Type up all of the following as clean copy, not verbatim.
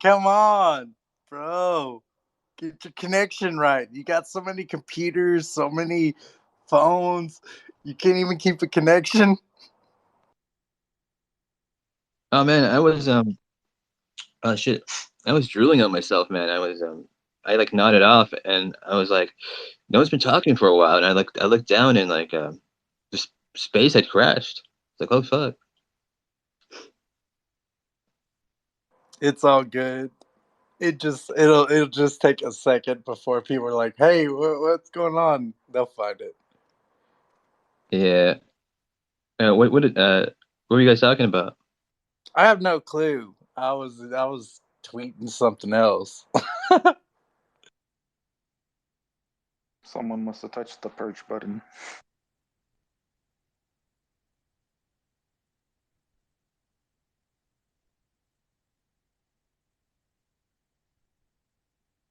Come on, bro. Get your connection right. You got so many computers, so many phones. You can't even keep a connection. Oh man, oh shit, I was drooling on myself, man. I like nodded off, and I was like, no one's been talking for a while, and I looked down, and like just space had crashed. It's like, oh fuck. It's all good. It'll just take a second before people are like, "Hey, what's going on?" They'll find it. Yeah. What were you guys talking about? I have no clue. I was tweeting something else. Someone must have touched the purge button.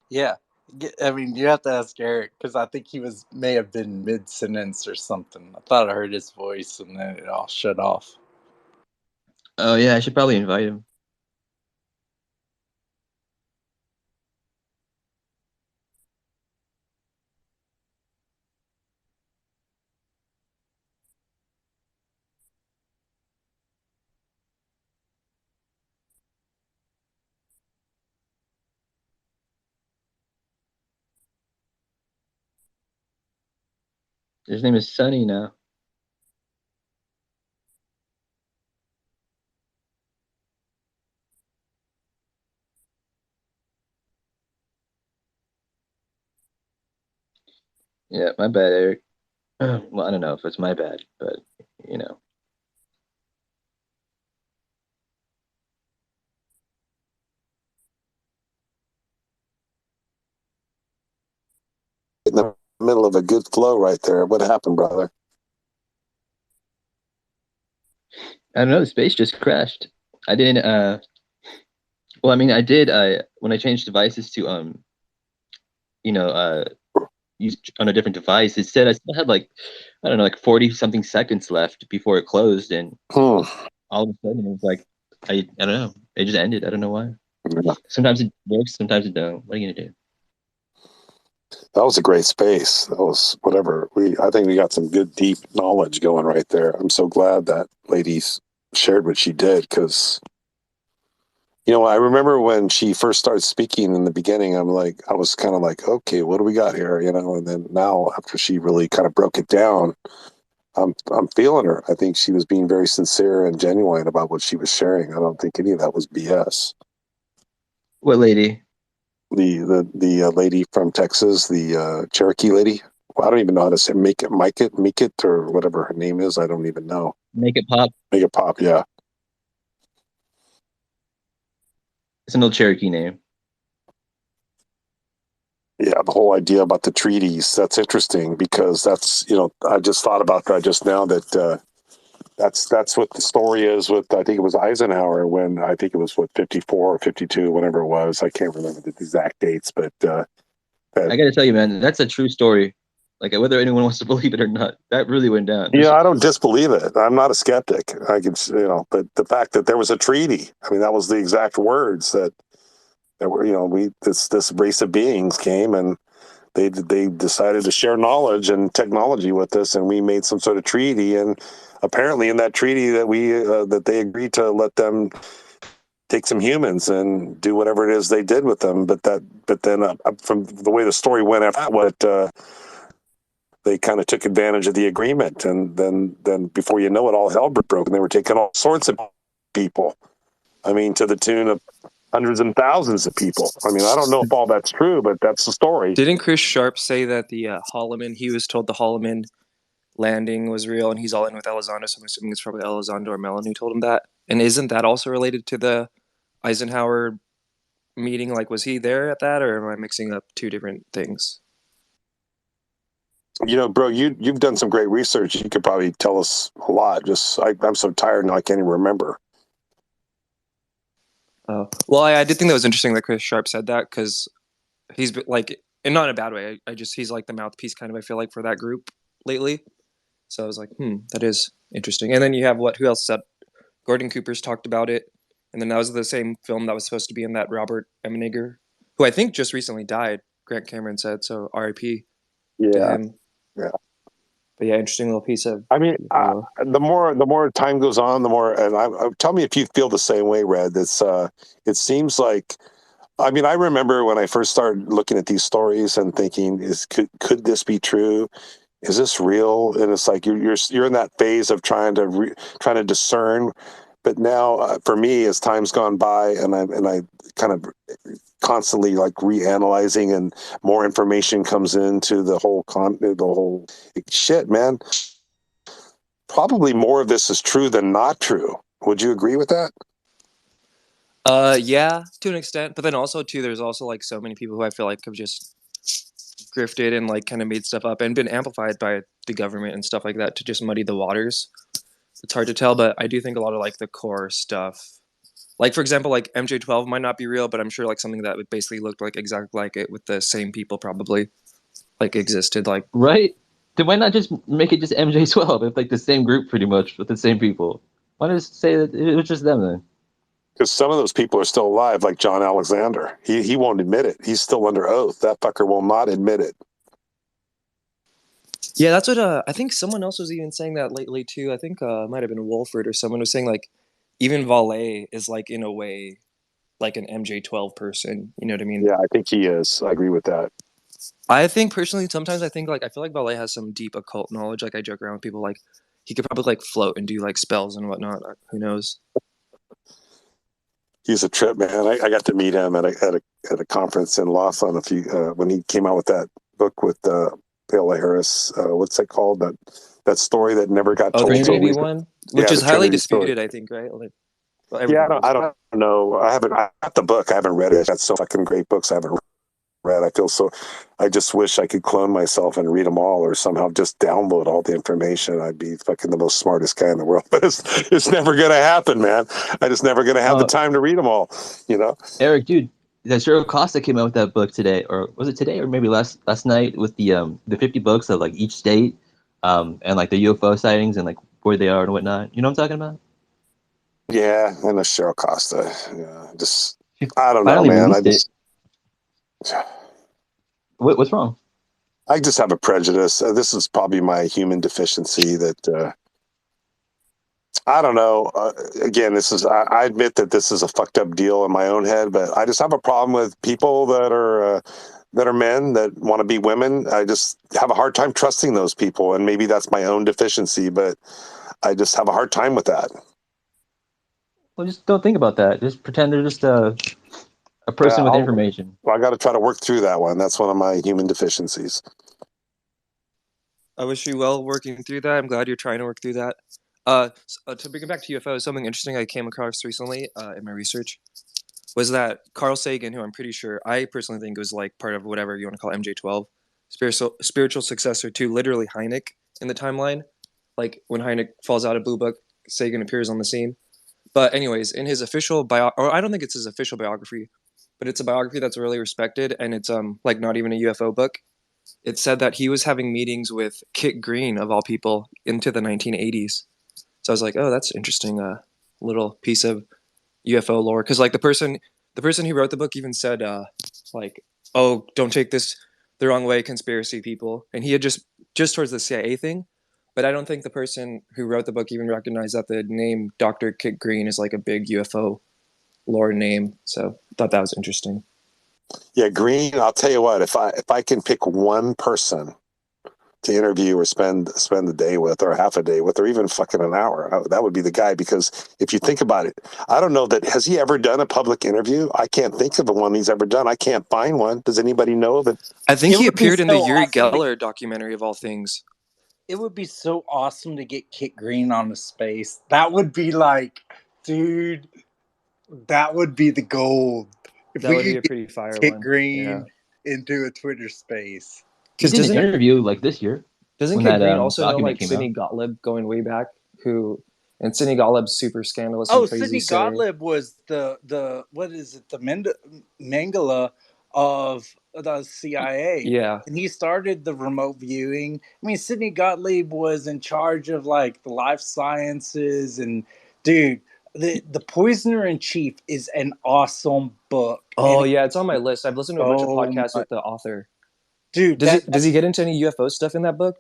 Yeah. I mean, you have to ask Eric because I think he may have been mid sentence or something. I thought I heard his voice and then it all shut off. Oh yeah, I should probably invite him. His name is Sunny now. Yeah, my bad, Eric. Well, I don't know if it's my bad, but you know. In the middle of a good flow right there. What happened, brother? I don't know, the space just crashed. I didn't well, I mean, I did when I changed devices to you know, use on a different device, it said I still had like I don't know, like 40 something seconds left before it closed, and Hmm. all of a sudden it was like I don't know, it just ended. I don't know why. Yeah. Sometimes it works, sometimes it don't. What are you gonna do? That was a great space. That was whatever. I think we got some good deep knowledge going right there. I'm so glad that ladies shared what she did because I remember when she first started speaking in the beginning, I was kind of like, okay, what do we got here? And then now after she really kind of broke it down, I'm feeling her. I think she was being very sincere and genuine about what she was sharing. I don't think any of that was BS. What lady? The lady from Texas, the Cherokee lady. Well, I don't even know how to say make it or whatever her name is. I don't even know. Make it pop. Make it pop. Yeah, It's an old Cherokee name. yeah. The whole idea about the treaties, that's interesting because that's I just thought about that just now that that's what the story is with I think it was Eisenhower when I think it was what 54 or 52 whatever it was. I can't remember the exact dates, but I gotta tell you, man, that's a true story. Like whether anyone wants to believe it or not, that really went down. yeah, I don't disbelieve it. I'm not a skeptic. I can, but the fact that there was a treaty, I mean, that was the exact words that were, this race of beings came and they decided to share knowledge and technology with us, and we made some sort of treaty. And apparently, in that treaty, that they agreed to let them take some humans and do whatever it is they did with them. But then from the way the story went after that, they kind of took advantage of the agreement, and then before you know it, all hell broke, and they were taking all sorts of people. I mean, to the tune of hundreds and thousands of people. I mean, I don't know if all that's true, but that's the story. Didn't Chris Sharp say that the Holloman, he was told the Holloman landing was real and he's all in with Elizondo, so I'm assuming it's probably Elizondo or Mellon who told him that. And isn't that also related to the Eisenhower meeting? Like, was he there at that, or am I mixing up two different things? Bro, you've done some great research. You could probably tell us a lot. I'm so tired now I can't even remember. Oh, well, I did think that was interesting that Chris Sharp said that because he's like, and not in a bad way. He's like the mouthpiece kind of, I feel like, for that group lately. So I was like, that is interesting. And then you have who else said? Gordon Cooper's talked about it. And then that was the same film that was supposed to be in that Robert Emeniger, who I think just recently died. Grant Cameron said so. R.I.P. to Yeah, him. yeah. But yeah, interesting little piece of. I mean, the more time goes on, the more. And tell me if you feel the same way, Red. It seems like. I mean, I remember when I first started looking at these stories and thinking, could this be true? Is this real? And it's like you're in that phase of trying to discern. But now, for me, as time's gone by, and I kind of constantly like reanalyzing, and more information comes into the whole shit, man. Probably more of this is true than not true. Would you agree with that? Yeah, to an extent, but then also too, there's also like so many people who I feel like have just grifted and like kind of made stuff up and been amplified by the government and stuff like that to just muddy the waters. It's hard to tell, but I do think a lot of like the core stuff, like for example, like MJ12 might not be real, but I'm sure like something that would basically look like exactly like it with the same people probably like existed. Like Right? Then why not just make it just MJ12? It's like the same group pretty much with the same people. Why not just say that it was just them then? Because some of those people are still alive, like John Alexander. He won't admit it. He's still under oath. That fucker will not admit it. yeah, that's what I think someone else was even saying that lately too. I think it might have been Wolford or someone was saying like even Valet is like in a way like an MJ12 person. You know what I mean? Yeah, I think he is. I agree with that. I think personally, sometimes I think like I feel like Valet has some deep occult knowledge. Like I joke around with people like he could probably like float and do like spells and whatnot. Who knows? He's a trip, man. I got to meet him at a conference in Laughlin when he came out with that book with Paola Harris. What's that called? That story that never got Oh, told. the Trinity So one, which yeah, is the highly Trinity story. disputed, I think, right? Like, well, Yeah, everyone I knows. don't know. I got the book. I haven't read it. That's so fucking great books I haven't read. I just wish I could clone myself and read them all, or somehow just download all the information. I'd be fucking the most smartest guy in the world. But it's never going to happen, man. I just never going to have the time to read them all, you know? Eric, dude, that Cheryl Costa came out with that book today, or was it today, or maybe last night, with the 50 books of like each state, and like the UFO sightings and like where they are and whatnot. You know what I'm talking about? Yeah, I know Cheryl Costa. Yeah, She I don't know, finally man. released it. What's wrong? I just have a prejudice. This is probably my human deficiency that I don't know. Again, I admit that this is a fucked up deal in my own head, but I just have a problem with people that are men that want to be women. I just have a hard time trusting those people, and maybe that's my own deficiency, but I just have a hard time with that. Well, just don't think about that. Just pretend they're just a person with information. Well, I got to try to work through that one. That's one of my human deficiencies. I wish you well working through that. I'm glad you're trying to work through that. To bring it back to UFOs, something interesting I came across recently in my research was that Carl Sagan, who I'm pretty sure I personally think was like part of whatever you want to call MJ12, spiritual successor to literally Hynek in the timeline. Like when Hynek falls out of Blue Book, Sagan appears on the scene. But anyways, in his official or I don't think it's his official biography, but it's a biography that's really respected, and it's like not even a UFO book. It said that he was having meetings with Kit Green of all people into the 1980s. So I was like, oh, that's interesting. Little piece of UFO lore, because like the person who wrote the book even said, like, oh, don't take this the wrong way, conspiracy people, and he had just towards the CIA thing. But I don't think the person who wrote the book even recognized that the name Dr. Kit Green is like a big UFO lore name. So I thought that was interesting. Yeah, Green. I'll tell you what. If I can pick one person to interview or spend the day with, or half a day with, or even fucking an hour, that would be the guy. Because if you think about it, I don't know that has he ever done a public interview? I can't think of the one he's ever done. I can't find one. Does anybody know of it? I think It he would be appeared in the so Yuri awesome Geller documentary of all things. It would be so awesome to get Kit Green on the space. That would be like, dude, that would be the gold. If That we would be could a get pretty fire Kit one. Green into a Twitter space. He did an interview like this year. Doesn't when Kit that Green also know document like came Sidney out. Gottlieb going way back? And Sidney Gottlieb's super scandalous Oh, and crazy. Sidney Gottlieb was the what is it? The Mengele of the CIA. Yeah. And he started the remote viewing. I mean, Sidney Gottlieb was in charge of like the life sciences, and dude, The Poisoner in Chief is an awesome book. Oh and yeah, it's on my list. I've listened to a bunch of so podcasts much- with the author. dude. Does he get into any UFO stuff in that book?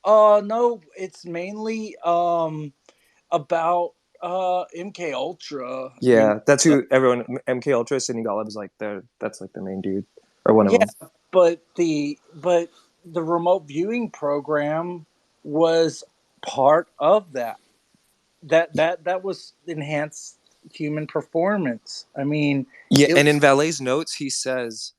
No, it's mainly about MK Ultra. Yeah, that's who everyone MK Ultra Sidney Gottlieb is like that's like the main dude or one of them. but the remote viewing program was part of that. That was enhanced human performance. I mean, Yeah, it and in was- Valet's notes he says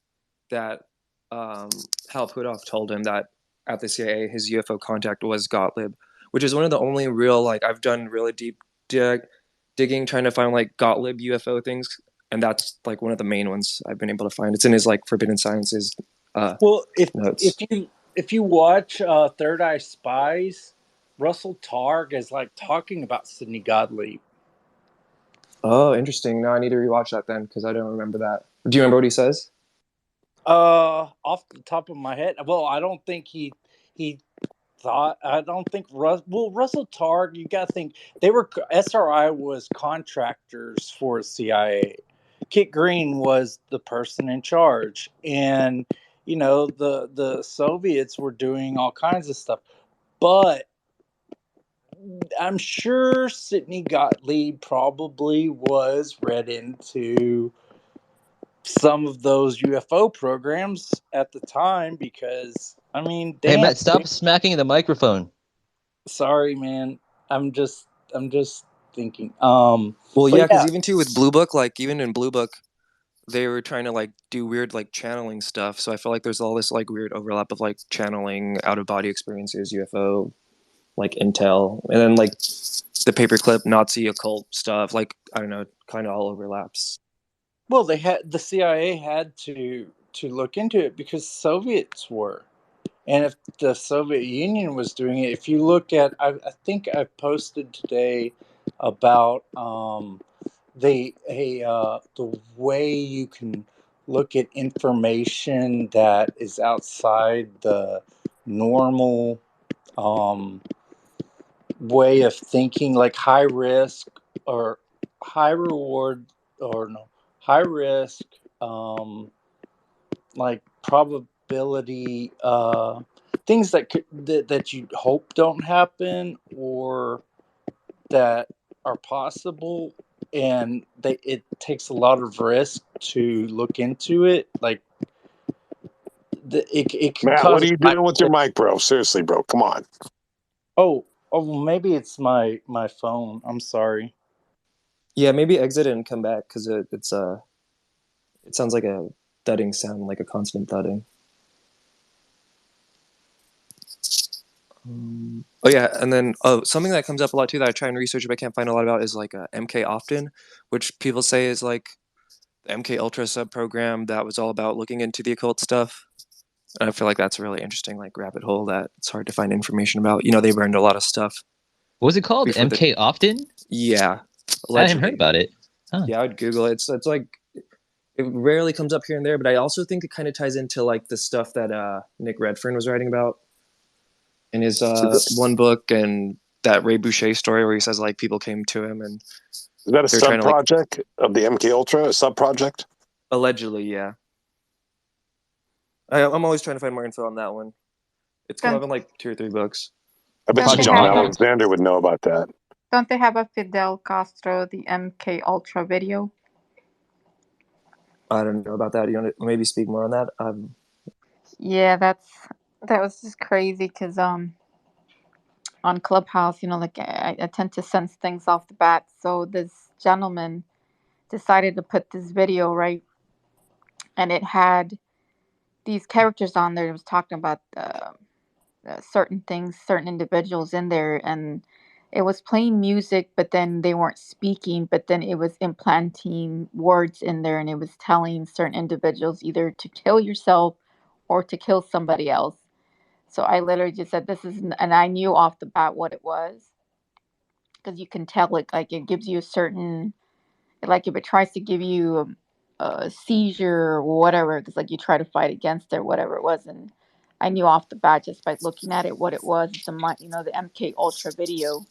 that Hal Puthoff told him that at the CIA his UFO contact was Gottlieb, which is one of the only real like I've done really deep digging trying to find like Gottlieb UFO things, and that's like one of the main ones I've been able to find. It's in his like Forbidden Sciences well, notes. if you watch Third Eye Spies, Russell Targ is like talking about Sidney Gottlieb. Oh, interesting. No, I need to rewatch that then because I don't remember that. Do you remember what he says? Off the top of my head, well, I don't think he thought. I don't think Russell Targ. You got to think they were SRI was contractors for CIA. Kit Green was the person in charge, and you know the Soviets were doing all kinds of stuff, but I'm sure Sidney Gottlieb probably was read into some of those UFO programs at the time because I mean, Hey damn, Matt, stop smacking the microphone. sorry, man. I'm just thinking. Well, but yeah, because even too with Blue Book, like even in Blue Book, they were trying to like do weird like channeling stuff. So I feel like there's all this like weird overlap of like channeling, out of body experiences, UFO, like intel, and then like the paperclip Nazi occult stuff. Like I don't know, kind of all overlaps. well, the CIA had to look into it because Soviets were. And if the Soviet Union was doing it, if you look at, I think I posted today about the way you can look at information that is outside the normal way of thinking, like high risk or high reward, or no, high risk, like probability, things that that you hope don't happen or that are possible, and it takes a lot of risk to look into it. Like it can Matt, cause. what are you doing with your mic, bro? Seriously, bro, come on. Oh, maybe it's my phone. I'm sorry. Yeah, maybe exit and come back because it sounds like a thudding sound, like a constant thudding. Oh yeah, and then something that comes up a lot too that I try and research but I can't find a lot about is like MK Often, which people say is like the MK Ultra sub program that was all about looking into the occult stuff. And I feel like that's a really interesting like rabbit hole that it's hard to find information about. You know, they burned a lot of stuff. What was it called? Before the- MK Often? Yeah, I haven't heard about it. Huh. Yeah, I would Google it. It's like it rarely comes up here and there, but I also think it kind of ties into like the stuff that Nick Redfern was writing about in his one book, and that Ray Boucher story where he says like people came to him and Is that a they're sub trying to, like- project of the MK Ultra? A sub project? allegedly, yeah. I'm always trying to find more info on that one. It's come up in like 2 or 3 books. I bet Don't you they John have- Alexander would know about that. Don't they have a Fidel Castro, the MK Ultra video? I don't know about that. You want to maybe speak more on that? Yeah, that was just crazy because on Clubhouse, you know, like I tend to sense things off the bat. So this gentleman decided to put this video, right, and it had these characters on there. It was talking about certain things, certain individuals in there, and it was playing music, but then they weren't speaking, but then it was implanting words in there, and it was telling certain individuals either to kill yourself or to kill somebody else. So I literally just said, this is, and I knew off the bat what it was, because you can tell it, like it gives you a certain, like if it tries to give you a seizure or whatever, because like you try to fight against it or whatever it was. And I knew off the bat just by looking at it what it was. It's the MK Ultra video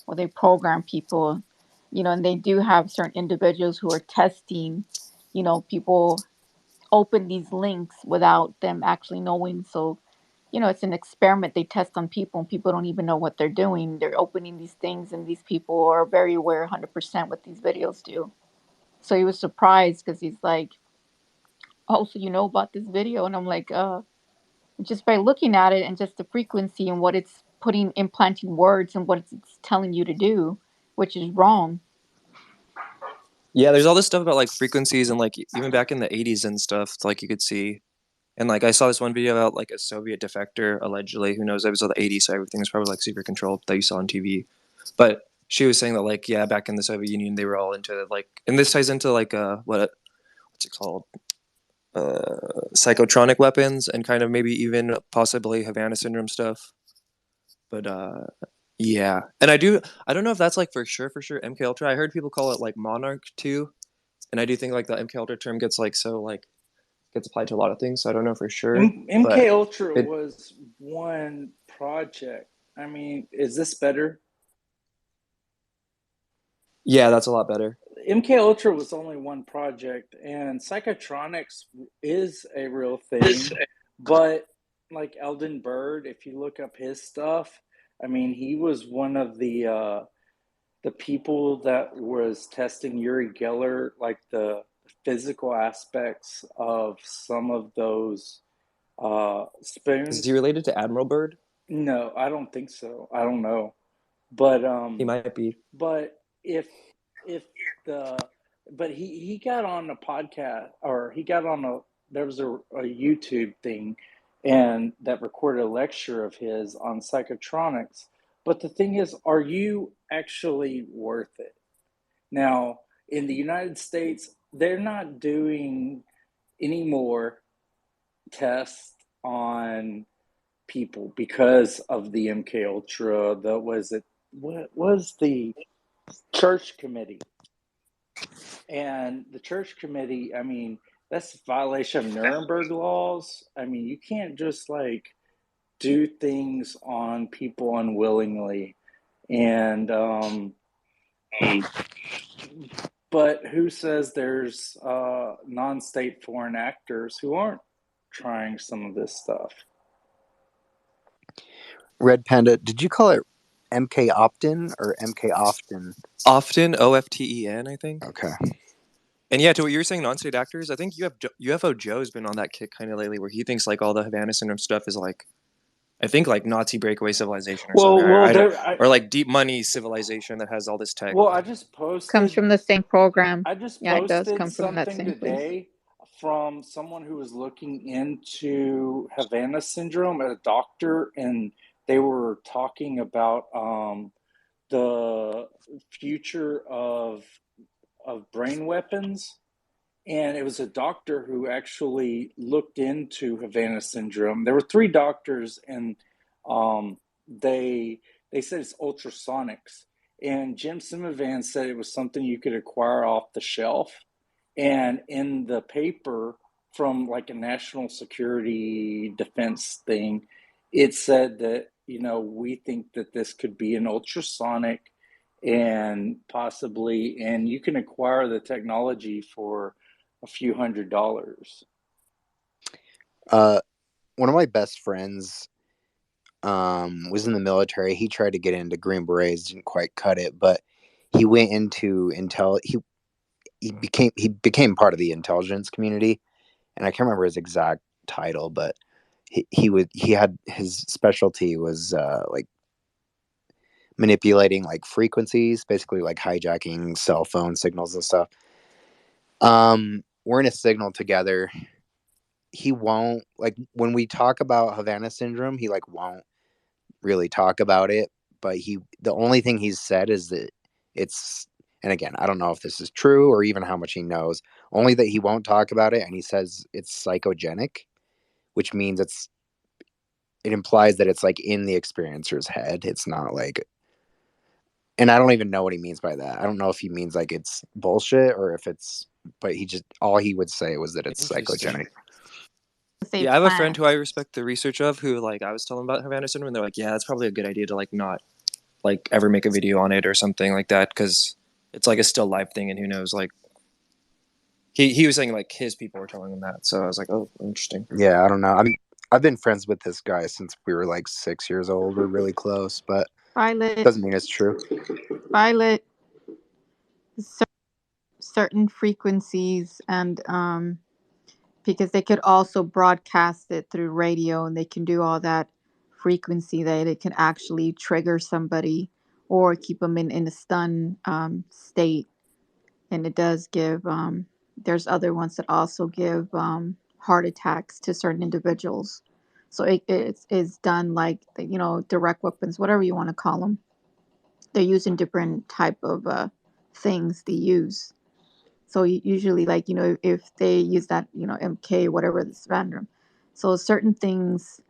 where they program people. and they do have certain individuals who are testing, people open these links without them actually knowing. So, it's an experiment. They test on people and people don't even know what they're doing. They're opening these things and these people are very aware 100% what these videos do. So he was surprised because he's like, oh, so you know about this video? And I'm like, just by looking at it and just the frequency and what it's implanting words and what it's telling you to do, which is wrong. Yeah, there's all this stuff about like frequencies and like even back in the 80s and stuff, like you could see. And like I saw this one video about like a Soviet defector, allegedly, who knows, it was all the 80s, so everything was probably like super controlled that you saw on TV. But she was saying that like, yeah, back in the Soviet Union, they were all into like, and this ties into like what's it called? Psychotronic weapons and kind of maybe even possibly Havana syndrome stuff. But yeah. And I don't know if that's like for sure MK Ultra. I heard people call it like Monarch 2. And I do think like the MK Ultra term gets like so like gets applied to a lot of things, so I don't know for sure. MK Ultra was one project. I mean, is this better? Yeah, that's a lot better. MK Ultra was only one project, and Psychotronics is a real thing. But like Eldon Bird, if you look up his stuff, I mean, he was one of the people that was testing Uri Geller, like the physical aspects of some of those spoons. Is he related to Admiral Byrd? No, I don't think so. I don't know, but he might be. But but he got on a podcast, or he got on there was a YouTube thing, and that recorded a lecture of his on psychotronics. But the thing is, are you actually worth it? Now, in the United States, they're not doing any more tests on people because of the MK Ultra. What was the church committee? And the church committee, I mean, that's a violation of Nuremberg laws. I mean, you can't just like do things on people unwillingly. And but who says there's non-state foreign actors who aren't trying some of this stuff? Red Panda, did you call it MK Often or MK Often? Often, OFTEN, I think. Okay. And yeah, to what you were saying, non-state actors, I think UFO Joe's been on that kick kind of lately, where he thinks like all the Havana syndrome stuff is like, I think like Nazi breakaway civilization or something, or like deep money civilization that has all this tech. Well, I just posted. Comes from the same program. I just posted it does come from that same today from someone who was looking into Havana syndrome at a doctor, and they were talking about the future of brain weapons. And it was a doctor who actually looked into Havana syndrome. There were 3 doctors, and they said it's ultrasonics. And Jim Simovan said it was something you could acquire off the shelf. And in the paper from like a national security defense thing, it said that, we think that this could be an ultrasonic, and possibly, and you can acquire the technology for a few $100s. One of my best friends was in the military. He tried to get into Green Berets, didn't quite cut it, but he went into he became part of the intelligence community, and I can't remember his exact title, but he had his specialty was like manipulating like frequencies, basically like hijacking cell phone signals and stuff. We're in a signal together. He won't, like, when we talk about Havana syndrome, he like won't really talk about it, but the only thing he's said is that it's, and again, I don't know if this is true or even how much he knows, only that he won't talk about it, and he says it's psychogenic, which means it implies that it's like in the experiencer's head. It's not like, and I don't even know what he means by that. I don't know if he means like it's bullshit or if it's, but all he would say was that it's psychogenic. Yeah, I have a friend who I respect the research of, who like I was telling about Havana syndrome, and they're like, yeah, it's probably a good idea to like not like ever make a video on it or something like that, because it's like a still life thing, and who knows, like he was saying like his people were telling him that. So I was like, oh, interesting. Yeah, I don't know. I've been friends with this guy since we were like 6 years old. We're really close, but Violet, doesn't mean it's true. Violet, certain frequencies, and because they could also broadcast it through radio, and they can do all that frequency that it can actually trigger somebody or keep them in a stun state. And it does give there's other ones that also give heart attacks to certain individuals. So it's done like direct weapons, whatever you want to call them. They're using different type of things they use. So usually, like if they use that MK, whatever, this random. So certain things,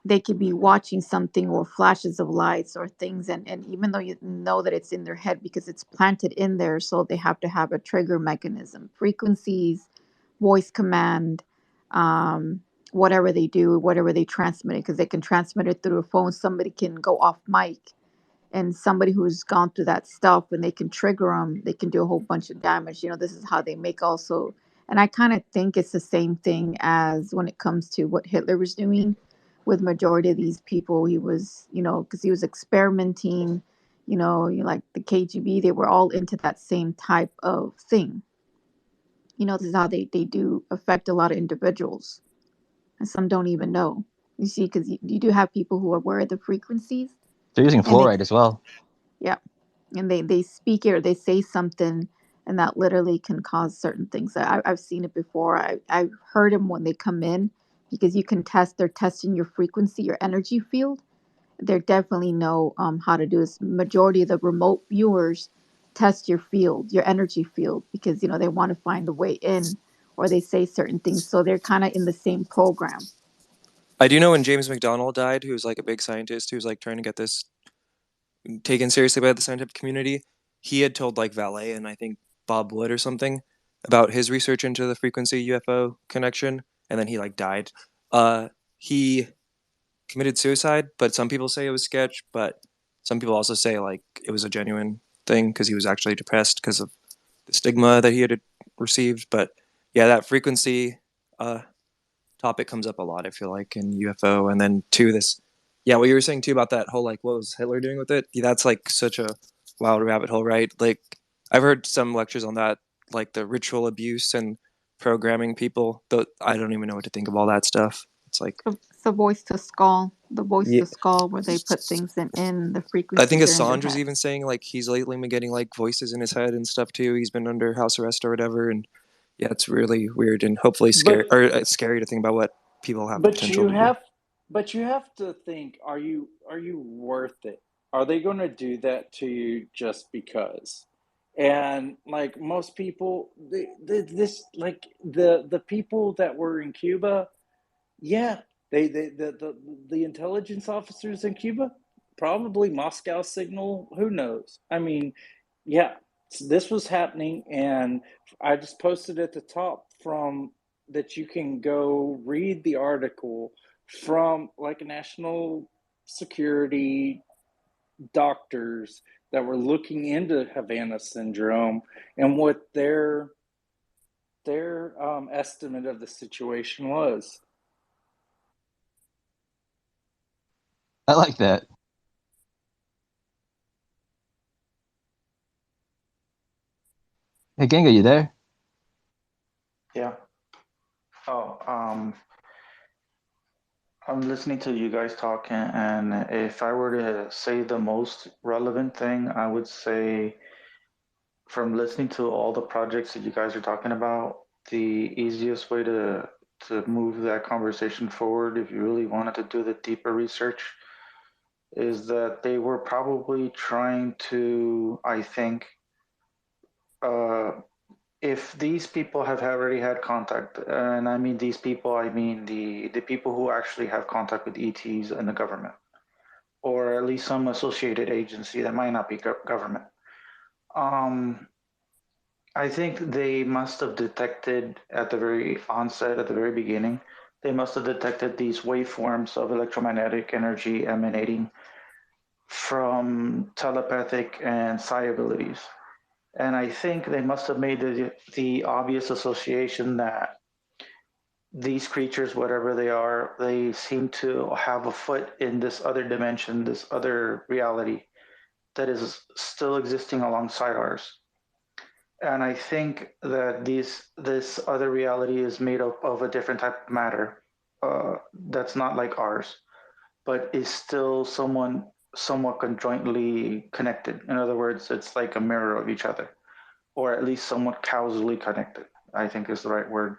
they could be watching something or flashes of lights or things, and even though you know that it's in their head because it's planted in there, so they have to have a trigger mechanism, frequencies, voice command, um, whatever they do, whatever they transmit it, because they can transmit it through a phone. Somebody can go off mic, and somebody who's gone through that stuff, when they can trigger them, they can do a whole bunch of damage. This is how they make also. And I kind of think it's the same thing as when it comes to what Hitler was doing with majority of these people. He was, because he was experimenting, like the KGB, they were all into that same type of thing. This is how they do affect a lot of individuals. And some don't even know. You see, because you do have people who are aware of the frequencies. They're using And they, fluoride as well. yeah, and they speak it or they say something, and that literally can cause certain things. I've seen it before. I've heard them when they come in, because you can test. They're testing your frequency, your energy field. They definitely know how to do this. Majority of the remote viewers test your field, your energy field, because they want to find the way in, or they say certain things. So they're kind of in the same program. I do know when James McDonald died, who was like a big scientist who was like trying to get this taken seriously by the scientific community, he had told like Valet and I think Bob Wood or something about his research into the frequency UFO connection, and then he like died. He committed suicide, but some people say it was sketch, but some people also say like it was a genuine thing because he was actually depressed because of the stigma that he had received. But yeah, that frequency topic comes up a lot, I feel like, in UFO. And then too, this, yeah, what you were saying too about that whole like what was Hitler doing with it, that's like such a wild rabbit hole, right? Like I've heard some lectures on that, like the ritual abuse and programming people, though I don't even know what to think of all that stuff. It's like It's the voice to skull, yeah. where they put things in the I frequencies think are in their Assange was head. even saying like he's lately been getting like voices in his head and stuff too. He's been under house arrest or whatever, and yeah, it's really weird and hopefully scary, But or it's scary to think about what people have the but potential you to do. have but you have to think, are you worth it? Are they going to do that to you just because? And like most people, this like the people that were in Cuba, yeah, the intelligence officers in Cuba, probably Moscow signal, who knows? I mean, yeah, this was happening, and I just posted at the top from that you can go read the article from like national security doctors that were looking into Havana syndrome and what their estimate of the situation was. I like that. Hey, Genga, you there? Yeah. Oh, I'm listening to you guys talking, and if I were to say the most relevant thing, I would say from listening to all the projects that you guys are talking about, the easiest way to move that conversation forward, if you really wanted to do the deeper research, is that they were probably trying to, I think, if these people have already had contact, and I mean these people, I mean the people who actually have contact with ETs and the government, or at least some associated agency that might not be government. I think they must have detected at the very onset, at the very beginning, they must have detected these waveforms of electromagnetic energy emanating from telepathic and psi abilities. And I think they must have made the obvious association that these creatures, whatever they are, they seem to have a foot in this other dimension, this other reality that is still existing alongside ours. And I think that this other reality is made up of a different type of matter that's not like ours, but is still somewhat conjointly connected. In other words, it's like a mirror of each other, or at least somewhat causally connected, I think is the right word.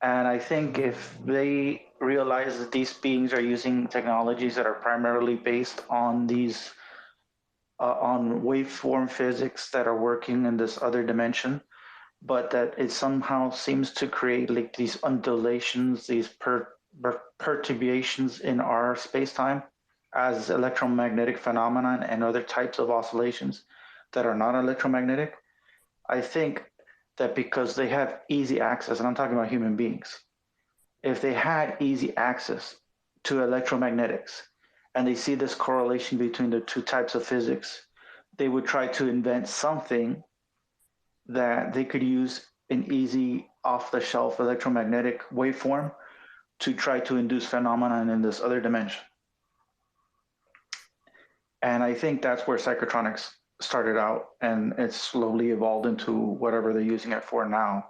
And I think if they realize that these beings are using technologies that are primarily based on these on waveform physics that are working in this other dimension, but that it somehow seems to create like these undulations, these perturbations in our space-time as electromagnetic phenomenon and other types of oscillations that are not electromagnetic. I think that because they have easy access, and I'm talking about human beings, if they had easy access to electromagnetics and they see this correlation between the two types of physics, they would try to invent something that they could use an easy off-the-shelf electromagnetic waveform to try to induce phenomenon in this other dimension. And I think that's where psychotronics started out, and it's slowly evolved into whatever they're using it for now.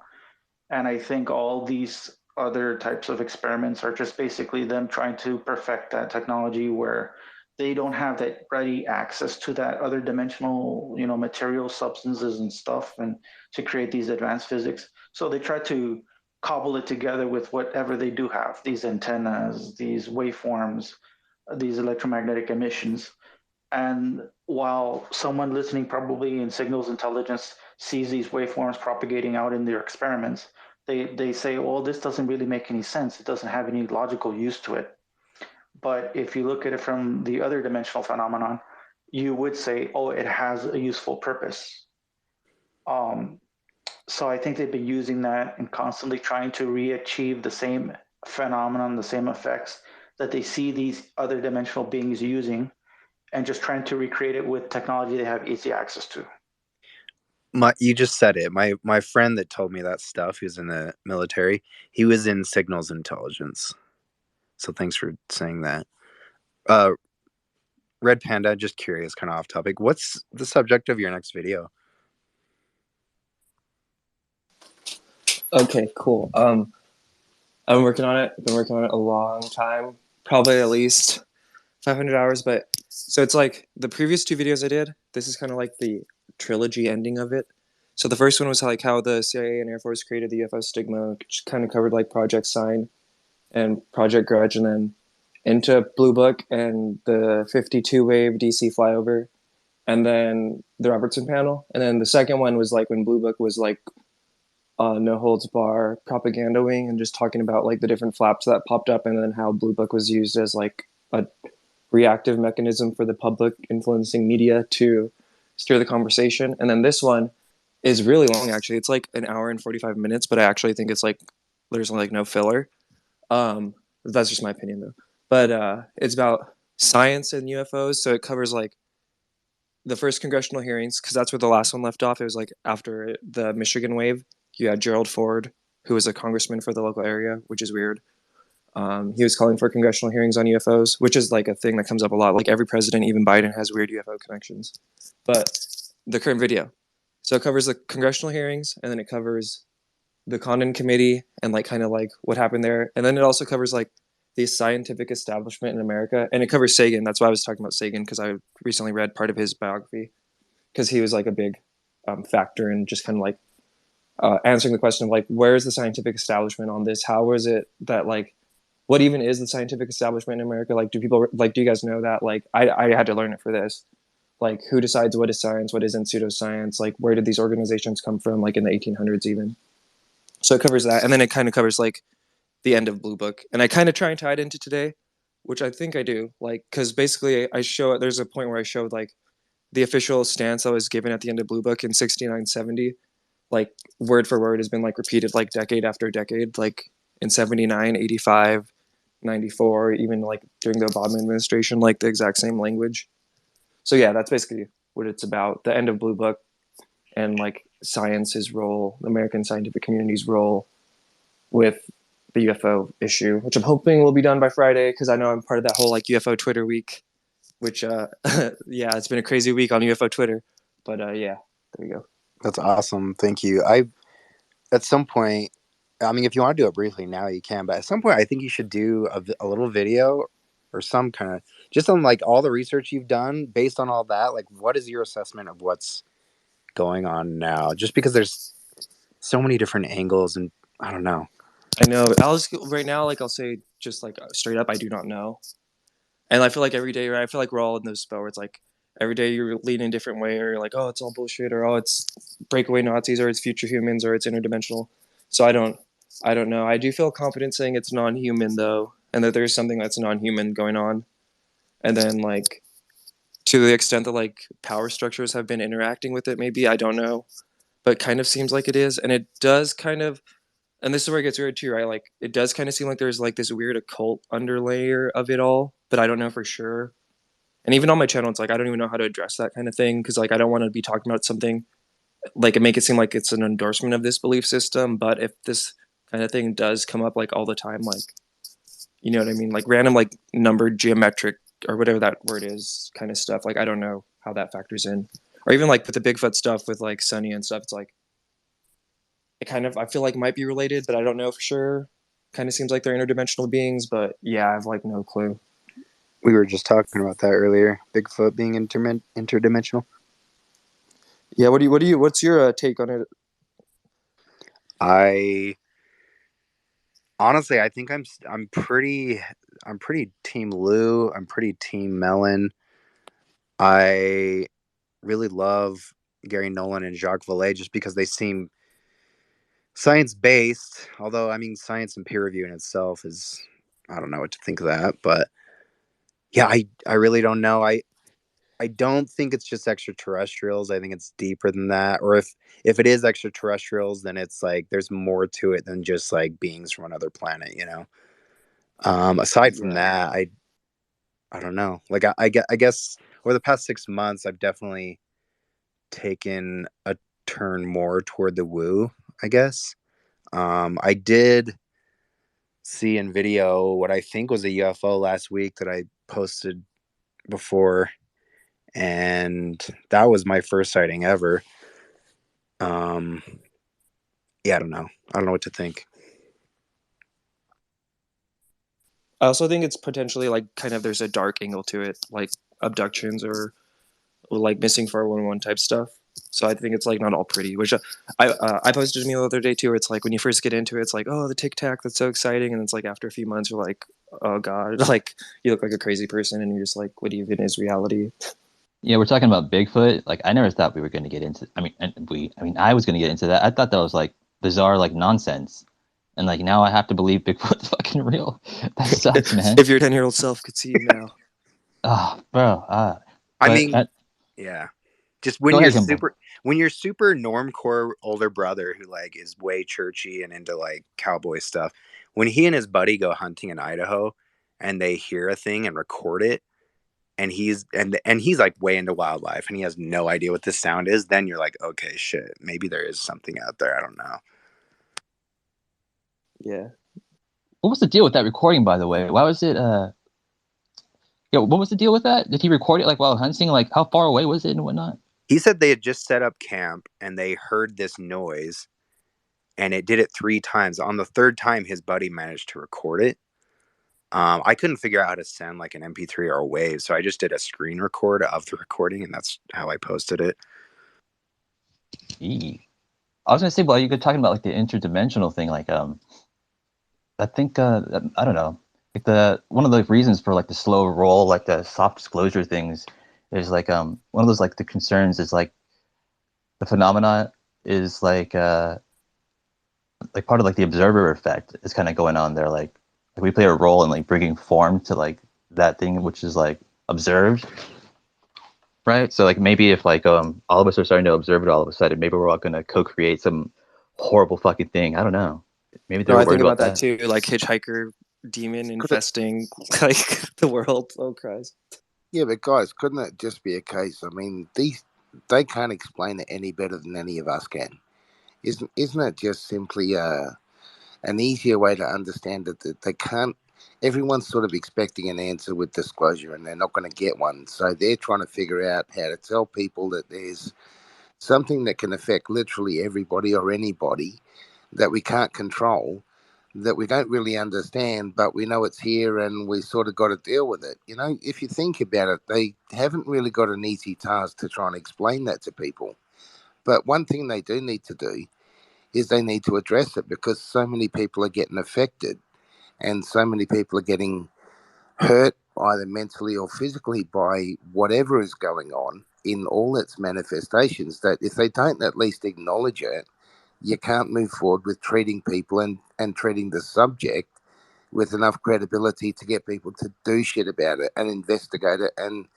And I think all these other types of experiments are just basically them trying to perfect that technology where they don't have that ready access to that other dimensional, material substances and stuff, and to create these advanced physics. So they try to cobble it together with whatever they do have, these antennas, these waveforms, these electromagnetic emissions. And while someone listening probably in signals intelligence sees these waveforms propagating out in their experiments, they say, well, this doesn't really make any sense. It doesn't have any logical use to it. But if you look at it from the other dimensional phenomenon, you would say, oh, it has a useful purpose. So I think they've been using that and constantly trying to re-achieve the same phenomenon, the same effects that they see these other dimensional beings using, and just trying to recreate it with technology they have easy access to. You just said it. My friend that told me that stuff, who's in the military, he was in signals intelligence. So thanks for saying that. Red Panda, just curious, kind of off topic. What's the subject of your next video? Okay, cool. I'm working on it. I've been working on it a long time, probably at least 500 hours. But so it's like the previous two videos I did. This is kind of like the trilogy ending of it. So the first one was like how the CIA and Air Force created the UFO stigma, which kind of covered like Project Sign and Project Grudge, and then into Blue Book and the 52 wave DC flyover, and then the Robertson panel. And then the second one was like when Blue Book was like no holds bar propaganda wing, and just talking about like the different flaps that popped up, and then how Blue Book was used as like a reactive mechanism for the public influencing media to steer the conversation. And then this one is really long, actually. It's like an hour and 45 minutes, but I actually think it's like there's like no filler. That's just my opinion though. But it's about science and UFOs, so it covers like the first congressional hearings, because that's where the last one left off. It was like after the Michigan wave. You had Gerald Ford, who was a congressman for the local area, which is weird. He was calling for congressional hearings on UFOs, which is like a thing that comes up a lot. Like every president, even Biden, has weird UFO connections. But the current video, so it covers the congressional hearings, and then it covers the Condon Committee and like kind of like what happened there, and then it also covers like the scientific establishment in America, and it covers Sagan. That's why I was talking about Sagan, because I recently read part of his biography, because he was like a big factor in just kind of like answering the question of like, where's the scientific establishment on this? How is it that like, what even is the scientific establishment in America? Like, do you guys know that? Like, I had to learn it for this. Like, who decides what is science, what isn't pseudoscience? Like, where did these organizations come from? Like in the 1800s even. So it covers that, and then it kind of covers like the end of Blue Book, and I kind of try and tie it into today, which I think I do. Like, because basically I show there's a point where I showed like the official stance that was given at the end of Blue Book in 69-70. Like word for word has been like repeated like decade after decade, like in 79, 85, 94, even like during the Obama administration, like the exact same language. So yeah, that's basically what it's about, the end of Blue Book. and like science's role, the American scientific community's role with the UFO issue, which I'm hoping will be done by Friday because I know I'm part of that whole like UFO Twitter week, which yeah, it's been a crazy week on UFO Twitter, but yeah, there you go. That's awesome. Thank you. At some point, I mean, if you want to do it briefly now, you can. But at some point, I think you should do a little video or some kind of just on like all the research you've done based on all that. Like, what is your assessment of what's going on now? Just because there's so many different angles, and I don't know. I know. Right now, like I'll say just like straight up, I do not know. And I feel like every day, right? I feel like we're all in this spell where it's like every day you're leaning a different way, or you're like, oh, it's all bullshit, or oh, it's breakaway Nazis, or it's future humans, or it's interdimensional. So I don't know. I do feel confident saying it's non-human though, and that there's something that's non-human going on. And then like to the extent that like power structures have been interacting with it, maybe I don't know, but kind of seems like it is, and it does kind of. And this is where it gets weird too, right? Like it does kind of seem like there's like this weird occult underlayer of it all, but I don't know for sure. And even on my channel, it's like I don't even know how to address that kind of thing because like I don't want to be talking about something like it make it seem like it's an endorsement of this belief system. But if this kind of thing does come up like all the time, like you know what I mean, like random like numbered geometric or whatever that word is kind of stuff, like I don't know how that factors in. Or even like with the Bigfoot stuff with like Sunny and stuff, it's like it kind of I feel like it might be related, but I don't know for sure. Kind of seems like they're interdimensional beings, but yeah, I have like no clue. We were just talking about that earlier. Bigfoot being interdimensional. Yeah, what's your take on it? I honestly, I think I'm pretty team Lou. I'm pretty team Melon. I really love Gary Nolan and Jacques Vallée just because they seem science-based, although I mean science and peer review in itself is I don't know what to think of that, but yeah, I really don't know. I don't think it's just extraterrestrials. I think it's deeper than that. Or if it is extraterrestrials, then it's like there's more to it than just like beings from another planet, you know. Aside from that, I don't know. Like I guess over the past 6 months, I've definitely taken a turn more toward the woo, I guess. I did see in video what I think was a UFO last week that I posted before, and that was my first sighting ever. Yeah, I don't know what to think. I also think it's potentially like kind of there's a dark angle to it, like abductions or like missing 411 type stuff. So I think it's like not all pretty. Which I posted to me the other day too. Where it's like when you first get into it, it's like oh the Tic Tac, that's so exciting, and it's like after a few months you're like oh god, like you look like a crazy person, and you're just like what even is reality? Yeah, we're talking about Bigfoot. Like, I never thought we were going to get into. I mean, I was going to get into that. I thought that was like bizarre, like nonsense, and like now I have to believe Bigfoot's fucking real. That sucks, man. If your 10-year-old self could see you now. Oh, bro. I mean, yeah. Just when Go you're ahead, Gimble. when you're super normcore older brother who like is way churchy and into like cowboy stuff, when he and his buddy go hunting in Idaho and they hear a thing and record it, and he's like way into wildlife and he has no idea what this sound is, then you're like, okay, shit, maybe there is something out there. I don't know. Yeah. What was the deal with that recording, by the way? Why was it what was the deal with that? Did he record it like while hunting? Like how far away was it and whatnot? He said they had just set up camp and they heard this noise and it did it 3 times. On the 3rd time, his buddy managed to record it. I couldn't figure out how to send like an MP3 or a wave, so I just did a screen record of the recording, and that's how I posted it. I was gonna say, well, you were talking about like the interdimensional thing, like I think I don't know, like the one of the reasons for like the slow roll, like the soft disclosure things, is like one of those like the concerns is like the phenomena is like part of like the observer effect is kind of going on there, like we play a role in like bringing form to like that thing which is like observed, right? So like maybe if like all of us are starting to observe it all of a sudden, maybe we're all gonna co-create some horrible fucking thing. I don't know. Maybe they're I worried think about that that too, like hitchhiker demon infesting like the world. Oh Christ. Yeah, but guys, couldn't it just be a case? I mean, they can't explain it any better than any of us can. Isn't it just simply an easier way to understand it that they can't? Everyone's sort of expecting an answer with disclosure, and they're not going to get one. So they're trying to figure out how to tell people that there's something that can affect literally everybody or anybody that we can't control, that we don't really understand, but we know it's here and we sort of got to deal with it. If you think about it, they haven't really got an easy task to try and explain that to people. But one thing they do need to do is they need to address it, because so many people are getting affected and so many people are getting hurt either mentally or physically by whatever is going on in all its manifestations, that if they don't at least acknowledge it, you can't move forward with treating people and treating the subject with enough credibility to get people to do shit about it and investigate it and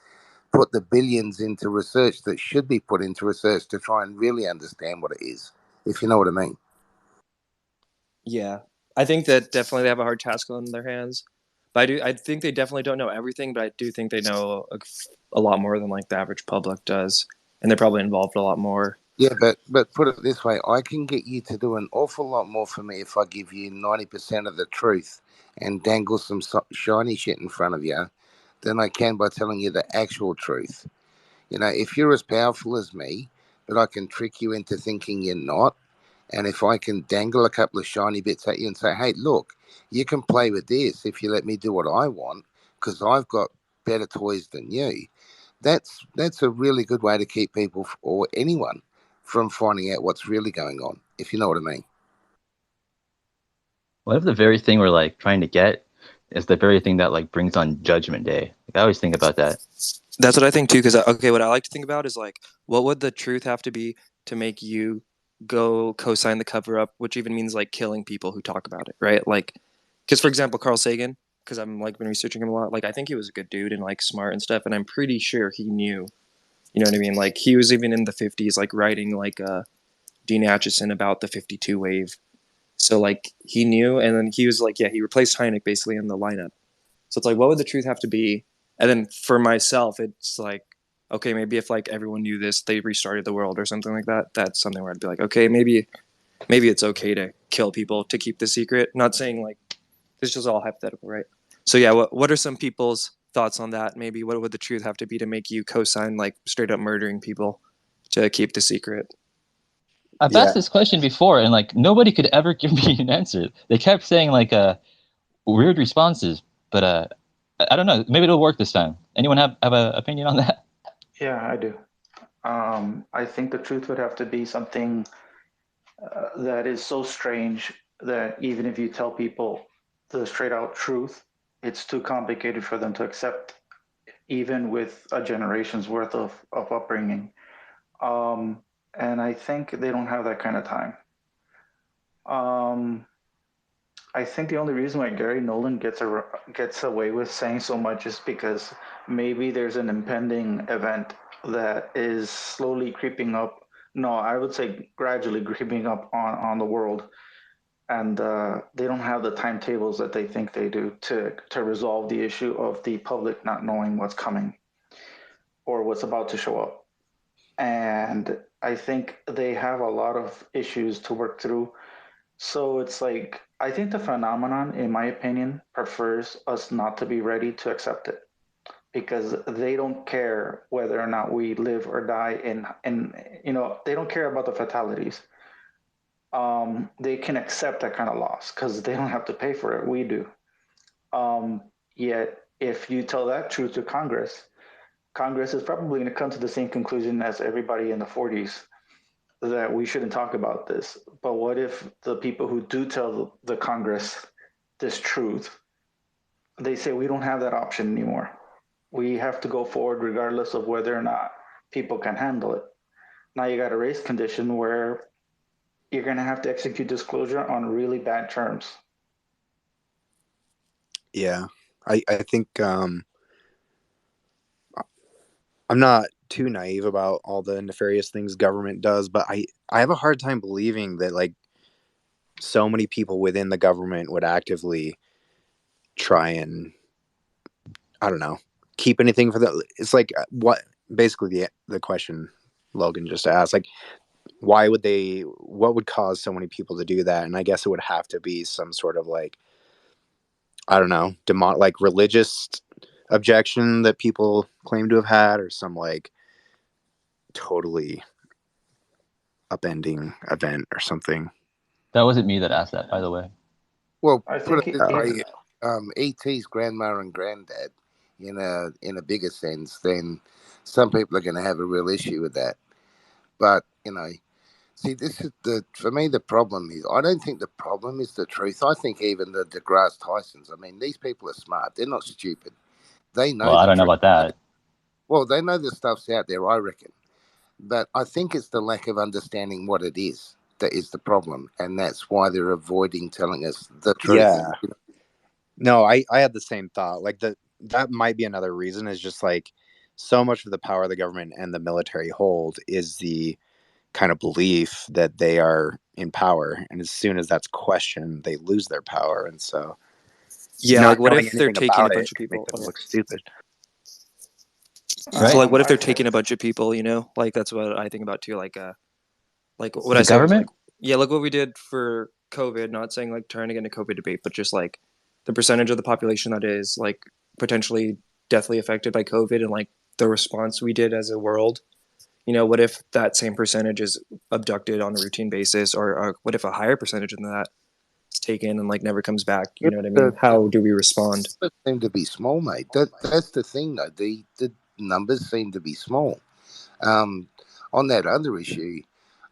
put the billions into research that should be put into research to try and really understand what it is, if you know what I mean. Yeah, I think that definitely they have a hard task on their hands. But I think they definitely don't know everything, but I do think they know a lot more than like the average public does, and they're probably involved a lot more. Yeah, but put it this way, I can get you to do an awful lot more for me if I give you 90% of the truth and dangle some shiny shit in front of you than I can by telling you the actual truth. If you're as powerful as me, but I can trick you into thinking you're not, and if I can dangle a couple of shiny bits at you and say, hey, look, you can play with this if you let me do what I want, because I've got better toys than you, that's a really good way to keep people or anyone from finding out what's really going on, if you know what I mean. What if the very thing we're like trying to get is the very thing that like brings on Judgment Day? I always think about that. That's what I think too. Because what I like to think about is like, what would the truth have to be to make you go co-sign the cover-up, which even means like killing people who talk about it, right? Like, because for example, Carl Sagan, because I'm like been researching him a lot. Like, I think he was a good dude and like smart and stuff, and I'm pretty sure he knew. You know what I mean? Like, he was even in the 50s, like writing like Dean Acheson about the 52 wave. So like he knew, and then he was like, yeah, he replaced Hynek basically in the lineup. So it's like, what would the truth have to be? And then for myself, it's like, okay, maybe if like everyone knew this, they restarted the world or something like that. That's something where I'd be like, okay, maybe it's okay to kill people to keep the secret. Not saying like this is just all hypothetical, right? So yeah, what are some people's thoughts on that? Maybe what would the truth have to be to make you co-sign like straight up murdering people to keep the secret? I've asked this question before, and like nobody could ever give me an answer. They kept saying like weird responses, but I don't know. Maybe it'll work this time. Anyone have an opinion on that? Yeah, I do. I think the truth would have to be something that is so strange that even if you tell people the straight out truth, it's too complicated for them to accept, even with a generation's worth of upbringing. And I think they don't have that kind of time. I think the only reason why Gary Nolan gets away with saying so much is because maybe there's an impending event that is slowly creeping up. No, I would say gradually creeping up on the world, and they don't have the timetables that they think they do to resolve the issue of the public not knowing what's coming or what's about to show up. And I think they have a lot of issues to work through. So it's like, I think the phenomenon, in my opinion, prefers us not to be ready to accept it, because they don't care whether or not we live or die in they don't care about the fatalities. They can accept that kind of loss because they don't have to pay for it. We do. Yet, if you tell that truth to Congress is probably going to come to the same conclusion as everybody in the 40s, that we shouldn't talk about this. But what if the people who do tell the Congress this truth, they say we don't have that option anymore. We have to go forward regardless of whether or not people can handle it. Now you got a race condition where you're going to have to execute disclosure on really bad terms. Yeah, I think I'm not too naive about all the nefarious things government does, but I have a hard time believing that like so many people within the government would actively try and, I don't know, keep anything for the. It's like what basically the question Logan just asked. Like, why would they? What would cause so many people to do that? And I guess it would have to be some sort of like, I don't know, like religious objection that people claim to have had, or some like totally upending event or something. That wasn't me that asked that, by the way. Well, I put think it this way: ET's grandma and granddad, in a bigger sense, then some people are going to have a real issue with that. But see, this is for me the problem is I don't think the problem is the truth. I think even the DeGrasse Tysons. I mean, these people are smart. They're not stupid. They know. Well, I the don't know truth. about that. Well, they know the stuff's out there, I reckon. But I think it's the lack of understanding what it is that is the problem, and that's why they're avoiding telling us the truth. Yeah. No, I had the same thought. Like that might be another reason, is just like so much of the power the government and the military hold is the kind of belief that they are in power, and as soon as that's questioned, they lose their power. And so, Yeah, not like what knowing if they're anything taking a about bunch it of can make people? them Okay. look stupid. So like, what if I they're think- taking a bunch of people? You know, like that's what I think about too. Like what The I say was like, government? yeah, look what we did for COVID. Not saying like trying to get into COVID debate, but just like the percentage of the population that is like potentially deathly affected by COVID, and like the response we did as a world. You know, what if that same percentage is abducted on a routine basis, or what if a higher percentage than that is taken and like never comes back? You know what I mean? How do we respond? Numbers seem to be small, mate. That's the thing, though. The numbers seem to be small. On that other issue,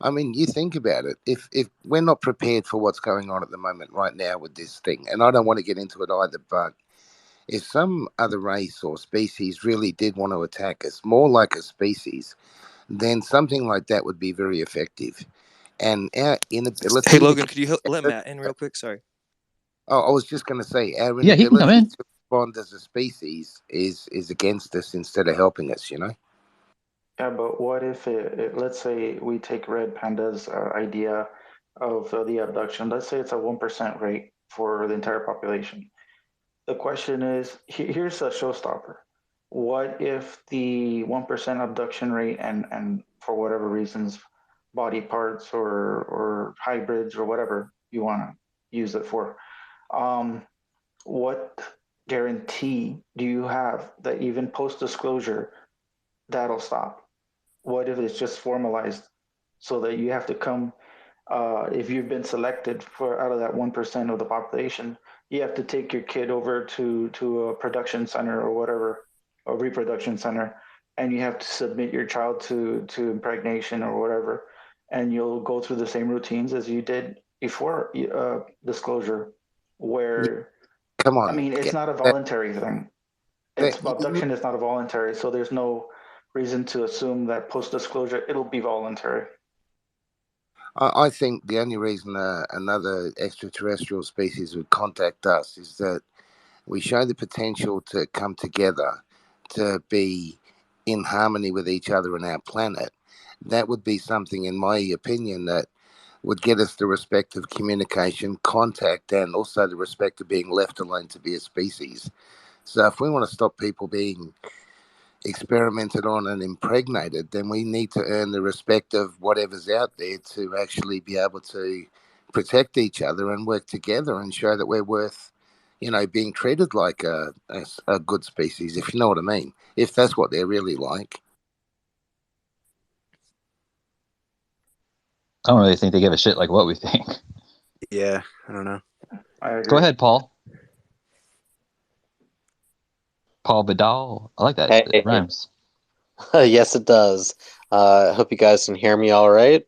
I mean, you think about it. If we're not prepared for what's going on at the moment, right now, with this thing, and I don't want to get into it either, but if some other race or species really did want to attack us, more like a species, then something like that would be very effective. And our inability. Hey to Logan, could you let Matt in real quick? Sorry. Oh, I was just going to say, our Yeah, he can come inability in. to respond as a species is against us instead of helping us. Yeah, but what if let's say we take Red Panda's idea of the abduction. Let's say it's a 1% rate for the entire population. The question is, here's a showstopper. What if the 1% abduction rate and for whatever reasons, body parts or hybrids or whatever you want to use it for, what guarantee do you have that even post disclosure that'll stop? What if it's just formalized so that you have to come, if you've been selected for out of that 1% of the population, you have to take your kid over to a production center or whatever, a reproduction center, and you have to submit your child to impregnation or whatever, and you'll go through the same routines as you did before disclosure, where Come on. I mean, it's not a voluntary thing. It's abduction is not a voluntary, so there's no reason to assume that post disclosure it'll be voluntary. I think the only reason another extraterrestrial species would contact us is that we show the potential to come together, to be in harmony with each other and our planet. That would be something, in my opinion, that would get us the respect of communication, contact, and also the respect of being left alone to be a species. So if we want to stop people being experimented on and impregnated, then we need to earn the respect of whatever's out there to actually be able to protect each other and work together and show that we're worth, being treated like a good species, if you know what I mean, if that's what they're really like. I don't really think they give a shit like what we think. Yeah, I don't know. I agree. Go ahead, Paul. Paul Vidal. I like that. Hey. It rhymes. Yes, it does. I hope you guys can hear me all right.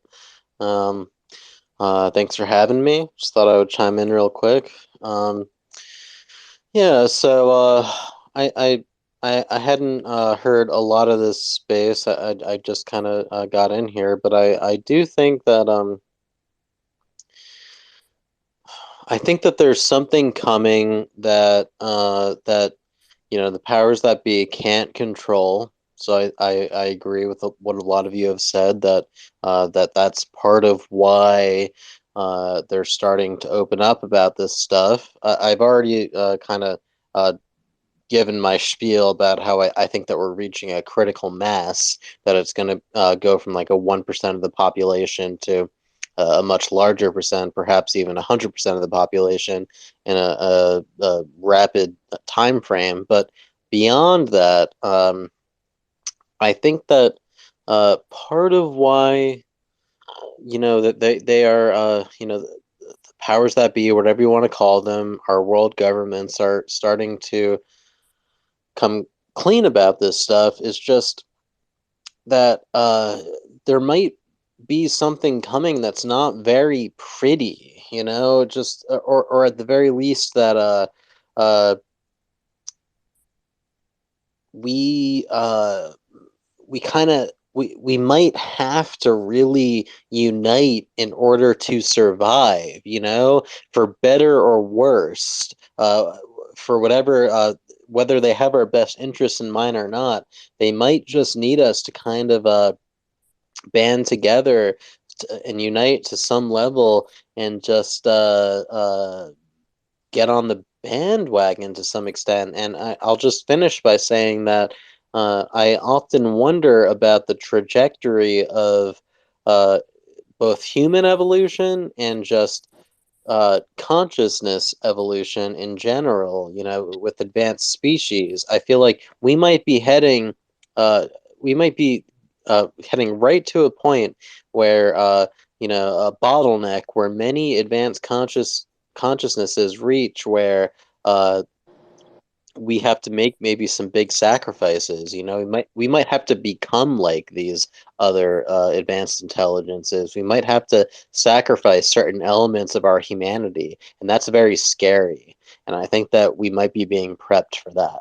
Thanks for having me. Just thought I would chime in real quick. Yeah, so I hadn't heard a lot of this space. I just kind of got in here, but I do think that I think that there's something coming that that the powers that be can't control. So I agree with what a lot of you have said, that that's part of why they're starting to open up about this stuff. I've already kind of given my spiel about how I think that we're reaching a critical mass, that it's going to go from like a 1% of the population to a much larger percent, perhaps even 100% of the population in a rapid time frame. But beyond that, I think that part of why, that they are, the powers that be, whatever you want to call them, our world governments are starting to come clean about this stuff, is just that there might be something coming that's not very pretty, just or at the very least that uh we kind of we might have to really unite in order to survive, for better or worse, for whether they have our best interests in mind or not. They might just need us to kind of band together and unite to some level, and just get on the bandwagon to some extent. And I'll just finish by saying that I often wonder about the trajectory of both human evolution and just consciousness evolution in general. With advanced species, I feel like we might be heading right to a point where a bottleneck where many advanced consciousnesses reach, where we have to make maybe some big sacrifices. We might have to become like these other advanced intelligences. We might have to sacrifice certain elements of our humanity, and that's very scary. And I think that we might be being prepped for that.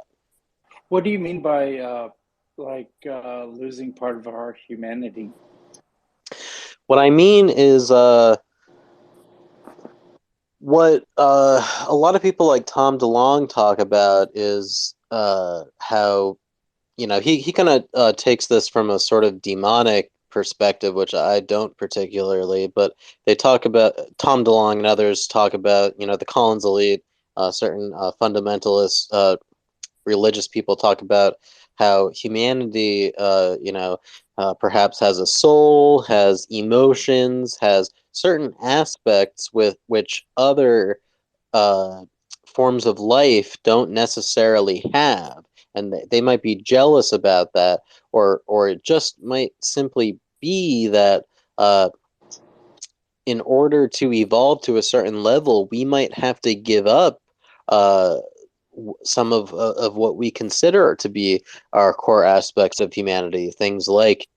What do you mean by losing part of our humanity? What I mean is what a lot of people like Tom DeLonge talk about is how he kind of takes this from a sort of demonic perspective, which I don't particularly, but they talk about, Tom DeLonge and others talk about, the Collins elite, certain fundamentalist religious people talk about how humanity, perhaps has a soul, has emotions, has certain aspects with which other forms of life don't necessarily have, and they might be jealous about that, or it just might simply be that in order to evolve to a certain level, we might have to give up some of what we consider to be our core aspects of humanity, things like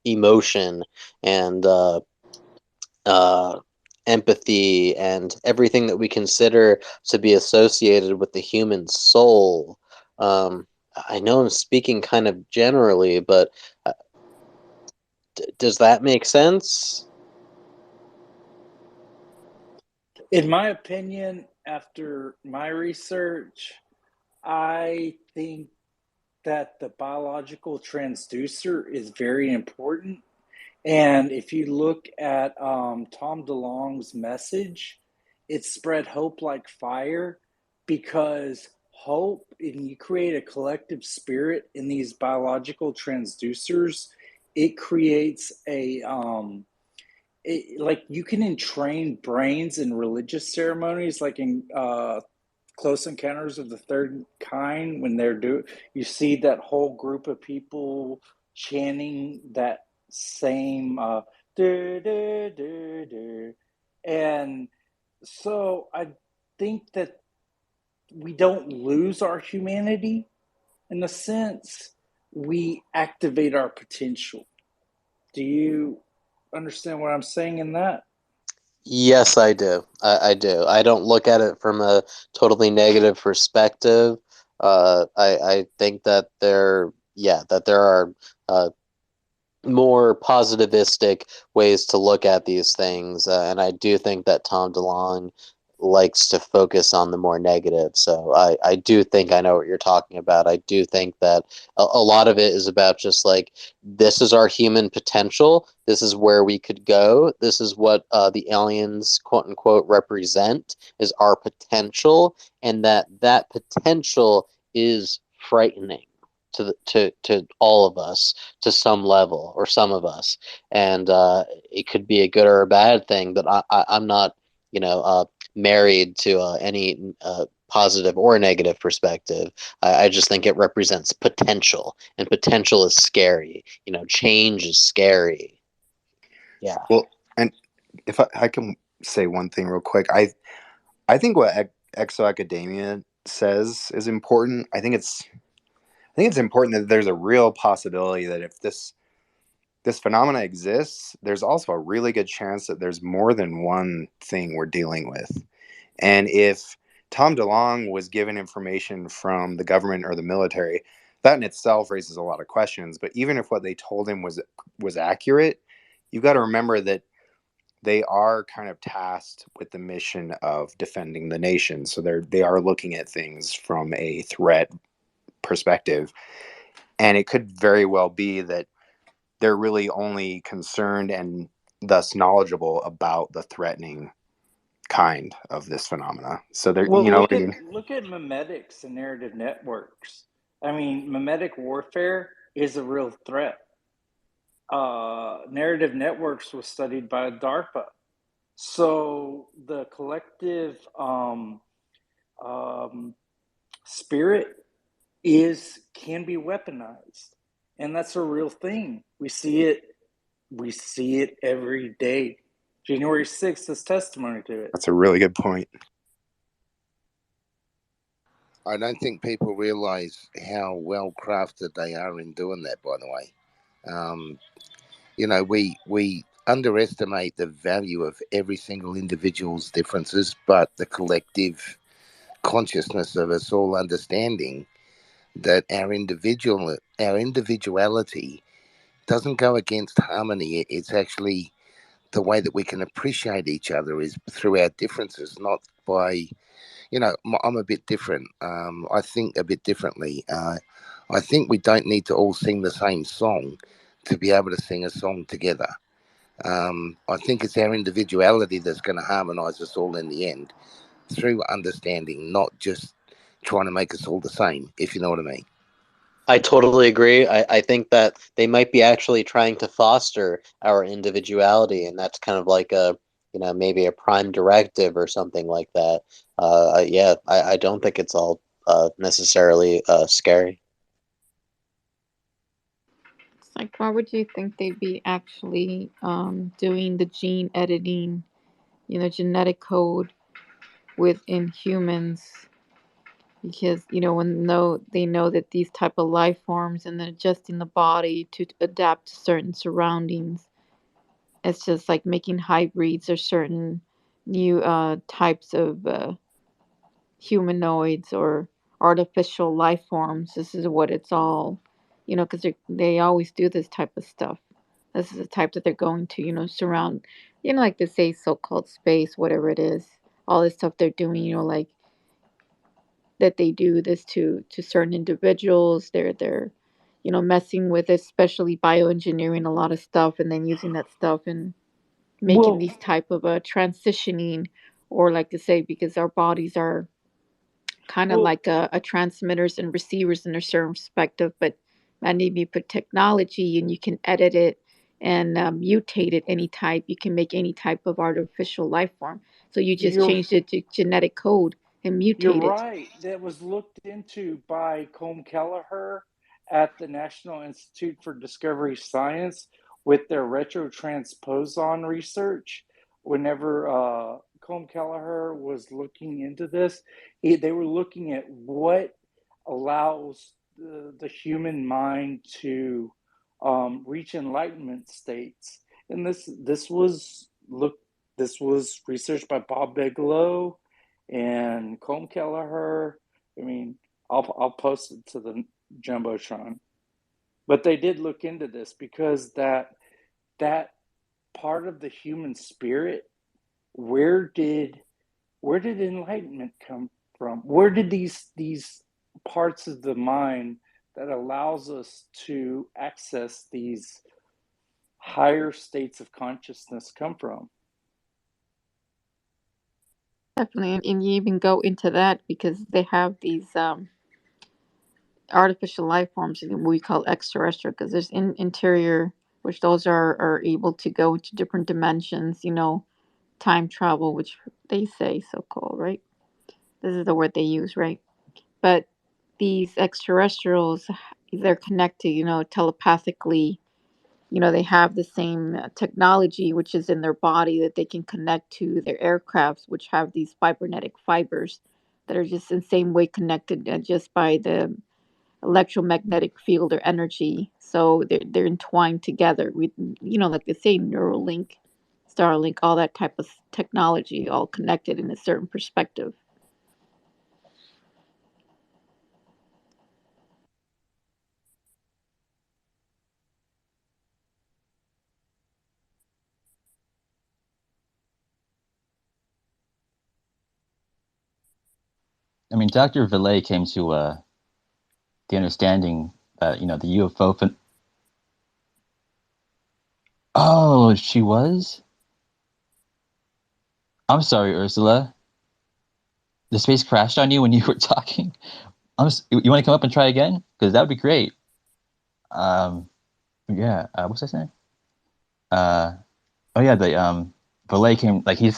emotion and empathy and everything that we consider to be associated with the human soul. I know I'm speaking kind of generally, but does that make sense? In my opinion, after my research, I think that the biological transducer is very important. And if you look at Tom DeLonge's message, it spread hope like fire, because hope, and you create a collective spirit in these biological transducers, it creates like you can entrain brains in religious ceremonies, like in Close Encounters of the Third Kind, when you see that whole group of people chanting that same duh, duh, duh, duh. And so I think that we don't lose our humanity. In a sense, we activate our potential. Do you understand what I'm saying in that? Yes, I do. I do. I don't look at it from a totally negative perspective. I think that there are more positivistic ways to look at these things, and I do think that Tom DeLonge likes to focus on the more negative. So I do think I know what you're talking about. I do think that a lot of it is about just like, this is our human potential. This is where we could go. This is what the aliens, quote unquote, represent, is our potential, and that potential is frightening to all of us to some level, or some of us, and it could be a good or a bad thing. But I'm not, married to any positive or negative perspective. I just think it represents potential, and potential is scary. Change is scary. Yeah. Well, and if I can say one thing real quick, I think what Exoacademia says is important. I think it's important that there's a real possibility that if this phenomena exists, there's also a really good chance that there's more than one thing we're dealing with. And if Tom DeLonge was given information from the government or the military, that in itself raises a lot of questions. But even if what they told him was accurate, you've got to remember that they are kind of tasked with the mission of defending the nation. So they are looking at things from a threat perspective. And it could very well be that they're really only concerned and thus knowledgeable about the threatening kind of this phenomena. So they're, Well, you know look what I at mean? look at memetics and narrative networks. I mean, memetic warfare is a real threat. Narrative networks was studied by DARPA. So the collective spirit can be weaponized, and that's a real thing. We see it every day. January 6th is testimony to it. That's a really good point. I don't think people realize how well crafted they are in doing that, by the way. We underestimate the value of every single individual's differences, but the collective consciousness of us all understanding that our individuality doesn't go against harmony. It's actually the way that we can appreciate each other is through our differences, not by, I'm a bit different. I think a bit differently. I think we don't need to all sing the same song to be able to sing a song together. I think it's our individuality that's going to harmonize us all in the end through understanding, not just trying to make us all the same, if you know what I mean. I totally agree. I think that they might be actually trying to foster our individuality, and that's kind of like maybe a prime directive or something like that. Yeah, I don't think it's all necessarily scary. It's like, why would you think they'd be actually doing the gene editing, genetic code within humans? Because they know that these type of life forms, and then adjusting the body to adapt to certain surroundings. It's just like making hybrids or certain new types of humanoids or artificial life forms. This is what it's all, because they always do this type of stuff. This is the type that they're going to, surround, like they say, so-called space, whatever it is. All this stuff they're doing, like that they do this to certain individuals. They're messing with, especially bioengineering a lot of stuff, and then using that stuff and making Well, these type of transitioning, or like to say, because our bodies are kind of well, like a transmitters and receivers in a certain perspective, but maybe you put technology and you can edit it and mutate it any type. You can make any type of artificial life form. So you just you're changed it to genetic code and You're mutate it. right. That was looked into by Colm Kelleher at the National Institute for Discovery Science with their retrotransposon research. Whenever Colm Kelleher was looking into this, they were looking at what allows the human mind to reach enlightenment states, and this was researched by Bob Bigelow and Colm Kelleher. I mean, I'll post it to the jumbotron. But they did look into this because that part of the human spirit, where did enlightenment come from? Where did these parts of the mind that allows us to access these higher states of consciousness come from? Definitely, and you even go into that because they have these artificial life forms we call extraterrestrial, because there's interior, which those are able to go into different dimensions, time travel, which they say so-called, right? This is the word they use, right? But these extraterrestrials, they're connected, telepathically. They have the same technology, which is in their body, that they can connect to their aircrafts, which have these cybernetic fibers that are just in the same way connected, just by the electromagnetic field or energy. So they're entwined together with, like they say, Neuralink, Starlink, all that type of technology, all connected in a certain perspective. I mean, Dr. Villay came to the understanding that the UFO. Oh, she was. I'm sorry, Ursula. The space crashed on you when you were talking. You want to come up and try again? Because that would be great. Yeah. What's I saying? Oh yeah, the Villay came, like, he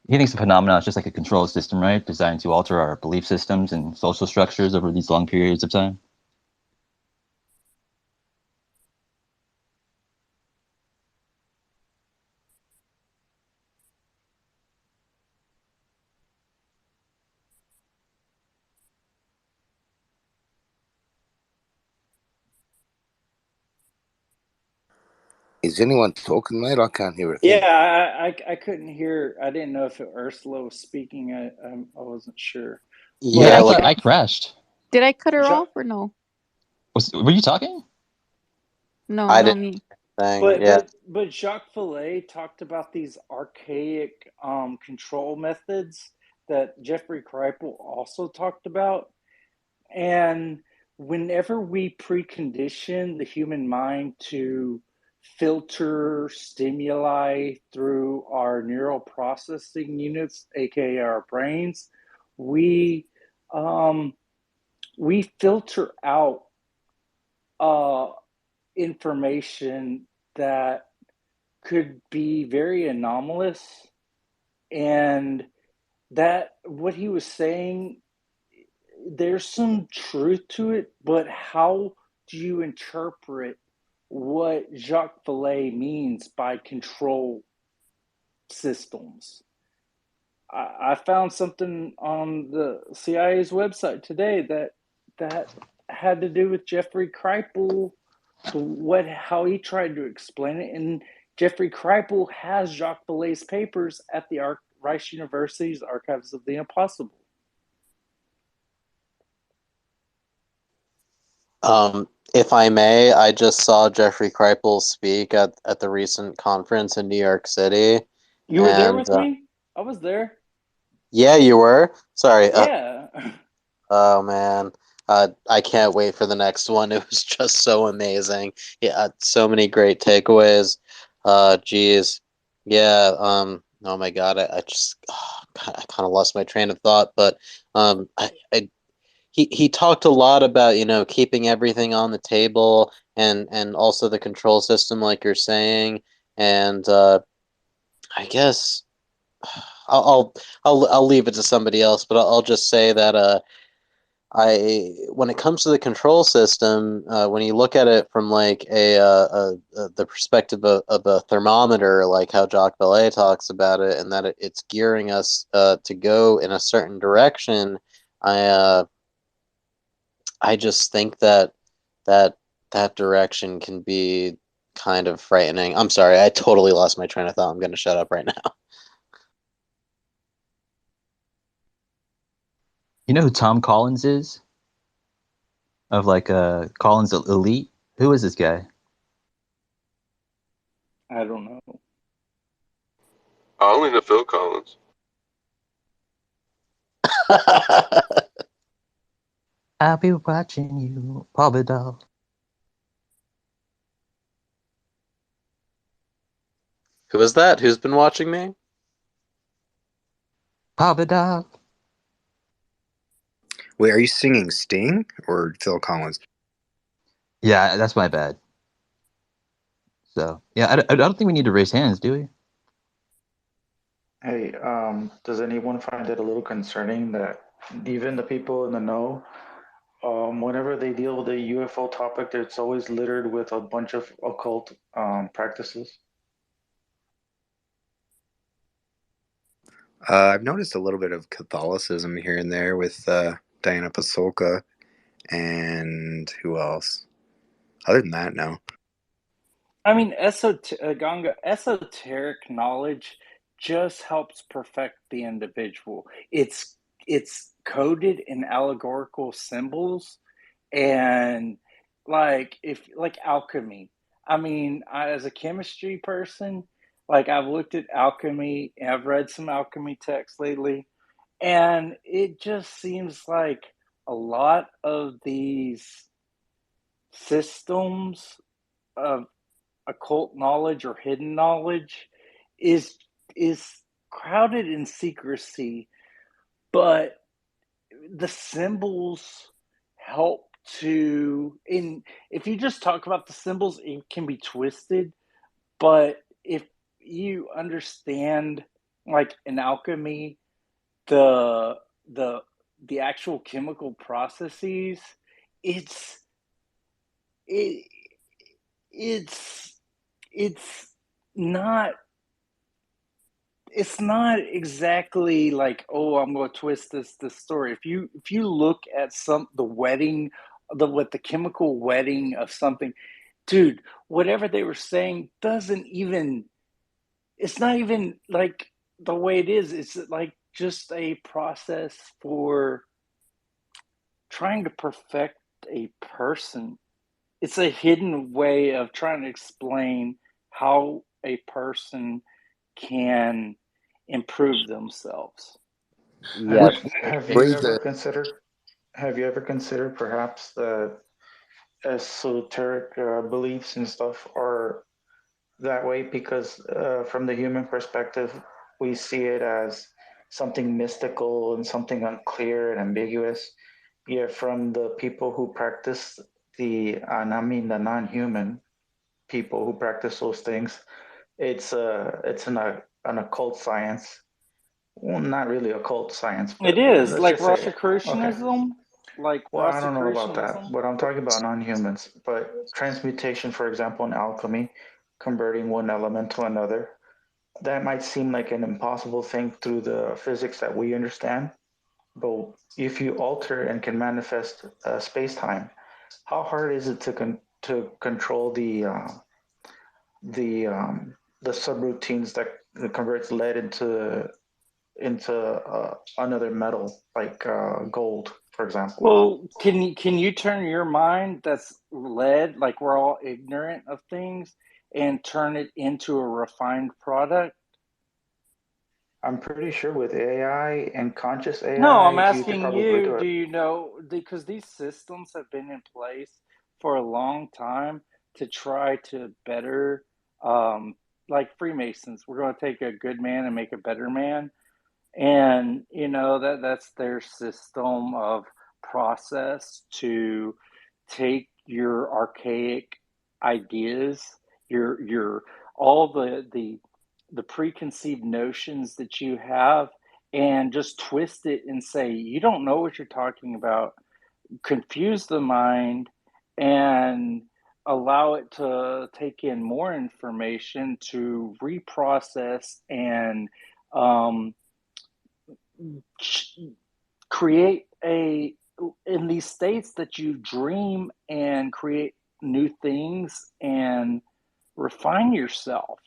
thinks the phenomenon is just like a control system, right? Designed to alter our belief systems and social structures over these long periods of time. Is anyone talking, mate? I can't hear a thing. Yeah, I couldn't hear. I didn't know if Ursula was speaking. I wasn't sure. Yeah, Yeah, I crashed. Did I cut her Jacques, off or no? Were you talking? No, I no didn't me. think. Yeah. but Jacques Villay talked about these archaic control methods that Jeffrey Kripal also talked about, and whenever we precondition the human mind to filter stimuli through our neural processing units, aka our brains, we we filter out information that could be very anomalous, and that what he was saying, there's some truth to it, but how do you interpret what Jacques Villay means by control systems? I found something on the CIA's website today that had to do with Jeffrey Kripal, how he tried to explain it, and Jeffrey Kripal has Jacques Villay's papers at the Rice University's Archives of the Impossible. If I may, I just saw Jeffrey Kripal speak at the recent conference in New York City. You were there with me? I was there. Yeah, you were? Sorry. Yeah. Oh, man. I can't wait for the next one. It was just so amazing. Yeah, so many great takeaways. Geez. Yeah, oh my God, I kind of lost my train of thought, but he talked a lot about, keeping everything on the table, and also the control system, like you're saying. And I guess I'll leave it to somebody else, but I'll just say that when it comes to the control system, when you look at it from like the perspective of a thermometer, like how Jacques Vallée talks about it, and that it's gearing us to go in a certain direction, I just think that direction can be kind of frightening. I'm sorry, I totally lost my train of thought. I'm going to shut up right now. You know who Tom Collins is? Of like Collins Elite? Who is this guy? I don't know. I only know Phil Collins. I'll be watching you, Paul Vidal. Who is that? Who's been watching me? Paul Vidal. Wait, are you singing Sting or Phil Collins? Yeah, that's my bad. So yeah, I don't think we need to raise hands, do we? Hey, does anyone find it a little concerning that even the people in the know, whenever they deal with a UFO topic, it's always littered with a bunch of occult practices? I've noticed a little bit of Catholicism here and there with Diana Pasulka, and who else? Other than that, no. I mean, Ganga, esoteric knowledge just helps perfect the individual. It's coded in allegorical symbols, and like alchemy. I mean, as a chemistry person, like I've looked at alchemy and I've read some alchemy texts lately, and it just seems like a lot of these systems of occult knowledge or hidden knowledge is crowded in secrecy, but the symbols help to if you just talk about the symbols, it can be twisted, but if you understand, like in alchemy, the the the actual chemical processes, it's it it's it's not it's not exactly like, oh, I'm going to twist this story. If you look at the wedding, the chemical wedding of something, dude, whatever they were saying doesn't even, it's not even like the way it is. It's like just a process for trying to perfect a person. It's a hidden way of trying to explain how a person can improve themselves. Yeah, Have you Breathe ever considered? Have you ever considered perhaps that esoteric beliefs and stuff are that way because from the human perspective, we see it as something mystical and something unclear and ambiguous. Yet from the people who practice and I mean the non-human people who practice those things, it's an occult science. Well, not really occult science, It but is let's like just say, okay. Rosicrucianism, like Well, I don't know about that, Rosicrucianism. but I'm talking about non-humans. But transmutation, for example, in alchemy, converting one element to another, that might seem like an impossible thing through the physics that we understand. But if you alter and can manifest space-time, how hard is it to control the the subroutines that converts lead into another metal like gold, for example? Well, can you turn your mind that's led, like we're all ignorant of things, and turn it into a refined product? I'm pretty sure with AI and conscious No, I'm AI, you could asking probably you, do it. do you know, because these systems have been in place for a long time to try to better, um, like Freemasons, we're going to take a good man and make a better man. And you know that's their system of process to take your archaic ideas, your all the preconceived notions that you have, and just twist it and say you don't know what you're talking about, confuse the mind, and allow it to take in more information to reprocess and um, create in these states that you dream and create new things and refine yourself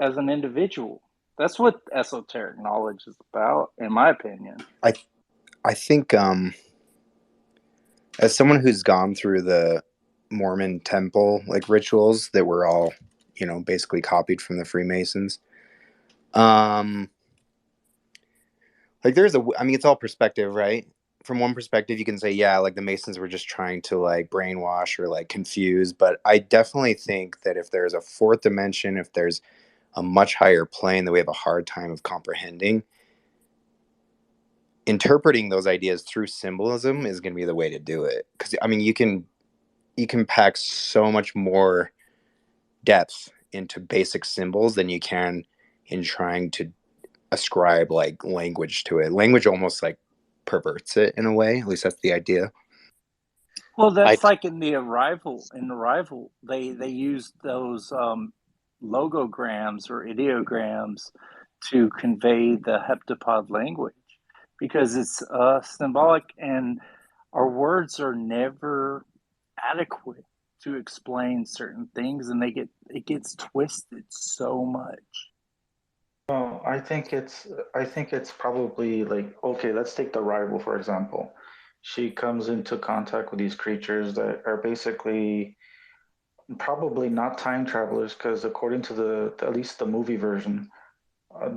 as an individual. That's what esoteric knowledge is about, in my opinion. I think as someone who's gone through the Mormon temple like rituals that were all, basically copied from the Freemasons. Like it's all perspective, right? From one perspective, you can say, yeah, like the Masons were just trying to like brainwash or like confuse. But I definitely think that if there's a fourth dimension, if there's a much higher plane that we have a hard time of comprehending, interpreting those ideas through symbolism is going to be the way to do it. Because I mean, you can pack so much more depth into basic symbols than you can in trying to ascribe like language to it. Language almost like perverts it in a way. At least that's the idea. Well, that's like in the Arrival. In Arrival, they use those logograms or ideograms to convey the heptapod language because it's symbolic, and our words are never adequate to explain certain things, and it gets twisted so much. Well, I think it's probably like, okay, let's take the Arrival for example. She comes into contact with these creatures that are basically probably not time travelers, because according to at least the movie version,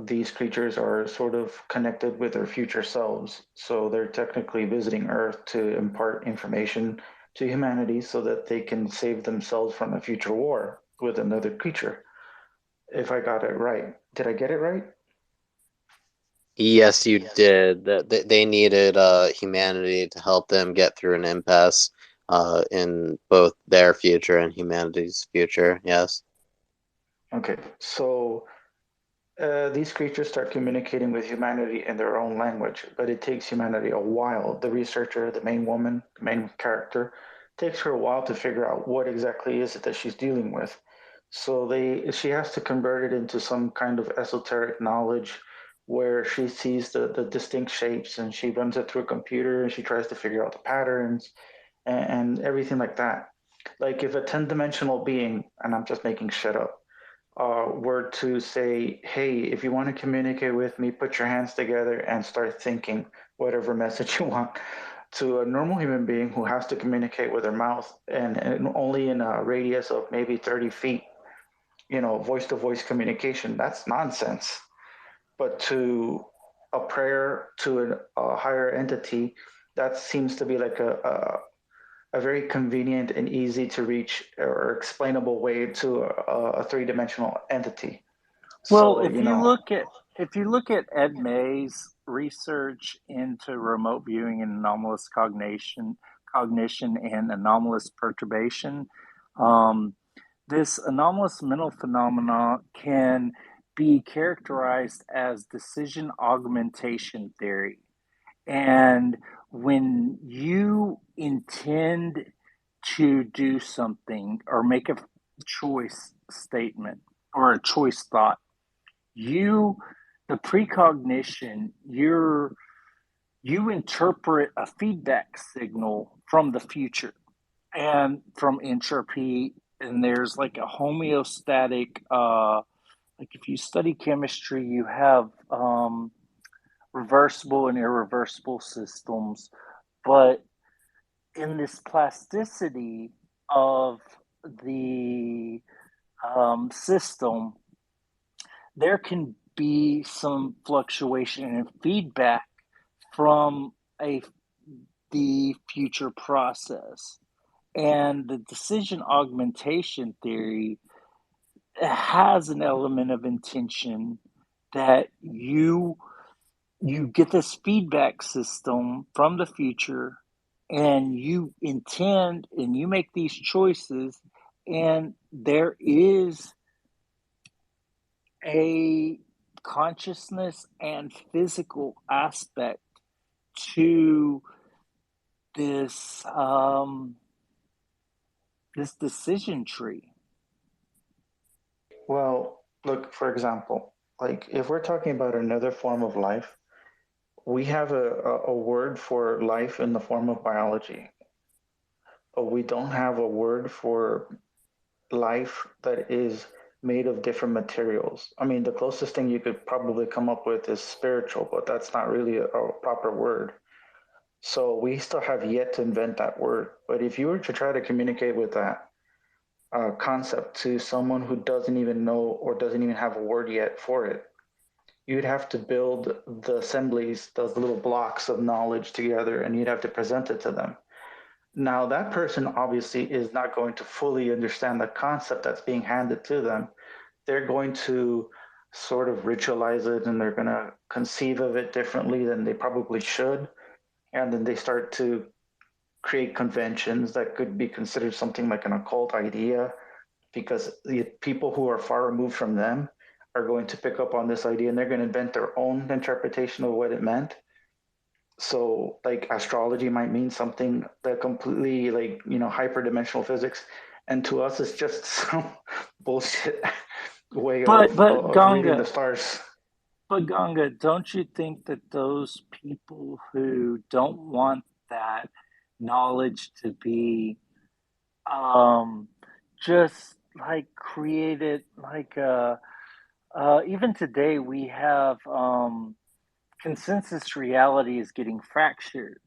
these creatures are sort of connected with their future selves. So they're technically visiting Earth to impart information to humanity so that they can save themselves from a future war with another creature. If I got it right. Did I get it right? Yes, you did. That they needed humanity to help them get through an impasse in both their future and humanity's future. Yes. Okay, so these creatures start communicating with humanity in their own language, but it takes humanity a while. The researcher, the main woman, the main character, takes her a while to figure out what exactly is it that she's dealing with. So she has to convert it into some kind of esoteric knowledge where she sees the distinct shapes, and she runs it through a computer, and she tries to figure out the patterns and everything like that. Like if a 10-dimensional being, and I'm just making shit up, were to say, hey, if you want to communicate with me, put your hands together and start thinking whatever message you want, to a normal human being who has to communicate with their mouth and only in a radius of maybe 30 feet, voice-to-voice communication, that's nonsense. But to a prayer to a higher entity, that seems to be like a very convenient and easy to reach or explainable way to a three-dimensional entity. Well, So, if you look at Ed May's research into remote viewing and anomalous cognition and anomalous perturbation, this anomalous mental phenomena can be characterized as decision augmentation theory. And when you intend to do something or make a choice statement or a choice thought, the precognition, you interpret a feedback signal from the future and from entropy, and there's like a homeostatic, like if you study chemistry, you have reversible and irreversible systems, but in this plasticity of the system, there can be some fluctuation and feedback from the future process. And the decision augmentation theory has an element of intention that you get this feedback system from the future, and you intend and you make these choices, and there is a consciousness and physical aspect to this this decision tree. Well, look, for example, like if we're talking about another form of life, we have a word for life in the form of biology. But we don't have a word for life that is made of different materials. I mean, the closest thing you could probably come up with is spiritual, but that's not really a proper word. So we still have yet to invent that word. But if you were to try to communicate with that concept to someone who doesn't even know or doesn't even have a word yet for it, you'd have to build the assemblies, those little blocks of knowledge together, and you'd have to present it to them. Now, that person obviously is not going to fully understand the concept that's being handed to them. They're going to sort of ritualize it and they're going to conceive of it differently than they probably should. And then they start to create conventions that could be considered something like an occult idea, because the people who are far removed from them are going to pick up on this idea and they're going to invent their own interpretation of what it meant. So like astrology might mean something that completely like, hyperdimensional physics. And to us, it's just some bullshit way But of reading Ganga, the stars. but Ganga, don't you think that those people who don't want that knowledge to be just like created like even today we have consensus reality is getting fractured,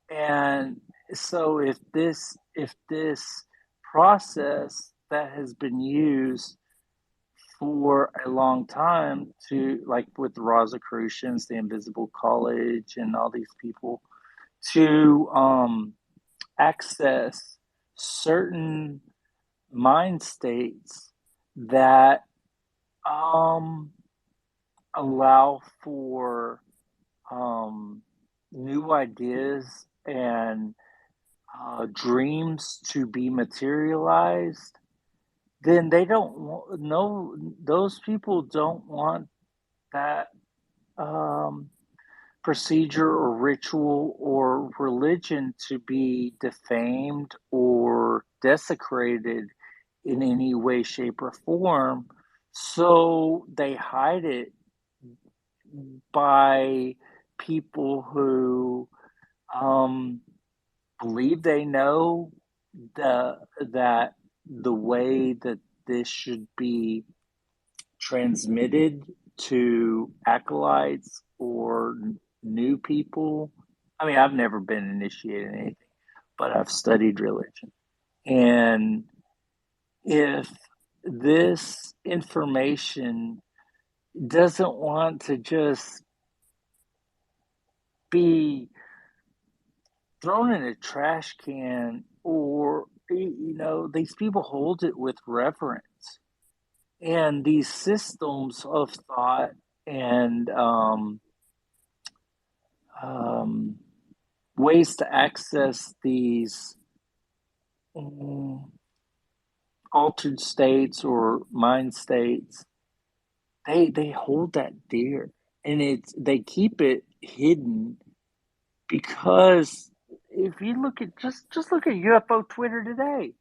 and so if this process that has been used for a long time to, like with the Rosicrucians, the Invisible College, and all these people, to access certain mind states that allow for new ideas and dreams to be materialized, then they don't no those people don't want that procedure or ritual or religion to be defamed or desecrated in any way, shape, or form. So they hide it by people who believe they know that the way that this should be transmitted to acolytes or new people. I mean, I've never been initiated in anything, but I've studied religion. And if this information doesn't want to just be thrown in a trash can, or these people hold it with reverence, and these systems of thought and ways to access these altered states or mind states, they hold that dear, and they keep it hidden, because if you look at just look at UFO Twitter today,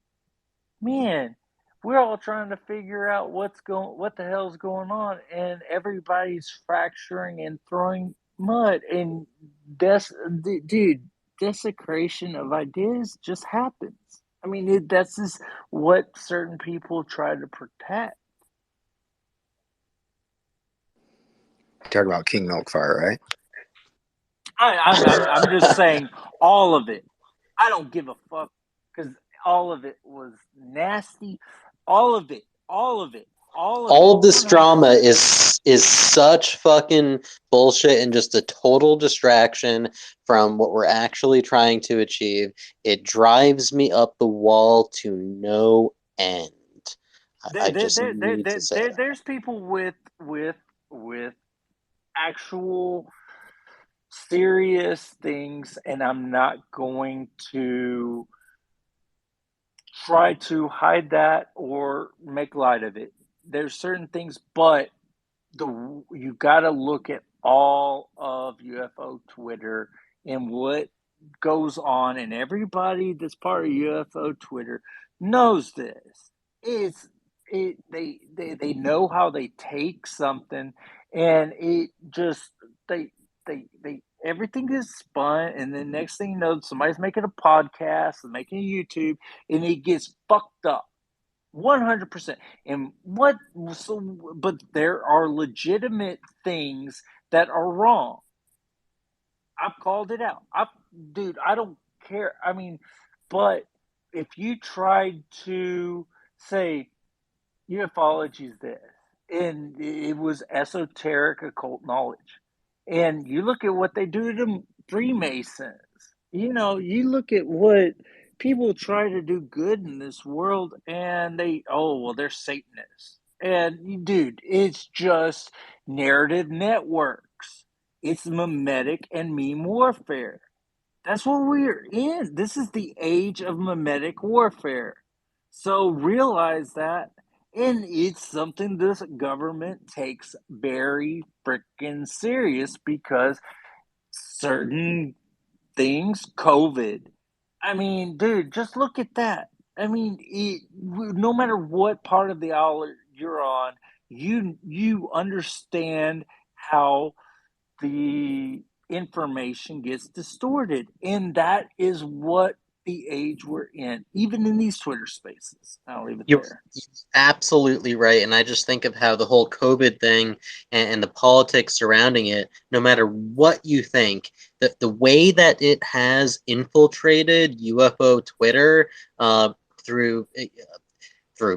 man, we're all trying to figure out what the hell's going on, and everybody's fracturing and throwing mud, and desecration of ideas just happens. I mean, that's just what certain people try to protect. Talk about King Milkfire, right? I'm just saying all of it. I don't give a fuck, because all of it was nasty. All of it. All of this drama is such fucking bullshit and just a total distraction from what we're actually trying to achieve. It drives me up the wall to no end. There's people with actual serious things, and I'm not going to try to hide that or make light of it. There's certain things, but you got to look at all of UFO Twitter and what goes on, and everybody that's part of UFO Twitter knows this. They know how they take something, and it just they everything is spun, and then next thing you know, somebody's making a podcast and making a YouTube, and it gets fucked up 100%. And but there are legitimate things that are wrong. I've called it out. Dude, I don't care. I mean, but if you tried to say ufology is this, and it was esoteric occult knowledge, and you look at what they do to Freemasons, you look at what people try to do good in this world, and they're Satanists. And dude, it's just narrative networks. It's mimetic and meme warfare. That's what we're in. This is the age of mimetic warfare. So realize that. And it's something this government takes very freaking serious because certain things, COVID. I mean, dude, just look at that. I mean, no matter what part of the aisle you're on, you understand how the information gets distorted, and that is what the age we're in. Even in these Twitter spaces, I'll leave it You're there. absolutely right. And I just think of how the whole COVID thing and the politics surrounding it, no matter what you think, that the way that it has infiltrated UFO Twitter through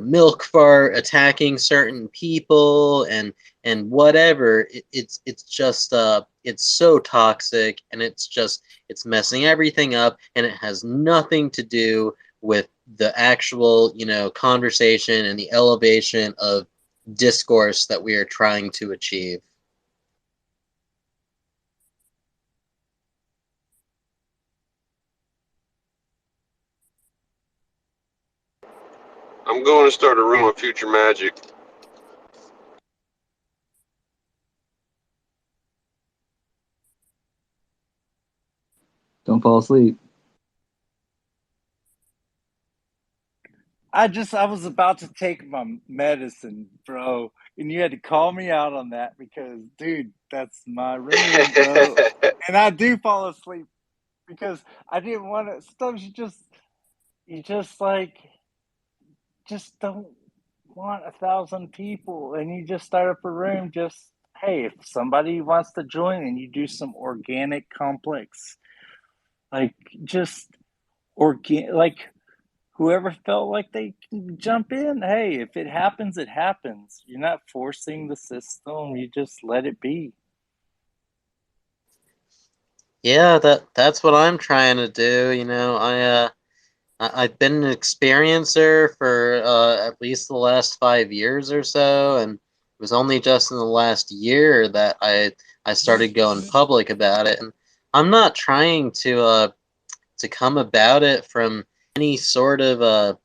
milk fart attacking certain people and whatever, it's just it's so toxic, and it's messing everything up, and it has nothing to do with the actual conversation and the elevation of discourse that we are trying to achieve. I'm going to start a room on Future Magic. Don't fall asleep. I was about to take my medicine, bro, and you had to call me out on that because, dude, that's my room, bro. And I do fall asleep because I didn't want to. Sometimes you just don't want 1,000 people, and you just start up a room. Just hey, if somebody wants to join, and you do some organic complex, like just like whoever felt like they can jump in. Hey, if it happens, it happens. You're not forcing the system. You just let it be. Yeah, that's what I'm trying to do. I've been an experiencer for at least the last 5 years or so, and it was only just in the last year that I started going public about it. And I'm not trying to come about it from any sort of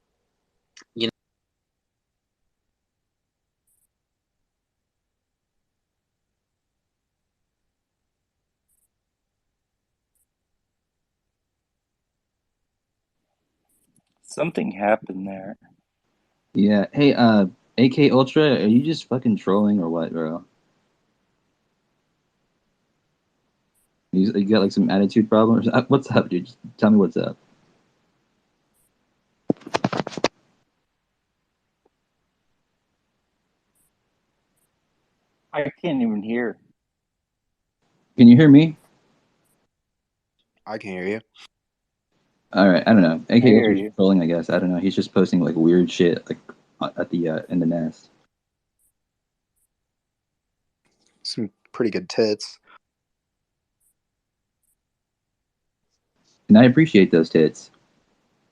Something happened there. Yeah. Hey, AK Ultra, are you just fucking trolling or what, bro? You got like some attitude problems? What's up, dude? Just tell me what's up. I can't even hear. Can you hear me? I can hear you. All right. I don't know. AK hear Ultra's you. trolling, I guess. I don't know. He's just posting like weird shit like at the in the nest. Some pretty good tits. And I appreciate those tits.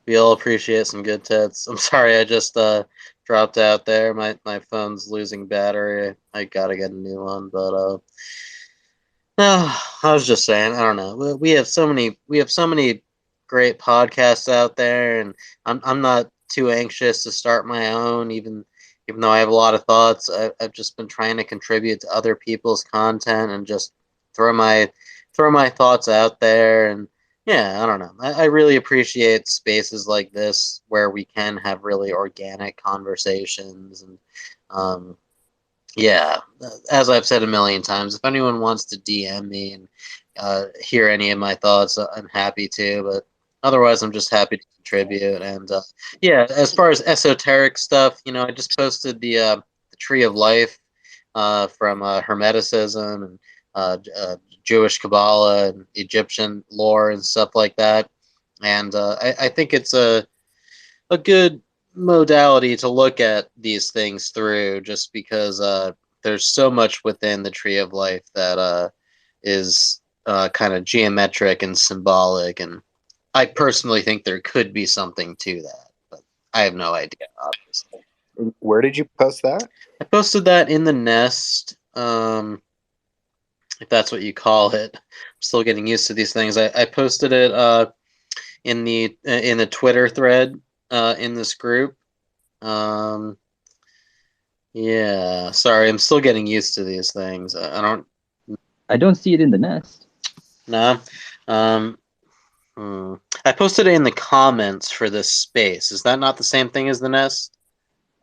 we all appreciate some good tits. I'm sorry, I just dropped out there. My phone's losing battery. I gotta get a new one, but I was just saying, I don't know. We have so many great podcasts out there, and I'm not too anxious to start my own, even though I have a lot of thoughts. I've just been trying to contribute to other people's content and just throw my thoughts out there. And yeah, I don't know. I really appreciate spaces like this where we can have really organic conversations. And yeah, as I've said a million times, if anyone wants to DM me and hear any of my thoughts, I'm happy to. But otherwise, I'm just happy to contribute. And yeah, as far as esoteric stuff, I just posted the Tree of Life from Hermeticism and Jewish Kabbalah and Egyptian lore and stuff like that. And I think it's a good modality to look at these things through, just because there's so much within the Tree of Life that is kind of geometric and symbolic, and I personally think there could be something to that, but I have no idea, obviously. Where did you post that? I posted that in the nest, if that's what you call it. I'm still getting used to these things. I posted it in the Twitter thread in this group. Yeah, sorry, I'm still getting used to these things. I don't see it in the nest. No. I posted it in the comments for this space. Is that not the same thing as the nest?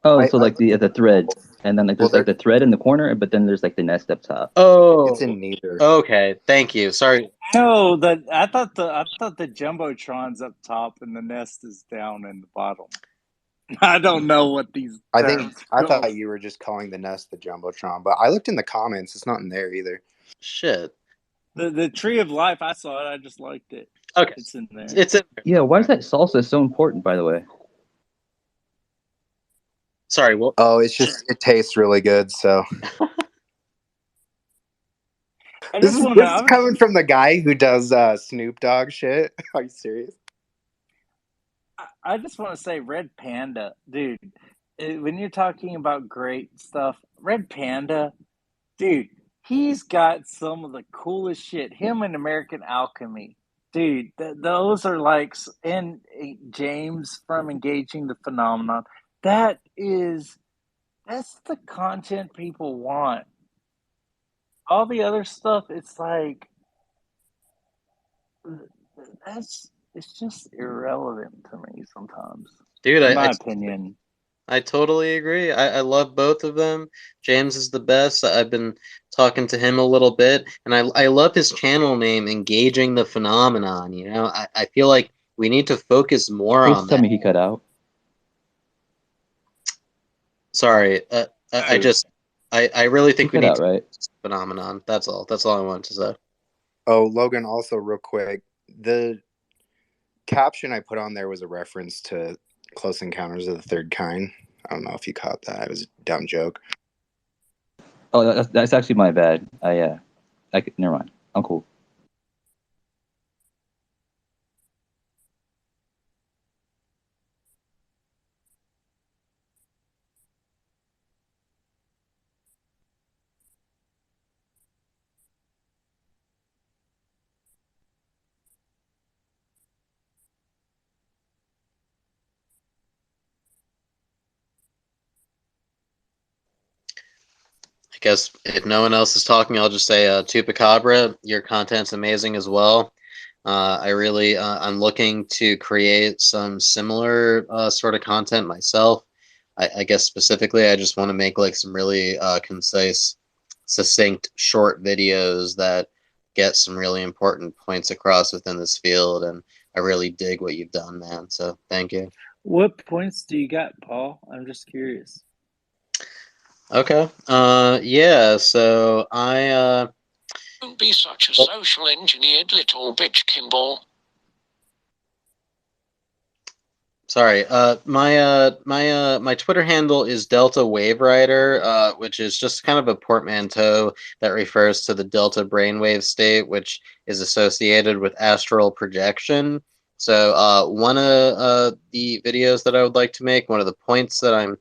Oh, so like the thread, and then like Well, there's like the thread in the corner, but then there's like the nest up top. Oh, it's in neither. Okay, thank you. Sorry. No, I thought the jumbotron's up top and the nest is down in the bottom. I don't know what these. I terms go. thought you were just calling the nest the jumbotron, but I looked in the comments. It's not in there either. Shit. The tree of life. I saw it. I just liked it. Okay, it's in there. It's in there. Yeah, why is that salsa so important, by the way? Sorry, what? Oh, it's just it tastes really good. So this is coming from the guy who does Snoop Dogg shit. Are you serious? I just want to say, Red Panda, dude. When you're talking about great stuff, Red Panda, dude, he's got some of the coolest shit. Him and American Alchemy, dude. Those are like, and James from Engaging the Phenomenon. That's the content people want. All the other stuff, it's like it's just irrelevant to me sometimes. Dude, in my opinion. I totally agree. I love both of them. James is the best. I've been talking to him a little bit, and I love his channel name, Engaging the Phenomenon. You know, I feel like we need to focus more Please on tell that. me he cut out. Sorry, I really think we cut need out, to right? phenomenon. That's all. That's all I wanted to say. Oh, Logan, also real quick, the caption I put on there was a reference to Close Encounters of the Third Kind. I don't know if you caught that. It was a dumb joke. Oh, that's actually my bad. Never mind. I'm cool. I guess if no one else is talking, I'll just say, Chupacabra, your content's amazing as well. I'm looking to create some similar sort of content myself. I guess specifically, I just want to make like some really concise, succinct, short videos that get some really important points across within this field. And I really dig what you've done, man. So thank you. What points do you got, Paul? I'm just curious. Okay. Yeah. So Don't be such a social engineered little bitch, Kimball. Sorry. My Twitter handle is Delta Wave Rider, which is just kind of a portmanteau that refers to the delta brainwave state, which is associated with astral projection. So one of the videos that I would like to make, one of the points that I'm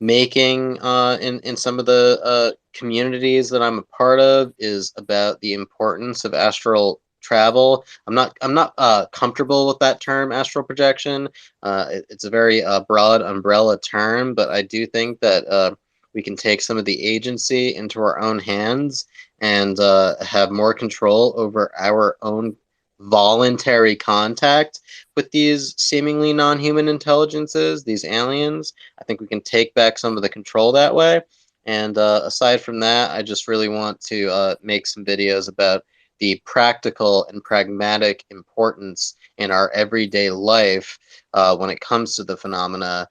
making in some of the communities that I'm a part of, is about the importance of astral travel. I'm not comfortable with that term, astral projection. It's a very broad umbrella term, but I do think that we can take some of the agency into our own hands and have more control over our own voluntary contact with these seemingly non-human intelligences, these aliens. I think we can take back some of the control that way. And aside from that, I just really want to make some videos about the practical and pragmatic importance in our everyday life when it comes to the phenomena,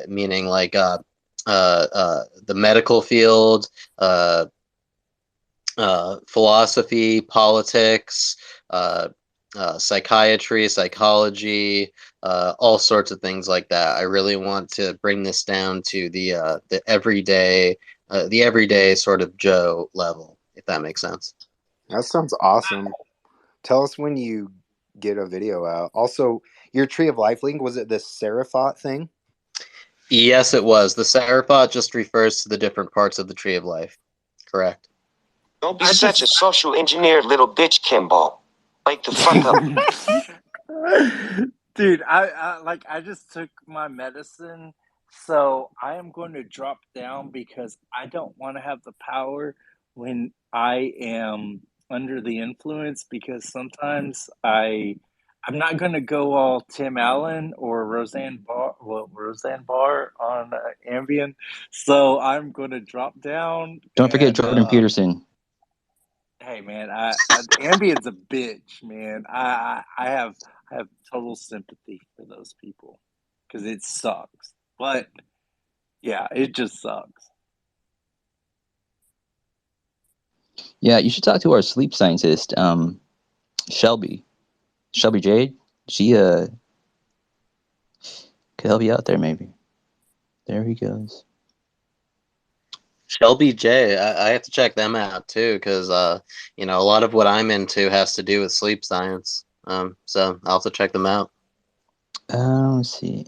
meaning like the medical field, philosophy, politics, psychiatry, psychology, all sorts of things like that. I really want to bring this down to the everyday sort of Joe level, if that makes sense. That sounds awesome. Tell us when you get a video out. Also, your Tree of Life link, was it the Seraphat thing? Yes, it was. The Sarapot just refers to the different parts of the Tree of Life. Correct. Don't be such a social engineered little bitch, Kimball. Wake the fuck up. Dude, I just took my medicine, so I am going to drop down because I don't want to have the power when I am under the influence, because sometimes I'm not going to go all Tim Allen or Roseanne Barr on Ambien, so I'm going to drop down. Don't forget And Jordan Peterson. hey man, Ambien's a bitch, man. I have total sympathy for those people because it sucks. But yeah, it just sucks. Yeah, you should talk to our sleep scientist, Shelby Jade. She could help you out there, maybe. There he goes. Shelby J. I have to check them out too, because you know, a lot of what I'm into has to do with sleep science. So I'll have to check them out. Let's see.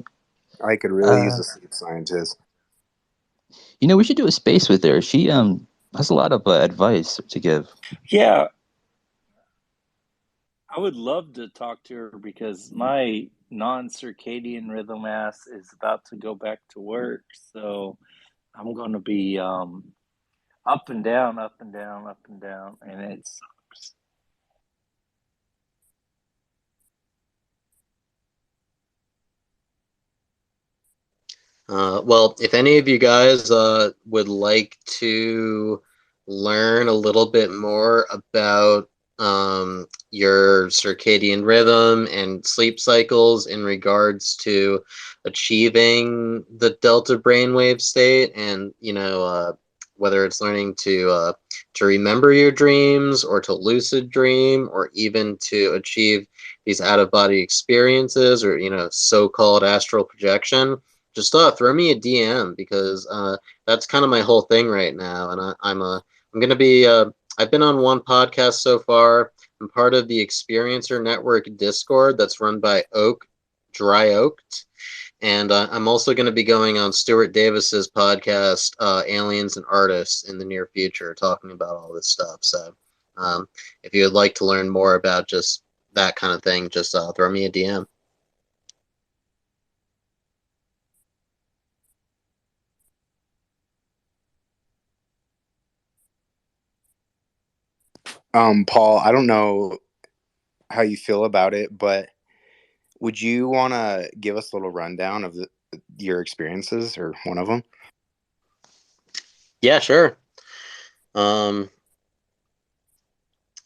I could really use a sleep scientist. You know, we should do a space with her. She has a lot of advice to give. Yeah, I would love to talk to her because my non-circadian rhythm ass is about to go back to work, so I'm going to be up and down, up and down, up and down, and it sucks. Well, if any of you guys would like to learn a little bit more about your circadian rhythm and sleep cycles in regards to achieving the delta brainwave state, and you know, whether it's learning to remember your dreams or to lucid dream or even to achieve these out of body experiences, or you know, so-called astral projection, just throw me a DM, because that's kind of my whole thing right now, and I'm gonna be I've been on one podcast so far. I'm part of the Experiencer Network Discord that's run by Dry Oaked, and I'm also going to be going on Stuart Davis's podcast, Aliens and Artists, in the near future, talking about all this stuff. So if you would like to learn more about just that kind of thing, just throw me a DM. Paul, I don't know how you feel about it, but would you want to give us a little rundown of your experiences, or one of them? Yeah, sure.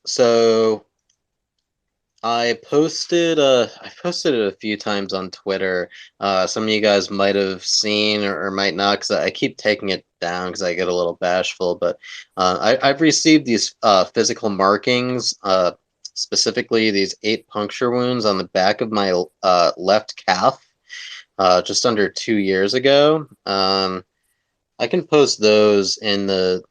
So I posted it a few times on Twitter. Some of you guys might have seen or might not, because I keep taking it down because I get a little bashful. But I've received these physical markings, specifically these 8 puncture wounds on the back of my left calf, just under 2 years ago. I can post those in the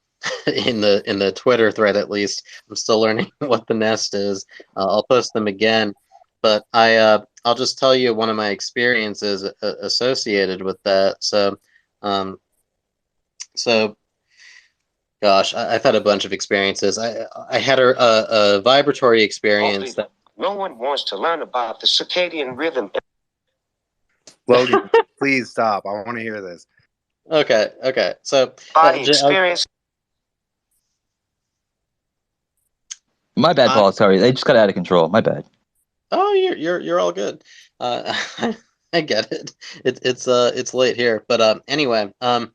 in the Twitter thread. At least I'm still learning what the nest is. I'll post them again, but I'll just tell you one of my experiences associated with that. So gosh, I've had a bunch of experiences. I had a vibratory experience that No one wants to learn about the circadian rhythm. Logan, please stop. I want to hear this. Okay. So Body experience. My bad, Paul. Sorry, they just got out of control. My bad. Oh, you're all good. I get it. It's late here, but anyway, I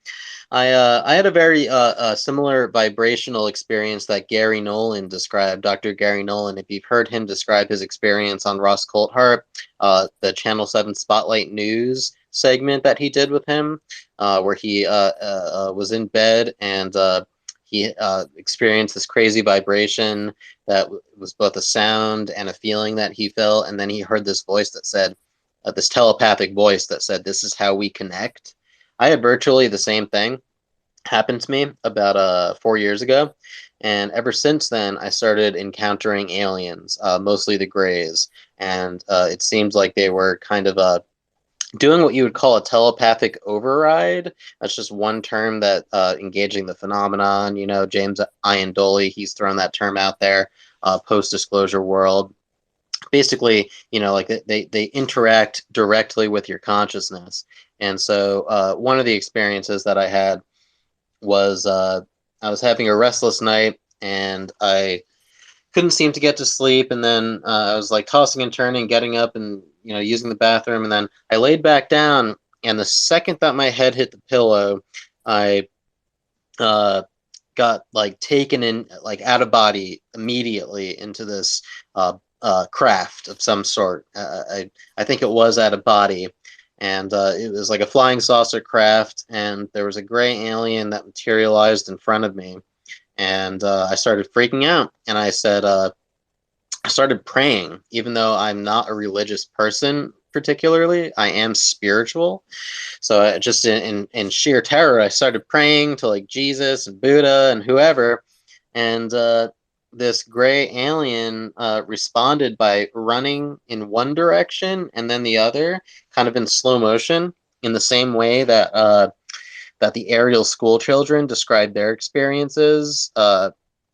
had a very similar vibrational experience that Gary Nolan described. Dr. Gary Nolan, if you've heard him describe his experience on Ross Coulthart, the Channel 7 Spotlight News segment that he did with him, where he was in bed and he experienced this crazy vibration that was both a sound and a feeling that he felt, and then he heard this voice that said, this telepathic voice that said, "This is how we connect." I had virtually the same thing happen to me about 4 years ago, and ever since then I started encountering aliens, mostly the Greys, and it seems like they were kind of doing what you would call a telepathic override. That's just one term that engaging the phenomenon. You know, James Iandoli, he's thrown that term out there. Post-disclosure world. Basically, you know, like they interact directly with your consciousness. And so one of the experiences that I had was I was having a restless night, and I couldn't seem to get to sleep, and then I was like tossing and turning, getting up and, you know, using the bathroom, and then I laid back down, and the second that my head hit the pillow, I got like taken in, like out of body immediately into this craft of some sort. I think it was out of body, and it was like a flying saucer craft, and there was a gray alien that materialized in front of me, and I started freaking out, and I said, I started praying, even though I'm not a religious person particularly. I am spiritual. So I just in sheer terror, I started praying to like Jesus and Buddha and whoever, and this gray alien responded by running in one direction and then the other, kind of in slow motion, in the same way that that the aerial school children described their experiences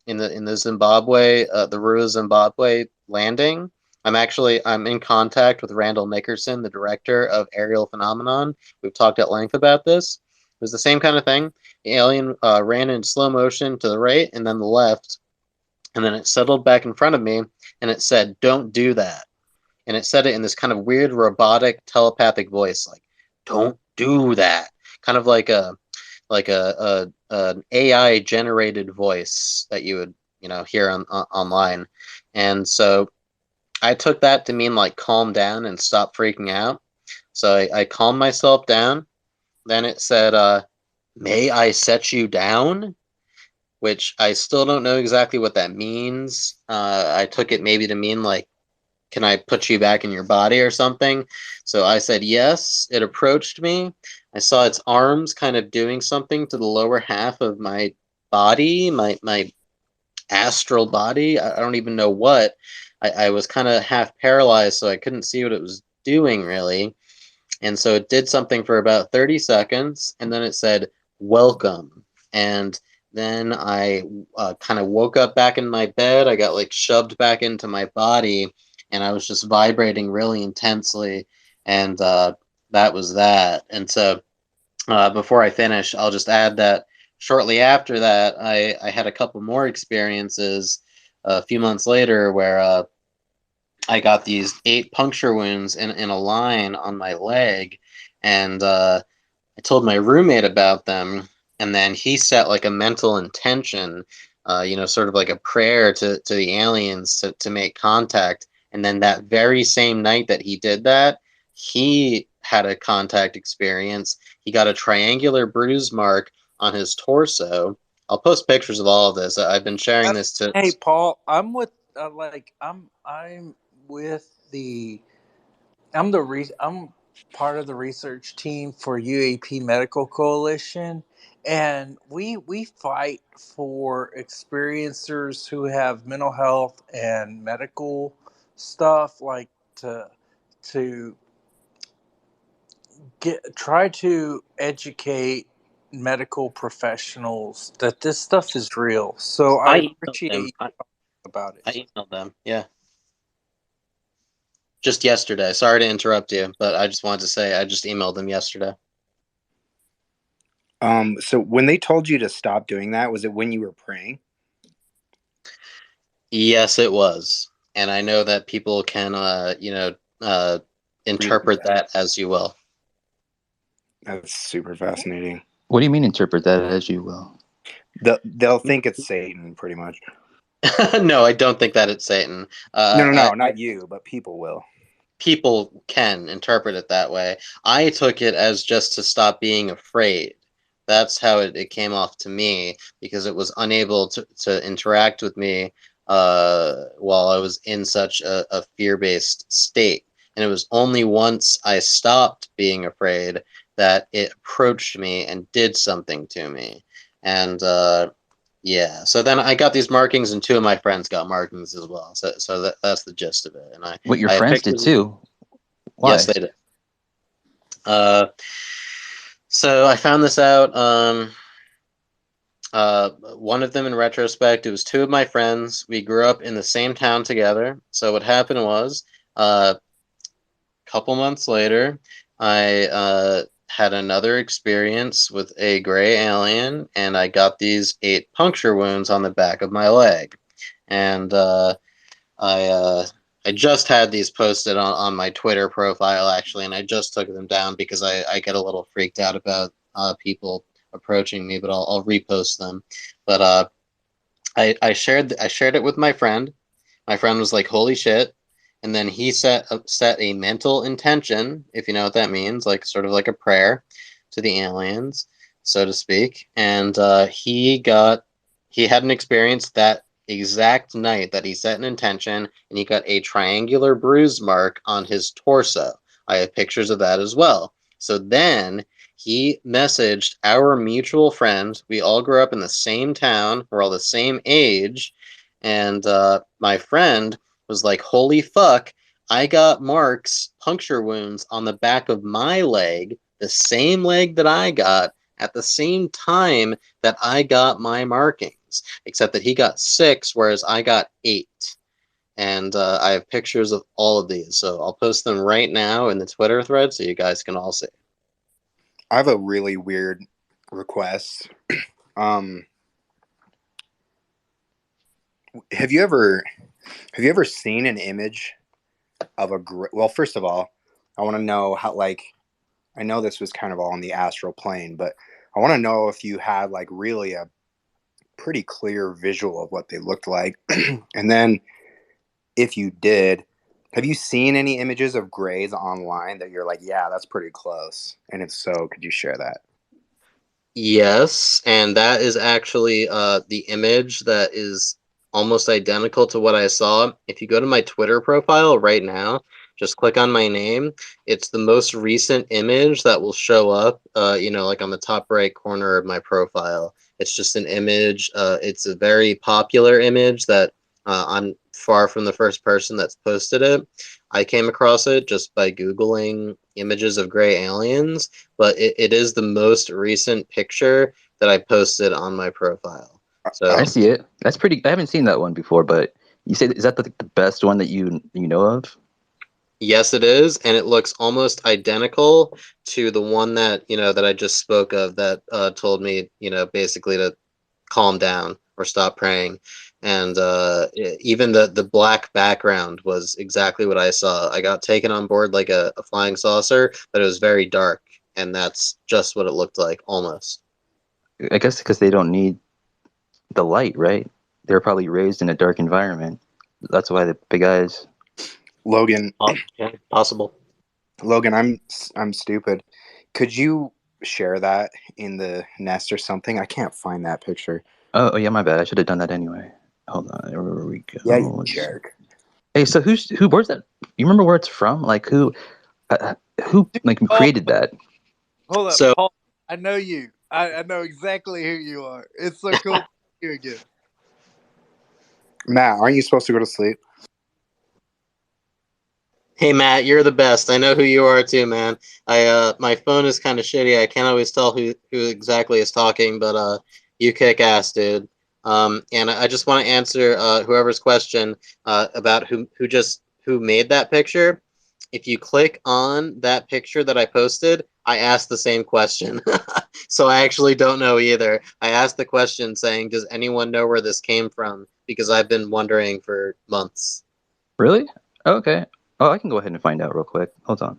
in the Zimbabwe, the Rua Zimbabwe landing. I'm in contact with Randall Nickerson, the director of Aerial Phenomenon. We've talked at length about this. It was the same kind of thing. The alien ran in slow motion to the right and then the left, and then it settled back in front of me, and it said, "Don't do that." And it said it in this kind of weird robotic telepathic voice, like, "Don't do that." Kind of like an AI generated voice that you would, you know, hear online. And so I took that to mean like calm down and stop freaking out. So I calmed myself down. Then it said, "May I set you down?" Which I still don't know exactly what that means. I took it maybe to mean like, "Can I put you back in your body or something?" So I said yes. It approached me. I saw its arms kind of doing something to the lower half of my body, my astral body. I don't even know what. I was kind of half paralyzed, so I couldn't see what it was doing really. And so it did something for about 30 seconds, and then it said, "Welcome." And then I kind of woke up back in my bed. I got like shoved back into my body, and I was just vibrating really intensely. And that was that. And so before I finish, I'll just add that shortly after that, I had a couple more experiences a few months later where I got these 8 puncture wounds in a line on my leg, and I told my roommate about them, and then he set like a mental intention, you know, sort of like a prayer to the aliens to make contact. And then that very same night that he did that, he had a contact experience. He got a triangular bruise mark on his torso. I'll post pictures of all of this. I've been sharing this to. Hey, Paul, I'm with I'm with the I'm part of the research team for UAP Medical Coalition, and we fight for experiencers who have mental health and medical stuff, like to try to educate medical professionals that this stuff is real. So I I emailed appreciate them. you talking about I it. emailed them. Yeah. Just yesterday. Sorry to interrupt you, but I just wanted to say I just emailed them yesterday. So when they told you to stop doing that, was it when you were praying? Yes, it was. And I know that people can, interpret that as you will. That's super fascinating. What do you mean interpret that as you will? They'll think it's Satan, pretty much. No, I don't think that it's Satan. No, not you, but people will. People can interpret it that way. I took it as just to stop being afraid. That's how it came off to me, because it was unable to interact with me while I was in such a fear-based state. And it was only once I stopped being afraid that it approached me and did something to me. And yeah, so then I got these markings, and 2 of my friends got markings as well. So that's the gist of it. And What your I have friends did pictures. too? Why? Yes, they did. So I found this out. One of them, in retrospect, it was two of my friends. We grew up in the same town together. So what happened was, a couple months later, I had another experience with a gray alien, and I got these 8 puncture wounds on the back of my leg. And I just had these posted on my Twitter profile, actually, and I just took them down because I get a little freaked out about people approaching me, but I'll repost them. But I shared it with my friend. My friend was like, "Holy shit!" And then he set a mental intention, if you know what that means, like sort of like a prayer to the aliens, so to speak. And he had an experience that exact night that he set an intention, and he got a triangular bruise mark on his torso. I have pictures of that as well. So then he messaged our mutual friend. We all grew up in the same town. We're all the same age. And my friend was like, "Holy fuck, I got Mark's puncture wounds on the back of my leg, the same leg that I got at the same time that I got my markings, except that he got 6, whereas I got 8." And I have pictures of all of these, so I'll post them right now in the Twitter thread so you guys can all see. I have a really weird request. Have you ever seen an image of a well, first of all, I want to know how, like, I know this was kind of all on the astral plane, but I want to know if you had like really a pretty clear visual of what they looked like. And then if you did, have you seen any images of grays online that you're like, yeah, that's pretty close? And if so, could you share that? Yes, and that is actually the image that is almost identical to what I saw. If you go to my Twitter profile right now, just click on my name. It's the most recent image that will show up, like on the top right corner of my profile. It's just an image. It's a very popular image that I'm far from the first person that's posted it. I came across it just by Googling images of gray aliens, but it is the most recent picture that I posted on my profile. So I see it. That's pretty. I haven't seen that one before, but you say, is that the best one that you know of? yes, it is, and it looks almost identical to the one that that I just spoke of that told me basically to calm down or stop praying. And even the black background was exactly what I saw. I got taken on board like a flying saucer, but it was very dark, and that's just what it looked like, almost. I guess because they don't need the light, right? They're probably raised in a dark environment. That's why the big eyes. Logan, yeah, possible. Logan, I'm stupid. Could you share that in the nest or something? I can't find that picture. Oh yeah, my bad. I should have done that anyway. Hold on, there we go. Yeah, you jerk. Hey, so where's that? You remember where it's from? Like who created that? Hold up, So, Paul. I know you. I know exactly who you are. It's so cool to see you again. Matt, aren't you supposed to go to sleep? hey Matt, you're the best. I know who you are too, man. My phone is kind of shitty. I can't always tell who exactly is talking, but you kick ass, dude. And I just want to answer whoever's question about who made that picture. If you click on that picture that I posted, I asked the same question. So I actually don't know either. I asked the question saying, does anyone know where this came from? Because I've been wondering for months. Really? Okay. Oh, I can go ahead and find out real quick. Hold on.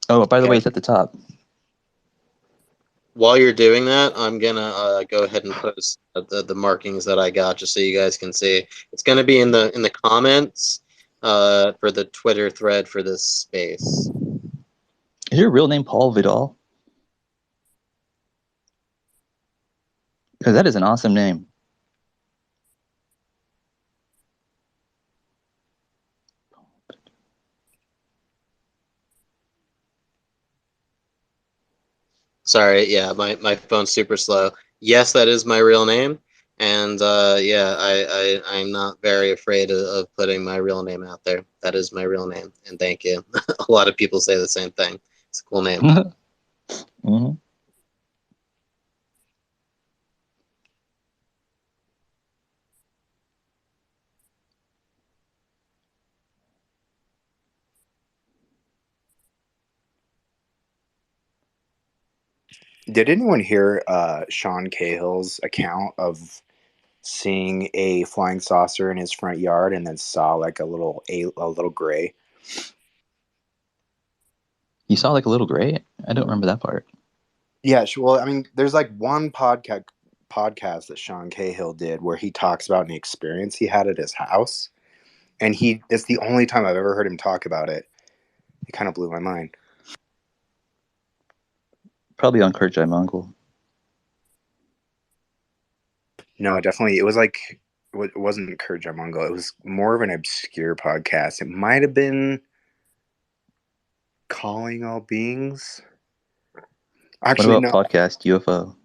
Oh, by the way, it's at the top. While you're doing that, I'm gonna go ahead and post the markings that I got just so you guys can see. It's gonna be in the comments for the Twitter thread for this space. Is your real name Paul Vidal? Because that is an awesome name. Sorry, yeah, my phone's super slow. Yes, that is my real name, And I'm not very afraid of putting my real name out there. That is my real name, and thank you. A lot of people say the same thing. It's a cool name. Mhm. Did anyone hear Sean Cahill's account of seeing a flying saucer in his front yard and then saw like a little gray? You saw like a little gray? I don't remember that part. Yeah, well, I mean, there's like one podcast that Sean Cahill did where he talks about an experience he had at his house, and it's the only time I've ever heard him talk about it. It kind of blew my mind. Probably on Kurt J. Mongol. No, definitely. It was like, it wasn't Kurt Jamongo. It was more of an obscure podcast. It might have been Calling All Beings. Actually, what about podcast UFO?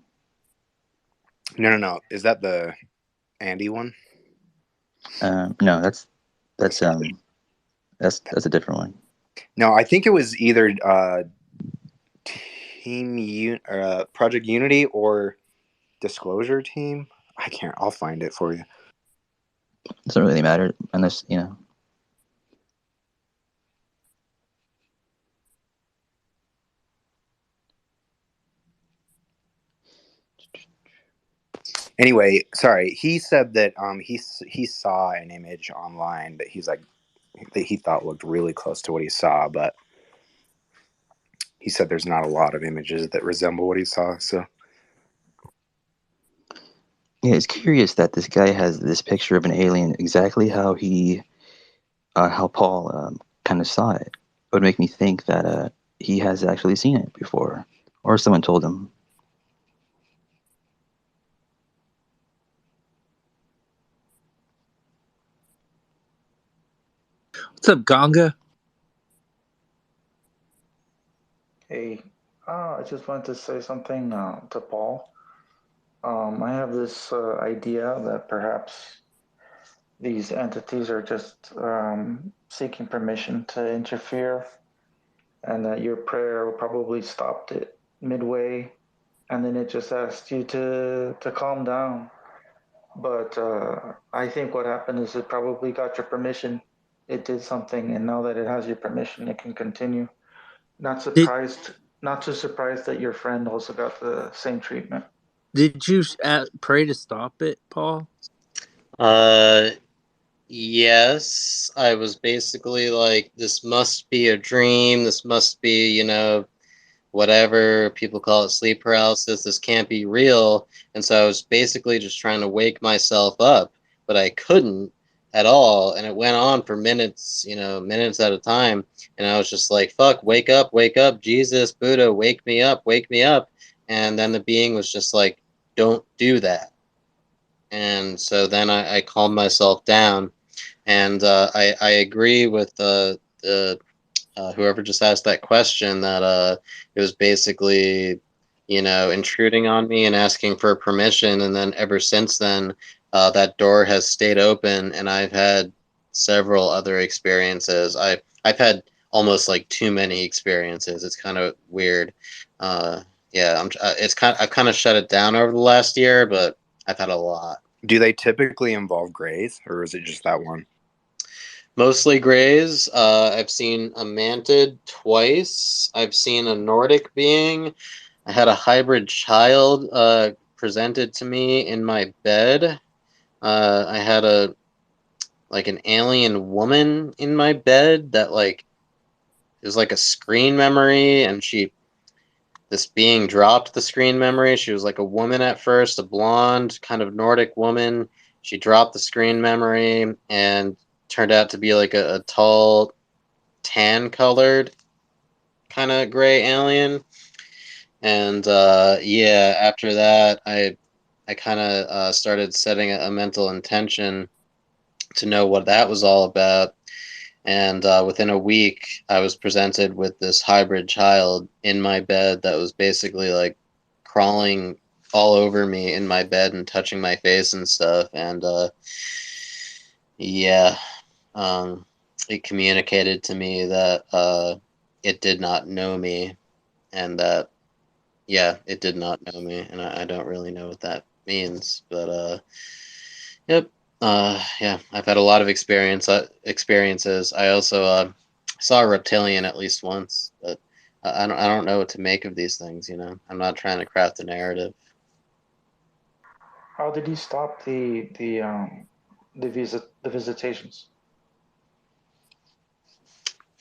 No. Is that the Andy one? No, that's a different one. No, I think it was either Project Unity or Disclosure Team. I'll find it for you. Doesn't really matter unless, you know. Anyway, sorry. He said that he saw an image online that he thought looked really close to what he saw, but he said there's not a lot of images that resemble what he saw. So yeah, it's curious that this guy has this picture of an alien exactly how Paul kind of saw it. It would make me think that he has actually seen it before, or someone told him. What's up, Ganga? Hey, I just wanted to say something to Paul. I have this idea that perhaps these entities are just seeking permission to interfere, and that your prayer probably stopped it midway, and then it just asked you to calm down. But I think what happened is it probably got your permission. It did something, and now that it has your permission, it can continue. Not too surprised that your friend also got the same treatment. Did you pray to stop it, Paul? Yes. I was basically like, this must be a dream. This must be, whatever people call it, sleep paralysis. This can't be real. And so I was basically just trying to wake myself up, but I couldn't at all. And it went on for minutes, minutes at a time. And I was just like, fuck, wake up, Jesus, Buddha, wake me up. And then the being was just like, don't do that. And so then I calmed myself down. And I agree with whoever just asked that question, that it was basically, intruding on me and asking for permission. And then ever since then, that door has stayed open, and I've had several other experiences. I've had almost like too many experiences. It's kind of weird. I've kind of shut it down over the last year, but I've had a lot. do they typically involve grays, or is it just that one? Mostly grays. I've seen a mantid twice. I've seen a Nordic being. I had a hybrid child presented to me in my bed. I had an alien woman in my bed that it was like a screen memory, and this being dropped the screen memory. She was like a woman at first, a blonde kind of Nordic woman. She dropped the screen memory and turned out to be like a tall, tan-colored kind of gray alien. And after that, I kind of started setting a mental intention to know what that was all about. And within a week, I was presented with this hybrid child in my bed that was basically like crawling all over me in my bed and touching my face and stuff. And yeah, it communicated to me that it did not know me, and that yeah, it did not know me, and I don't really know what that means, but yep. Yeah, I've had a lot of experiences. I also saw a reptilian at least once, but I don't know what to make of these things. You know, I'm not trying to craft a narrative. How did you stop the visitations?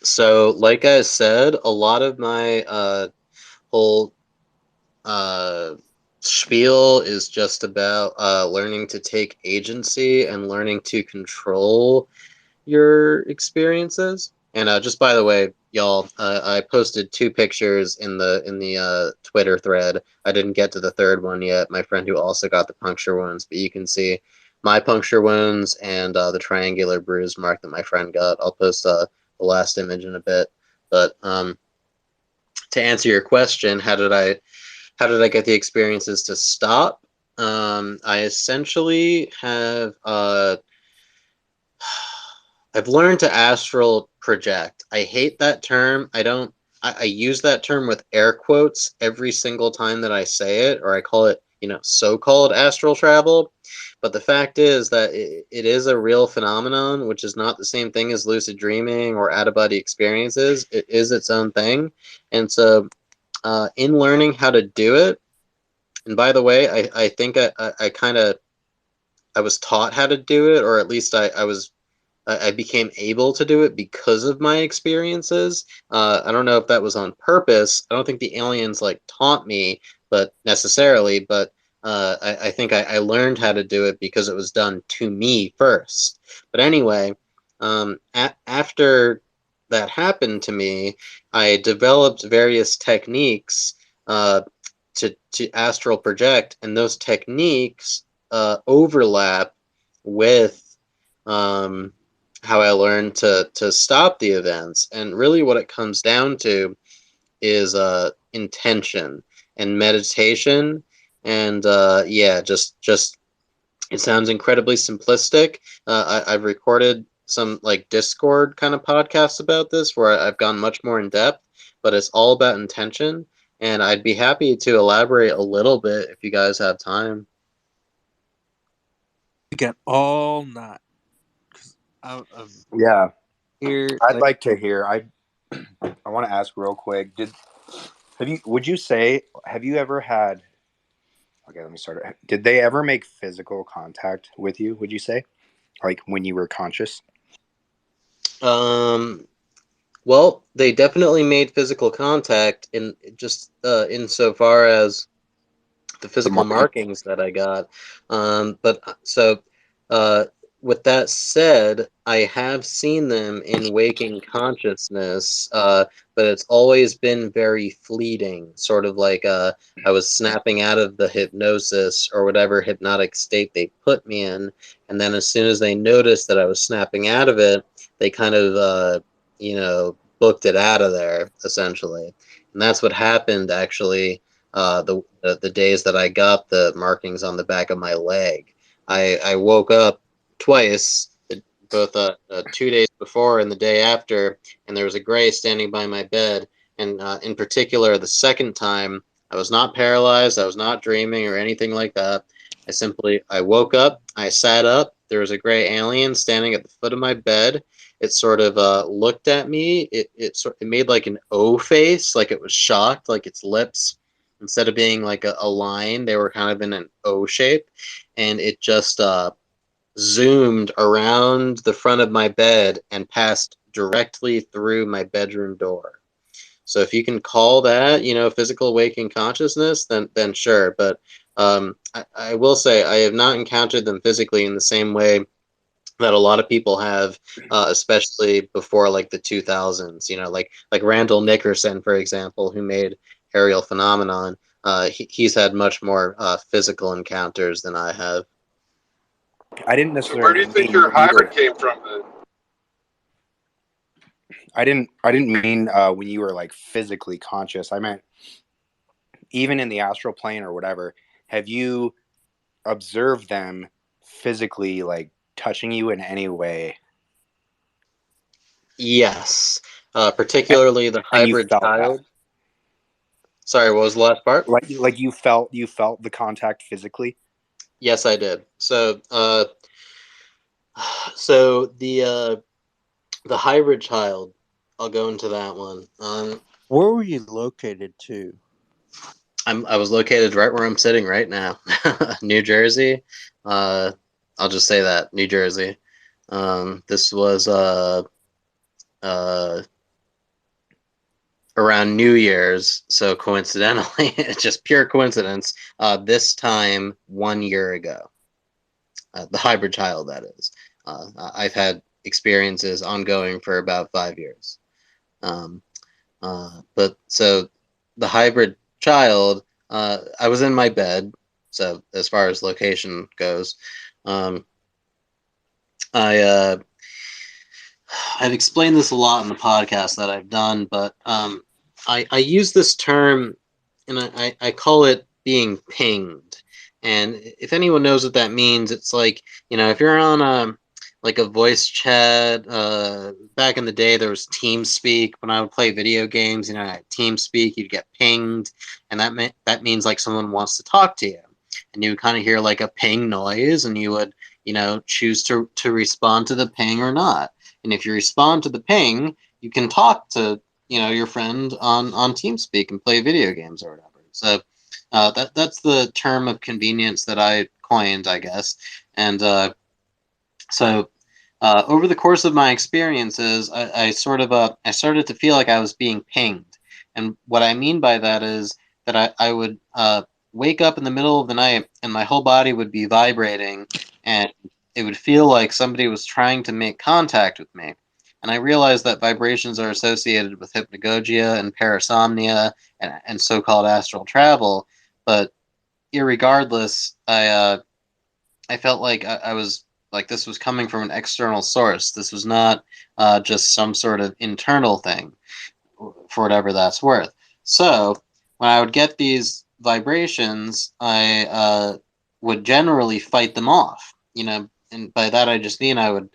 So, like I said, a lot of my whole spiel is just about learning to take agency and learning to control your experiences. And just by the way, y'all, I posted 2 pictures in the Twitter thread. I didn't get to the third one yet. My friend who also got the puncture wounds, but you can see my puncture wounds and the triangular bruise mark that my friend got. I'll post the last image in a bit. But to answer your question, how did I get the experiences to stop? I essentially have I've learned to astral project. I hate that term. I use that term with air quotes every single time that I say it, or I call it, so-called astral travel. But the fact is that it is a real phenomenon, which is not the same thing as lucid dreaming or out-of-body experiences. It is its own thing. And so in learning how to do it, and by the way, I think I was taught how to do it, or at least I became able to do it because of my experiences. I don't know if that was on purpose. I don't think the aliens taught me, but necessarily. But I think I learned how to do it because it was done to me first. But anyway, after that happened to me, I developed various techniques to astral project, and those techniques overlap with how I learned to stop the events. And really what it comes down to is intention and meditation. And yeah, just it sounds incredibly simplistic. I've recorded some Discord kind of podcasts about this where I've gone much more in depth, but it's all about intention. And I'd be happy to elaborate a little bit if you guys have time. We got all night. Yeah, Here, I'd like to hear. I want to ask real quick. Would you say, have you ever had? Okay, let me start. Did they ever make physical contact with you? Would you say, like when you were conscious? Well, they definitely made physical contact in just insofar as the physical markings that I got. With that said, I have seen them in waking consciousness, but it's always been very fleeting, sort of like I was snapping out of the hypnosis or whatever hypnotic state they put me in, and then as soon as they noticed that I was snapping out of it, they kind of, booked it out of there, essentially. And that's what happened, actually, the days that I got the markings on the back of my leg. I woke up twice, both 2 days before and the day after, and there was a gray standing by my bed. And in particular, the second time, I was not paralyzed, I was not dreaming or anything like that. I woke up, I sat up, there was a gray alien standing at the foot of my bed. It sort of looked at me. It made like an O face, like it was shocked, like its lips, instead of being like a line, they were kind of in an O shape. And it just zoomed around the front of my bed and passed directly through my bedroom door. So if you can call that, physical waking consciousness, then sure. But I will say I have not encountered them physically in the same way that a lot of people have, especially before the 2000s. Like Randall Nickerson, for example, who made Aerial Phenomenon. He's had much more physical encounters than I have. I didn't So where do you think your hybrid came from then? I didn't mean when you were physically conscious. I meant even in the astral plane or whatever. have you observed them physically, like touching you in any way? Yes, particularly the And you hybrid felt that, child. Sorry, what was the last part? like you felt the contact physically. Yes, I did. So, so the hybrid child, I'll go into that one. Where were you located to? I was located right where I'm sitting right now, New Jersey. I'll just say that, New Jersey. This was around New Year's, so coincidentally, it's just pure coincidence. This time 1 year ago, the hybrid child, that is. I've had experiences ongoing for about 5 years. But so the hybrid child, I was in my bed. So as far as location goes, I've explained this a lot in the podcast that I've done, but I use this term, and I call it being pinged. And if anyone knows what that means, it's like, if you're on a voice chat, back in the day there was TeamSpeak. When I would play video games, at TeamSpeak, you'd get pinged, and that means like someone wants to talk to you, and you would kind of hear like a ping noise, and you would choose to respond to the ping or not. And if you respond to the ping, you can talk to your friend on TeamSpeak and play video games or whatever. So that's the term of convenience that I coined, I guess. And so over the course of my experiences, I started to feel like I was being pinged. And what I mean by that is that I would wake up in the middle of the night and my whole body would be vibrating, and it would feel like somebody was trying to make contact with me. And I realized that vibrations are associated with hypnagogia and parasomnia and so-called astral travel. But irregardless, I felt like I was like this was coming from an external source. This was not just some sort of internal thing, for whatever that's worth. So when I would get these vibrations, I would generally fight them off. And by that I just mean I would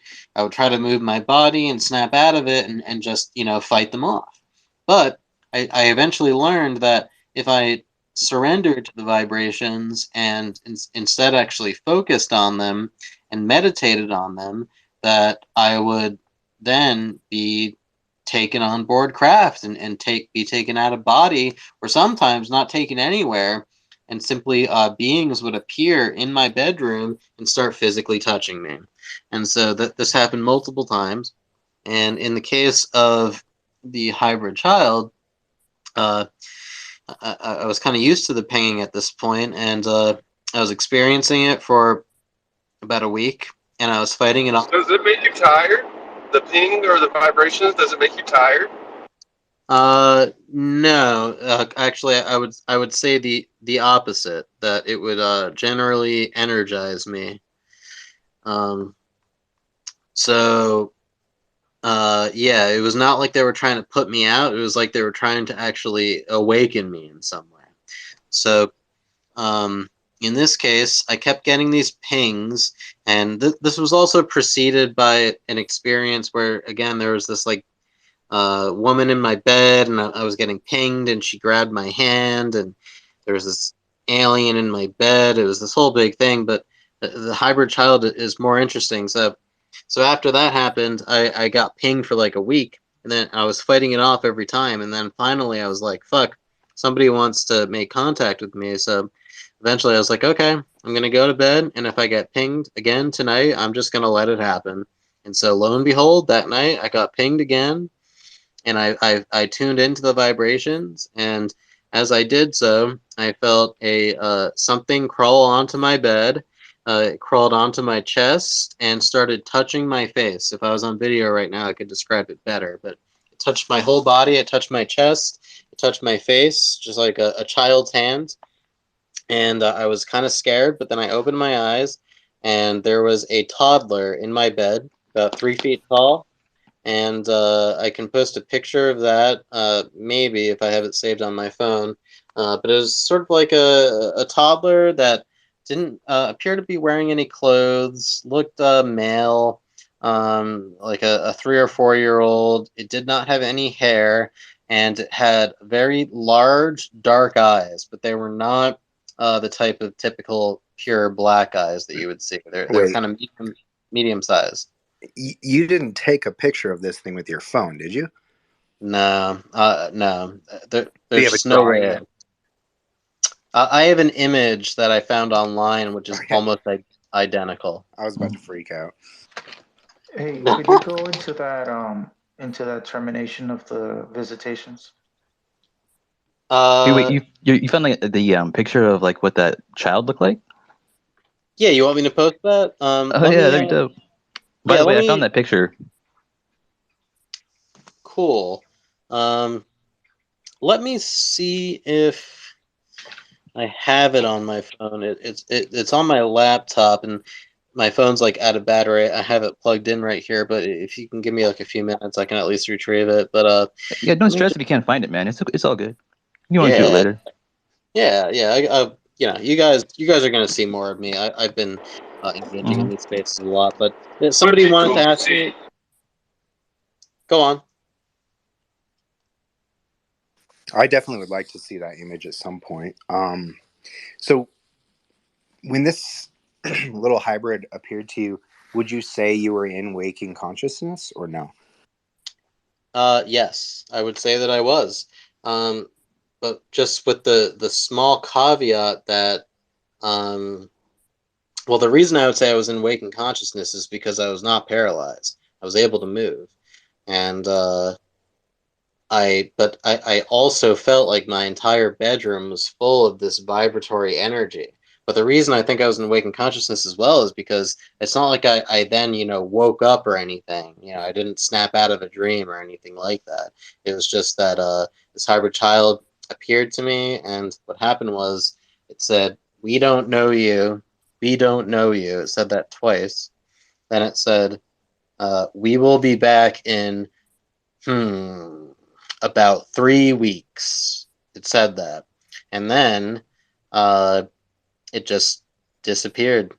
try to move my body and snap out of it and just fight them off. But I eventually learned that if I surrendered to the vibrations and instead actually focused on them and meditated on them, that I would then be taken on board craft and be taken out of body, or sometimes not taken anywhere, and simply beings would appear in my bedroom and start physically touching me. And so this happened multiple times. And in the case of the hybrid child, I was kind of used to the pinging at this point, and I was experiencing it for about a week, and I was fighting it off. Does it make you tired? The ping or the vibrations, does it make you tired? No. Actually, I would say the opposite. That it would generally energize me. So yeah, it was not like they were trying to put me out. It was like they were trying to actually awaken me in some way. So in this case, I kept getting these pings, and this was also preceded by an experience where, again, there was this like woman in my bed, and I was getting pinged, and she grabbed my hand, and there was this alien in my bed. It was this whole big thing, but the hybrid child is more interesting. So after that happened, I got pinged for like a week, and then I was fighting it off every time, and then finally I was like, fuck, somebody wants to make contact with me. So eventually I was like, okay, I'm going to go to bed, and if I get pinged again tonight, I'm just going to let it happen. And so lo and behold, that night I got pinged again, and I tuned into the vibrations, and as I did so, I felt a something crawl onto my bed. It crawled onto my chest and started touching my face. If I was on video right now, I could describe it better, but it touched my whole body. It touched my chest. It touched my face, just like a child's hand. And I was kind of scared, but then I opened my eyes, and there was a toddler in my bed, about 3 feet tall. And I can post a picture of that, maybe if I have it saved on my phone. but it was sort of like a toddler that didn't appear to be wearing any clothes, looked male, like a 3 or 4 year old. It did not have any hair, and it had very large, dark eyes, but they were not the type of typical pure black eyes that you would see. They're Wait, kind of medium sized. you didn't take a picture of this thing with your phone, did you? No, no. Do you There's have a just no drawing? way. I have an image that I found online, which is Okay. almost like identical. I was about to freak out. Hey, could you go into that termination of the visitations? Hey, wait, Uh, you found like the picture of like what that child looked like? yeah, you want me to post that? Oh Let yeah, me. that'd be dope. By Yeah, the way, let I found me. that picture. Cool. Let me see if I have it on my phone. It's on my laptop, and my phone's like out of battery. I have it plugged in right here, but if you can give me like a few minutes, I can at least retrieve it. But Yeah, don't let me stress just, if you can't find it, man. It's all good. You want to do it yeah, later. yeah. You guys are gonna see more of me. I've been engaging in these spaces a lot, but Would somebody you wanted to go ask see? me. Go on. I definitely would like to see that image at some point. So when this little hybrid appeared to you, would you say you were in waking consciousness or no? Yes, I would say that I was. But just with the small caveat that well, the reason I would say I was in waking consciousness is because I was not paralyzed. I was able to move, and I also felt like my entire bedroom was full of this vibratory energy. But the reason I think I was in waking consciousness as well is because it's not like I then, woke up or anything. I didn't snap out of a dream or anything like that. It was just that this hybrid child appeared to me, and what happened was it said, "We don't know you. We don't know you." It said that twice. Then it said, "We will be back in about 3 weeks." It said that. And then it just disappeared.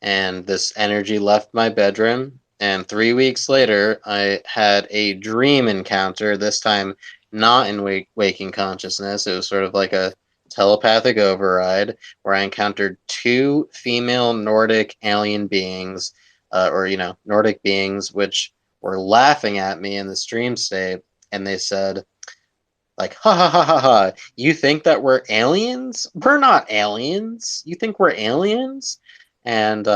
And this energy left my bedroom. And 3 weeks later, I had a dream encounter, this time not in waking consciousness. It was sort of like a telepathic override where I encountered two female Nordic alien beings, or, Nordic beings, which were laughing at me in the stream state. And they said, like, ha ha ha ha ha, you think that we're aliens? We're not aliens. You think we're aliens? And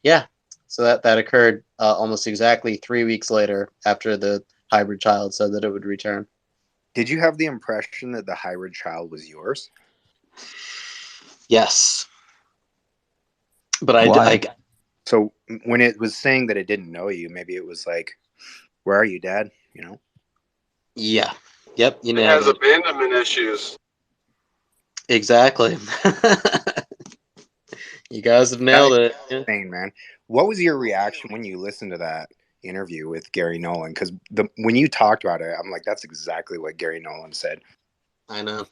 yeah, so that occurred almost exactly 3 weeks later after the hybrid child said that it would return. Did you have the impression that the hybrid child was yours? Yes. But Why? So when it was saying that it didn't know you, maybe it was like, where are you, Dad? Yeah. Yep, you It nailed has it. abandonment issues. Exactly. You guys have nailed it. Yeah. Insane, man. What was your reaction when you listened to that interview with Gary Nolan? Because when you talked about it, I'm like, that's exactly what Gary Nolan said. I know.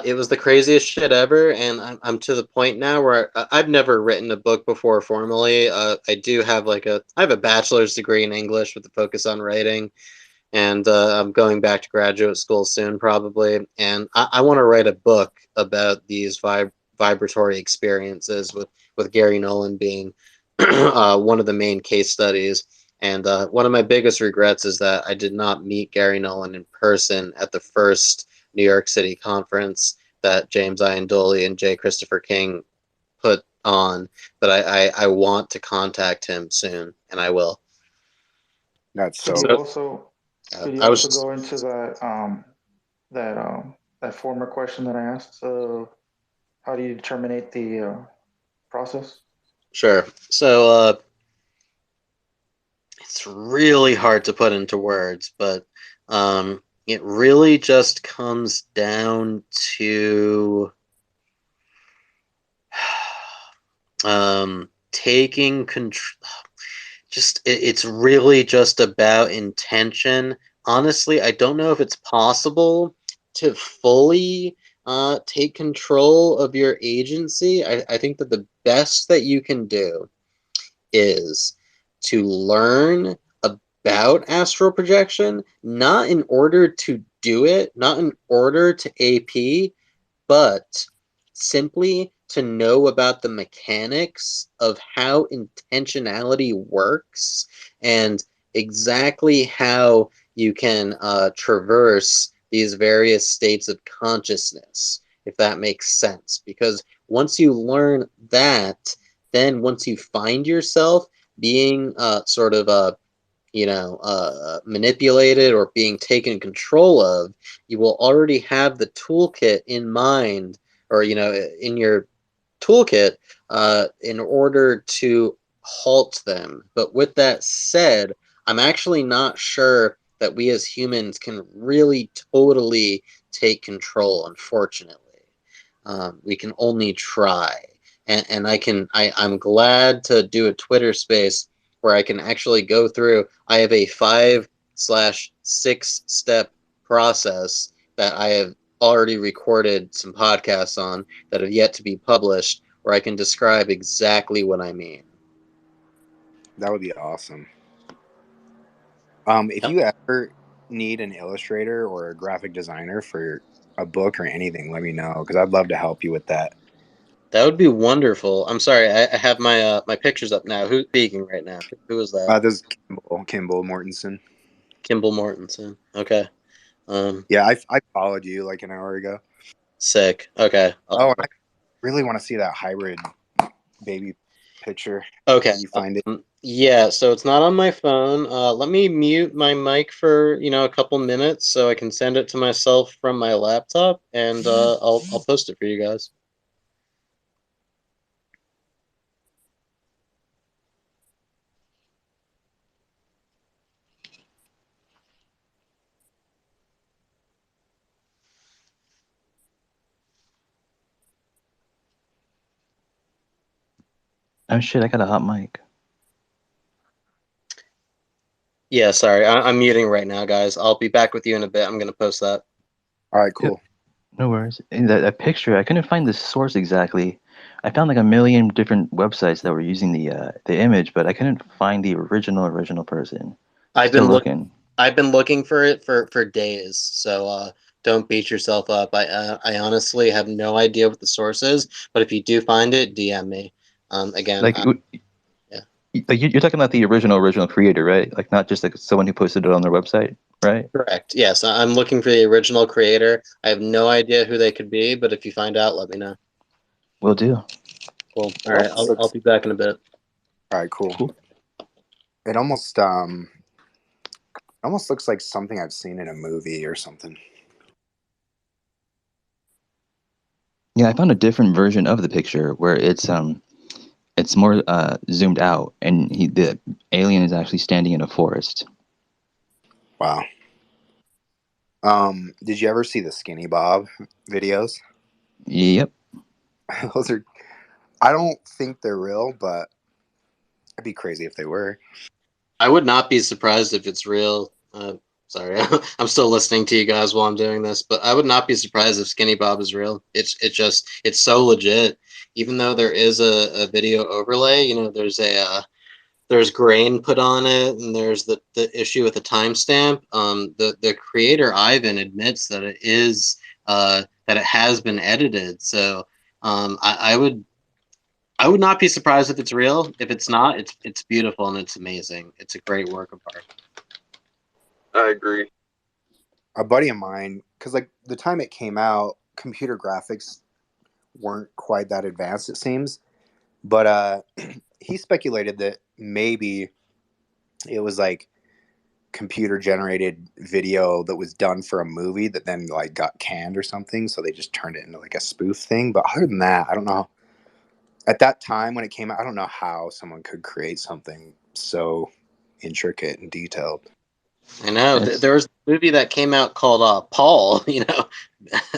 It was the craziest shit ever, and I'm to the point now where I've never written a book before formally. I do have I have a bachelor's degree in English with a focus on writing, and I'm going back to graduate school soon probably, and I want to write a book about these vibratory experiences with Gary Nolan being one of the main case studies. And one of my biggest regrets is that I did not meet Gary Nolan in person at the first New York City conference that James Iandoli and J. Christopher King put on. But I want to contact him soon, and I will. That's Could you also go into that former question that I asked? How do you terminate the process? Sure. So it's really hard to put into words, but it really just comes down to taking control. It's really just about intention. Honestly, I don't know if it's possible to fully take control of your agency, I think that the best that you can do is to learn about astral projection, not in order to do it, not in order to AP, but simply to know about the mechanics of how intentionality works and exactly how you can traverse these various states of consciousness, if that makes sense. Because once you learn that, then once you find yourself being manipulated or being taken control of, you will already have the toolkit in mind, or in your toolkit, in order to halt them. But with that said, I'm actually not sure that we as humans can really totally take control, unfortunately. We can only try. And I'm glad to do a Twitter space where I can actually go through. I have a 5/6 step process that I have already recorded some podcasts on that have yet to be published, where I can describe exactly what I mean. That would be awesome. If you ever need an illustrator or a graphic designer for a book or anything, let me know, because I'd love to help you with that. That would be wonderful. I'm sorry, I have my my pictures up now. Who's speaking right now? Who is that? This is Kimball Mortensen. Kimball Mortensen. Okay. Yeah, I followed you like an hour ago. Sick. Okay. Oh, I really want to see that hybrid baby picture. Okay. You find it? Yeah, so it's not on my phone. Let me mute my mic for a couple minutes so I can send it to myself from my laptop, and I'll post it for you guys. Oh shit! I got a hot mic. Yeah, sorry, I'm muting right now, guys. I'll be back with you in a bit. I'm gonna post that. All right, cool. No worries. In that picture, I couldn't find the source exactly. I found like a million different websites that were using the image, but I couldn't find the original person. I've Still been looking. I've been looking for it for days. So don't beat yourself up. I honestly have no idea what the source is, but if you do find it, DM me. Again, Like, like you're talking about the original creator, right? Like not just like someone who posted it on their website, right? Correct. Yes, I'm looking for the original creator. I have no idea who they could be, but if you find out, let me know. Will do. Cool. All right, I'll be back in a bit. All right, cool. It almost looks like something I've seen in a movie or something. Yeah, I found a different version of the picture where it's more zoomed out, and the alien is actually standing in a forest. Wow. Did you ever see the Skinny Bob videos? Yep. Those are. I don't think they're real, but I'd be crazy if they were. I would not be surprised if it's real. Sorry, I'm still listening to you guys while I'm doing this, but I would not be surprised if Skinny Bob is real. It's so legit. Even though there is a video overlay, there's grain put on it, and there's the issue with the timestamp. The creator Ivan admits that it is that it has been edited. So I would not be surprised if it's real. If it's not, it's beautiful and it's amazing. It's a great work of art. I agree. A buddy of mine, because like the time it came out, computer graphics weren't quite that advanced, it seems. But he speculated that maybe it was like computer generated video that was done for a movie that then like got canned or something, so they just turned it into like a spoof thing. But other than that, I don't know. At that time when it came out, I don't know how someone could create something so intricate and detailed. I know. There was a movie that came out called Paul.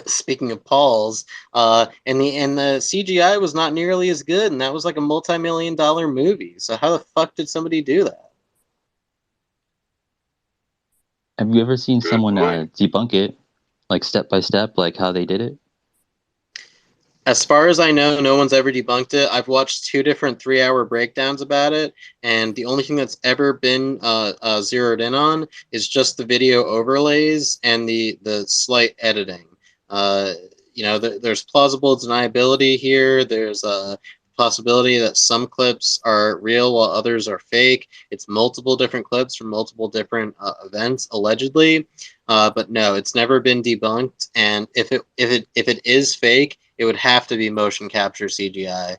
Speaking of Pauls, and the CGI was not nearly as good, and that was like a multi-million-dollar movie. So how the fuck did somebody do that? Have you ever seen someone debunk it, like step by step, like how they did it? As far as I know, no one's ever debunked it. I've watched 2 different 3-hour breakdowns about it, and the only thing that's ever been zeroed in on is just the video overlays and the slight editing. There's plausible deniability here. There's a possibility that some clips are real while others are fake. It's multiple different clips from multiple different events, allegedly. But no, it's never been debunked. And if it is fake, it would have to be motion capture CGI,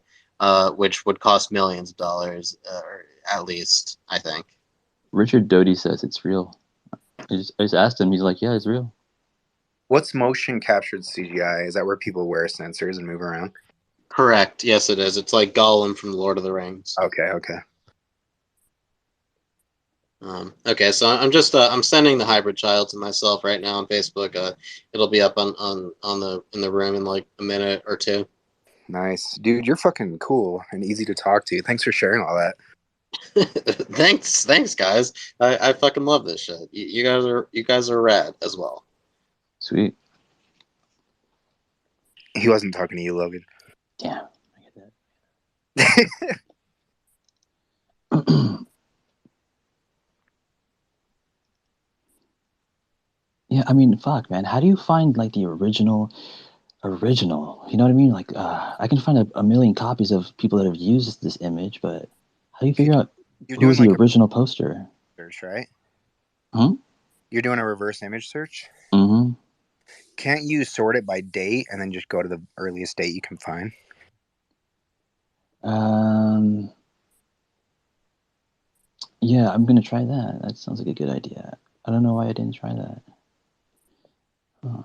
which would cost millions of dollars, or at least, I think. Richard Doty says it's real. I just asked him. He's like, yeah, it's real. What's motion captured CGI? Is that where people wear sensors and move around? Correct. Yes, it is. It's like Gollum from The Lord of the Rings. Okay. Okay, so I'm sending the hybrid child to myself right now on Facebook. It'll be up in the room in like a minute or 2. Nice, dude. You're fucking cool and easy to talk to. Thanks for sharing all that. Thanks, guys. I fucking love this shit. You guys are rad as well. Sweet. He wasn't talking to you, Logan. Damn, I get that. Yeah, I mean, fuck, man. How do you find like the original? You know what I mean? Like, I can find a million copies of people that have used this image, but how do you figure out who's the original poster? Search, right? Huh? You're doing a reverse image search? Mm-hmm. Can't you sort it by date and then just go to the earliest date you can find? Yeah, I'm gonna try that. That sounds like a good idea. I don't know why I didn't try that. Huh.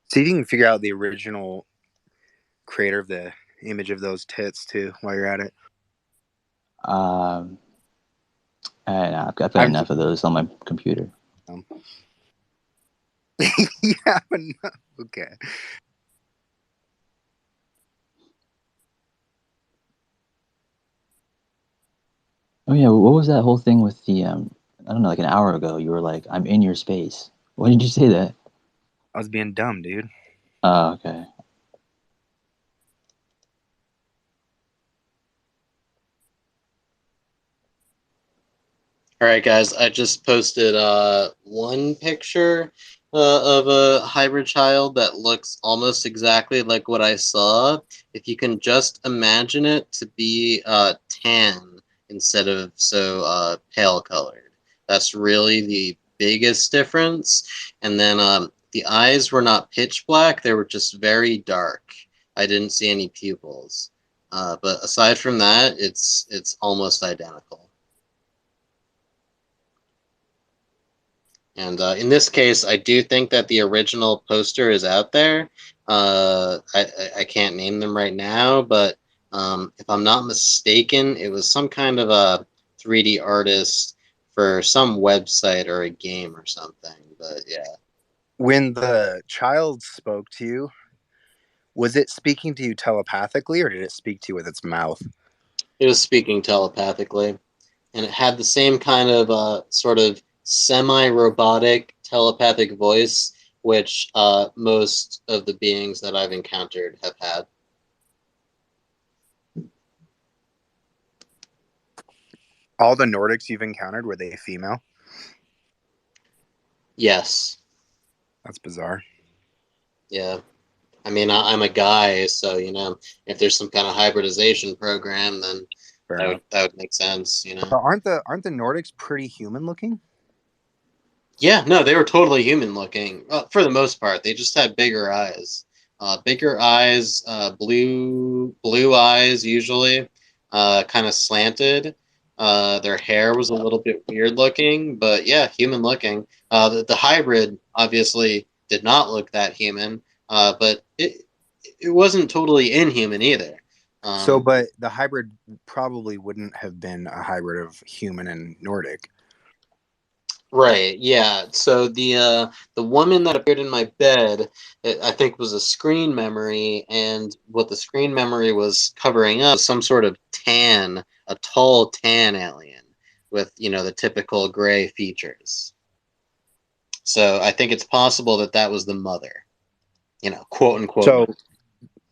See if you can figure out the original creator of the image of those tits too while you're at it. I've got enough of those on my computer. Yeah, but no. Okay. Oh yeah, what was that whole thing with the I don't know, like an hour ago? You were like, "I'm in your space." When did you say that? I was being dumb, dude. Oh, okay. All right, guys. I just posted one picture of a hybrid child that looks almost exactly like what I saw. If you can just imagine it to be tan instead of so pale colored, that's really the biggest difference. And then the eyes were not pitch black; they were just very dark. I didn't see any pupils, but aside from that, it's almost identical. And in this case, I do think that the original poster is out there. I can't name them right now, but if I'm not mistaken, it was some kind of a 3D artist for some website or a game or something. But yeah. When the child spoke to you, was it speaking to you telepathically or did it speak to you with its mouth? It was speaking telepathically. And it had the same kind of sort of semi-robotic telepathic voice, which most of the beings that I've encountered have had. All the Nordics you've encountered, were they female? Yes. That's bizarre. Yeah. I mean, I'm a guy, so, if there's some kind of hybridization program, then that would make sense, But aren't the Nordics pretty human looking? Yeah, no, they were totally human looking for the most part. They just had bigger eyes, blue eyes usually, kind of slanted. Their hair was a little bit weird looking, but yeah, human looking. The hybrid obviously did not look that human, but it wasn't totally inhuman either. But the hybrid probably wouldn't have been a hybrid of human and Nordic. Right, yeah. So the woman that appeared in my bed, I think, was a screen memory, and what the screen memory was covering up was some sort of a tall tan alien with, the typical gray features. So I think it's possible that that was the mother, quote unquote. So,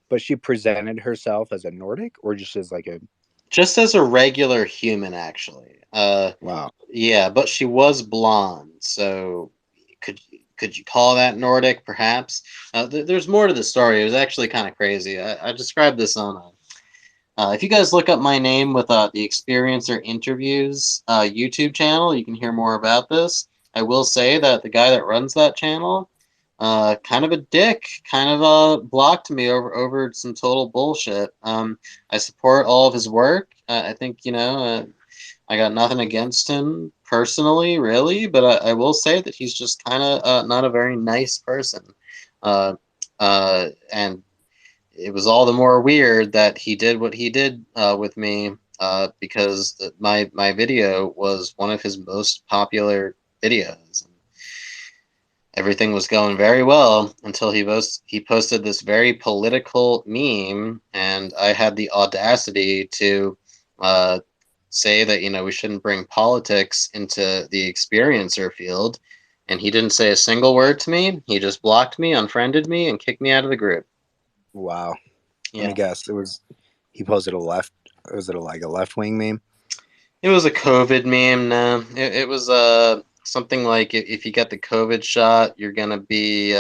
but she presented herself as a Nordic, or just as like a just as a regular human, actually. wow. Yeah, but she was blonde, so could you call that Nordic? Perhaps. There's more to the story. It was actually kind of crazy. I described this on. If you guys look up my name with the Experiencer Interviews YouTube channel, you can hear more about this. I will say that the guy that runs that channel, kind of a dick, kind of blocked me over some total bullshit. I support all of his work. I think I got nothing against him personally, really, but I will say that he's just kind of not a very nice person. And it was all the more weird that he did what he did with me because my video was one of his most popular videos. Everything was going very well until he posted this very political meme, and I had the audacity to say that we shouldn't bring politics into the experiencer field, and he didn't say a single word to me. He just blocked me, unfriended me, and kicked me out of the group. Wow. Yeah. Let me guess. He posted was it like a left-wing meme? It was a COVID meme. No, it was something like if you get the COVID shot, you're gonna be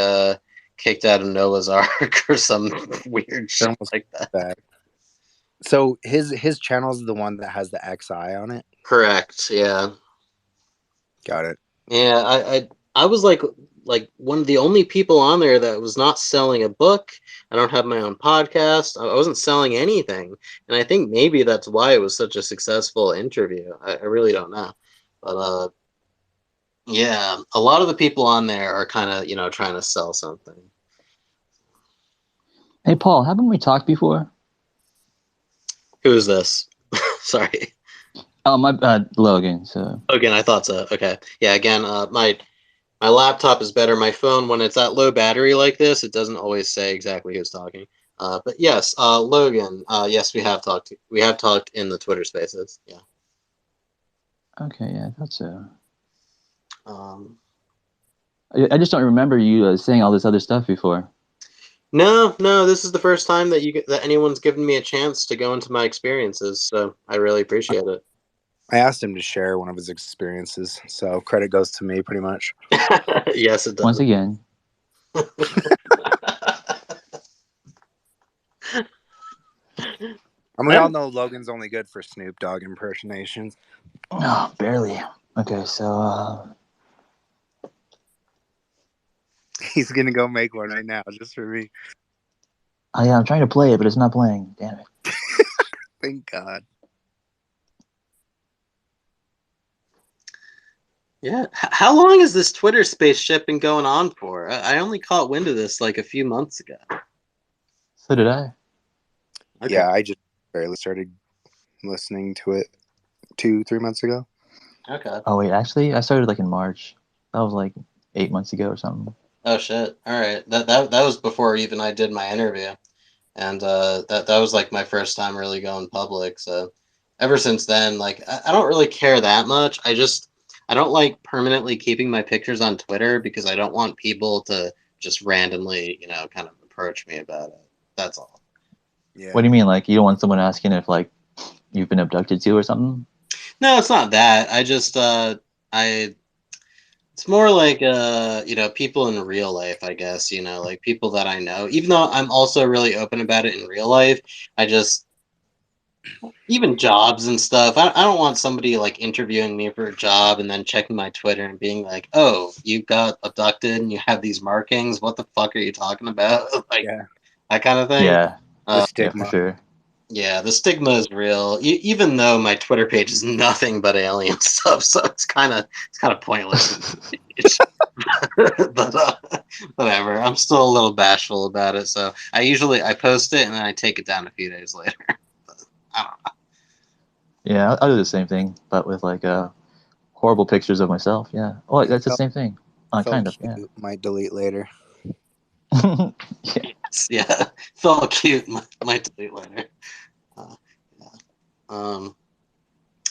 kicked out of Noah's Ark or some weird shit like that. So his channel is the one that has the XI on it. Correct. Yeah. Got it. Yeah, I was like one of the only people on there that was not selling a book. I don't have my own podcast. I wasn't selling anything, and I think maybe that's why it was such a successful interview. I really don't know, but yeah, a lot of the people on there are kind of trying to sell something. Hey, Paul, haven't we talked before? Who is this? Sorry. Oh, my Logan. So Logan, I thought so. Okay. Yeah. Again, my laptop is better. My phone, when it's at low battery like this, it doesn't always say exactly who's talking. But yes, Logan. Yes, we have talked. We have talked in the Twitter Spaces. Yeah. okay, yeah, I thought so. I I just don't remember you saying all this other stuff before. No, this is the first time that anyone's given me a chance to go into my experiences, so I really appreciate it. I asked him to share one of his experiences, so credit goes to me pretty much. Yes, it does. Once again. We all know Logan's only good for Snoop Dogg impersonations. No, barely. Okay, so he's gonna go make one right now just for me. Oh yeah, I'm trying to play it, but it's not playing. Damn it. Thank God. Yeah. How long has this Twitter spaceship been going on for? I only caught wind of this like a few months ago. So did I. Okay. Yeah, I just barely started listening to it 2-3 months ago. Okay. Oh wait, actually, I started like in March. That was like 8 months ago or something. Oh shit! All right, that was before even I did my interview, and that was like my first time really going public. So ever since then, like I don't really care that much. I don't like permanently keeping my pictures on Twitter because I don't want people to just randomly, kind of approach me about it. That's all. Yeah. What do you mean? Like you don't want someone asking if like you've been abducted too or something? No, it's not that. I just it's more like people in real life, I guess, like people that I know. Even though I'm also really open about it in real life, I just even jobs and stuff. I don't want somebody like interviewing me for a job and then checking my Twitter and being like, "Oh, you got abducted and you have these markings. What the fuck are you talking about?" Like that kind of thing. Yeah. The stigma. Yeah, for sure. Yeah, the stigma is real. Even though my Twitter page is nothing but alien stuff, so it's kind of pointless. But whatever. I'm still a little bashful about it, so I post it and then I take it down a few days later. I don't know. Yeah, I'll do the same thing, but with like horrible pictures of myself. Yeah. Oh, that's the same thing. Kind of. Yeah. Might delete later. Yeah. Felt cute. Might delete later.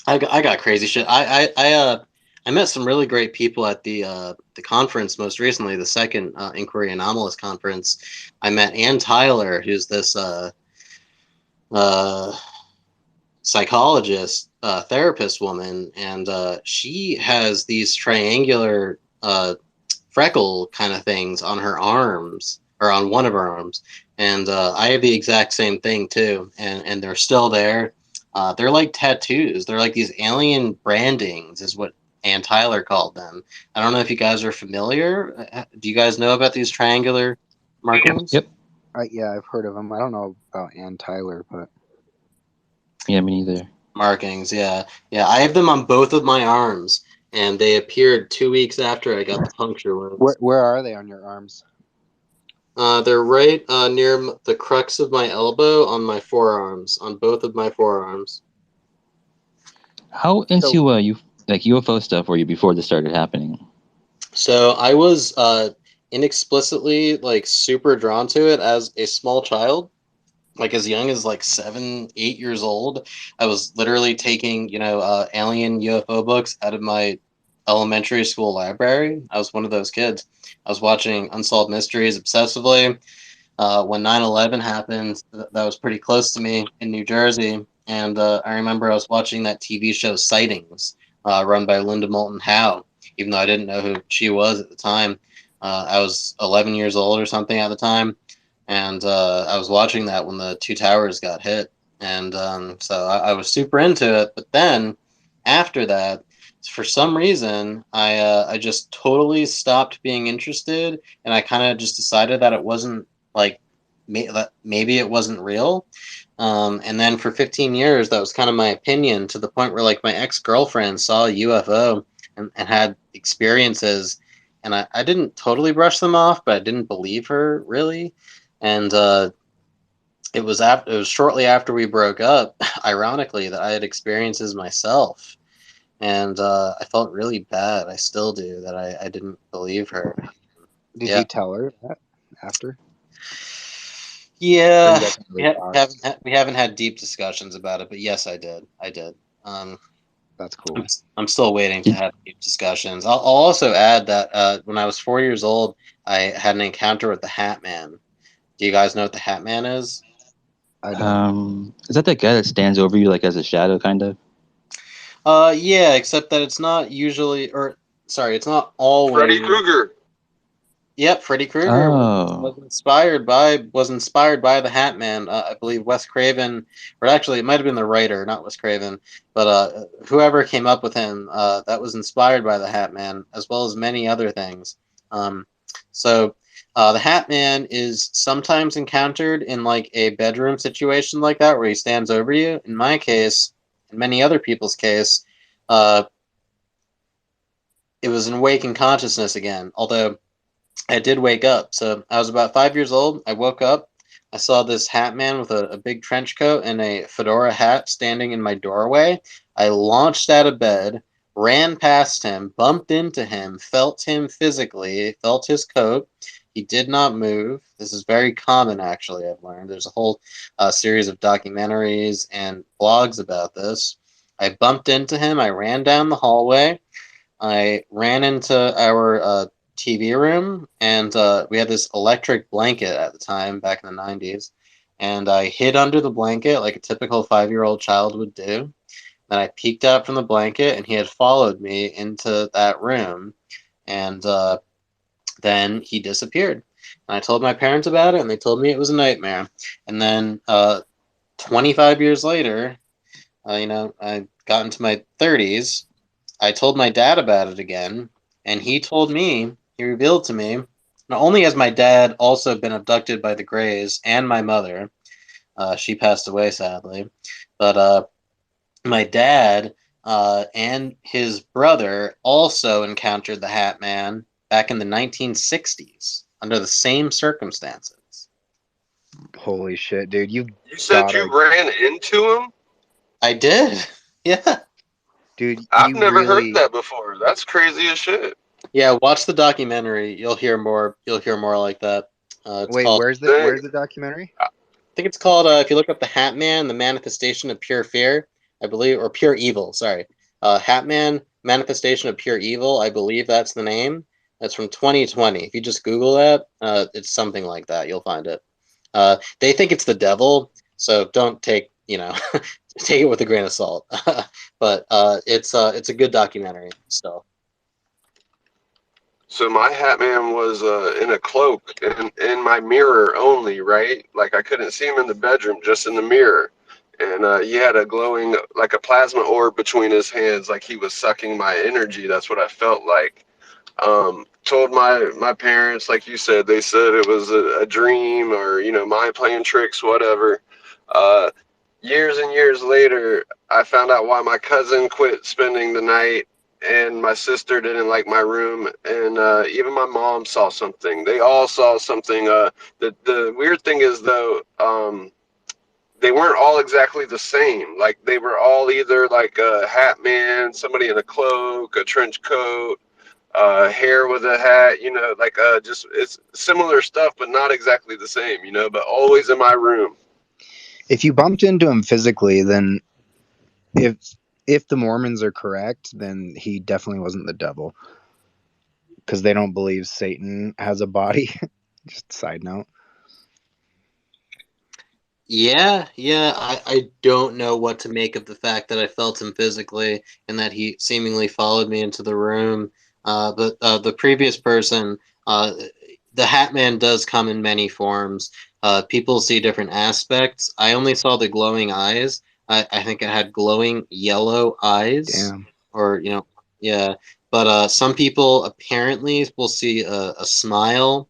I got crazy shit. I I met some really great people at the conference most recently, the second Inquiry Anomalous conference. I met Ann Tyler, who's this psychologist, therapist woman, and she has these triangular freckle kind of things on her arms, or on one of her arms, and I have the exact same thing too, and they're still there. They're like tattoos. They're like these alien brandings, is what Ann Tyler called them. I don't know if you guys are familiar. Do you guys know about these triangular markings? Yep. Yeah, I've heard of them. I don't know about Ann Tyler, but Yeah, me neither. Markings, yeah. Yeah, I have them on both of my arms, and they appeared 2 weeks after I got the puncture wounds. where are they on your arms? They're right near the crux of my elbow on my forearms, on both of my forearms. How into you like UFO stuff were you before this started happening? So I was inexplicitly like super drawn to it as a small child. Like as young as like 7, 8 years old, I was literally taking, alien UFO books out of my elementary school library. I was one of those kids. I was watching Unsolved Mysteries obsessively. When 9/11 happened, that was pretty close to me in New Jersey. And I remember I was watching that TV show Sightings, run by Linda Moulton Howe, even though I didn't know who she was at the time. I was 11 years old or something at the time. And I was watching that when the two towers got hit. And so I was super into it. But then after that, for some reason, I just totally stopped being interested. And I kind of just decided that it wasn't like maybe it wasn't real. And then for 15 years, that was kind of my opinion, to the point where like my ex-girlfriend saw a UFO and had experiences. And I didn't totally brush them off, but I didn't believe her really. And it was shortly after we broke up, ironically, that I had experiences myself. And I felt really bad. I still do, that I didn't believe her. Did Yeah. you tell her that after? Yeah, Or you guys never we haven't had deep discussions about it, but yes, I did. That's cool. I'm still waiting to have deep discussions. I'll also add that when I was 4 years old, I had an encounter with the Hat Man. Do you guys know what the Hat Man is? I don't. Is that guy that stands over you like as a shadow, kind of? Yeah, except that it's not usually, or sorry, it's not always. Freddy Krueger. Yep, Freddy Krueger Oh. was inspired by the Hat Man. I believe Wes Craven, or actually it might have been the writer, not Wes Craven, but whoever came up with him, that was inspired by the Hat Man, as well as many other things. So the Hat Man is sometimes encountered in like a bedroom situation like that, where he stands over you. In my case, in many other people's case, it was an awakened consciousness again, although I did wake up. So I was about 5 years old. I woke up. I saw this Hat Man with a big trench coat and a fedora hat standing in my doorway. I launched out of bed, ran past him, bumped into him, felt him physically, felt his coat. He did not move. This is very common, actually, I've learned. There's a whole series of documentaries and blogs about this. I bumped into him. I ran down the hallway. I ran into our TV room, and we had this electric blanket at the time, back in the 90s. And I hid under the blanket like a typical 5-year-old child would do. Then I peeked out from the blanket, and he had followed me into that room. And then he disappeared. And I told my parents about it, and they told me it was a nightmare. And then 25 years later, I got into my 30s. I told my dad about it again, and he revealed to me, not only has my dad also been abducted by the Greys and my mother, she passed away sadly, but my dad and his brother also encountered the Hat Man back in the 1960s under the same circumstances. Holy shit, dude! You said you ran into him? I did. Yeah. Dude, I've never heard that before. That's crazy as shit. Yeah, watch the documentary. You'll hear more. You'll hear more like that. Wait, where's the documentary? I think it's called. If you look up the Hat Man, the Manifestation of Pure Fear, I believe, or Pure Evil. Sorry, Hat Man, Manifestation of Pure Evil, I believe that's the name. That's from 2020. If you just Google that, it's something like that. You'll find it. They think it's the devil, so don't take take it with a grain of salt. But it's a good documentary. So my Hat Man was in a cloak and in my mirror only, right? Like I couldn't see him in the bedroom, just in the mirror. And he had a glowing, like a plasma orb between his hands, like he was sucking my energy. That's what I felt like. Told my parents, like you said, they said it was a dream or, mind playing tricks, whatever. Years and years later, I found out why my cousin quit spending the night and my sister didn't like my room, and even my mom saw something. They all saw something. The weird thing is, though, they weren't all exactly the same. Like, they were all either like a hat man, somebody in a cloak, a trench coat, hair with a hat, like just it's similar stuff, but not exactly the same, but always in my room. If you bumped into him physically, then if the Mormons are correct, then he definitely wasn't the devil, because they don't believe Satan has a body. Just a side note. yeah, I don't know what to make of the fact that I felt him physically and that he seemingly followed me into the room. But the previous person, the Hat Man does come in many forms. People see different aspects. I only saw the glowing eyes. I think it had glowing yellow eyes. Damn. Or, yeah. But some people apparently will see a smile.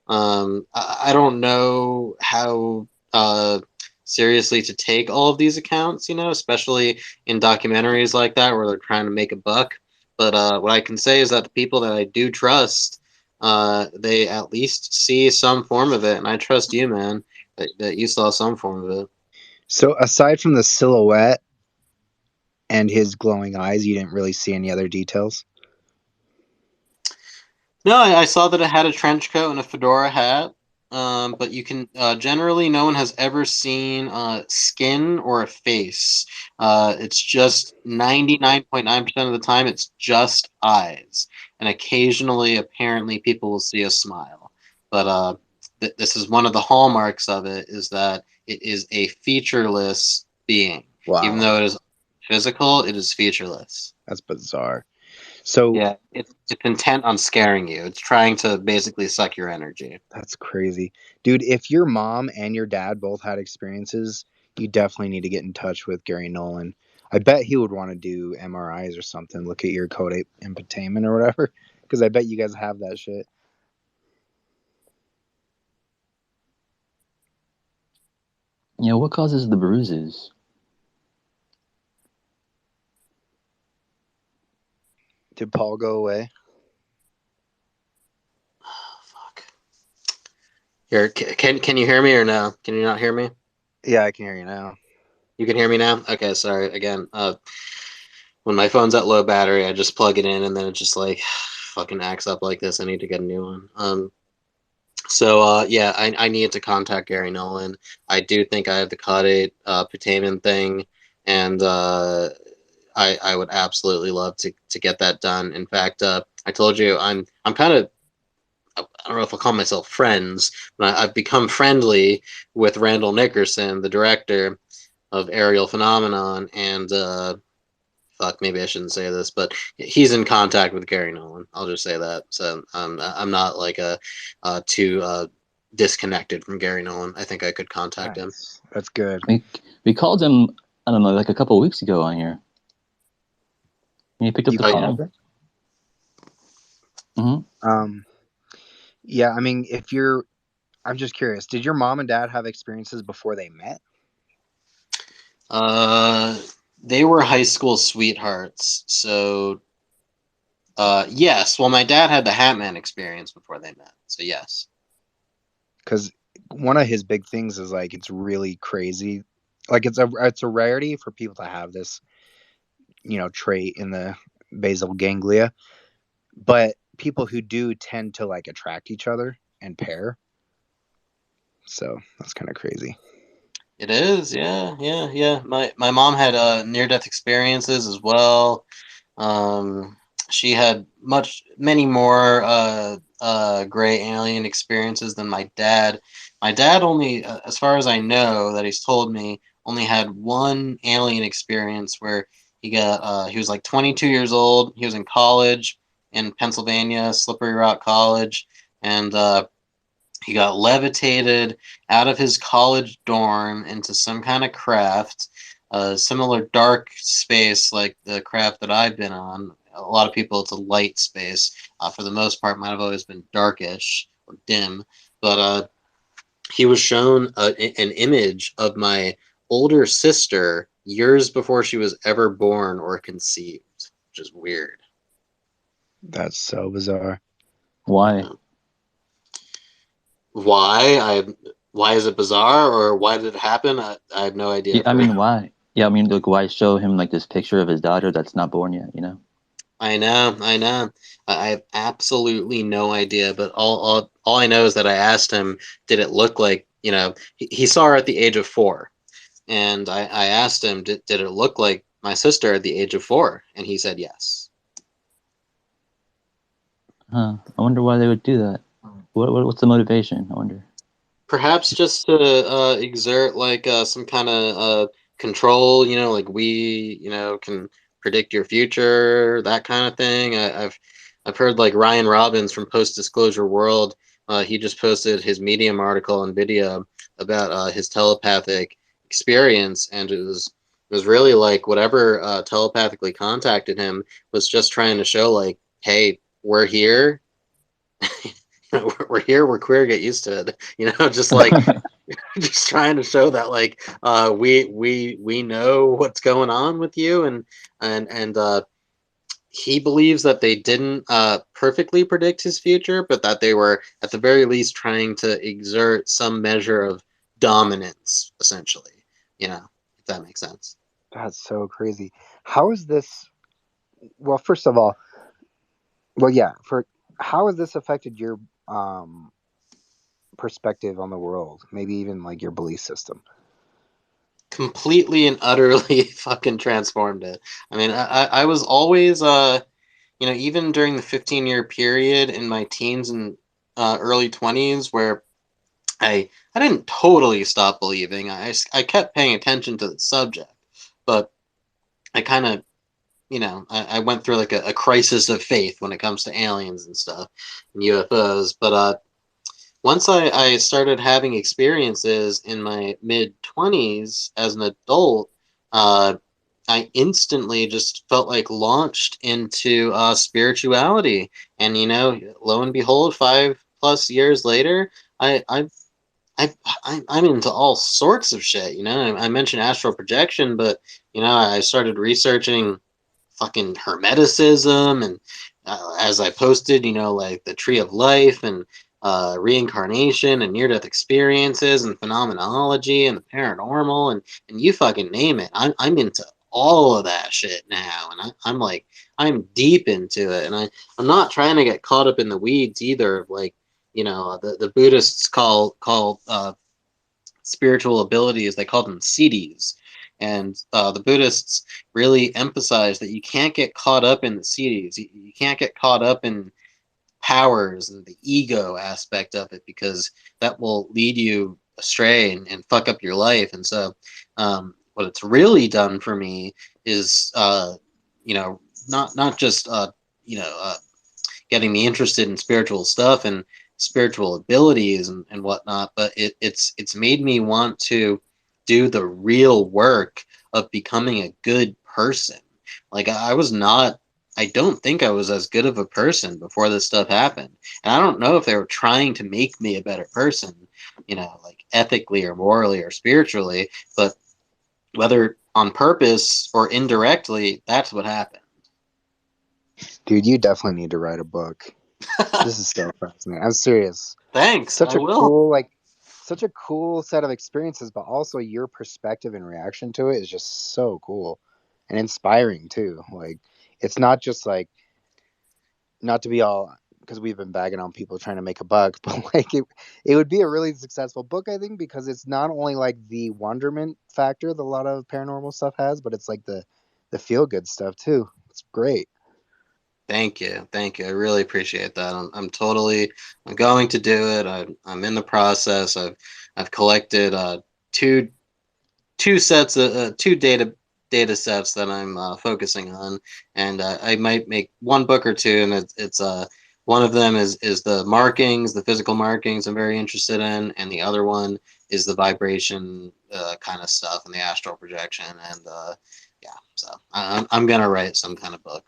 I don't know how seriously to take all of these accounts, especially in documentaries like that where they're trying to make a buck. But what I can say is that the people that I do trust, they at least see some form of it, and I trust you, man, that you saw some form of it. So aside from the silhouette and his glowing eyes, you didn't really see any other details? No, I saw that it had a trench coat and a fedora hat. But you can generally, no one has ever seen skin or a face. It's just 99.9% of the time, it's just eyes, and occasionally, apparently, people will see a smile. But this is one of the hallmarks of it, is that it is a featureless being. Wow. Even though it is physical, it is featureless. That's bizarre. So yeah, it's intent on scaring you. It's trying to basically suck your energy. That's crazy. Dude, if your mom and your dad both had experiences, you definitely need to get in touch with Gary Nolan. I bet he would want to do MRIs or something, look at your caudate imputamen or whatever, because I bet you guys have that shit. Yeah, what causes the bruises? Did Paul go away? Here, can you hear me or no? Can you not hear me? Yeah, I can hear you now. You can hear me now? Okay, sorry. Again, when my phone's at low battery, I just plug it in and then it just like fucking acts up like this. I need to get a new one. So yeah, I need to contact Gary Nolan. I do think I have the caudate putamen thing, and I would absolutely love to get that done. In fact, I told you I'm kind of, I don't know if I'll call myself friends, but I've become friendly with Randall Nickerson, the director of Aerial Phenomenon, and fuck, maybe I shouldn't say this, but he's in contact with Gary Nolan. I'll just say that. So I'm not like too disconnected from Gary Nolan. I think I could contact him. That's good. We called him, I don't know, like a couple of weeks ago on here. And he picked up the phone. Mm-hmm. Yeah, I mean, I'm just curious, did your mom and dad have experiences before they met? They were high school sweethearts, so yes. Well, my dad had the Hat Man experience before they met, so yes. Because one of his big things is like it's really crazy, like it's a rarity for people to have this, trait in the basal ganglia, but people who do tend to like attract each other and pair. So that's kind of crazy. It is, yeah. My mom had near-death experiences as well. She had many more gray alien experiences than my dad. My dad only, as far as I know, that he's told me, only had one alien experience where he was like 22 years old. He was in college in Pennsylvania, Slippery Rock College, and he got levitated out of his college dorm into some kind of craft, similar dark space like the craft that I've been on. A lot of people, it's a light space. For the most part, mine have always been darkish or dim. But he was shown an image of my older sister years before she was ever born or conceived, which is weird. That's so bizarre. Why? Why is it bizarre, or why did it happen? I have no idea. Yeah, I mean, why? Yeah, I mean, like, why show him like this picture of his daughter that's not born yet? You know? I know. I have absolutely no idea, but all I know is that I asked him, did it look like, he saw her at the age of 4, and I asked him, did it look like my sister at the age of 4? And he said yes. Huh. I wonder why they would do that. What's the motivation? I wonder. Perhaps just to exert like some kind of control, like we, can predict your future, that kind of thing. I've heard like Ryan Robbins from Post Disclosure World. He just posted his Medium article and video about his telepathic experience, and it was really like whatever telepathically contacted him was just trying to show like, hey, we're here. We're here, we're queer, get used to it, just like just trying to show that like we know what's going on with you, and he believes that they didn't perfectly predict his future, but that they were at the very least trying to exert some measure of dominance, essentially, if that makes sense. That's so crazy. How is this? Well, first of all, how has this affected your perspective on the world? Maybe even like your belief system. Completely and utterly fucking transformed it. I mean, I was always, even during the 15-year period in my teens and early 20s where I didn't totally stop believing. I kept paying attention to the subject, but I kind of, I went through like a crisis of faith when it comes to aliens and stuff and UFOs. But once I started having experiences in my mid-20s as an adult, I instantly just felt like launched into spirituality. And, lo and behold, 5+ years later, I'm into all sorts of shit. I mentioned astral projection, but, I started researching fucking Hermeticism, and as I posted, like the Tree of Life and reincarnation and near-death experiences and phenomenology and the paranormal and you fucking name it. I'm into all of that shit now, and I'm deep into it, and I'm not trying to get caught up in the weeds either. Like the Buddhists call spiritual abilities, they call them siddhis. And the Buddhists really emphasize that you can't get caught up in the siddhis. You can't get caught up in powers and the ego aspect of it, because that will lead you astray and fuck up your life. And so what it's really done for me is not just getting me interested in spiritual stuff and spiritual abilities and whatnot, but it's made me want to do the real work of becoming a good person. Like I don't think I was as good of a person before this stuff happened. And I don't know if they were trying to make me a better person, like ethically or morally or spiritually, but whether on purpose or indirectly, that's what happened. Dude, you definitely need to write a book. This is so fascinating. I'm serious. Thanks. Such I a will. such a cool set of experiences, but also your perspective and reaction to it is just so cool and inspiring too. Like, it's not just like, not to be all, because we've been bagging on people trying to make a buck, but like it would be a really successful book, I think, because it's not only like the wonderment factor that a lot of paranormal stuff has, but it's like the feel good stuff too. It's great. Thank you. I really appreciate that. I'm going to do it. I'm in the process. I've collected two sets of two data sets that I'm focusing on, and I might make one book or two, and it's one of them is the markings, the physical markings I'm very interested in, and the other one is the vibration kind of stuff and the astral projection, and yeah, so I'm gonna write some kind of book.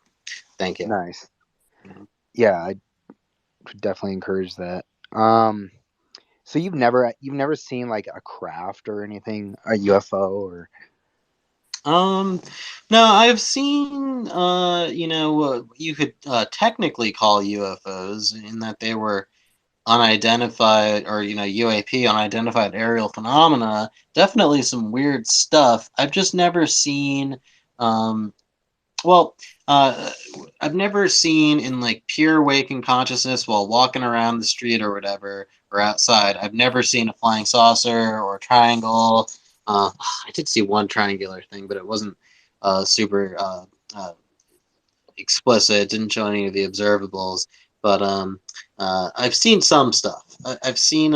Thank you. Nice. Mhm. Yeah, I would definitely encourage that. So you've never seen like a craft or anything, a UFO or No, I've seen, what you could technically call UFOs in that they were unidentified or, UAP, unidentified aerial phenomena. Definitely some weird stuff. I've just never seen, um, well, uh, I've never seen in like pure waking consciousness while walking around the street or whatever or outside. I've never seen a flying saucer or a triangle. I did see one triangular thing, but it wasn't super explicit. It didn't show any of the observables. But I've seen some stuff. I've seen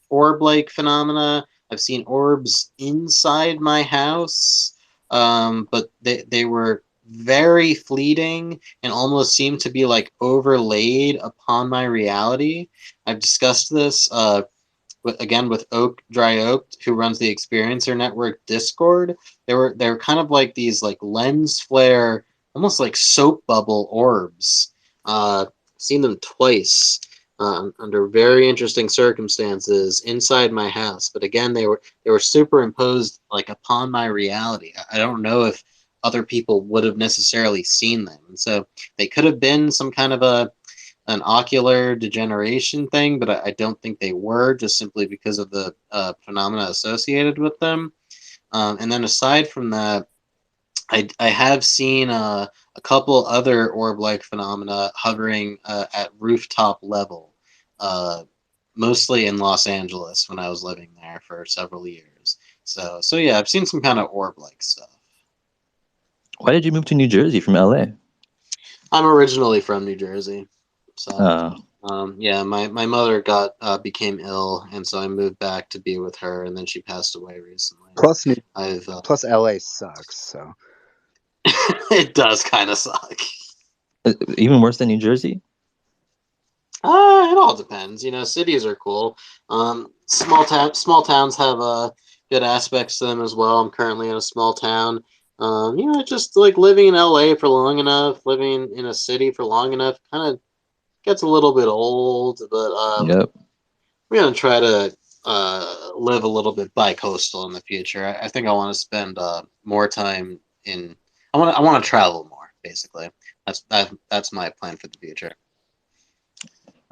orb-like phenomena. I've seen orbs inside my house, but they were very fleeting and almost seemed to be like overlaid upon my reality. I've discussed this again with Dry Oak, who runs the Experiencer Network Discord. They were kind of like these like lens flare, almost like soap bubble orbs. Seen them twice under very interesting circumstances inside my house. But again, they were superimposed like upon my reality. I don't know if other people would have necessarily seen them, and so they could have been some kind of an ocular degeneration thing, but I don't think they were, just simply because of the phenomena associated with them. And then aside from that, I have seen a couple other orb-like phenomena hovering at rooftop level, mostly in Los Angeles when I was living there for several years. So yeah, I've seen some kind of orb-like stuff. Why did you move to New Jersey from LA? I'm originally from New Jersey, so Oh, yeah, my mother became ill, and so I moved back to be with her, and then she passed away recently. plus I've plus LA sucks, so it does kind of suck. even worse than New Jersey? It all depends. Cities are cool. Small towns have good aspects to them as well. I'm currently in a small town. Just like living in LA for long enough, living in a city for long enough, kind of gets a little bit old. But Yep. we're gonna try to live a little bit bi-coastal in the future. I think I want to spend more time in. I want to travel more. Basically, that's my plan for the future.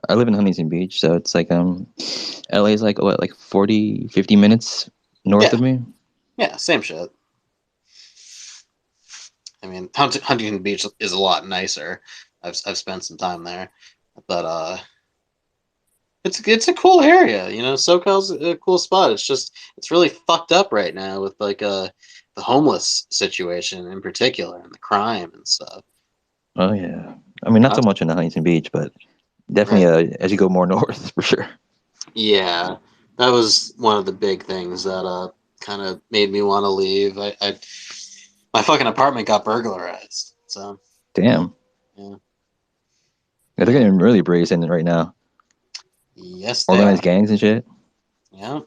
I live in Huntington Beach, so it's like LA is like what, like 40, 50 minutes north of me. Yeah, same shit. I mean, Huntington Beach is a lot nicer. I've spent some time there, but it's a cool area. SoCal's a cool spot. It's really fucked up right now with like the homeless situation in particular and the crime and stuff. Oh yeah. I mean, not so much in Huntington Beach, but definitely as you go more north, for sure. Yeah, that was one of the big things that kind of made me want to leave. My fucking apartment got burglarized. So Damn. yeah, They're getting really brazen right now. Yes, they Organized are. gangs and shit. Yeah.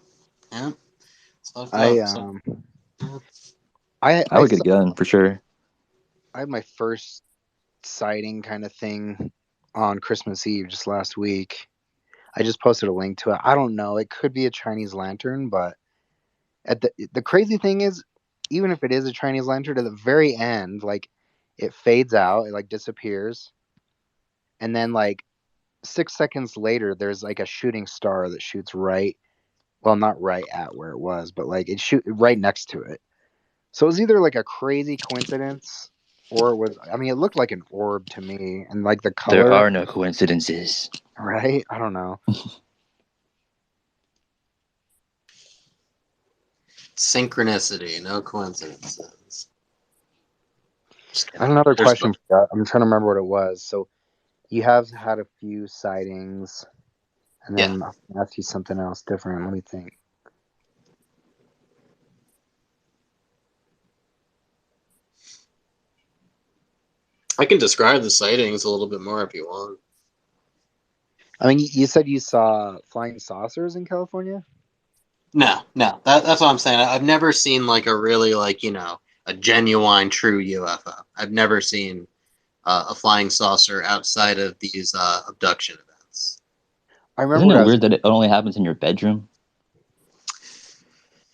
It's fucked I up. I would get a gun for sure. I had my first sighting kind of thing on Christmas Eve just last week. I just posted a link to it. I don't know. It could be a Chinese lantern, but at the crazy thing is, even if it is a Chinese lantern, at the very end, like it fades out, it like disappears, and then like 6 seconds later, there's like a shooting star that shoots right. Well, not right at where it was, but like it shoot right next to it. So it was either like a crazy coincidence or it was, I mean, it looked like an orb to me and like the color. There are no coincidences. Right? I don't know. Synchronicity, no coincidences. I have another There's question for you. I'm trying to remember what it was. So you have had a few sightings, and yeah. then I'll ask you something else different. Let me think. I can describe the sightings a little bit more if you want. I mean, you said you saw flying saucers in California? No. That's what I'm saying. I've never seen like a really like, a genuine true UFO. I've never seen a flying saucer outside of these abduction events. I remember Isn't what it I was weird that it only happens in your bedroom?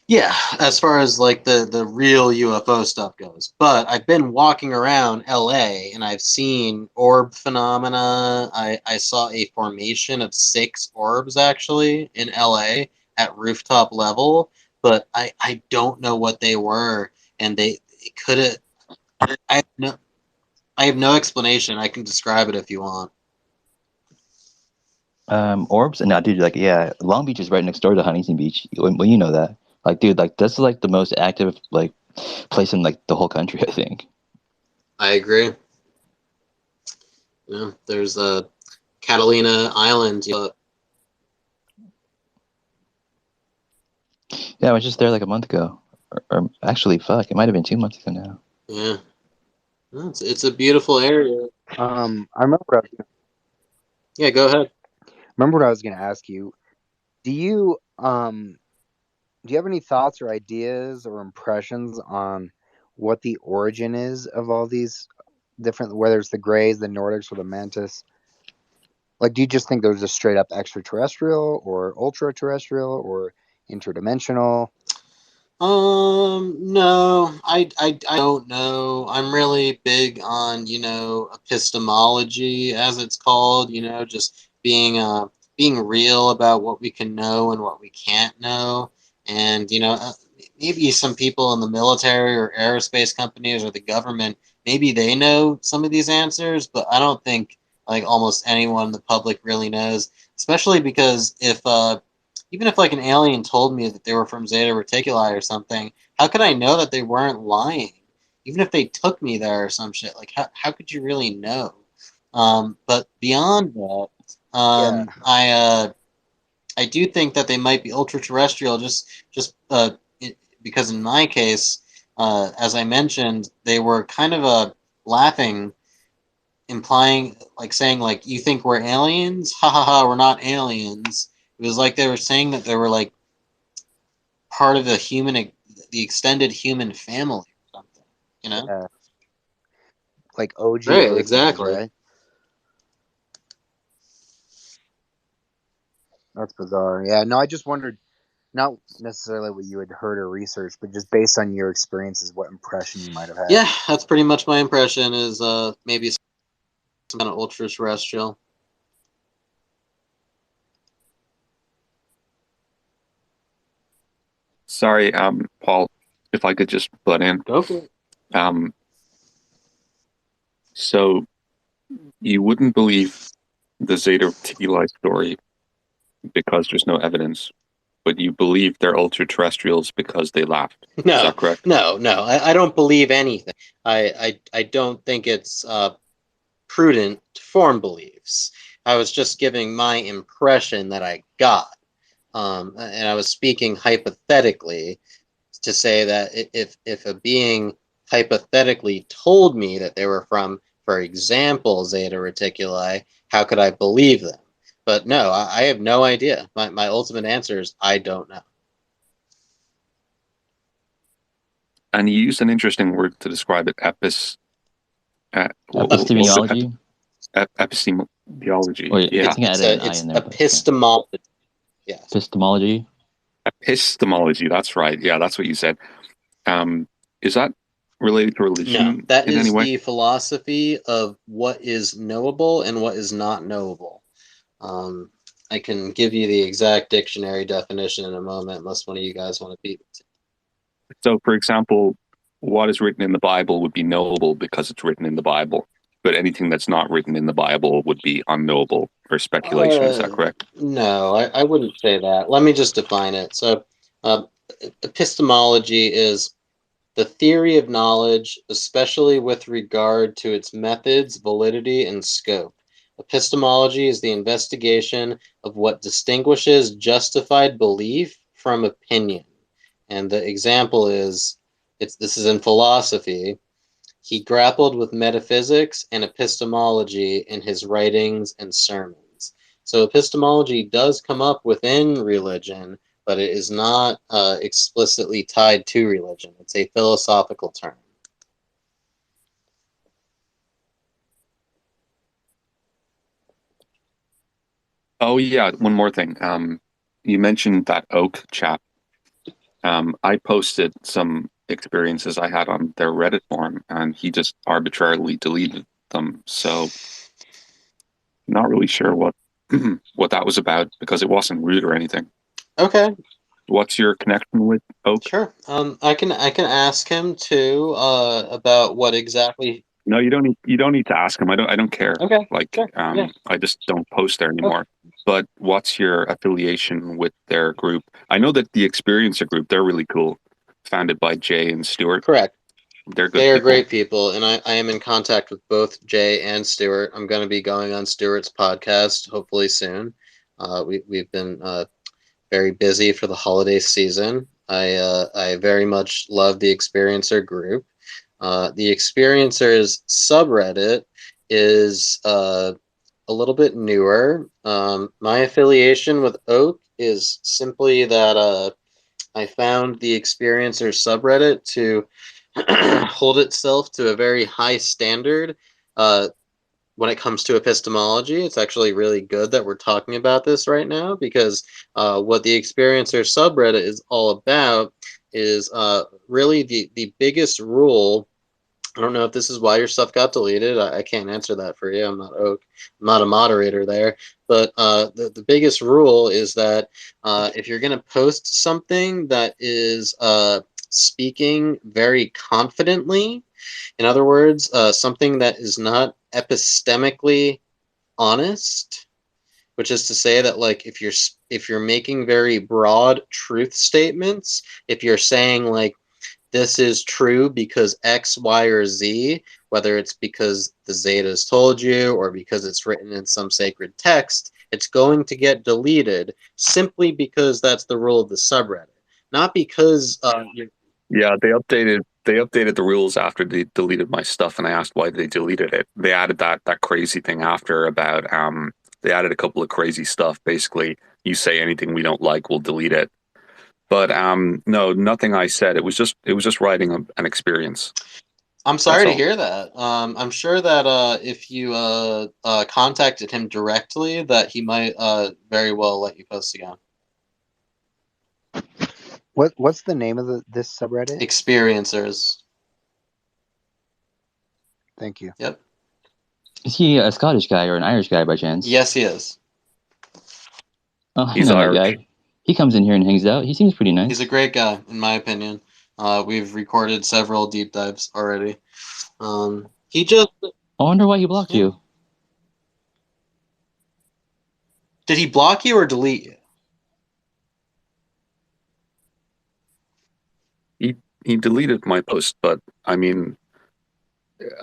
Yeah, as far as like the real UFO stuff goes. But I've been walking around LA and I've seen orb phenomena. I saw a formation of 6 orbs actually in LA at rooftop level, but I don't know what they were, and they could have. I have no explanation. I can describe it if you want. Orbs? No, dude, like, yeah, Long Beach is right next door to Huntington Beach. Well, you know that. Like, dude, like, that's like the most active, like, place in, like, the whole country, I think. I agree. Yeah, there's Catalina Island. Yeah, I was just there like a month ago. Or actually, fuck, it might have been 2 months ago now. Yeah. It's a beautiful area. I remember what I was gonna, Yeah, go ahead. remember what I was going to ask you. Do you have any thoughts or ideas or impressions on what the origin is of all these different, whether it's the Greys, the Nordics, or the Mantis? Like, do you just think they're just straight up extraterrestrial or ultra terrestrial or interdimensional? No, I don't know. I'm really big on, epistemology, as it's called, just being real about what we can know and what we can't know. And, maybe some people in the military or aerospace companies or the government, maybe they know some of these answers, but I don't think like almost anyone in the public really knows, especially because even if like an alien told me that they were from Zeta Reticuli or something, how could I know that they weren't lying? Even if they took me there or some shit, like how could you really know? But beyond that, Yeah. I do think that they might be ultra terrestrial, because in my case, as I mentioned, they were kind of laughing, implying, like saying, like, you think we're aliens? Ha ha ha! We're not aliens. It was like they were saying that they were like part of the extended human family or something. Yeah. Like OG Right, Earthlings, exactly. right? That's bizarre. Yeah, no, I just wondered, not necessarily what you had heard or researched, but just based on your experiences, what impression you might have had. Yeah, that's pretty much my impression. Is maybe some kind of ultra terrestrial. Sorry, Paul, if I could just butt in. Go for it. So you wouldn't believe the Zeta Reticuli story because there's no evidence, but you believe they're ultra terrestrials because they laughed. No, is that correct? No. I don't believe anything. I don't think it's prudent to form beliefs. I was just giving my impression that I got. And I was speaking hypothetically to say that if a being hypothetically told me that they were from, for example, Zeta Reticuli, how could I believe them? But no, I have no idea. My ultimate answer is I don't know. And you used an interesting word to describe it, epistemology. Epistemology. Wait, Yeah. I think I added an I It's in there. epistemology. Yeah. Epistemology. Epistemology. That's right. Yeah, that's what you said. Is that related to religion? No, that in any is way? the philosophy of what is knowable and what is not knowable. I can give you the exact dictionary definition in a moment, unless one of you guys want to beat it. So, for example, what is written in the Bible would be knowable because it's written in the Bible, but anything that's not written in the Bible would be unknowable or speculation. Is that correct? No, I wouldn't say that. Let me just define it. So, epistemology is the theory of knowledge, especially with regard to its methods, validity, and scope. Epistemology is the investigation of what distinguishes justified belief from opinion. And the example is, this is in philosophy. He grappled with metaphysics and epistemology in his writings and sermons. So epistemology does come up within religion, but it is not explicitly tied to religion. It's a philosophical term. Oh yeah, one more thing. You mentioned that Oak chap. I posted some experiences I had on their Reddit forum, and he just arbitrarily deleted them. So, not really sure what what that was about because it wasn't rude or anything. Okay. What's your connection with Oak? Sure. I can ask him too about what exactly. No, you don't need to ask him. I don't care. Okay. Like Sure. Yeah. I just don't post there anymore. But what's your affiliation with their group? I know that the Experiencer group, they're really cool. Founded by Jay and Stuart. Correct. They're good They are people. great people, and I am in contact with both Jay and Stuart. I'm going to be going on Stuart's podcast hopefully soon. We've been very busy for the holiday season. I very much love the Experiencer group. The Experiencers subreddit is a little bit newer. My affiliation with Oak is simply that I found the Experiencer subreddit to hold itself to a very high standard when it comes to epistemology. It's actually really good that we're talking about this right now, because what the Experiencer subreddit is all about is really the biggest rule. I don't know if this is why your stuff got deleted. I can't answer that for you. I'm not Oak. I'm not a moderator there. But the biggest rule is that if you're going to post something that is speaking very confidently, in other words, something that is not epistemically honest, which is to say that, like, if you're making very broad truth statements, if you're saying like, this is true because X, Y, or Z, whether it's because the Zetas told you or because it's written in some sacred text, it's going to get deleted simply because that's the rule of the subreddit, not because Yeah, they updated the rules after they deleted my stuff, and I asked why they deleted it. They added that crazy thing after about they added a couple of crazy stuff. Basically, you say anything we don't like, we'll delete it. But no, nothing I said. It was just writing an experience. I'm sorry to all. hear that. I'm sure that if you contacted him directly, that he might very well let you post again. What's the name of this subreddit? Experiencers. Thank you. Yep. Is he a Scottish guy or an Irish guy by chance? Yes, he is. Oh, I He's know that Irish. guy. He comes in here and hangs out. He seems pretty nice. He's a great guy, in my opinion. We've recorded several deep dives already. He just... I wonder why he blocked you. Did he block you or delete you? He deleted my post, but I mean,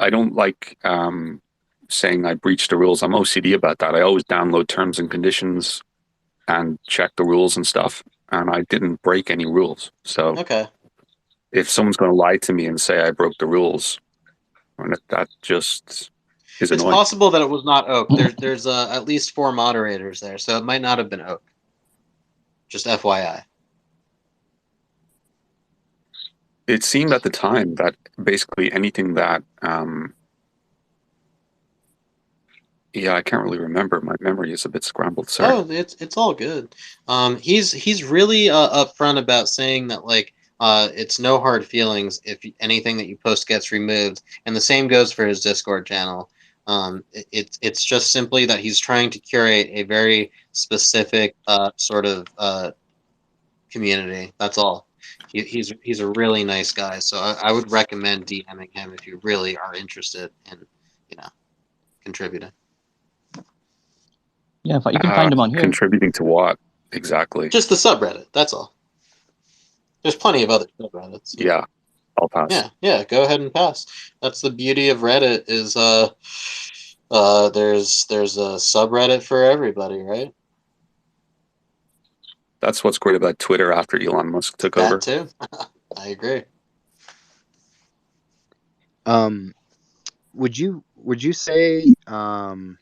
I don't like saying I breached the rules. I'm OCD about that. I always download terms and conditions and check the rules and stuff, and I didn't break any rules. So Okay. if someone's going to lie to me and say I broke the rules, that just is It's annoying. possible that it was not Oak. There's at least 4 moderators there, so it might not have been Oak. Just FYI. It seemed at the time that basically anything that yeah, I can't really remember. My memory is a bit scrambled. Sorry. Oh, it's all good. He's really upfront about saying that, like, it's no hard feelings if anything that you post gets removed, and the same goes for his Discord channel. It's just simply that he's trying to curate a very specific sort of community. That's all. He's a really nice guy, so I would recommend DMing him if you really are interested in, contributing. Yeah, you can find him on here. Contributing to what exactly? Just the subreddit. That's all. There's plenty of other subreddits. Yeah. I'll pass. Yeah, go ahead and pass. That's the beauty of Reddit is there's a subreddit for everybody, right? That's what's great about Twitter after Elon Musk took That over. too. I agree. Would you say that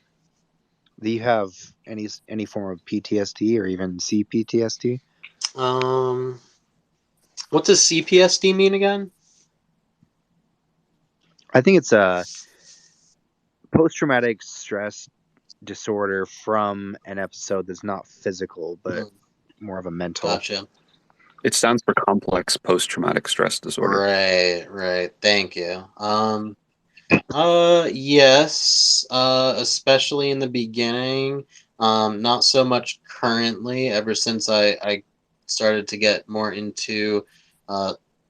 you have any form of PTSD or even CPTSD? What does CPSD mean again? I think it's a post-traumatic stress disorder from an episode that's not physical, but more of a mental. Gotcha. It stands for complex post-traumatic stress disorder. Right. Thank you. Yes, especially in the beginning. Not so much currently, ever since I started to get more into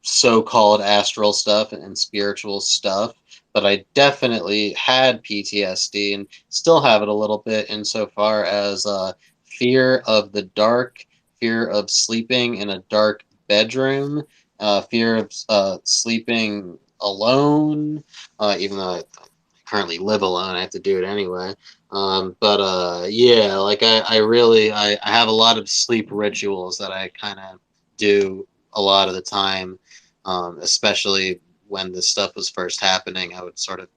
so-called astral stuff and spiritual stuff. But I definitely had PTSD and still have it a little bit insofar as fear of the dark, fear of sleeping in a dark bedroom, fear of sleeping alone, even though I currently live alone, I have to do it anyway. Yeah, like I have a lot of sleep rituals that I kind of do a lot of the time, especially when this stuff was first happening. I would sort of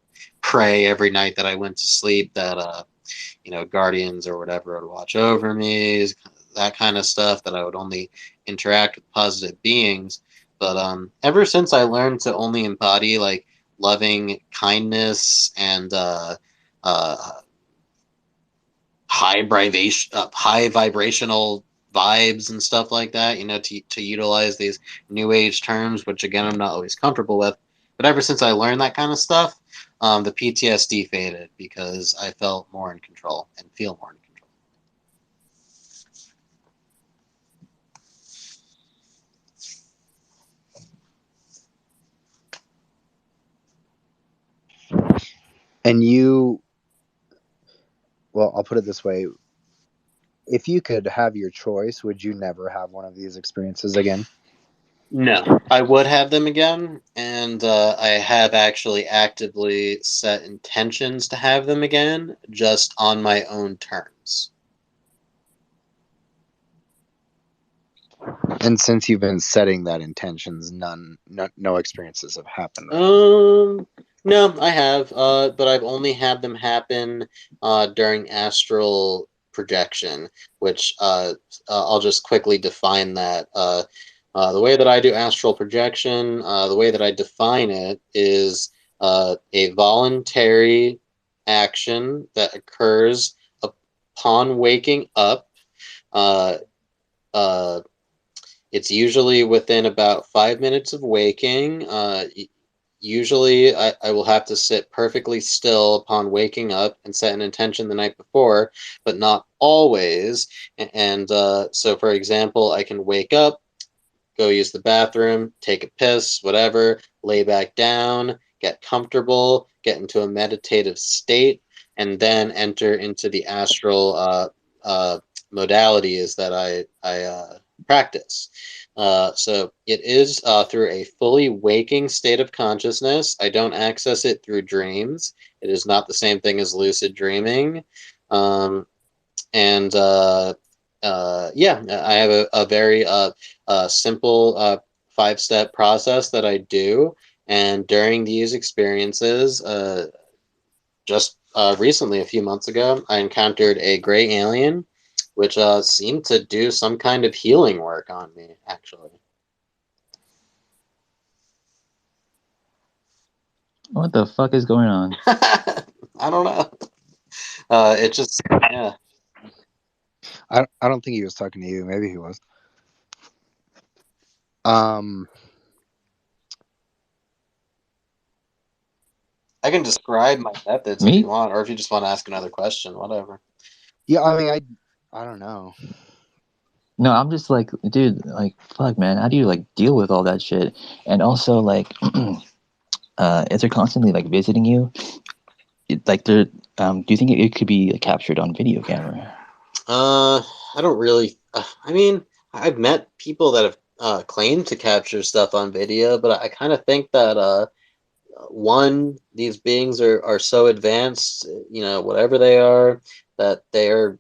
pray every night that I went to sleep that guardians or whatever would watch over me, that kind of stuff, that I would only interact with positive beings. But ever since I learned to only embody like loving kindness and high vibrational vibes and stuff like that, to utilize these new age terms, which again I'm not always comfortable with. But ever since I learned that kind of stuff, the PTSD faded because I felt more in control and feel more in control. And well, I'll put it this way. If you could have your choice, would you never have one of these experiences again? No, I would have them again, and I have actually actively set intentions to have them again, just on my own terms. And since you've been setting that intentions, no experiences have happened. Right? No, I have, but I've only had them happen during astral projection, which I'll just quickly define that. The way that I do astral projection, the way that I define it is a voluntary action that occurs upon waking up. It's usually within about 5 minutes of waking. Usually, I will have to sit perfectly still upon waking up and set an intention the night before, but not always. And so, for example, I can wake up, go use the bathroom, take a piss, whatever, lay back down, get comfortable, get into a meditative state, and then enter into the astral modalities that I practice. So it is through a fully waking state of consciousness. I don't access it through dreams. It is not the same thing as lucid dreaming. Yeah, I have a very simple 5-step process that I do. And during these experiences, just recently, a few months ago, I encountered a gray alien, which seemed to do some kind of healing work on me, actually. What the fuck is going on? I don't know. It just, yeah. I don't think he was talking to you. Maybe he was. I can describe my methods if you want, or if you just want to ask another question, whatever. Yeah, I mean, I don't know. No, I'm just like, dude, like, fuck, man. How do you like deal with all that shit? And also, like, if they're constantly like visiting you, like, they're, do you think it could be captured on video camera? I don't really. I mean, I've met people that have claim to capture stuff on video, but I kind of think that one, these beings are so advanced, whatever they are, that they are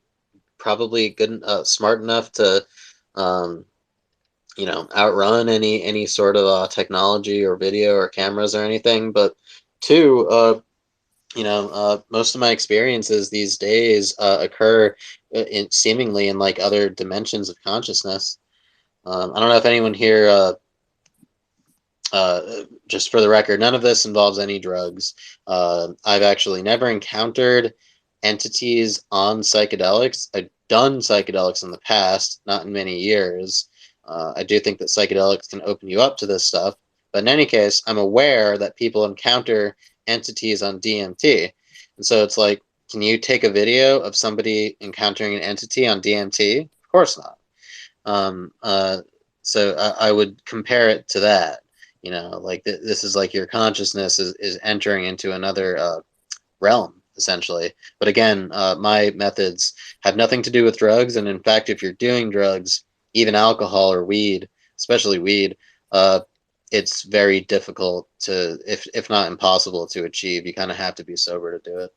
probably good, smart enough to, um, outrun any sort of technology or video or cameras or anything. But two, most of my experiences these days occur seemingly in like other dimensions of consciousness. I don't know if anyone here. Just for the record, none of this involves any drugs. I've actually never encountered entities on psychedelics. I've done psychedelics in the past, not in many years. I do think that psychedelics can open you up to this stuff. But in any case, I'm aware that people encounter entities on DMT. And so it's like, can you take a video of somebody encountering an entity on DMT? Of course not. So I would compare it to that. Like this is like your consciousness is entering into another realm, essentially. But again, my methods have nothing to do with drugs. And in fact, if you're doing drugs, even alcohol or weed, especially weed, it's very difficult to, if not impossible to achieve. You kind of have to be sober to do it.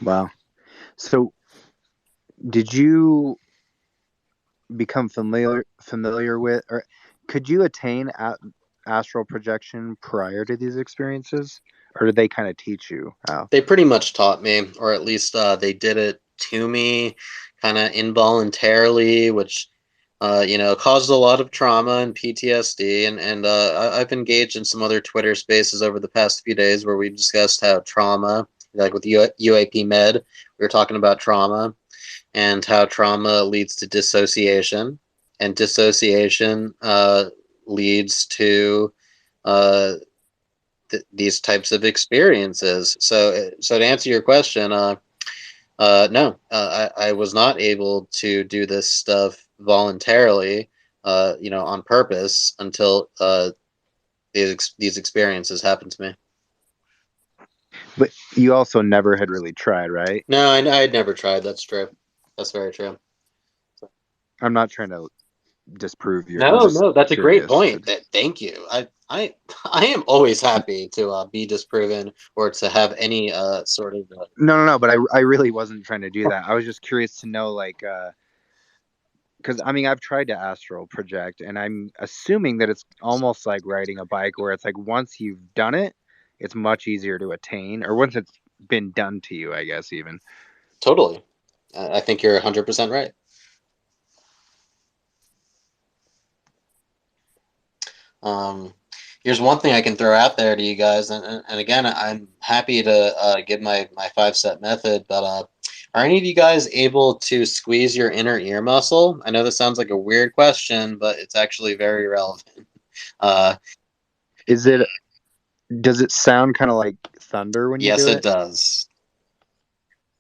Wow. So did you become familiar with, or could you attain astral projection prior to these experiences, or did they kind of teach you how? They pretty much taught me, or at least they did it to me kind of involuntarily, which caused a lot of trauma and PTSD. And I've engaged in some other Twitter spaces over the past few days where we discussed how trauma, like with UAP Med, we were talking about trauma and how trauma leads to dissociation, and dissociation leads to these types of experiences. So to answer your question, no, I was not able to do this stuff voluntarily, on purpose until these experiences happened to me. But you also never had really tried, right? No, I had never tried. That's true. That's very true. I'm not trying to disprove your. No, that's a great point. Thank you. I am always happy to be disproven or to have any sort of. No. But I really wasn't trying to do that. I was just curious to know, like, because I mean, I've tried to astral project, and I'm assuming that it's almost like riding a bike, where it's like once you've done it, it's much easier to attain, or once it's been done to you, I guess, even. Totally. I think you're 100% right. Here's one thing I can throw out there to you guys, and again, I'm happy to give my 5-step method, but are any of you guys able to squeeze your inner ear muscle? I know this sounds like a weird question, but it's actually very relevant. Does it sound kind of like thunder when you do it? Yes, it does.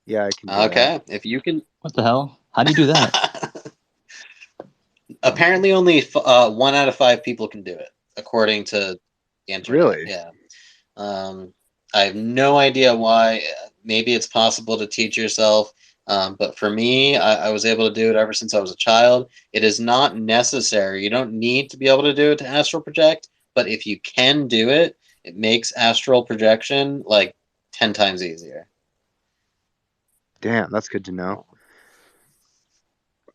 Yeah, I can do Okay, that. if you can. What the hell? How do you do that? Apparently, only 1 out of 5 people can do it, according to the internet. Really? Yeah. I have no idea why. Maybe it's possible to teach yourself, but for me, I was able to do it ever since I was a child. It is not necessary. You don't need to be able to do it to astral project, but if you can do it, it makes astral projection like 10 times easier. Damn, that's good to know.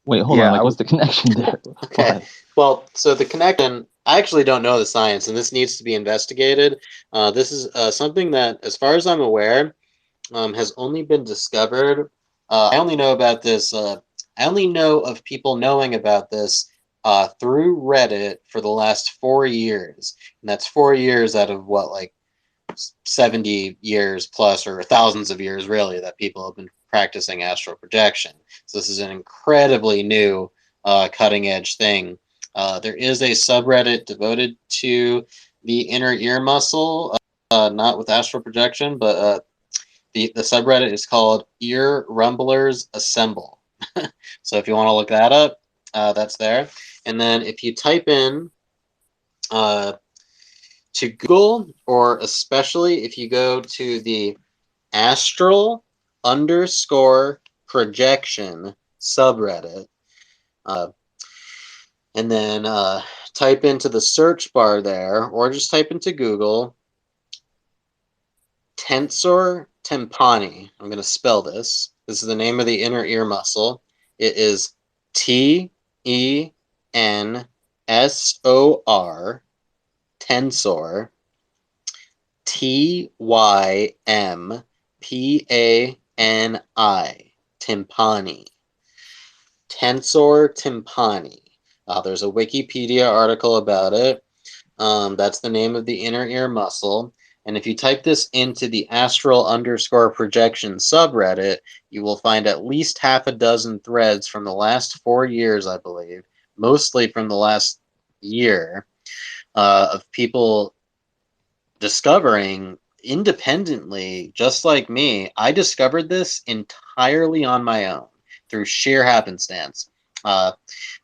Wait, hold on. Like, what's the connection there? Okay. Well, so the connection, I actually don't know the science, and this needs to be investigated. This is something that, as far as I'm aware, has only been discovered. I only know about this. I only know of people knowing about this through Reddit for the last 4 years, and that's 4 years out of what, like 70 years plus, or thousands of years, really, that people have been practicing astral projection. So this is an incredibly new, cutting edge thing. There is a subreddit devoted to the inner ear muscle, not with astral projection, but the subreddit is called Ear Rumblers Assemble. So if you want to look that up, that's there. And then if you type in to Google, or especially if you go to the astral_projection subreddit, and then type into the search bar there, or just type into Google tensor tympani. I'm going to spell this. This is the name of the inner ear muscle. It is TENSOR, tensor, TYMPANI, tympani. Tensor tympani. There's a Wikipedia article about it. That's the name of the inner ear muscle. And if you type this into the astral_projection subreddit, you will find at least half a dozen threads from the last 4 years, I believe, mostly from the last year, of people discovering independently, just like me. I discovered this entirely on my own through sheer happenstance.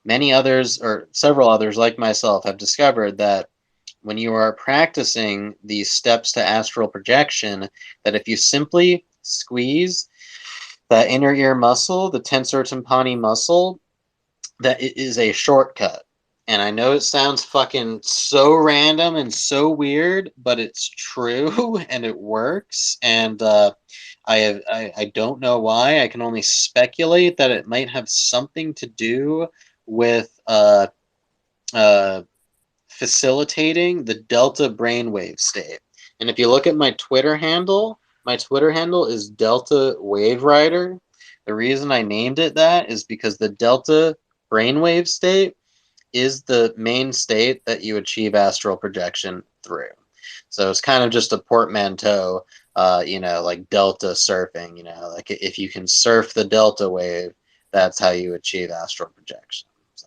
Many others, or several others like myself, have discovered that when you are practicing these steps to astral projection, that if you simply squeeze that inner ear muscle, the tensor tympani muscle, that it is a shortcut. And I know it sounds fucking so random and so weird, but it's true and it works. And I don't know why. I can only speculate that it might have something to do with facilitating the delta brainwave state. And if you look at my Twitter handle is Delta Wave Rider. The reason I named it that is because the delta brainwave state is the main state that you achieve astral projection through. So it's kind of just a portmanteau, like delta surfing, like if you can surf the delta wave, that's how you achieve astral projection. So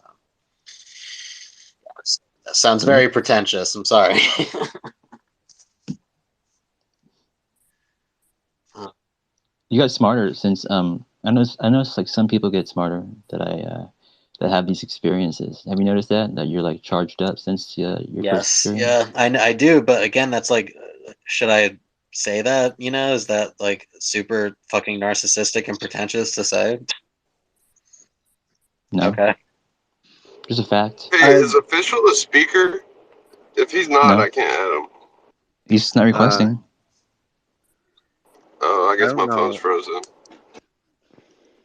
that sounds very pretentious. I'm sorry. You got smarter since I know like some people get smarter that have these experiences. Have you noticed that you're like charged up since your first Yes, experience? yeah, I do, but again, that's like, should I say that? Is that like super fucking narcissistic and pretentious to say? No, Okay. just a fact. Hey, is official a speaker? If he's not, No, I can't add him. he's not requesting. Oh, I I guess my don't phone's know. frozen.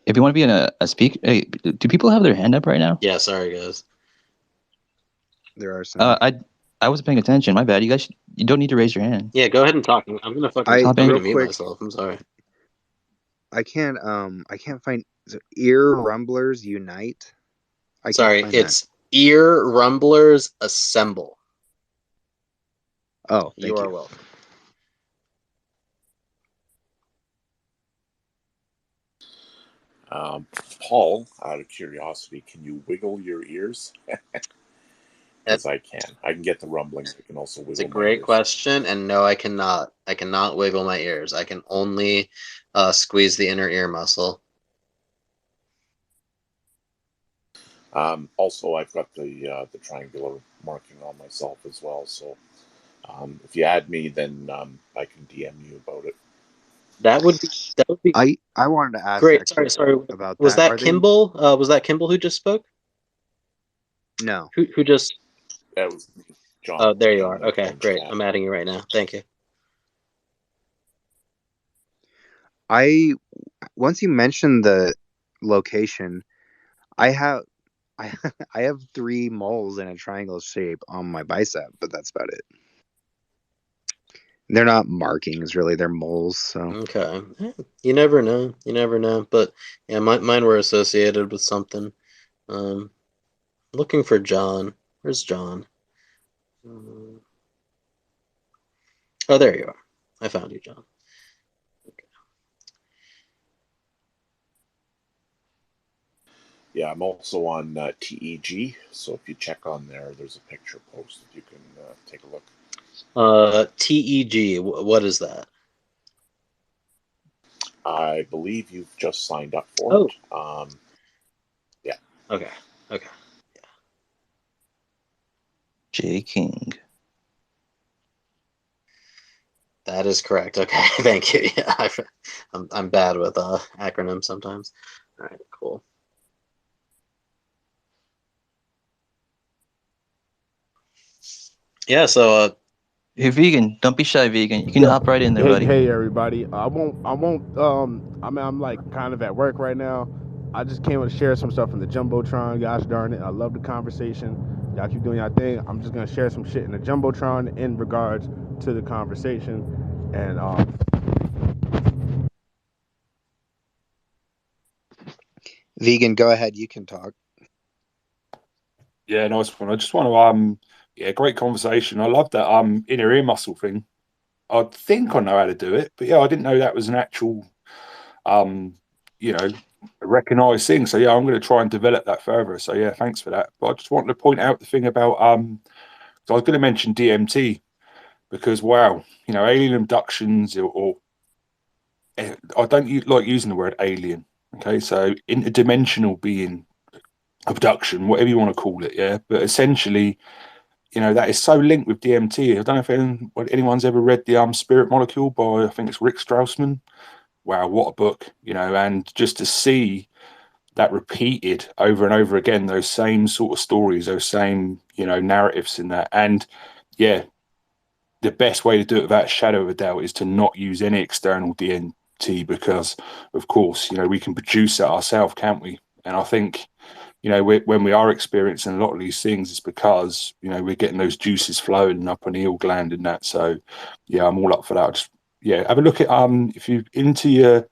If you want to be in a speak, hey, do people have their hand up right now? Yeah, sorry guys. There are some. I wasn't paying attention. My bad. You don't need to raise your hand. Yeah, go ahead and talk. I'm gonna fucking Stop I'm being- gonna real mute quick, myself. I'm sorry. I can't find Ear Rumblers Unite. I can't Sorry, find it's Ear Rumblers Assemble. that. Oh, You thank are you. welcome. Paul, out of curiosity, can you wiggle your ears? Because I can. I can get the rumbling. I can also wiggle It's a my great ears. question, and no, I cannot. I cannot wiggle my ears. I can only squeeze the inner ear muscle. Also, I've got the triangular marking on myself as well. So if you add me, then I can DM you about it. That would be I wanted to ask great. actually Sorry. about Was that. that Kimball? Was that Kimball who just spoke? No. Who just? That was John. Oh, there you John are. that Okay, from great. chat. I'm adding you right now. Thank you. Once you mentioned the location, I have 3 moles in a triangle shape on my bicep, but that's about it. They're not markings really, they're moles, so Okay. You never know. You never know. But yeah, mine were associated with something. Looking for John. Where's John? Oh, there you are. I found you, John. Yeah, I'm also on TEG. So if you check on there, there's a picture posted. You can take a look. TEG. What is that? I believe you've just signed up for it. Yeah. Okay. Yeah. J King. That is correct. Okay, thank you. Yeah, I'm bad with acronyms sometimes. All right, cool. Yeah, so Hey, vegan, don't be shy, vegan. You can hop right in there, Hey, buddy. hey, everybody. I won't. I'm like kind of at work right now. I just came to share some stuff from the Jumbotron. Gosh darn it. I love the conversation. Y'all keep doing your thing. I'm just going to share some shit in the Jumbotron in regards to the conversation. And, Vegan, go ahead. You can talk. Yeah, nice one. I just want to great conversation. I love that inner ear muscle thing. I think I know how to do it, but yeah, I didn't know that was an actual a recognized thing. So yeah, I'm going to try and develop that further. So yeah, thanks for that. But I just wanted to point out the thing about so I was going to mention DMT because wow, alien abductions or I don't like using the word alien. Okay, so interdimensional being, abduction, whatever you want to call it, yeah. But essentially, that is so linked with DMT. I don't know if anyone's ever read the Spirit Molecule by, I think it's Rick Strassman. Wow, what a book, and just to see that repeated over and over again, those same sort of stories, those same, narratives in that. And yeah, the best way to do it without a shadow of a doubt is to not use any external DMT because, of course, we can produce it ourselves, can't we? And I think, when we are experiencing a lot of these things, it's because, we're getting those juices flowing up on the pineal gland and that. So, yeah, I'm all up for that. Just, have a look at, if you're into your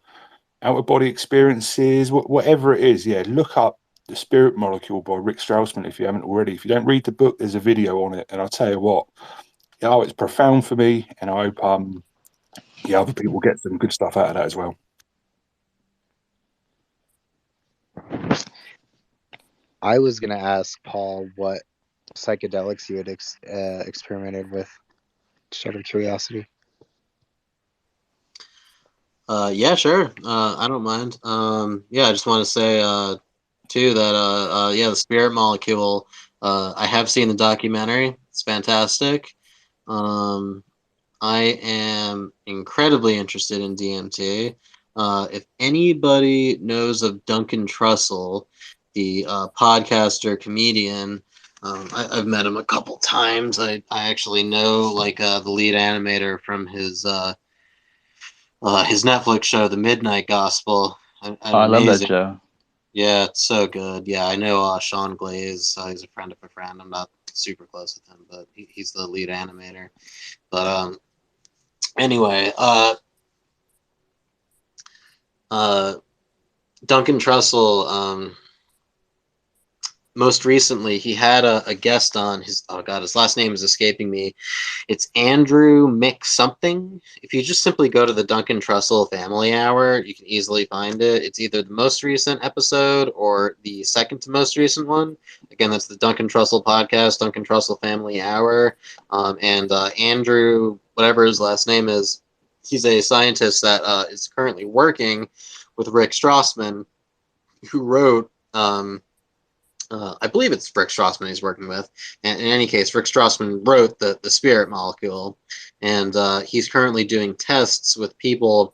out of body experiences, whatever it is, look up The Spirit Molecule by Rick Strassman if you haven't already. If you don't read the book, there's a video on it. And I'll tell you what, it's profound for me. And I hope, other people get some good stuff out of that as well. I was going to ask Paul what psychedelics you had experimented with, just out of curiosity. Yeah, sure. I don't mind. I just want to say too that the Spirit Molecule. I have seen the documentary. It's fantastic. I am incredibly interested in DMT. If anybody knows of Duncan Trussell, the podcaster comedian, I've met him a couple times. I actually know the lead animator from his Netflix show, The Midnight Gospel. I love that show. Yeah, it's so good. Yeah, I know Sean Glaze. He's a friend of a friend. I'm not super close with him, but he's the lead animator. But anyway, Duncan Trussell, most recently, he had a guest on. His last name is escaping me. It's Andrew Mick something. If you just simply go to the Duncan Trussell Family Hour, you can easily find it. It's either the most recent episode or the second to most recent one. Again, that's the Duncan Trussell podcast, Duncan Trussell Family Hour. And Andrew, whatever his last name is, he's a scientist that is currently working with Rick Strassman, who wrote... I believe it's Rick Strassman he's working with. And in any case, Rick Strassman wrote the Spirit Molecule, and he's currently doing tests with people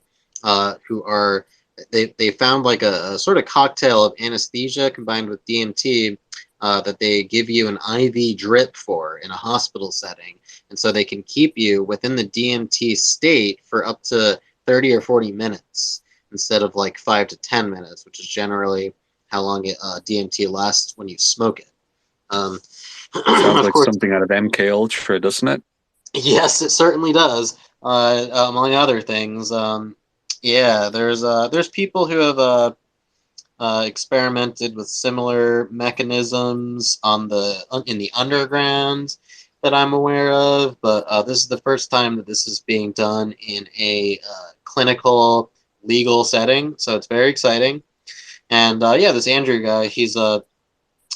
who are they found like a sort of cocktail of anesthesia combined with DMT that they give you an IV drip for in a hospital setting, and so they can keep you within the DMT state for up to 30 or 40 minutes instead of like 5 to 10 minutes, which is generally how long DMT lasts when you smoke it. Sounds like something out of MK Ultra, doesn't it? Yes, it certainly does. Among other things, there's people who have experimented with similar mechanisms in the underground that I'm aware of, but this is the first time that this is being done in a clinical, legal setting, so it's very exciting. And this Andrew guy, he's a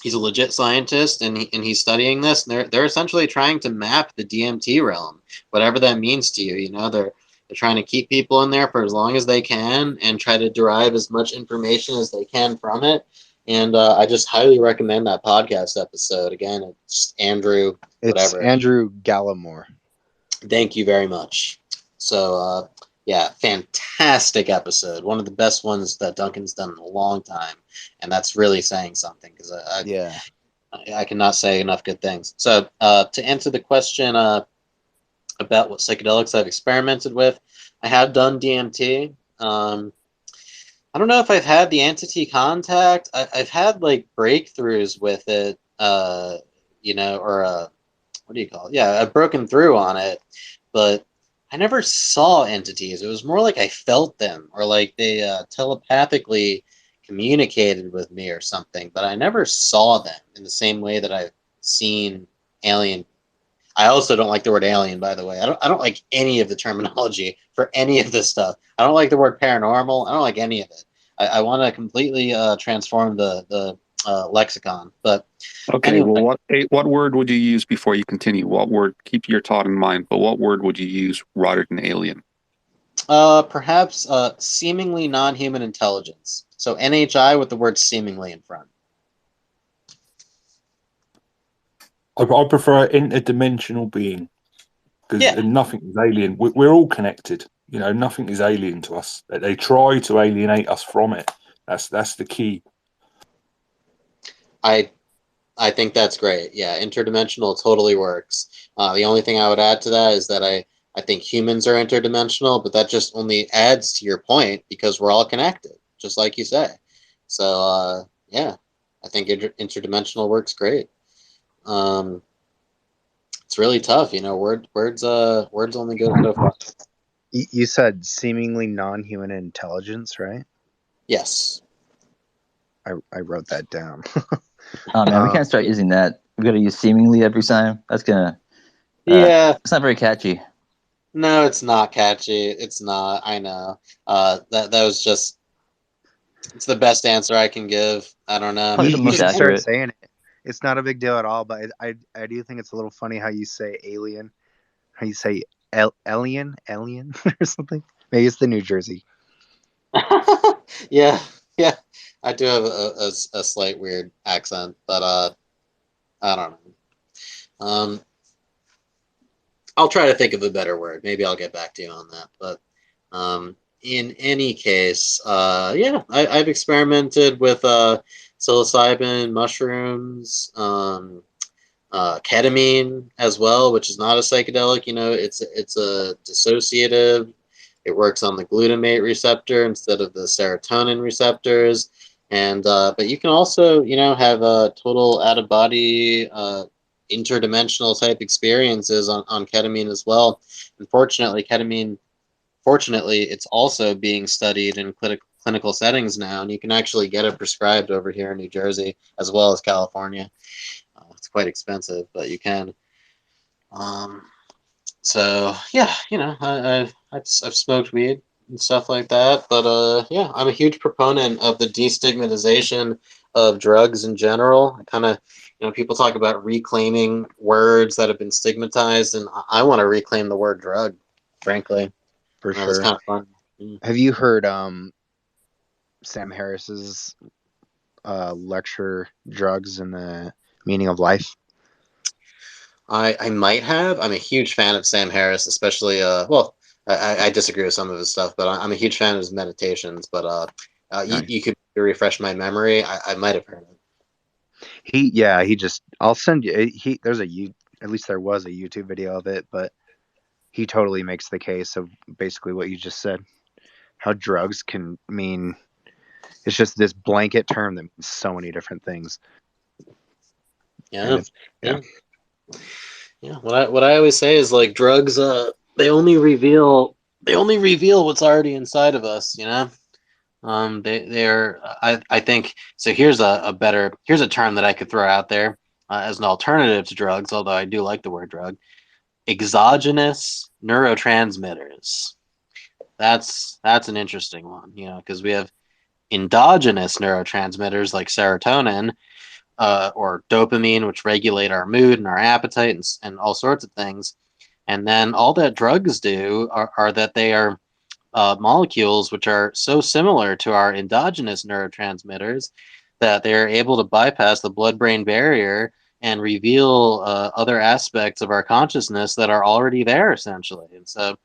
legit scientist, and he's studying this. And they're essentially trying to map the DMT realm, whatever that means to you. They're trying to keep people in there for as long as they can and try to derive as much information as they can from it. And I just highly recommend that podcast episode. Again, it's Andrew. It's Andrew Gallimore. Thank you very much. So. Fantastic episode. One of the best ones that Duncan's done in a long time, and that's really saying something because I cannot say enough good things. So to answer the question about what psychedelics I've experimented with, I have done DMT. I don't know if I've had the entity contact. I've had like breakthroughs with it, or what do you call it? Yeah, I've broken through on it, but I never saw entities. It was more like I felt them, or like they telepathically communicated with me or something, but I never saw them in the same way that I've seen alien. I also don't like the word alien, by the way. I don't like any of the terminology for any of this stuff. I don't like the word paranormal. I don't like any of it. I want to completely transform the lexicon. But Okay, anyway, well, what word would you use before you continue? What word? Keep your thought in mind, but what word would you use rather than alien? perhaps seemingly non-human intelligence. So NHI with the word seemingly in front. I prefer interdimensional being because Yeah. nothing is alien. We're all connected. You know, nothing is alien to us. They try to alienate us from it. That's the key. I think that's great. Yeah, interdimensional totally works. The only thing I would add to that is that I think humans are interdimensional, but that just only adds to your point because we're all connected, just like you say. So yeah, I think interdimensional works great. It's really tough, words only go so far. You said seemingly non-human intelligence, right? Yes. I wrote that down. Oh man, we can't start using that. We gotta use seemingly every time. That's gonna. Yeah. It's not very catchy. No, it's not catchy. It's not. I know. That was just. It's the best answer I can give. I don't know. Probably the You most should start accurate. saying it. It's not a big deal at all, but I do think it's a little funny how you say alien, how you say alien or something. Maybe it's the New Jersey. Yeah. I do have a slight weird accent, but I don't know. I'll try to think of a better word. Maybe I'll get back to you on that. But in any case, yeah, I've experimented with psilocybin, mushrooms, ketamine as well, which is not a psychedelic. It's a dissociative. It works on the glutamate receptor instead of the serotonin receptors. And but you can also, have a total out of body interdimensional type experiences on ketamine as well. Unfortunately, fortunately, it's also being studied in clinical settings now, and you can actually get it prescribed over here in New Jersey as well as California. It's quite expensive, but you can. So yeah, I've smoked weed and stuff like that, but yeah, I'm a huge proponent of the destigmatization of drugs in general. I kind of, people talk about reclaiming words that have been stigmatized, and I want to reclaim the word drug, frankly. For That's sure. kind of fun. Mm. Have you heard Sam Harris's lecture, Drugs and the Meaning of Life? I might have. I'm a huge fan of Sam Harris, especially well, I disagree with some of his stuff, but I'm a huge fan of his meditations. But Nice. you could refresh my memory. I might have heard it. I'll send you. At least there was a YouTube video of it, but he totally makes the case of basically what you just said. How drugs can mean, it's just this blanket term that means so many different things. Yeah. What I always say is like drugs. They only reveal what's already inside of us. They're I think so. Here's a term that I could throw out there as an alternative to drugs, although I do like the word drug. Exogenous neurotransmitters. That's an interesting one, because we have endogenous neurotransmitters like serotonin or dopamine, which regulate our mood and our appetite and all sorts of things. And then all that drugs do are that they are molecules which are so similar to our endogenous neurotransmitters that they're able to bypass the blood-brain barrier and reveal other aspects of our consciousness that are already there, essentially. And so,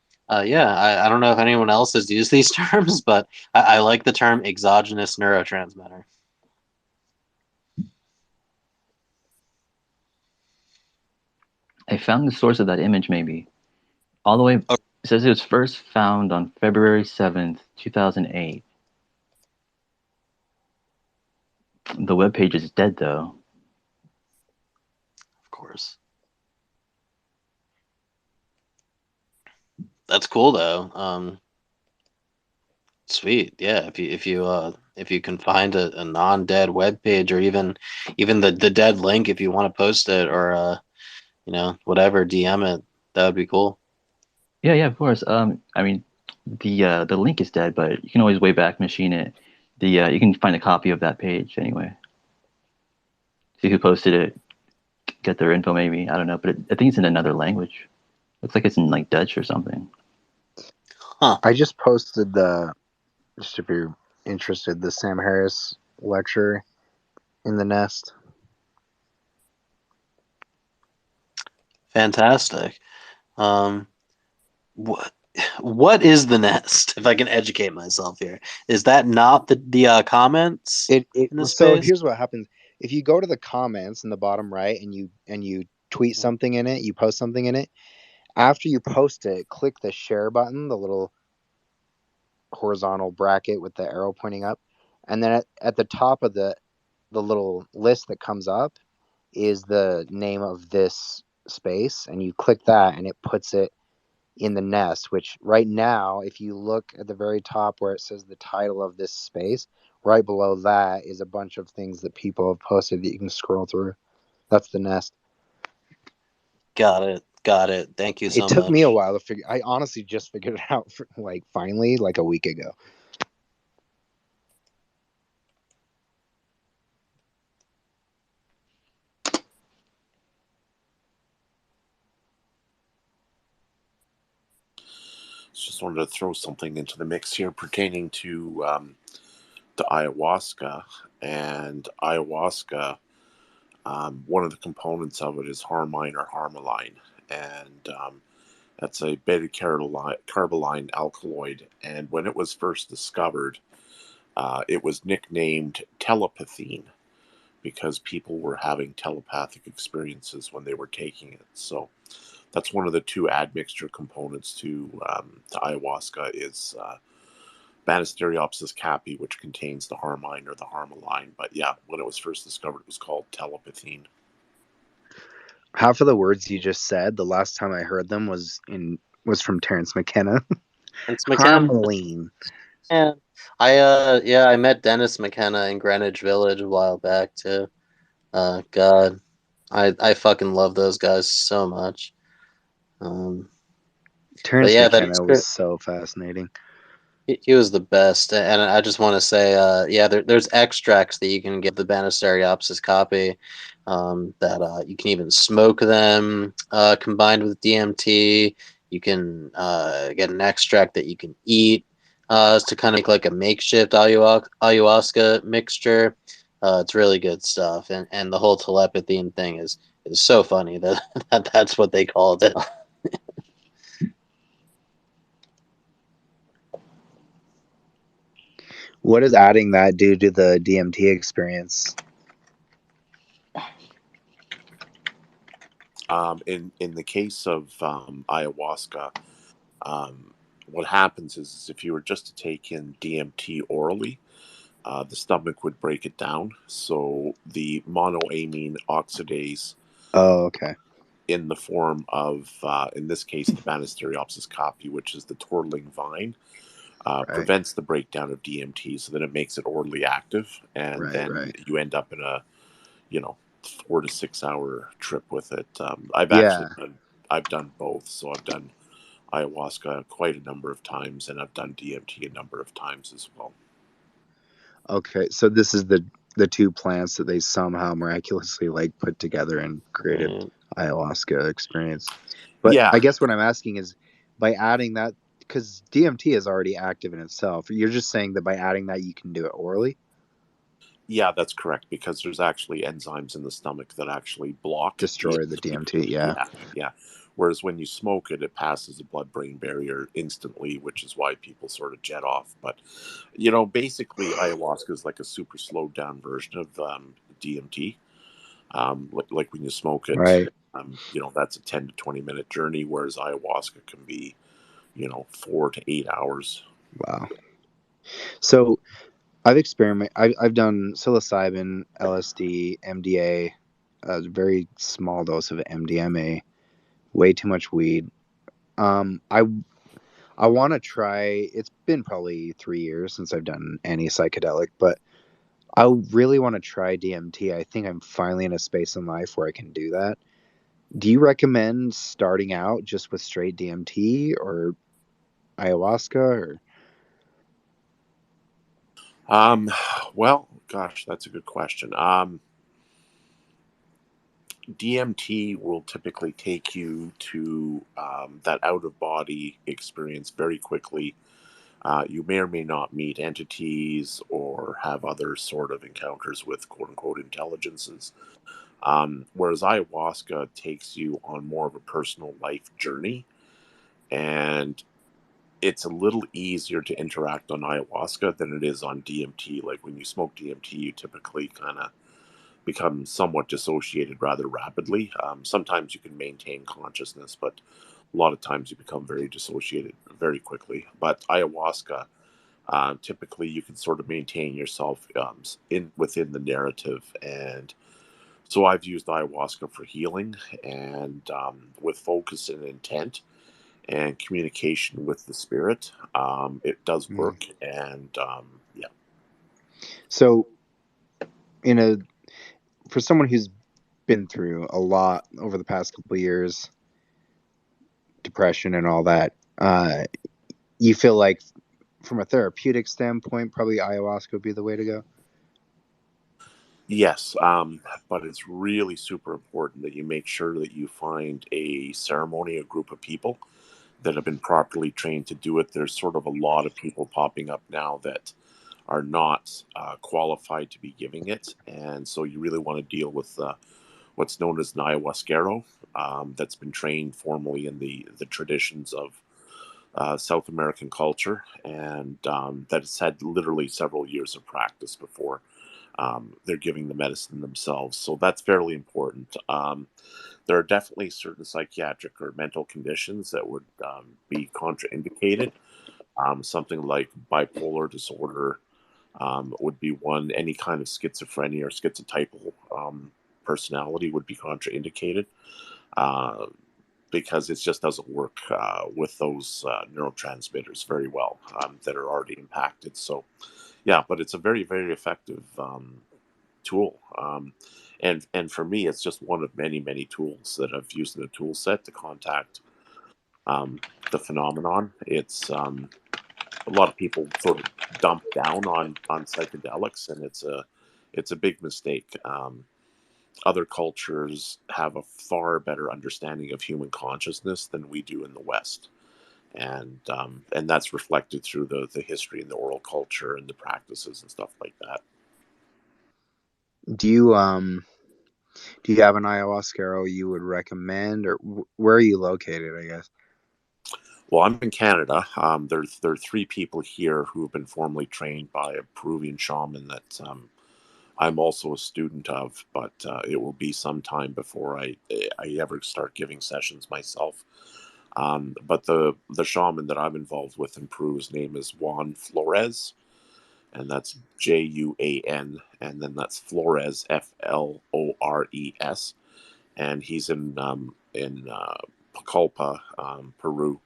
yeah, I don't know if anyone else has used these terms, but I like the term exogenous neurotransmitter. I found the source of that image. Maybe all the way. Oh. It says it was first found on February 7th, 2008. The webpage is dead, though. Of course. That's cool though. Sweet, yeah. If you can find a non-dead web page, or even the dead link, if you want to post it, or whatever, DM it, that would be cool. Yeah, of course. I mean, the link is dead, but you can always Wayback Machine it. You can find a copy of that page anyway. See who posted it, get their info maybe. I don't know, but I think it's in another language. Looks like it's in like Dutch or something. Huh. I just posted just if you're interested, the Sam Harris lecture in the Nest. Fantastic. What is the Nest? If I can educate myself here, is that not the comments in the So space? here's what happens: if you go to the comments in the bottom right and you tweet something in it, you post something in it. After you post it, click the share button, the little horizontal bracket with the arrow pointing up, and then at the top of the little list that comes up is the name of this space, and you click that and it puts it in the Nest, which right now, if you look at the very top where it says the title of this space, right below that is a bunch of things that people have posted that you can scroll through. That's the Nest. Got it. Thank you so much. It took me a while to figure. I honestly just figured it out finally a week ago. Just wanted to throw something into the mix here pertaining to ayahuasca. And ayahuasca, one of the components of it is harmine or harmaline, and that's a beta-carboline alkaloid. And when it was first discovered, it was nicknamed telepathine because people were having telepathic experiences when they were taking it. So that's one of the two admixture components to ayahuasca is Banisteriopsis caapi, which contains the harmine or the harmaline. But yeah, when it was first discovered, it was called telepathine. Half of the words you just said, the last time I heard them was from Terence McKenna. Harmaline. Yeah, I met Dennis McKenna in Greenwich Village a while back too. God, I fucking love those guys so much. Terence McKenna was so fascinating. He was the best, and I just want to say, there's extracts that you can get the Banisteriopsis caapi, that you can even smoke them combined with DMT. You can get an extract that you can eat to kind of make like a makeshift ayahuasca mixture. It's really good stuff, and the whole telepathy thing is so funny that that's what they called it. What does adding that do to the DMT experience? In the case of ayahuasca, what happens is if you were just to take in DMT orally, the stomach would break it down. So the monoamine oxidase, in the form of, in this case, the Banisteriopsis caapi, which is the twirling vine, prevents the breakdown of DMT, so then it makes it orally active, and then you end up in a 4 to 6 hour trip with it. I've done both, so I've done ayahuasca quite a number of times, and I've done DMT a number of times as well. Okay, so this is the two plants that they somehow miraculously put together and created ayahuasca experience. But I guess what I'm asking is, by adding that, because DMT is already active in itself, you're just saying that by adding that you can do it orally? Yeah, that's correct, because there's actually enzymes in the stomach that actually destroy the DMT. Yeah. Whereas when you smoke it, it passes the blood-brain barrier instantly, which is why people sort of jet off. But basically, ayahuasca is like a super slowed down version of DMT. Like when you smoke it, That's a 10 to 20 minute journey, whereas ayahuasca can be, 4 to 8 hours. Wow. So I've done psilocybin, LSD, MDA, a very small dose of MDMA, way too much weed. I want to try. It's been probably 3 years since I've done any psychedelic, but I really want to try DMT. I think I'm finally in a space in life where I can do that. Do you recommend starting out just with straight DMT or ayahuasca or? Well, gosh, that's a good question. DMT will typically take you to that out of body experience very quickly. You may or may not meet entities or have other sort of encounters with quote unquote intelligences. Whereas ayahuasca takes you on more of a personal life journey, and it's a little easier to interact on ayahuasca than it is on DMT. Like when you smoke DMT, you typically kind of become somewhat dissociated rather rapidly. Sometimes you can maintain consciousness, but a lot of times you become very dissociated very quickly. But ayahuasca, typically you can sort of maintain yourself within the narrative. And so I've used ayahuasca for healing and with focus and intent and communication with the spirit. It does work. And yeah. So for someone who's been through a lot over the past couple of years, depression and all that, you feel like from a therapeutic standpoint, probably ayahuasca would be the way to go? Yes, but it's really super important that you make sure that you find a ceremony, a group of people that have been properly trained to do it. There's sort of a lot of people popping up now that are not qualified to be giving it, and so you really want to deal with what's known as an ayahuasquero that's been trained formally in the traditions of South American culture, and that has had literally several years of practice before they're giving the medicine themselves. So that's fairly important. There are definitely certain psychiatric or mental conditions that would be contraindicated. Something like bipolar disorder would be one. Any kind of schizophrenia or schizotypal personality would be contraindicated because it just doesn't work with those neurotransmitters very well that are already impacted. So, yeah, but it's a very, very effective tool. And for me, it's just one of many, many tools that I've used in a tool set to contact the phenomenon. It's a lot of people sort of dump down on psychedelics, and it's a big mistake. Other cultures have a far better understanding of human consciousness than we do in the West, and that's reflected through the history and the oral culture and the practices and stuff like that. Do you have an ayahuasquero you would recommend, or where are you located, I guess? Well, I'm in Canada. There are 3 people here who have been formally trained by a Peruvian shaman that I'm also a student of, but it will be some time before I ever start giving sessions myself. But the shaman that I'm involved with in Peru, his name is Juan Flores, and that's Juan, and then that's Flores, Flores, and he's in Pucallpa, Peru.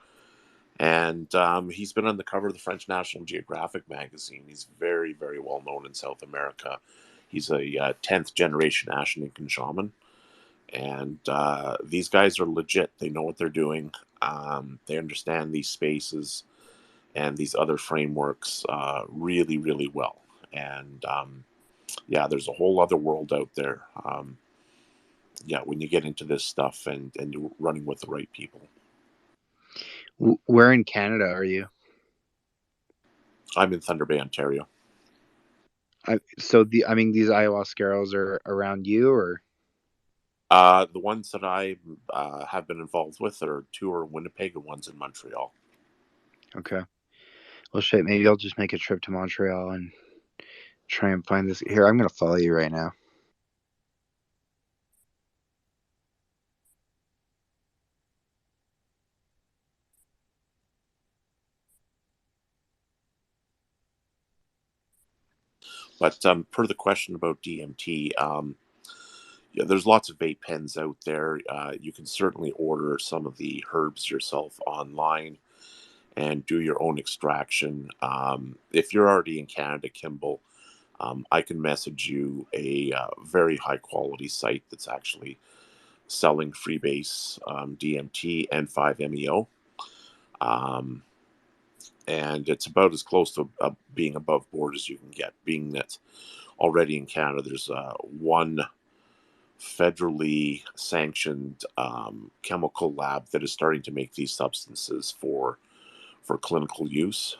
And he's been on the cover of the French National Geographic magazine. He's very, very well known in South America. He's a 10th generation Ashaninkan shaman. And these guys are legit. They know what they're doing. They understand these spaces and these other frameworks really, really well. And yeah, there's a whole other world out there. Yeah, when you get into this stuff and you're running with the right people. Where in Canada are you? I'm in Thunder Bay, Ontario. So these ayahuasqueros are around you, or? The ones that I have been involved with are 2 are in Winnipeg and 1's in Montreal. Okay. Well, shit, maybe I'll just make a trip to Montreal and try and find this. Here, I'm going to follow you right now. But per the question about DMT, yeah, there's lots of vape pens out there. You can certainly order some of the herbs yourself online and do your own extraction. If you're already in Canada, Kimball, I can message you a very high quality site that's actually selling freebase DMT and 5-MeO. And it's about as close to being above board as you can get, being that already in Canada there's one federally sanctioned chemical lab that is starting to make these substances for clinical use.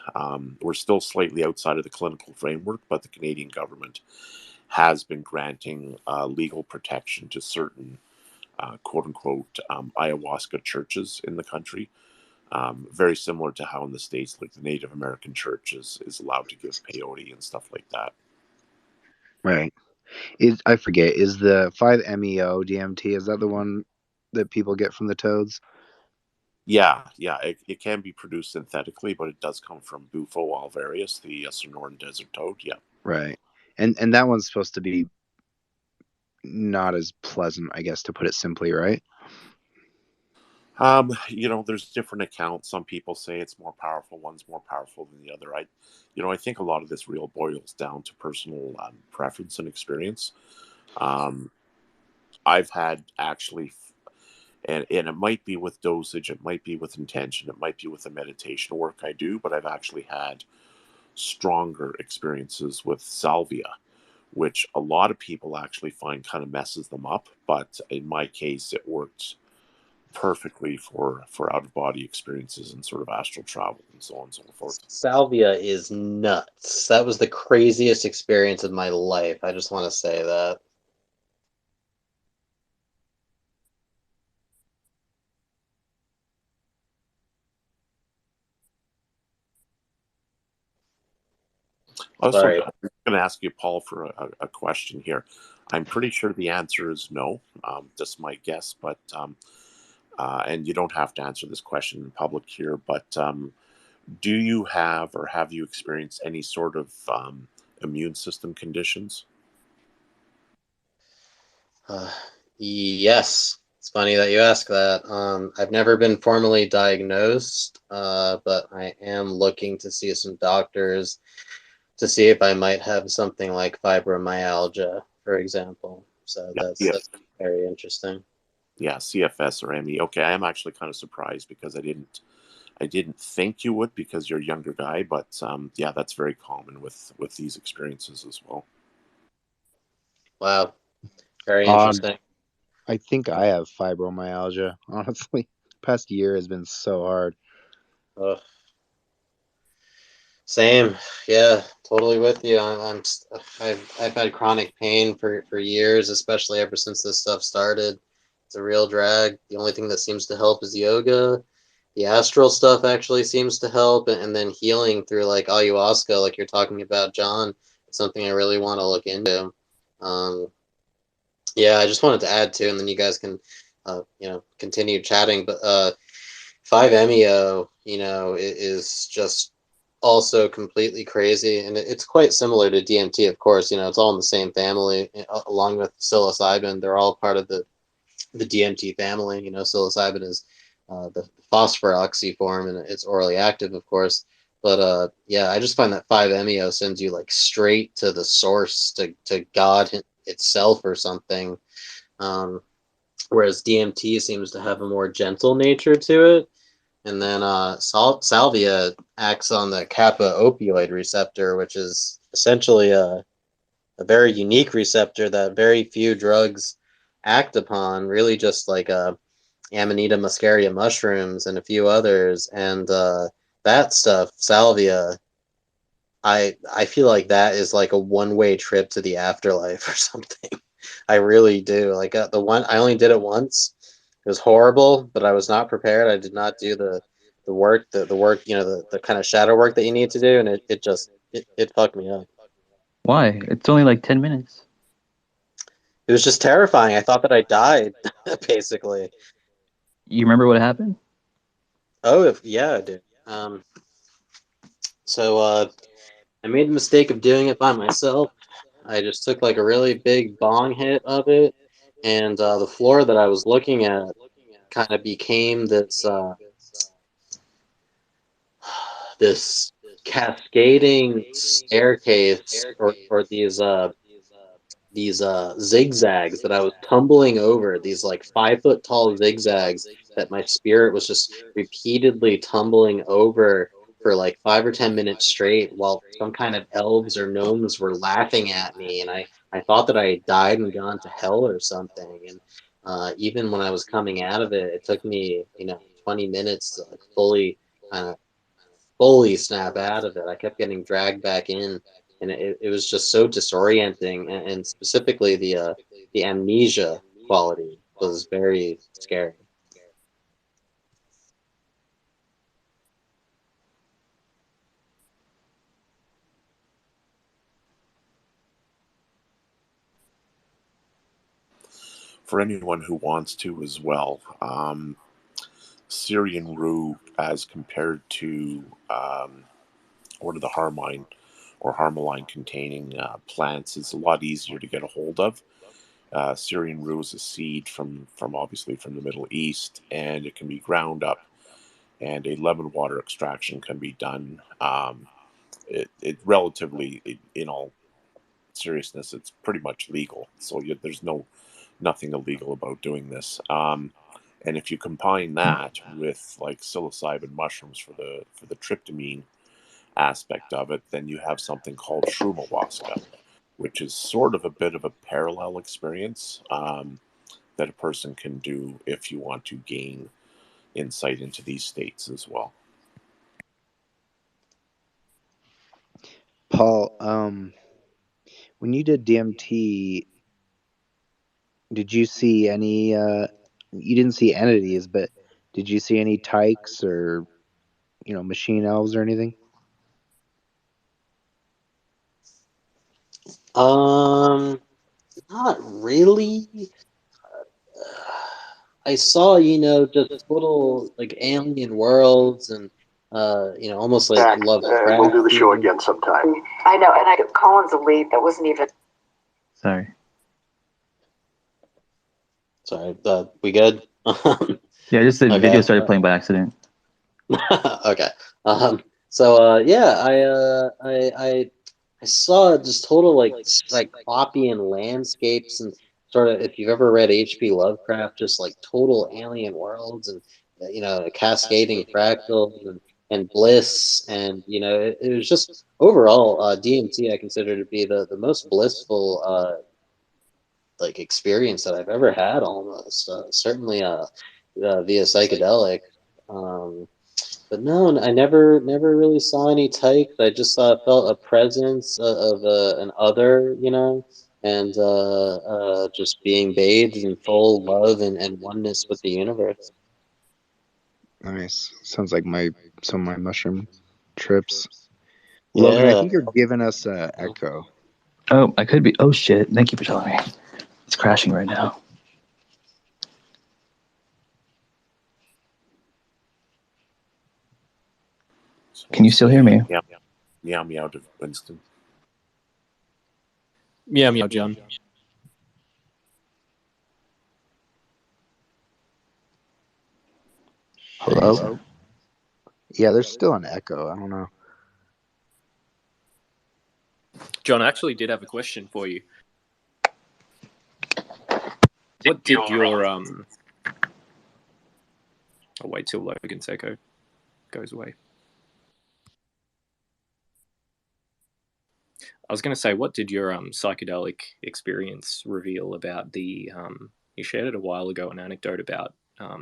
We're still slightly outside of the clinical framework, but the Canadian government has been granting legal protection to certain quote unquote ayahuasca churches in the country. Very similar to how in the States, like the Native American church is allowed to give peyote and stuff like that. Right. I forget, is the 5-MeO DMT, is that the one that people get from the toads? Yeah, it can be produced synthetically, but it does come from Bufo alvarius, the Sonoran desert toad. Yeah. Right. And that one's supposed to be not as pleasant, I guess, to put it simply, right? There's different accounts. Some people say it's more powerful, one's more powerful than the other. I think a lot of this real boils down to personal preference and experience. I've had actually, and it might be with dosage, it might be with intention, it might be with the meditation work I do, but I've actually had stronger experiences with salvia, which a lot of people actually find kind of messes them up. But in my case, it worked perfectly for out of body experiences and sort of astral travel and so on and so forth. Salvia is nuts. That was the craziest experience of my life. I just want to say that. Sorry. I'm going to ask you, Paul, for a question here. I'm pretty sure the answer is no. Just my guess, but and you don't have to answer this question in public here, but do you have or have you experienced any sort of immune system conditions? Yes. It's funny that you ask that. I've never been formally diagnosed, but I am looking to see some doctors to see if I might have something like fibromyalgia, for example. So that's very interesting. Yeah, CFS or ME. Okay, I am actually kind of surprised because I didn't think you would because you're a younger guy, but yeah, that's very common with these experiences as well. Wow, very interesting. I think I have fibromyalgia. Honestly, past year has been so hard. Ugh. Same, yeah, totally with you. I've had chronic pain for years, especially ever since this stuff started. It's a real drag. The only thing that seems to help is yoga. The astral stuff actually seems to help, and then healing through like ayahuasca, like you're talking about, John. It's something I really want to look into. Yeah, I just wanted to add too, and then you guys can, continue chatting. But 5-MeO, is just also completely crazy, and it's quite similar to DMT, of course. It's all in the same family, along with psilocybin. They're all part of the DMT family. Psilocybin is the phosphoroxy form, and it's orally active, of course. But yeah, I just find that 5-MeO sends you like straight to the source, to God itself or something. Whereas DMT seems to have a more gentle nature to it. And then salvia acts on the kappa opioid receptor, which is essentially a very unique receptor that very few drugs act upon, really just like Amanita muscaria mushrooms and a few others. And that stuff, salvia, I feel like that is like a one-way trip to the afterlife or something. I really do. Like I only did it once. It was horrible, but I was not prepared. I did not do the work, the kind of shadow work that you need to do, and it fucked me up. Why? It's only like 10 minutes. It was just terrifying. I thought that I died, basically. You remember what happened? Oh, yeah, I do. So I made the mistake of doing it by myself. I just took like a really big bong hit of it, and the floor that I was looking at kind of became this cascading staircase, or these zigzags that I was tumbling over, these like 5 foot tall zigzags that my spirit was just repeatedly tumbling over for like 5 or 10 minutes straight, while some kind of elves or gnomes were laughing at me, and I thought that I had died and gone to hell or something. And even when I was coming out of it, it took me 20 minutes to like kind of fully snap out of it. I kept getting dragged back in, and it was just so disorienting. And specifically the amnesia quality was very scary. For anyone who wants to as well, Syrian rue as compared to what are the harmine or harmaline containing plants is a lot easier to get a hold of. Syrian rue is a seed from obviously from the Middle East, and it can be ground up, and a lemon water extraction can be done. It relatively, in all seriousness, it's pretty much legal. So there's nothing illegal about doing this. And if you combine that with like psilocybin mushrooms for the tryptamine aspect of it, then you have something called shroom-ayahuasca, which is sort of a bit of a parallel experience that a person can do if you want to gain insight into these states as well. Paul, when you did DMT, did you see any? You didn't see entities, but did you see any tykes or machine elves or anything? Not really. I saw, just total like alien worlds and almost like Zach, Lovecraft. we'll do the show again sometime. I know, and Colin's elite. That wasn't even. Sorry. Sorry, we good? Yeah, just the Okay. video started playing by accident. Okay. So I saw just total like cyclopean landscapes, and sort of, if you've ever read H.P. Lovecraft, just like total alien worlds, and cascading fractals and bliss, and it was just overall DMT I consider to be the most blissful like experience that I've ever had, almost. Certainly via psychedelic. But no, I never really saw any tykes. I just felt a presence of an other, and just being bathed in full love and oneness with the universe. Nice. Sounds like some of my mushroom trips. Logan, I Yeah. think you're giving us an echo. Oh, I could be. Oh shit! Thank you for telling me. It's crashing right now. Can you still hear me? Meow meow to Winston. Meow meow, John. Hello? Yeah, there's still an echo. I don't know. John, I actually did have a question for you. What did your I'll wait till Logan's echo goes away. I was going to say, what did your psychedelic experience reveal about the? You shared it a while ago, an anecdote about. I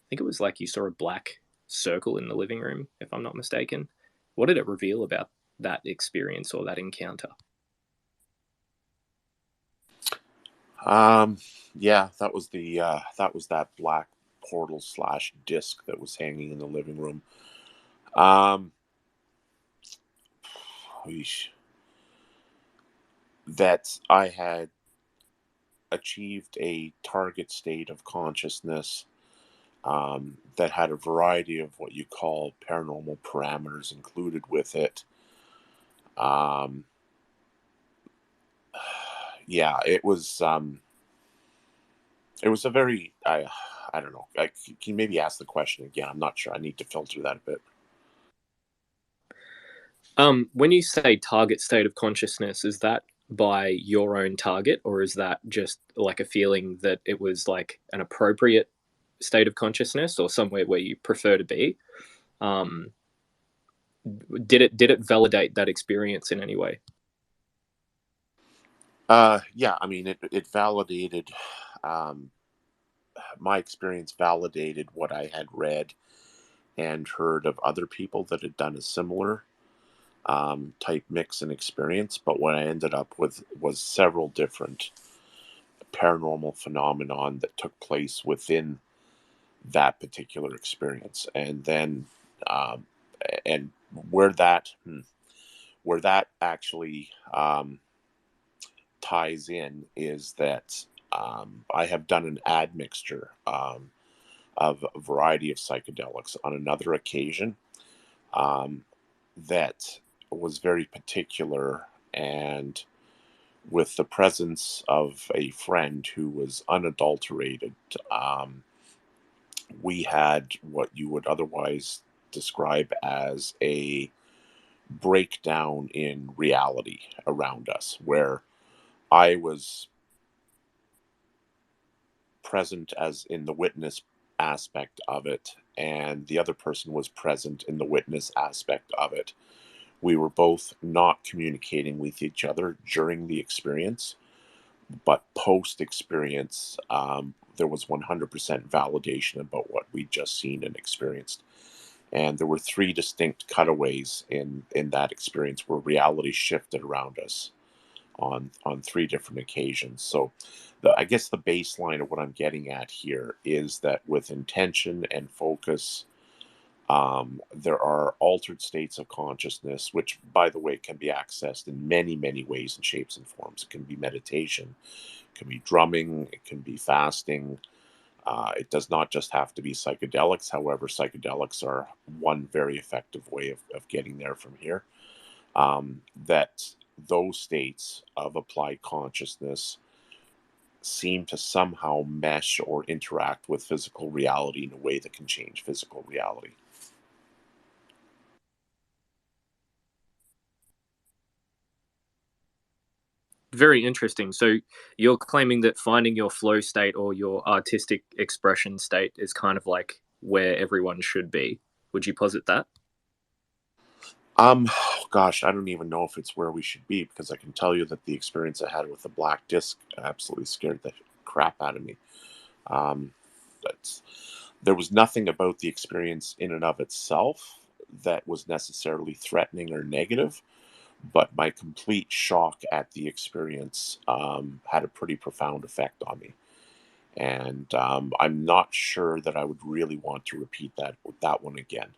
think it was like you saw a black circle in the living room, if I'm not mistaken. What did it reveal about that experience or that encounter? Yeah, that was that black portal / disc that was hanging in the living room. That I had achieved a target state of consciousness that had a variety of what you call paranormal parameters included with it. yeah, it was a very I don't know. Can you maybe ask the question again? I'm not sure. I need to filter that a bit. When you say target state of consciousness, is that by your own target, or is that just like a feeling that it was like an appropriate state of consciousness or somewhere where you prefer to be? Did it validate that experience in any way? Yeah, I mean, it validated my experience, validated what I had read and heard of other people that had done a similar type mix and experience. But what I ended up with was several different paranormal phenomenon that took place within that particular experience. And then and where that actually ties in is that I have done an admixture of a variety of psychedelics on another occasion that was very particular, and with the presence of a friend who was unadulterated, we had what you would otherwise describe as a breakdown in reality around us, where I was present as in the witness aspect of it, and the other person was present in the witness aspect of it. We were both not communicating with each other during the experience, but post experience, there was 100% validation about what we'd just seen and experienced. And there were 3 distinct cutaways in that experience where reality shifted around us on 3 different occasions. So I guess the baseline of what I'm getting at here is that with intention and focus, there are altered states of consciousness, which, by the way, can be accessed in many, many ways and shapes and forms. It can be meditation, it can be drumming, it can be fasting. It does not just have to be psychedelics. However, psychedelics are one very effective way of getting there from here. That those states of applied consciousness seem to somehow mesh or interact with physical reality in a way that can change physical reality. Very interesting. So you're claiming that finding your flow state or your artistic expression state is kind of like where everyone should be. Would you posit that? Gosh, I don't even know if it's where we should be, because I can tell you that the experience I had with the black disc absolutely scared the crap out of me. There was nothing about the experience in and of itself that was necessarily threatening or negative, but my complete shock at the experience had a pretty profound effect on me. And I'm not sure that I would really want to repeat that one again.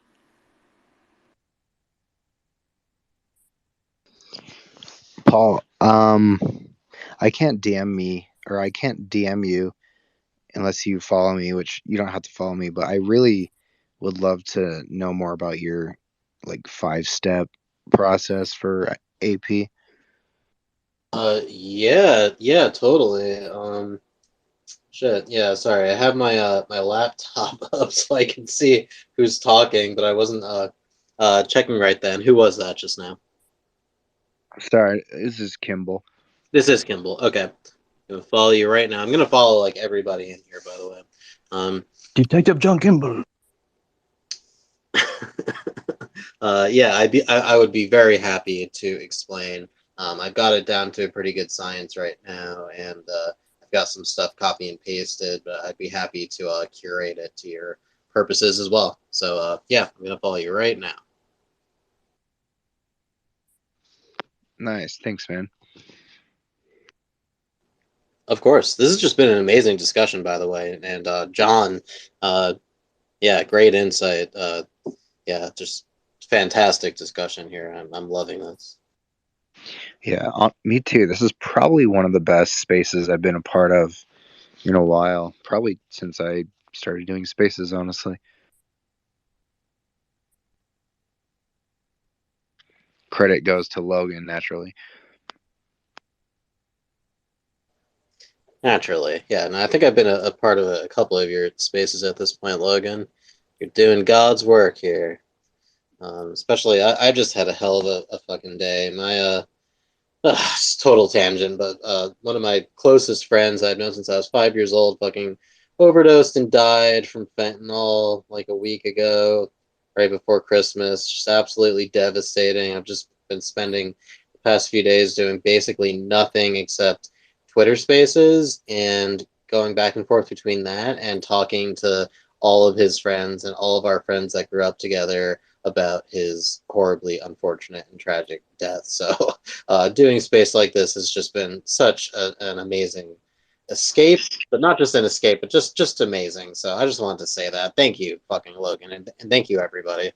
Paul, I can't DM you unless you follow me, which you don't have to follow me, but I really would love to know more about your like 5-step process for AP. Yeah, totally. Shit, yeah, sorry. I have my my laptop up so I can see who's talking, but I wasn't checking right then. Who was that just now? Sorry, this is Kimball. This is Kimball. Okay. I'm gonna follow you right now. I'm gonna follow like everybody in here, by the way. Detective John Kimball. Yeah, I would be very happy to explain. I've got it down to a pretty good science right now, and I've got some stuff copy and pasted, but I'd be happy to curate it to your purposes as well. So yeah, I'm gonna follow you right now. Nice, thanks, man. Of course, this has just been an amazing discussion, by the way, and John, yeah, great insight. Yeah, just fantastic discussion here. I'm loving this. Yeah, me too. This is probably one of the best spaces I've been a part of in a while. Probably since I started doing spaces, honestly. Credit goes to Logan, naturally. Naturally, yeah. And I think I've been a part of a couple of your spaces at this point, Logan. You're doing God's work here. Especially, I just had a hell of a fucking day. My it's total tangent, but one of my closest friends I've known since I was 5 years old fucking overdosed and died from fentanyl like a week ago, right before Christmas. Just absolutely devastating. I've just been spending the past few days doing basically nothing except Twitter Spaces and going back and forth between that and talking to all of his friends and all of our friends that grew up together about his horribly unfortunate and tragic death. So doing space like this has just been such an amazing escape, but not just an escape, but just amazing. So I just wanted to say that. Thank you, fucking Logan, and thank you, everybody.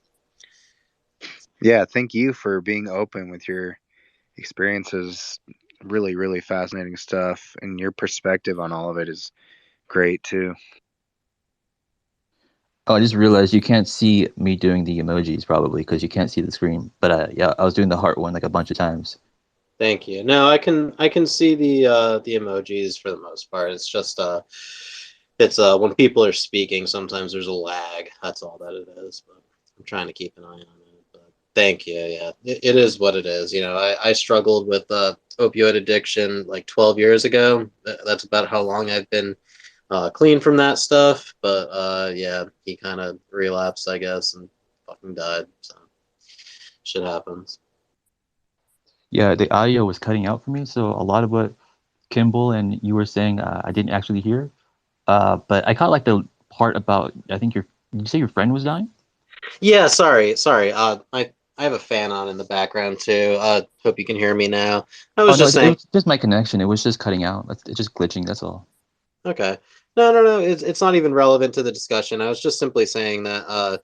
Yeah, thank you for being open with your experiences. Really, really fascinating stuff, and your perspective on all of it is great too. Oh, I just realized you can't see me doing the emojis probably because you can't see the screen. But yeah, I was doing the heart one like a bunch of times. Thank you. No, I can see the emojis for the most part. It's just it's when people are speaking, sometimes there's a lag. That's all that it is. But I'm trying to keep an eye on it. But thank you. Yeah, it is what it is. You know, I struggled with opioid addiction like 12 years ago. That's about how long I've been clean from that stuff. But yeah, he kind of relapsed, I guess, and fucking died. So shit happens. Yeah, the audio was cutting out for me, so a lot of what Kimball and you were saying, I didn't actually hear. But I caught like the part about I think did you say your friend was dying? Yeah, sorry. I have a fan on in the background too. Hope you can hear me now. I Oh was no, just it saying. was just my connection. It was just cutting out. It's just glitching. That's all. Okay. No. It's not even relevant to the discussion. I was just simply saying that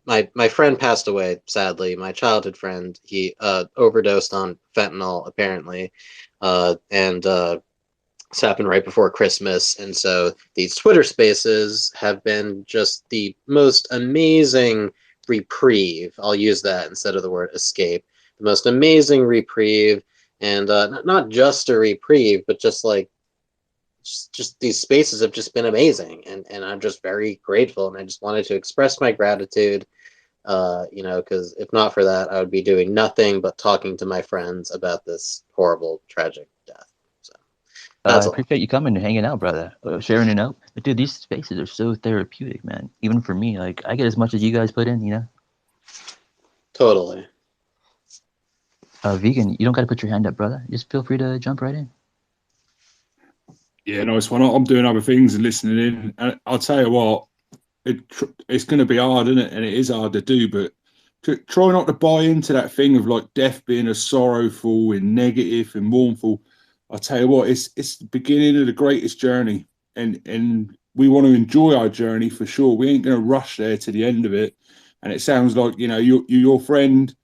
my friend passed away, sadly. My childhood friend, he overdosed on fentanyl apparently, and this happened right before Christmas. And so these Twitter Spaces have been just the most amazing reprieve. I'll use that instead of the word escape. The most amazing reprieve, and not just a reprieve, but just like just these spaces have just been amazing, and I'm just very grateful, and I just wanted to express my gratitude, you know, because if not for that, I would be doing nothing but talking to my friends about this horrible, tragic death. So I that's all. appreciate you coming and hanging out, brother. Sharing a note. But dude, these spaces are so therapeutic, man. Even for me, like I get as much as you guys put in, you know. Totally. Vegan, you don't got to put your hand up, brother. Just feel free to jump right in. Yeah, nice one. I'm doing other things and listening in. And I'll tell you what, it's going to be hard, isn't it? And it is hard to do, but try not to buy into that thing of like death being a sorrowful and negative and mournful. I'll tell you what, it's the beginning of the greatest journey, and we want to enjoy our journey for sure. We ain't going to rush there to the end of it. And it sounds like, you know, your friend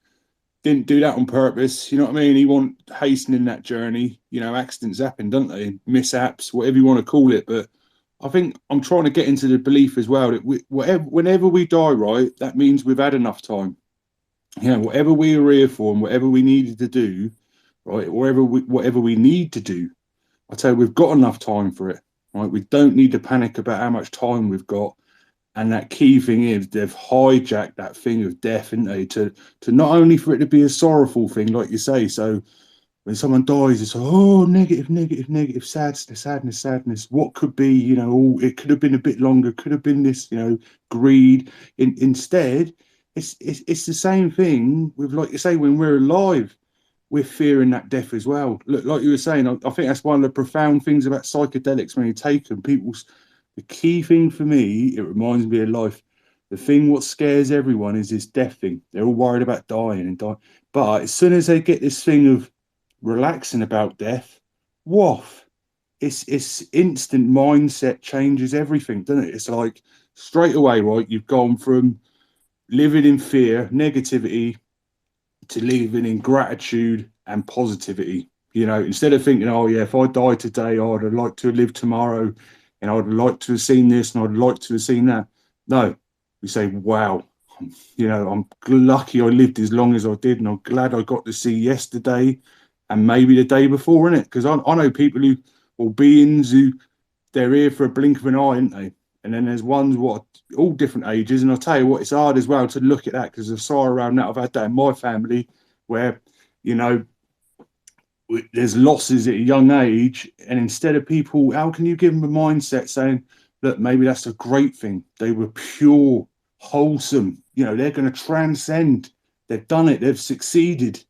didn't do that on purpose. You know what I mean? He wasn't hastening that journey. You know, accidents happen, don't they? Mishaps, whatever you want to call it. But I think I'm trying to get into the belief as well that whenever we die, right, that means we've had enough time. You know, whatever we were here for and whatever we needed to do, right, whatever we need to do, I tell you, we've got enough time for it. Right, we don't need to panic about how much time we've got. And that key thing is they've hijacked that thing of death, haven't they? To not only for it to be a sorrowful thing, like you say. So when someone dies, it's negative, sadness. What could be, you know? Oh, it could have been a bit longer. Could have been this, you know, greed. Instead, it's the same thing with, like you say, when we're alive, we're fearing that death as well. Look, like you were saying, I think that's one of the profound things about psychedelics when you take them. The key thing for me, it reminds me of life. The thing what scares everyone is this death thing. They're all worried about dying and dying. But as soon as they get this thing of relaxing about death, woof, it's instant mindset changes everything, doesn't it? It's like straight away, right? You've gone from living in fear, negativity, to living in gratitude and positivity. You know, instead of thinking, oh yeah, if I die today, I'd have liked to live tomorrow, and I'd like to have seen this and I'd like to have seen that. No, we say, wow, you know, I'm lucky I lived as long as I did, and I'm glad I got to see yesterday and maybe the day before, innit? Because I know people who or beings who they're here for a blink of an eye, aren't they? And then there's ones what all different ages. And I'll tell you what, it's hard as well to look at that because I saw around that. I've had that in my family where, you know, there's losses at a young age. And instead of people, how can you give them a mindset saying, look, maybe that's a great thing. They were pure, wholesome. You know, they're going to transcend. They've done it. They've succeeded.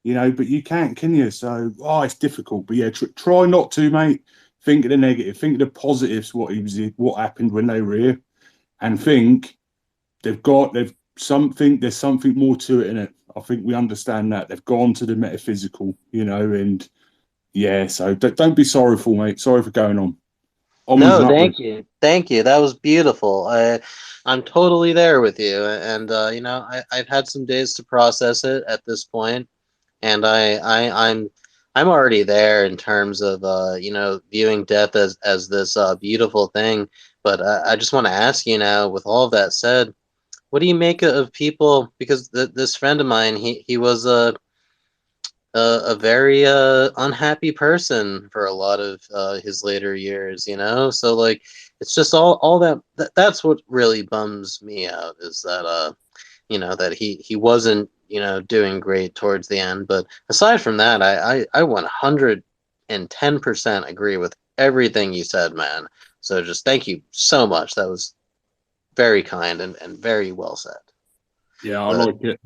You know, but you can't, can you? So, it's difficult. But yeah, try not to, mate. Think of the negative. Think of the positives. What happened when they were here, and think there's something more to it in it. I think we understand that they've gone to the metaphysical. You know, and yeah. So don't be sorrowful, mate. Sorry for going on. No, thank you. That was beautiful. I'm totally there with you, and you know, I've had some days to process it at this point, and I'm already there in terms of you know, viewing death as this beautiful thing. But I just want to ask you now, with all of that said, what do you make of people? Because this friend of mine, he was a very unhappy person for a lot of his later years, you know. So like, it's just all that's what really bums me out, is that you know, that he wasn't, you know, doing great towards the end. But aside from that, I 110% agree with everything you said, man. So just thank you so much. That was very kind and very well said. Yeah, I like it.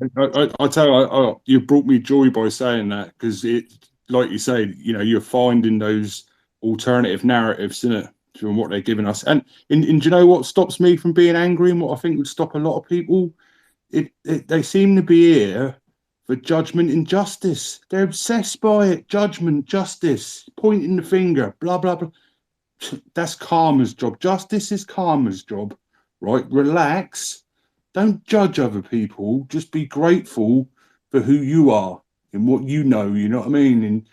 I tell you, you brought me joy by saying that, because it, like you say, you know, you're finding those alternative narratives, isn't it, from what they're giving us. And do you know what stops me from being angry, and what I think would stop a lot of people? They seem to be here for judgment and justice. They're obsessed by it. Judgment, justice, pointing the finger, blah, blah, blah. That's karma's job. Justice is karma's job, right? Relax. Don't judge other people. Just be grateful for who you are and what you know. You know what I mean?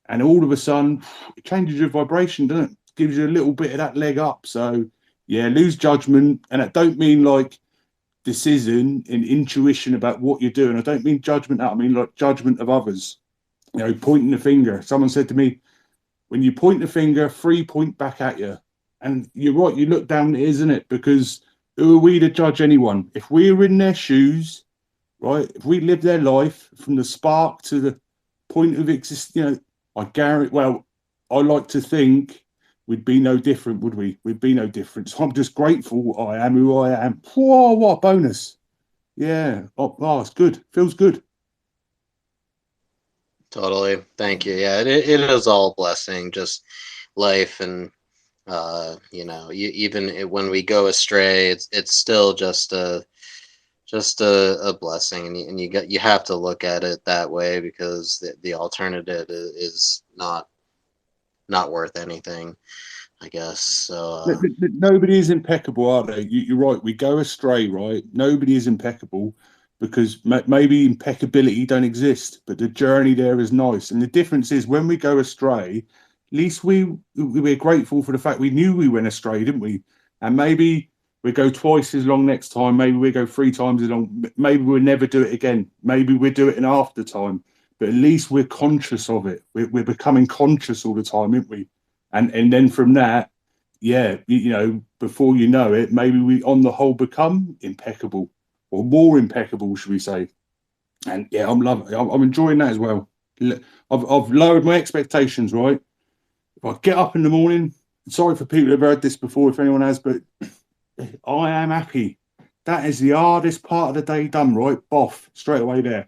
And all of a sudden, it changes your vibration, doesn't it? Gives you a little bit of that leg up. So yeah, lose judgment. And I don't mean like decision and intuition about what you're doing. I don't mean judgment out. I mean like judgment of others. You know, pointing the finger. Someone said to me, when you point the finger, 3 point back at you. And you're right. You look down, isn't it? Because who are we to judge anyone? If we were in their shoes, right? If we lived their life from the spark to the point of existence, you know, I guarantee. Well, I like to think we'd be no different, would we? We'd be no different. So I'm just grateful I am who I am. Whoa, what a bonus! Yeah, it's good. Feels good. Totally. Thank you. Yeah, it is all blessing, just life, and you know, when we go astray, it's still just a blessing, and you have to look at it that way, because the alternative is not worth anything, I guess. So Nobody is impeccable, are they? You're right. We go astray, right? Nobody is impeccable, because maybe impeccability don't exist, but the journey there is nice. And the difference is, when we go astray, at least we're grateful for the fact we knew we went astray, didn't we? And maybe we go twice as long next time. Maybe we go 3 times as long. Maybe we'll never do it again. Maybe we'll do it in after time. But at least we're conscious of it. We're becoming conscious all the time, aren't we? And then from that, yeah, you know, before you know it, maybe we, on the whole, become impeccable, or more impeccable, should we say? And yeah, I'm enjoying that as well. I've lowered my expectations, right? If I get up in the morning, sorry for people who've heard this before, if anyone has, but I am happy. That is the hardest part of the day done, right? Boff, straight away there.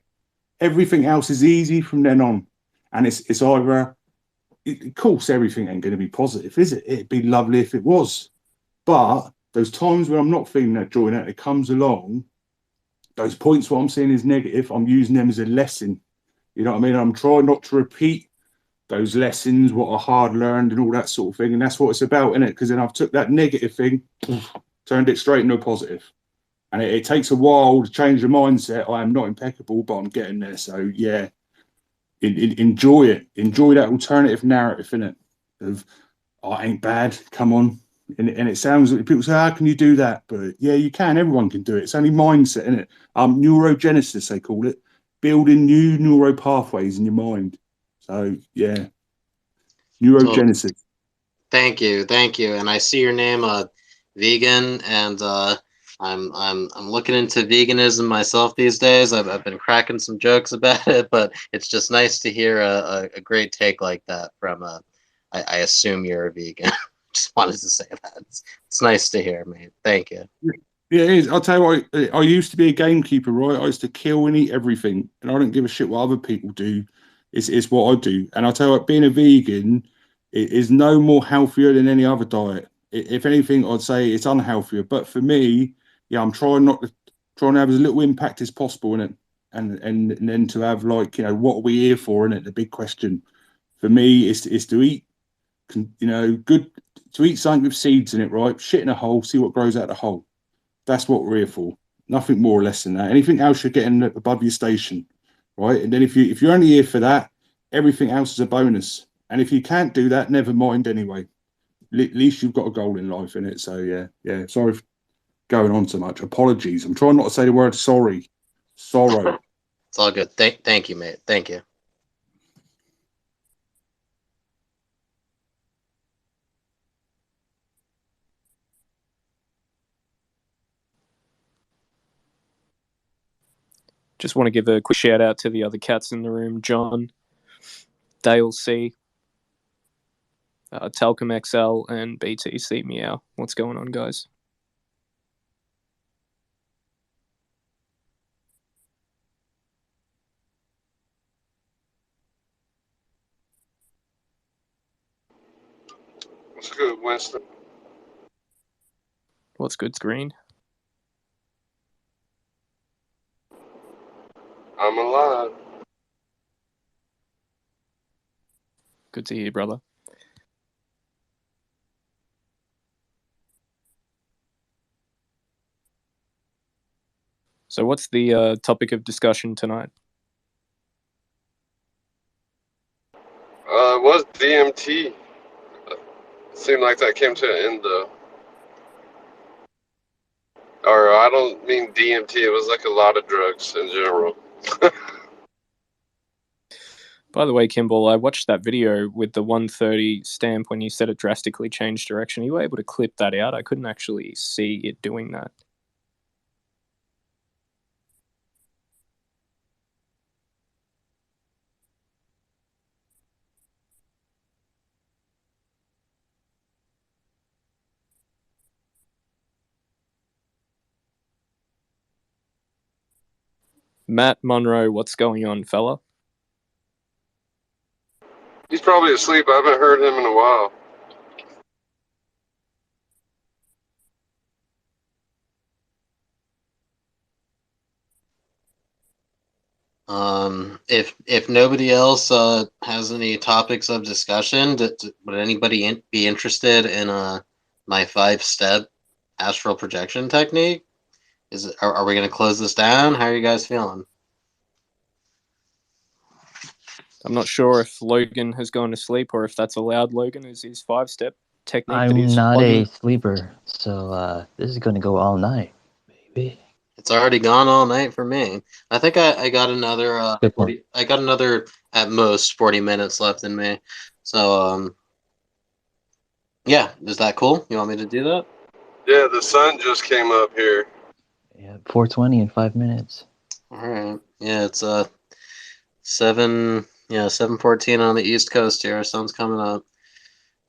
Everything else is easy from then on. And it's either, of course, everything ain't going to be positive, is it? It'd be lovely if it was. But those times when I'm not feeling that joy, that it comes along, those points where I'm seeing is negative, I'm using them as a lesson. You know what I mean? I'm trying not to repeat those lessons, what are hard learned and all that sort of thing. And that's what it's about, isn't it? Because then I've took that negative thing, turned it straight into a positive. And it takes a while to change the mindset. I am not impeccable, but I'm getting there. So yeah, enjoy it. Enjoy that alternative narrative, innit? Of, I ain't bad, come on. And it sounds like people say, how can you do that? But yeah, you can. Everyone can do it. It's only mindset, isn't it? Neurogenesis, they call it. Building new neural pathways in your mind. So yeah, neurogenesis. Thank you. And I see your name, vegan, and I'm looking into veganism myself these days. I've been cracking some jokes about it, but it's just nice to hear a great take like that from I assume you're a vegan. Just wanted to say that. It's nice to hear, mate. Thank you. Yeah, it is. I'll tell you what, I used to be a gamekeeper, right? I used to kill and eat everything, and I don't give a shit what other people do. It's what I do. And I'll tell you what, being a vegan is no more healthier than any other diet. If anything, I'd say it's unhealthier. But for me, yeah, I'm trying to have as little impact as possible in it, and then to have, like, what are we here for? In it, the big question for me is to eat, good, to eat something with seeds in it, right? Shit in a hole, see what grows out of the hole. That's what we're here for. Nothing more or less than that. Anything else, you're getting above your station, right? And then if you're only here for that, everything else is a bonus. And if you can't do that, never mind anyway. At least you've got a goal in life, innit? So yeah. Sorry for going on so much. Apologies. I'm trying not to say the word sorry. Sorrow. It's all good. Thank you, mate. Thank you. Just want to give a quick shout out to the other cats in the room: John, Dale C, Talcum XL, and BTC Meow. What's going on, guys? What's good, Winston? What's good, Screen? I'm alive. Good to hear, brother. So what's the topic of discussion tonight? It was DMT. Seemed like that came to an end, though. Or I don't mean DMT. It was like a lot of drugs in general. By the way, Kimball, I watched that video with the 130 stamp when you said it drastically changed direction. You were able to clip that out. I couldn't actually see it doing that. Matt Monroe, what's going on, fella? He's probably asleep. I haven't heard him in a while. If nobody else has any topics of discussion, would anybody be interested in my 5-step astral projection technique? Are we going to close this down? How are you guys feeling? I'm not sure if Logan has gone to sleep or if that's allowed. Logan is his 5-step technique. that I'm he's not plugging. a sleeper, so this is going to go all night, baby. It's already gone all night for me. I think I got another Good point. I got another at most 40 minutes left in me. So yeah, is that cool? You want me to do that? Yeah, the sun just came up here. Yeah, 4:20 in 5 minutes. All right. Yeah, it's 7:14 on the East Coast here. Sun's coming up.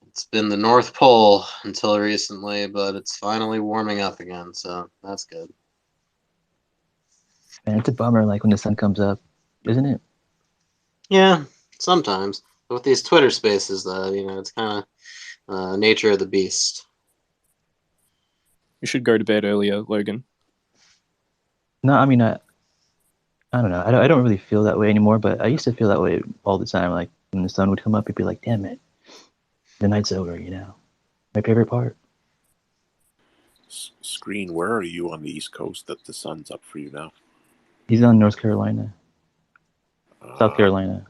It's been the North Pole until recently, but it's finally warming up again, so that's good. Man, it's a bummer, like when the sun comes up, isn't it? Yeah, sometimes. But with these Twitter spaces, though, it's kind of nature of the beast. You should go to bed earlier, Logan. No, I mean, I don't know. I don't really feel that way anymore, but I used to feel that way all the time. Like when the sun would come up, it'd be like, damn it, the night's over, My favorite part. Screen, where are you on the East Coast that the sun's up for you now? He's on North Carolina. South Carolina.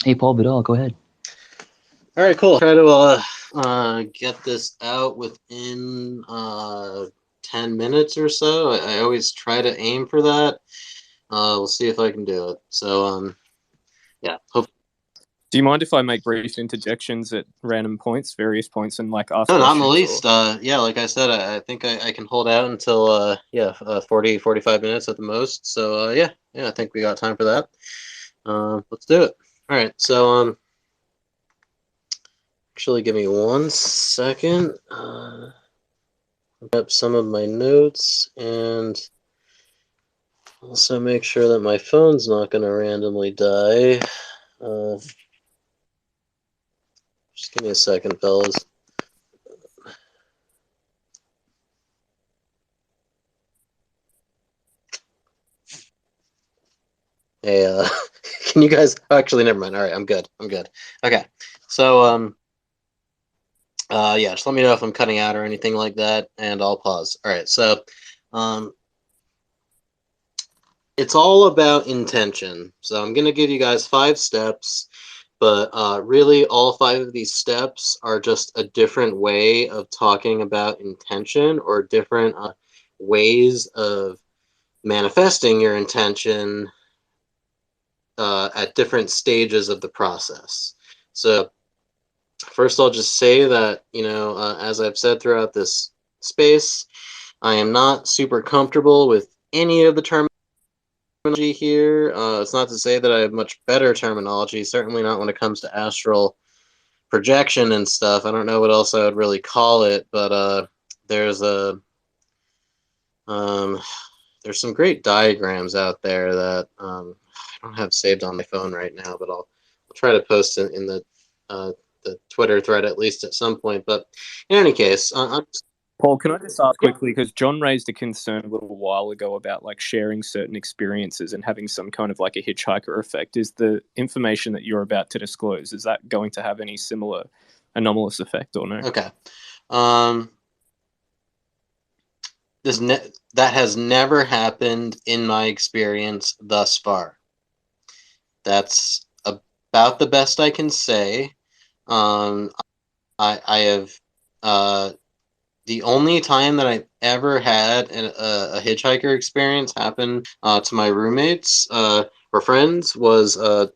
Hey, Paul Vidal, go ahead. All right, cool. Try to get this out within 10 minutes or so. I always try to aim for that. We'll see if I can do it. So, yeah. Do you mind if I make brief interjections at random points, various points, and like ask No, not in the questions? least. Yeah, like I said, I think I can hold out until 40, 45 minutes at the most. So yeah, I think we got time for that. Let's do it. All right. So actually, give me 1 second. Look up some of my notes and also make sure that my phone's not going to randomly die. Just give me a second, fellas. Hey, can you guys actually never mind. All right, I'm good. Okay. So yeah, just let me know if I'm cutting out or anything like that, and I'll pause. All right, so it's all about intention. So I'm gonna give you guys 5 steps, but really all 5 of these steps are just a different way of talking about intention or different ways of manifesting your intention at different stages of the process. So first, I'll just say that, as I've said throughout this space, I am not super comfortable with any of the terminology here. It's not to say that I have much better terminology, certainly not when it comes to astral projection and stuff. I don't know what else I would really call it, but there's some great diagrams out there that I don't have saved on my phone right now, but I'll try to post it in the Twitter thread at least at some point. But in any case, Paul, can I just ask quickly, because John raised a concern a little while ago about like sharing certain experiences and having some kind of like a hitchhiker effect. Is the information that you're about to disclose, is that going to have any similar anomalous effect or no? Okay. That has never happened in my experience thus far. That's about the best I can say. I have the only time that I've ever had a hitchhiker experience happen to my roommates or friends was with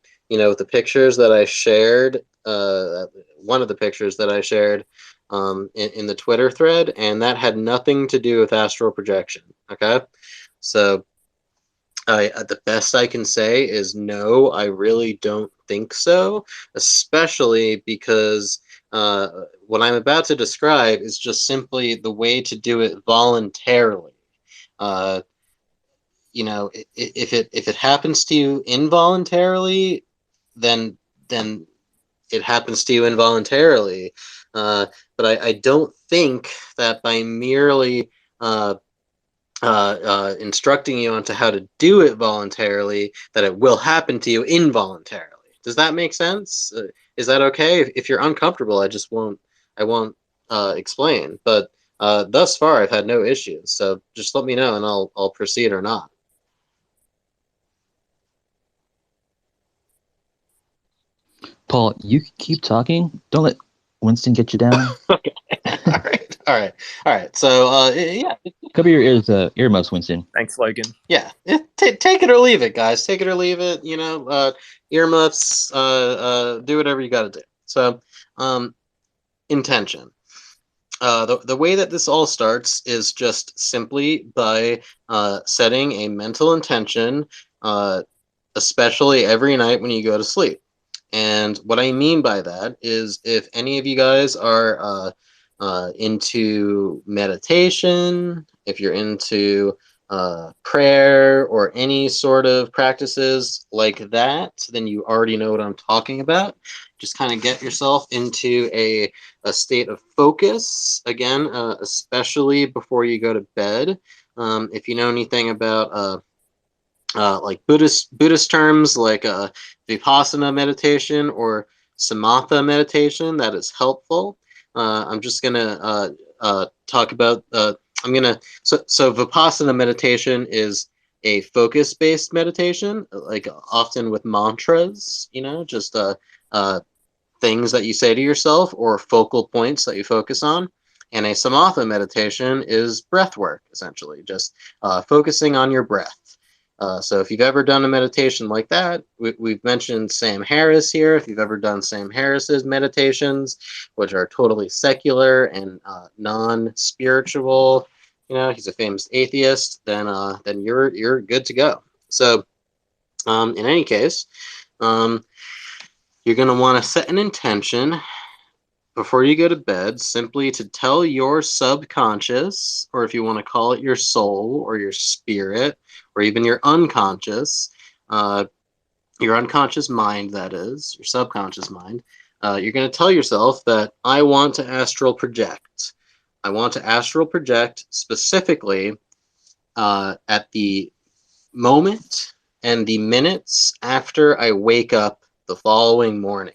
the pictures that I shared. One of the pictures that I shared in the Twitter thread, and that had nothing to do with astral projection. Okay, so the best I can say is no, I really don't think so, especially because what I'm about to describe is just simply the way to do it voluntarily. If it happens to you involuntarily, then it happens to you involuntarily. But I don't think that by merely instructing you onto how to do it voluntarily, that it will happen to you involuntarily. Does that make sense? Is that okay? If you're uncomfortable, I won't explain. But thus far, I've had no issues. So just let me know, and I'll proceed or not. Paul, you keep talking. Don't let Winston get you down. Okay. All right. So yeah. Cover your ears, earmuffs, Winston. Thanks, Logan. Yeah. Take it or leave it, guys. Take it or leave it. Earmuffs. Do whatever you got to do. So, intention. The way that this all starts is just simply by setting a mental intention, especially every night when you go to sleep. And what I mean by that is, if any of you guys are into meditation, if you're into prayer or any sort of practices like that, then you already know what I'm talking about. Just kind of get yourself into a state of focus, again, especially before you go to bed. If you know anything about like Buddhist terms like Vipassana meditation or Samatha meditation, that is helpful. I'm just gonna talk about. So Vipassana meditation is a focus-based meditation, like often with mantras. Just things that you say to yourself or focal points that you focus on. And a Samatha meditation is breath work, essentially, just focusing on your breath. So if you've ever done a meditation like that, we've mentioned Sam Harris here. If you've ever done Sam Harris's meditations, which are totally secular and non-spiritual, he's a famous atheist, then you're good to go. So in any case, you're going to want to set an intention before you go to bed, simply to tell your subconscious, or if you want to call it your soul or your spirit, or even your unconscious mind, that is, your subconscious mind, you're going to tell yourself that I want to astral project. I want to astral project specifically at the moment and the minutes after I wake up the following morning.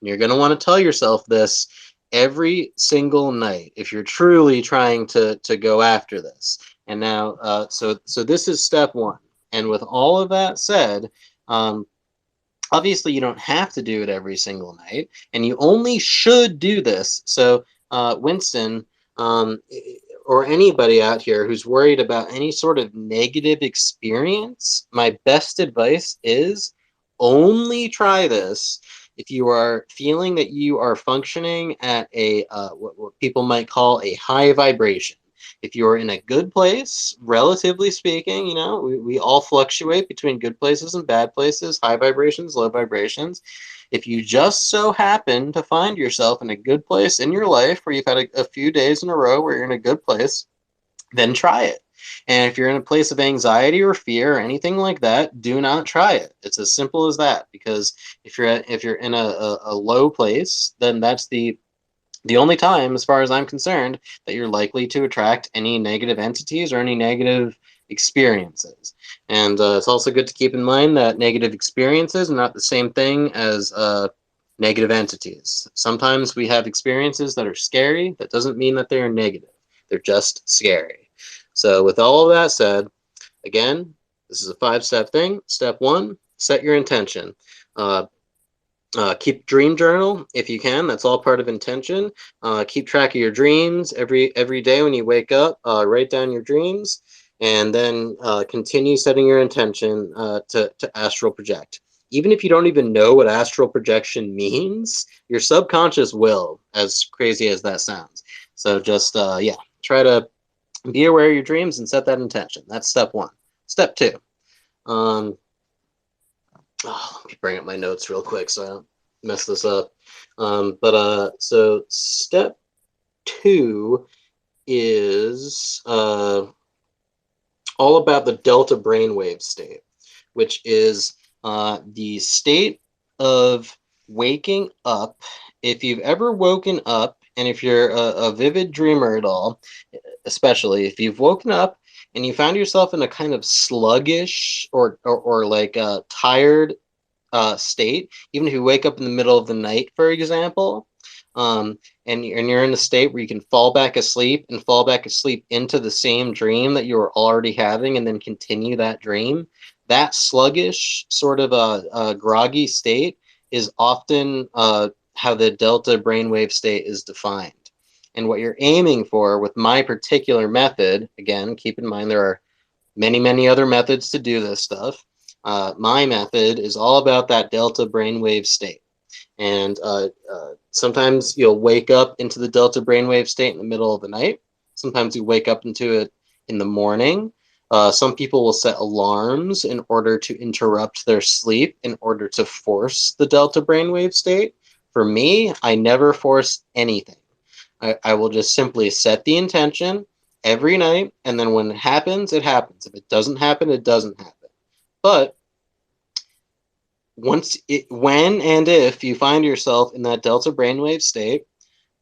And you're going to want to tell yourself this every single night if you're truly trying to go after this. And now, so this is step one. And with all of that said, obviously you don't have to do it every single night, and you only should do this. So Winston, or anybody out here who's worried about any sort of negative experience, my best advice is only try this if you are feeling that you are functioning at a what people might call a high vibration. If you're in a good place, relatively speaking, we all fluctuate between good places and bad places, high vibrations, low vibrations. If you just so happen to find yourself in a good place in your life, where you've had a few days in a row where you're in a good place, then try it. And if you're in a place of anxiety or fear or anything like that, do not try it. It's as simple as that. Because if you're in a low place, then that's the only time, as far as I'm concerned, that you're likely to attract any negative entities or any negative experiences. And it's also good to keep in mind that negative experiences are not the same thing as negative entities. Sometimes we have experiences that are scary. That doesn't mean that they are negative. They're just scary. So with all of that said, again, this is a 5-step thing. Step 1, set your intention. Keep dream journal if you can. That's all part of intention. Keep track of your dreams every day when you wake up. Write down your dreams, and then continue setting your intention to astral project. Even if you don't even know what astral projection means, your subconscious will, as crazy as that sounds. So just try to be aware of your dreams and set that intention. That's step 1. Step 2. Let me bring up my notes real quick so I don't mess this up. So step 2 is all about the delta brainwave state, which is the state of waking up. If you've ever woken up, and if you're a vivid dreamer at all, especially if you've woken up and you found yourself in a kind of sluggish or like a tired state, even if you wake up in the middle of the night, for example, and you're in a state where you can fall back asleep into the same dream that you were already having, and then continue that dream, that sluggish sort of a groggy state is often how the delta brainwave state is defined. And what you're aiming for with my particular method, again, keep in mind there are many, many other methods to do this stuff. My method is all about that delta brainwave state. And sometimes you'll wake up into the delta brainwave state in the middle of the night. Sometimes you wake up into it in the morning. Some people will set alarms in order to interrupt their sleep in order to force the delta brainwave state. For me, I never force anything. I will just simply set the intention every night, and then when it happens, it happens. If it doesn't happen, it doesn't happen. But when and if you find yourself in that delta brainwave state,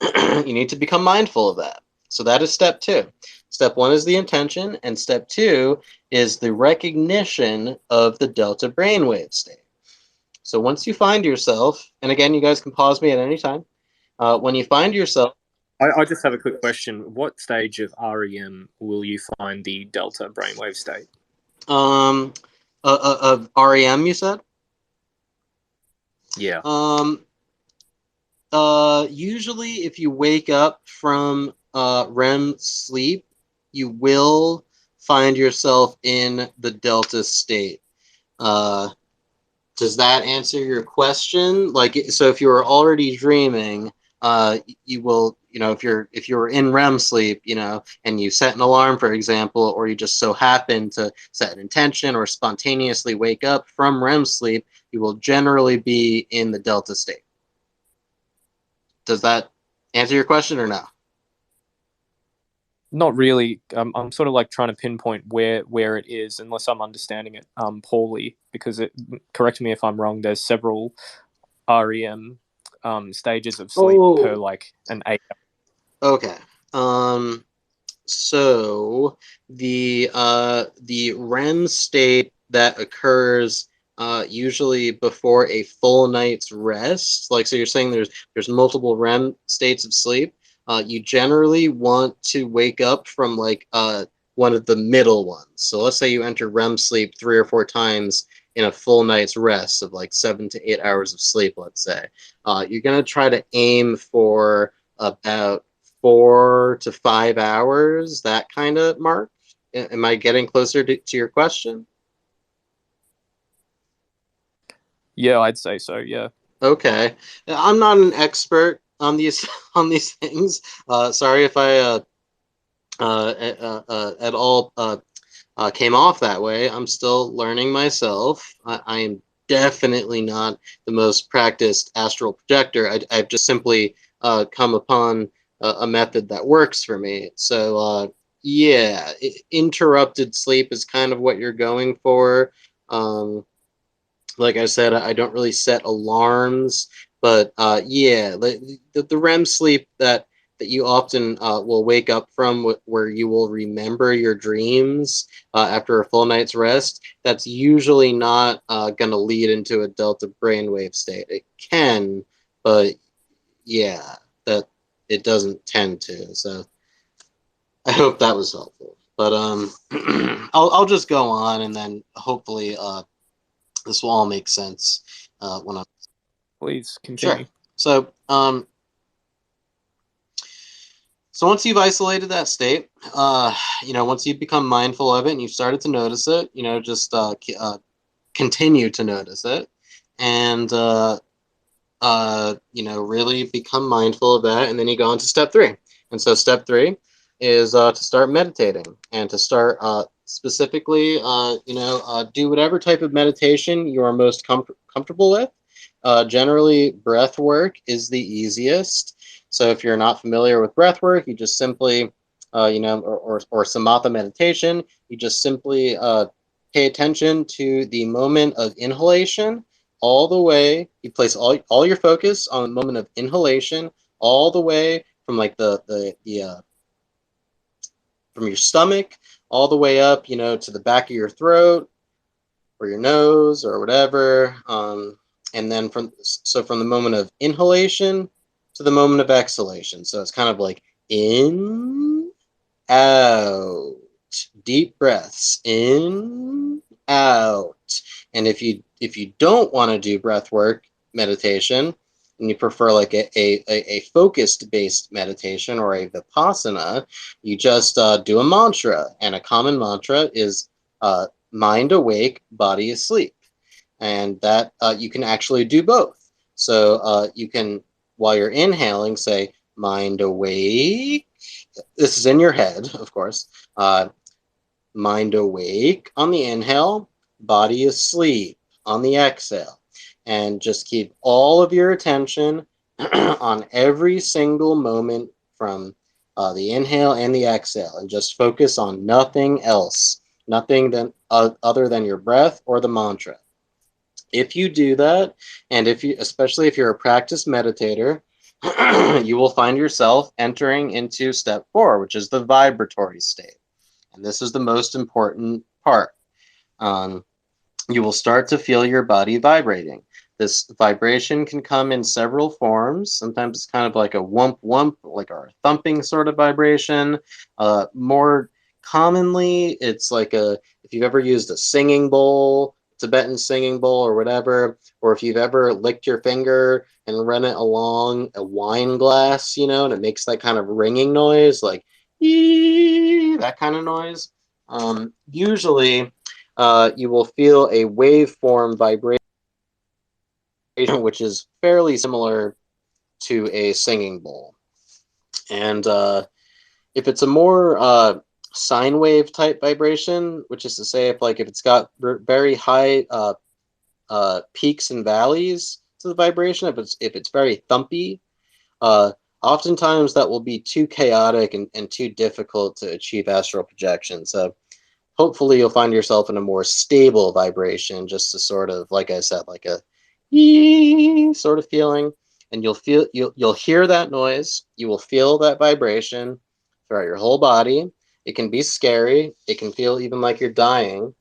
you need to become mindful of that. So that is step 2. Step 1 is the intention, and step 2 is the recognition of the delta brainwave state. So once you find yourself, and again, you guys can pause me at any time. When you find yourself, I just have a quick question. What stage of REM will you find the delta brainwave state? Of REM, you said? Yeah. Usually if you wake up from REM sleep, you will find yourself in the delta state. Does that answer your question? Like, so if you were already dreaming, you will, if you're in REM sleep, and you set an alarm, for example, or you just so happen to set an intention or spontaneously wake up from REM sleep, you will generally be in the delta state. Does that answer your question or no? Not really. I'm sort of like trying to pinpoint where it is, unless I'm understanding it poorly. Because correct me if I'm wrong. There's several REM stages of sleep per like an 8. Okay. So the REM state that occurs usually before a full night's rest, like, so you're saying there's multiple REM states of sleep. You generally want to wake up from like one of the middle ones. So let's say you enter REM sleep 3 or 4 times in a full night's rest of like 7 to 8 hours of sleep, let's say. You're going to try to aim for about 4 to 5 hours, that kind of mark. Am I getting closer to your question? Yeah, I'd say so. Yeah. Okay. I'm not an expert on these things. Sorry if I at all came off that way. I'm still learning myself. I am definitely not the most practiced astral projector. I've just simply come upon a method that works for me. So yeah, interrupted sleep is kind of what you're going for. Like I said, I don't really set alarms, but yeah, the REM sleep that you often will wake up from, where you will remember your dreams after a full night's rest, that's usually not going to lead into a delta brainwave state. It can, but yeah, that it doesn't tend to. So I hope that was helpful. But I'll just go on, and then hopefully this will all make sense when I'm. Please continue. Sure. So so once you've isolated that state, once you've become mindful of it and you've started to notice it, just continue to notice it, and really become mindful of that, and then you go on to step 3. And so step 3 is to start meditating, and to start specifically, do whatever type of meditation you are most comfortable with. Generally, breath work is the easiest. So if you're not familiar with breath work, you just simply, or samatha meditation, you just simply pay attention to the moment of inhalation all the way. You place all your focus on the moment of inhalation all the way from like the from your stomach all the way up, to the back of your throat or your nose or whatever. And then from the moment of inhalation to the moment of exhalation. So it's kind of like in, out, deep breaths, in, out. And if you don't want to do breath work meditation, and you prefer like a focused based meditation or a vipassana, you just do a mantra. And a common mantra is mind awake, body asleep. And that you can actually do both. So you can, while you're inhaling, say mind awake. This is in your head, of course. Mind awake on the inhale, body asleep on the exhale. And just keep all of your attention on every single moment from the inhale and the exhale, and just focus on nothing else, nothing other than your breath or the mantra. If you do that, and especially if you're a practiced meditator, you will find yourself entering into step 4, which is the vibratory state. And this is the most important part. You will start to feel your body vibrating. This vibration can come in several forms. Sometimes it's kind of like a whump whump, like a thumping sort of vibration. More commonly, it's like if you've ever used a singing bowl, Tibetan singing bowl or whatever, or if you've ever licked your finger and run it along a wine glass, and it makes that kind of ringing noise, like that kind of noise. Usually, you will feel a waveform vibration, which is fairly similar to a singing bowl. And if it's a more sine wave type vibration, which is to say, if it's got very high peaks and valleys to the vibration, if it's very thumpy, oftentimes that will be too chaotic and too difficult to achieve astral projection. So hopefully you'll find yourself in a more stable vibration, just to sort of, like I said, like a ee sort of feeling, and you'll hear that noise, you will feel that vibration throughout your whole body. It can be scary. It can feel even like you're dying,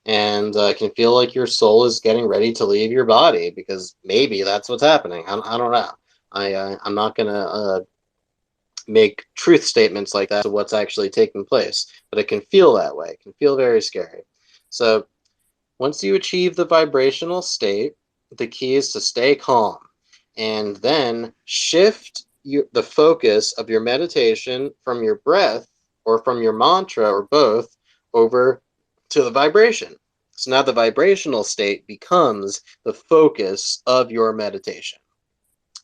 and it can feel like your soul is getting ready to leave your body, because maybe that's what's happening. I don't know. I'm not gonna make truth statements like that to what's actually taking place, but it can feel that way. It can feel very scary. So once you achieve the vibrational state, the key is to stay calm and then shift the focus of your meditation from your breath or from your mantra or both over to the vibration. So now the vibrational state becomes the focus of your meditation.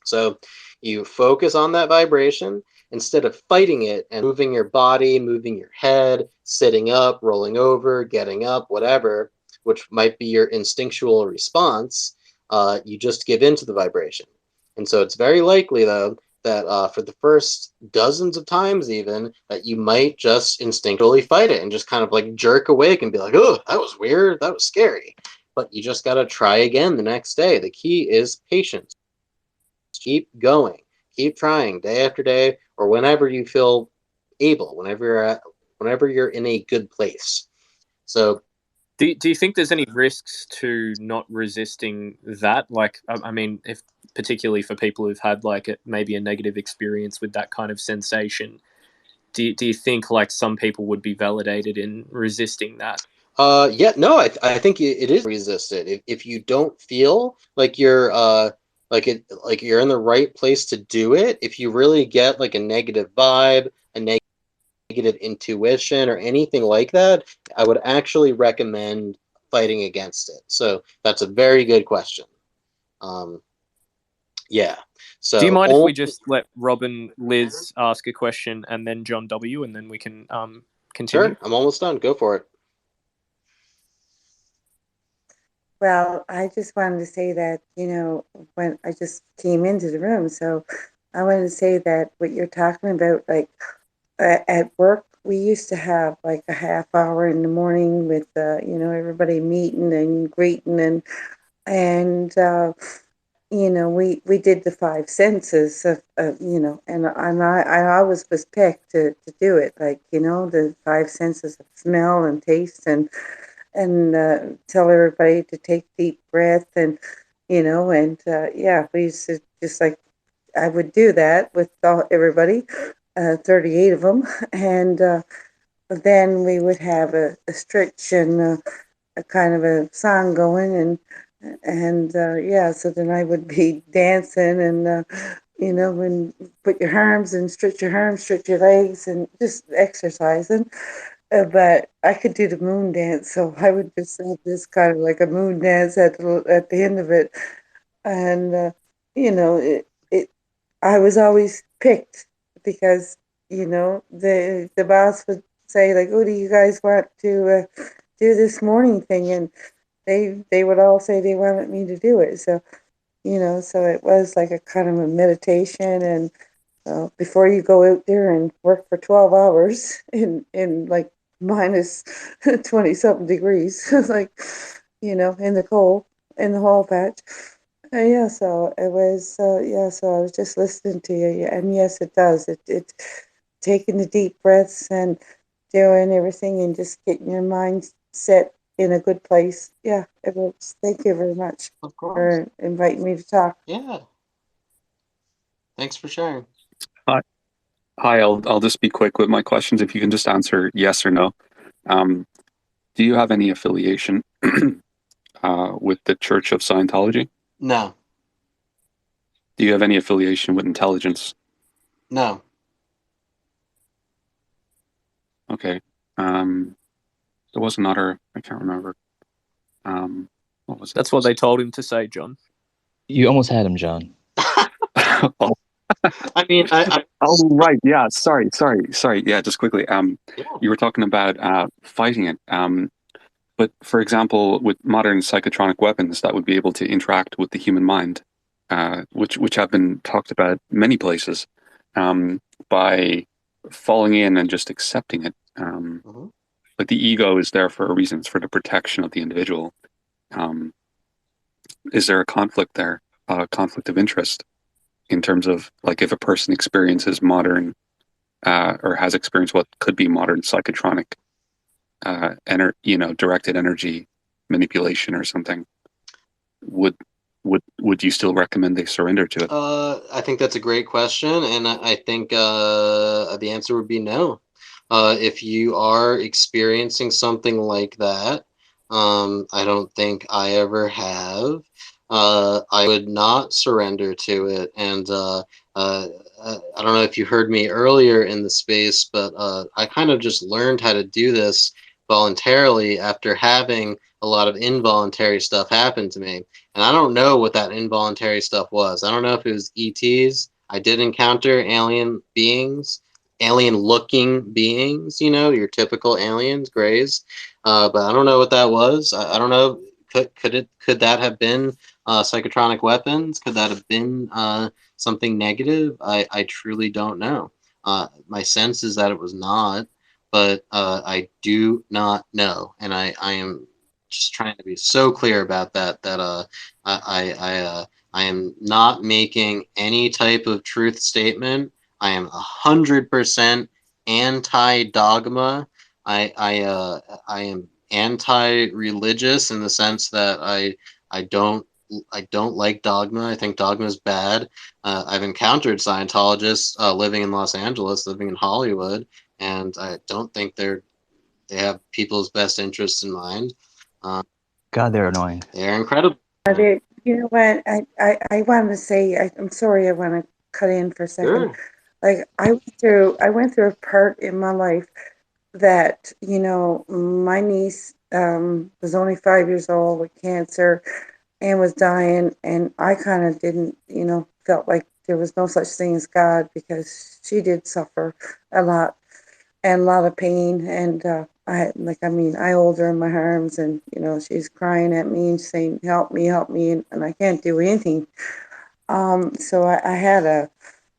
So you focus on that vibration instead of fighting it and moving your body, moving your head, sitting up, rolling over, getting up, whatever, which might be your instinctual response. You just give into the vibration. And so it's very likely, though, that for the first dozens of times even, that you might just instinctually fight it and just kind of like jerk awake and be like, oh, that was weird, that was scary. But you just got to try again the next day. The key is patience. Keep going, keep trying day after day, or whenever you feel able, whenever you're in a good place. So do you think there's any risks to not resisting that? Like, I mean, if particularly for people who've had maybe a negative experience with that kind of sensation, do you think some people would be validated in resisting that? Yeah, no, I think it is resisted. If you don't feel like you're you're in the right place to do it, if you really get a negative vibe, a negative intuition, or anything like that, I would actually recommend fighting against it. So that's a very good question. Yeah. So do you mind if we just let Robin Liz ask a question and then John W, and then we can continue? Sure, I'm almost done. Go for it. Well, I just wanted to say that, when I just came into the room, so I wanted to say that what you're talking about, at work, we used to have a half hour in the morning with, everybody meeting and greeting and we did the five senses of and I always was picked to do it, the five senses of smell and taste and tell everybody to take deep breath and we used to just I would do that with everybody, 38 of them, and then we would have a stretch and a kind of a song going and so then I would be dancing and when put your arms and stretch your arms, stretch your legs and just exercising. But I could do the moon dance, so I would just have this kind of like a moon dance at the end of it, and I was always picked because the boss would say "Oh, do you guys want to do this morning thing?" and they would all say they wanted me to do it. So so it was like a kind of a meditation and. Before you go out there and work for 12 hours in minus 20 something degrees, in the cold, in the hall patch. So it was, so I was just listening to you. And yes, it does. It's taking the deep breaths and doing everything and just getting your mind set in a good place. Yeah, it works. Thank you very much for inviting me to talk. Yeah. Thanks for sharing. Hi, I'll just be quick with my questions. If you can just answer yes or no. Do you have any affiliation with the Church of Scientology? No. Do you have any affiliation with intelligence? No. Okay. There was another. I can't remember. What was it? That's what they told him to say, John. You almost had him, John. Oh, I mean, oh, right. Yeah. Sorry. Yeah. Just quickly. You were talking about fighting it. But for example, with modern psychotronic weapons, that would be able to interact with the human mind, which have been talked about many places, by falling in and just accepting it. Like the ego is there for a reason. It's for the protection of the individual. Is there a conflict there? A conflict of interest in terms of like if a person experiences modern or has experienced what could be modern psychotronic directed energy manipulation or something, would you still recommend they surrender to it? I think that's a great question, and I think the answer would be no. If you are experiencing something like that, I don't think I ever have. I would not surrender to it, and I don't know if you heard me earlier in the space, but I kind of just learned how to do this voluntarily after having a lot of involuntary stuff happen to me. And I don't know what that involuntary stuff was. I don't know if it was ETs. I did encounter alien beings, alien-looking beings, your typical aliens, greys. But I don't know what that was. I don't know. Could that have been psychotronic weapons? Could that have been something negative? I truly don't know. My sense is that it was not, but I do not know, and I am just trying to be so clear about that I am not making any type of truth statement. I am 100% anti-dogma. I am anti-religious in the sense that I don't like dogma. I think dogma is bad. I've encountered Scientologists living in Los Angeles, living in Hollywood, and I don't think they have people's best interests in mind. God, they're annoying. They're incredible. You know what? I want to say, I'm sorry, I want to cut in for a second. Sure. Like I went through a part in my life that, my niece was only 5 years old with cancer and was dying, and I kind of didn't, felt like there was no such thing as God because she did suffer a lot and a lot of pain, and I hold her in my arms, and she's crying at me and saying, help me, and I can't do anything. So I had a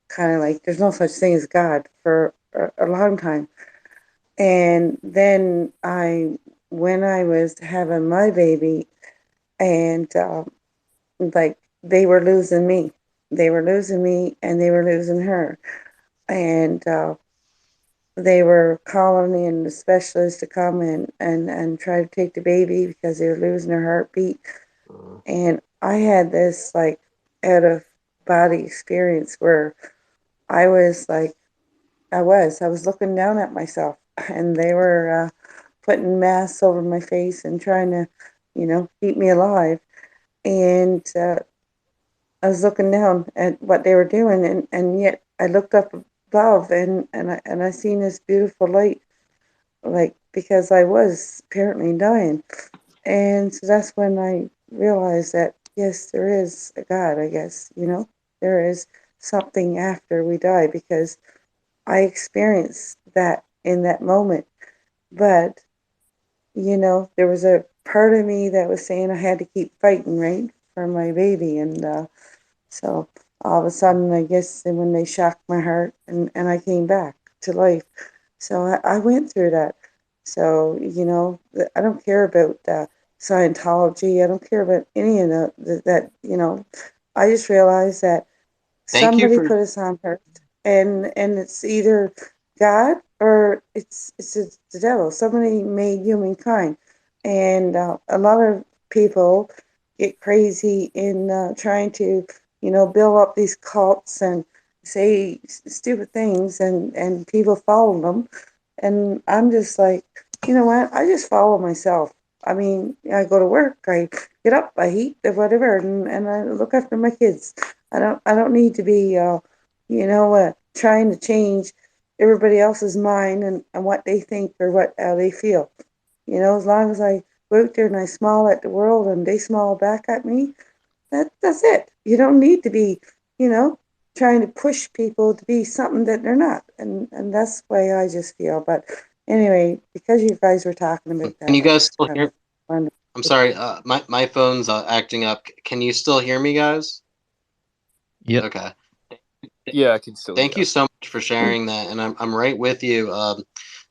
kind of like, there's no such thing as God for a long time. And then when I was having my baby, and they were losing me. They were losing me, and they were losing her. And they were calling in the specialist to come and try to take the baby because they were losing her heartbeat. And I had this like out of body experience where I was like, I was looking down at myself, and they were putting masks over my face and trying to, keep me alive. And I was looking down at what they were doing, and yet I looked up above, and I seen this beautiful light, like, because I was apparently dying. And so that's when I realized that, yes, there is a God, I guess, there is something after we die, because I experienced that in that moment. But, there was a part of me that was saying I had to keep fighting, right, for my baby. And so all of a sudden, I guess, when they shocked my heart, and I came back to life. So I went through that. So, I don't care about Scientology. I don't care about any of that. I just realized that Thank you somebody for put us on earth, and it's either God or it's the devil. Somebody made humankind, and a lot of people get crazy in trying to, build up these cults and say stupid things, and people follow them. And I'm just like, you know what? I just follow myself. I mean, I go to work, I get up, I eat, whatever, and I look after my kids. I don't need to be, trying to change everybody else's mind and what they think or how they feel. You know, as long as I go out there and I smile at the world and they smile back at me, that's it. You don't need to be, you know, trying to push people to be something that they're not. And that's the way I just feel. But anyway, because you guys were talking about Can that, you I guys just still kind hear? of wanted I'm to. sorry, my phone's acting up. Can you still hear me, guys? Yep. Okay. Yeah, I can still Thank hear. you so much for sharing that, and I'm right with you. And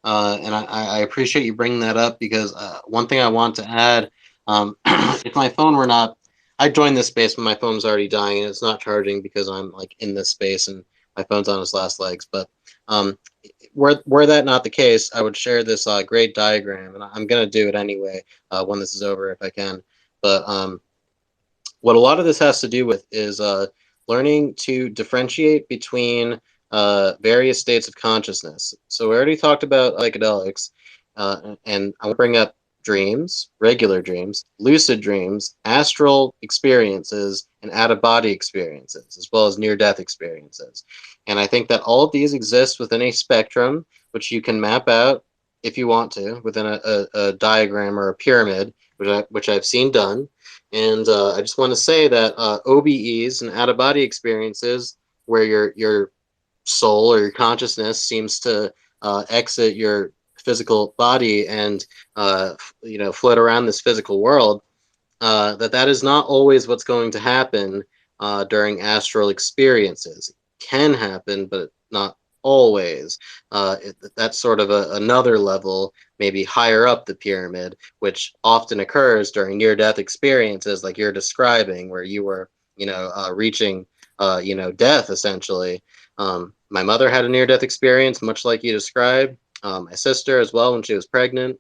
I appreciate you bringing that up because one thing I want to add, if my phone were not, I joined this space when my phone's already dying and it's not charging because I'm like in this space and my phone's on its last legs. But were that not the case, I would share this great diagram, and I'm gonna do it anyway when this is over if I can. But what a lot of this has to do with is learning to differentiate between various states of consciousness. So we already talked about psychedelics, and I want to bring up dreams, regular dreams, lucid dreams, astral experiences, and out-of-body experiences, as well as near-death experiences. And I think that all of these exist within a spectrum, which you can map out if you want to, within a diagram or a pyramid, which I've seen done. And I just want to say that OBEs and out-of-body experiences, where your soul or your consciousness seems to exit your physical body and float around this physical world, that is not always what's going to happen during astral experiences. It can happen, but not always. That's sort of another level, maybe higher up the pyramid, which often occurs during near-death experiences like you're describing, where you were, reaching, death essentially. My mother had a near-death experience, much like you described. My sister as well when she was pregnant.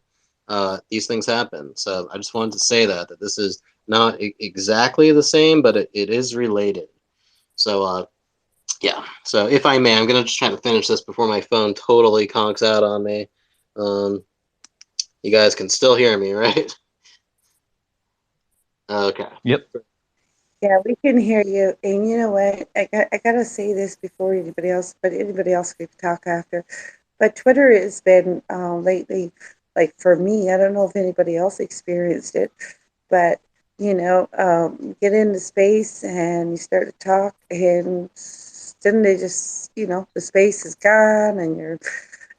These things happen. So I just wanted to say that this is not exactly the same, but it is related. So yeah. So if I may, I'm gonna just try to finish this before my phone totally conks out on me. You guys can still hear me, right? Okay. Yep. Yeah, we can hear you. And you know what? I gotta say this before anybody else, but anybody else can talk after. But Twitter has been lately, like for me, I don't know if anybody else experienced it, but you get into space and you start to talk, and then they just, the space is gone and you're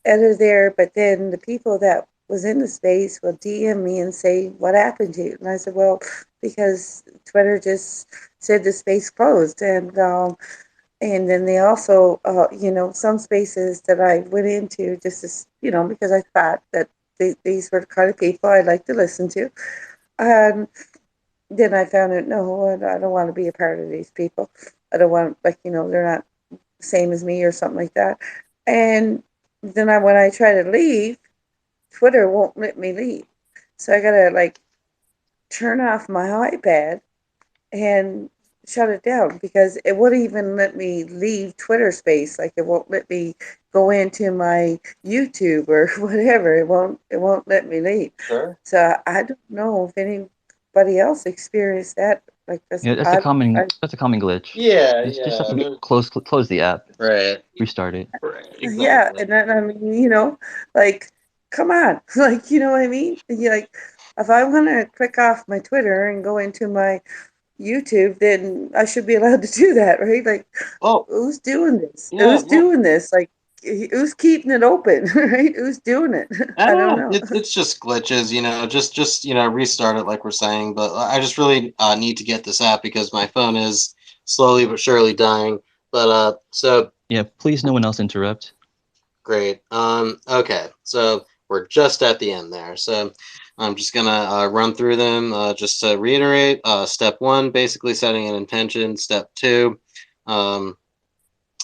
out of there. But then the people that was in the space will DM me and say, "What happened to you?" And I said, "Well, because Twitter just said the space closed." And then they also, some spaces that I went into just as, because I thought that these were the kind of people I'd like to listen to. And then I found out, no, I don't want to be a part of these people. I don't want, they're not the same as me or something like that. And then when I try to leave, Twitter won't let me leave. So I got to turn off my iPad and shut it down because it wouldn't even let me leave Twitter space. Like it won't let me go into my YouTube or whatever. It won't let me leave. Sure. So I don't know if anybody else experienced that. Like this. Yeah, that's a common glitch. Yeah, Just have yeah. to close the app, Right. restart it. Right. Yeah, and then I mean, come on, you know what I mean? You if I want to click off my Twitter and go into my YouTube, then I should be allowed to do that, right? Like, who's doing this? Yeah, Who's doing this? Like, who's keeping it open, right? Who's doing it? I don't know. It's just glitches, just restart it like we're saying. But I just really need to get this app because my phone is slowly but surely dying. But so Yeah, please no one else interrupt. great. Okay, so we're just at the end there. So I'm just gonna run through them just to reiterate. Step 1, basically setting an intention. Step 2,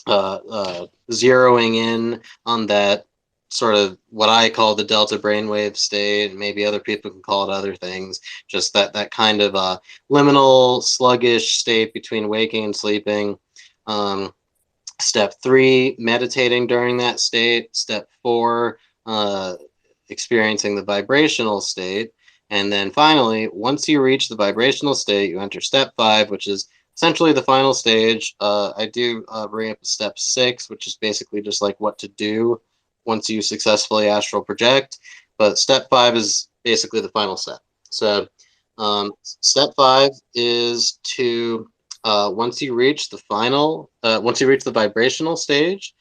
zeroing in on that sort of what I call the delta brainwave state. Maybe other people can call it other things. Just that kind of liminal, sluggish state between waking and sleeping. Step 3, meditating during that state. Step 4, experiencing the vibrational state. And then finally, once you reach the vibrational state, you enter step 5, which is essentially the final stage. I do bring up step 6, which is basically just like what to do once you successfully astral project. But step 5 is basically the final step. So step 5 is to once you reach the vibrational stage,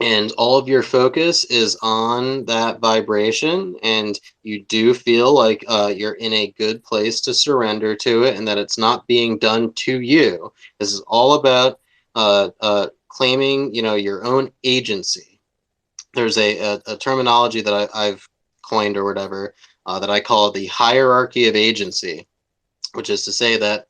and all of your focus is on that vibration, and you do feel like you're in a good place to surrender to it, and that it's not being done to you. This is all about claiming, your own agency. There's a terminology that I've coined or whatever that I call the hierarchy of agency, which is to say that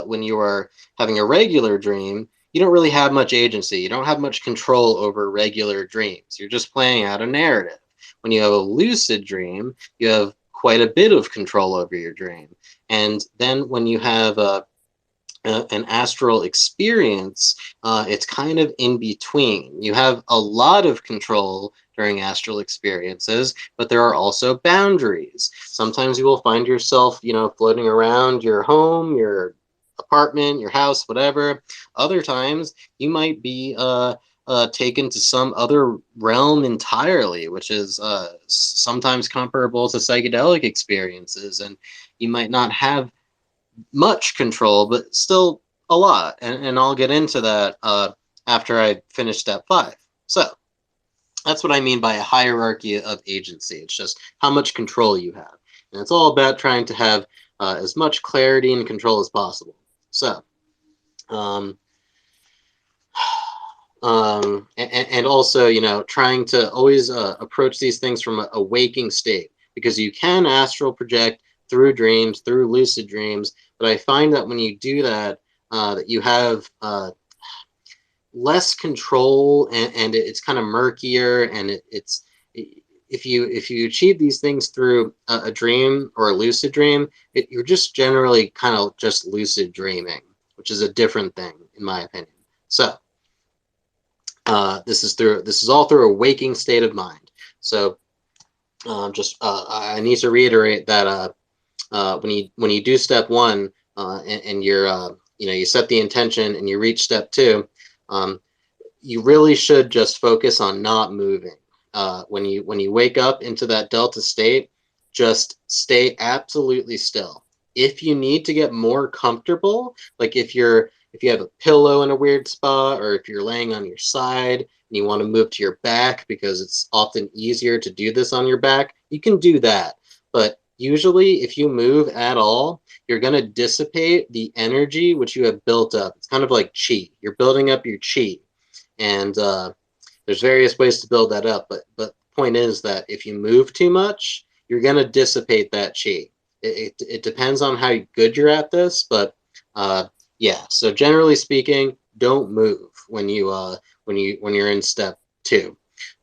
when you are having a regular dream, you don't really have much agency. You don't have much control over regular dreams. You're just playing out a narrative. When you have a lucid dream, you have quite a bit of control over your dream. And then when you have an astral experience, it's kind of in between. You have a lot of control during astral experiences, but there are also boundaries. Sometimes you will find yourself, floating around your home, your apartment, your house, whatever. Other times you might be taken to some other realm entirely, which is sometimes comparable to psychedelic experiences, and you might not have much control, but still a lot. And I'll get into that after I finish step 5. So that's what I mean by a hierarchy of agency. It's just how much control you have. And it's all about trying to have as much clarity and control as possible. So, and also, trying to always approach these things from a waking state, because you can astral project through dreams, through lucid dreams, but I find that when you do that, that you have less control, and it's kind of murkier, and it's if you achieve these things through a dream or a lucid dream, you're just generally kind of just lucid dreaming, which is a different thing in my opinion. So this is all through a waking state of mind. So I need to reiterate that when you do step 1 and you're you set the intention and you reach step 2, you really should just focus on not moving. When you wake up into that delta state, just stay absolutely still. If you need to get more comfortable, like if you have a pillow in a weird spot, or if you're laying on your side and you want to move to your back because it's often easier to do this on your back, you can do that. But usually if you move at all, you're going to dissipate the energy which you have built up. It's kind of like chi. You're building up your chi. And there's various ways to build that up. But the point is that if you move too much, you're going to dissipate that chi. It depends on how good you're at this. But yeah, so generally speaking, don't move when you're in step 2.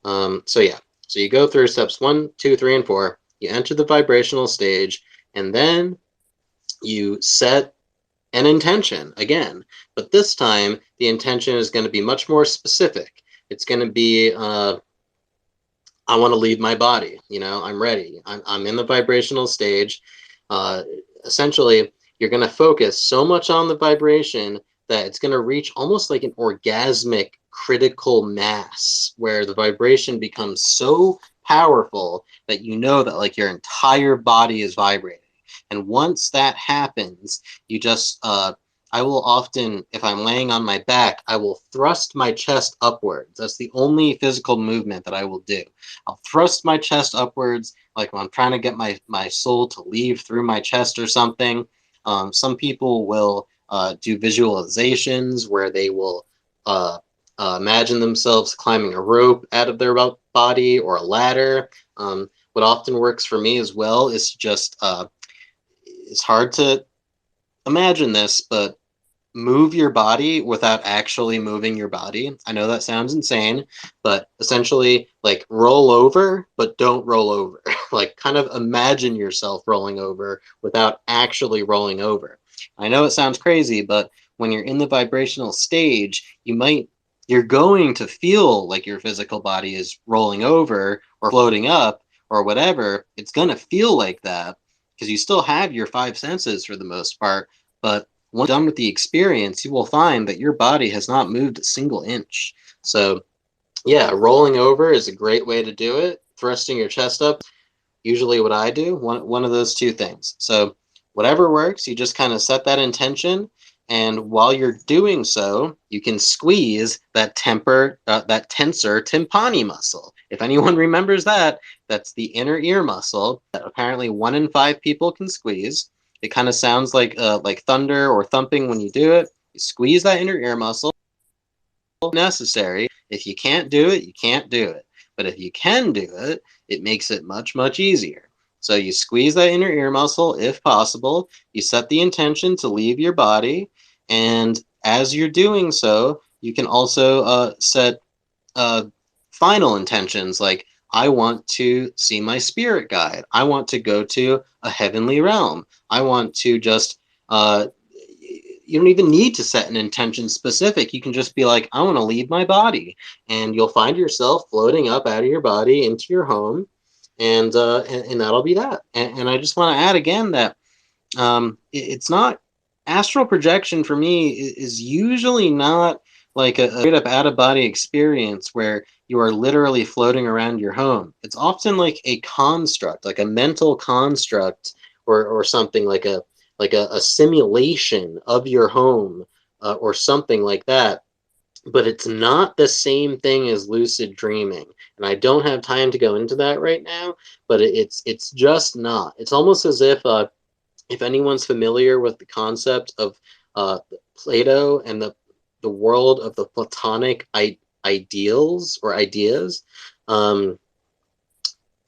So yeah, so you go through steps 1, 2, 3, and 4. You enter the vibrational stage, and then you set an intention again. But this time, the intention is going to be much more specific. It's going to be, I want to leave my body. I'm ready. I'm in the vibrational stage. Essentially, you're going to focus so much on the vibration that it's going to reach almost like an orgasmic critical mass, where the vibration becomes so powerful that that like your entire body is vibrating. And once that happens, you just I will often, if I'm laying on my back, I will thrust my chest upwards. That's the only physical movement that I will do. I'll thrust my chest upwards, like when I'm trying to get my soul to leave through my chest or something. Some people will do visualizations where they will imagine themselves climbing a rope out of their body, or a ladder. What often works for me as well is to just, it's hard to imagine this, but move your body without actually moving your body. I know that sounds insane, but essentially, like, roll over, but don't roll over. Like, kind of imagine yourself rolling over without actually rolling over. I know it sounds crazy, but when you're in the vibrational stage, you're going to feel like your physical body is rolling over or floating up or whatever. It's going to feel like that because you still have your 5 senses for the most part, but once you're done with the experience, you will find that your body has not moved a single inch. So yeah, rolling over is a great way to do it. Thrusting your chest up. usually what I do, one of those two things. So whatever works, you just kind of set that intention, and while you're doing so, you can squeeze that that tensor tympani muscle. If anyone remembers that, that's the inner ear muscle that apparently 1 in 5 people can squeeze. It kind of sounds like thunder or thumping when you do it. You squeeze that inner ear muscle. Necessary. If you can't do it, you can't do it. But if you can do it, it makes it much, much easier. So you squeeze that inner ear muscle if possible. You set the intention to leave your body. And as you're doing so, you can also set final intentions like, I want to see my spirit guide. I want to go to a heavenly realm. I want to just, you don't even need to set an intention specific. You can just be like, I want to leave my body. And you'll find yourself floating up out of your body into your home. And that'll be that. And I just want to add again that it's not, astral projection for me is usually not like a straight up out of body experience where you are literally floating around your home. It's often like a construct, like a mental construct, or something like a simulation of your home, or something like that. But it's not the same thing as lucid dreaming, and I don't have time to go into that right now. But it's just not. It's almost as if anyone's familiar with the concept of Plato and the world of the Platonic ideals or ideas,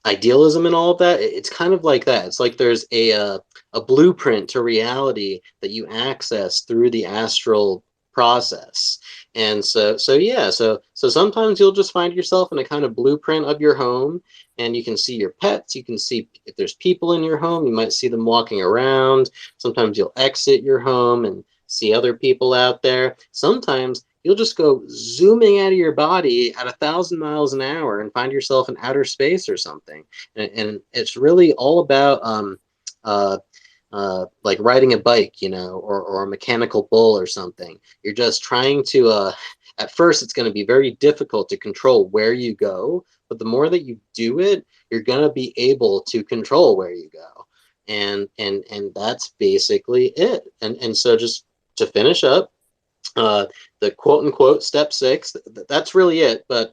idealism and all of that, it's kind of like that. It's like there's a blueprint to reality that you access through the astral process. And so sometimes you'll just find yourself in a kind of blueprint of your home, and you can see your pets. You can see if there's people in your home, you might see them walking around. Sometimes you'll exit your home and see other people out there. Sometimes you'll just go zooming out of your body at 1,000 miles an hour and find yourself in outer space or something. And it's really all about like riding a bike, or a mechanical bull or something. You're just trying to, at first it's going to be very difficult to control where you go, but the more that you do it, you're going to be able to control where you go. And that's basically it. And so just to finish up, the quote unquote step 6, that's really it. But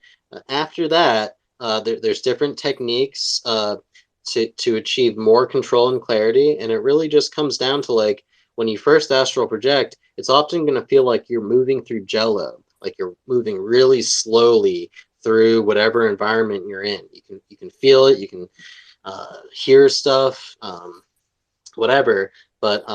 after that, there's different techniques to achieve more control and clarity. And it really just comes down to, like, when you first astral project, it's often going to feel like you're moving through jello, like you're moving really slowly through whatever environment you're in. You can feel it, you can hear stuff, whatever. But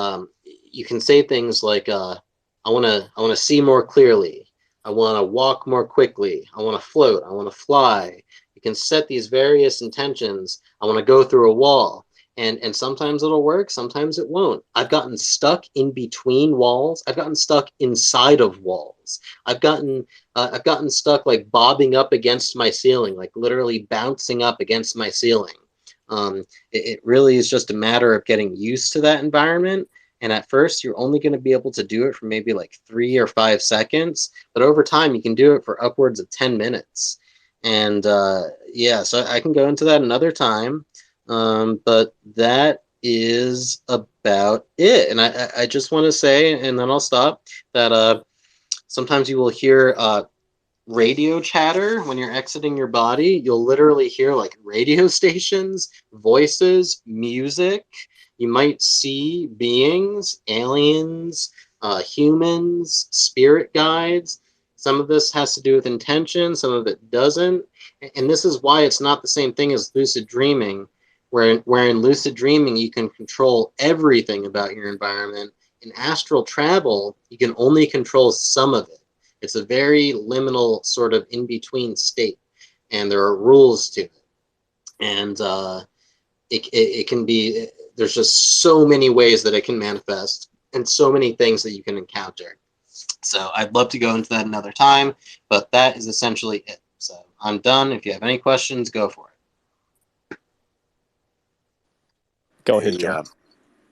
you can say things like, I want to see more clearly. I want to walk more quickly. I want to float. I want to fly. You can set these various intentions. I want to go through a wall. And sometimes it'll work, sometimes it won't. I've gotten stuck in between walls. I've gotten stuck inside of walls. I've gotten stuck like bobbing up against my ceiling, like literally bouncing up against my ceiling. It really is just a matter of getting used to that environment. And at first, you're only going to be able to do it for maybe like 3 or 5 seconds. But over time, you can do it for upwards of 10 minutes. And yeah, so I can go into that another time. But that is about it. And I just want to say, and then I'll stop, that sometimes you will hear radio chatter when you're exiting your body. You'll literally hear like radio stations, voices, music. You might see beings, aliens, humans, spirit guides. Some of this has to do with intention, some of it doesn't. And this is why it's not the same thing as lucid dreaming, where in lucid dreaming you can control everything about your environment. In astral travel, you can only control some of it. It's a very liminal sort of in-between state, and there are rules to it. And it can be, there's just so many ways that it can manifest and so many things that you can encounter. So I'd love to go into that another time, but that is essentially it. So I'm done. If you have any questions, go for it. Go ahead, John.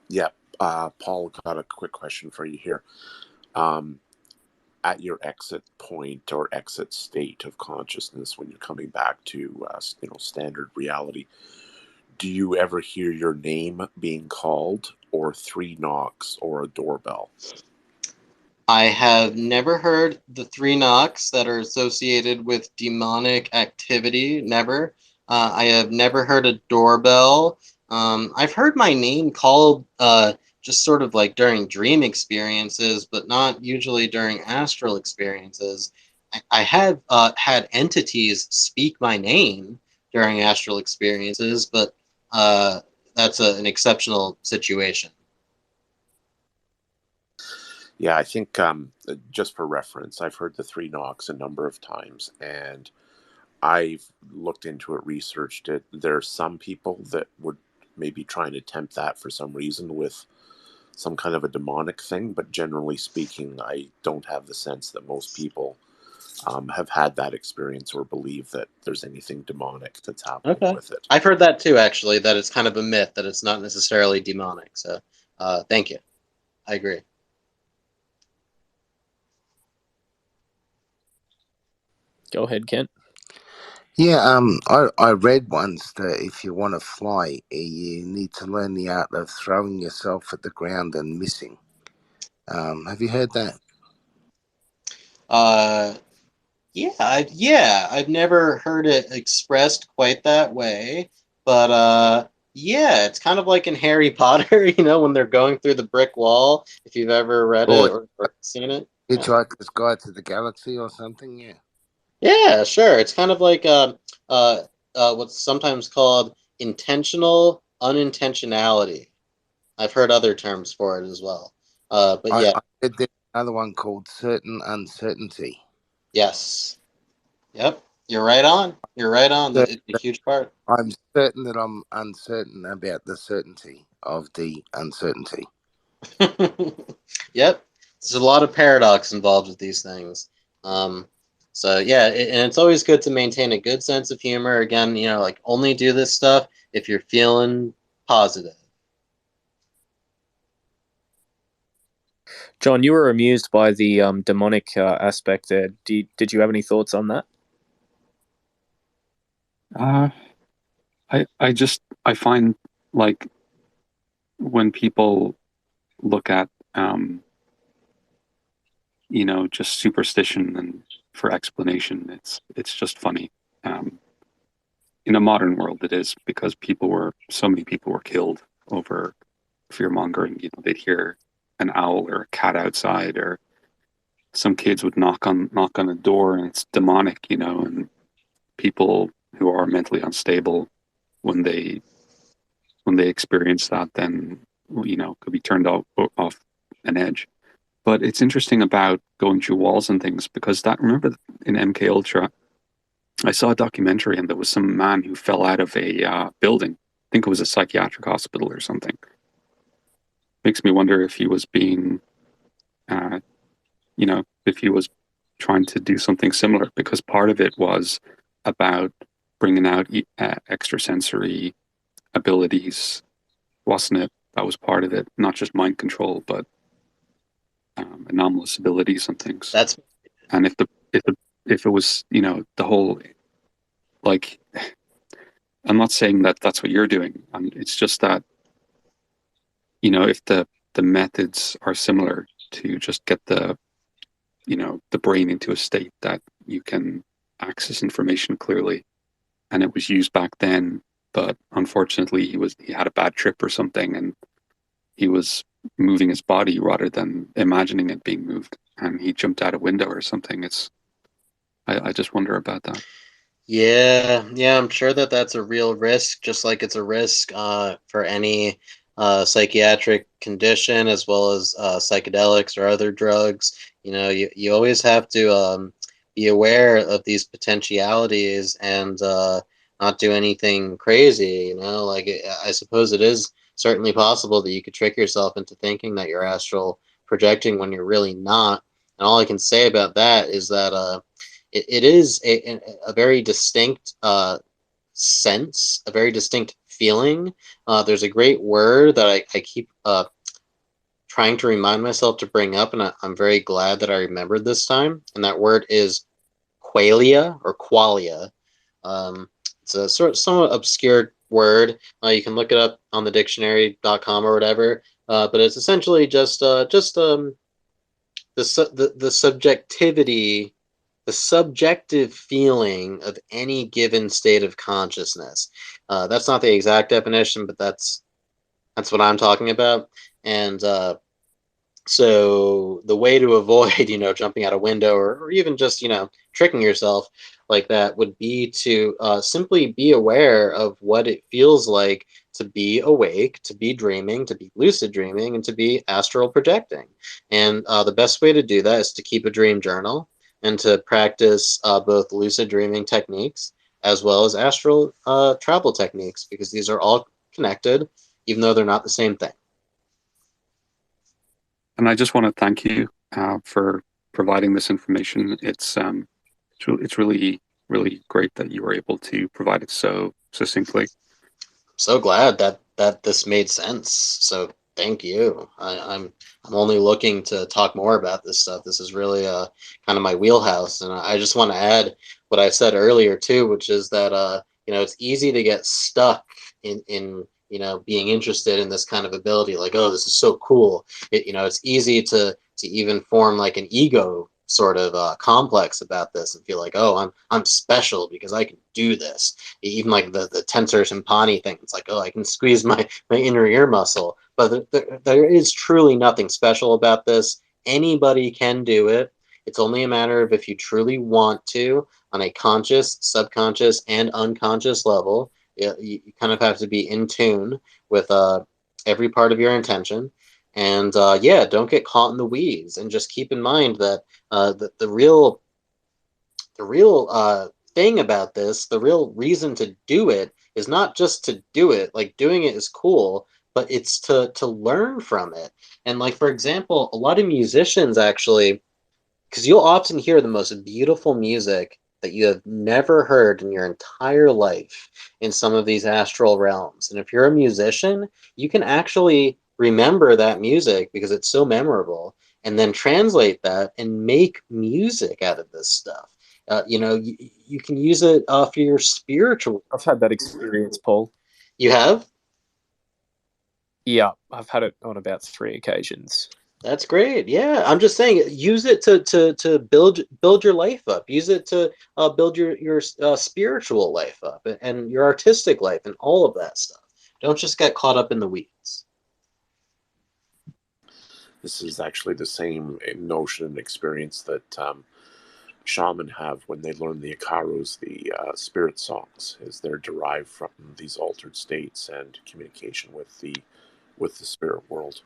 Yeah. Paul, got a quick question for you here. At your exit point or exit state of consciousness, when you're coming back to standard reality, do you ever hear your name being called, or 3 knocks, or a doorbell? I have never heard the 3 knocks that are associated with demonic activity. Never. I have never heard a doorbell. I've heard my name called just sort of like during dream experiences, but not usually during astral experiences. I have had entities speak my name during astral experiences, but that's an exceptional situation. Yeah, I think just for reference, I've heard the 3 knocks a number of times, and I've looked into it, researched it. There are some people that would maybe try and attempt that for some reason with some kind of a demonic thing, but generally speaking, I don't have the sense that most people have had that experience or believe that there's anything demonic that's happening Okay. with it. I've heard that too, actually, that it's kind of a myth, that it's not necessarily demonic. So thank you. I agree. Go ahead, Kent. Yeah, I read once that if you want to fly, you need to learn the art of throwing yourself at the ground and missing. Have you heard that? Yeah, I've never heard it expressed quite that way, but yeah, it's kind of like in Harry Potter, you know, when they're going through the brick wall, if you've ever read it or seen it. Yeah. Hitchhiker's Guide to the Galaxy or something, yeah. Yeah, sure. It's kind of like what's sometimes called intentional unintentionality. I've heard other terms for it as well. But yeah, I read there's another one called Certain Uncertainty. yes. Yep. You're right on. You're right on. So It's a huge part. I'm certain that I'm uncertain about the certainty of the uncertainty. Yep. There's a lot of paradox involved with these things. So yeah, and it's always good to maintain a good sense of humor. Again, you know, like only do this stuff if you're feeling positive. John, you were amused by the demonic aspect there. Did you have any thoughts on that? I find like when people look at you know, just superstition and for explanation, it's just funny. In a modern world, it is, because so many people were killed over fear mongering. You know, they'd hear an owl or a cat outside, or some kids would knock on a door and it's demonic, you know, and people who are mentally unstable, when they experience that, then, you know, could be turned off an edge. But it's interesting about going through walls and things, because remember in MK Ultra, I saw a documentary and there was some man who fell out of a building. I think it was a psychiatric hospital or something. Makes me wonder if he was being, you know, if he was trying to do something similar, because part of it was about bringing out extrasensory abilities, wasn't it? That was part of it, not just mind control, but anomalous abilities and things. And if it was, you know, the whole, like, I'm not saying that that's what you're doing. It's just that, you know, if the methods are similar to just get the, you know, the brain into a state that you can access information clearly, and it was used back then, but unfortunately he had a bad trip or something, and he was moving his body rather than imagining it being moved, and he jumped out a window or something. I just wonder about that. Yeah, I'm sure that that's a real risk, just like it's a risk for any psychiatric condition, as well as psychedelics or other drugs. You know, you always have to be aware of these potentialities and not do anything crazy. You know, like I suppose it is certainly possible that you could trick yourself into thinking that you're astral projecting when you're really not. And all I can say about that is that it is a very distinct sense, a very distinct feeling. There's a great word that I keep trying to remind myself to bring up, and I'm very glad that I remembered this time. And that word is qualia or qualia. It's a somewhat obscure word. You can look it up on the dictionary.com or whatever. But it's essentially just the subjectivity, the subjective feeling of any given state of consciousness. That's not the exact definition, but that's what I'm talking about. And so the way to avoid, jumping out a window or even just, tricking yourself like that would be to simply be aware of what it feels like to be awake, to be dreaming, to be lucid dreaming, and to be astral projecting. And the best way to do that is to keep a dream journal and to practice both lucid dreaming techniques as well as astral travel techniques, because these are all connected, even though they're not the same thing. And I just want to thank you for providing this information. It's really, really great that you were able to provide it so succinctly. So glad that this made sense. So thank you. I'm only looking to talk more about this stuff. This is really kind of my wheelhouse, and I just want to add what I said earlier too, which is that it's easy to get stuck in being interested in this kind of ability. Like, oh, this is so cool. It's easy to even form like an ego sort of complex about this and feel like, oh, I'm special because I can do this. Even like the tensor tympani thing. It's like, oh, I can squeeze my inner ear muscle. But there is truly nothing special about this. Anybody can do it. It's only a matter of if you truly want to on a conscious, subconscious, and unconscious level. You kind of have to be in tune with every part of your intention. And don't get caught in the weeds, and just keep in mind that the real thing about this, the real reason to do it is not just to do it. Like, doing it is cool, but it's to learn from it. And like, for example, a lot of musicians actually, because you'll often hear the most beautiful music that you have never heard in your entire life in some of these astral realms. And if you're a musician, you can actually remember that music because it's so memorable, and then translate that and make music out of this stuff. You can use it for your spiritual. I've had that experience, Paul. You have? Yeah, I've had it on about 3 occasions. That's great. Yeah, I'm just saying, use it to build your life up. Use it to build your spiritual life up, and your artistic life, and all of that stuff. Don't just get caught up in the weeds. This is actually the same notion and experience that shaman have when they learn the Icarus, the spirit songs, is they're derived from these altered states and communication with the spirit world.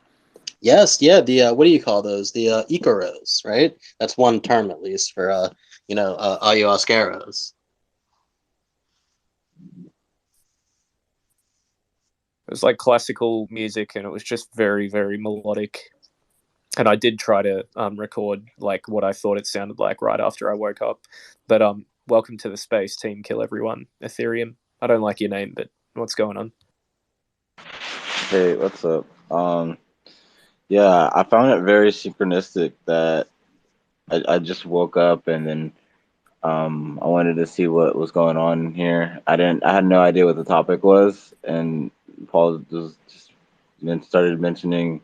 Yes, yeah. The what do you call those? The Icaros, right? That's one term at least for ayahuasqueros. It was like classical music, and it was just very, very melodic. And I did try to record like what I thought it sounded like right after I woke up. But welcome to the space, Team Kill Everyone, Ethereum. I don't like your name, but what's going on? Hey, what's up? Yeah, I found it very synchronistic that I just woke up, and then I wanted to see what was going on here. I had no idea what the topic was, and Paul then started mentioning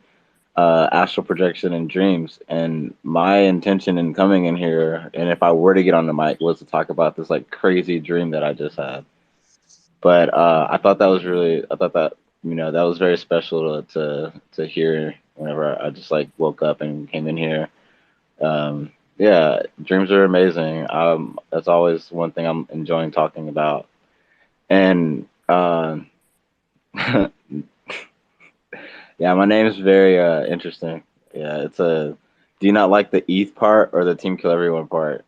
astral projection and dreams. And my intention in coming in here, and if I were to get on the mic, was to talk about this like crazy dream that I just had. But I thought that was that was very special to hear whenever I just like woke up and came in here. Yeah, dreams are amazing. That's always one thing I'm enjoying talking about. And yeah, my name is very interesting. Yeah, do you not like the ETH part or the Team Kill Everyone part?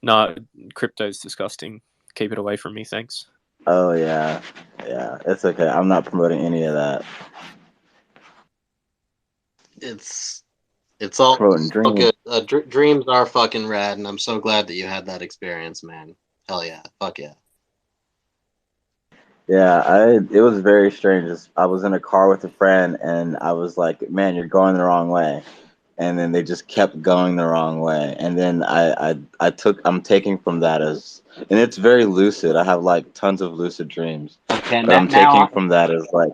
No, crypto's disgusting. Keep it away from me, thanks. Oh yeah, it's okay. I'm not promoting any of that. It's all Promoting dreams. good. Dreams are fucking rad, and I'm so glad that you had that experience, man. Hell yeah, fuck yeah. Yeah, it was very strange. I was in a car with a friend, and I was like, "Man, you're going the wrong way." and then they just kept going the wrong way. And then I'm taking from that as, and it's very lucid. I have like tons of lucid dreams, Okay, but I'm taking from that as like,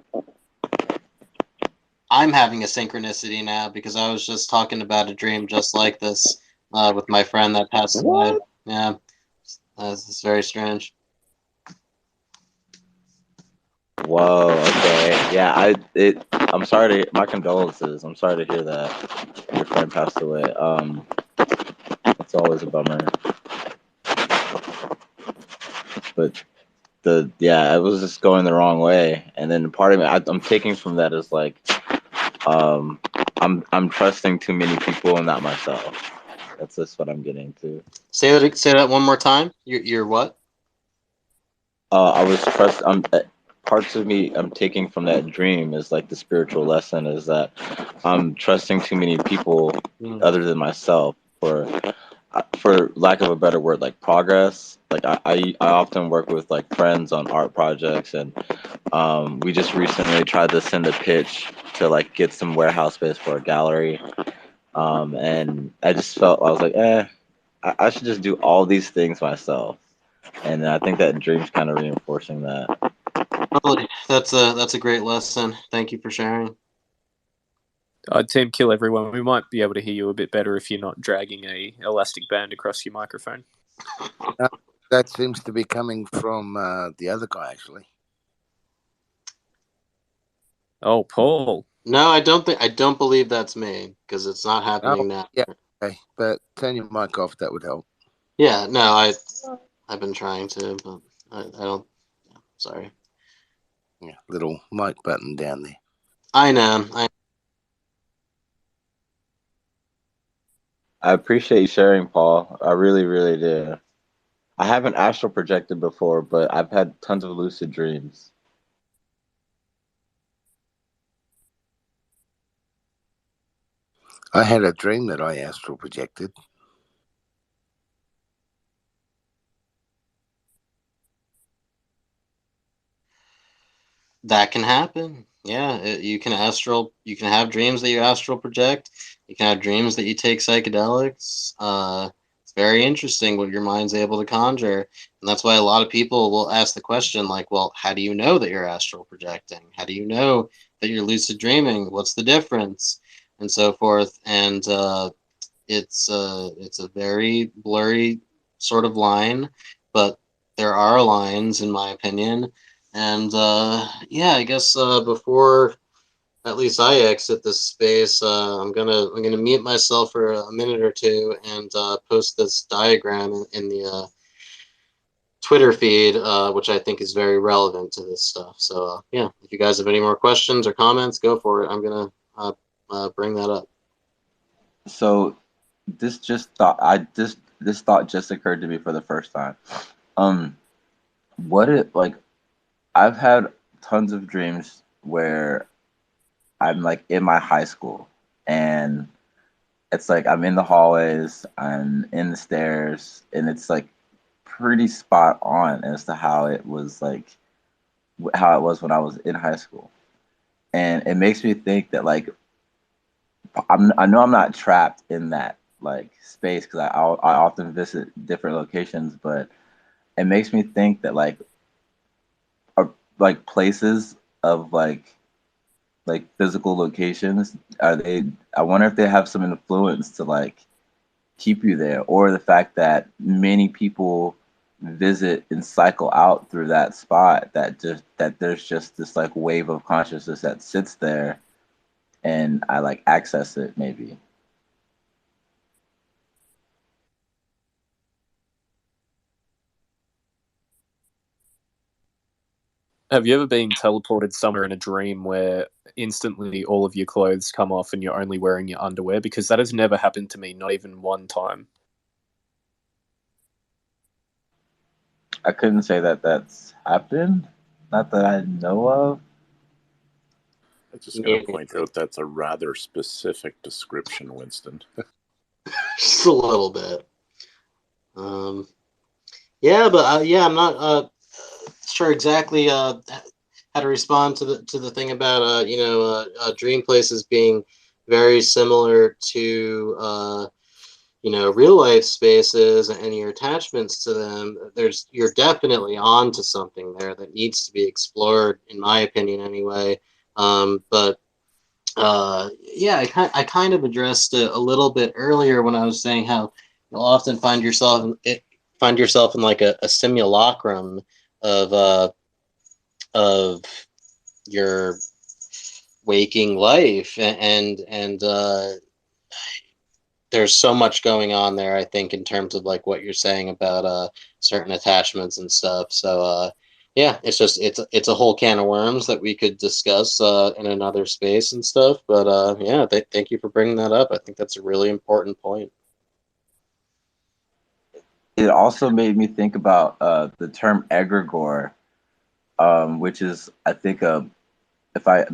I'm having a synchronicity now because I was just talking about a dream just like this with my friend that passed away. what? Yeah, it's very strange. Whoa, okay. Yeah, I'm sorry my condolences. I'm sorry to hear that your friend passed away. It's always a bummer. But it was just going the wrong way. And then part of me, I'm taking from that as like, I'm trusting too many people and not myself. That's just what I'm getting to. Say that one more time. You're what? I was parts of me I'm taking from that dream is like the spiritual lesson is that I'm trusting too many people other than myself for lack of a better word, like progress. Like I often work with like friends on art projects, and we just recently tried to send a pitch to like get some warehouse space for a gallery. And I just felt, I was like, I should just do all these things myself. And I think that dream's kind of reinforcing that. Totally. That's a great lesson. Thank you for sharing. Team Kill Everyone, we might be able to hear you a bit better if you're not dragging a elastic band across your microphone. That seems to be coming from the other guy, actually. Oh, Paul. No, I don't believe that's me because it's not happening now. Yeah, okay. But turn your mic off. That would help. Yeah, no, I've been trying to, but I don't. Yeah, sorry. Yeah, little mic button down there. I know. I appreciate you sharing, Paul. I really, really do. I haven't astral projected before, but I've had tons of lucid dreams. I had a dream that I astral projected. That can happen. Yeah, you can have dreams that you astral project. You can have dreams that you take psychedelics. It's very interesting what your mind's able to conjure. And that's why a lot of people will ask the question like, well, how do you know that you're astral projecting? How do you know that you're lucid dreaming? What's the difference? And so forth. And it's a very blurry sort of line, but there are lines in my opinion. And yeah, I guess before at least I exit this space, I'm gonna mute myself for a minute or two and post this diagram in the Twitter feed, which I think is very relevant to this stuff. So yeah, if you guys have any more questions or comments, go for it. I'm gonna bring that up. So this thought just occurred to me for the first time. What it like? I've had tons of dreams where I'm like in my high school, and it's like I'm in the hallways, I'm in the stairs, and it's like pretty spot on as to how it was when I was in high school. And it makes me think that like I know I'm not trapped in that like space because I often visit different locations, but it makes me think that like places of like physical locations, I wonder if they have some influence to like keep you there, or the fact that many people visit and cycle out through that spot, that there's just this like wave of consciousness that sits there and I like access it maybe. Have you ever been teleported somewhere in a dream where instantly all of your clothes come off and you're only wearing your underwear? Because that has never happened to me, not even one time. I couldn't say that that's happened, not that I know of. I'm just going to point out that's a rather specific description, Winston. Just a little bit. Yeah, but yeah, I'm not sure exactly how to respond to the thing about dream places being very similar to real life spaces and your attachments to them. You're definitely on to something there that needs to be explored, in my opinion, anyway. But yeah, I kind of addressed it a little bit earlier when I was saying how you'll often find yourself in like a simulacrum of your waking life, and there's so much going on there, I think, in terms of like what you're saying about certain attachments and stuff. So yeah, it's a whole can of worms that we could discuss in another space and stuff. But yeah, thank you for bringing that up. I think that's a really important point. It also made me think about the term egregore, which is, I think,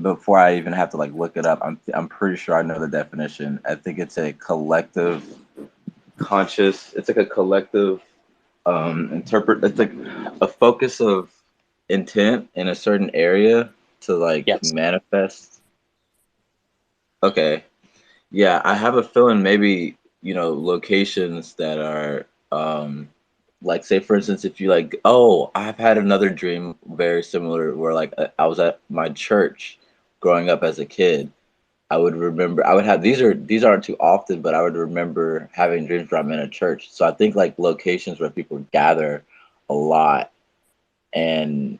before I even have to like look it up, I'm pretty sure I know the definition. I think it's a collective conscious. It's like a collective It's like a focus of intent in a certain area to like manifest. Okay, yeah, I have a feeling maybe locations that are like, say for instance, if you like, oh, I've had another dream very similar where like I was at my church growing up as a kid. I would remember, I would have, these aren't too often, but I would remember having dreams where I'm in a church. So I think like locations where people gather a lot, and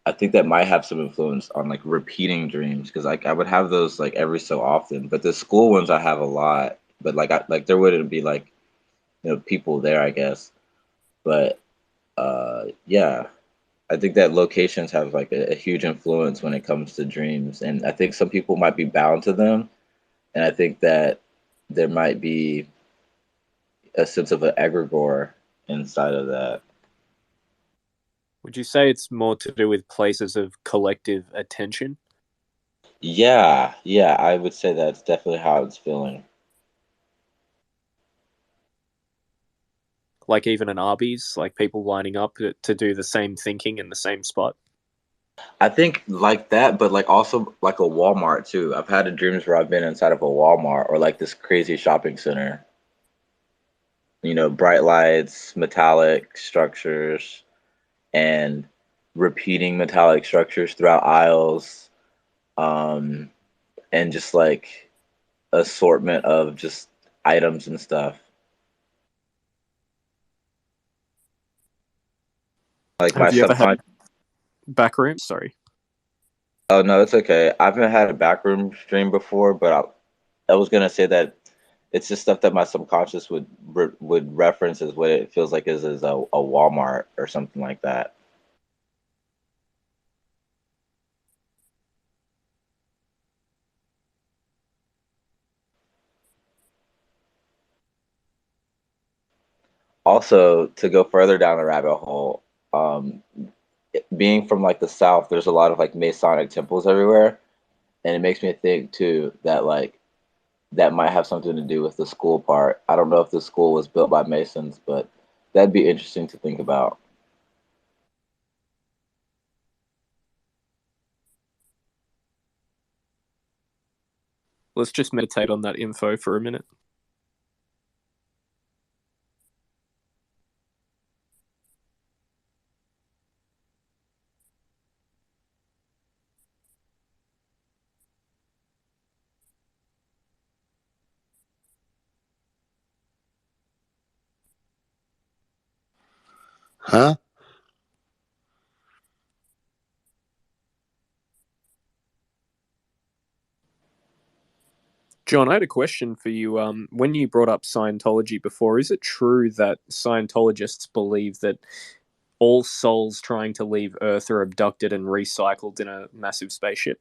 I think that might have some influence on like repeating dreams, because like I would have those like every so often, but the school ones I have a lot, but like there wouldn't be like people there, I guess. But yeah, I think that locations have like a huge influence when it comes to dreams, and I think some people might be bound to them, and I think that there might be a sense of an egregore inside of that. Would you say it's more to do with places of collective attention? Yeah, I would say that's definitely how it's feeling. Like even an Arby's, like people lining up to do the same thinking in the same spot? I think like that, but like also like a Walmart too. I've had dreams where I've been inside of a Walmart or like this crazy shopping center. Bright lights, metallic structures, and repeating metallic structures throughout aisles, and just like assortment of just items and stuff. Like my Have you ever had subconscious. back room? Sorry. Oh no, it's okay. I haven't had a backroom dream before, but I was gonna say that it's just stuff that my subconscious would reference as what it feels like is a Walmart or something like that. Also, to go further down the rabbit hole, being from like the South, there's a lot of like Masonic temples everywhere, and it makes me think too that like that might have something to do with the school part. I don't know if the school was built by Masons, but that'd be interesting to think about. Let's just meditate on that info for a minute. Huh? John, I had a question for you. When you brought up Scientology before, is it true that Scientologists believe that all souls trying to leave Earth are abducted and recycled in a massive spaceship?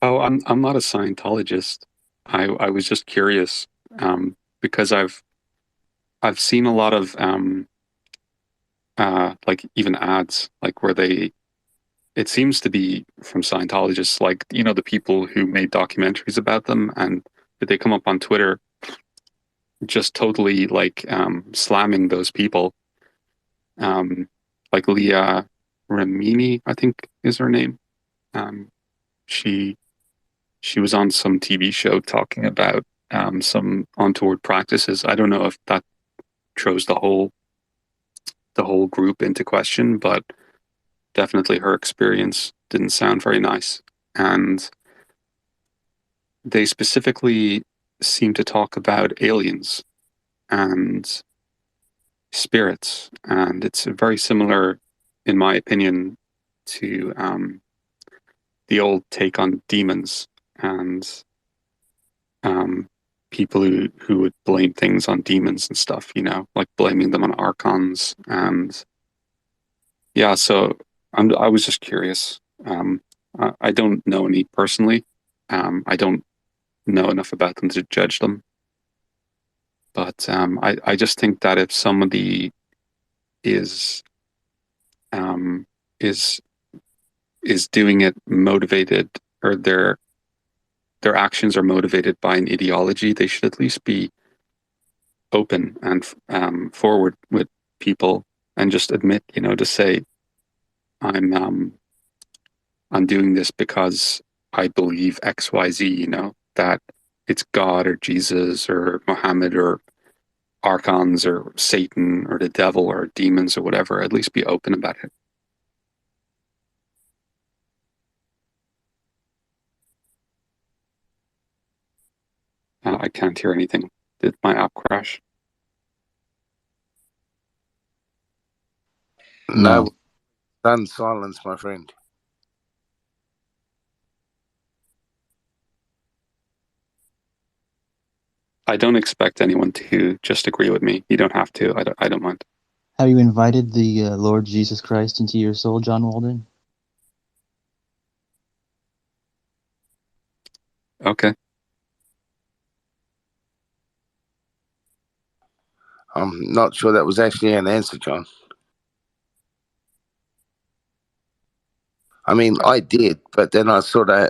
Oh, I'm not a Scientologist. I was just curious, because I've seen a lot of like even ads like where it seems to be from Scientologists, like the people who made documentaries about them, and they come up on Twitter just totally like slamming those people, like Leah Remini, I think is her name. She was on some TV show talking about some untoward practices. I don't know if that throws the whole group into question, but definitely her experience didn't sound very nice. And they specifically seem to talk about aliens and spirits, and it's very similar, in my opinion, to the old take on demons and people who would blame things on demons and stuff, like blaming them on archons. And yeah, so I was just curious. I don't know any personally. I don't know enough about them to judge them. But I just think that if somebody is doing it motivated, or their actions are motivated by an ideology, they should at least be open and forward with people and just admit, to say, I'm doing this because I believe XYZ, that it's God or Jesus or Muhammad or archons or Satan or the devil or demons or whatever. At least be open about it. I can't hear anything. Did my app crash? No, done silence, my friend. I don't expect anyone to just agree with me. You don't have to. I don't mind. Have you invited the Lord Jesus Christ into your soul, John Walden? Okay. I'm not sure that was actually an answer, John. I mean, I did, but then I sort of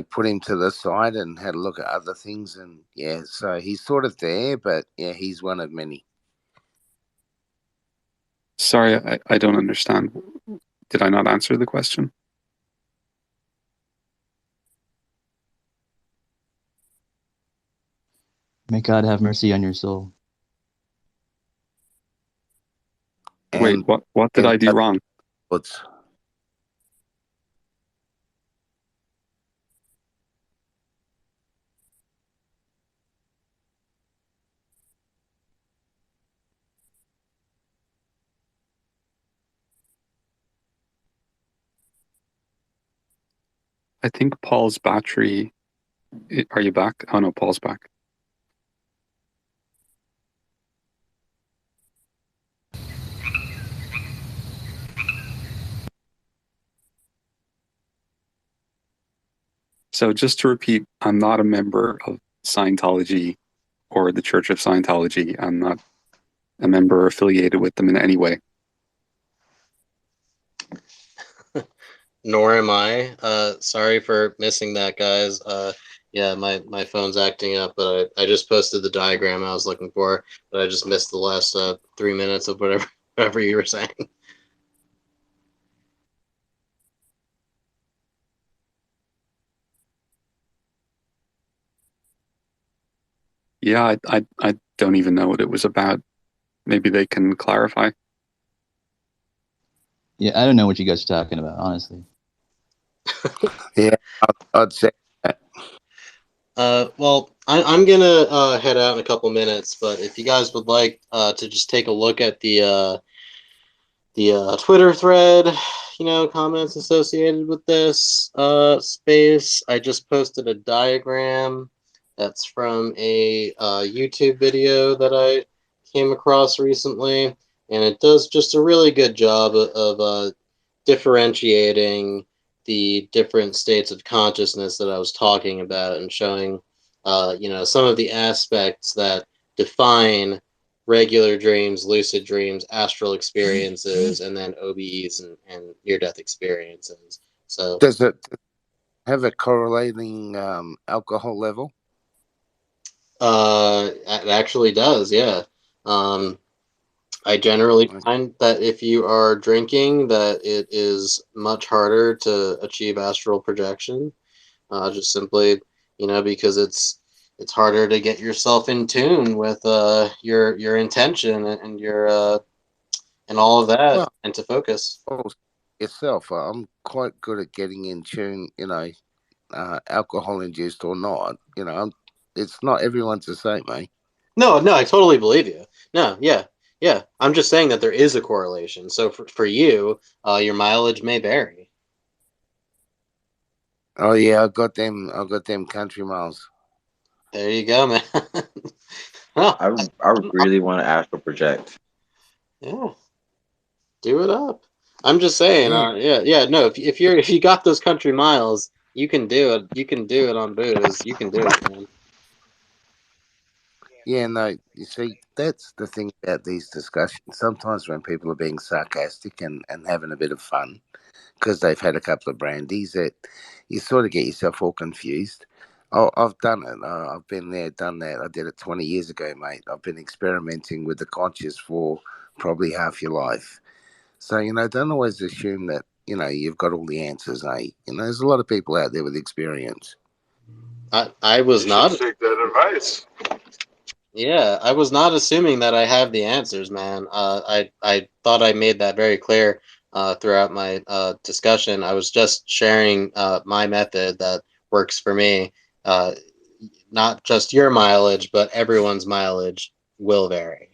put him to the side and had a look at other things, and yeah, so he's sort of there, but yeah, he's one of many. Sorry, I don't understand. Did I not answer the question? May God have mercy on your soul. Wait, what did I do wrong? I think Paul's battery. Are you back? Oh no, Paul's back. So just to repeat, I'm not a member of Scientology or the Church of Scientology. I'm not a member or affiliated with them in any way. Nor am I. Sorry for missing that, guys. Yeah, my phone's acting up, but I just posted the diagram I was looking for, but I just missed the last 3 minutes of whatever you were saying. Yeah, I don't even know what it was about. Maybe they can clarify. Yeah, I don't know what you guys are talking about, honestly. Yeah, I'd say that. Well, I'm gonna head out in a couple minutes, but if you guys would like to just take a look at the Twitter thread, comments associated with this space, I just posted a diagram that's from a YouTube video that I came across recently, and it does just a really good job of differentiating the different states of consciousness that I was talking about and showing, some of the aspects that define regular dreams, lucid dreams, astral experiences, and then OBEs and near-death experiences. So Does it have a correlating alcohol level? It actually does, yeah. I generally find that if you are drinking, that it is much harder to achieve astral projection. Just simply, because it's harder to get yourself in tune with your intention and your and all of that, Well, and to focus. Yourself, I'm quite good at getting in tune. Alcohol induced or not. It's not everyone's the same, eh? No, I totally believe you. No, yeah. I'm just saying that there is a correlation. So for you, your mileage may vary. Oh yeah, I got them country miles. There you go, man. I really want to astral project. Yeah, do it up. I'm just saying. Yeah. No. If you got those country miles, you can do it. You can do it on booze. You can do it, man. Yeah, no, you see, that's the thing about these discussions. Sometimes when people are being sarcastic and having a bit of fun because they've had a couple of brandies, that you sort of get yourself all confused. I've done it. I've been there, done that. I did it 20 years ago, mate. I've been experimenting with the conscious for probably half your life. So, don't always assume that, you've got all the answers, eh? There's a lot of people out there with experience. I was You not. should take that advice. Yeah, I was not assuming that I have the answers, man. I thought I made that very clear throughout my discussion. I was just sharing my method that works for me. Not just your mileage, but everyone's mileage will vary.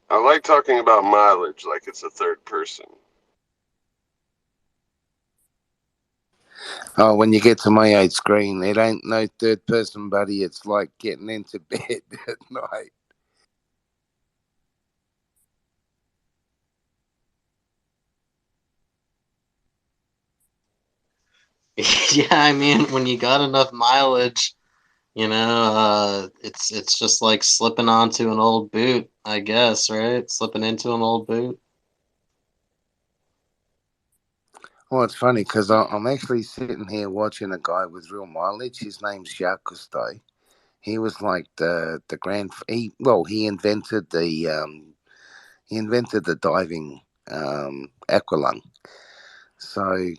I like talking about mileage like it's a third person. Oh, when you get to my age screen, it ain't no third person, buddy. It's like getting into bed at night. Yeah, I mean, when you got enough mileage, it's just like slipping onto an old boot, I guess, right? Slipping into an old boot. Well, it's funny because I'm actually sitting here watching a guy with real mileage. His name's Jacques Cousteau. He was like the grand. He invented the diving aqualung. So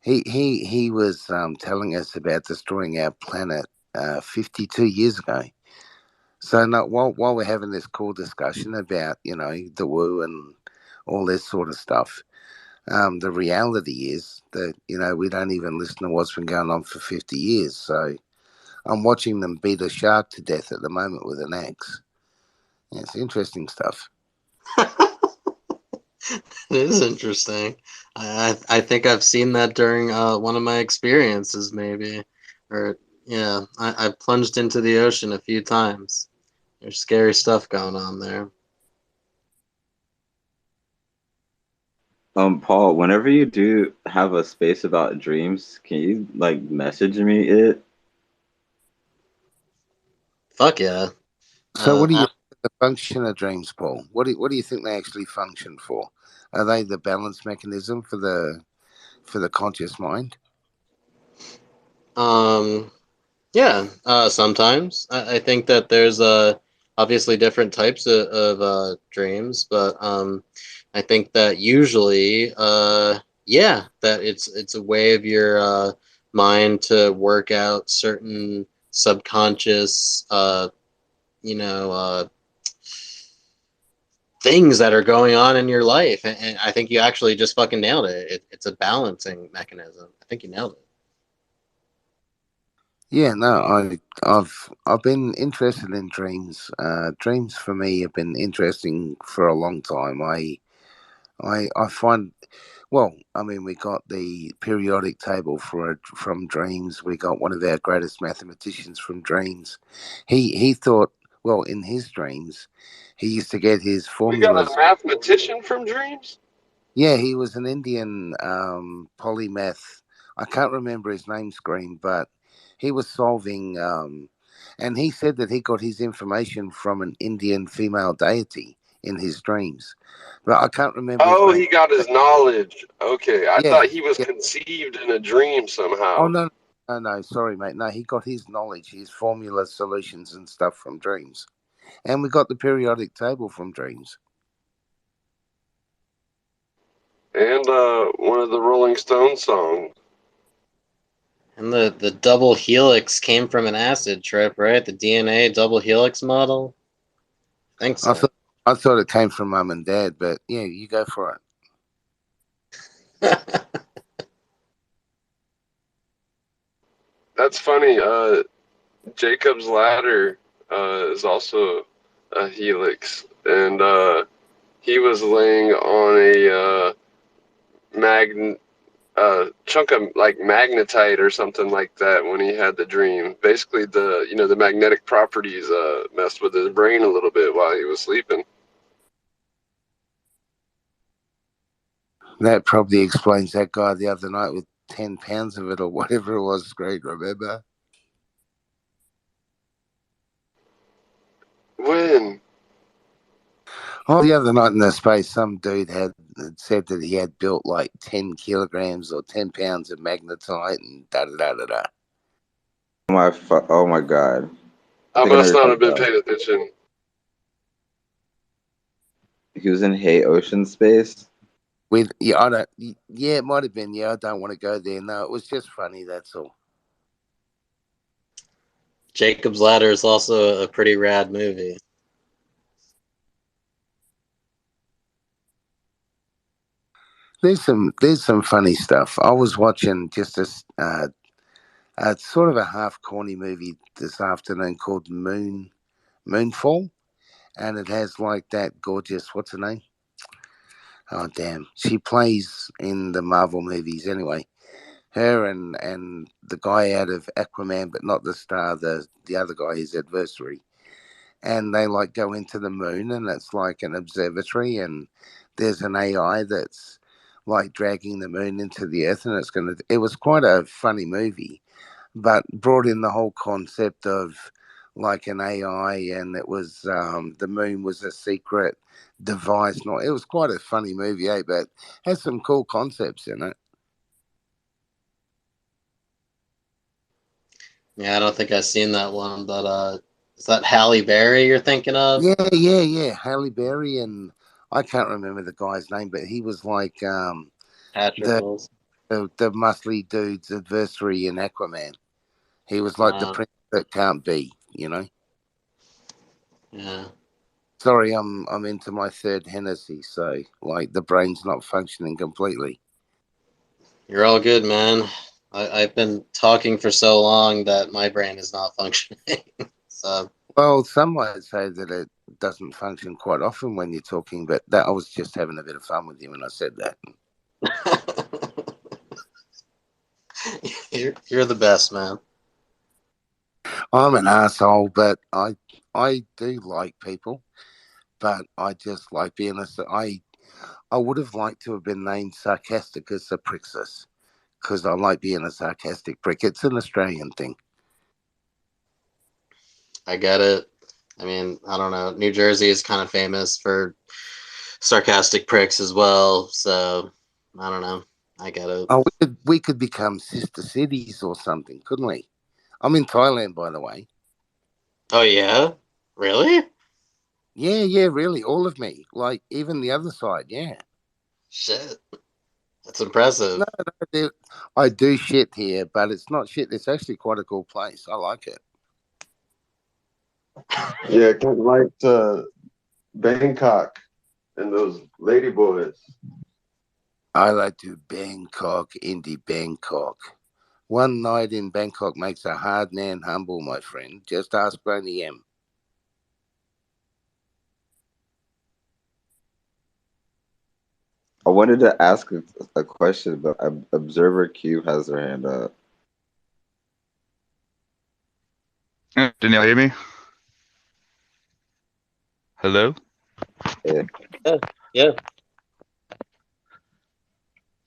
he was telling us about destroying our planet 52 years ago. So no, while we're having this cool discussion about the woo and all this sort of stuff, the reality is that we don't even listen to what's been going on for 50 years. So I'm watching them beat a shark to death at the moment with an axe. Yeah, it's interesting stuff. It is interesting. I think I've seen that during one of my experiences, maybe, or yeah, I've plunged into the ocean a few times. There's scary stuff going on there. Paul, whenever you do have a space about dreams, can you message me it? Fuck yeah. So what do you think the function of dreams, Paul? What do you think they actually function for? Are they the balance mechanism for the conscious mind? Yeah, sometimes I think that there's obviously different types of dreams, but I think that usually yeah, that it's a way of your mind to work out certain subconscious things that are going on in your life, and I think you actually just fucking nailed it. It's a balancing mechanism. I think you nailed it. Yeah, no, I've been interested in dreams. Dreams for me have been interesting for a long time. I find, well, I mean, we got the periodic table from dreams. We got one of our greatest mathematicians from dreams. He thought, well, in his dreams, he used to get his We got formulas. a mathematician from dreams? Yeah, he was an Indian polymath. I can't remember his name, Scream, but he was solving, and he said that he got his information from an Indian female deity in his dreams. But I can't remember his Oh, name. he got his knowledge. Okay, I Yeah, thought he was yeah. conceived in a dream Oh somehow. no, sorry, mate. No, he got his knowledge, his formula solutions and stuff from dreams, and we got the periodic table from dreams. And one of the Rolling Stones songs. And the double helix came from an acid trip, right? The DNA double helix model. I think so. I thought it came from mum and dad, but yeah, you go for it. That's funny. Jacob's ladder is also a helix, and he was laying on a chunk of like magnetite or something like that when he had the dream. Basically, the magnetic properties messed with his brain a little bit while he was sleeping. That probably explains that guy the other night with 10 pounds of it or whatever it was. Great, remember? When? Oh, the other night in the space, some dude had said that he had built like 10 kilograms or 10 pounds of magnetite and da-da-da-da-da. Oh my god. I think I know must what not you're have been talking paying attention. He was in Hay Ocean Space. It might have been. Yeah, I don't want to go there. No, it was just funny. That's all. Jacob's Ladder is also a pretty rad movie. There's some funny stuff. I was watching just this sort of a half corny movie this afternoon called Moonfall, and it has like that gorgeous, what's her name? Oh damn, she plays in the Marvel movies anyway. Her and the guy out of Aquaman, but not the star, the other guy, his adversary. And they like go into the moon, and it's like an observatory, and there's an AI that's like dragging the moon into the earth, and it was quite a funny movie, but brought in the whole concept of like an AI, and it was the moon was a secret device. It was quite a funny movie, but has some cool concepts in it. Yeah, I don't think I've seen that one, but is that Halle Berry you're thinking of? Yeah. Halle Berry, and I can't remember the guy's name, but he was like Patroclus. the muscly dude's adversary in Aquaman. He was like the prince that can't be, you know. Yeah. Sorry, I'm into my third Hennessy, so like the brain's not functioning completely. You're all good, man. I've been talking for so long that my brain is not functioning. So. Well, some might say that it doesn't function quite often when you're talking, but that I was just having a bit of fun with you when I said that. You're the best, man. I'm an asshole, but I do like people, but I just like being I would have liked to have been named Sarcasticus aprixus because I like being a sarcastic prick. It's an Australian thing. I get it. I mean, I don't know. New Jersey is kind of famous for sarcastic pricks as well, so I don't know. I get it. Oh, we could become sister cities or something, couldn't we? I'm in Thailand, by the way. Oh yeah, really? Yeah, really, all of me, like even the other side. Yeah. Shit, that's impressive. No, I do shit here, but it's not shit. It's actually quite a cool place. I like it. Yeah, kind of like Bangkok and those ladyboys. I like to Bangkok into Bangkok. One night in Bangkok makes a hard man humble, my friend. Just ask Boney M. I wanted to ask a question, but Observer Q has their hand up. Can y'all hear me? Hello? Yeah. Yeah.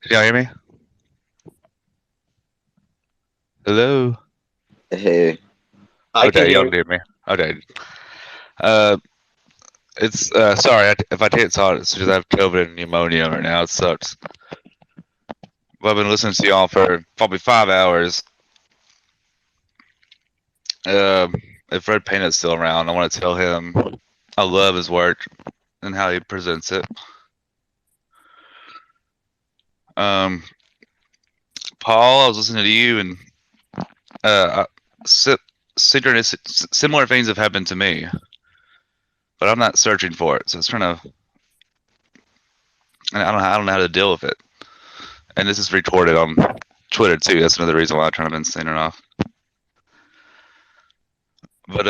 Can y'all hear me? Hello? Hey. I okay, can y'all hear. can hear me. Okay. It's sorry if I can't talk. It's because I have COVID and pneumonia right now. It sucks. But I've been listening to y'all for probably 5 hours. If Red Paint's still around, I want to tell him I love his work and how he presents it. Paul, I was listening to you, and synchronicity, similar things have happened to me, but I'm not searching for it. So it's trying to, and I don't know how to deal with it. And this is recorded on Twitter too. That's another reason why I'm trying to been staying it off. But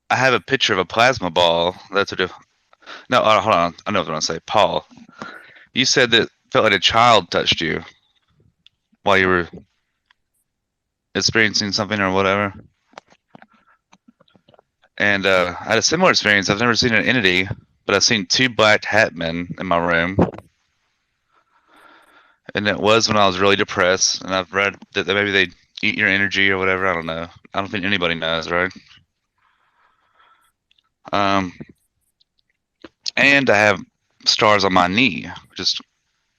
I have a picture of a plasma ball. That's what. No, hold on. I know what I want to say. Paul, you said that felt like a child touched you while you were experiencing something or whatever. And I had a similar experience. I've never seen an entity, but I've seen 2 black hat men in my room. And it was when I was really depressed. And I've read that maybe they eat your energy or whatever. I don't know. I don't think anybody knows, right? And I have stars on my knee, just,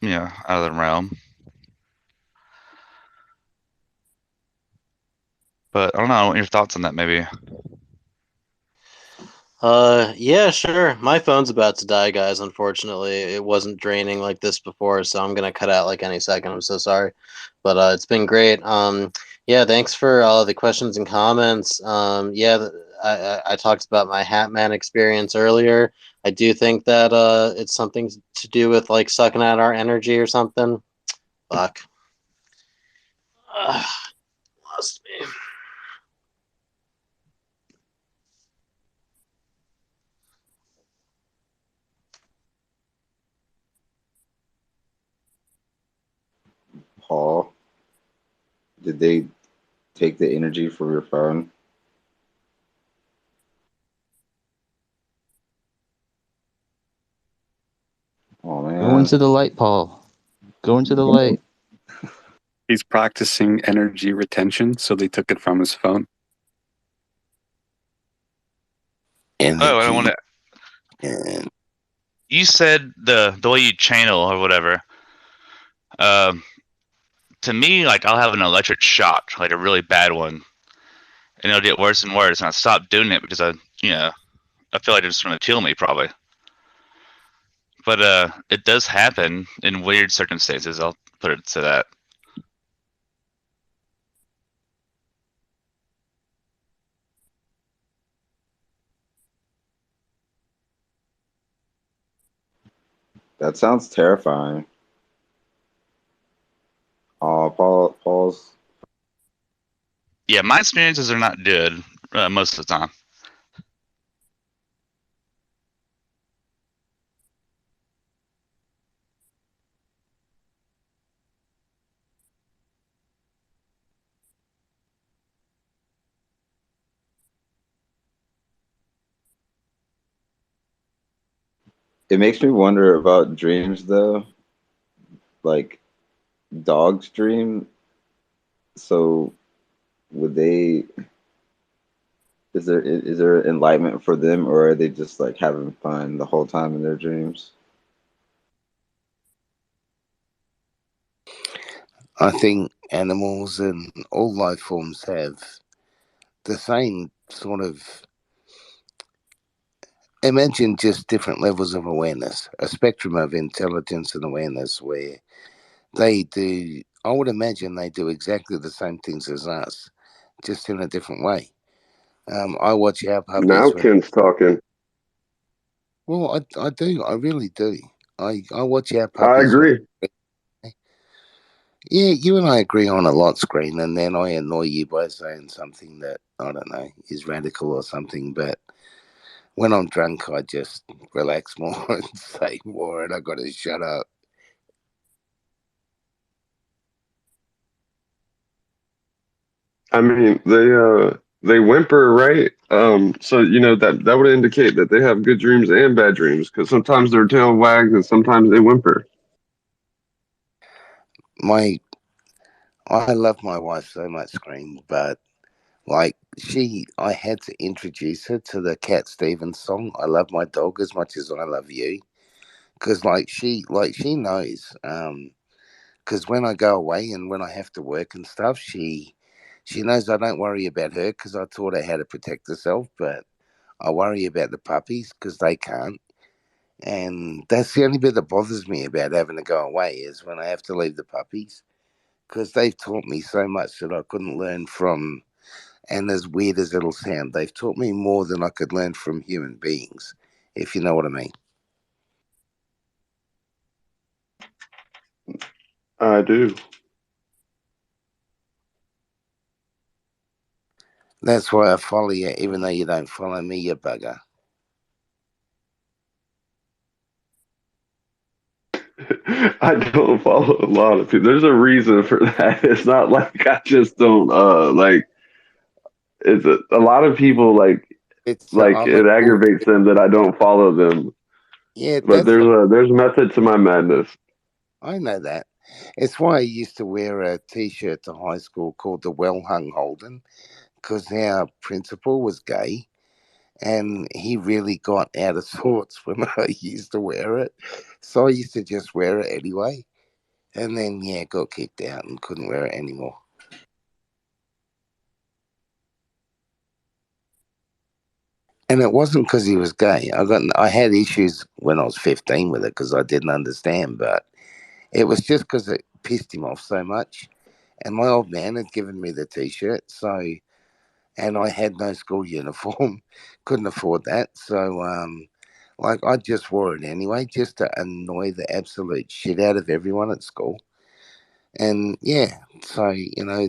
you know, out of the realm. But I don't know. I want your thoughts on that, maybe. Yeah, sure. My phone's about to die, guys. Unfortunately, it wasn't draining like this before, so I'm gonna cut out like any second. I'm so sorry, but it's been great. Yeah, thanks for all the questions and comments. Yeah, I talked about my Hatman experience earlier. I do think that it's something to do with like sucking out our energy or something. Fuck. Lost me. Paul, did they take the energy from your phone? Oh Go man. into the light, Paul. Go into the light. He's practicing energy retention, so they took it from his phone. Oh, I want to. You said the way you channel or whatever. To me, like I'll have an electric shock, like a really bad one, and it'll get worse and worse. And I stopped doing it because I feel like it's going to kill me probably. But it does happen in weird circumstances. I'll put it to that. That sounds terrifying. Oh, Paul's. Yeah, my experiences are not good most of the time. It makes me wonder about dreams though. Like dogs dream. So would they is there enlightenment for them, or are they just like having fun the whole time in their dreams? I think animals and all life forms have the same sort of. Imagine just different levels of awareness, a spectrum of intelligence and awareness where they do. I would imagine they do exactly the same things as us, just in a different way. I watch our puppies. Now Ken's talking. Well, I do. I really do. I watch our I puppies. agree. Yeah, you and I agree on a lot, Screen, and then I annoy you by saying something that, I don't know, is radical or something. But when I'm drunk, I just relax more and say more, and I got to shut up. I mean, they whimper, right? So that would indicate that they have good dreams and bad dreams, because sometimes their tail wags and sometimes they whimper. I love my wife so much, Screen, but Like I had to introduce her to the Cat Stevens song. I love my dog as much as I love you, because she knows. Because when I go away and when I have to work and stuff, she knows I don't worry about her because I taught her how to protect herself, but I worry about the puppies because they can't. And that's the only bit that bothers me about having to go away is when I have to leave the puppies because they've taught me so much that I couldn't learn from. And as weird as it'll sound, they've taught me more than I could learn from human beings, if you know what I mean. I do. That's why I follow you, even though you don't follow me, you bugger. I don't follow a lot of people. There's a reason for that. It's not like I just don't like. It's a lot of people like I'm it aggravates them that I don't follow them. Yeah, But that's there's method to my madness. I know that. It's why I used to wear a T-shirt to high school called the Well Hung Holden, because our principal was gay, and he really got out of sorts when I used to wear it. So I used to just wear it anyway, and then got kicked out and couldn't wear it anymore. And it wasn't because he was gay. I had issues when I was 15 with it because I didn't understand, but it was just because it pissed him off so much. And my old man had given me the T-shirt, and I had no school uniform, couldn't afford that, so I just wore it anyway, just to annoy the absolute shit out of everyone at school. And so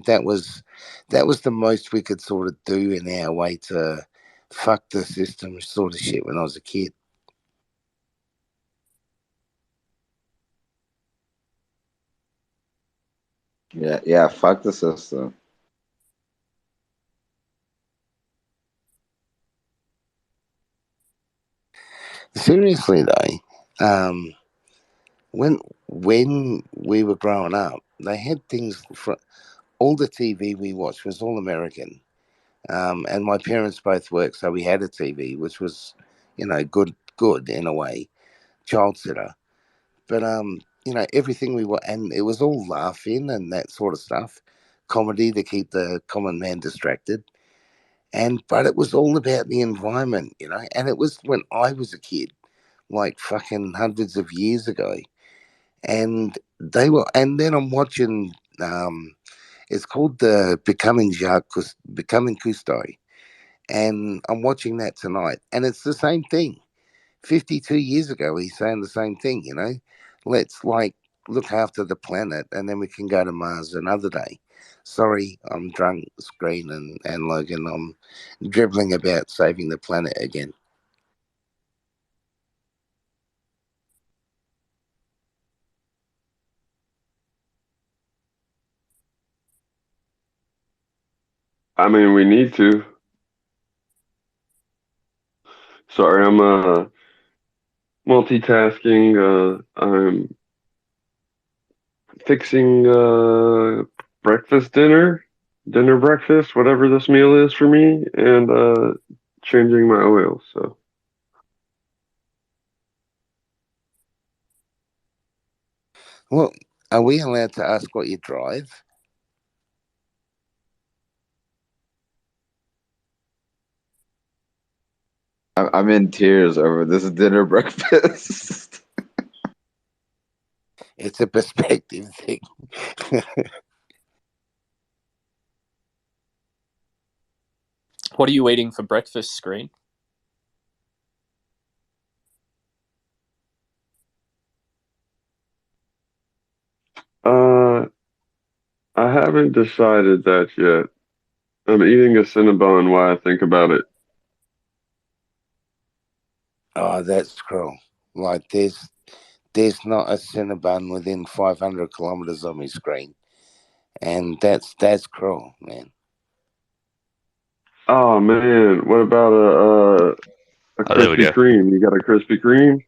that was the most we could sort of do in our way to fuck the system sort of shit when I was a kid. Yeah, fuck the system. Seriously though, when we were growing up, they had things for all the TV we watched was all American. And my parents both worked, so we had a TV, which was, good in a way, child sitter. But everything we were, and it was all laughing and that sort of stuff, comedy to keep the common man distracted. But it was all about the environment, and it was when I was a kid, like fucking hundreds of years ago, and and then I'm watching. It's called the Becoming Cousteau, and I'm watching that tonight, and it's the same thing. 52 years ago, he's saying the same thing. Let's look after the planet, and then we can go to Mars another day. Sorry, I'm drunk, Screen and Logan. I'm dribbling about saving the planet again. I mean, we need to. Sorry, I'm multitasking. I'm fixing breakfast, dinner, breakfast, whatever this meal is for me, and changing my oil. So Well, are we allowed to ask what you drive? I'm in tears over this dinner breakfast. It's a perspective thing. What are you eating for breakfast, Screen? I haven't decided that yet. I'm eating a Cinnabon while I think about it. Oh, that's cruel. Like there's not a Cinnabon within 500 kilometers of my screen, and that's cruel, man. Oh man, what about a there we Krispy go. Kreme? You got a Krispy Kreme?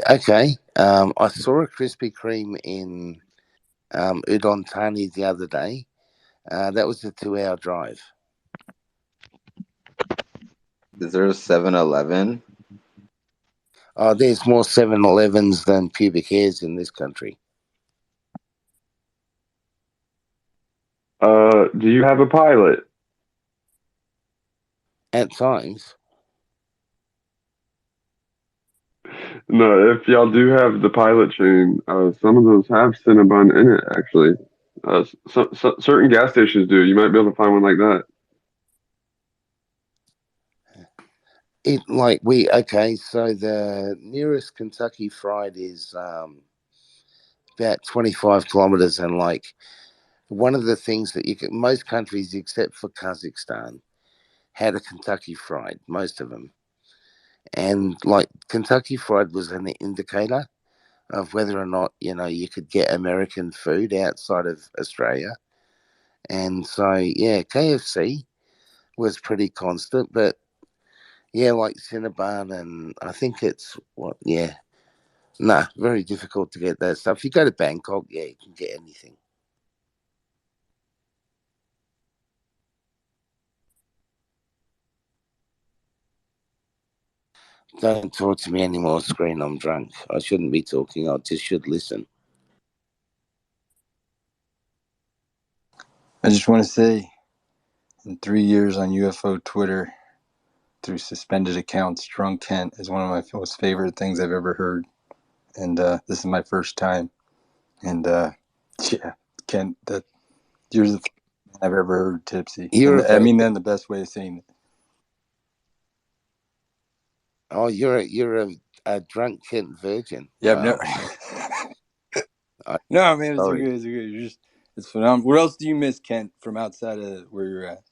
Okay. I saw a Krispy Kreme in Udon Thani the other day. That was a 2-hour drive. Is there a 7-Eleven? Oh, there's more 7-Elevens than pubic hairs in this country. Do you have a pilot? At times. No, if y'all do have the pilot chain, some of those have Cinnabon in it, actually. Certain gas stations do. You might be able to find one like that. So the nearest Kentucky Fried is about 25 kilometers, and like one of the things that most countries except for Kazakhstan had a Kentucky Fried, most of them. And like Kentucky Fried was an indicator of whether or not, you could get American food outside of Australia. And so, yeah, KFC was pretty constant, but yeah, like Cinnabon, and I think it's very difficult to get that stuff. You go to Bangkok, yeah, you can get anything. Don't talk to me anymore, Screen. I'm drunk. I shouldn't be talking. I just should listen. I just want to say, in 3 years on UFO Twitter, through suspended accounts, Drunk Kent is one of my most favorite things I've ever heard. And this is my first time. And yeah, Kent, you're the first man I've ever heard tipsy. You're And I mean that in the best way of saying it. Oh, you're a drunk Kent virgin. Yeah, Wow. No, man, it's good. It's good. It's phenomenal. What else do you miss, Kent, from outside of where you're at?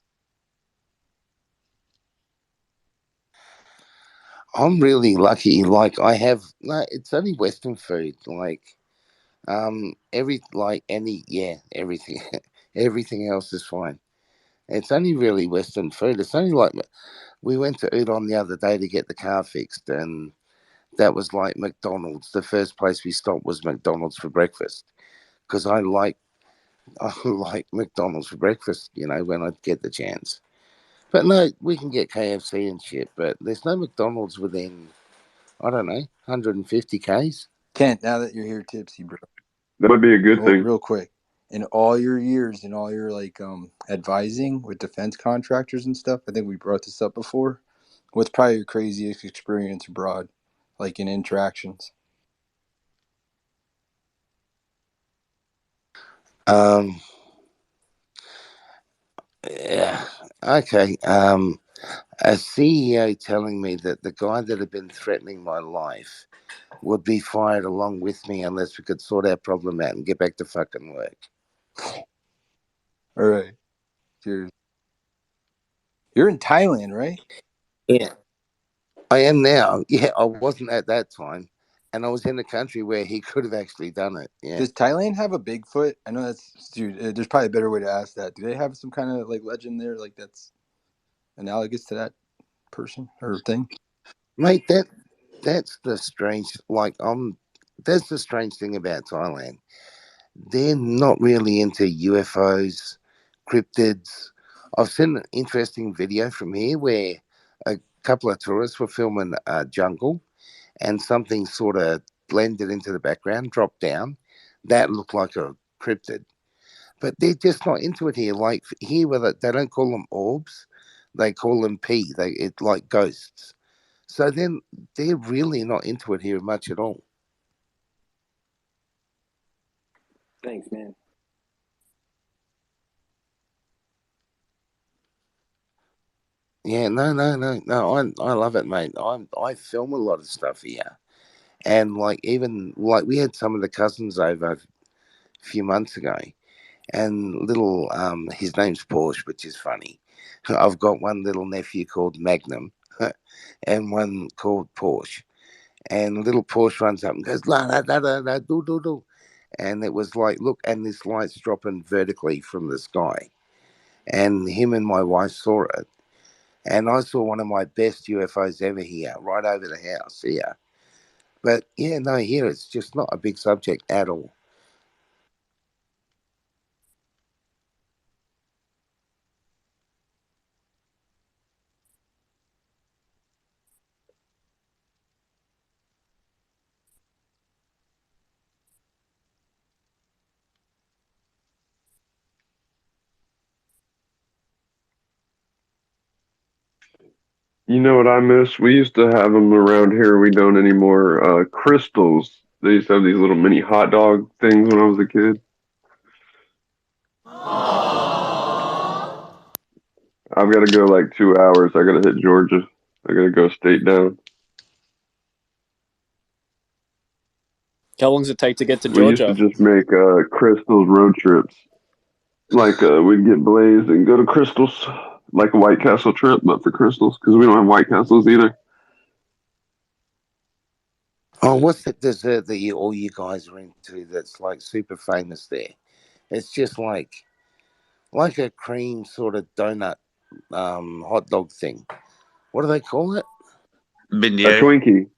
I'm really lucky. Like it's only Western food. Everything, everything else is fine. It's only really Western food. It's only like we went to Udon the other day to get the car fixed, and that was like McDonald's. The first place we stopped was McDonald's for breakfast, because I like McDonald's for breakfast. When I get the chance. But no, we can get KFC and shit, but there's no McDonald's within, I don't know, 150 Ks. Kent, now that you're here tipsy, bro. That would be a good thing. Real quick. In all your years, in all your advising with defense contractors and stuff, I think we brought this up before. What's probably your craziest experience abroad, like in interactions? Yeah. Okay. A CEO telling me that the guy that had been threatening my life would be fired along with me unless we could sort our problem out and get back to fucking work. All right. Cheers. You're in Thailand, right? Yeah. I am now. Yeah, I wasn't at that time. And I was in a country where he could have actually done it. Yeah. Does Thailand have a Bigfoot? I know there's probably a better way to ask that. Do they have some kind of legend there, that's analogous to that person or thing? Mate, that's the strange. That's the strange thing about Thailand. They're not really into UFOs, cryptids. I've seen an interesting video from here where a couple of tourists were filming a jungle, and something sort of blended into the background, dropped down. That looked like a cryptid. But they're just not into it here. Like here, they don't call them orbs, they call them P. It's like ghosts. So then they're really not into it here much at all. Thanks, man. Yeah, no. I love it, mate. I film a lot of stuff here, and even we had some of the cousins over a few months ago, and his name's Porsche, which is funny. I've got one little nephew called Magnum, and one called Porsche, and little Porsche runs up and goes la la la la la do do do, and it was like, look, and this light's dropping vertically from the sky, and him and my wife saw it. And I saw one of my best UFOs ever here, right over the house here. But yeah, no, here it's just not a big subject at all. You know what I miss? We used to have them around here. We don't anymore. Crystals. They used to have these little mini hot dog things when I was a kid. I've got to go like 2 hours. I got to hit Georgia. I got to go state down. How long does it take to get to We used to Georgia? just make Crystals road trips. Like we'd get Blaze and go to Crystals, like a White Castle trip, but for Crystals because we don't have White Castles either. Oh, what's the dessert that all you guys are into that's like super famous there? It's just like a cream sort of donut hot dog thing. What do they call it? A Beignet. Twinkie.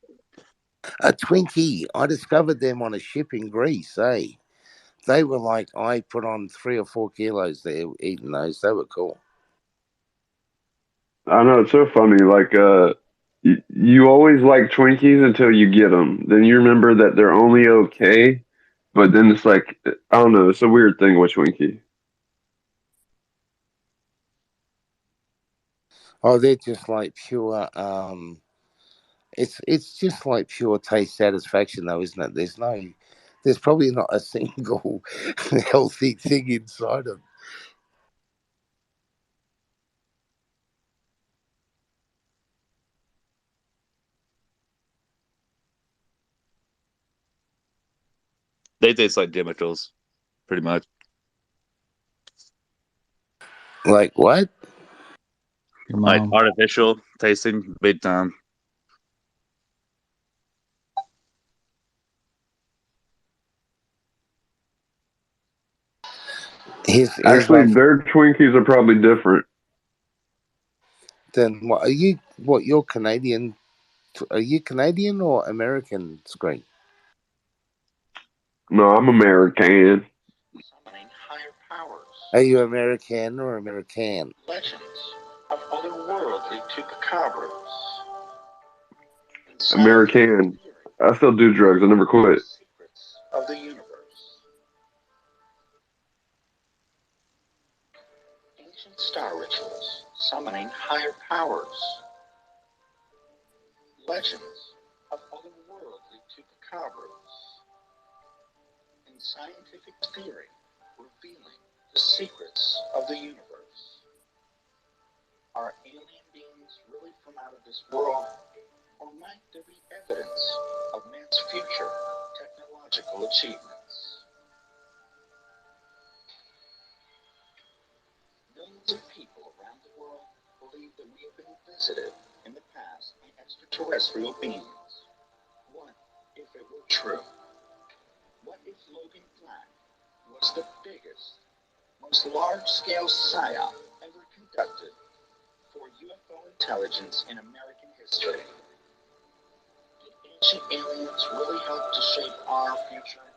A Twinkie. I discovered them on a ship in Greece, eh? They were like, I put on 3 or 4 kilos there eating those. They were cool. I know, it's so funny. Like, you always like Twinkies until you get them. Then you remember that they're only okay, but then it's like, I don't know. It's a weird thing with Twinkie. Oh, they're just like pure. It's just like pure taste satisfaction, though, isn't it? There's probably not a single healthy thing inside them. They taste like chemicals, pretty much. Like what? Your Like mom. artificial tasting, big time. Here's Actually, my. their Twinkies are probably different. Then what are you? What you're Canadian? Are you Canadian or American, Screen? No, I'm American. Are you American or American? Legends of otherworldly chupacabras. American. I still do drugs. I never quit. Of the universe. Ancient star rituals summoning higher powers. Legends of otherworldly chupacabras. And scientific theory revealing the secrets of the universe. Are alien beings really from out of this world? Or might there be evidence of man's future technological achievements? Millions of people around the world believe that we have been visited in the past by extraterrestrial beings. What if it were true? What if Logan Black was the biggest, most large-scale psyop ever conducted for UFO intelligence in American history? Did ancient aliens really help to shape our future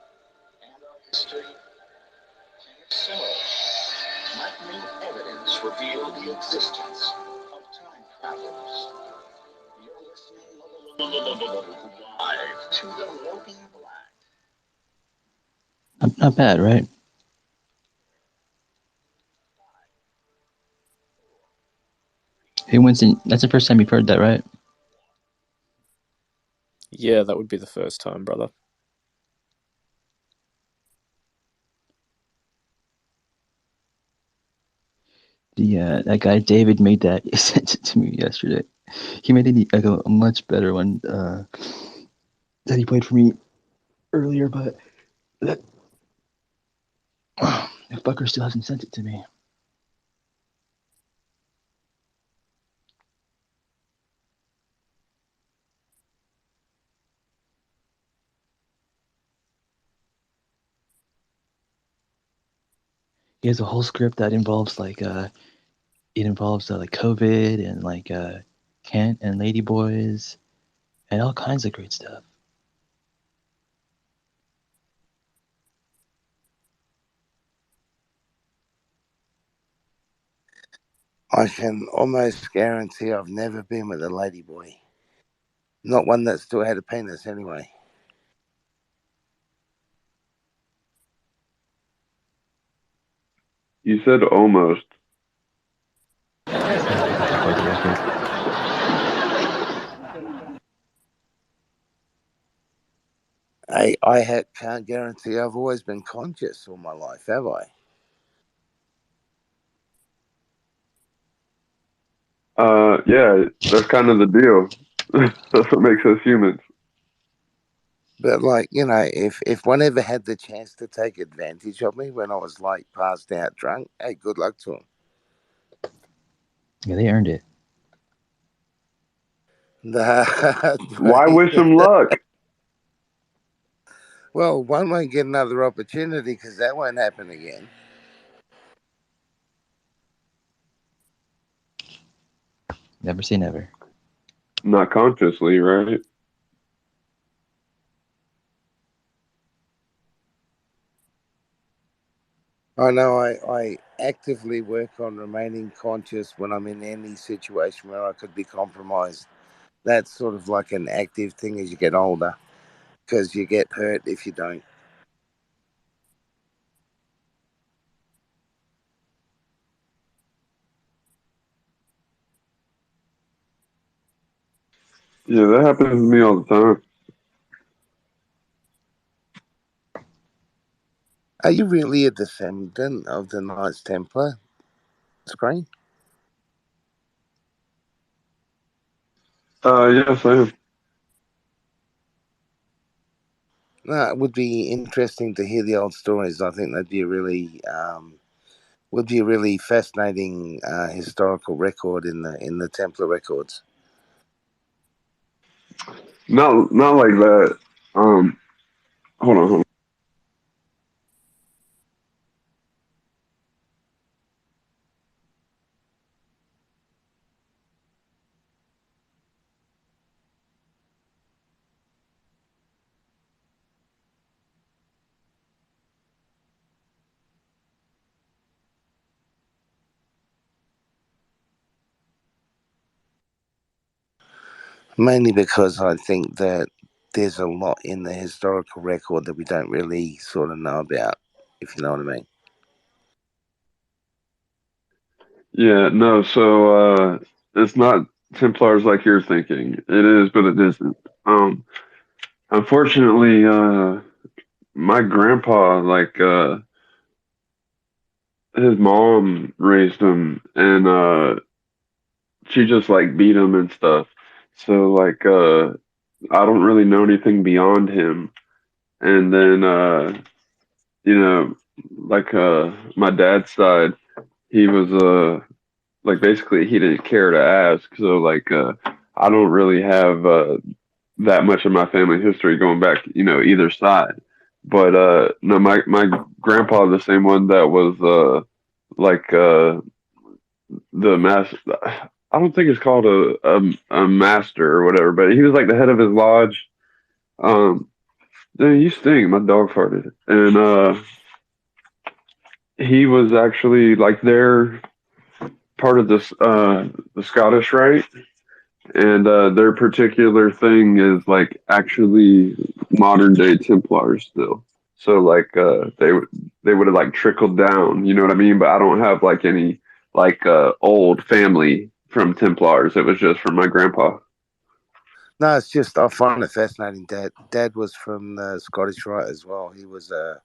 and our history? And if so, might new evidence reveal the existence of time travelers? You're listening live to the Logan Black. Not bad, right? Hey, Winston, that's the first time you've heard that, right? Yeah, that would be the first time, brother. That guy David made that. He sent it to me yesterday. He made it like a much better one that he played for me earlier, but that the fucker still hasn't sent it to me. He has a whole script that involves like COVID and like Kent and Ladyboys and all kinds of great stuff. I can almost guarantee I've never been with a ladyboy. Not one that still had a penis, anyway. You said almost. can't guarantee I've always been conscious all my life, have I? Yeah, that's kind of the deal. That's what makes us humans. But like, if one ever had the chance to take advantage of me when I was like passed out drunk, hey, good luck to them. Yeah, they earned it. Why wish them luck? Well, one won't get another opportunity because that won't happen again. Never say never. Not consciously, right? I know I actively work on remaining conscious when I'm in any situation where I could be compromised. That's sort of like an active thing as you get older because you get hurt if you don't. Yeah, that happens to me all the time. Are you really a descendant of the Knights Templar, Screen? Yes, I am. No, it would be interesting to hear the old stories. I think that'd be a really fascinating historical record in the Templar records. Not like that. Hold on. Mainly because I think that there's a lot in the historical record that we don't really sort of know about, if you know what I mean. Yeah, no, so it's not Templars like you're thinking. It is, but it isn't. Unfortunately, my grandpa, like, his mom raised him, and she just like beat him and stuff. So like, I don't really know anything beyond him. And then, like, my dad's side, he was like basically he didn't care to ask. So like, I don't really have that much of my family history going back, either side. But no, my grandpa, the same one that was like the master. I don't think it's called a master or whatever, but he was like the head of his lodge. Dude, you sting. My dog farted, and he was actually like their part of this the Scottish Rite, and their particular thing is like actually modern day Templars still. So like they would have like trickled down, you know what I mean? But I don't have like any like old family from Templars. It was just from my grandpa. No, it's just I find it fascinating. Dad was from the Scottish Rite as well. He was I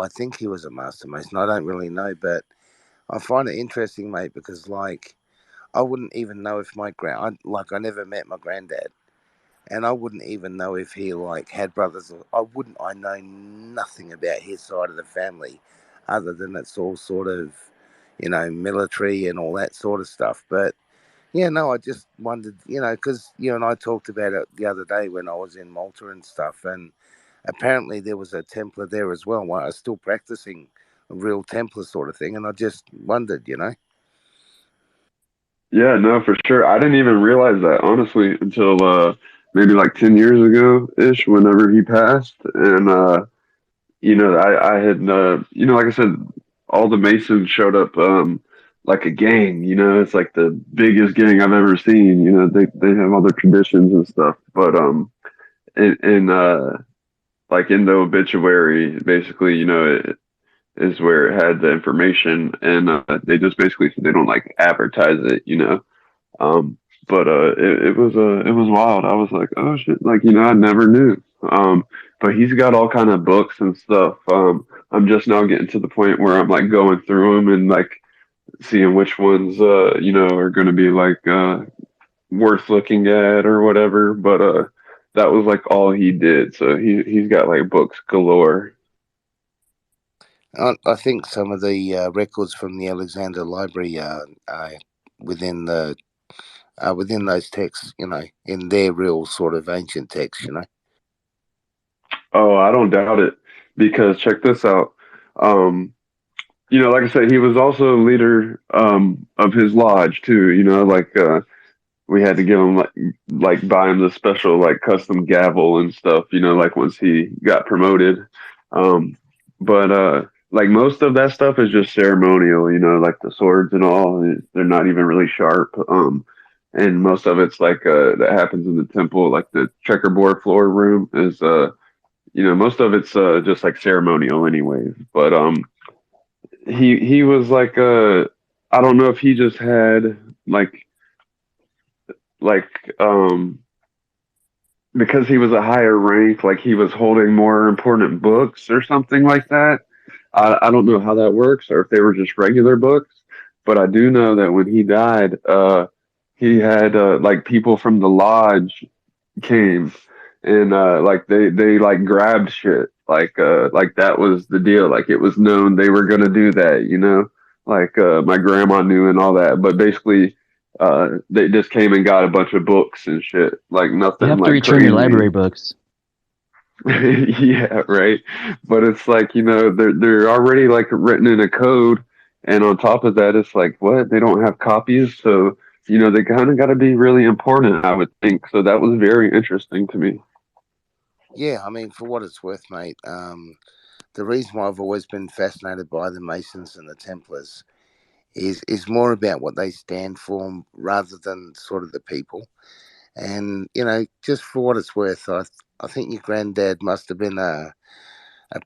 think he was a Master Mason. I don't really know, but I find it interesting, mate, because like I wouldn't even know if I never met my granddad, and I wouldn't even know if he like had brothers. I know nothing about his side of the family, other than it's all sort of, military and all that sort of stuff. But yeah, no, I just wondered, because you and I talked about it the other day when I was in Malta and stuff, and apparently there was a Templar there as well. I was still practicing a real Templar sort of thing, and I just wondered, Yeah, no, for sure. I didn't even realize that honestly until maybe like 10 years ago ish, whenever he passed, and I had like I said, all the Masons showed up like a gang. It's like the biggest gang I've ever seen. They have all their traditions and stuff, but in like in the obituary, basically, it is where it had the information, and they just basically said they don't like advertise it. But it was wild. I was like, oh shit, like I never knew. But he's got all kind of books and stuff. I'm just now getting to the point where I'm like going through them and like seeing which ones are going to be like worth looking at or whatever. But that was like all he did. So he's got like books galore. I think some of the records from the Alexander Library are within the within those texts, in their real sort of ancient texts, Oh, I don't doubt it because check this out. Um, like I said, he was also leader of his lodge too. Like we had to give him like buy him the special like custom gavel and stuff. Like once he got promoted. But like most of that stuff is just ceremonial. Like the swords and all, they're not even really sharp. And most of it's like that happens in the temple, like the checkerboard floor room is most of it's just like ceremonial anyways. But he was like I don't know if he just had like because he was a higher rank, like he was holding more important books or something like that. I don't know how that works or if they were just regular books, but I do know that when he died, he had like people from the lodge came and like they like grabbed shit like that was the deal, like it was known they were gonna do that, like my grandma knew and all that, but basically they just came and got a bunch of books and shit, like You nothing have to like return your crazy. library books. Yeah, right. But it's like, they're already like written in a code, and on top of that, it's like what? They don't have copies, so they kind of got to be really important, I would think. So that was very interesting to me. Yeah, I mean, for what it's worth, mate, the reason why I've always been fascinated by the Masons and the Templars is more about what they stand for rather than sort of the people. And just for what it's worth, I think your granddad must have been a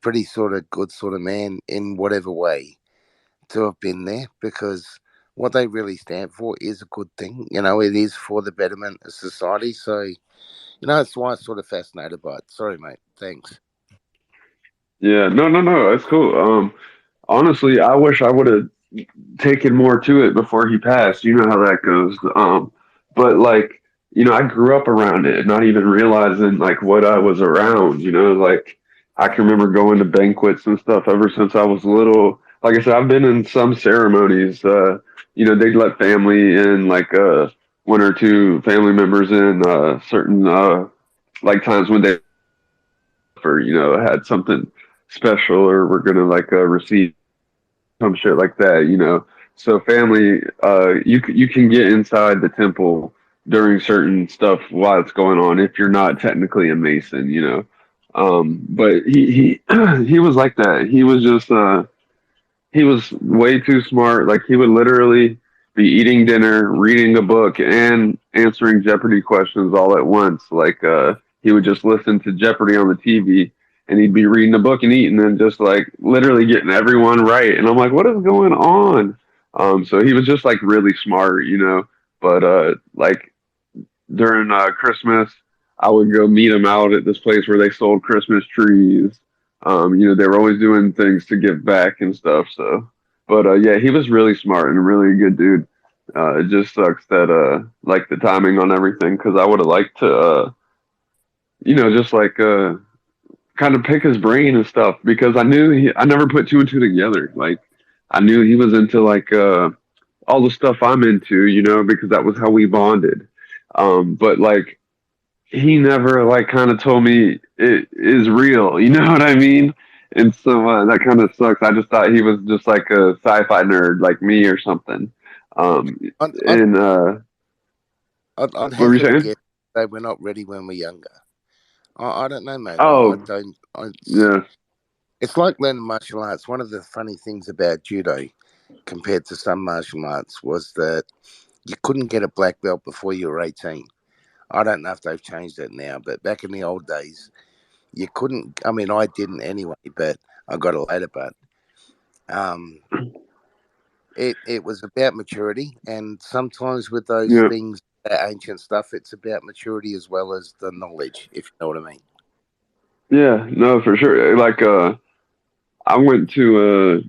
pretty sort of good sort of man in whatever way to have been there, because what they really stand for is a good thing. It is for the betterment of society. So, that's why I'm sort of fascinated by it. Sorry, mate. Thanks. Yeah, no, that's cool. Honestly, I wish I would have taken more to it before he passed. You know how that goes. But like, I grew up around it, not even realizing like what I was around. Like I can remember going to banquets and stuff ever since I was little. Like I said, I've been in some ceremonies. They'd let family in, like one or two family members in certain like times when they or had something special or we're gonna like receive some shit like that. So family, you can get inside the temple during certain stuff while it's going on if you're not technically a Mason. But he he was like that. He was just he was way too smart. Like he would literally be eating dinner, reading a book, and answering Jeopardy questions all at once. Like he would just listen to Jeopardy on the TV, and he'd be reading a book and eating, and just like literally getting everyone right. And I'm like, what is going on? So he was just like really smart. But like during Christmas, I would go meet him out at this place where they sold Christmas trees. They were always doing things to give back and stuff. So, but yeah, he was really smart and really a good dude. It just sucks that like the timing on everything, because I would have liked to just like kind of pick his brain and stuff, because I never put two and two together. Like I knew he was into like all the stuff I'm into, because that was how we bonded. But like he never like kind of told me it is real. You know what I mean? And so that kind of sucks. I just thought he was just like a sci-fi nerd like me or something. I'd, And I'd what were you hazard a saying? guess they were not ready when we're younger. I don't know, mate. I Oh, don't. yeah. It's like learning martial arts. One of the funny things about judo compared to some martial arts was that you couldn't get a black belt before you were 18. I don't know if they've changed that now, but back in the old days, you couldn't. I mean, I didn't anyway, but I got it later. But um, it was about maturity, and sometimes with those Yeah. things, that ancient stuff, it's about maturity as well as the knowledge, if you know what I mean. Yeah, no, for sure. Like, I went to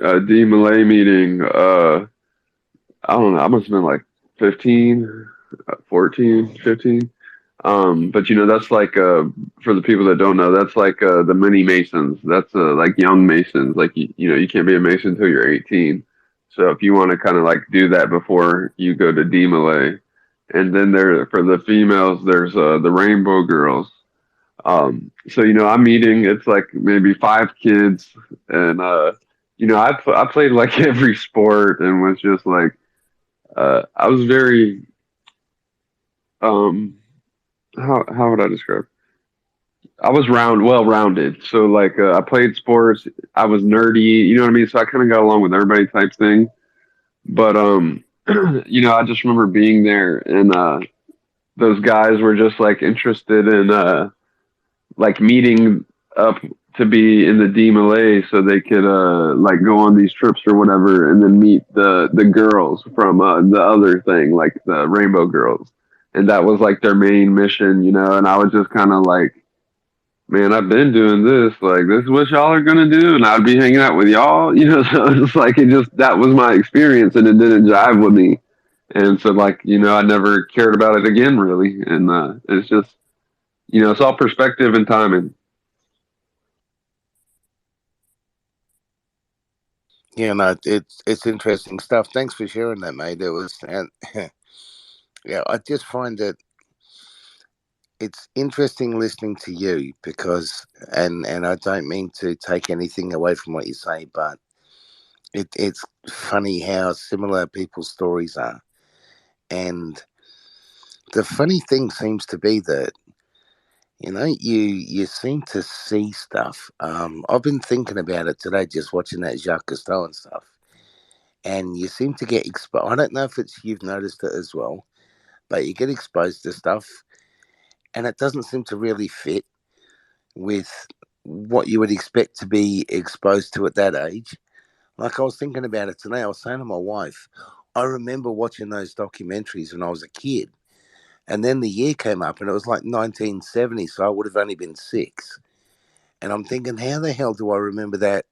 a D Malay meeting. I don't know. I must have been like 15, 14, 15. But that's like for the people that don't know, that's like the mini Masons. That's like young Masons. Like you can't be a Mason until you're 18. So if you want to kind of like do that before you go to D Malay, and then there for the females, there's the Rainbow Girls. So I'm meeting. It's like maybe 5 kids, and I played like every sport and was just like I was very um how would I describe? I was well rounded. So like I played sports. I was nerdy. You know what I mean? So I kind of got along with everybody type thing. But I just remember being there and those guys were just like interested in like meeting up to be in the D Malay so they could like go on these trips or whatever and then meet the girls from the other thing, like the Rainbow Girls. And that was like their main mission, and I was just kind of like, man, I've been doing this. Like, this is what y'all are gonna do, and I'd be hanging out with y'all. So it's like that was my experience, and it didn't jive with me. And so, like, I never cared about it again, really. And it's just, it's all perspective and timing. Yeah, no, it's interesting stuff. Thanks for sharing that, mate. It was, and yeah, I just find that it's interesting listening to you because, and I don't mean to take anything away from what you say, but it's funny how similar people's stories are. And the funny thing seems to be that you seem to see stuff. I've been thinking about it today, just watching that Jacques Cousteau and stuff. And you seem to get exposed. I don't know if it's you've noticed it as well, but you get exposed to stuff, and it doesn't seem to really fit with what you would expect to be exposed to at that age. Like I was thinking about it today. I was saying to my wife, I remember watching those documentaries when I was a kid. And then the year came up and it was like 1970, so I would have only been 6. And I'm thinking, how the hell do I remember that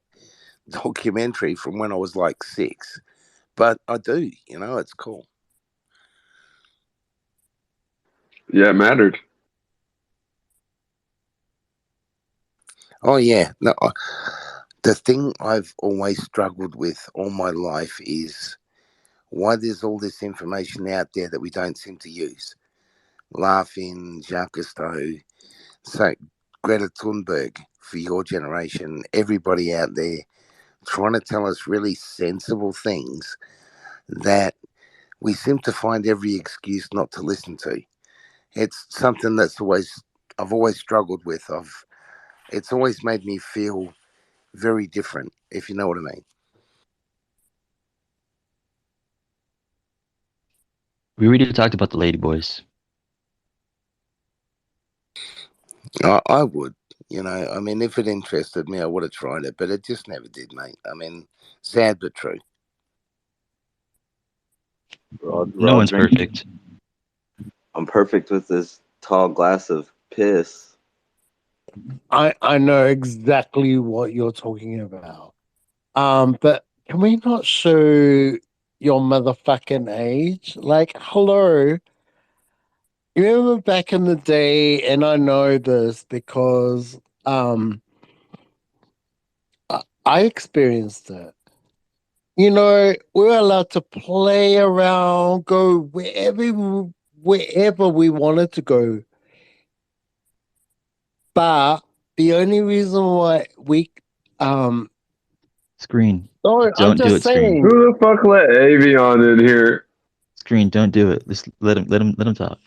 documentary from when I was like 6? But I do, it's cool. Yeah, it mattered. Oh, yeah. No, the thing I've always struggled with all my life is why there's all this information out there that we don't seem to use. Laughing, Jacques Cousteau, so Greta Thunberg for your generation, everybody out there trying to tell us really sensible things that we seem to find every excuse not to listen to. It's something I've always struggled with. It's always made me feel very different, if you know what I mean. We already talked about the Ladyboys. I would, I mean, if it interested me, I would have tried it, but it just never did, mate. I mean, sad but true. No one's perfect. I'm perfect with this tall glass of piss. I know exactly what you're talking about. But can we not show your motherfucking age? Like, hello. You remember back in the day, and I know this because I experienced it. We were allowed to play around, go wherever we wanted to go. But the only reason why we Screen. no, I'm Don't do just it, Screen. saying. Who the fuck let Avion in here? Screen, don't do it. Just let him talk.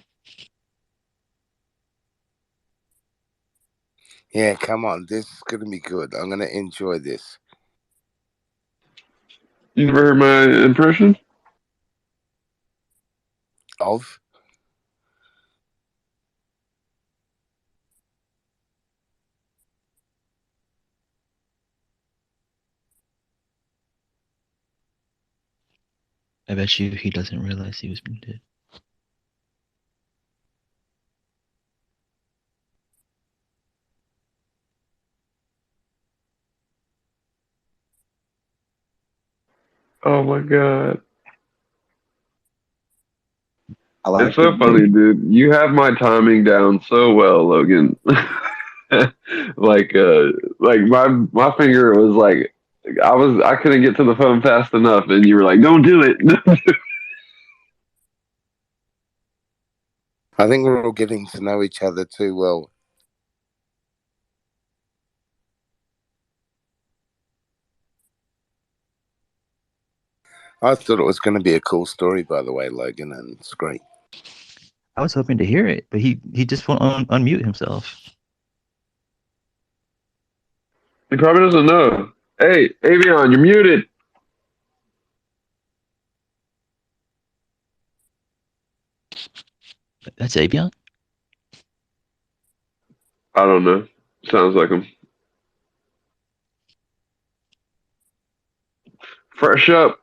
Yeah, come on. This is going to be good. I'm going to enjoy this. You ever heard my impression? Of? I bet you he doesn't realize he was muted. Oh my god. I like It's so funny, dude. You have my timing down so well, Logan. like my finger was like I couldn't get to the phone fast enough and you were like, don't do it. I think we're all getting to know each other too well. I thought it was going to be a cool story, by the way, Logan, and it's great. I was hoping to hear it, but he just won't unmute himself. He probably doesn't know. Hey, Avion, you're muted. That's Avion? I don't know. Sounds like him. Fresh up.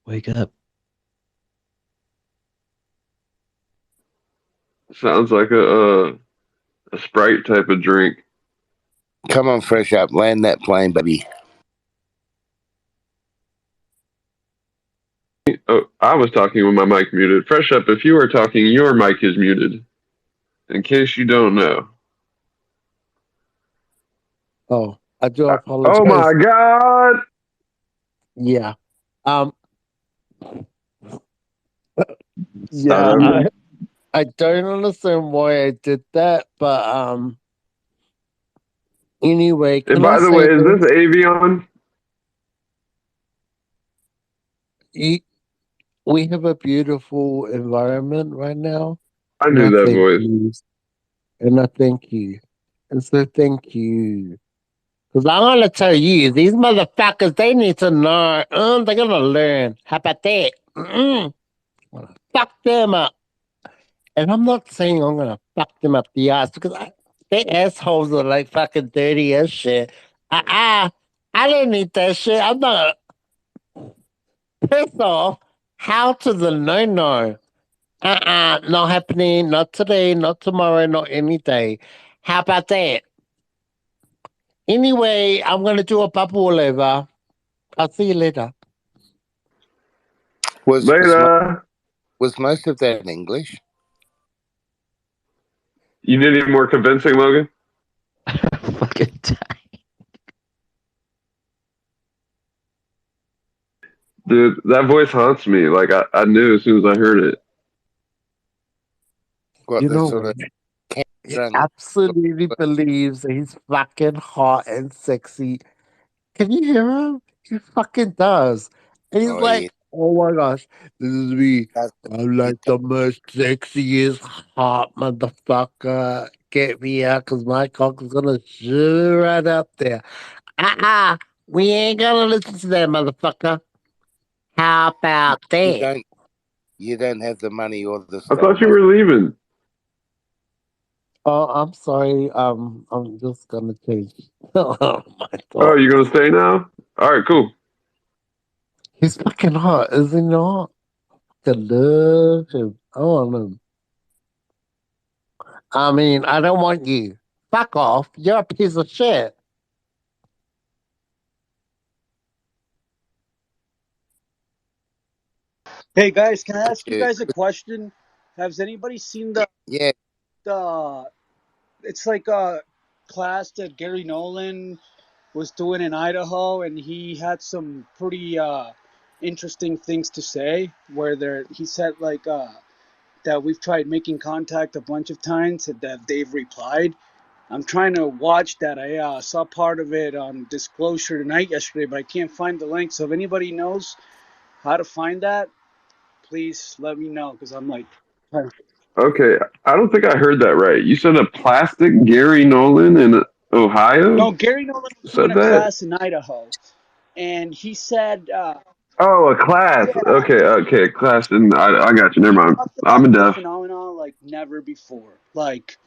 Wake up. Sounds like a Sprite type of drink. Come on, fresh up. Land that plane, baby. Oh, I was talking with my mic muted. Fresh up, if you are talking, your mic is muted. In case you don't know. Oh, I do apologize. Oh my god! Yeah. Start Yeah, over. I don't understand why I did that, but anyway, And can by I the say way, is this Avion? we have a beautiful environment right now. I and knew that thank voice. you. And I thank you. And so thank you. Because I'm going to tell you, these motherfuckers, they need to know. They're going to learn. How about that? Fuck them up. And I'm not saying I'm going to fuck them up the ass because they assholes are like fucking dirty as shit. I don't need that shit. I'm not. Piss off. How to the no. Not happening. Not today. Not tomorrow. Not any day. How about that? Anyway, I'm going to do a bubble over. I'll see you later. Was Later. most of that in English? You need any more convincing, Logan? Fucking Dude, that voice haunts me. Like I knew as soon as I heard it. What, You the know sort what? of He drunk? absolutely believes that he's fucking hot and sexy. Can you hear him? He fucking does. And he's Oh, like, yeah. oh my gosh, this is me. That's I'm like the most sexiest hot motherfucker. Get me out because my cock is going to shoot right up there. We ain't going to listen to that motherfucker. How about that? You don't have the money or the I stuff. thought you were leaving. Oh, I'm sorry. I'm just gonna change. Oh my Oh, god, you gonna stay now? All right, cool. he's fucking hot, is he not? I love him. I want him. I mean, I don't want you. Fuck off. You're a piece of shit. Hey guys, can I ask you guys a question? Has anybody seen the it's like a class that Gary Nolan was doing in Idaho, and he had some pretty interesting things to say where he said like that we've tried making contact a bunch of times and that they've replied. I'm trying to watch that. I saw part of it on Disclosure Tonight yesterday, but I can't find the link. So if anybody knows how to find that, please let me know because I'm like trying. Okay, I don't think I heard that right. You said a plastic Gary Nolan in Ohio? No, Gary Nolan was doing Said a that? class in Idaho, and he said, Oh, a class. Okay, class. And I got you. Never mind. talked I'm about a the deaf. phenomenon like never before. Like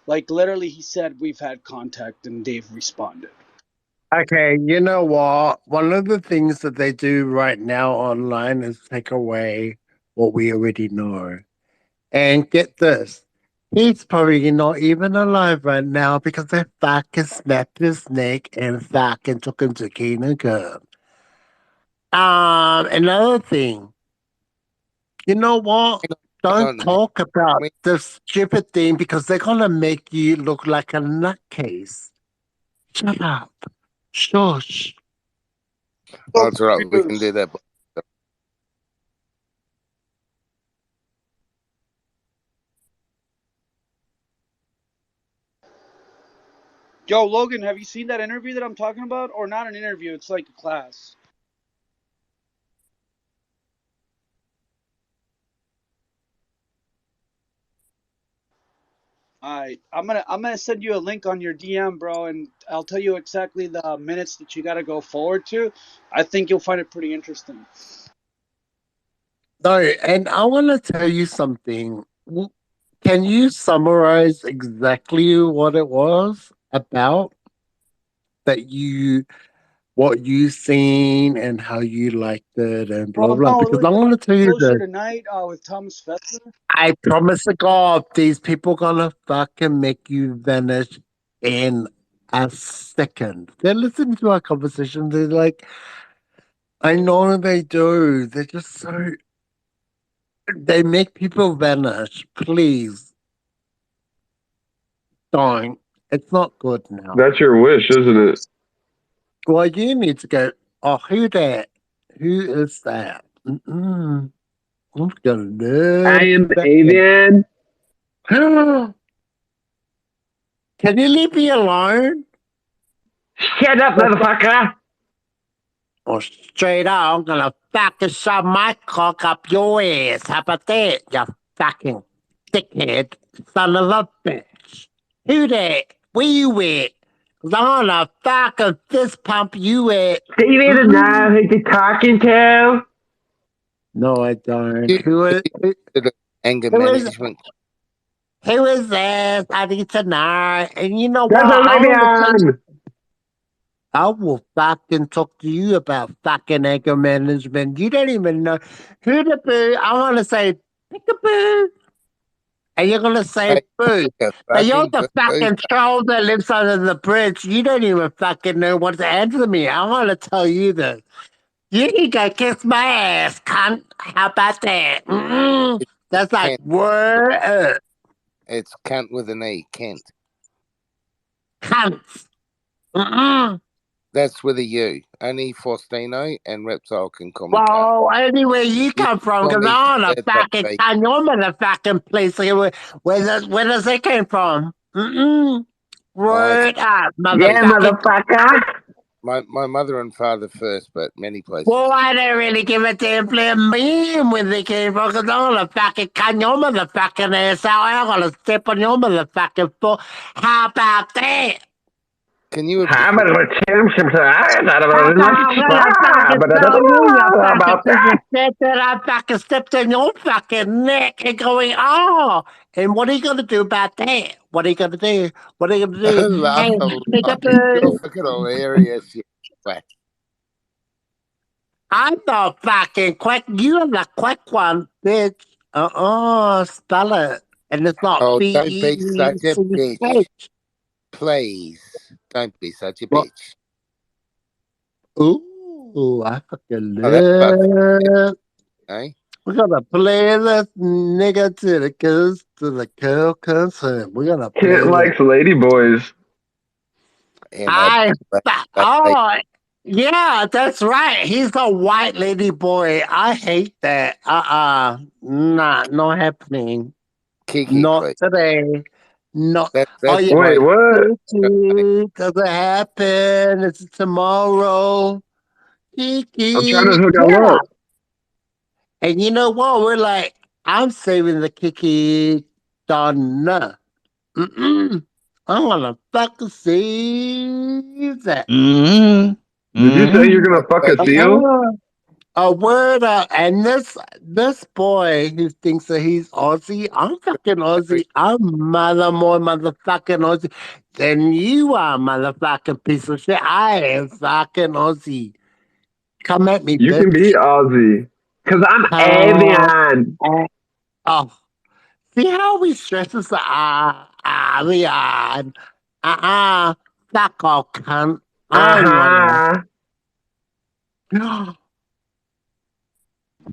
literally, he said we've had contact and they've responded. Okay, you know what? One of the things that they do right now online is take away what we already know. And get this, He's probably not even alive right now because they fucking snapped his neck and fucking took him to Keenan. Another thing, you know what? Don't talk about this stupid thing because they're gonna make you look like a nutcase. Shut up. Shush. That's right. We can do that. Yo, Logan, have you seen that interview that I'm talking about? Or not an interview, it's like a class. Alright, I'm gonna send you a link on your DM, bro, and I'll tell you exactly the minutes that you gotta go forward to. I think you'll find it pretty interesting. No, and I want to tell you something. Can you summarize exactly what it was about what you seen and how you liked it and blah, Bro, blah? no, it Because was I'm just going to tell you Closer this. Tonight with Thomas Fessler. I promise to God, these people gonna fucking make you vanish in a second. They're listening to our conversation. They're like, I know they do. They're just so. They make people vanish. Please don't. It's not good now. That's your wish, isn't it? Well, you need to go. Oh, who that? Who is that? I'm gonna learn. I am that. Avian. Can you leave me alone? Shut up, motherfucker! Or straight up, I'm gonna fucking shove my cock up your ass. How about that, you fucking dickhead son of a bitch? Who that? Where you at? 'Cause I'm gonna fucking fist pump you at. Do you even know who you're talking to? No, I don't. Anger who is management. who is this? I need to know. And you know what? That's I wanna Olivia! I will fucking talk to you about fucking anger management. You don't even know who the boo. I want to say peekaboo, and you're gonna say boo. But you're the fucking troll that lives under the bridge. You don't even fucking know what to answer me. I want to tell you this. You can go kiss my ass, cunt. How about that? That's like word up. It's Kent with an A. Kent. Cunt. That's with a U. Only Faustino and Reptile can call me Well, anywhere you come from, because I want to fucking on your motherfucking place. Where does it come from? Word up, motherfucker. My mother and father first, but many places. Well, I don't really give a damn damn man where they came from, because I'm going to fucking cut your motherfucking ass out. I'm going to step on your motherfucking foot. How about that? Can you I'm gonna change some eyes out of How it. about that? I fucking stepped on your fucking neck and going, oh. And what are you gonna do about that? What are you gonna do? What are you gonna do? Laugh Hey, a lot. pick up a. You're fucking hilarious. You quack. I'm the fucking quick. You're the quick one, bitch. Spell it. And it's not Oh, B don't E be such a bitch. H. Please. Don't be such a What? bitch. Ooh, I fucking Oh, that's love. eh? We're gonna play this nigga to the girl comes home. We're gonna play Kent this. likes ladyboys. Yeah, that's right. He's a white lady boy. I hate that. Nah, not happening. Kiki, Not please. today. Not. That's Yeah. Wait, what? Kiki, doesn't happen. It's tomorrow. Kiki. I'm trying to hook him Yeah. up. And you know what? We're like, I'm saving the Kiki Donna. I'm gonna fucking save that. Did you say you're gonna fuck a seal? A word up. And this boy who thinks that he's Aussie, I'm fucking Aussie. I'm more motherfucking Aussie than you are, motherfucking piece of shit. I am fucking Aussie. Come at me, You bitch. can be Aussie. Cause I'm Avian. Oh. See how he stresses the the fuck off, cunt. I wanna.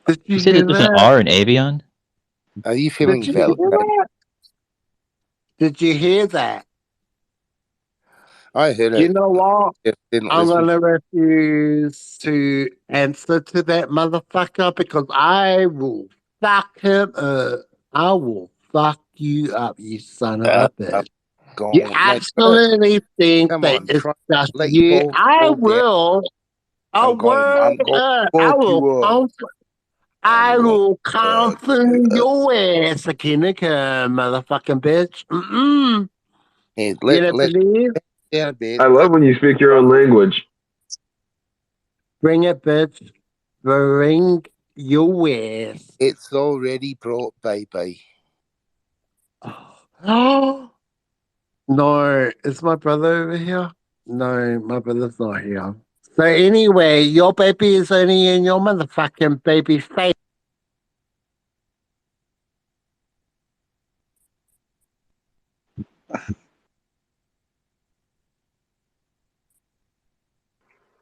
Did you You say hear that there's an that? R in Avion? Are you Did feeling you hear valid? that? Did you hear that? I heard You it. know what? Just didn't I'm listen. gonna refuse to answer to that motherfucker because I will fuck him up. I will fuck you up, you son of a bitch. Go You on, mate. absolutely think Come that on, it's try just let your you. balls I fall down. will. I I'm going will. to I fuck will you up. comfort. I I'm going will to fuck comfort you up. your ass again, motherfucking bitch. Mm-mm. Hey, You let don't believe? down a bit. I love when you speak your own language. Bring it, bitch. Bring your ass. It's already brought, baby. Oh no, is my brother over here? No, my brother's not here. So anyway, your baby is only in your motherfucking baby face.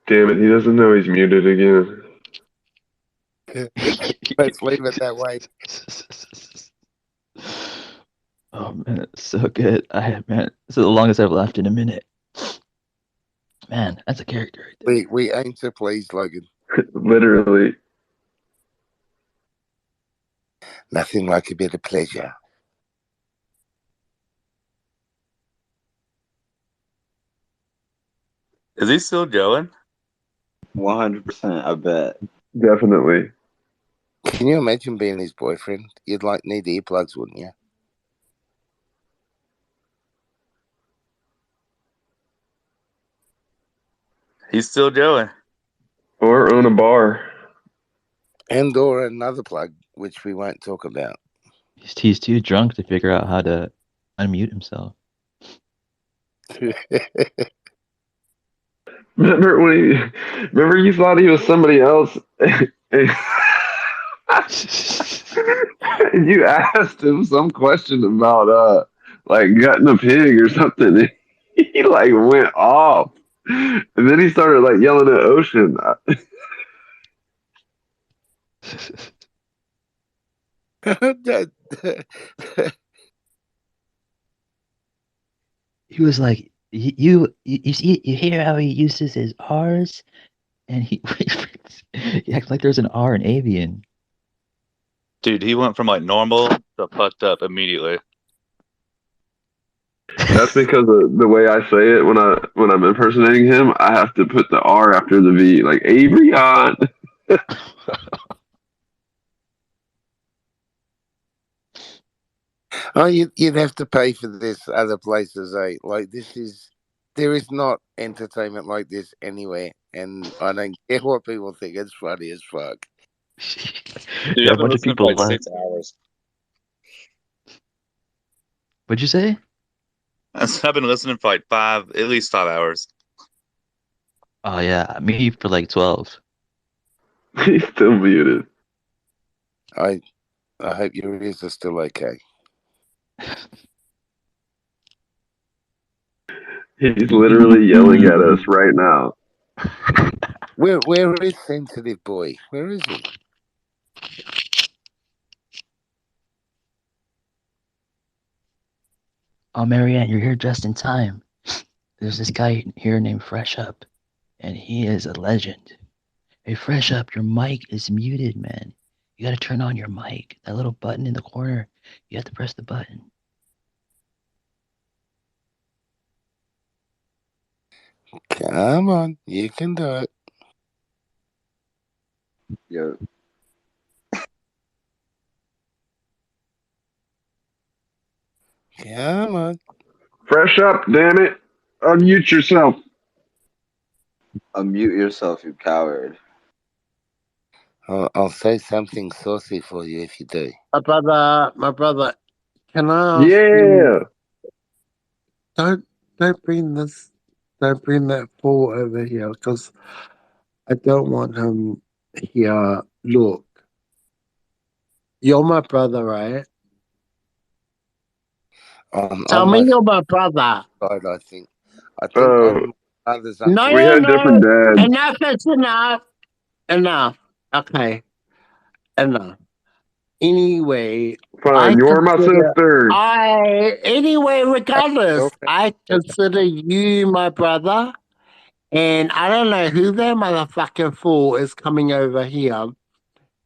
Damn it, he doesn't know he's muted again. Let's leave it that way. Oh man, it's so good. Man, it's the longest I've laughed in a minute. Man, that's a character right there. We aim to please, Logan. Literally. Nothing like a bit of pleasure. Is he still going? 100%, I bet. Definitely. Can you imagine being his boyfriend? You'd like need earplugs, wouldn't you? He's still going. Or own a bar. And or another plug, which we won't talk about. He's too drunk to figure out how to unmute himself. Remember you thought he was somebody else? And you asked him some question about like gutting a pig or something. And he like went off. And then he started like yelling at Ocean. He was like, you see, you hear how he uses his R's, and he acts like there's an R in avian. Dude, he went from like normal to fucked up immediately. That's because of the way I say it when I'm impersonating him. I have to put the R after the V, like Abrion. Oh, you'd have to pay for this other places, eh? Like there is not entertainment like this anywhere, and I don't care what people think. It's funny as fuck. Dude, I've been listening for like 6 hours. What'd you say? I've been listening for like at least 5 hours. Oh yeah, me for like 12. He's still muted. I hope your ears are still okay. He's literally yelling at us right now. Where is Sensitive Boy? Where is he? Oh, Marianne, you're here just in time. There's this guy here named Fresh Up, and he is a legend. Hey, Fresh Up, your mic is muted, man. You gotta turn on your mic. That little button in the corner, you have to press the button. Come on, you can do it. Yo. Come on. Fresh up, damn it. Unmute yourself. Unmute yourself, you coward. I'll say something saucy for you if you do. My brother, can I ask Yeah. you, don't bring that fool over here because I don't want him here. Look, you're my brother, right? Tell On me my you're my brother. side, I think Uh, on my mother's No, uncle. we no, had different no. dads. Enough is enough. Enough. Okay. Enough. Anyway, Fine, you're my sister. regardless, Okay. I consider you my brother, and I don't know who that motherfucking fool is coming over here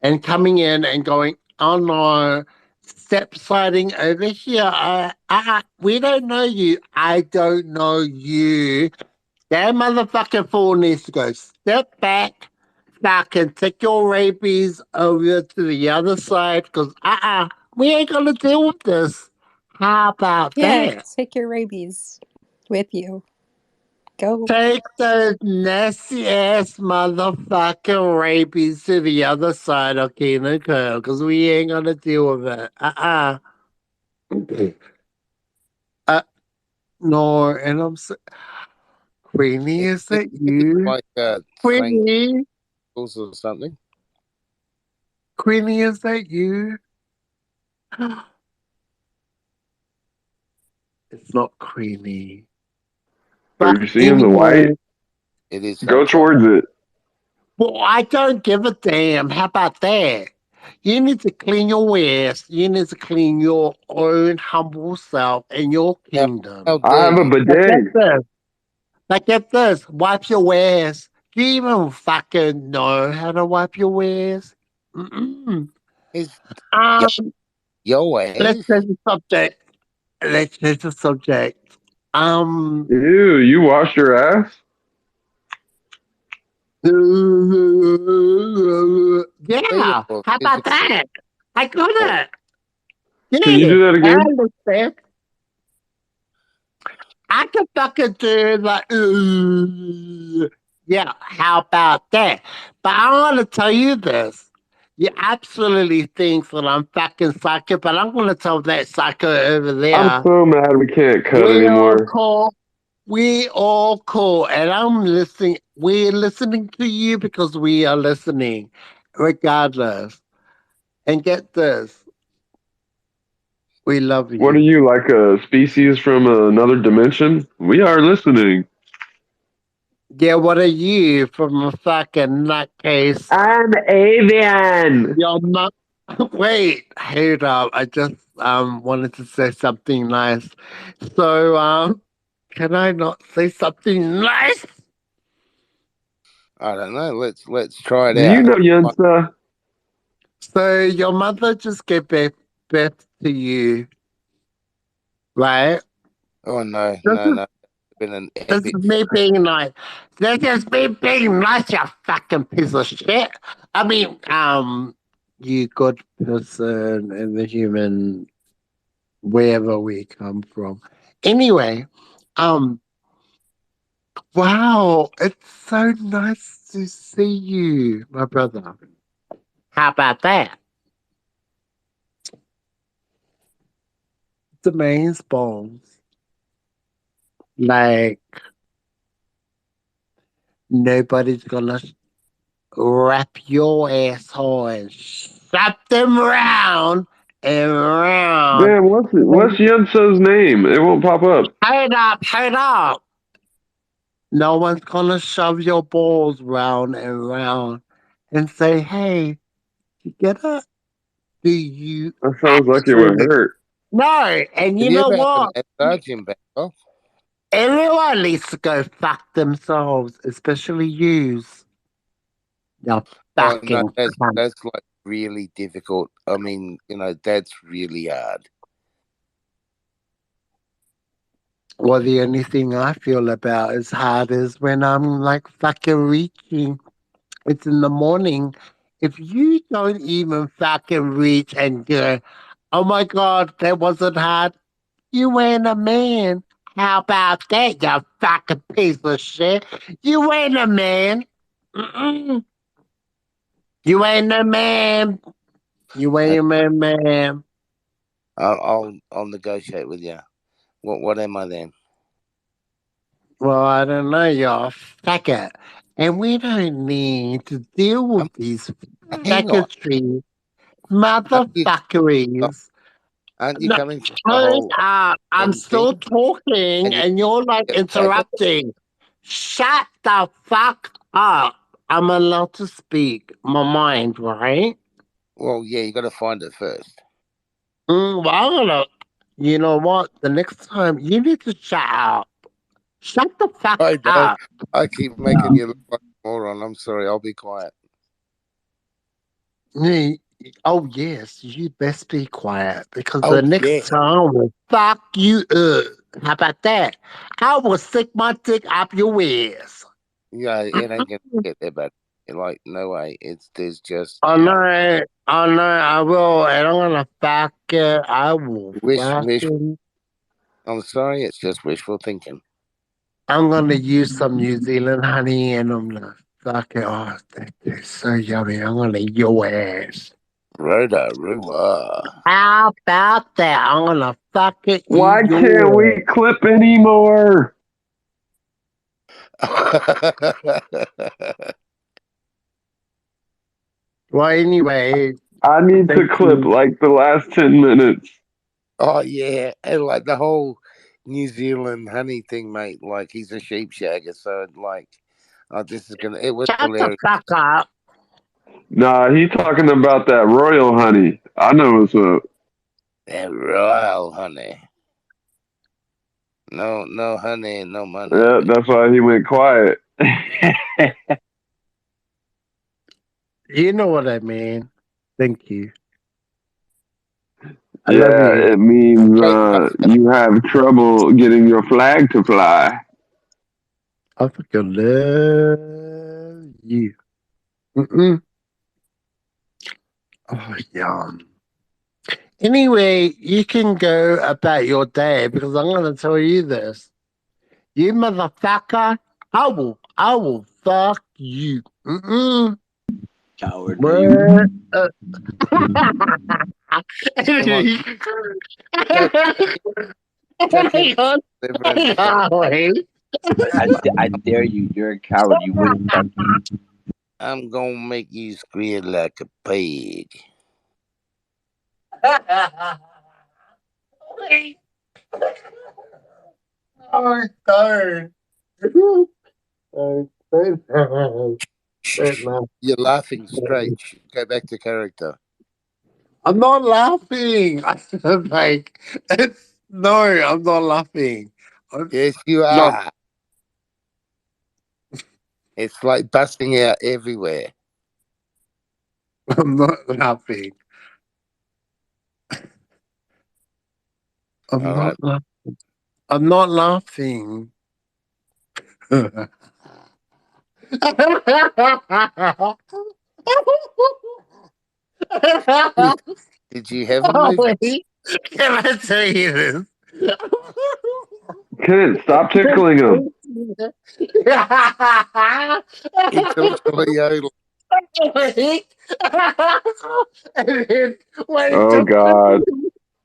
and coming in and going, oh no, step sliding over here. We don't know you. I don't know you. That motherfucking fool needs to go step back, fucking take your rabies over to the other side, because we ain't gonna deal with this. How about Yeah, that? take your rabies with you. Go. Take those nasty ass motherfucking rabies to the other side of Keenan Curl, because we ain't gonna deal with it. No, and Queenie, is that you? Like Queenie? or something. Queenie, is that you? It's not Queenie. Are But you seeing the white? It is. Go towards it. Well, I don't give a damn. How about that? You need to clean your ass. You need to clean your own humble self and your kingdom. I have a bidet. Get this. Wipe your ass. Do you even fucking know how to wipe your ass? Mm-mm. Your ass? Let's change the subject. Let's change the subject. Ew, you wash your ass? Yeah. How about that? I got it. Yeah. Can you do that again? I understand. I can fucking do like, yeah, how about that? But I want to tell you this. You absolutely think that I'm fucking psycho, but I'm going to tell that psycho over there. I'm so mad we can't cut We all anymore. call. We all call, and I'm listening. We're listening to you because we are listening, regardless. And get this. We love you. What are you, like a species from another dimension? We are listening. Yeah, what are you from a fucking nutcase? I'm avian. You're not. Wait, hold up. I just wanted to say something nice. So can I not say something nice? I don't know. Let's try it Do out. you know Yunsa? So your mother just gave birth to you, right? Oh no, no. Been an This is me being nice. This is me being nice, you fucking piece of shit. I mean, you good person in the human, wherever we come from. Anyway, wow, it's so nice to see you, my brother. How about that? The main bones. Like, nobody's gonna wrap your asshole and shove them round and round. Man, what's Yunsa's name? It won't pop up. Hold up. No one's gonna shove your balls round and round and say, hey, you get it? Do you That sounds like it would hurt. No, and you know what? Everyone needs to go fuck themselves, especially yous. You fucking no, cunt. that's like really difficult. I mean, that's really hard. Well, the only thing I feel about as hard is when I'm like fucking reaching. It's in the morning. If you don't even fucking reach and go, oh my God, that wasn't hard, you ain't a man. How about that, you fucking piece of shit? You ain't a man. Mm-mm. You ain't a man. You ain't a man. I'll negotiate with you. What am I then? Well, I don't know, you're a faggot. And we don't need to deal with these faggotry motherfuckeries. Aren't you No, coming from the shut whole up. I'm end still thing? talking And you and you're like get back up? interrupting. Shut the fuck up. I'm allowed to speak my mind, right? Well, yeah, you got to find it first. Well, I'm gonna. You know what? The next time you need to shut up. Shut the fuck I know. up. I keep making you look like a moron. I'm sorry. I'll be quiet. Me. Oh yes, you best be quiet because Oh the next yeah. time I will fuck you up. How about that? I will stick my dick up your ass. Yeah, it ain't gonna get there, but like no way. There's just I know, I will, and I'm gonna fuck it. I will wish. fucking. I'm sorry. It's just wishful thinking. I'm gonna use some New Zealand honey, and I'm gonna fuck it. Oh, that is so yummy. I'm gonna eat your ass. Rotorua. How about that? I'm gonna fuck it. Why Eat can't your ass. we clip anymore? Well, anyway, I need to thank clip you. like the last 10 minutes. Oh yeah, and like the whole New Zealand honey thing, mate. Like he's a sheep shagger, so like, oh, this is gonna. It was Shut the hilarious. fuck up. Nah, he talking about that royal honey. I know what's up. That royal honey. No honey, no money. Yeah, that's why he went quiet. You know what I mean. Thank you. I love Yeah, you. it means you have trouble getting your flag to fly. I fucking love you. Mm-mm. Oh, yum. Anyway, you can go about your day because I'm going to tell you this. You motherfucker, I will fuck you. Mm-mm. Coward. Where? Come on. Hang on. Hang on, wait. I dare you. You're a coward. You wouldn't fuck me. I'm gonna make you squeal like a pig. Oh, darn. You're laughing straight. Go back to character. I'm not laughing. I'm like, no, I'm not laughing. Yes, you are. It's like busting out everywhere. I'm not laughing. I'm All not right. laughing. I'm not laughing. Did you have a Oh, movie? wait. Can I tell you this? Kent, stop tickling him. It's Leo. And then when it Oh took God.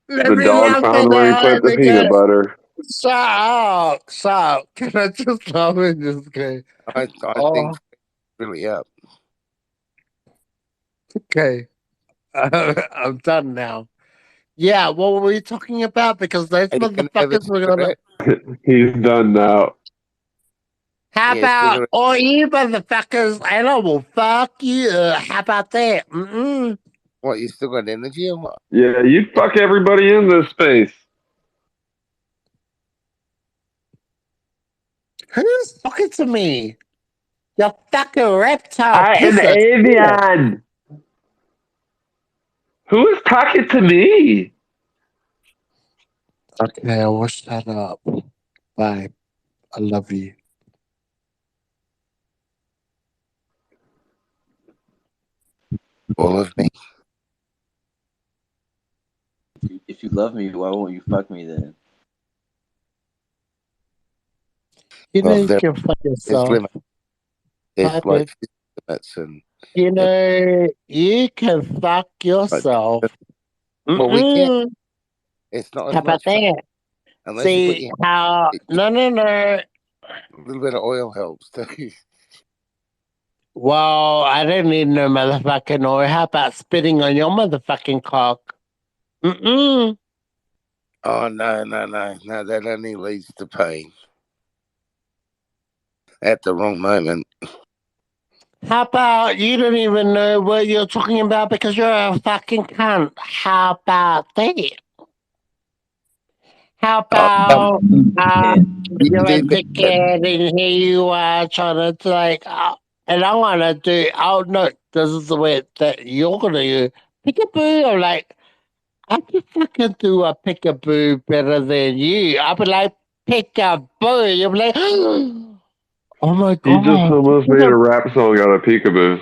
let The me dog laugh found it where he out put the again. peanut butter. Shut up. Stop. Can I just stop and just go? I think really up. Okay. I'm done now. Yeah, what were we talking about? Because those Are you gonna have a motherfuckers were gonna. cigarette? He's done now. How Yeah, about cigarette. all you motherfuckers and I will fuck you? How about that? Mm-mm. What, you still got energy or what? Yeah, you fuck everybody in this space. Who's talking to me? You fucking reptile I am pisser. avian. Who is talking to me? Okay, I will shut up. Bye. I love you. All of me. If you love me, why won't you fuck me then? You know Well, you there, can fuck there's yourself. limits. There's Fuck like it. limits and You know you can fuck yourself. well, we can't. Mm-mm. It's not How as about much fun that? unless you put See your how? No. a little bit of oil helps too. Well, I don't need no motherfucking oil. How about spitting on your motherfucking cock? Mm-mm. Oh, no. That only leads to pain at the wrong moment. How about you don't even know what you're talking about because you're a fucking cunt? How about that? How about you're a dickhead and here you are trying to like, and I want to do, oh no, this is the way that you're going to do peekaboo. I'm like, I can fucking do a peekaboo better than you. I'll be like, peekaboo. You'll be like, oh my You just god. almost made a rap song out of peekaboo.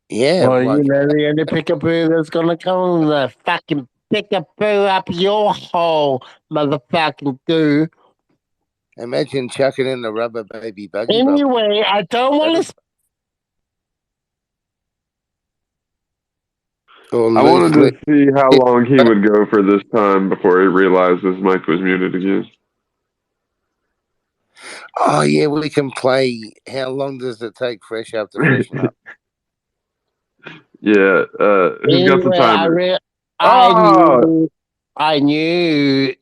Yeah. Well, you know, the only peekaboo that's gonna come, the fucking peekaboo up your hole, motherfucking goo. Imagine chucking in the rubber baby buggy bump. Anyway, I don't want to. I wanted to see how long he would go for this time before he realized his mic was muted again. Oh, yeah, we can play. How long does it take Fresh Up to freshen up? Yeah, who's got the Anyway, timer? I knew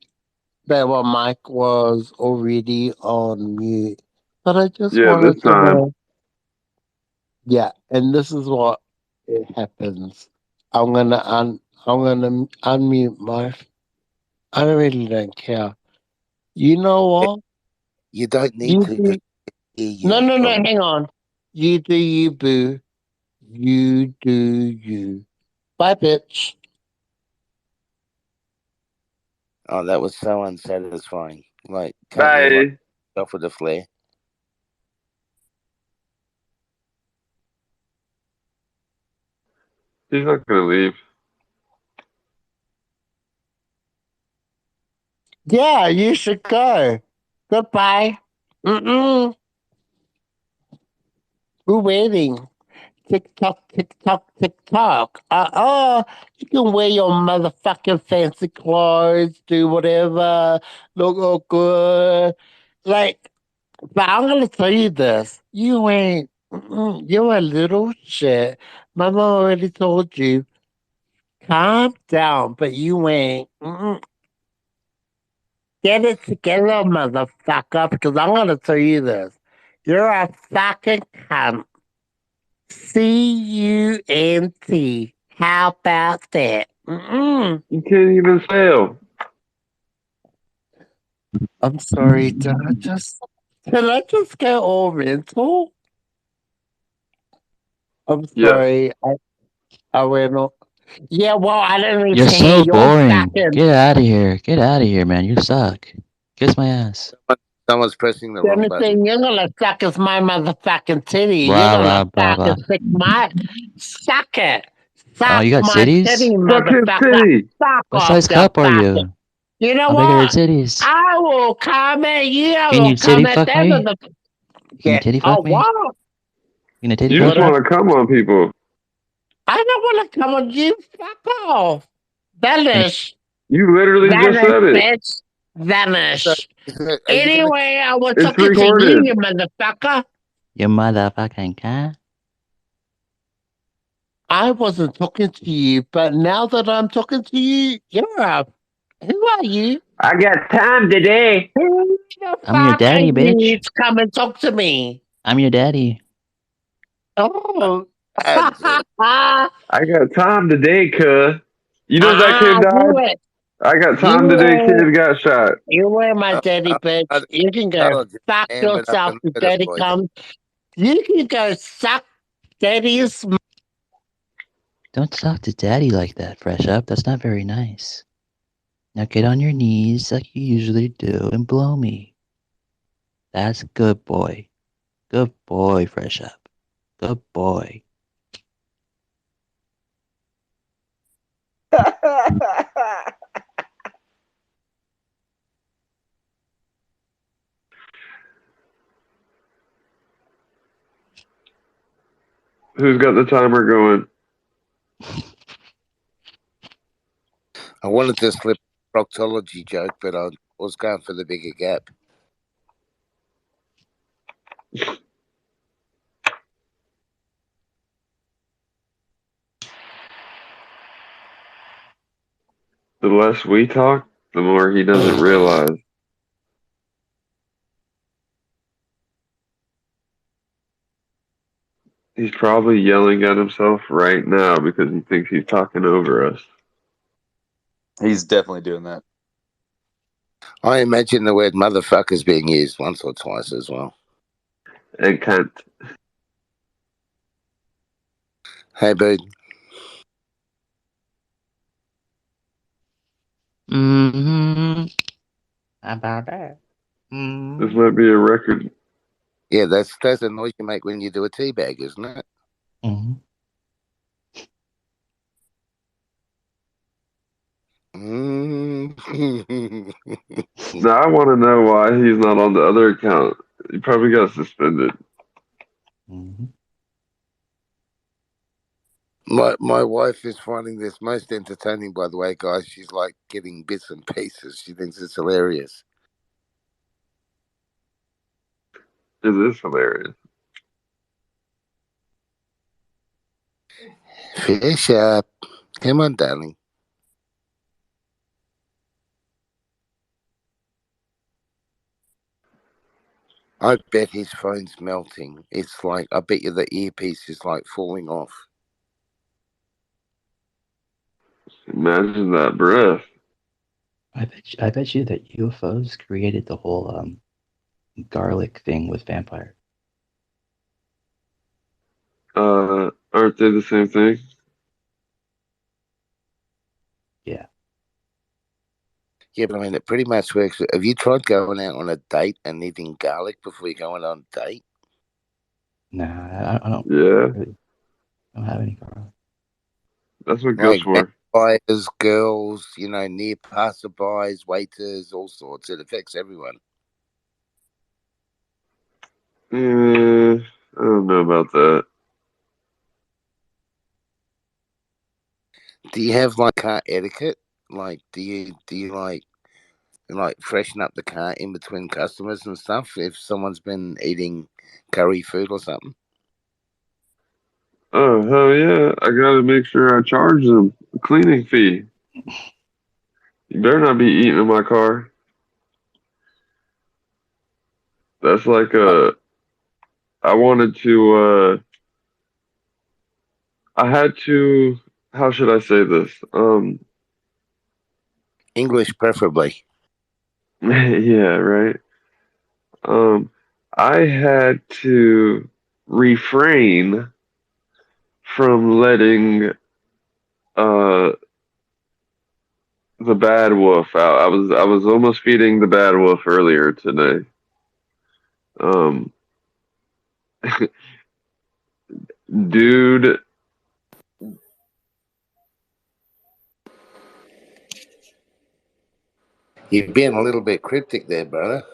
that my mic was already on mute, but I just Yeah, wanted this to time. know. Yeah, and this is what it happens. I'm gonna unmute my. I really don't care. You know what? You don't need You to. do. No, hang on. You do you, boo. You do you. Bye, bitch. Oh, that was so unsatisfying. Like, can't you like off with a flare? He's not gonna leave. Yeah, you should go. Goodbye. We're waiting. TikTok, TikTok, TikTok. You can wear your motherfucking fancy clothes, do whatever, look all good. Like, but I'm gonna tell you this: you ain't. You're a little shit. Mama already told you. Calm down, but you ain't. Get it together, motherfucker. Because I'm gonna tell you this: you're a fucking cunt. CUNT. How about that? You can't even fail. I'm sorry. Can I just get all mental? I'm sorry. I went on. Yeah, well, I didn't You're even hear so your boring. fucking. Get out of here. Get out of here, man. You suck. Kiss my ass. Someone's pressing the The wrong only button. thing you're gonna suck is my motherfucking titty. You're Blah, gonna blah, blah, blah. fucking suck it. Oh, Suck you got my titties? titty, Suck his motherfucker. titty. Suck What off size the cup are fucking. you? You know How big are your what? titties? I will come at you. I Can will you come titty at fuck them. me? Can you titty fuck me? What? You gonna titty You fuck just me? want to come on people. I don't want to come on you. Fuck off. Vanish. You literally just Vanish, said it. bitch. Vanish. Are Anyway, I was It's talking to recorded. you motherfucker. You motherfucking cunt. I wasn't talking to you, but now that I'm talking to you, you're up. Who are you? I got time today. Who the I'm your fuck are daddy, you bitch. to come and talk to me? I'm your daddy. Oh. I got time today, cuh. You know that kid You died? it. I got You time today, were, kid got shot. you were my daddy, bitch. You can go fuck yourself, you daddy cunt. You can go suck daddy's. Don't talk to daddy like that, Fresh Up. That's not very nice. Now get on your knees like you usually do and blow me. That's a good boy. Good boy, Fresh Up. Good boy. Who's got the timer going? I wanted to slip a proctology joke, but I was going for the bigger gap. The less we talk, the more he doesn't realize. He's probably yelling at himself right now because he thinks he's talking over us. He's definitely doing that. I imagine the word motherfucker's being used once or twice as well. And cunt. Hey, bud. Mm-hmm. About that. This might be a record. Yeah, that's the noise you make when you do a teabag, isn't it? Mm-hmm. Now I want to know why he's not on the other account. He probably got suspended. Mm-hmm. My wife is finding this most entertaining, by the way, guys. She's like getting bits and pieces. She thinks it's hilarious. It is hilarious. Fish up. Come on, darling. I bet his phone's melting. It's like, I bet you the earpiece is like falling off. Imagine that breath. I bet you that UFOs created the whole garlic thing with vampire. Aren't they the same thing? Yeah. Yeah, but I mean, it pretty much works. Have you tried going out on a date and eating garlic before you go on a date? Nah, I don't. Yeah. Really, I don't have any garlic. That's what Like goes for. vampires, girls, near passerbys, waiters, all sorts. It affects everyone. I don't know about that. Do you have like car etiquette? Like, do you like freshen up the car in between customers and stuff if someone's been eating curry food or something? Oh, hell yeah. I gotta make sure I charge them a cleaning fee. You better not be eating in my car. That's like I wanted to, I had to, how should I say this? English preferably. Yeah, right. I had to refrain from letting the bad wolf out. I was almost feeding the bad wolf earlier today. Dude, You've been a little bit cryptic there, brother.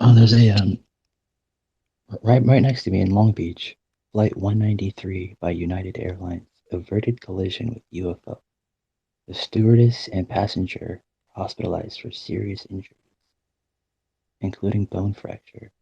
Oh, there's a right next to me in Long Beach, Flight 193 by United Airlines averted collision with UFO. The stewardess and passenger hospitalized for serious injuries, including bone fracture.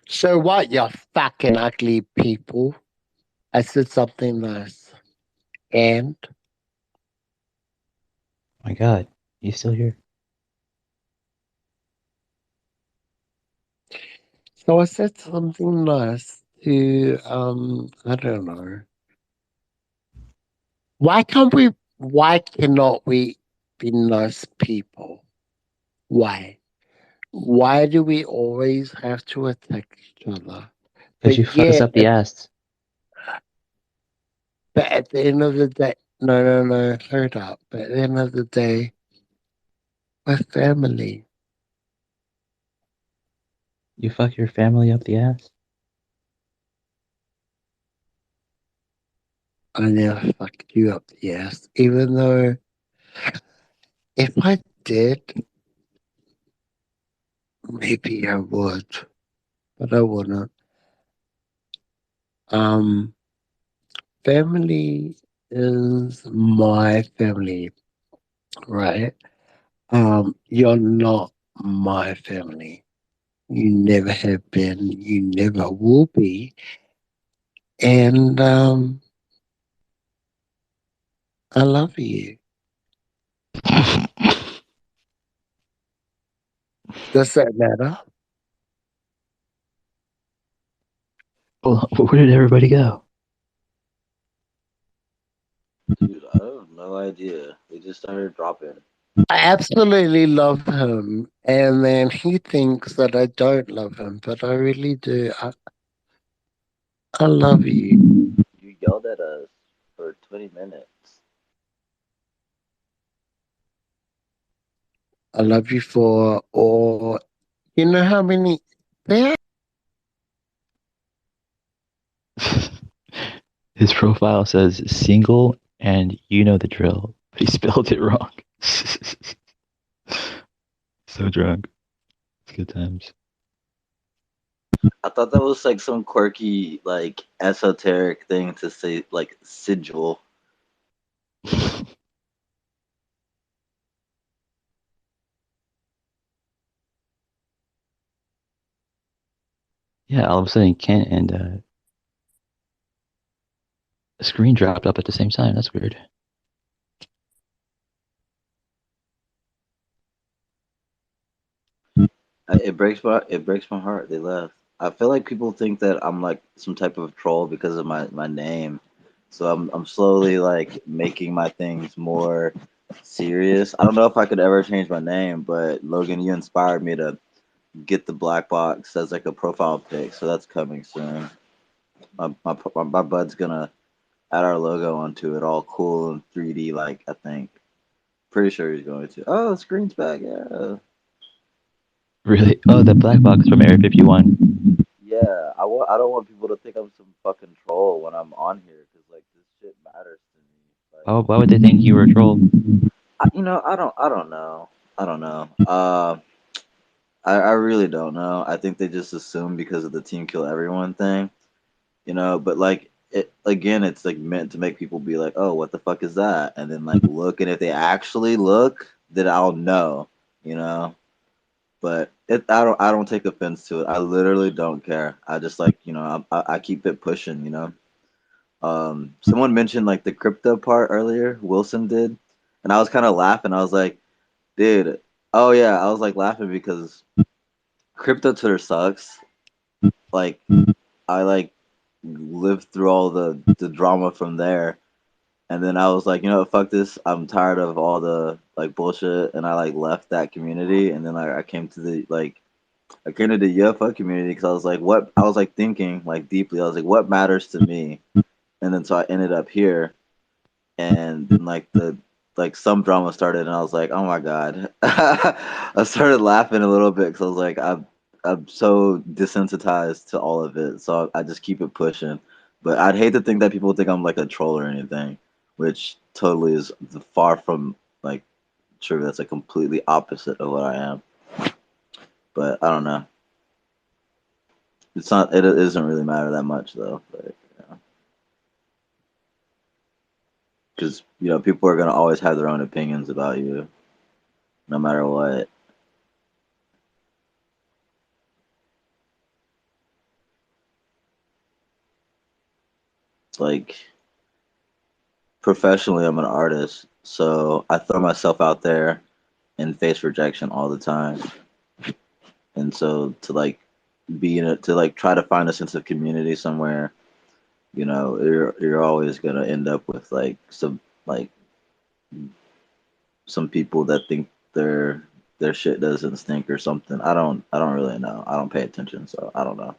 So what, you fucking ugly people? I said something nice. And My God, you still here? So I said something nice to I don't know. Why cannot we be nice people? Why? Why do we always have to attack each other? Because you But fuck us yeah, up the ass. but at the end of the day, no, hold up. But at the end of the day, we're family. You fuck your family up the ass. I never fucked you up the ass, even though if I did, maybe I would, but I wouldn't. Um, Family is my family, right? You're not my family. You never have been. You never will be. And I love you. Does that matter? Well, where did everybody go? Dude, I have no idea. They just started dropping. I absolutely love him, and then he thinks that I don't love him, but I really do. I love you. You yelled at us for 20 minutes. I love you for all. You know how many? There. His profile says single, and you know the drill, but he spelled it wrong. So drunk. It's good times. I thought that was like some quirky, like esoteric thing to say, like sigil. Yeah, all of a sudden Kent and a screen dropped up at the same time. That's weird. It breaks my heart. They left. I feel like people think that I'm like some type of troll because of my name. So I'm slowly like making my things more serious. I don't know if I could ever change my name, but Logan, you inspired me to get the black box as like a profile pic. So that's coming soon. My bud's gonna add our logo onto it, all cool and 3D. Like I think, pretty sure he's going to. Oh, the screen's back. Yeah. Really? Oh, the black box from Area 51. Yeah, I don't want people to think I'm some fucking troll when I'm on here because like this shit matters to me. Like, Why would they think you were a troll? I don't know. I don't know. I really don't know. I think they just assume because of the team kill everyone thing, But like it again, it's like meant to make people be like, oh, what the fuck is that? And then like look, and if they actually look, then I'll know, you know. But I don't take offense to it. I literally don't care. I just like I keep it pushing. Someone mentioned like the crypto part earlier. Wilson did, and I was kind of laughing. I was like, dude, oh yeah, I was like laughing because crypto Twitter sucks. Like I like lived through all the drama from there. And then I was like, fuck this. I'm tired of all the like bullshit, and I like left that community. And then I came to I came to the UFO community because I was like, what? I was like thinking like deeply. I was like, what matters to me? And then so I ended up here, and then like some drama started, and I was like, oh my god. I started laughing a little bit because I was like, I'm so desensitized to all of it, so I just keep it pushing. But I'd hate to think that people think I'm like a troll or anything, which totally is far from like true. That's like completely opposite of what I am. But I don't know. It's not. It doesn't really matter that much though. But because people are gonna always have their own opinions about you, no matter what. It's like professionally, I'm an artist, so I throw myself out there and face rejection all the time. And so to like to like try to find a sense of community somewhere, you're always gonna end up with some people that think their shit doesn't stink or something. I don't really know. I don't pay attention, so I don't know.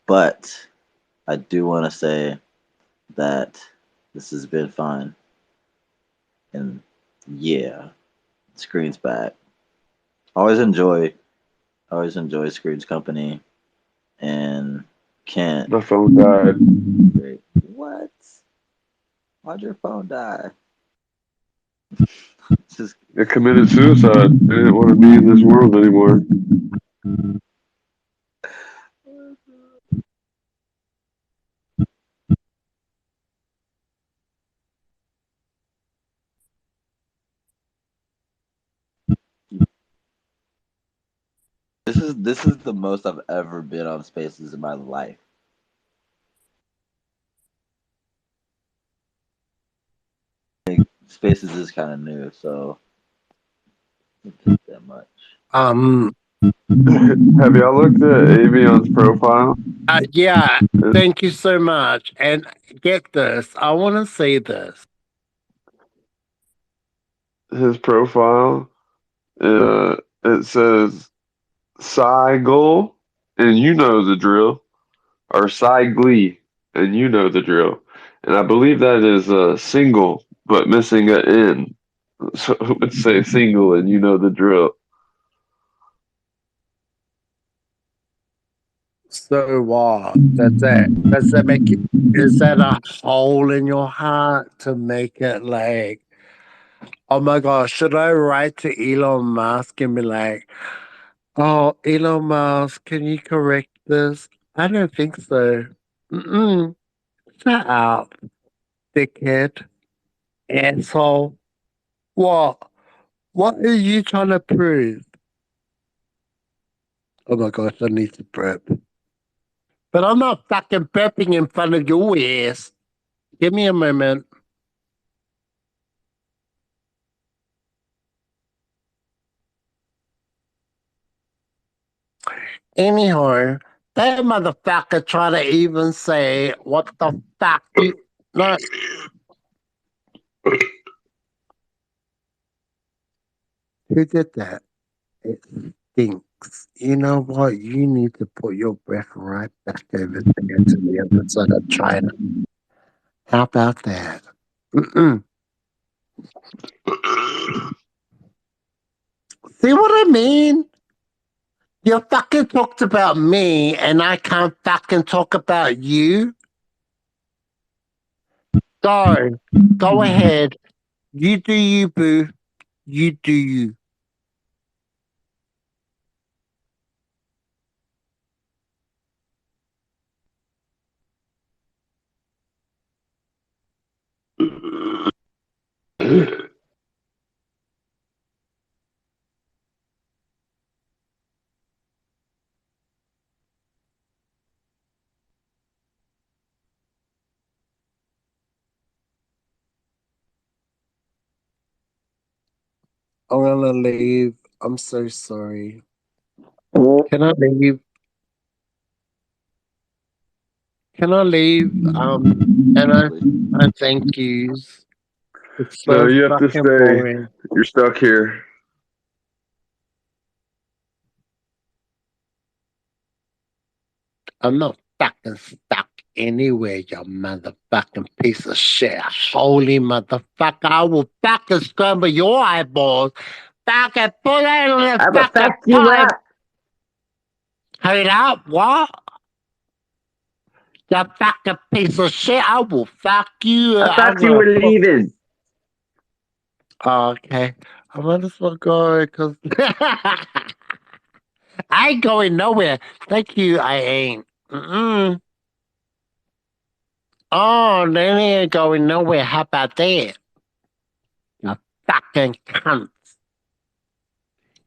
But I do want to say that this has been fun, and yeah, Screen's back. Always enjoy Screen's company, and Kent. My phone died. Great. What? Why'd your phone die? Just I committed suicide. I didn't want to be in this world anymore. this is the most I've ever been on Spaces in my life. Spaces is kind of new, so it didn't take that much. Have y'all looked at Avion's profile? Yeah, thank you so much. And get this, I want to say this. His profile, it says Seigel, and you know the drill, or Seigli, and you know the drill. And I believe that is a single, but missing an N. So it would say single, and you know the drill. So what? Does that make it? Is that a hole in your heart to make it like, oh my gosh, should I write to Elon Musk and be like, oh, Elon Musk, can you correct this? I don't think so. Mm-mm. Shut up, dickhead, asshole. What? What are you trying to prove? Oh my gosh, I need to prep. But I'm not fucking prepping in front of your ass. Give me a moment. Anyhow, that motherfucker tried to even say, what the fuck you... No. Who did that? It stinks. You know what? You need to put your breath right back over there to the other side of China. How about that? Mm-mm. See what I mean? You fucking talked about me and I can't fucking talk about you. Go ahead. You do you, boo. You do you. I'm gonna leave. I'm so sorry. Can I leave? Can I leave? And I thank yous. It's No, so you have to fucking stay. boring. You're stuck here. I'm not fucking stuck anywhere, you motherfucking piece of shit. Holy motherfucker, I will fucking scramble your eyeballs. Fucking put it on the I will fucking fuck you pipe. up. Hold up, what? You fucking piece of shit, I will fuck you. I I'm thought you gonna were put... leaving. Okay, I might as well go because I ain't going nowhere. Thank you, I ain't. Mm-mm. Oh, they ain't going nowhere. How about that? You fucking cunt.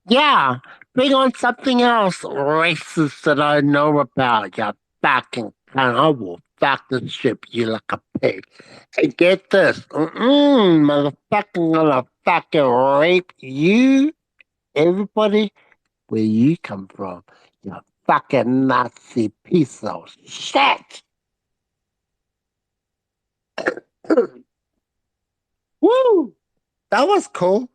Yeah, bring on something else racist that I know about. You fucking cunt. I will fucking ship you like a pig. Hey, get this. Motherfucking gonna fucking rape you, everybody, where you come from. You fucking Nazi piece of shit. Woo! That was cool.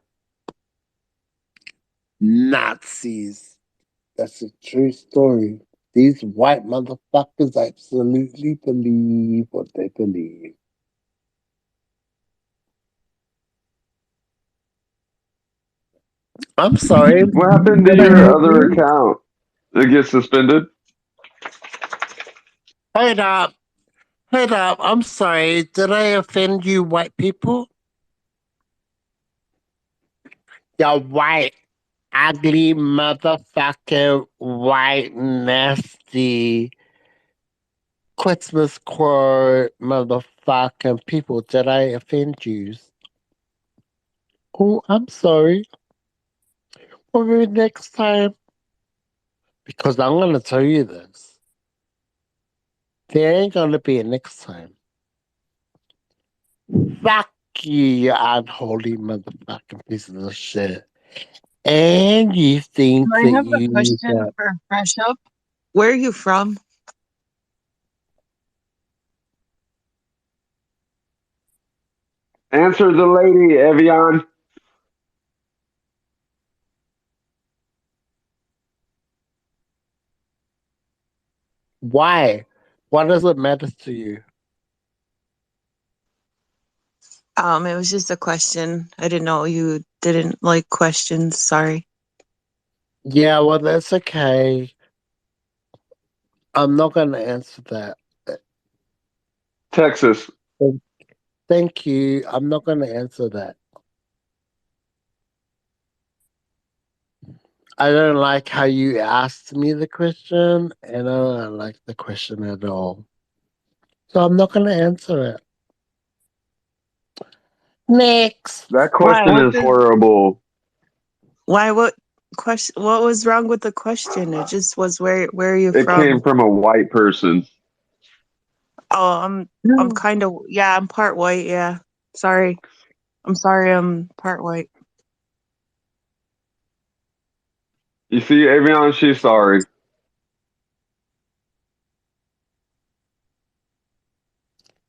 Nazis. That's a true story. These white motherfuckers absolutely believe what they believe. I'm sorry. What happened to Did I your hurt other you? account? It gets suspended? Hold up. Hold up. I'm sorry. Did I offend you, white people? You white, ugly motherfucker, white, nasty, Christmas quote, motherfucking people. Did I offend you? Oh, I'm sorry. Maybe next time. Because I'm going to tell you this. There ain't going to be a next time. Fuck you, you unholy motherfucking pieces of shit. And you think I that have a you question for Fresh Up. Where are you from? Answer the lady, Evian. Why? What does it matter to you? It was just a question. I didn't know you didn't like questions. Sorry. Yeah, well, that's okay. I'm not going to answer that. Texas. Thank you. I'm not going to answer that. I don't like how you asked me the question, and I don't like the question at all. So I'm not going to answer it. Next. That Why? question What is does? horrible. Why? What question? What was wrong with the question? It just was where are you It came from? from a white person. Oh, I'm kind of I'm part white. Yeah. Sorry. I'm sorry. I'm part white. You see, Evian, she's sorry.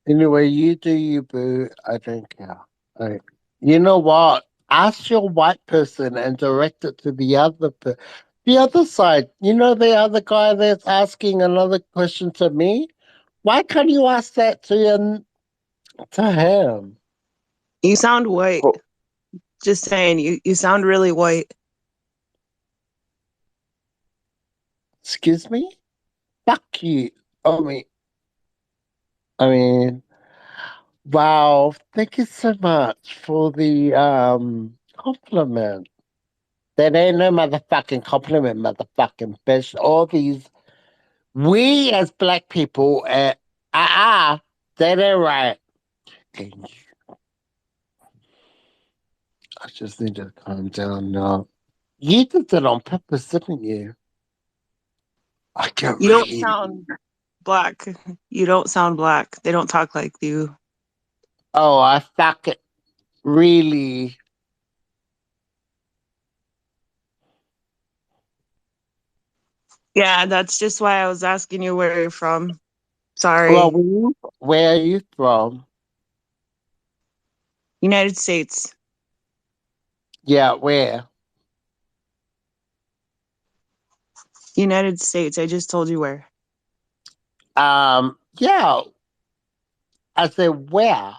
Anyway, you do you, boo. I don't care. Like, you know what? Ask your white person and direct it to the the other side. You know the other guy that's asking another question to me? Why can't you ask that to him? You sound white. Oh, Just saying. You sound really white. Excuse me? Fuck you. I mean, wow, thank you so much for the compliment. That ain't no motherfucking compliment, motherfucking bitch. All these we as black people that ain't right. And I just need to calm down now. You did it on purpose, didn't you? I get You don't really sound black. You don't sound black. They don't talk like you. I fuck it really. Yeah, that's just why I was asking you where you're from. Sorry. Well, where are you from? United States. Yeah, where? United States. I just told you where. Yeah. I said where?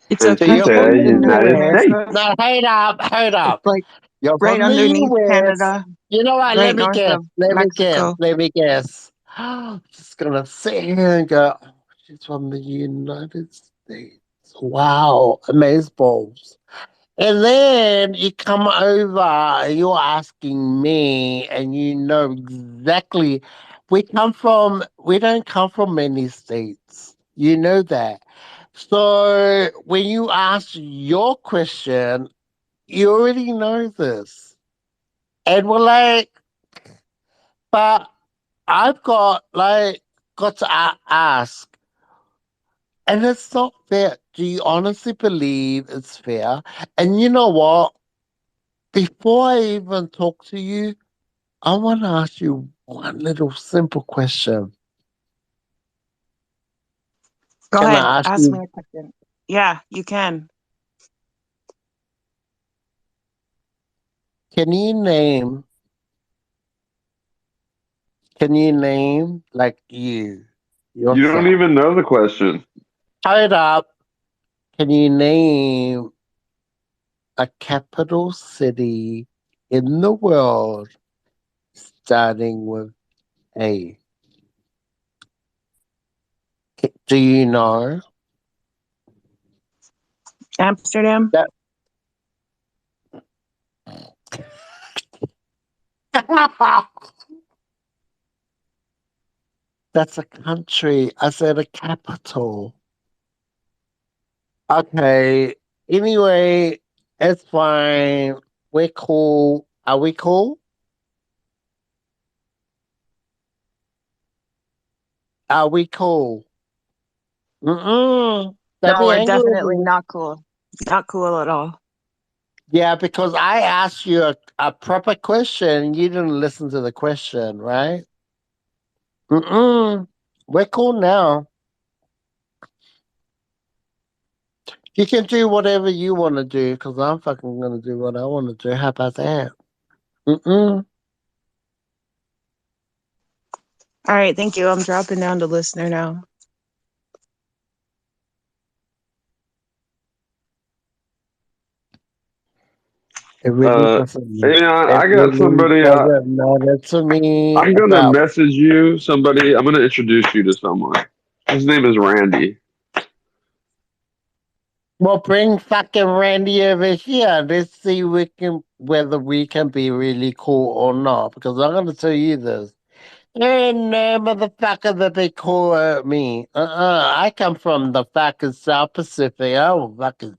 It's and So she okay. you're from said the United US. States. No, hold It's up. like You're right from the underneath US. Canada, You know what? right Let me north guess. of Let me guess. Mexico. Let me guess. Just gonna sit here and go, oh, she's from the United States. Wow, amazeballs. And then you come over and you're asking me, and you know exactly. We don't come from many states. You know that. So when you ask your question, you already know this. And we're like, but I've got to ask, and it's not fair. Do you honestly believe it's fair? And you know what? before I even talk to you, I want to ask you one little simple question. Go Can ahead, I ask ask me you? a question. Yeah, you can. Can you name? Can you name like You don't yourself? even know the question. Hold up. Can you name a capital city in the world starting with A? Do you know? Amsterdam. That that's a country. I said a capital. Okay. Anyway, it's fine. We're cool. Are we cool? Are we cool? Mm-mm. Don't No, be we're angry with definitely me. not cool. Not cool at all. Yeah, because I asked you a proper question. You didn't listen to the question, right? Mm-mm. We're cool now. You can do whatever you want to do because I'm fucking going to do what I want to do. How about that? Mm-mm. All right, thank you. I'm dropping down to listener now. It really doesn't. It I got really somebody. doesn't matter to me I'm gonna about. message you somebody. I'm gonna introduce you to someone. His name is Randy. Well, bring fucking Randy over here. Let's see whether we can be really cool or not. Because I'm gonna tell you this. There ain't no motherfucker that they call me. I come from the fucking South Pacific. I will fucking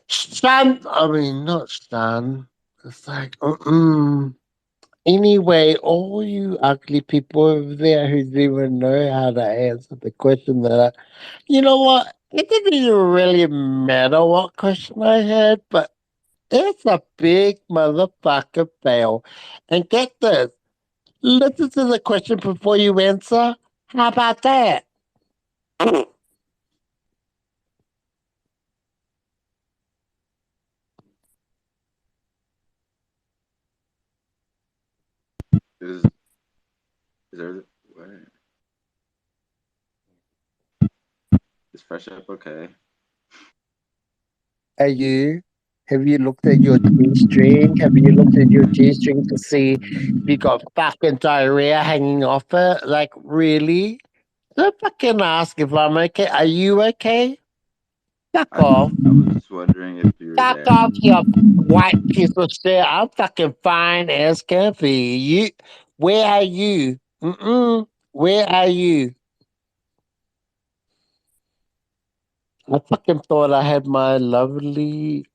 stun. I mean, not stun. It's like, Anyway, all you ugly people over there who don't even know how to answer the question you know what? It didn't even really matter what question I had, but it's a big motherfucker fail. And get this. Listen to the question before you answer. How about that? Is there what? Is Fresh Up okay? Are you? Have you looked at your G string? Have you looked at your G string to see if you got fucking diarrhea hanging off it? Like, really? Don't fucking ask if I'm okay. Are you okay? Fuck off. I was just wondering if you were Fuck there. off, you white piece of shit. I'm fucking fine as can be. Where are you? Where are you? I fucking thought I had my lovely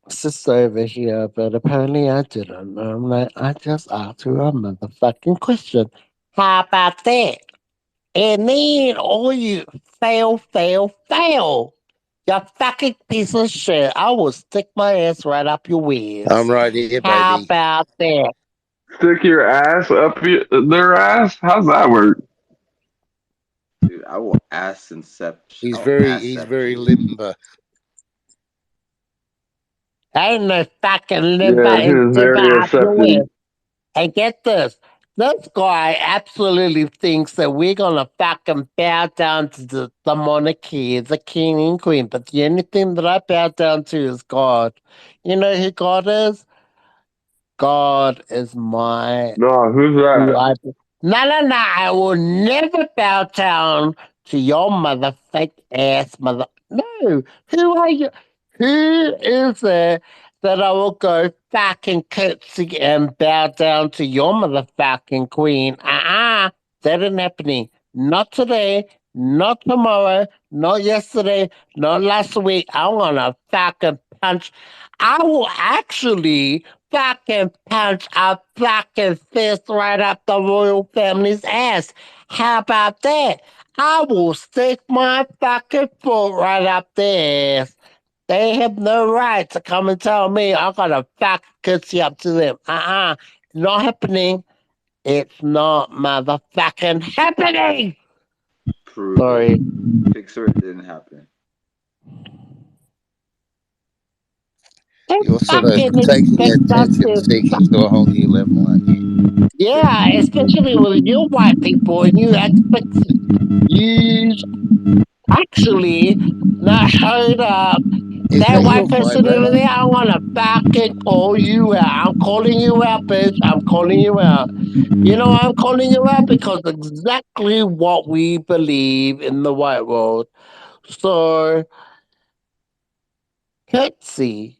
sister over here, but apparently I didn't. I'm like, I just asked her a motherfucking question. How about that? And then all you fail. You fucking piece of shit. I will stick my ass right up your ass. I'm right here, How baby. about that? Stick your ass up their ass. How's that work? Dude, I will ass incept. He's I'll very limber. Ain't no fucking limber Yeah, he and was zipper very up your accepting. ass. And get this. This guy absolutely thinks that we're gonna fucking bow down to the monarchy, the king and queen. But the only thing that I bow down to is God. You know who God is? God is my No, who's who that? I no. I will never bow down to your motherfucking ass mother. No, who are you? Who is it that I will go fucking curtsy and bow down to your motherfucking queen? That ain't happening. Not today, not tomorrow, not yesterday, not last week. I wanna fucking punch. I will actually fucking punch a fucking fist right up the royal family's ass. How about that? I will stick my fucking foot right up their ass. They have no right to come and tell me I gotta fuck curtsy up to them. Not happening. It's not motherfucking happening. Prove Sorry. it. Picture it didn't happen. You're sort of Fucking taking attention expensive. seeking to a whole new level, aren't you? Yeah, especially with you white people and you expect you actually not heard up. Is That that white your person over vibrator? there, I wanna fucking call you out. I'm calling you out, bitch. I'm calling you out. You know I'm calling you out because exactly what we believe in the white world. So Kitsy,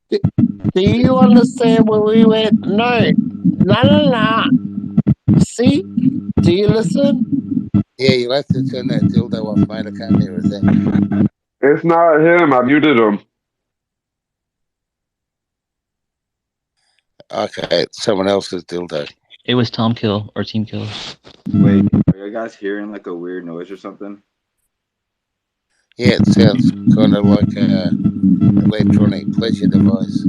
do you understand where we went? No. No. See? Do you listen? Yeah, you'll have to turn that dildo off, mate. I can't hear a thing. It's not him. I muted him. Okay, it's someone else's dildo. It was Tom Kill or Team Kill. Wait, are you guys hearing like a weird noise or something? Yeah, it sounds kind of like a electronic pleasure device.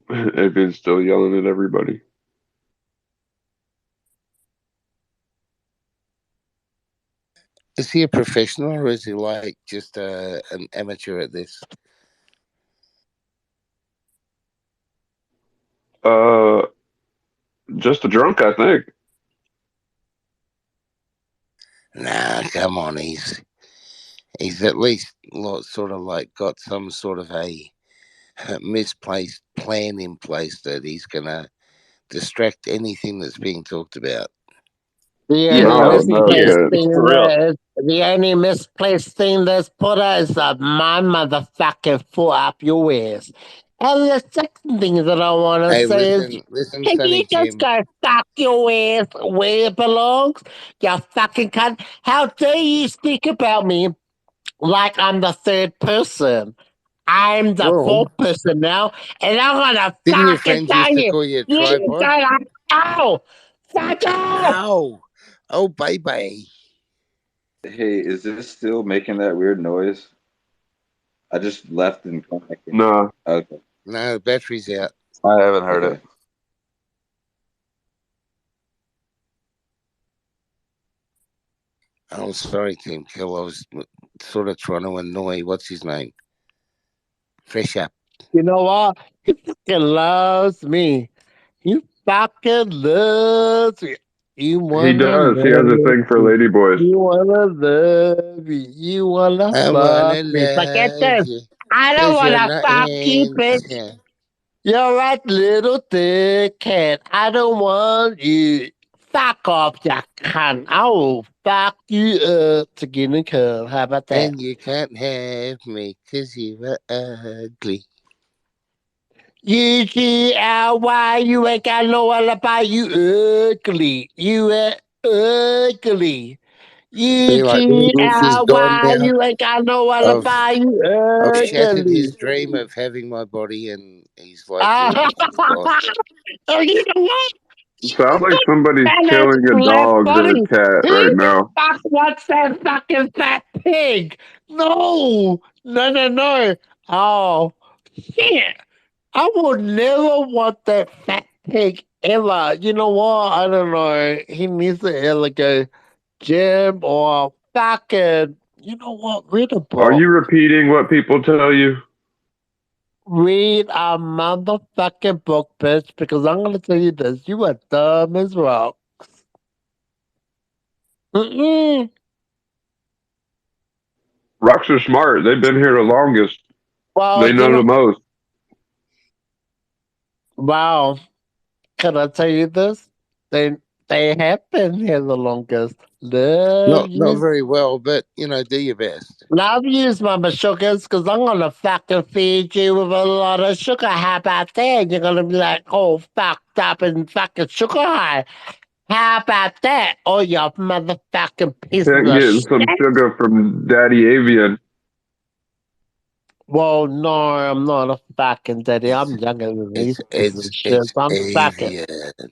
Evan's still yelling at everybody. Is he a professional or is he like just an amateur at this? Just a drunk, I think. Nah, come on, he's at least sort of like got some sort of a misplaced plan in place that he's gonna distract anything that's being talked about. The Yeah, only no, misplaced good. thing For real. that is, the only misplaced thing that's put is my motherfucking foot up your ass. And the second thing that I want to Hey, say is, listen, can Sonny you just Jim. go fuck your ass where it belongs? You fucking cunt. How dare you speak about me like I'm the third person? I'm the Well, fourth person now, and I'm gonna didn't your fucking friends tell used to you, call you a you tripod? don't know. Fuck off! Ow! Oh, baby. Hey, is this still making that weird noise? I just left and come back in. No. Okay. No, battery's out. I haven't heard Okay. it. Oh, sorry, Team Kill. I was sort of trying to annoy, what's his name? Fresh Up. You know what? He fucking loves me. He fucking loves me. You He wanna does. He has a love thing for me. ladyboys. You wanna love me. You wanna I fuck wanna me. Forget love this. you, I don't 'cause you're wanna not fuck you, bitch. handsome. You're right, little dickhead. I don't want you. Fuck off, you cunt. I will fuck you up to get a curl. How about that? And you can't have me 'cause you are ugly. UGLY, you ain't got no alibi, you ugly. You ugly. See, like, Bruce is gone UGLY, now. you ain't got no alibi, you I've shattered ugly. his dream of having my body, and he's like, he's gone. Oh, you know what? Sounds like somebody's And that's killing a less dog or funny. a cat Who right the now. fuck wants that fucking fat pig? No. Oh, shit. I would never want that fat pig ever. You know what? I don't know. He needs to either go gym or fucking, you know what? Read a Are book. you repeating what people tell you? Read a motherfucking book, bitch, because I'm going to tell you this. You are dumb as rocks. Mm-mm. Rocks are smart. They've been here the longest. Well, They know the most. Wow. Can I tell you this? They have been here the longest. Love Not you. very well, but, do your best. Love you, mama sugars, because I'm going to fucking feed you with a lot of sugar. How about that? You're going to be like, oh, fucked up and fucking sugar high. How about that? Oh, you motherfucking pieces Can't of get shit. some sugar from Daddy Avian. Well, no, I'm not a fucking daddy. I'm younger than these pieces of shit. I'm fucking. avian.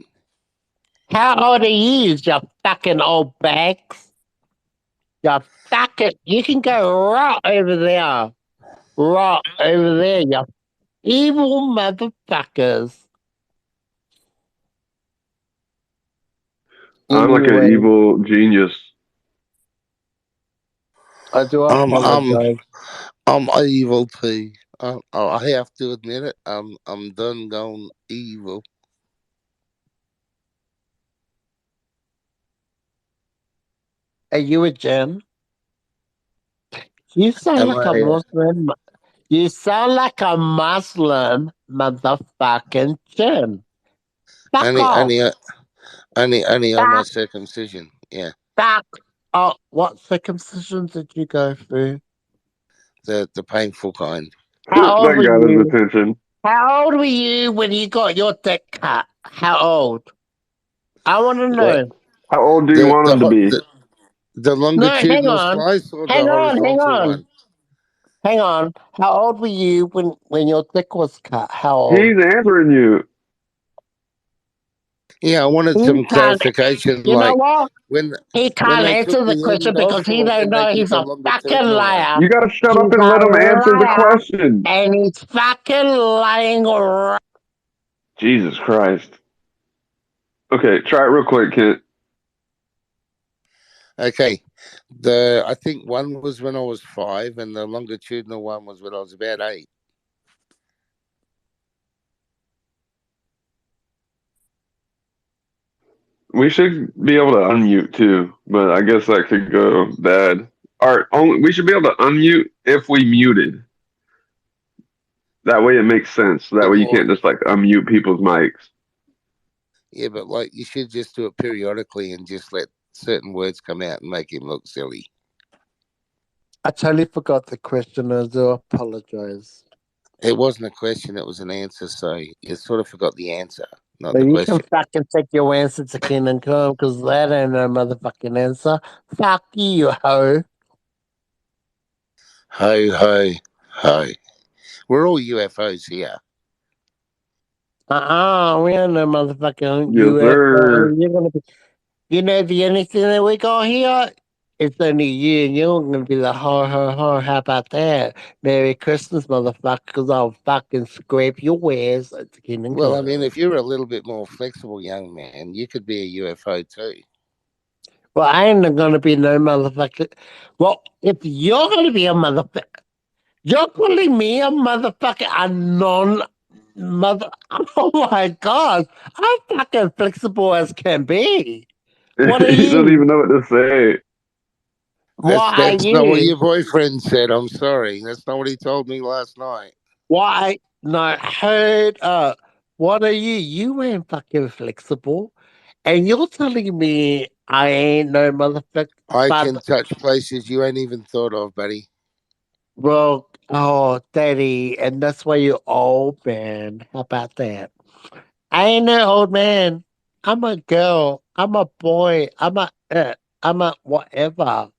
How old are you fucking old bags? You fucking. You can go right over there. Right over there, you evil motherfuckers. I'm like an Anyway, evil genius. I do I'm apologize. evil too. I have to admit it. I'm done going evil. Are you a Jen? You sound Am like a I? Muslim. You sound like a Muslim motherfucking Jen. Fuck off. Only on my Fuck, circumcision. Yeah, fuck. Oh, what circumcision did you go through? the painful kind. How old That were got his you? attention. How old were you when you got your dick cut? How old? I want to What? know. How old do you want him to be? The No, hang longitudinal on. slice or the Hang horizontal on. one? Hang on. How old were you when your dick was cut? How old? He's answering you. Yeah, I wanted He some can't. clarification. You know Like what? when He can't they took answer the the question end off, because he or don't when they know. did He's the a fucking longitudinal one. liar. You gotta shut He's up and a let him answer the liar, question. and he's fucking lying. Jesus Christ. Okay, try it real quick, Kent. Okay, I think one was when I was 5, and the longitudinal one was when I was about 8. We should be able to unmute too, but I guess that could go bad. We should be able to unmute if we muted. That way it makes sense. That way you can't just like unmute people's mics. Yeah, but like you should just do it periodically and just let certain words come out and make him look silly. I totally forgot the question. I do apologize. It wasn't a question; it was an answer. So you sort of forgot the answer, not But the you question. can fucking take your answer to Kingdom Come because that ain't no motherfucking answer. Fuck you, hoe. Ho ho ho! We're all UFOs here. We ain't no motherfucking Yes, UFO. sir. You're gonna be. You know the only thing that we got here? It's only you and you're gonna be like, ho ho ho, how about that? Merry Christmas, motherfuckers. I'll fucking scrape your wares at the Kingdom Well, I Come. mean, if you're a little bit more flexible, young man, you could be a UFO too. Well, I ain't gonna be no motherfucker. Well, if you're gonna be a motherfucker, you're calling me a motherfucker, a non-mother. Oh my god, I'm fucking flexible as can be. What are He doesn't you? even know what to say. What are That's not what you? your boyfriend said. I'm sorry. That's not what he told me last night. Why? No, hold up. What are you? You ain't fucking flexible. And you're telling me I ain't no motherfucker. I But, can touch places you ain't even thought of, buddy. well, oh, daddy. And that's why you're old, man. How about that? I ain't no old man. I'm a girl. I'm a boy. I'm a whatever.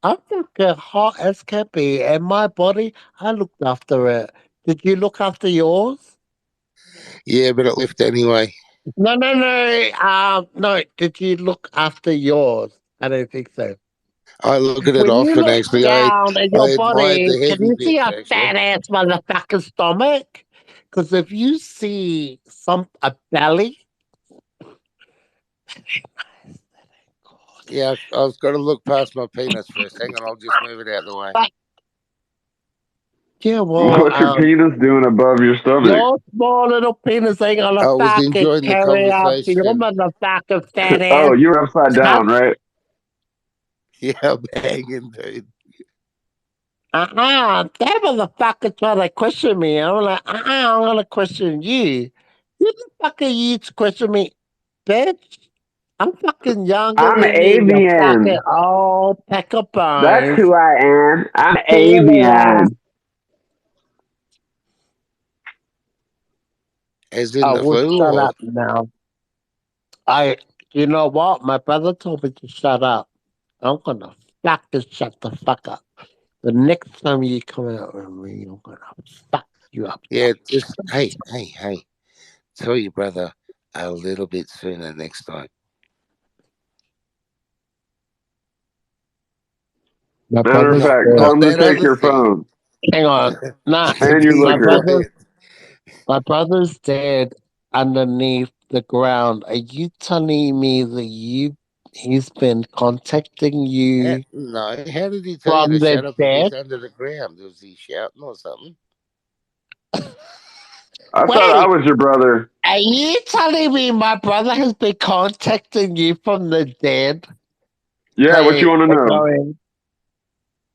I'm fucking hot as can be. And my body, I looked after it. Did you look after yours? Yeah, but it left anyway. No. No. Did you look after yours? I don't think so. I look at it When you often, look actually. down at I your admired body, the can heavy you see bits, a actually. fat ass motherfucker's stomach? Because if you see a belly, Yeah, I've got to look past my penis first. Hang on, I'll just move it out of the way. yeah, well, What's your penis doing above your stomach? your small little penis ain't gonna I was fucking enjoying the carry out your conversation. motherfucking fat ass. Oh, you're upside down, right? Yeah, I'm hanging, dude. That motherfucker tried to question me. I'm like, I'm gonna question you. Who the fuck are you to question me, bitch? I'm fucking younger I'm than you, you fucking avian. old peck of That's bones. who I am. I'm Silly ass. avian. As in the Well, flu, shut or up now. I You know what? My brother told me to shut up. I'm gonna fucking shut the fuck up. The next time you come out with me, I'm gonna fuck you up. Yeah, just hey. Tell your brother a little bit sooner next time. My Matter of brother's fact, dead. tell Not him to that take other your thing. phone Hang on. Nah, and your my liquor. brother's dead underneath the ground. Are you telling me that he's been contacting you No, how did he tell you from to the shut up if dead? he's under the ground? Was he shouting or something? I thought I Wait, was your brother. are you telling me my brother has been contacting you from the dead? Yeah, what you want to know? Going,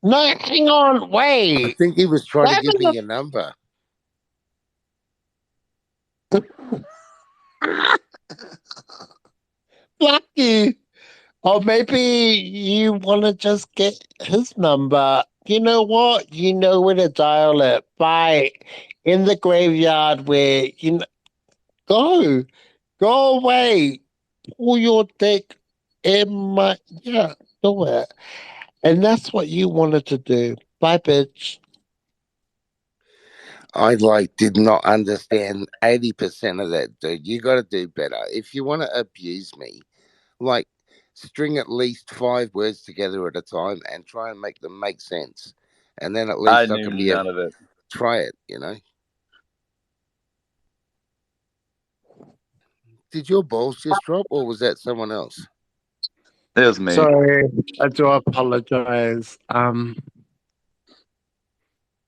no, hang on, I wait. think he was trying to That give me your number. Fuck you. Or maybe you want to just get his number. You know what? You know where to dial it. By in the graveyard where go away. Pull your dick in my do it. And that's what you wanted to do. Bye, bitch. I did not understand 80% of that, dude. You got to do better. If you want to abuse me, string at least 5 words together at a time and try and make them make sense. And then at I least I knew can be none of it. try it, you know. Did your balls just drop or was that someone else? It was me. Sorry, I do apologize. I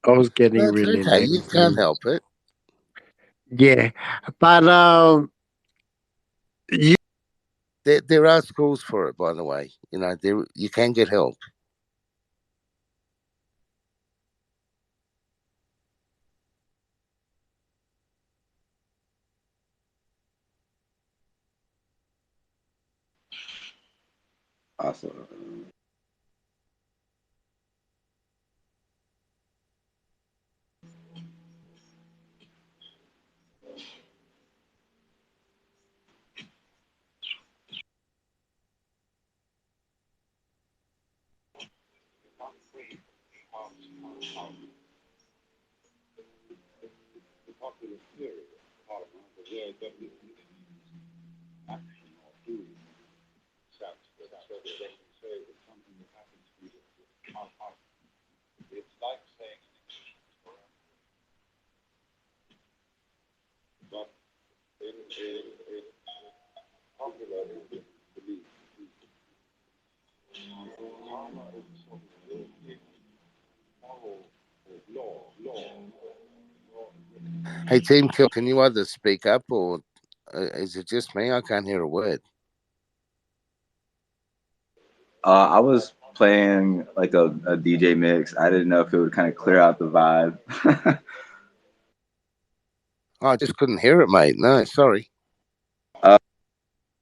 was getting That's really okay. You lazy. can't help it. Yeah, but you There are schools for it, by the way. You know, you can get help. Awesome. Hey, Team Kill, can you either speak up or is it just me? I can't hear a word. I was playing like a DJ mix. I didn't know if it would kind of clear out the vibe. Oh, I just couldn't hear it, mate. No, sorry.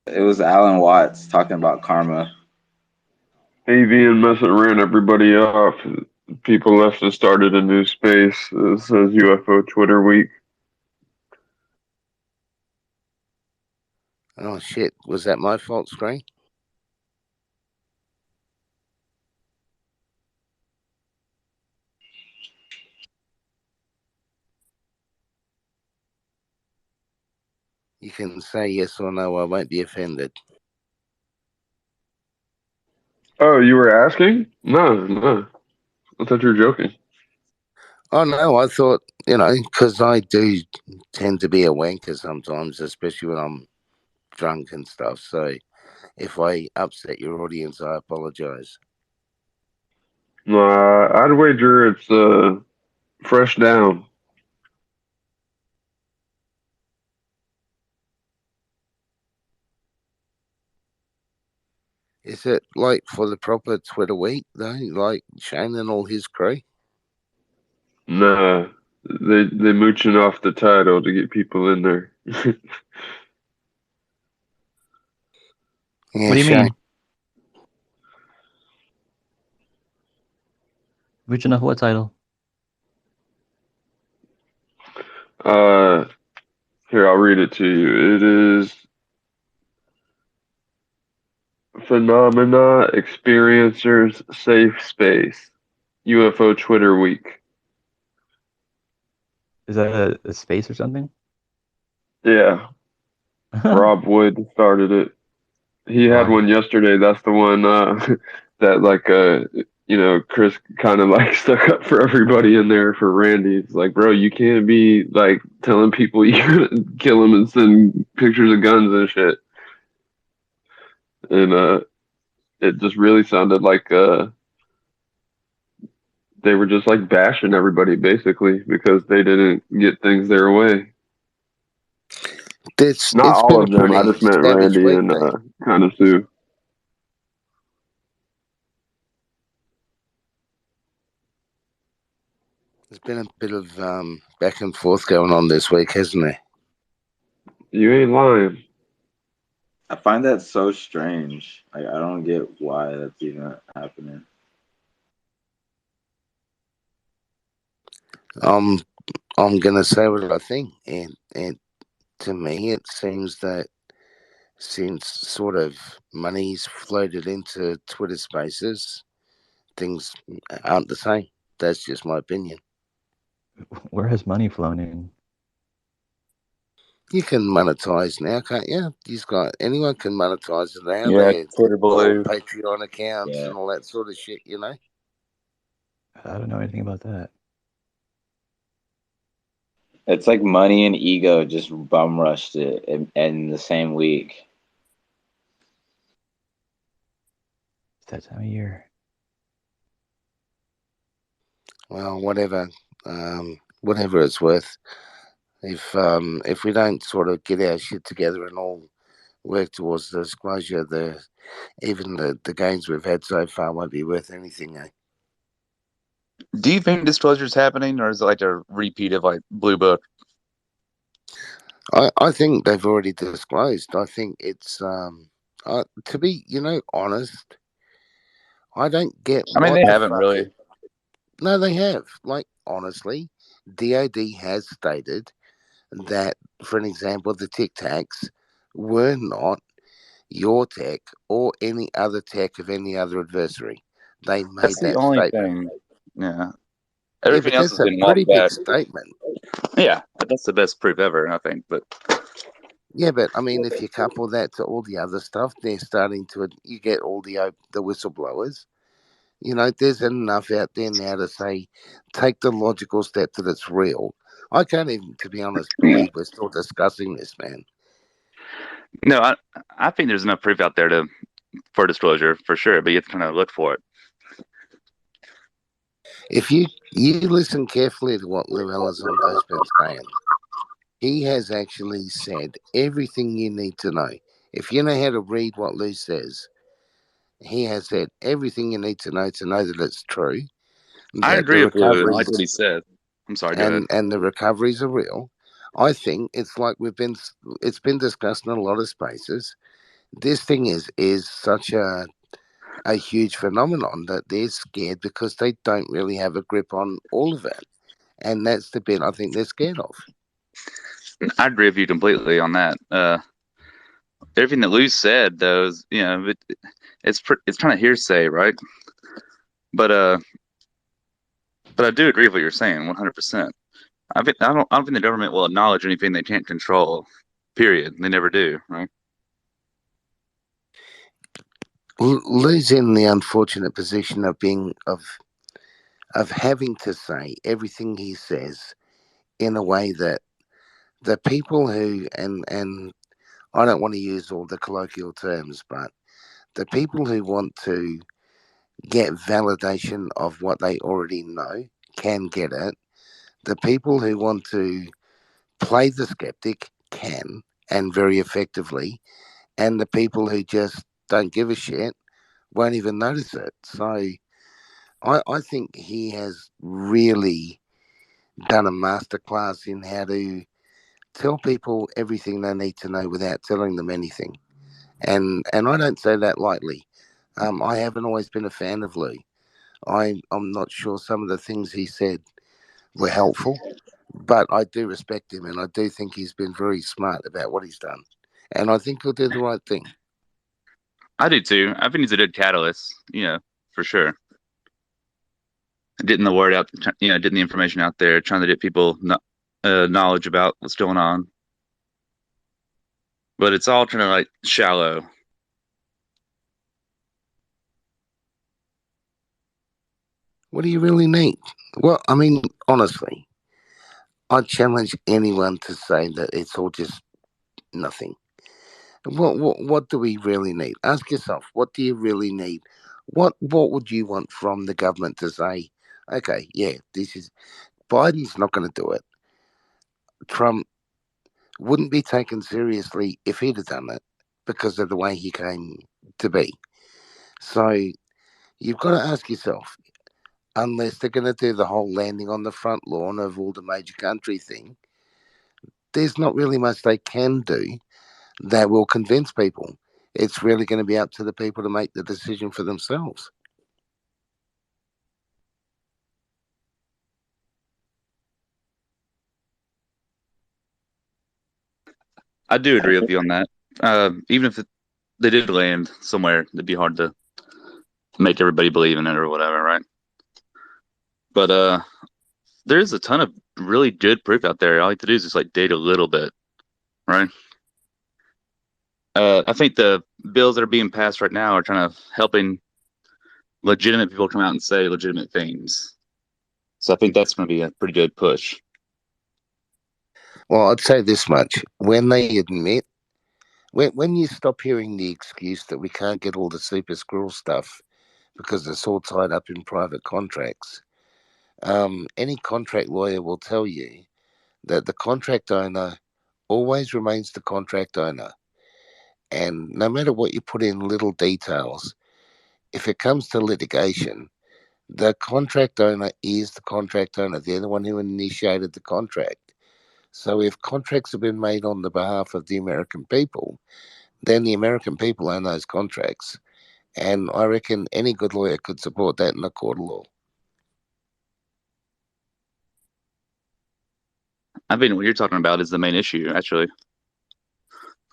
It was Alan Watts talking about karma. AVN messing ran everybody off. People left and started a new space. It says UFO Twitter Week. Oh, shit. Was that my fault, Screen? You can say yes or no. I won't be offended. Oh, you were asking? No. I thought you were joking. Oh, no. I thought, because I do tend to be a wanker sometimes, especially when I'm drunk and stuff. So if I upset your audience, I apologize. No, I'd wager it's fresh down. Is it for the proper Twitter week, though? Like Shane and all his crew? Nah, they mooching off the title to get people in there. Yeah, What do you Shane. mean? Reaching off what title? Here, I'll read it to you. It is Phenomena Experiencers Safe Space. UFO Twitter Week. Is that a space or something? Yeah. Rob Wood started it. He had one yesterday. That's the one that Chris kind of like stuck up for everybody in there for Randy. It's like, bro, you can't be like telling people you're gonna kill them and send pictures of guns and shit. And it just really sounded like they were just like bashing everybody basically because they didn't get things their way. Not It's all been a of them. I pretty just meant savage Randy week, and though. kind of Sue. There's been a bit of back and forth going on this week, hasn't there? You ain't lying. I find that so strange. Like, I don't get why that's even happening. I'm gonna say what I think, and to me, it seems that since sort of money's floated into Twitter Spaces, things aren't the same. That's just my opinion. Where has money flown in? You can monetize now, can't you? Anyone can monetize it now. Yeah, They're Twitter all Blue. Patreon accounts Yeah. and all that sort of shit, you know. I don't know anything about that. It's like money and ego just bum rushed it in the same week. It's that time of year. Well, whatever it's worth. If we don't sort of get our shit together and all work towards the disclosure, even the gains we've had so far won't be worth anything, eh? Do you think disclosure is happening, or is it like a repeat of like Blue Book? I think they've already disclosed. I think it's to be honest, I don't get. I mean, what they the haven't fuck really. No, they have. Like, honestly, DoD has stated that, for an example, the Tic Tacs were not your tech or any other tech of any other adversary. They made That's the that only statement. thing. Yeah. Yeah, Everything but else that's has a been pretty walked big back. statement. Yeah, that's the best proof ever, I think. But Yeah, but I mean, if you couple that to all the other stuff, they're starting to. You get all the whistleblowers. There's enough out there now to say, take the logical step that it's real. I can't even, to be honest, believe we're still discussing this, man. no, I think there's enough proof out there for disclosure for sure, but you have to kind of look for it. If you listen carefully to what Lou Elizondo's been saying, he has actually said everything you need to know. If you know how to read what Lou says, he has said everything you need to know that it's true. I That agree the with Lou. I like recoveries what he said. I'm sorry, go ahead. and the recoveries are real. I think it's like it's been discussed in a lot of spaces. This thing is such a huge phenomenon that they're scared because they don't really have a grip on all of it. And that's the bit I think they're scared of. I agree with you completely on that. Everything that Lou said, though, is, it's kind of hearsay, right? But I do agree with what you're saying, 100%. I don't think the government will acknowledge anything they can't control. Period. They never do, right? Lou's in the unfortunate position of being of having to say everything he says in a way that the people who and I don't want to use all the colloquial terms, but the people who want to get validation of what they already know can get it. The people who want to play the skeptic can, and very effectively, and the people who just don't give a shit won't even notice it. So I think he has really done a masterclass in how to tell people everything they need to know without telling them anything. And I don't say that lightly. I haven't always been a fan of Lou. I'm not sure some of the things he said were helpful, but I do respect him, and I do think he's been very smart about what he's done. And I think he'll do the right thing. I do too. I think he's a good catalyst, for sure. Getting the word out, getting the information out there, trying to get people knowledge about what's going on. But it's all kind of like shallow. What do you really need? Well, I mean, honestly, I challenge anyone to say that it's all just nothing. What do we really need? Ask yourself, what do you really need? What would you want from the government to say, okay, yeah, this is Biden's not going to do it. Trump wouldn't be taken seriously if he'd have done it because of the way he came to be. So you've got to ask yourself, unless they're going to do the whole landing on the front lawn of all the major country thing, there's not really much they can do that will convince people. It's really going to be up to the people to make the decision for themselves. I do agree with you on that. Even if they did land somewhere, it'd be hard to make everybody believe in it or whatever, right? But there's a ton of really good proof out there. All you have to do is just like dig a little bit, right? I think the bills that are being passed right now are trying to helping legitimate people come out and say legitimate things. So I think that's going to be a pretty good push. Well, I'd say this much. When they admit, when you stop hearing the excuse that we can't get all the super squirrel stuff because it's all tied up in private contracts, any contract lawyer will tell you that the contract owner always remains the contract owner. And no matter what you put in little details, if it comes to litigation, the contract owner is the contract owner. They're the one who initiated the contract. So if contracts have been made on the behalf of the American people, then the American people own those contracts. And I reckon any good lawyer could support that in a court of law. I mean, what you're talking about is the main issue, actually.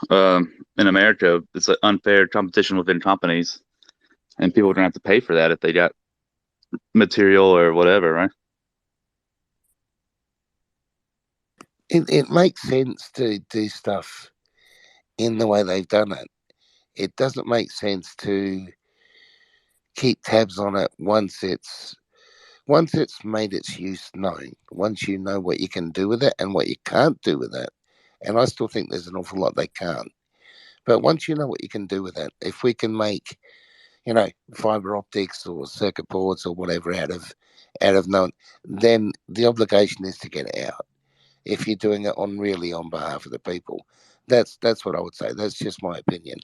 In America, it's an unfair competition within companies, and people are going to have to pay for that if they got material or whatever, right? It makes sense to do stuff in the way they've done it. It doesn't make sense to keep tabs on it once it's made its use known. Once you know what you can do with it and what you can't do with it, and I still think there's an awful lot they can't. But once you know what you can do with it, if we can make, fiber optics or circuit boards or whatever out of known, then the obligation is to get it out. If you're doing it on behalf of the people, that's what I would say. That's just my opinion.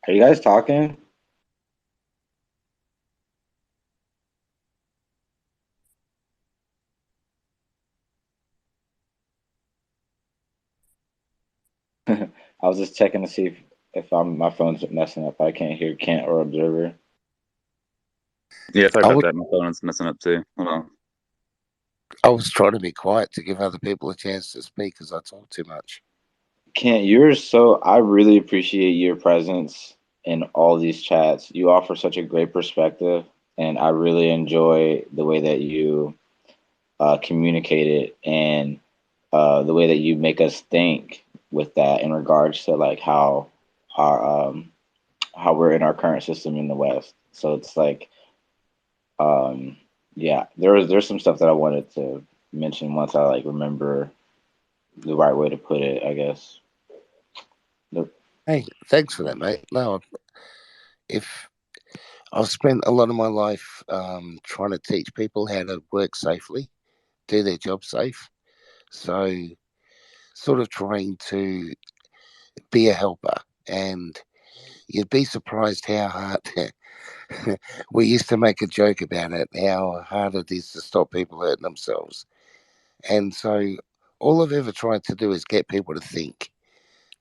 Are you guys talking? I was just checking to see if my phone's messing up. I can't hear Kent or Observer. Yeah, sorry about that. My phone is messing up too. Hold on. I was trying to be quiet to give other people a chance to speak because I talk too much. Kent, I really appreciate your presence in all these chats. You offer such a great perspective, and I really enjoy the way that you communicate it and the way that you make us think with that in regards to like how we're in our current system in the West. So it's like, yeah, there's some stuff that I wanted to mention once I like remember the right way to put it, I guess. Hey, thanks for that, mate. No, if I've spent a lot of my life trying to teach people how to work safely, do their job safe. So, sort of trying to be a helper. And you'd be surprised how hard we used to make a joke about it, how hard it is to stop people hurting themselves. And so all I've ever tried to do is get people to think.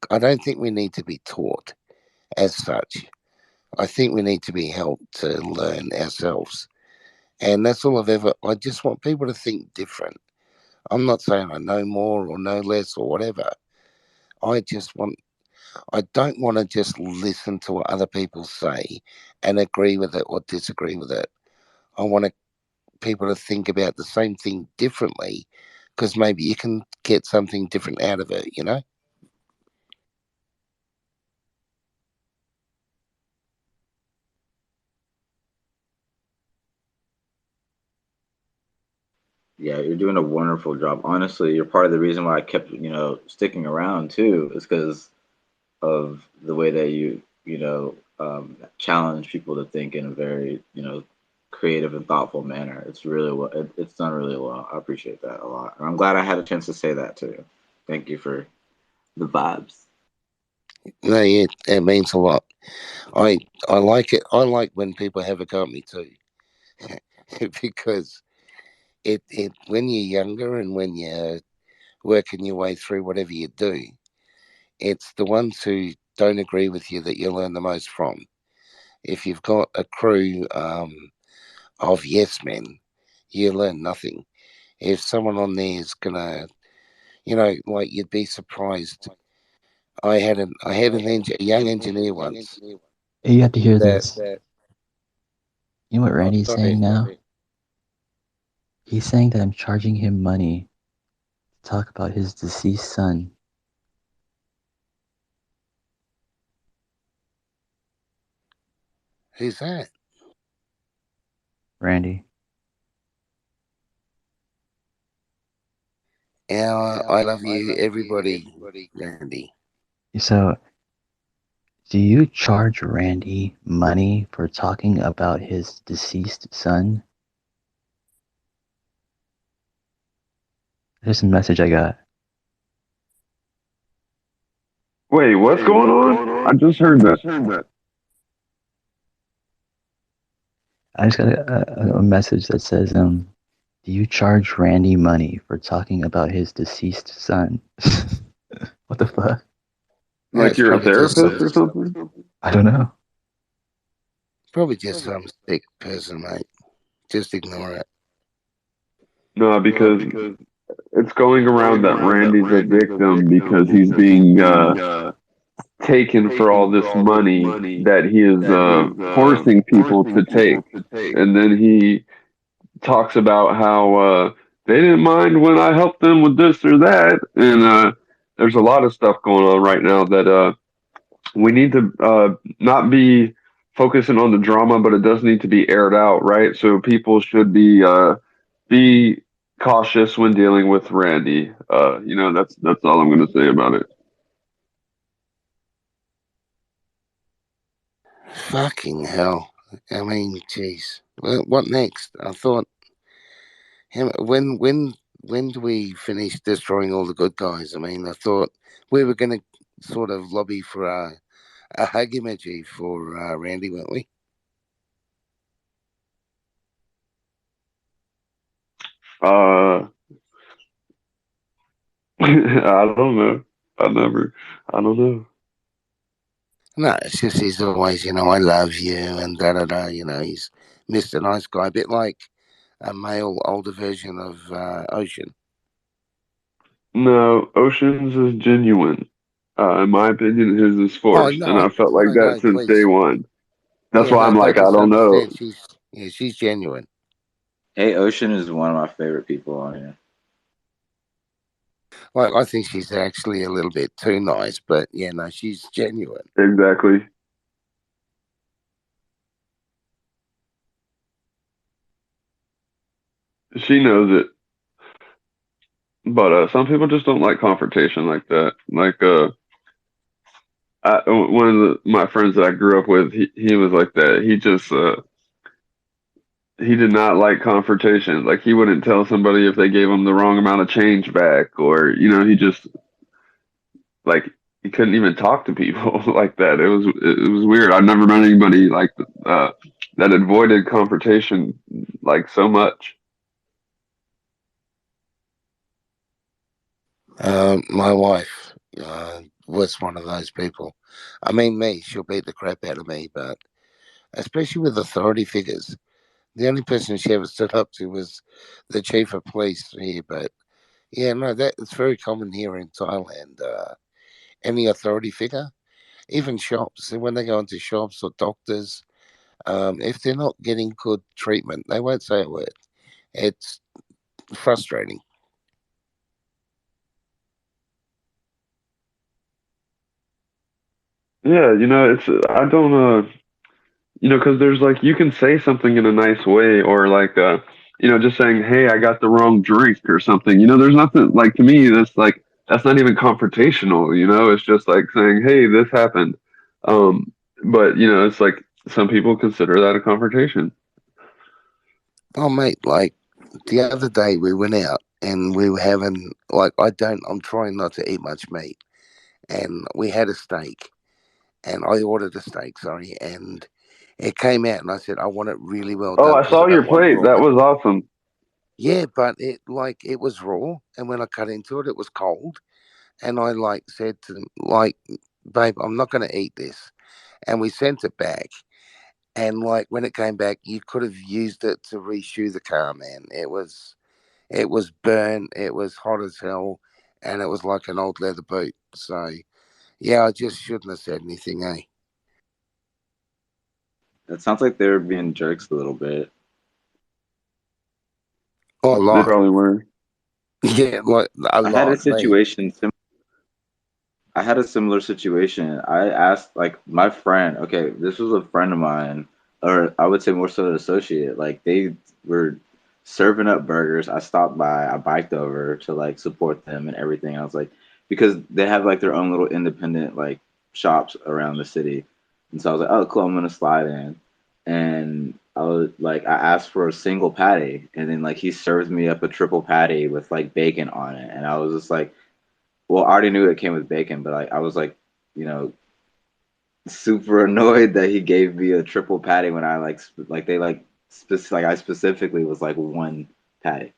I don't think we need to be taught as such. I think we need to be helped to learn ourselves. And that's all I just want people to think different. I'm not saying I know more or know less or whatever. I don't want to just listen to what other people say and agree with it or disagree with it. I want people to think about the same thing differently, because maybe you can get something different out of it, you know? Yeah, you're doing a wonderful job. Honestly, you're part of the reason why I kept, sticking around too, is because of the way that challenge people to think in a very, creative and thoughtful manner. It's really well, it's done really well. I appreciate that a lot. And I'm glad I had a chance to say that too. Thank you for the vibes. No, yeah, it means a lot. I like it. I like when people have a go at me too, because it when you're younger and when you're working your way through whatever you do, it's the ones who don't agree with you that you learn the most from. If you've got a crew of yes men, you learn nothing. If someone on there is gonna, like you'd be surprised. I had a young engineer once You have to hear this. that You know what Randy's sorry, saying now? He's saying that I'm charging him money to talk about his deceased son. Who's that? Randy. Yeah, I love you, everybody, Randy. So, do you charge Randy money for talking about his deceased son? Here's a message I got. Wait, what's going on? I just heard that. I just got a message that says, do you charge Randy money for talking about his deceased son? What the fuck? Like you're a therapist or something? I don't know. Probably just some sick person, mate. Just ignore it. No, because it's going around that Randy's a victim because he's being taken for all this money that he is forcing people to take. And then he talks about how they didn't mind when I helped them with this or that. And there's a lot of stuff going on right now that we need to not be focusing on the drama, but it does need to be aired out, right? So people should be cautious when dealing with Randy. That's all I'm going to say about it. Fucking hell. I mean, jeez. What next? I thought, when do we finish destroying all the good guys? I mean, I thought we were going to sort of lobby for a hug emoji for Randy, weren't we? I don't know. I don't know. No, it's just he's always, I love you and da-da-da, he's Mr. Nice Guy, a bit like a male older version of Ocean. No, Ocean's is genuine. In my opinion, his is forced, and I felt like that since please. day one. That's why I'm don't like, I don't know. misunderstand. She's genuine. Hey, Ocean is one of my favorite people on here. Well, I think she's actually a little bit too nice, but yeah, no, she's genuine. Exactly. She knows it. But some people just don't like confrontation like that. Like one of my friends that I grew up with, he was like that. He just he did not like confrontation. Like he wouldn't tell somebody if they gave him the wrong amount of change back, or he just like he couldn't even talk to people like that. It was weird. I've never met anybody like that avoided confrontation like so much. My wife was one of those people. I mean, she'll beat the crap out of me, but especially with authority figures. The only person she ever stood up to was the chief of police here. But yeah, no, it's very common here in Thailand. Any authority figure, even shops, and when they go into shops or doctors, if they're not getting good treatment, they won't say a word. It's frustrating. Yeah, it's I don't because there's like you can say something in a nice way, or like just saying, "Hey, I got the wrong drink" or something. There's nothing like to me that's not even confrontational. It's just like saying, "Hey, this happened." But it's like some people consider that a confrontation. Oh, mate, like the other day we went out and we were having, like, I'm trying not to eat much meat. And we had a steak and I ordered a steak, sorry. And it came out and I said, I want it really well Oh, done I because I saw your don't want plate. raw That meat. was awesome. Yeah, but it was raw. And when I cut into it, it was cold. And I said to them, babe, I'm not going to eat this. And we sent it back. And when it came back, you could have used it to reshoe the car, man. It was burnt, it was hot as hell, and it was like an old leather boot. So yeah, I just shouldn't have said anything, eh? It sounds like they were being jerks a little bit. Oh, a They lot. probably were. Yeah, like a I had a lot. situation. I had a similar situation. I asked like my friend. Okay, this was a friend of mine, or I would say more so an associate. Like they were serving up burgers. I stopped by. I biked over to like support them and everything. I was like, because they have like their own little independent like shops around the city, and so I was like, oh cool, I'm gonna slide in, and I was like, I asked for a single patty, and then like he served me up a triple patty with like bacon on it, and I was just like. Well, I already knew it came with bacon, but I was like, you know, super annoyed that he gave me a triple patty when I I specifically was like one patty.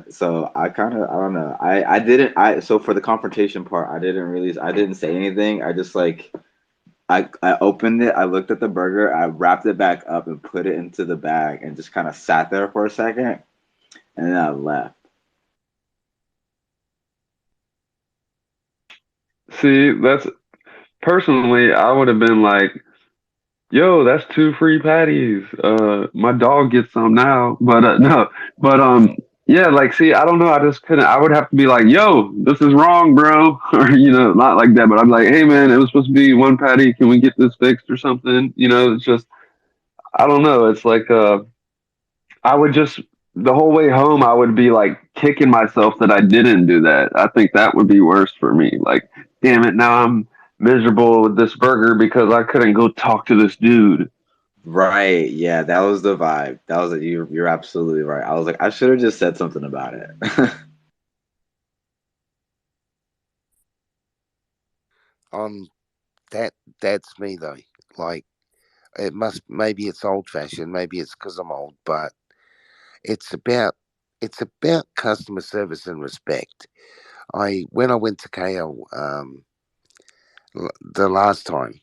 So I kind of I don't know. I didn't I so for the confrontation part, I didn't say anything. I just like I opened it, I looked at the burger, I wrapped it back up and put it into the bag and just kind of sat there for a second and then I left. See, that's personally, I would have been like, "Yo, that's 2 free patties. My dog gets some now." But no, but yeah, like, see, I don't know. I just couldn't. I would have to be like, "Yo, this is wrong, bro," or not like that. But I'm like, "Hey, man, it was supposed to be 1 patty. Can we get this fixed or something?" It's just, I don't know. It's like, I would just the whole way home, I would be like kicking myself that I didn't do that. I think that would be worse for me. Like, damn it, now I'm miserable with this burger because I couldn't go talk to this dude. Right. Yeah, that was the vibe. That was it. You're absolutely right. I was like, I should have just said something about it. That's me though. Like maybe it's old fashioned, maybe it's because I'm old, but it's about customer service and respect. When I went to KL the last time,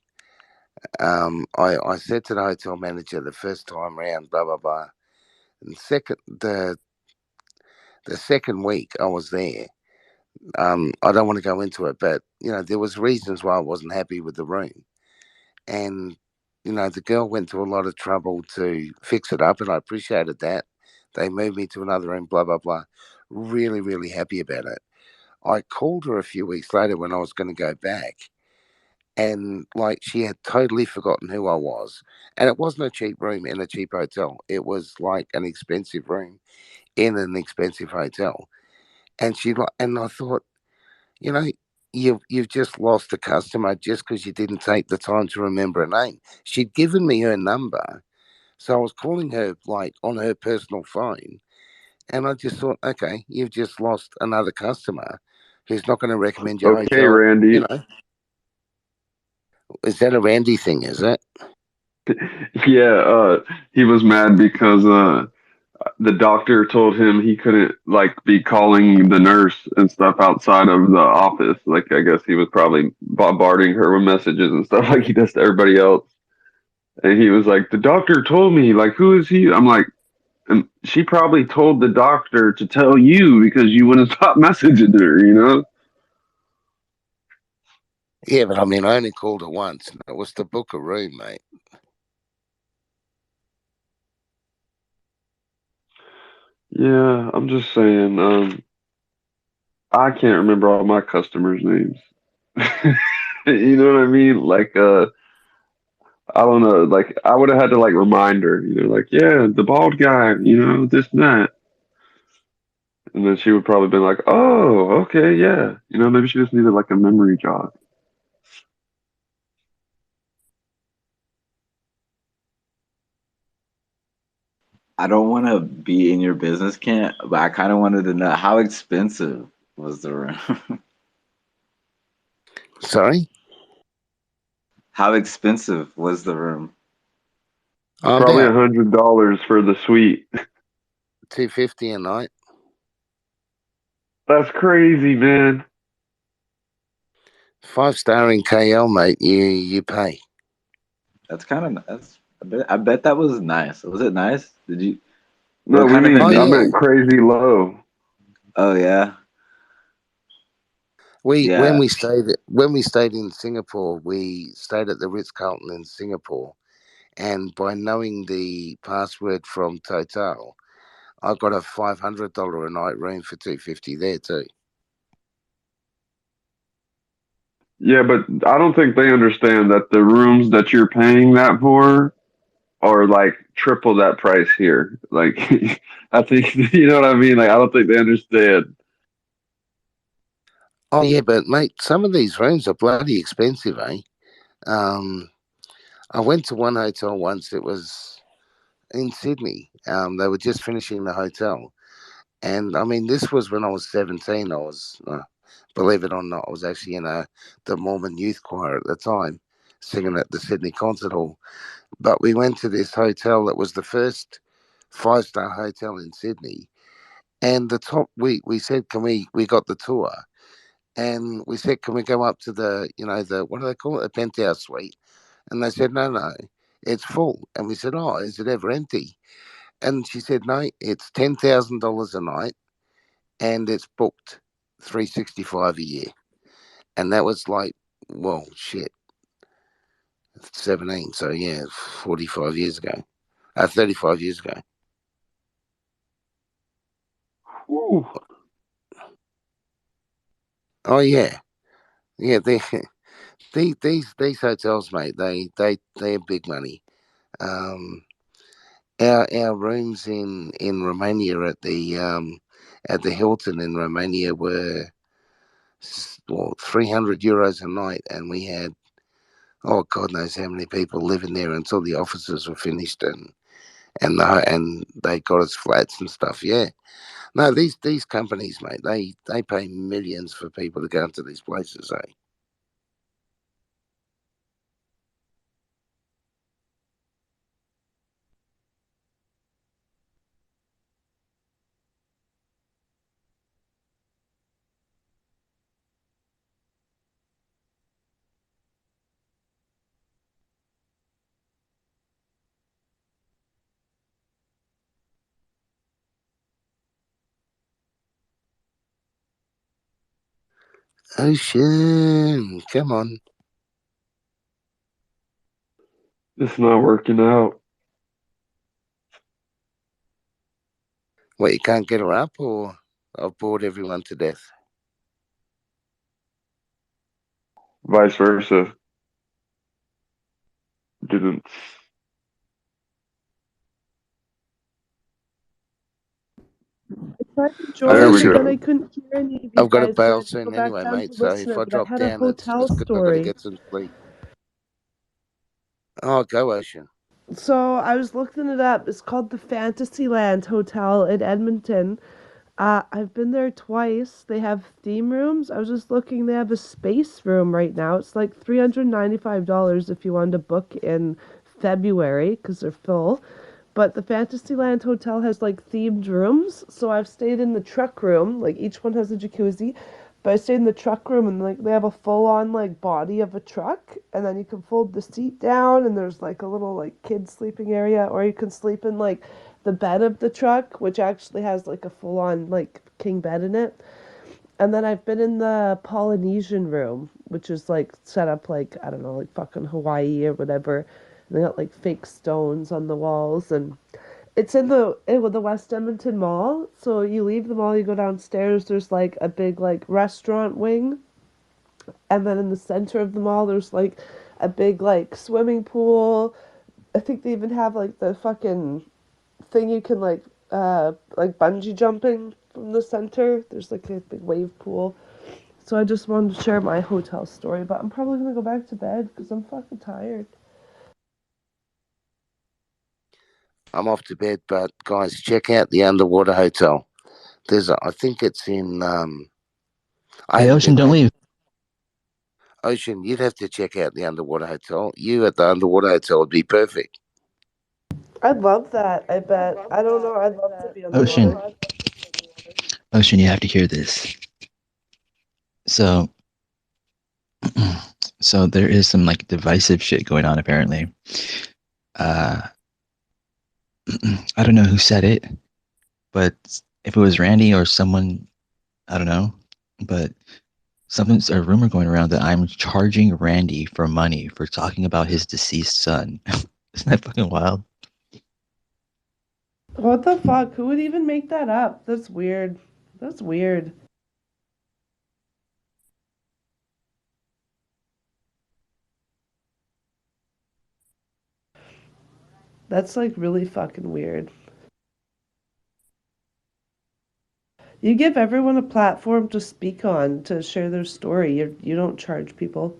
I said to the hotel manager the first time round, blah blah blah. And the second week I was there, I don't want to go into it, but there was reasons why I wasn't happy with the room, and the girl went to a lot of trouble to fix it up, and I appreciated that. They moved me to another room, blah blah blah. Really, really happy about it. I called her a few weeks later when I was going to go back, and she had totally forgotten who I was. And it wasn't a cheap room in a cheap hotel. It was like an expensive room in an expensive hotel. And I thought, you know, you've just lost a customer just because you didn't take the time to remember her name. She'd given me her number So I was calling her like on her personal phone, and I just thought, okay, you've just lost another customer who's not going to recommend your Okay, hotel. Randy. You know, is that a Randy thing? Is it? Yeah, he was mad because the doctor told him he couldn't like be calling the nurse and stuff outside of the office. Like I guess he was probably bombarding her with messages and stuff like he does to everybody else. And he was like, "The doctor told me, like, who is he?" I'm like, and she probably told the doctor to tell you because you wouldn't stop messaging her, you know? Yeah, but I mean, I only called her once, and it was to book a room, mate. Yeah, I'm just saying, I can't remember all my customers' names. You know what I mean? Like, I don't know, like, I would have had to, like, remind her, you know, like, yeah, the bald guy, you know, this and that. And then she would probably be like, oh, okay, yeah. You know, maybe she just needed, like, a memory jog. I don't want to be in your business, Kent, but I kind of wanted to know how expensive was the room? Sorry? How expensive was the room? Probably About $100 for the suite. $250 a night. That's crazy, man. 5-star in KL, mate. You pay. That's kind of that's. I bet that was nice. Was it nice? Did you? No, What kind of I yeah. meant crazy low. Oh yeah. When we stayed in Singapore, we stayed at the Ritz-Carlton in Singapore, and by knowing the password from Total, I got a $500 a night room for $250 there too. Yeah, but I don't think they understand that the rooms that you're paying that for are like triple that price here. Like, I think, you know what I mean? Like, I don't think they understand. Oh yeah, but mate, some of these rooms are bloody expensive, eh? I went to one hotel once. It was in Sydney. They were just finishing the hotel, and I mean, this was when I was 17. I was, believe it or not, I was actually in the Mormon youth choir at the time, singing at the Sydney Concert Hall. But we went to this hotel that was the first 5-star hotel in Sydney, and the top we said, can we got the tour, and we said, can we go up to the what do they call it, a penthouse suite? And they said, no, it's full. And we said, oh, is it ever empty? And she said, no, it's $10,000 a night, and it's booked 365 a year. And that was like, well, shit, 17. So yeah, 45 years ago, 35 years ago. Woo. Oh yeah, these hotels, mate. They have big money. Our rooms in Romania at the Hilton in Romania were 300 euros a night, and we had, oh God knows how many people living there until the offices were finished, and they got us flats and stuff. Yeah, no, these companies, mate, they pay millions for people to go into these places, eh? Ocean, come on. It's not working out. What, you can't get her up, or I've bored everyone to death? Vice versa. Didn't. I tried to I've join, got but to, then I couldn't hear any of you I've got to guys, so I bail had to go soon back anyway, down mate. to So if listener. I But I drop had a down, it's hotel because I've got to story. get some sleep. Oh, go Ocean. So I was looking it up. It's called the Fantasyland Hotel in Edmonton. I've been there twice. They have theme rooms. I was just looking. They have a space room right now. It's like $395 if you want to book in February because they're full. But the Fantasyland Hotel has like themed rooms. So I've stayed in the truck room. Like each one has a jacuzzi. But I stayed in the truck room and like they have a full on like body of a truck and then you can fold the seat down and there's like a little like kid sleeping area or you can sleep in like the bed of the truck which actually has like a full on like king bed in it. And then I've been in the Polynesian room, which is like set up like I don't know, like fucking Hawaii or whatever. And they got like fake stones on the walls and it's in the West Edmonton Mall. So you leave the mall, you go downstairs. There's like a big like restaurant wing, and then in the center of the mall, there's like a big like swimming pool. I think they even have like the fucking thing you can like bungee jumping from the center. There's like a big wave pool. So I just wanted to share my hotel story, but I'm probably gonna go back to bed because I'm fucking tired. I'm off to bed, but guys, check out the Underwater Hotel. I think it's in. I Hey, haven't Ocean, been don't there. leave. Ocean, you'd have to check out the Underwater Hotel. You at the Underwater Hotel would be perfect. I'd love that. I bet. I don't know. I'd love to be Ocean, underwater. Ocean, you have to hear this. So, so there is some like divisive shit going on apparently. Uh, I don't know who said it, but if it was Randy or someone, I don't know, but something's a rumor going around that I'm charging Randy for money for talking about his deceased son. Isn't that fucking wild? What the fuck? Who would even make that up? That's weird. That's weird. That's like really fucking weird. You give everyone a platform to speak on, to share their story. You don't charge people.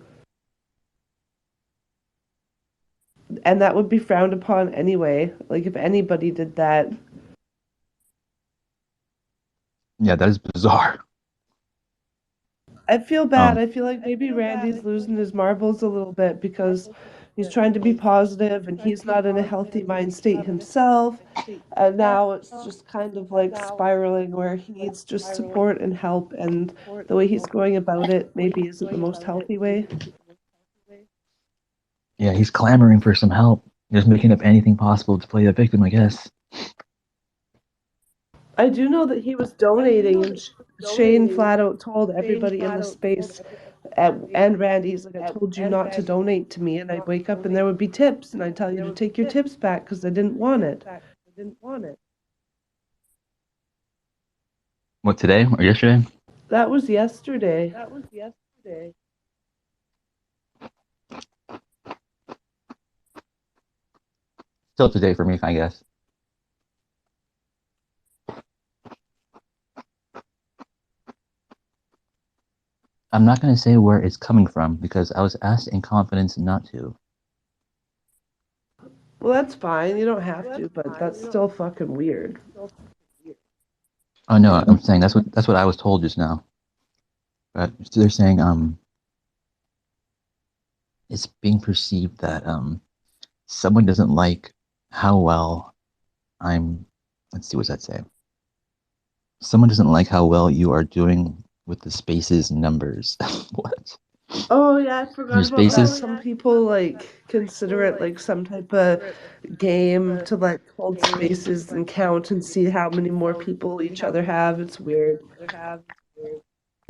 And that would be frowned upon anyway. Like if anybody did that. Yeah, that is bizarre. I feel bad. I feel like maybe Randy's losing his marbles a little bit because he's trying to be positive and he's not in a healthy mind state himself. And now it's just kind of like spiraling where he needs just support and help. And the way he's going about it maybe isn't the most healthy way. Yeah, he's clamoring for some help. Just making up anything possible to play the victim, I guess. I do know that he was donating, and Shane flat out told everybody in the space and Randy's like, I told you not to donate to me, and I'd wake up and there would be tips, and I'd tell you to take your tips back because I didn't want it. What, today or yesterday? That was yesterday. Still today for me, I guess. I'm not going to say where it's coming from because I was asked in confidence not to. Well, that's fine. You don't have to, but that's still fucking weird. Oh no, I'm saying that's what I was told just now. But they're saying it's being perceived that someone doesn't like how well I'm. Let's see, what's that say? Someone doesn't like how well you are doing with the spaces numbers. What? Oh yeah, I forgot Your about that. spaces? Some people like consider it like some type of game to like hold spaces and count and see how many more people each other have. It's weird.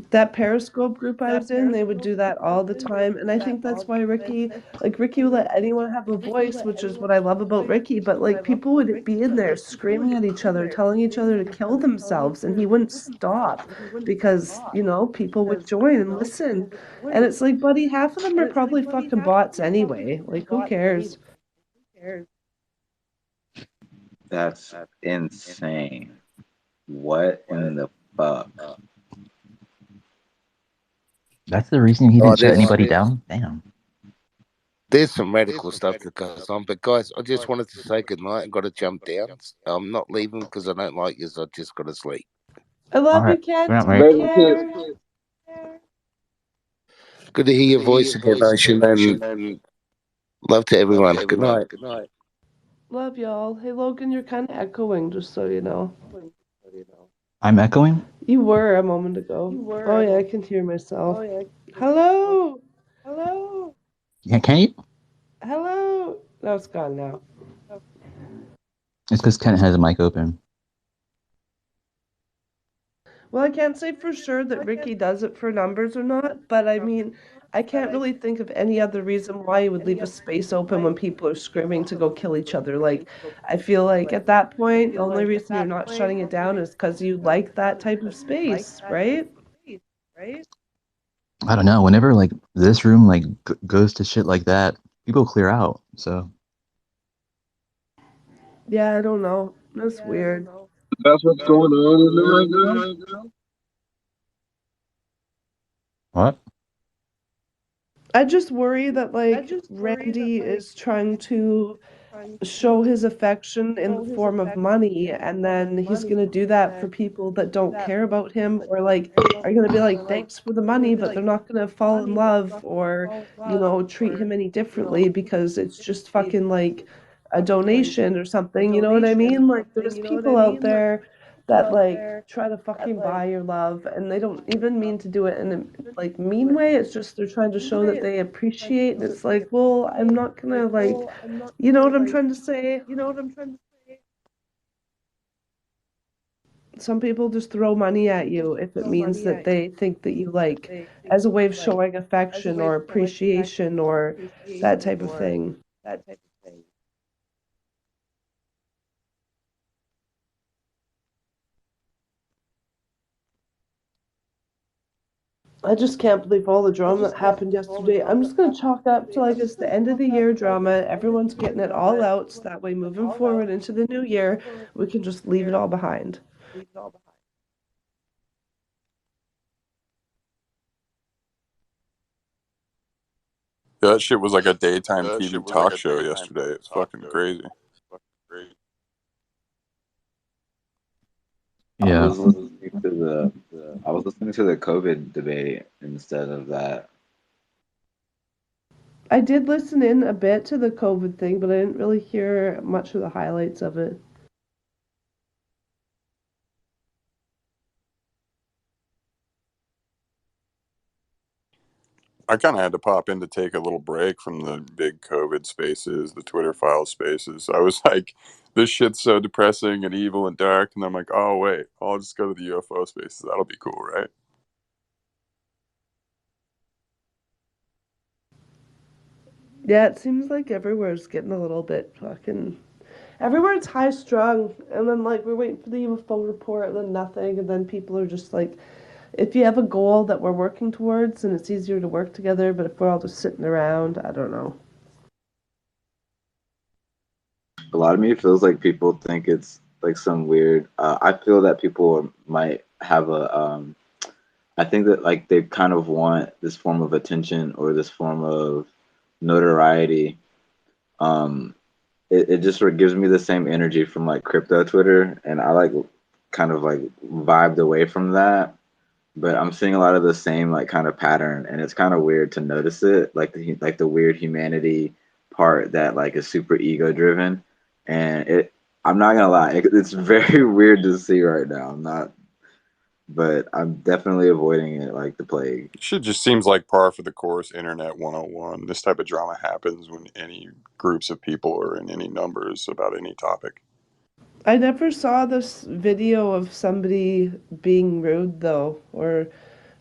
That Periscope group I was in, they would do that all the time, and I think that's why Ricky would let anyone have a voice, which is what I love about Ricky, but like people would be in there screaming at each other, telling each other to kill themselves, and he wouldn't stop because, people would join and listen. And it's like, buddy, half of them are probably fucking bots anyway. Like, who cares? That's insane. What in the fuck? That's the reason he Oh, didn't shut there's anybody down? Damn. There's some radical stuff that goes on, but guys, I just wanted to say good night. I've got to jump down. I'm not leaving because I don't like you. I just got to sleep. I love you, Alright. Ken. Good night, Take mate. care. Good to hear your voice again, Ocean, and love to everyone. Good night. Love y'all. Hey, Logan, you're kind of echoing, just so you know. I'm echoing? You were a moment ago. Oh, yeah, I can hear myself. Hello! Hello! Yeah, can you? Hello! No, it's gone now. It's because Ken has the mic open. Well, I can't say for sure that Ricky does it for numbers or not, but I mean, I can't really think of any other reason why you would leave a space open when people are screaming to go kill each other. Like, I feel like at that point, the only reason you're not shutting it down is because you like that type of space, right? I don't know. Whenever like this room like goes to shit like that, people clear out. So Yeah, I don't know. That's weird. That's what's going on in there right now. what? I just worry that like Randy is trying to show his affection in the form of money, and then he's gonna do that for people that don't care about him, or like are gonna be like, thanks for the money, but they're not gonna fall in love or, treat him any differently because it's just fucking like a donation or something, you know what I mean? Like there's people out there that like try to fucking buy your love, and they don't even mean to do it in a like mean way. It's just they're trying to show that they appreciate, and it's like, well, I'm not gonna like, you know what I'm trying to say? Some people just throw money at you if it means that they think that you like, as a way of showing affection or appreciation or that type of thing. I just can't believe all the drama that happened yesterday. I'm just gonna chalk up to like it's the end of the year drama. Everyone's getting it all out, so that way moving forward into the new year, we can just leave it all behind. Yeah, that shit was like a daytime TV talk show yesterday. It's fucking crazy. I Yeah. was listening to the COVID debate instead of that. I did listen in a bit to the COVID thing, but I didn't really hear much of the highlights of it. I kind of had to pop in to take a little break from the big COVID spaces, the Twitter file spaces. I was like, this shit's so depressing and evil and dark. And I'm like, oh, wait, I'll just go to the UFO spaces. That'll be cool, right? Yeah, it seems like everywhere's getting a little bit fucking. Everywhere's high strung, and then like we're waiting for the UFO report, and then nothing, and then people are just like, if you have a goal that we're working towards, and it's easier to work together, but if we're all just sitting around, I don't know. A lot of me feels like people think it's like some weird. I feel that people might have a. I think that like they kind of want this form of attention or this form of notoriety. Um, it just sort of gives me the same energy from like crypto Twitter, and I like kind of like vibed away from that. But I'm seeing a lot of the same like kind of pattern, and it's kind of weird to notice it, like the weird humanity part that like is super ego driven, and it. I'm not gonna lie, it's very weird to see right now. I'm not, but I'm definitely avoiding it like the plague. Shit just seems like par for the course, Internet 101. This type of drama happens when any groups of people are in any numbers about any topic. I never saw this video of somebody being rude though, or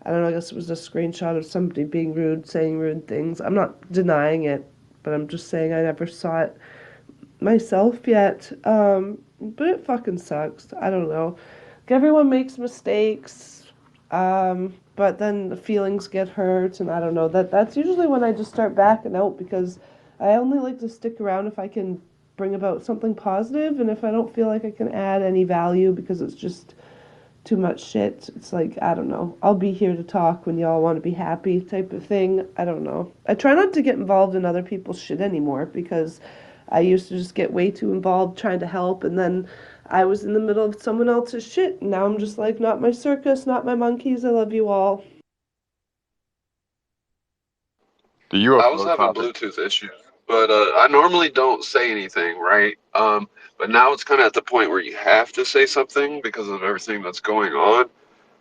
I don't know, I guess it was a screenshot of somebody being rude, saying rude things. I'm not denying it, but I'm just saying I never saw it myself yet. But it fucking sucks. I don't know. Like, everyone makes mistakes, but then the feelings get hurt, and I don't know. That's usually when I just start backing out because I only like to stick around if I can bring about something positive, and if I don't feel like I can add any value because it's just too much shit. It's like, I don't know. I'll be here to talk when y'all want to be happy type of thing. I don't know. I try not to get involved in other people's shit anymore because I used to just get way too involved trying to help, and then I was in the middle of someone else's shit. And now I'm just like, not my circus, not my monkeys. I love you all. The I was UFO having topic. Bluetooth issues, but I normally don't say anything, right? But now it's kind of at the point where you have to say something because of everything that's going on.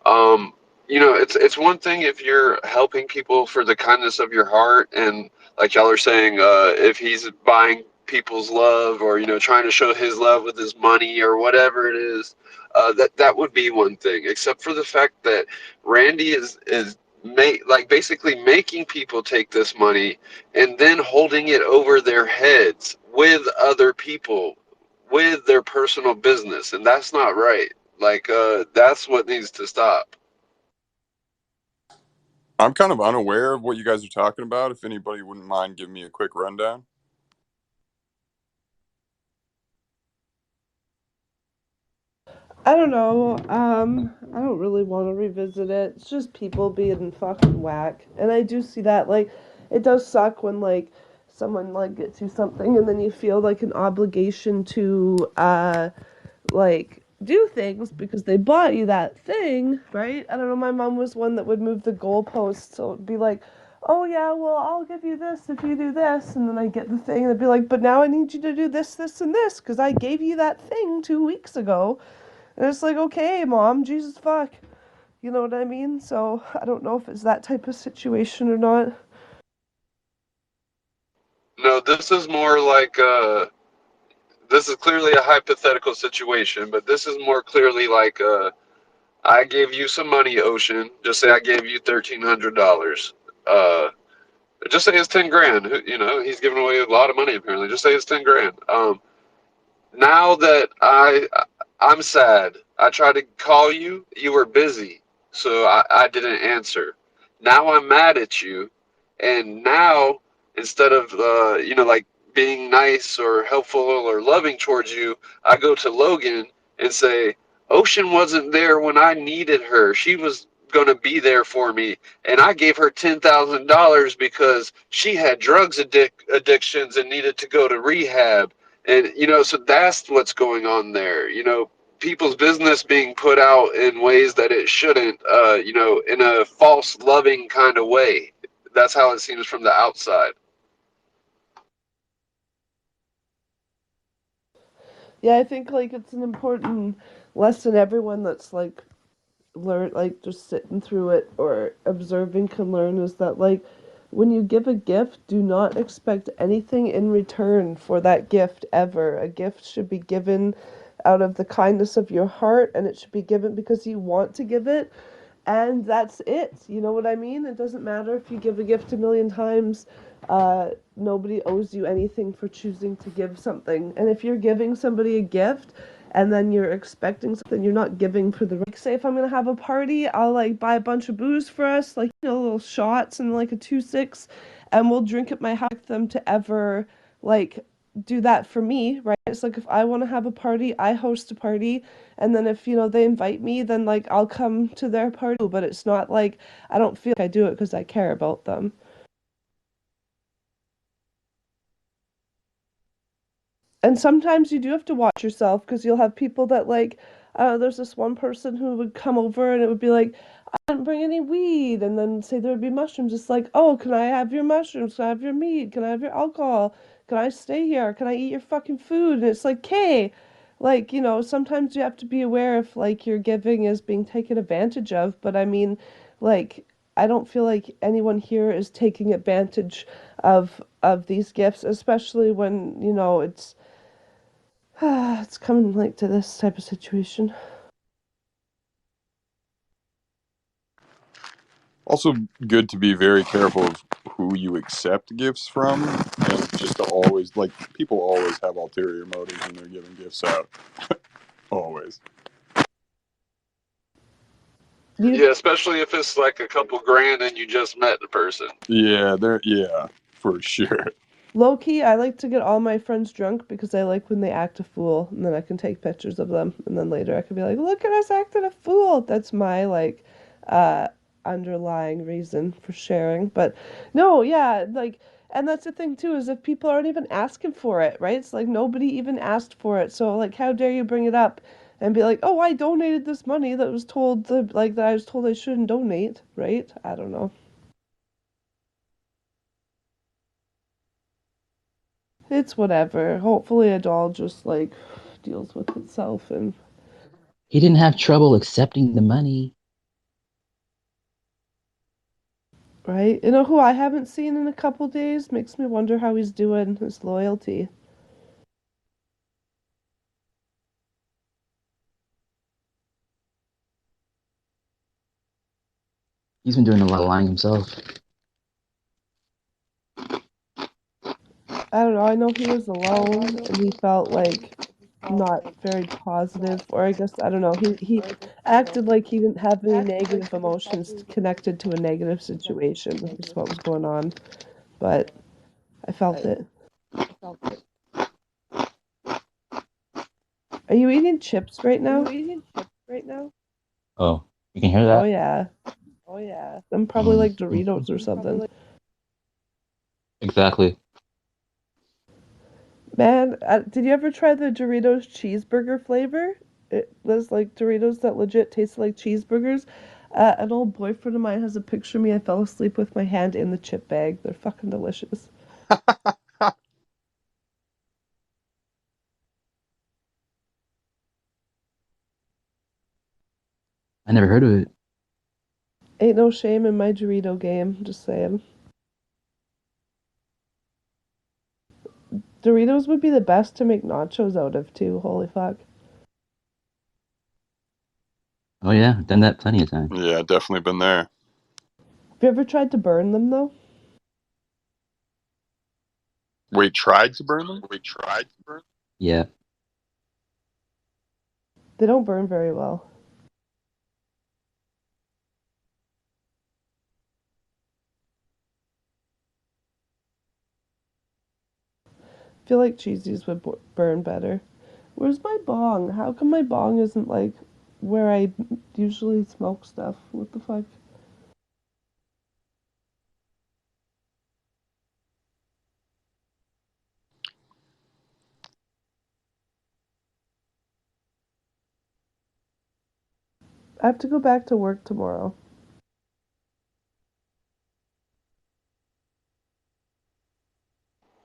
Um, it's one thing if you're helping people for the kindness of your heart, and like y'all are saying, if he's buying people's love or trying to show his love with his money or whatever it is, that would be one thing. Except for the fact that Randy is basically making people take this money and then holding it over their heads with other people with their personal business, and that's not right. That's what needs to stop. I'm kind of unaware of what you guys are talking about. If anybody wouldn't mind giving me a quick rundown. I don't know. I don't really want to revisit it. It's just people being fucking whack. And I do see that, like, it does suck when, like, someone, like, gets you something and then you feel, like, an obligation to, like, do things because they bought you that thing, right? I don't know, my mom was one that would move the goalposts, so it'd be like, oh yeah, well, I'll give you this if you do this, and then I get the thing, and it'd be like, but now I need you to do this, this, and this, because I gave you that thing 2 weeks ago. And it's like, okay, mom, Jesus fuck. You know what I mean? So I don't know if it's that type of situation or not. No, this is more like this is clearly a hypothetical situation, but this is more clearly like I gave you some money, Ocean. Just say I gave you $1,300. Just say it's 10 grand. He's giving away a lot of money apparently. Just say it's 10 grand. Now that I'm sad. I tried to call you. You were busy, so I didn't answer. Now I'm mad at you, and now instead of like being nice or helpful or loving towards you, I go to Logan and say, Ocean wasn't there when I needed her. She was gonna be there for me, and I gave her $10,000 because she had addictions and needed to go to rehab. And so that's what's going on there. People's business being put out in ways that it shouldn't. In a false loving kind of way. That's how it seems from the outside. Yeah, I think like it's an important lesson everyone that's like learn like just sitting through it or observing can learn is that like when you give a gift, do not expect anything in return for that gift ever. A gift should be given out of the kindness of your heart, and it should be given because you want to give it, and that's it. You know what I mean? It doesn't matter if you give a gift a million times. Nobody owes you anything for choosing to give something. And if you're giving somebody a gift and then you're expecting something, you're not giving for the like, say if I'm gonna have a party, I'll like buy a bunch of booze for us, like little shots and like a 2-6, and we'll drink at my house. Them to ever like do that for me, right? It's like if I want to have a party, I host a party, and then if they invite me, then like I'll come to their party. But it's not like I don't feel like I do it because I care about them. And sometimes you do have to watch yourself because you'll have people that like, there's this one person who would come over and it would be like, I didn't bring any weed, and then say there would be mushrooms. It's like, oh, can I have your mushrooms? Can I have your meat? Can I have your alcohol? Can I stay here? Can I eat your fucking food? And it's like, okay, like, sometimes you have to be aware if like your giving is being taken advantage of. But I mean, like, I don't feel like anyone here is taking advantage of these gifts, especially when, it's coming like to this type of situation. Also, good to be very careful of who you accept gifts from, and just to always people always have ulterior motives when they're giving gifts out. Always. Yeah, especially if it's like a couple grand and you just met the person. Yeah, for sure. Low key, I like to get all my friends drunk because I like when they act a fool, and then I can take pictures of them, and then later I can be like, "Look at us acting a fool." That's my like, uh, underlying reason for sharing. But no, yeah, like, and that's the thing too is if people aren't even asking for it, right? It's like nobody even asked for it, so like, how dare you bring it up and be like, "Oh, I donated this money that was told that I was told I shouldn't donate," right? I don't know. It's whatever. Hopefully it all just like deals with itself and He didn't have trouble accepting the money. right? You know who I haven't seen in a couple days? Makes me wonder how he's doing his loyalty. He's been doing a lot of lying himself. I don't know. I know he was alone and he felt like not very positive, or I guess I don't know. He acted like he didn't have any negative emotions connected to a negative situation. Is what was going on, but I felt it. Are you eating chips right now? Oh, you can hear Oh that? yeah. Oh yeah. I'm probably like Doritos or something. Exactly. Man, did you ever try the Doritos cheeseburger flavor? It was like Doritos that legit taste like cheeseburgers. An old boyfriend of mine has a picture of me. I fell asleep with my hand in the chip bag. They're fucking delicious. I never heard of it. Ain't no shame in my Dorito game. Just saying. Doritos would be the best to make nachos out of too. Holy fuck. Oh yeah, done that plenty of times. Yeah, definitely been there. Have you ever tried to burn them though? Wait, tried to burn them? Yeah. They don't burn very well. I feel like cheesies would burn better. Where's my bong? How come my bong isn't like where I usually smoke stuff? What the fuck? I have to go back to work tomorrow.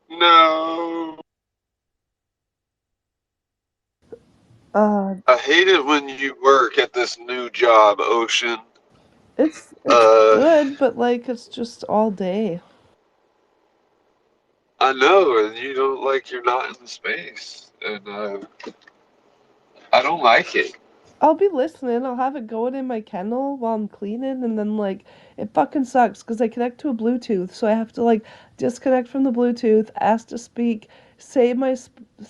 No. I hate it when you work at this new job, Ocean. It's good, but like it's just all day. I know, and you don't like you're not in the space, and I don't like it. I'll be listening. I'll have it going in my kennel while I'm cleaning, and then like it fucking sucks because I connect to a Bluetooth, so I have to like disconnect from the Bluetooth, ask to speak, say my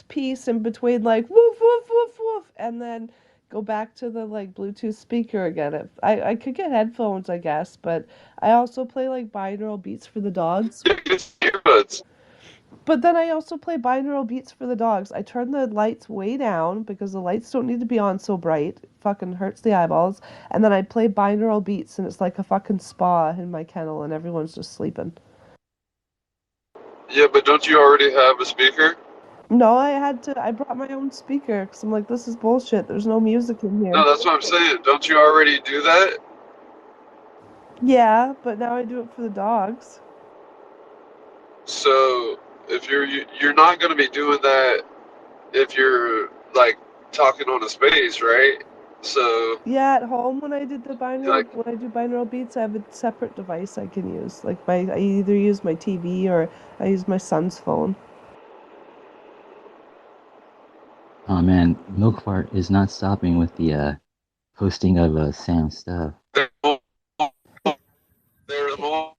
piece in between, like woof woof woof woof, and then go back to the like Bluetooth speaker again. I could get headphones, I guess, but I also play like binaural beats for the dogs. Earbuds. But then I also play binaural beats for the dogs. I turn the lights way down because the lights don't need to be on so bright. It fucking hurts the eyeballs. And then I play binaural beats and it's like a fucking spa in my kennel and everyone's just sleeping. Yeah, but don't you already have a speaker? No, I brought my own speaker because I'm like, this is bullshit. There's no music in here. No, that's what I'm saying. Don't you already do that? Yeah, but now I do it for the dogs. So if you're not going to be doing that if you're like talking on a space, right? So Yeah, at home when I did the like when I do binaural beats, I have a separate device I can use. Like I either use my TV or I use my son's phone. Oh man, Milkfart is not stopping with the posting of Sam stuff. there's more.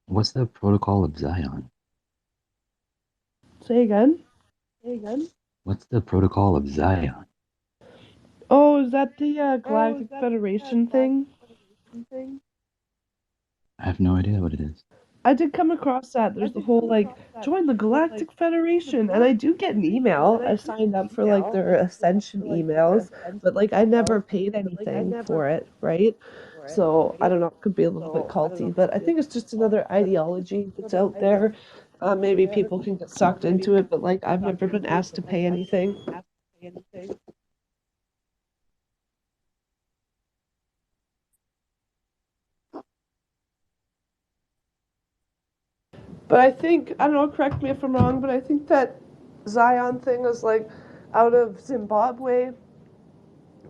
What's the protocol of Zion? Say again? What's the protocol of Zion? Oh, is that the Galactic Federation thing? I have no idea what it is. I did come across that. There's the whole like join the Galactic Federation, and I do get an email. I signed up for like their Ascension emails, but like I never paid anything for it, right? So I don't know, it could be a little bit culty, but I think it's just another ideology that's out there. Maybe people can get sucked into it, but like I've never been asked to pay anything. But I think, I don't know, correct me if I'm wrong, but I think that Zion thing is like out of Zimbabwe.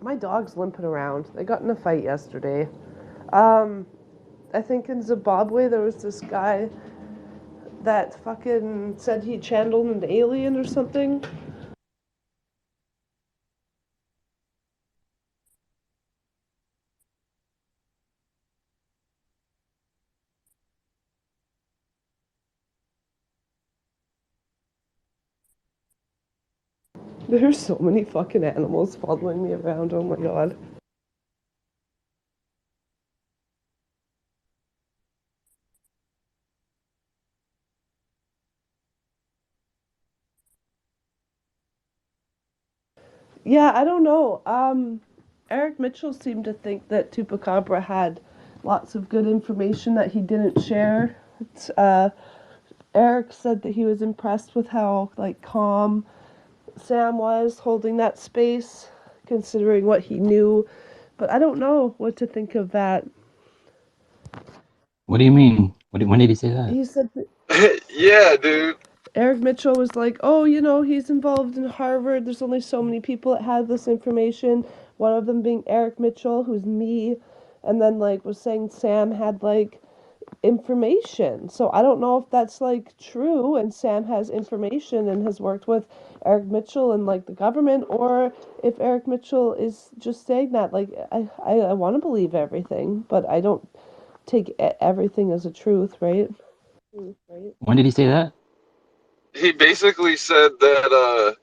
My dog's limping around. They got in a fight yesterday. Um, I think in Zimbabwe there was this guy that fucking said he channeled an alien or something. There's so many fucking animals following me around. Oh my god. Yeah, I don't know. Eric Mitchell seemed to think that Chupacabra had lots of good information that he didn't share. Eric said that he was impressed with how like calm Sam was holding that space, considering what he knew. But I don't know what to think of that. What do you mean? When did he say that? He said that Yeah, dude. Eric Mitchell was like, oh, you know, he's involved in Harvard. There's only so many people that have this information. One of them being Eric Mitchell, who's me. And then, like, was saying Sam had, like, information. So I don't know if that's, like, true and Sam has information and has worked with Eric Mitchell and, like, the government, or if Eric Mitchell is just saying that. Like, I want to believe everything, but I don't take everything as a truth, right? When did he say that? He basically said that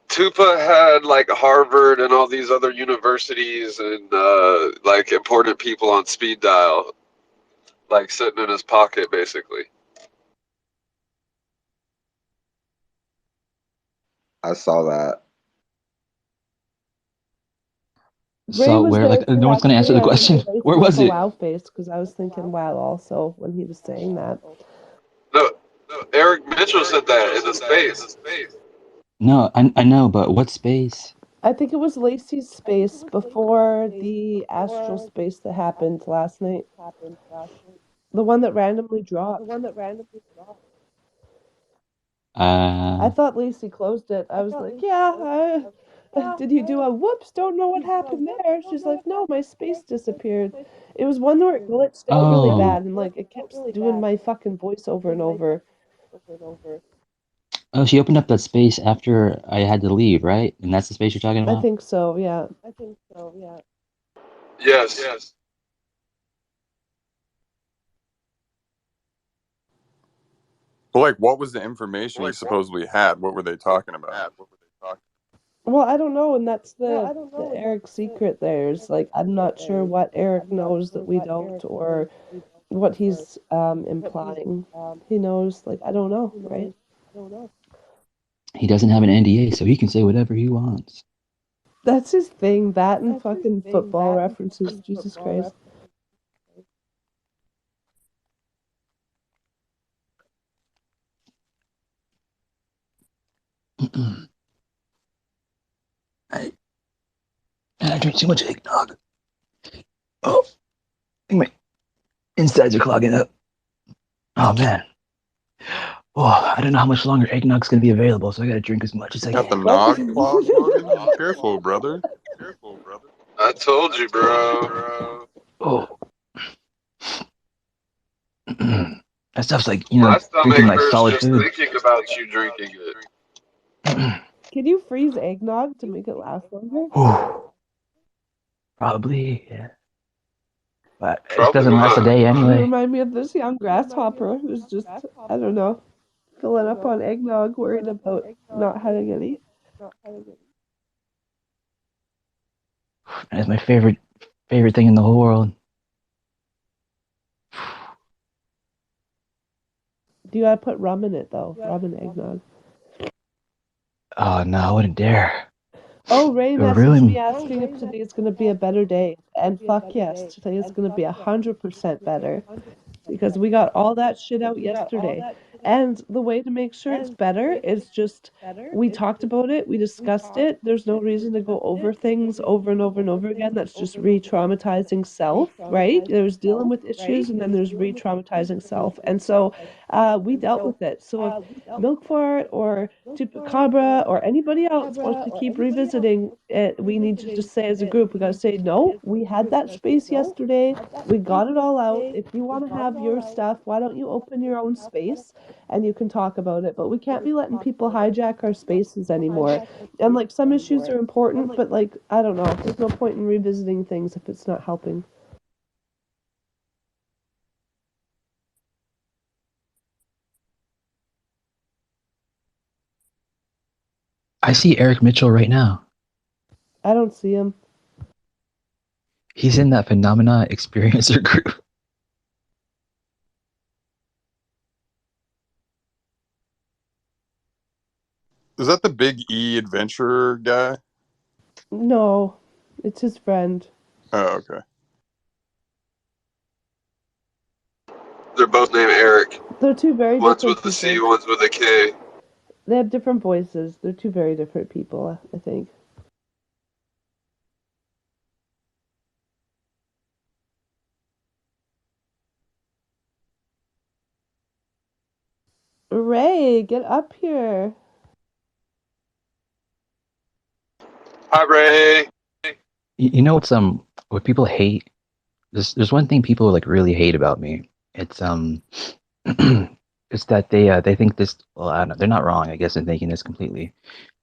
Tupa had like Harvard and all these other universities and like important people on speed dial, like sitting in his pocket, basically. I saw that. Ray So was where? there Like, too, no one's gonna answer actually. the I was question. very Where was for it? wow face because I was thinking wow also when he was saying that. No, Eric Mitchell said that in the space. No, I know, but what space? I think it was Lacey's space before the astral space that happened last night. The one that randomly dropped. I thought Lacey closed it. I was like, yeah, did you do a whoops? Don't know what happened there. She's like, no, my space disappeared. It was one where it glitched out really Oh, bad and like it kept doing my fucking voice over and over. oh, she opened up that space after I had to leave, right? And that's the space you're talking I about? think so, yeah. Yes. But like, what was the information he supposedly had? What were they talking about? Well, I don't know, and that's the Eric secret there. Is like I'm not sure what Eric knows that we don't, or what he's implying. He knows, like I don't know, right? He doesn't have an NDA, so he can say whatever he wants. That's his thing. That and fucking football references. Jesus Christ. I drink too much eggnog. Oh, my insides are clogging up. Oh man. Oh, I don't know how much longer eggnog's gonna be available, so I gotta drink as much as I Got the can. nog clogged, Logan? Careful, brother. I told you, bro. Oh. That stuff's like, My stomach drinking like hurts solid just food. thinking about you drinking it. Can you freeze eggnog to make it last longer? Probably, yeah. But it Probably doesn't last a not. day You anyway. remind me of this young grasshopper who's just, I don't know, filling up on eggnog, worried about not having any. And it's my favorite thing in the whole world. You gotta put rum in it though. Rum and eggnog. Oh no, I wouldn't dare. Oh, Ray It would messaged me really. asking if today is gonna be a better day. And fuck yes, today is gonna be 100% better. Because we got all that shit out yesterday. And the way to make sure it's better is just we talked about it, we discussed it. There's no reason to go over things over and over and over again. That's just re-traumatizing self, right? There's dealing with issues and then there's re-traumatizing self. And so we dealt with it. So if Milk Fart or Chupacabra or anybody else wants to keep revisiting it, we need to just say as a group, we gotta say, no, we had that space yesterday. We got it all out. If you want to have your stuff, why don't you open your own space and you can talk about it? But we can't be letting people hijack our spaces anymore. And like some issues are important, but like I don't know, there's no point in revisiting things if it's not helping. I see Eric Mitchell right now. I don't see him. He's in that Phenomena Experiencer group. Is that the Big E adventurer guy? No, it's his friend. Oh, okay. They're both named Eric. They're two very One's different with a C, people. one's with a K. They have different voices. They're two very different people, I think. Ray, get up here. Hi, Ray. You know what people hate? There's one thing people like really hate about me. It's it's that they think this. Well, I don't know, they're not wrong, I guess, in thinking this completely,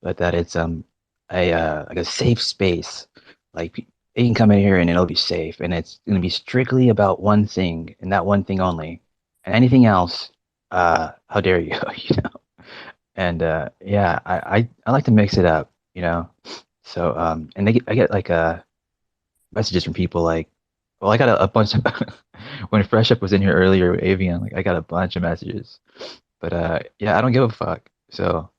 but that it's a like a safe space. Like they can come in here and it'll be safe, and it's gonna be strictly about one thing and that one thing only, and anything else, how dare you, you know? And yeah, I like to mix it up, you know. So and I get like messages from people like, well, I got a bunch of when Fresh Up was in here earlier with Avian, like I got a bunch of messages. But yeah, I don't give a fuck. So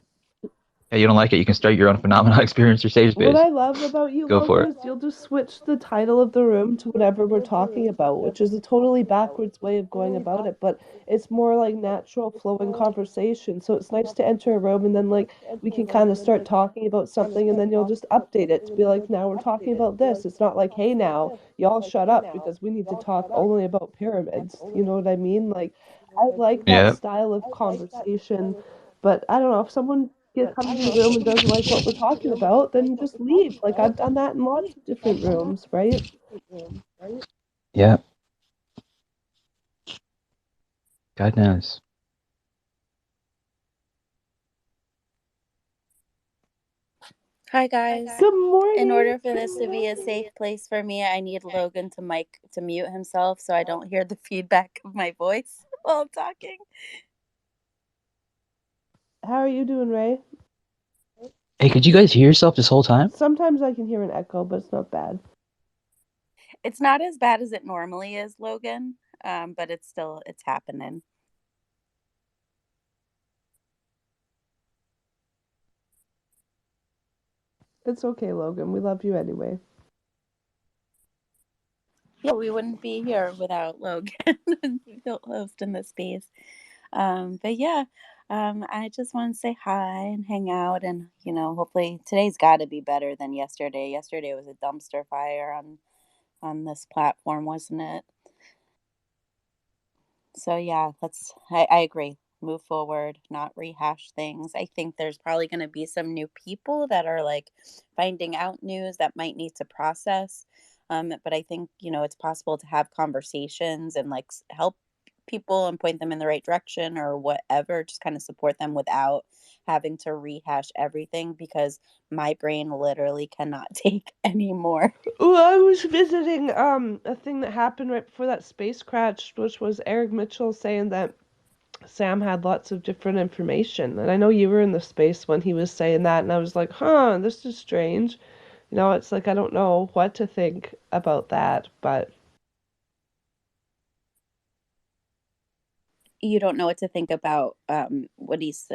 yeah, you don't like it, you can start your own Phenomena experience or safe What space. I love about you, Go for Logan, it. is you'll just switch the title of the room to whatever we're talking about, which is a totally backwards way of going about it, but it's more like natural flowing conversation. So it's nice to enter a room and then like we can kind of start talking about something and then you'll just update it to be like, now we're talking about this. It's not like, hey now, y'all shut up because we need to talk only about pyramids. You know what I mean? Like I like that Yeah. style of conversation, but I don't know if someone comes in the room and doesn't like what we're talking about, then just leave. Like I've done that in lots of different rooms, right? Yeah. God knows. Hi guys. Good morning. In order for this to be a safe place for me, I need Logan to mute himself so I don't hear the feedback of my voice while I'm talking. How are you doing, Ray? Hey, could you guys hear yourself this whole time? Sometimes I can hear an echo, but it's not bad. It's not as bad as it normally is, Logan, but it's happening. It's okay, Logan. We love you anyway. Yeah, we wouldn't be here without Logan hosting this space. But yeah, I just want to say hi and hang out, and hopefully today's got to be better than yesterday. Yesterday was a dumpster fire on this platform, wasn't it? So yeah, I agree. Move forward, not rehash things. I think there's probably going to be some new people that are like finding out news that might need to process. But I think, it's possible to have conversations and like help people and point them in the right direction or whatever, just kind of support them without having to rehash everything because my brain literally cannot take anymore. Oh, I was visiting a thing that happened right before that space crash, which was Eric Mitchell saying that Sam had lots of different information. And I know you were in the space when he was saying that, and I was like, huh, this is strange. You know, it's like I don't know what to think about that, but You don't know what to think about what he's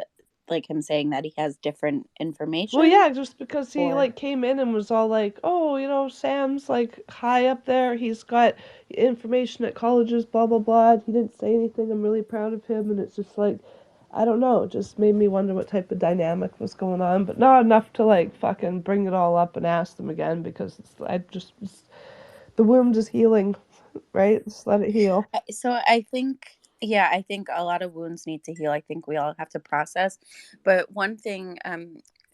like him saying that he has different well, information, yeah, just because he or like came in and was all like, "Oh, you know, Sam's like high up there. He's got information at colleges, blah blah blah." He didn't say anything. I'm really proud of him, and it's just like, I don't know. It just made me wonder what type of dynamic was going on, but not enough to like fucking bring it all up and ask them again because the wound is healing, right? Just let it heal. so I think, yeah, I think a lot of wounds need to heal. I think we all have to process, but one thing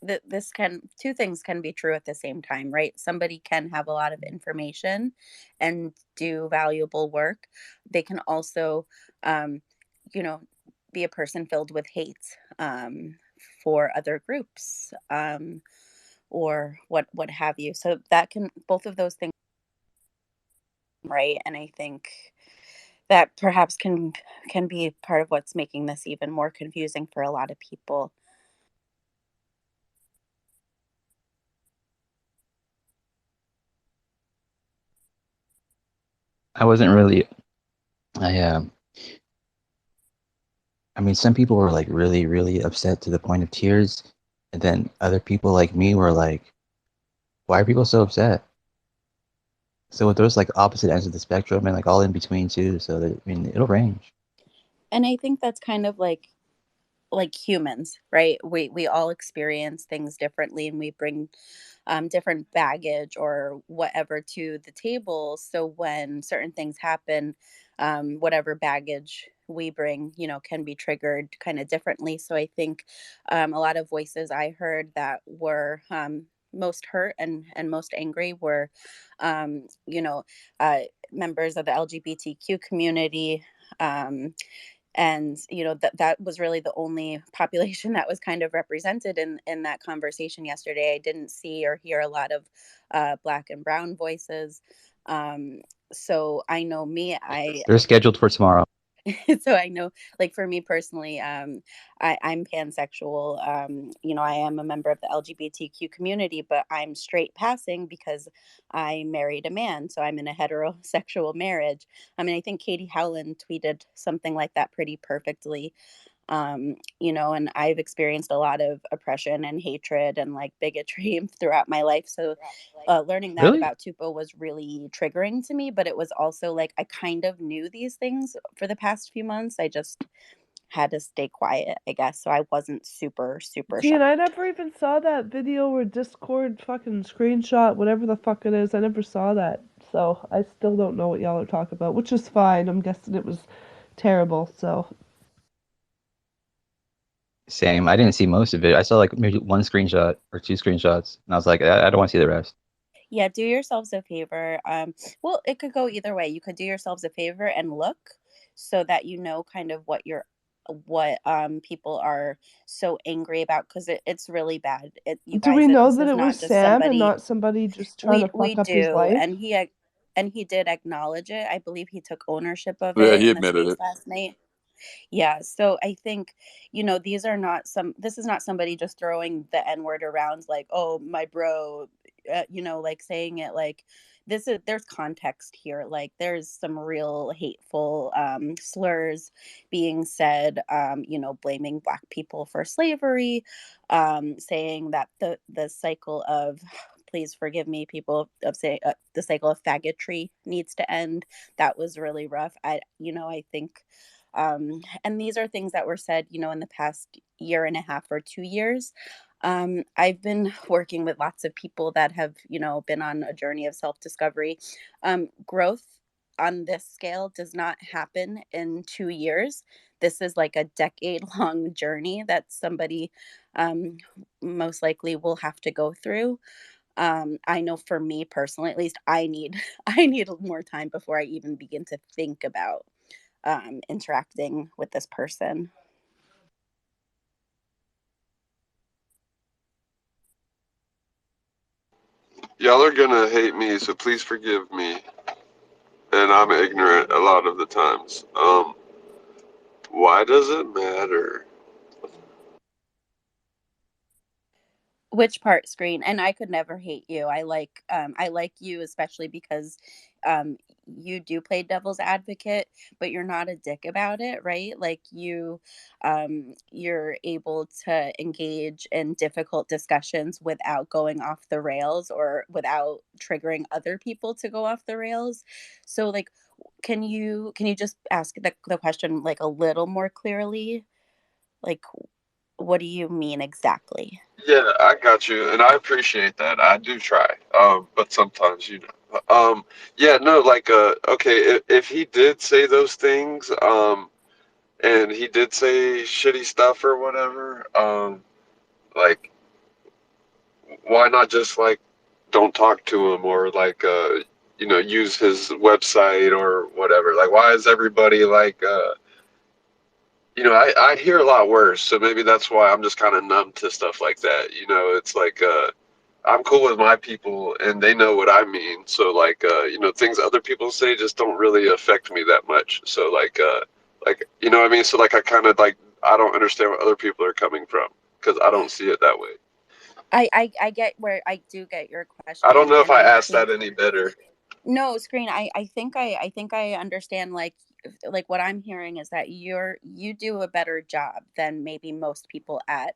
that this can two things can be true at the same time, right? Somebody can have a lot of information and do valuable work. They can also um you know be a person filled with hate for other groups, or what have you. So that can, both of those things, right? And I think that perhaps can be part of what's making this even more confusing for a lot of people. I wasn't really. I mean, some people were like really, really upset to the point of tears, and then other people like me were like, "Why are people so upset?" So there's like opposite ends of the spectrum and like all in between too. So that, I mean, it'll range. And I think that's kind of like humans, right? We all experience things differently, and we bring different baggage or whatever to the table. So when certain things happen, whatever baggage we bring, can be triggered kind of differently. So I think a lot of voices I heard that were most hurt and most angry were, um, you know, uh, members of the LGBTQ community. And that was really the only population that was kind of represented in that conversation yesterday. I didn't see or hear a lot of black and brown voices. So I know me, They're scheduled for tomorrow. so I know, like, for me personally, I'm pansexual. I am a member of the LGBTQ community, but I'm straight passing because I married a man. So I'm in a heterosexual marriage. I mean, I think Katie Howland tweeted something like that pretty perfectly. And I've experienced a lot of oppression and hatred and like bigotry throughout my life. So learning that Really? about Tupo was really triggering to me, but it was also like I kind of knew these things for the past few months. I just had to stay quiet, I guess. So I wasn't super, super See, and I shocked. never even saw that video where Discord fucking screenshot whatever the fuck it is. I never saw that. So I still don't know what y'all are talking about, which is fine. I'm guessing it was terrible. So Same. I didn't see most of it. I saw like maybe one screenshot or two screenshots, and I was like, I don't want to see the rest. Yeah, do yourselves a favor. Well, it could go either way. You could do yourselves a favor and look so that you know kind of what people are so angry about, because it's really bad. You do we guys, know this that is it was not just Sam and somebody. not somebody just trying We to we fuck up his do, life? and he did acknowledge it. I believe he took ownership of Yeah, it he in the admitted space it. last night. Yeah, so I think, this is not somebody just throwing the N-word around like, oh, my bro, like saying it like there's context here. Like there's some real hateful slurs being said, blaming black people for slavery, saying that the cycle of please forgive me, people of say the cycle of faggotry needs to end. That was really rough. I think and these are things that were said, in the past year and a half or 2 years. I've been working with lots of people that have, been on a journey of self discovery. Growth on this scale does not happen in 2 years. This is like a decade long journey that somebody most likely will have to go through. I know for me personally, at least, I need I need more time before I even begin to think about interacting with this person. Y'all are gonna hate me, so please forgive me. And I'm ignorant a lot of the times. Why does it matter? Which part, Screen? And I could never hate you. I like you especially because you do play devil's advocate, but you're not a dick about it, right? Like you're able to engage in difficult discussions without going off the rails or without triggering other people to go off the rails. So like can you just ask the question like a little more clearly? Like what do you mean exactly? Yeah, I got you, and I appreciate that. I do try, but sometimes, yeah, no, like, okay, if he did say those things, and he did say shitty stuff or whatever, like, why not just like don't talk to him or like, use his website or whatever? Like, why is everybody like, I hear a lot worse, so maybe that's why I'm just kind of numb to stuff like that. It's like I'm cool with my people, and they know what I mean. So like, things other people say just don't really affect me that much. So like, you know what I mean? So like, I kind of like I don't understand where other people are coming from because I don't see it that way. I get where I do get your I don't question, know if and I I asked think that any better. no, Screen. I think I understand. Like what I'm hearing is that you do a better job than maybe most people at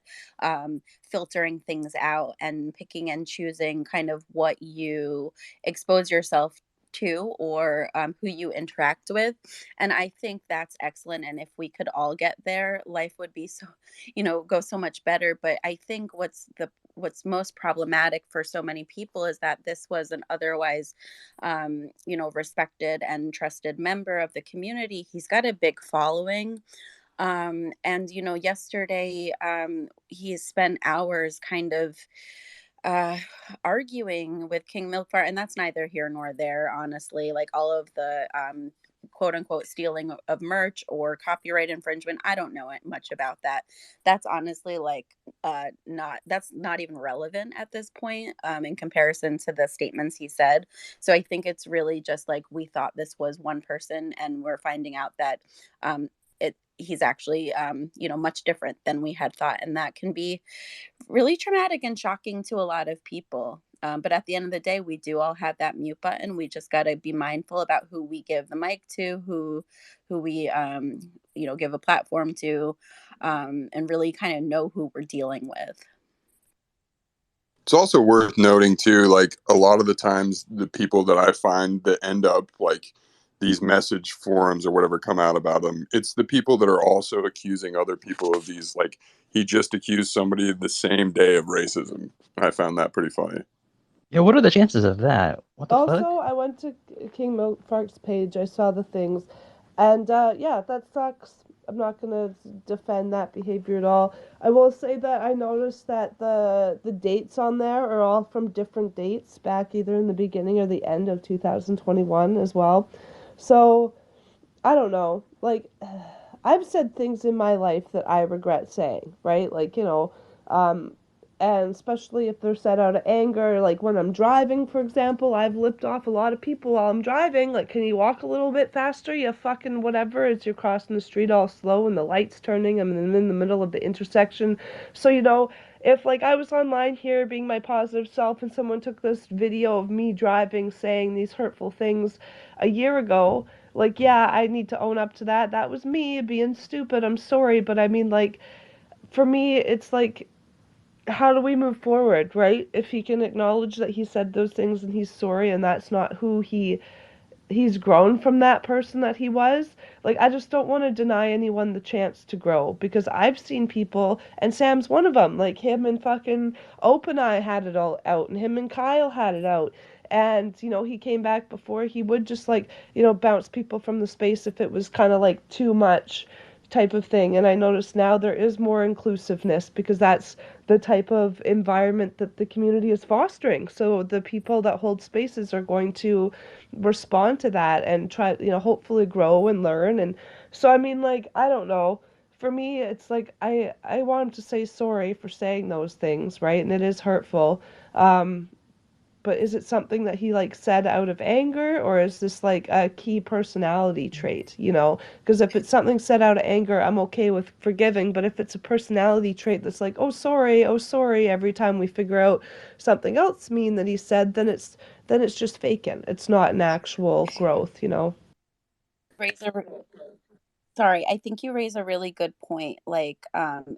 filtering things out and picking and choosing kind of what you expose yourself to or who you interact with. And I think that's excellent. And if we could all get there, life would be so, go so much better. But I think what's most problematic for so many people is that this was an otherwise respected and trusted member of the community. He's got a big following. And yesterday he spent hours kind of uh arguing with King Milfar, and that's neither here nor there, honestly. Like all of the quote unquote stealing of merch or copyright infringement, I don't know much about that. That's honestly like that's not even relevant at this point in comparison to the statements he said. So I think it's really just like we thought this was one person, and we're finding out that he's actually much different than we had thought, and that can be really traumatic and shocking to a lot of people. But at the end of the day, we do all have that mute button. We just got to be mindful about who we give the mic to, who we give a platform to, and really kind of know who we're dealing with. It's also worth noting too, like a lot of the times the people that I find that end up like these message forums or whatever come out about them, it's the people that are also accusing other people of these, like he just accused somebody the same day of racism. I found that pretty funny. Yeah, what are the chances of that? What the fuck? Also, I went to King Milfark's page. I saw the things, and yeah, that sucks. I'm not gonna defend that behavior at all. I will say that I noticed that the dates on there are all from different dates back either in the beginning or the end of 2021 as well. So I don't know. Like I've said things in my life that I regret saying, right? Like, and especially if they're said out of anger, like when I'm driving, for example, I've lipped off a lot of people while I'm driving. Like, can you walk a little bit faster? You fucking whatever, as you're crossing the street all slow and the light's turning. I'm in the middle of the intersection. So, if like I was online here being my positive self and someone took this video of me driving saying these hurtful things a year ago, like, yeah, I need to own up to that. That was me being stupid. I'm sorry. But I mean, like, for me, it's like, how do we move forward, right? If he can acknowledge that he said those things and he's sorry and that's not who he's grown from that person that he was. Like, I just don't want to deny anyone the chance to grow because I've seen people, and Sam's one of them, like him and fucking Open Eye had it all out, and him and Kyle had it out. And, he came back before. He would just, like, bounce people from the space if it was kind of like too much type of thing. And I notice now there is more inclusiveness because that's the type of environment that the community is fostering. So the people that hold spaces are going to respond to that and try, hopefully grow and learn. And so, I mean, like, I don't know. For me, it's like I want him to say sorry for saying those things, right? And it is hurtful. But but is it something that he like said out of anger, or is this like a key personality trait, you know? Because if it's something said out of anger, I'm okay with forgiving, but if it's a personality trait that's like, oh sorry, every time we figure out something else mean that he said, then it's just faking. It's not an actual growth, you know? Raise a Sorry, I think you raise a really good point. Like,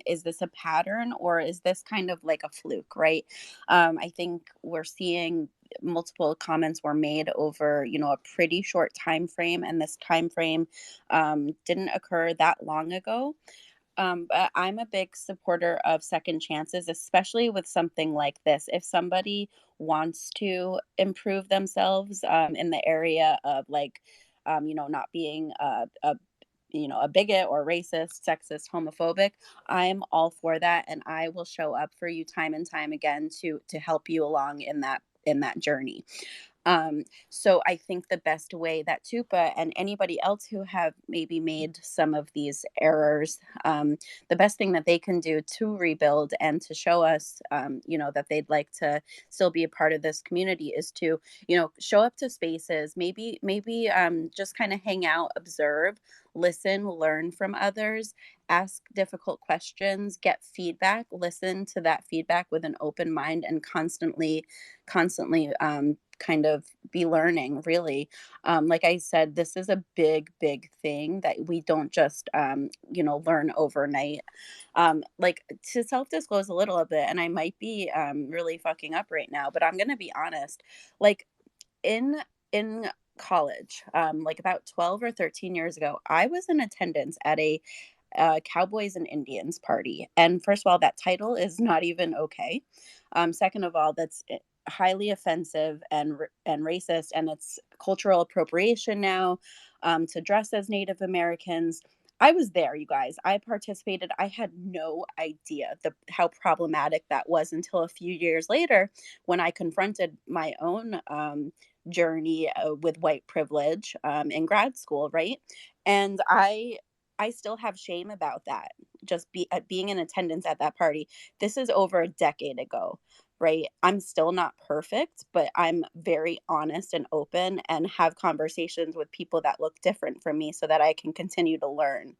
is this a pattern or is this kind of like a fluke, right? I think we're seeing multiple comments were made over, a pretty short time frame, and this time frame didn't occur that long ago. But I'm a big supporter of second chances, especially with something like this. If somebody wants to improve themselves in the area of like, not being a bigot or racist, sexist, homophobic, I'm all for that, and I will show up for you time and time again to help you along in that journey. So I think the best way that Tupa and anybody else who have maybe made some of these errors, the best thing that they can do to rebuild and to show us, that they'd like to still be a part of this community is to, show up to spaces, maybe just kind of hang out, observe, listen, learn from others, ask difficult questions, get feedback, listen to that feedback with an open mind, and constantly kind of be learning, really. Like I said, this is a big thing that we don't just learn overnight. Like, to self-disclose a little bit, and I might be really fucking up right now, but I'm gonna be honest. Like, in college, like about 12 or 13 years ago, I was in attendance at a Cowboys and Indians party. And first of all, that title is not even okay. Second of all, that's highly offensive and racist, and it's cultural appropriation now to dress as Native Americans. I was there, you guys. I participated. I had no idea how problematic that was until a few years later when I confronted my own journey with white privilege in grad school, right? And I still have shame about that. Just being in attendance at that party. This is over a decade ago, right? I'm still not perfect, but I'm very honest and open and have conversations with people that look different from me so that I can continue to learn.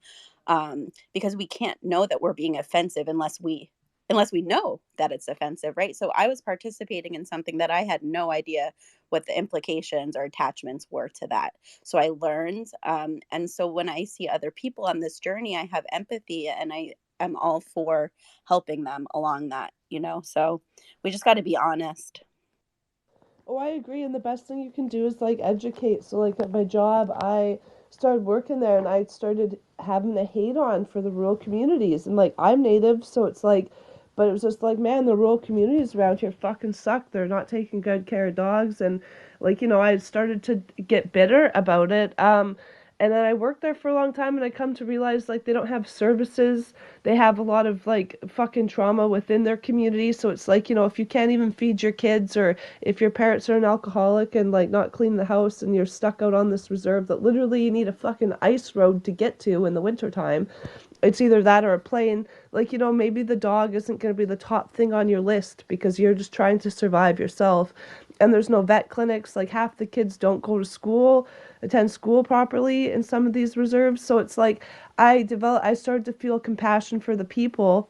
Because we can't know that we're being offensive unless we know that it's offensive, right? So I was participating in something that I had no idea what the implications or attachments were to that. So I learned. And so when I see other people on this journey, I have empathy, and I'm all for helping them along that, So we just got to be honest. Oh, I agree. And the best thing you can do is like educate. So, like at my job, I started working there and I started having a hate on for the rural communities. And like, I'm native, so it's like, but it was just like, man, the rural communities around here fucking suck. They're not taking good care of dogs. And like, I started to get bitter about it. And then I worked there for a long time and I come to realize like they don't have services. They have a lot of like fucking trauma within their community. So it's like, if you can't even feed your kids, or if your parents are an alcoholic and like not clean the house, and you're stuck out on this reserve that literally you need a fucking ice road to get to in the wintertime, it's either that or a plane. Like, maybe the dog isn't going to be the top thing on your list because you're just trying to survive yourself. And there's no vet clinics. Like, half the kids don't go to school, attend school properly in some of these reserves. So it's like I started to feel compassion for the people,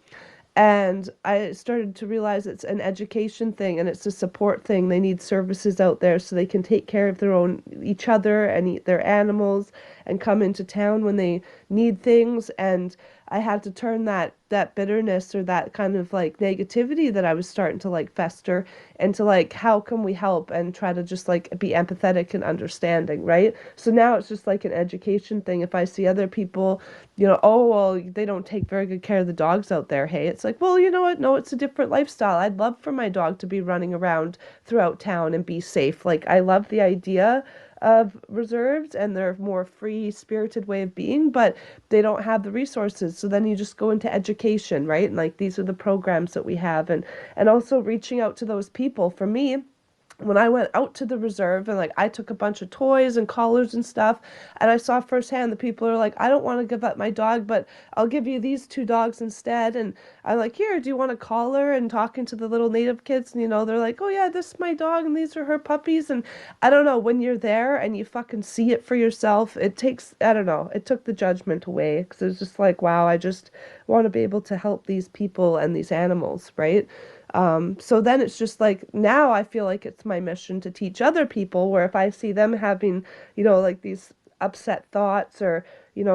and I started to realize it's an education thing and it's a support thing. They need services out there so they can take care of each other and eat their animals and come into town when they need things. And I had to turn that bitterness or that kind of like negativity that I was starting to like fester into like, how can we help, and try to just like be empathetic and understanding, right? So now it's just like an education thing. If I see other people, oh, well, they don't take very good care of the dogs out there. Hey, it's like, well, you know what? No, it's a different lifestyle. I'd love for my dog to be running around throughout town and be safe. Like, I love the idea of reserves and their more free spirited way of being, but they don't have the resources. So then you just go into education, right? And like, these are the programs that we have, and also reaching out to those people. For me, when I went out to the reserve and like I took a bunch of toys and collars and stuff, and I saw firsthand the people are like, I don't want to give up my dog, but I'll give you these two dogs instead. And I'm like, here, do you want a collar? And talking to the little native kids, and they're like, oh yeah, this is my dog and these are her puppies. And I don't know, when you're there and you fucking see it for yourself, it takes, I don't know, it took the judgment away because it's just like, wow, I just want to be able to help these people and these animals, right? So then it's just like now I feel like it's my mission to teach other people where if I see them having, like these upset thoughts or,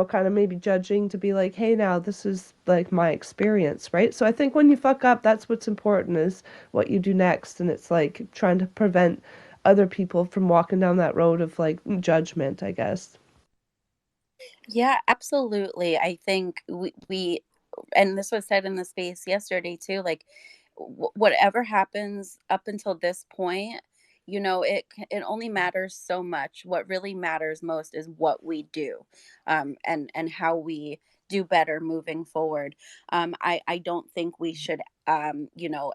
kind of maybe judging to be like, hey, now this is like my experience, right? So I think when you fuck up, that's what's important is what you do next. And it's like trying to prevent other people from walking down that road of like judgment, I guess. Yeah, absolutely. I think we and this was said in the space yesterday too, like whatever happens up until this point, it only matters so much. What really matters most is what we do, and how we do better moving forward. I don't think we should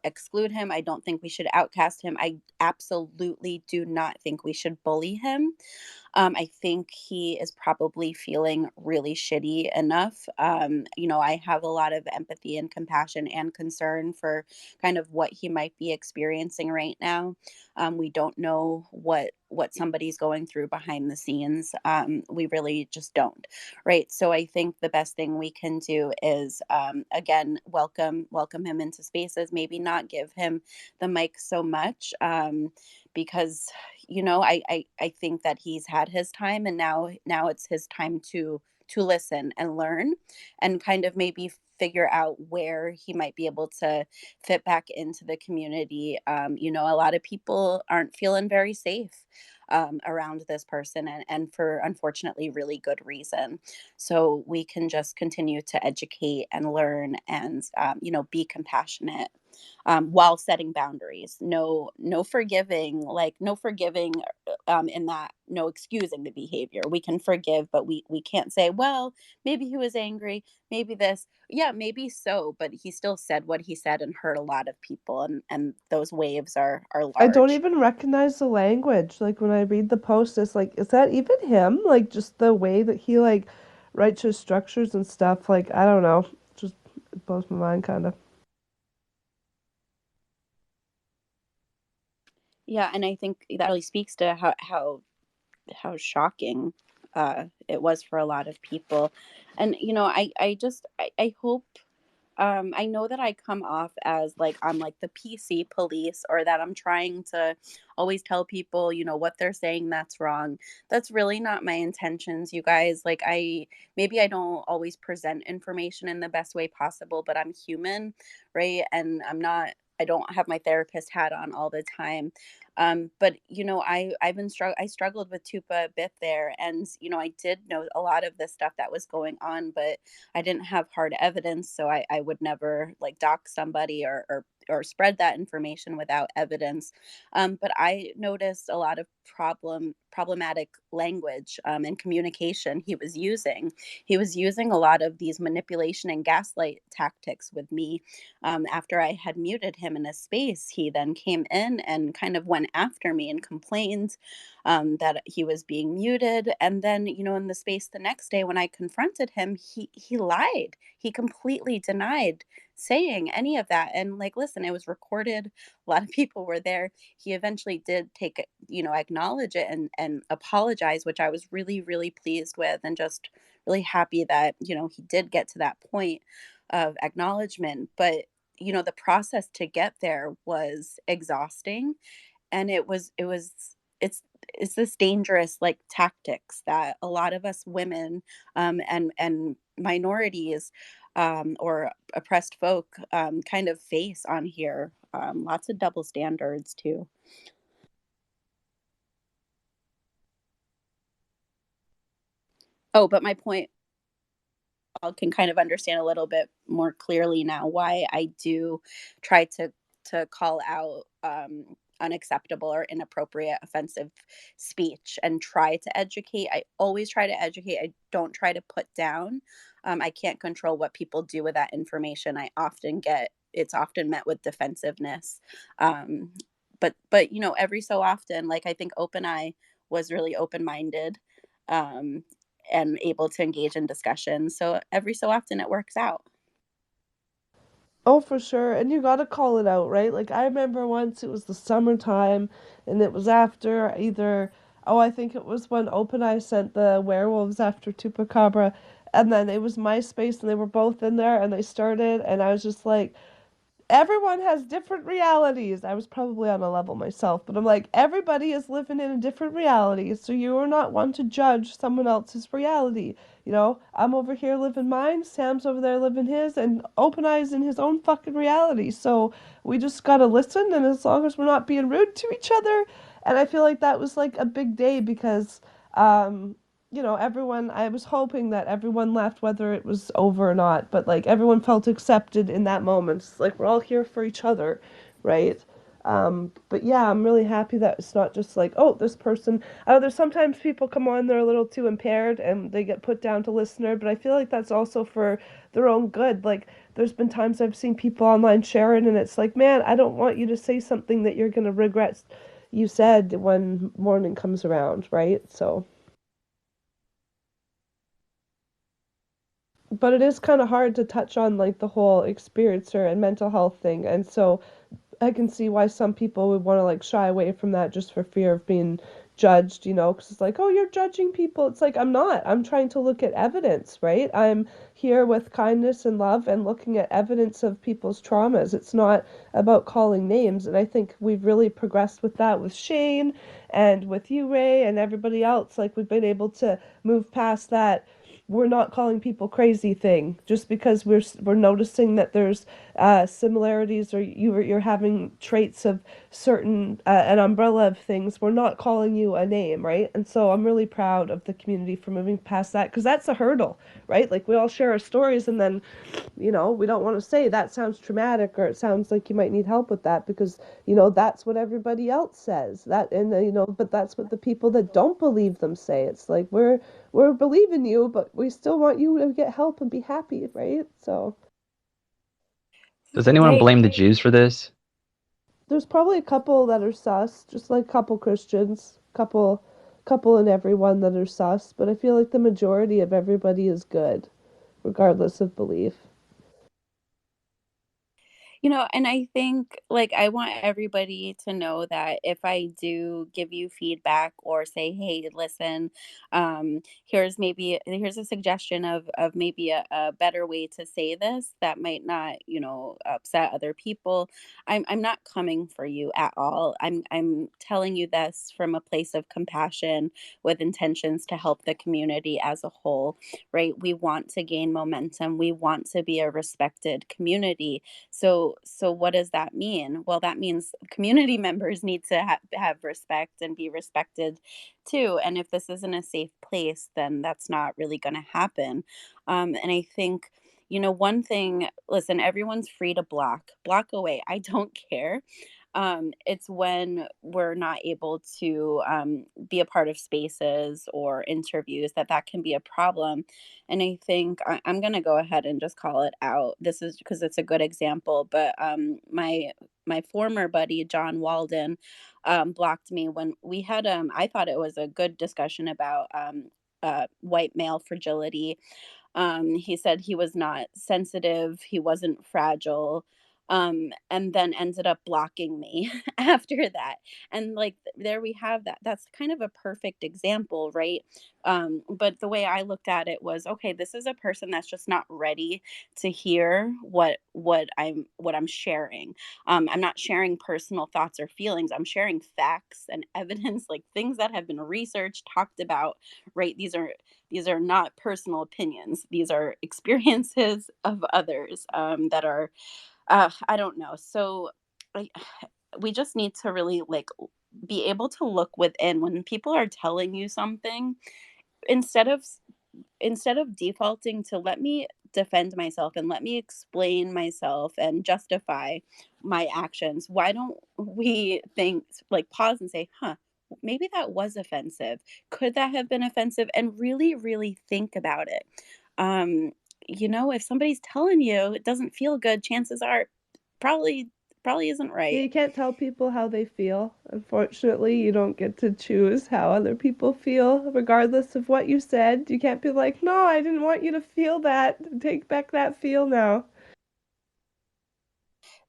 exclude him. I don't think we should outcast him. I absolutely do not think we should bully him. I think he is probably feeling really shitty enough. I have a lot of empathy and compassion and concern for kind of what he might be experiencing right now. We don't know what somebody's going through behind the scenes. We really just don't, right? So I think the best thing we can do is, again, welcome him into spaces. Maybe not give him the mic so much. Because I think that he's had his time, and now it's his time to listen and learn and kind of maybe figure out where he might be able to fit back into the community. A lot of people aren't feeling very safe around this person, and for unfortunately really good reason. So we can just continue to educate and learn and be compassionate, while setting boundaries. No forgiving, like no forgiving, in that no excusing the behavior. We can forgive, but we can't say, well, maybe he was angry, maybe this. Yeah, maybe so, but he still said what he said and hurt a lot of people, and those waves are I don't large. even recognize the language. Like when I read the post, it's like, is that even him? Like just the way that he like writes his structures and stuff. Like I don't know, just it blows my mind kind of. Yeah, and I think that really speaks to how shocking it was for a lot of people. And I hope, I know that I come off as like I'm like the PC police, or that I'm trying to always tell people, what they're saying that's wrong. That's really not my intentions, you guys. Like maybe I don't always present information in the best way possible, but I'm human, right? And I don't have my therapist hat on all the time. But I struggled with Tupa a bit there, and I did know a lot of the stuff that was going on, but I didn't have hard evidence, so I would never like dox somebody or spread that information without evidence. But I noticed a lot of problematic language, and communication he was using. He was using a lot of these manipulation and gaslight tactics with me. After I had muted him in a space, he then came in and kind of went after me and complained, that he was being muted. And then, in the space the next day when I confronted him, he lied. He completely denied saying any of that. And like, listen, it was recorded. A lot of people were there. He eventually did acknowledge it and apologize, which I was really, really pleased with, and just really happy that, he did get to that point of acknowledgement. But the process to get there was exhausting, and it's this dangerous like tactics that a lot of us women, and minorities, or oppressed folk, kind of face on here. Lots of double standards too. Oh, but my point, I can kind of understand a little bit more clearly now why I do try to call out, unacceptable or inappropriate, offensive speech, and try to educate. I always try to educate. I don't try to put down. I can't control what people do with that information. It's often met with defensive. but you know, every so often, like I think OpenEye was really open-minded, and able to engage in discussion. So every so often it works out. Oh, for sure. And you gotta call it out, right? Like I remember once it was the summertime and it was after either I think it was when OpenEye sent the werewolves after Chupacabra, and then it was MySpace and they were both in there and they started, and I was just like, everyone has different realities. I was probably on a level myself, but I'm like, everybody is living in a different reality, so you are not one to judge someone else's reality. You know, I'm over here living mine, Sam's over there living his, and Open Eyes in his own fucking reality. So we just gotta listen, and as long as we're not being rude to each other, and I feel like that was like a big day because, you know, everyone, I was hoping that everyone left whether it was over or not, but like everyone felt accepted in that moment. It's like we're all here for each other, right? But yeah, I'm really happy that it's not just like, oh, this person. There's sometimes people come on, they're a little too impaired and they get put down to listener, but I feel like that's also for their own good. Like, there's been times I've seen people online sharing, and it's like, man, I don't want you to say something that you're gonna regret you said when morning comes around, right? So. But it is kind of hard to touch on like the whole experiencer and mental health thing, and so I can see why some people would want to like shy away from that just for fear of being judged, you know, because it's like, oh, you're judging people. It's like, I'm not. I'm trying to look at evidence, right? I'm here with kindness and love and looking at evidence of people's traumas. It's not about calling names, and I think we've really progressed with that with Shane and with you, Ray, and everybody else. Like, we've been able to move past that we're not calling people crazy thing just because we're noticing that there's similarities, or you're having traits of certain an umbrella of things. We're not calling you a name, right? And so I'm really proud of the community for moving past that, because that's a hurdle, right? Like, we all share our stories, and then, you know, we don't want to say that sounds traumatic, or it sounds like you might need help with that, because, you know, that's what everybody else says, that, and you know, but that's what the people that don't believe them say. It's like, we're believing you, but we still want you to get help and be happy, right? So Does anyone blame the Jews for this? there's probably a couple that are sus, just like a couple Christians, couple in everyone that are sus, but I feel like the majority of everybody is good, regardless of belief. You know, and I think, like, I want everybody to know that if I do give you feedback or say, hey, listen, here's a suggestion of maybe a better way to say this that might not, you know, upset other people. I'm not coming for you at all. I'm telling you this from a place of compassion with intentions to help the community as a whole, right? We want to gain momentum. We want to be a respected community. So what does that mean? Well, that means community members need to have respect and be respected too. And if this isn't a safe place, then that's not really going to happen. And I think, you know, one thing, listen, everyone's free to block away. I don't care. It's when we're not able to be a part of spaces or interviews that can be a problem. And I think I'm going to go ahead and just call it out. This is because it's a good example, but my former buddy John Walden blocked me when we had I thought it was a good discussion about white male fragility. He said he was not sensitive, he wasn't fragile, and then ended up blocking me after that. And like, there we have that. That's kind of a perfect example, right? But the way I looked at it was, okay, this is a person that's just not ready to hear what I'm sharing. I'm not sharing personal thoughts or feelings. I'm sharing facts and evidence, like things that have been researched, talked about, right? These are not personal opinions. These are experiences of others, that are, I don't know. So I, we just need to really like be able to look within when people are telling you something, instead of defaulting to let me defend myself and let me explain myself and justify my actions. Why don't we think, like, pause and say, huh, maybe that was offensive. Could that have been offensive? And really, really think about it. Um, you know, if somebody's telling you it doesn't feel good, chances are probably probably isn't Yeah, right. you can't tell people how they feel. Unfortunately, you don't get to choose how other people feel, regardless of what you said. You can't be like, no, I didn't want you to feel that. Take back that feel now.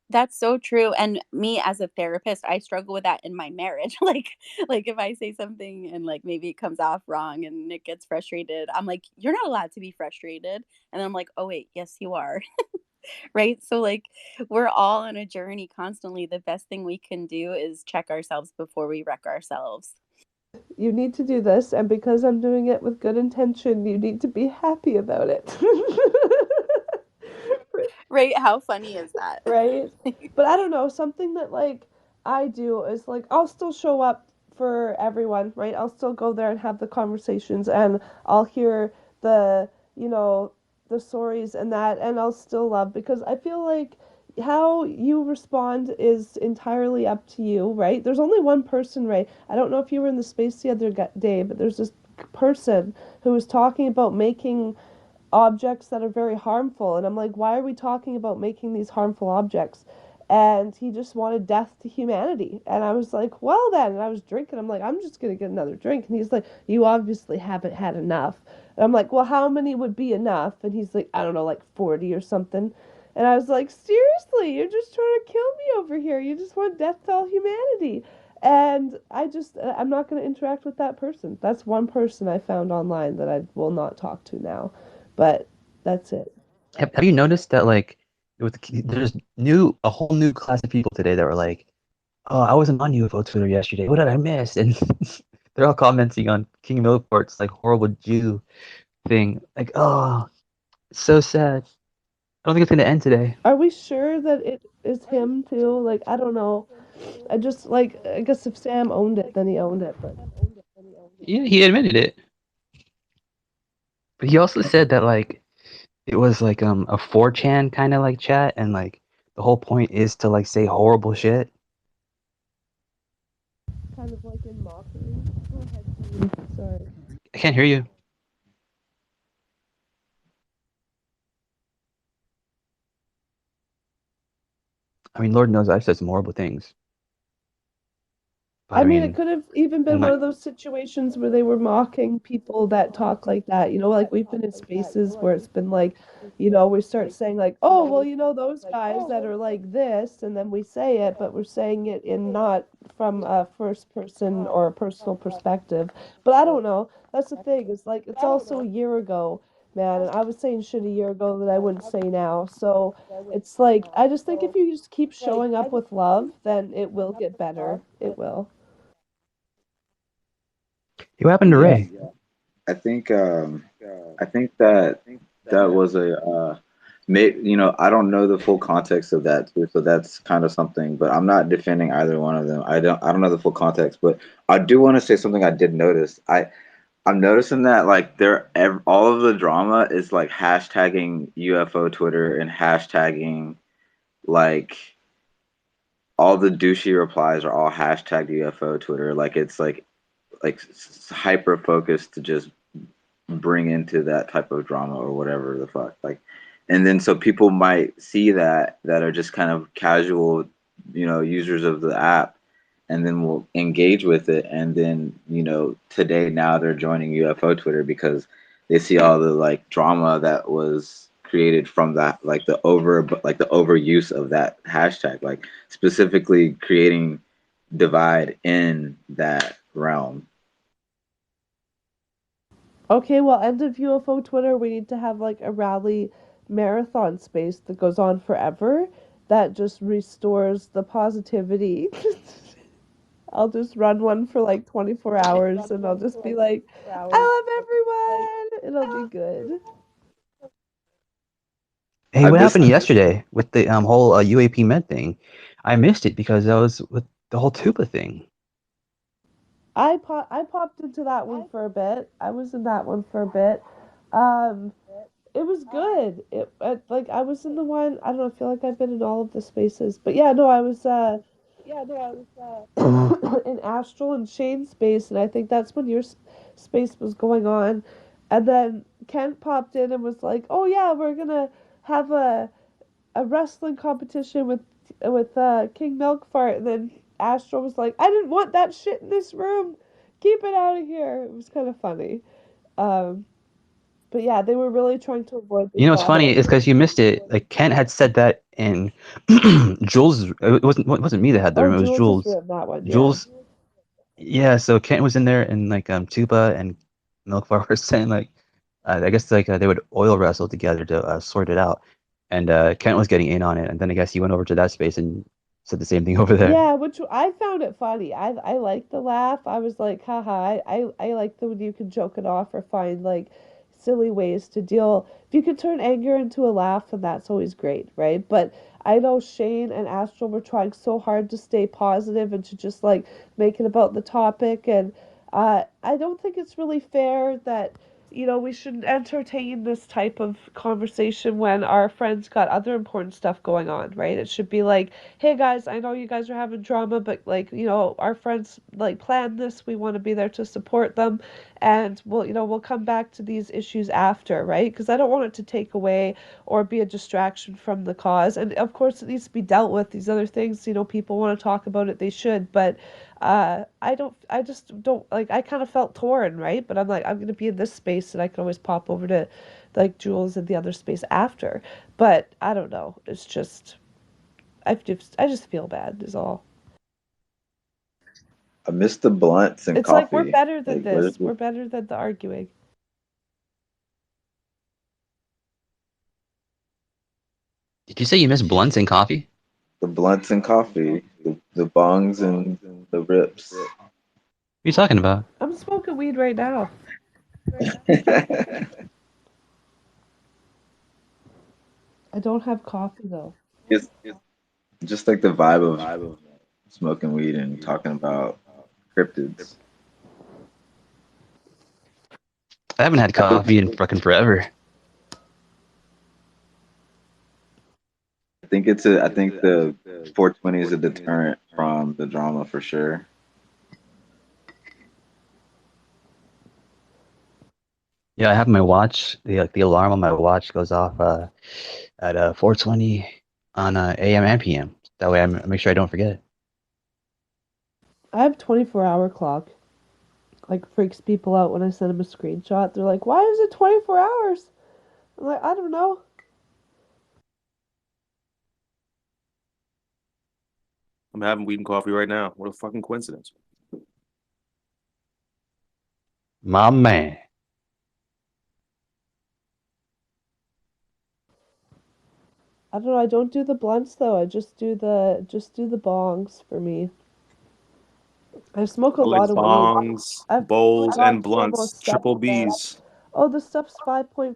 That's so true. And me as a therapist, I struggle with that in my marriage. Like if I say something and like maybe it comes off wrong and Nick gets frustrated, I'm like, you're not allowed to be frustrated. And I'm like, oh wait, yes you are. Right? So like we're all on a journey constantly. The best thing we can do is check ourselves before we wreck ourselves. You need to do this, and because I'm doing it with good intention, you need to be happy about it. Right? How funny is that? Right? But I don't know, something that like I do is like I'll still show up for everyone, right? I'll still go there and have the conversations and I'll hear the, you know, the stories and that and I'll still love because I feel like how you respond is entirely up to you, right? There's only one person, right? I don't know if you were in the space the other day, but there's this person who was talking about making objects that are very harmful. And I'm like, why are we talking about making these harmful objects? And he just wanted death to humanity. And I was like, well, then. And I was drinking. I'm like, I'm just going to get another drink. And he's like, you obviously haven't had enough. And I'm like, well, how many would be enough? And he's like, I don't know, like 40 or something. And I was like, seriously, you're just trying to kill me over here. You just want death to all humanity. And I'm not going to interact with that person. That's one person I found online that I will not talk to now. But that's it. Have you noticed that like there's a whole new class of people today that were like, oh, I wasn't on UFO Twitter yesterday. What did I miss? And they're all commenting on King Millport's like horrible Jew thing. Like, oh, it's so sad. I don't think it's gonna end today. Are we sure that it is him too? Like, I don't know. I guess if Sam owned it, then he owned it. But Yeah, he admitted it. But he also said that like it was like a 4chan kind of like chat, and like the whole point is to like say horrible shit. kind of like in mockery. Go ahead, Dean. Sorry. I can't hear you. I mean, Lord knows I've said some horrible things. But I mean, it could have even been one of those situations where they were mocking people that talk like that. You know, like we've been in spaces where it's been like, we start saying like, oh, well, those guys that are like this, and then we say it, but we're saying it in not from a first person or a personal perspective. But I don't know. That's the thing. It's like it's also a year ago, man, and I was saying shit a year ago that I wouldn't say now. So it's like I just think if you just keep showing up with love, then it will get better. It will. What happened to Ray? I think that was I don't know the full context of that too, so that's kind of something, but I'm not defending either one of them. I don't know the full context, but I do want to say something I did notice. I'm noticing that like all of the drama is like hashtagging UFO Twitter and hashtagging like all the douchey replies are all hashtag UFO Twitter. Like it's like hyper focused to just bring into that type of drama or whatever the fuck. Like, and then so people might see that are just kind of casual, users of the app, and then will engage with it. And then, today now they're joining UFO Twitter because they see all the like drama that was created from that, like the overuse of that hashtag, like specifically creating divide in that realm. Okay, well, end of UFO Twitter, we need to have like a rally marathon space that goes on forever that just restores the positivity. I'll just run one for like 24 hours and I'll just be like, I love everyone. It'll be good. Hey, what happened yesterday with the whole UAP Med thing? I missed it because I was with the whole Tuba thing. I popped into that one for a bit. I was in that one for a bit. It was good. Like I was in the one. I don't know. I feel like I've been in all of the spaces, but yeah, no, I was in Astral and Shane's space, and I think that's when your space was going on. And then Kent popped in and was like, "Oh yeah, we're gonna have a wrestling competition with King Milkfart, and then Astro was like, "I didn't want that shit in this room. Keep it out of here." It was kind of funny. Um, but yeah, they were really trying to avoid the You know what's funny topic. is because you missed it. Like Kent had said that in Jules. It wasn't me that had the Oh, room. It was Jules' Jules. room, that one, yeah. Jules. Yeah. So Kent was in there, and like Tuba and Milkbar were saying like, I guess like they would oil wrestle together to sort it out, and Kent was getting in on it, and then I guess he went over to that space and said the same thing over there. Yeah, which I found it funny. I like the laugh. I was like, haha, I like the when you can joke it off or find like silly ways to deal. If you could turn anger into a laugh, then that's always great, right? But I know Shane and Astro were trying so hard to stay positive and to just like make it about the topic, and I don't think it's really fair that we shouldn't entertain this type of conversation when our friends got other important stuff going on, right? It should be like, hey guys, I know you guys are having drama, but like, our friends like planned this. We want to be there to support them, and we'll come back to these issues after, right? Because I don't want it to take away or be a distraction from the cause. And of course, it needs to be dealt with. These other things, people want to talk about it, they should, but I just don't like. I kind of felt torn, right? But I'm like, I'm gonna be in this space, and I can always pop over to like Jules in the other space after. But I don't know. It's just I just feel bad is all. I miss the blunts and It's like we're coffee. better than Like, where's this. We're better than the arguing. Did you say you miss blunts and coffee? the blunts and coffee, the bongs and the rips? What are you talking about? I'm smoking weed right now. I don't have coffee though. It's just like the vibe of smoking weed and talking about cryptids. I haven't had coffee in fucking forever. I think the 420 is a deterrent from the drama for sure. Yeah, I have my watch. The alarm on my watch goes off at 4:20 on AM and PM. That way I make sure I don't forget. I have 24-hour clock. Like freaks people out when I send them a screenshot. They're like, "Why is it 24 hours?" I'm like, "I don't know." I'm having weed and coffee right now. What a fucking coincidence. My man. I don't know. I don't do the blunts though. I just do the bongs for me. I smoke a I like lot of weed. bongs, I've bowls, got and to almost blunts. Triple 7 now. Bs. Oh, the stuff's 5.5.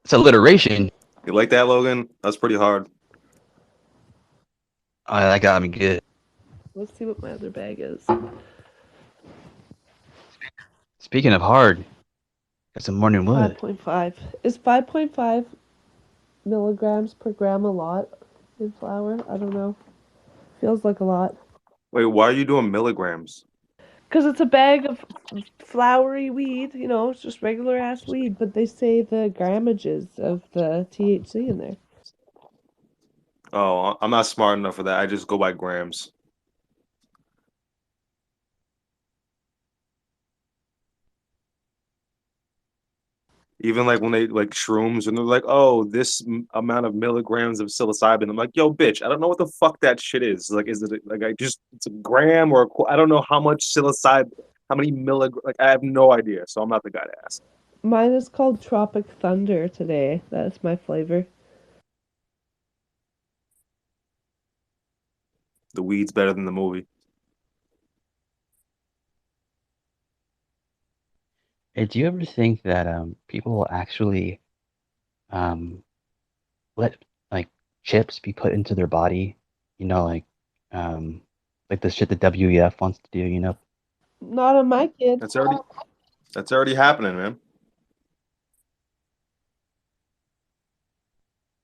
It's alliteration. You like that, Logan? That's pretty hard. Oh, that got me good. Let's see what my other bag is. Speaking of hard, got some morning wood. 5.5. Is 5.5 milligrams per gram a lot in flour? I don't know. Feels like a lot. Wait, why are you doing milligrams? Because it's a bag of flowery weed, it's just regular ass weed, but they say the grammages of the THC in there. Oh, I'm not smart enough for that. I just go by grams. Even like when they like shrooms and they're like, oh, this amount of milligrams of psilocybin. I'm like, yo, bitch, I don't know what the fuck that shit is. Like, is it like it's a gram or I don't know how much psilocybin, how many milligrams. Like, I have no idea. So I'm not the guy to ask. Mine is called Tropic Thunder today. That's my flavor. The weed's better than the movie. Hey, do you ever think that people will actually let like chips be put into their body? Like the shit the WEF wants to do. Not on my kid. That's already happening, man.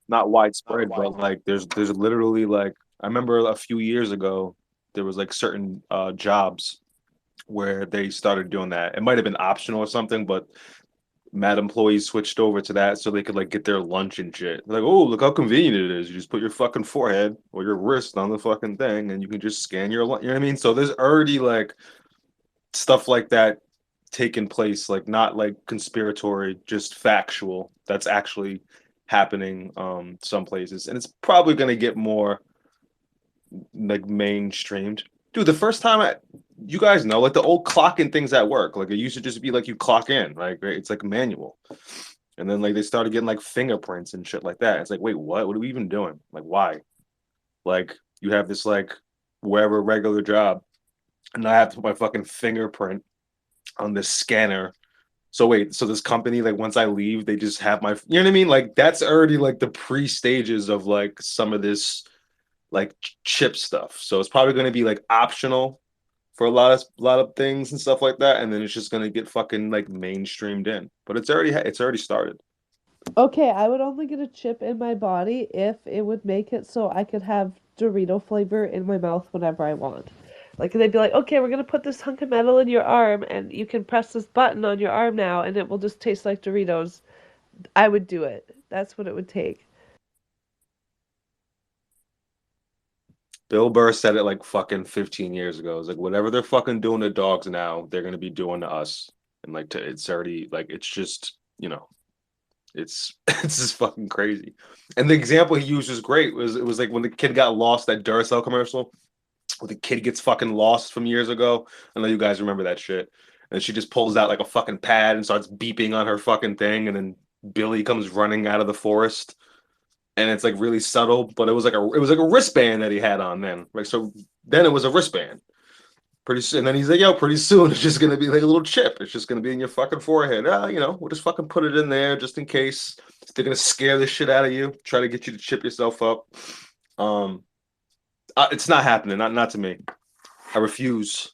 Not widespread, but like there's literally like I remember a few years ago there was like certain jobs where they started doing that. It might have been optional or something, but mad employees switched over to that so they could like get their lunch and shit. Like, oh, look how convenient it is. You just put your fucking forehead or your wrist on the fucking thing, and you can just scan your lunch. You know what I mean? So there's already like stuff like that taking place, like not like conspiratory, just factual. That's actually happening some places, and it's probably gonna get more like mainstreamed. Dude, the first time you guys know, like the old clocking things at work, like it used to just be like you clock in, like right? It's like manual. And then like they started getting like fingerprints and shit like that. It's like, wait, what? What are we even doing? Like, why? Like you have this like wherever regular job, and I have to put my fucking fingerprint on this scanner. So wait, so this company, like once I leave, they just have my, you know what I mean? Like that's already like the pre-stages of like some of this like chip stuff. So it's probably going to be like optional for a lot of things and stuff like that, and then it's just going to get fucking like mainstreamed in. But it's already started. Okay, I would only get a chip in my body if it would make it so I could have Dorito flavor in my mouth whenever I want. Like they'd be like, okay, we're gonna put this hunk of metal in your arm, and you can press this button on your arm now, and it will just taste like Doritos. I would do it. That's what it would take. Bill Burr said it like fucking 15 years ago. It's like whatever they're fucking doing to dogs now, they're gonna be doing to us. And like it's already like it's just, you know, it's it's just fucking crazy. And the example he used was great. It was like when the kid got lost, that Duracell commercial, where the kid gets fucking lost from years ago. I know you guys remember that shit. And she just pulls out like a fucking pad and starts beeping on her fucking thing, and then Billy comes running out of the forest. And it's like really subtle, but it was like a wristband that he had on then. Like so then it was a wristband. Pretty soon, and then he's like, yo, pretty soon it's just gonna be like a little chip. It's just gonna be in your fucking forehead. You know, we'll just fucking put it in there just in case they're gonna scare the shit out of you, try to get you to chip yourself up. It's not happening, not to me. I refuse.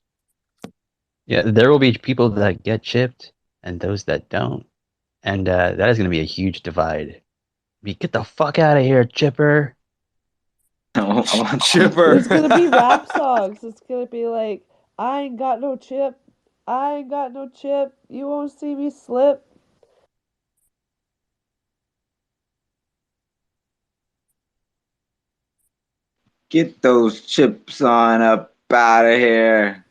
Yeah, there will be people that get chipped and those that don't, and that is going to be a huge divide. Get the fuck out of here, Chipper! Chipper. It's gonna be rap songs. It's gonna be like, I ain't got no chip. I ain't got no chip. You won't see me slip. Get those chips on up out of here.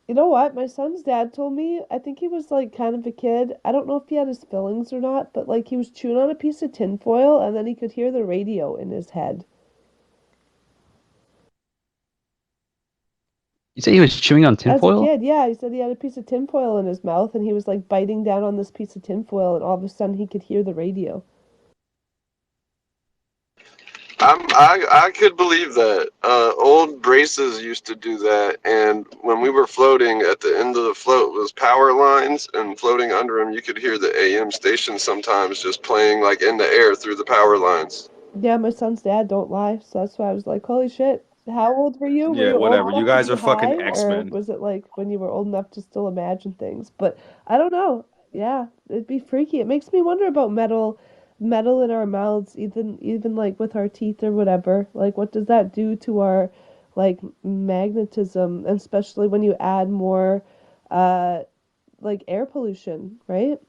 You know what? My son's dad told me, I think he was like kind of a kid. I don't know if he had his fillings or not, but like he was chewing on a piece of tinfoil and then he could hear the radio in his head. You say he was chewing on As a tinfoil? kid, yeah, he said he had a piece of tinfoil in his mouth and he was like biting down on this piece of tinfoil and all of a sudden he could hear the radio. I could believe that. Old braces used to do that, and when we were floating, at the end of the float was power lines, and floating under them, you could hear the AM station sometimes just playing like in the air through the power lines. Yeah, my son's dad don't lie, so that's why I was like, holy shit. How old were you? Were Yeah, you old whatever. You enough to guys be are fucking high, or X-Men. was it like when you were old enough to still imagine things? But I don't know. Yeah, it'd be freaky. It makes me wonder about metal in our mouths, even like with our teeth or whatever. Like, what does that do to our like magnetism, and especially when you add more uh like air pollution, right?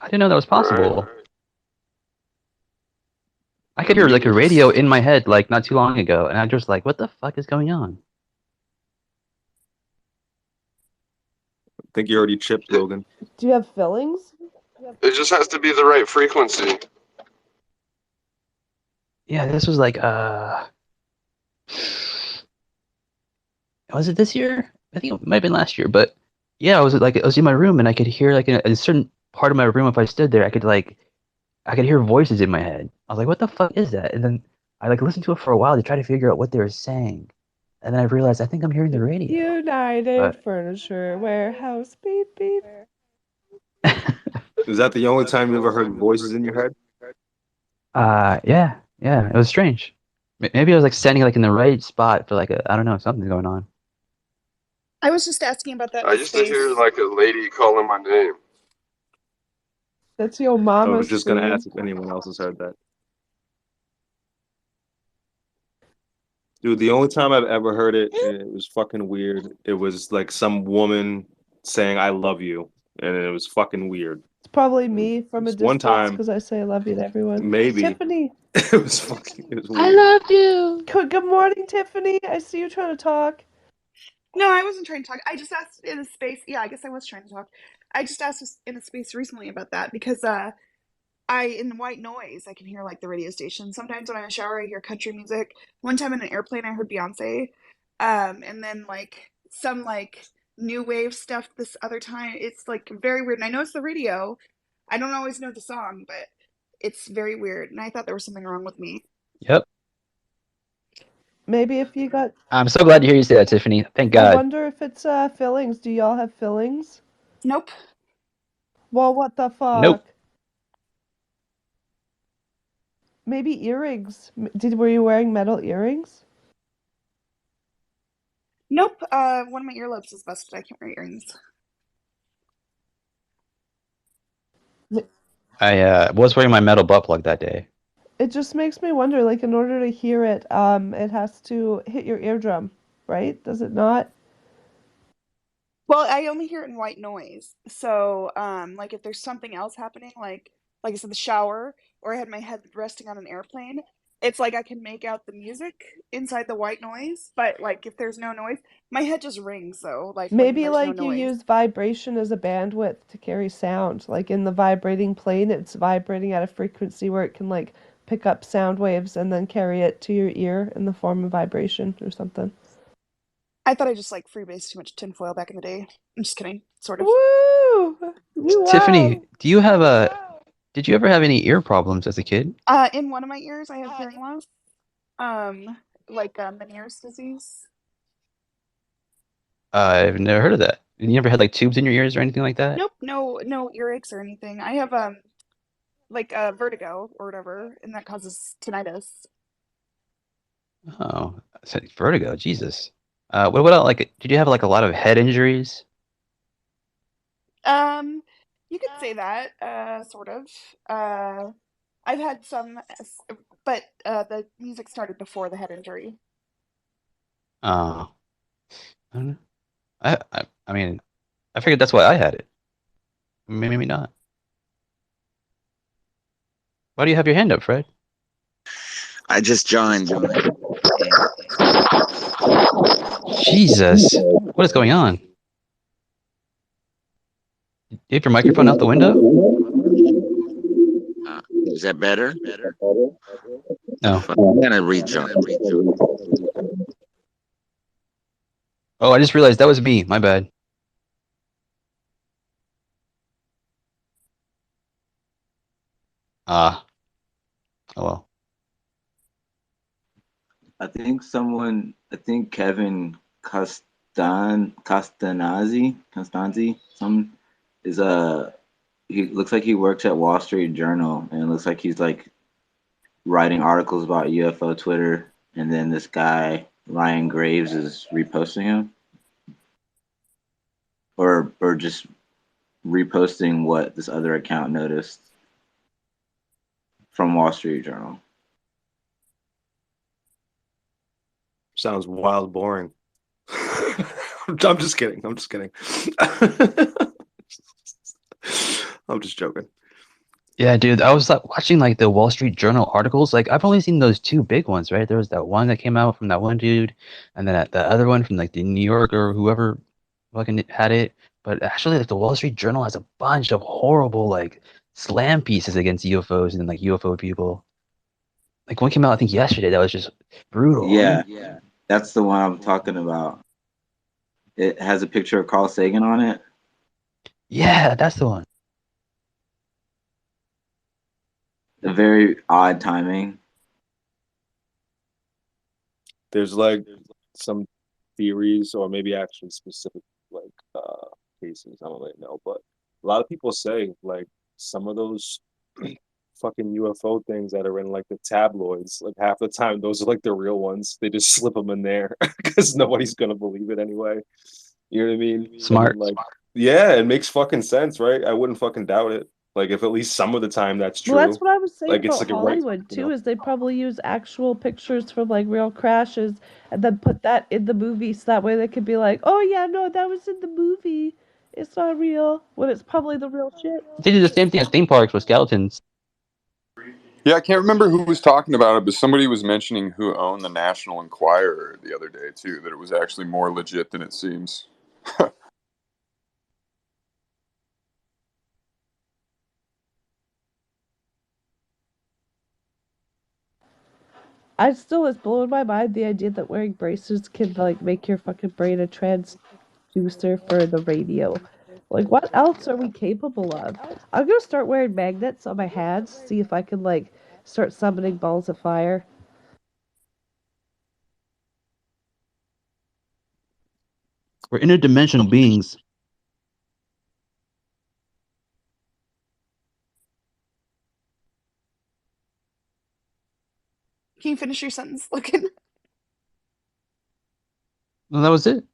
I didn't know that was possible. Right. I could hear like a radio in my head like not too long ago, and I'm just like, what the fuck is going on? I think you already chipped, Logan. Do you have fillings? It just has to be the right frequency. Yeah, this was like was it this year? I think it might have been last year, but yeah, I was in my room and I could hear like in a certain part of my room, if I stood there, I could hear voices in my head. I was like, what the fuck is that? And then I like listened to it for a while to try to figure out what they were saying. And then I realized I think I'm hearing the radio. United Furniture Warehouse, beep beep. Is that the only time you ever heard voices in your head? Yeah, it was strange. Maybe I was like standing like in the right spot for like I don't know, something's going on. I was just asking about that. I used to hear like a lady calling my name. That's your I mama. was just gonna ask if anyone else has heard that. Dude, the only time I've ever heard it, and it was fucking weird. It was like some woman saying "I love you," and it was fucking weird. It's probably me from a This one distance time, because I say I love you to everyone. maybe Tiffany, it was fucking. It was I weird. love you. Good morning, Tiffany. I see you trying to talk. No, I wasn't trying to talk. I just asked in a space. Yeah, I guess I was trying to talk. I just asked in a space recently about that because in white noise I can hear like the radio station. Sometimes when I'm in the shower I hear country music. One time in an airplane I heard Beyonce. And then like some like new wave stuff this other time. It's like very weird. And I know it's the radio. I don't always know the song, but it's very weird. And I thought there was something wrong with me. Yep. Maybe if you got. I'm so glad to hear you say that, Tiffany. Thank I God. wonder if it's fillings. Do y'all have fillings? Nope. Well, what the fuck? Nope. Maybe earrings. Were you wearing metal earrings? Nope. One of my earlobes is busted. I can't wear earrings. I was wearing my metal butt plug that day. It just makes me wonder, like, in order to hear it, it has to hit your eardrum, right? Does it not? Well, I only hear it in white noise. So, like if there's something else happening, like I said, the shower, or I had my head resting on an airplane, it's like I can make out the music inside the white noise. But like if there's no noise, my head just rings though. Like when Maybe there's like no you noise. use vibration as a bandwidth to carry sound. Like in the vibrating plane, it's vibrating at a frequency where it can like pick up sound waves and then carry it to your ear in the form of vibration or something. I thought I just like freebased too much tinfoil back in the day. I'm just kidding, sort of. Woo! You Tiffany, wow. do you have a? Did you ever have any ear problems as a kid? In one of my ears, I have hearing loss. Like Meniere's disease. I've never heard of that. You never had like tubes in your ears or anything like that? Nope, no earaches or anything. I have like vertigo or whatever, and that causes tinnitus. Oh, I said vertigo. Jesus. What about like? Did you have like a lot of head injuries? You could say that, sort of. I've had some, but the music started before the head injury. Oh, I don't know. I mean, I figured that's why I had it. Maybe not. Why do you have your hand up, Fred? I just joined. Jesus, what is going on? You have your microphone out the window? Is that better? No. I'm gonna rejoin. Oh, I just realized that was me. My bad. Ah. Oh well. I think Kevin Costanzi, some is he looks like he works at Wall Street Journal, and it looks like he's like writing articles about UFO Twitter, and then this guy Ryan Graves is reposting him, or just reposting what this other account noticed from Wall Street Journal. Sounds wild boring. I'm just kidding. I'm just kidding. I'm just joking. Yeah, dude, I was like watching like the Wall Street Journal articles. Like I've only seen those two big ones, right? There was that one that came out from that one dude, and then the other one from like the New Yorker or whoever fucking had it. But actually, like the Wall Street Journal has a bunch of horrible like slam pieces against UFOs and like UFO people. Like one came out I think yesterday that was just brutal. Yeah, that's the one I'm talking about. It has a picture of Carl Sagan on it. Yeah, that's the one. A very odd timing. There's like some theories, or maybe actually specific like cases. I don't really know, but a lot of people say like some of those fucking UFO things that are in like the tabloids, like half the time those are like the real ones. They just slip them in there because nobody's gonna believe it anyway. You know what I mean? Smart. Like, yeah, it makes fucking sense, right? I wouldn't fucking doubt it. Like if at least some of the time that's Well, that's true. what I was saying Like it's about like a right, Hollywood you too, know. is they probably use actual pictures from like real crashes and then put that in the movie so that way they could be like, oh yeah, no, that was in the movie. It's not real. When it's probably the real shit. They do the same thing at theme parks with skeletons. Yeah, I can't remember who was talking about it, but somebody was mentioning who owned the National Enquirer the other day too. That it was actually more legit than it seems. I still is blowing my mind the idea that wearing braces can like make your fucking brain a transducer for the radio. Like what else are we capable of? I'm gonna start wearing magnets on my hands, see if I can like start summoning balls of fire. We're interdimensional beings. Can you finish your sentence, Logan? Well, that was it.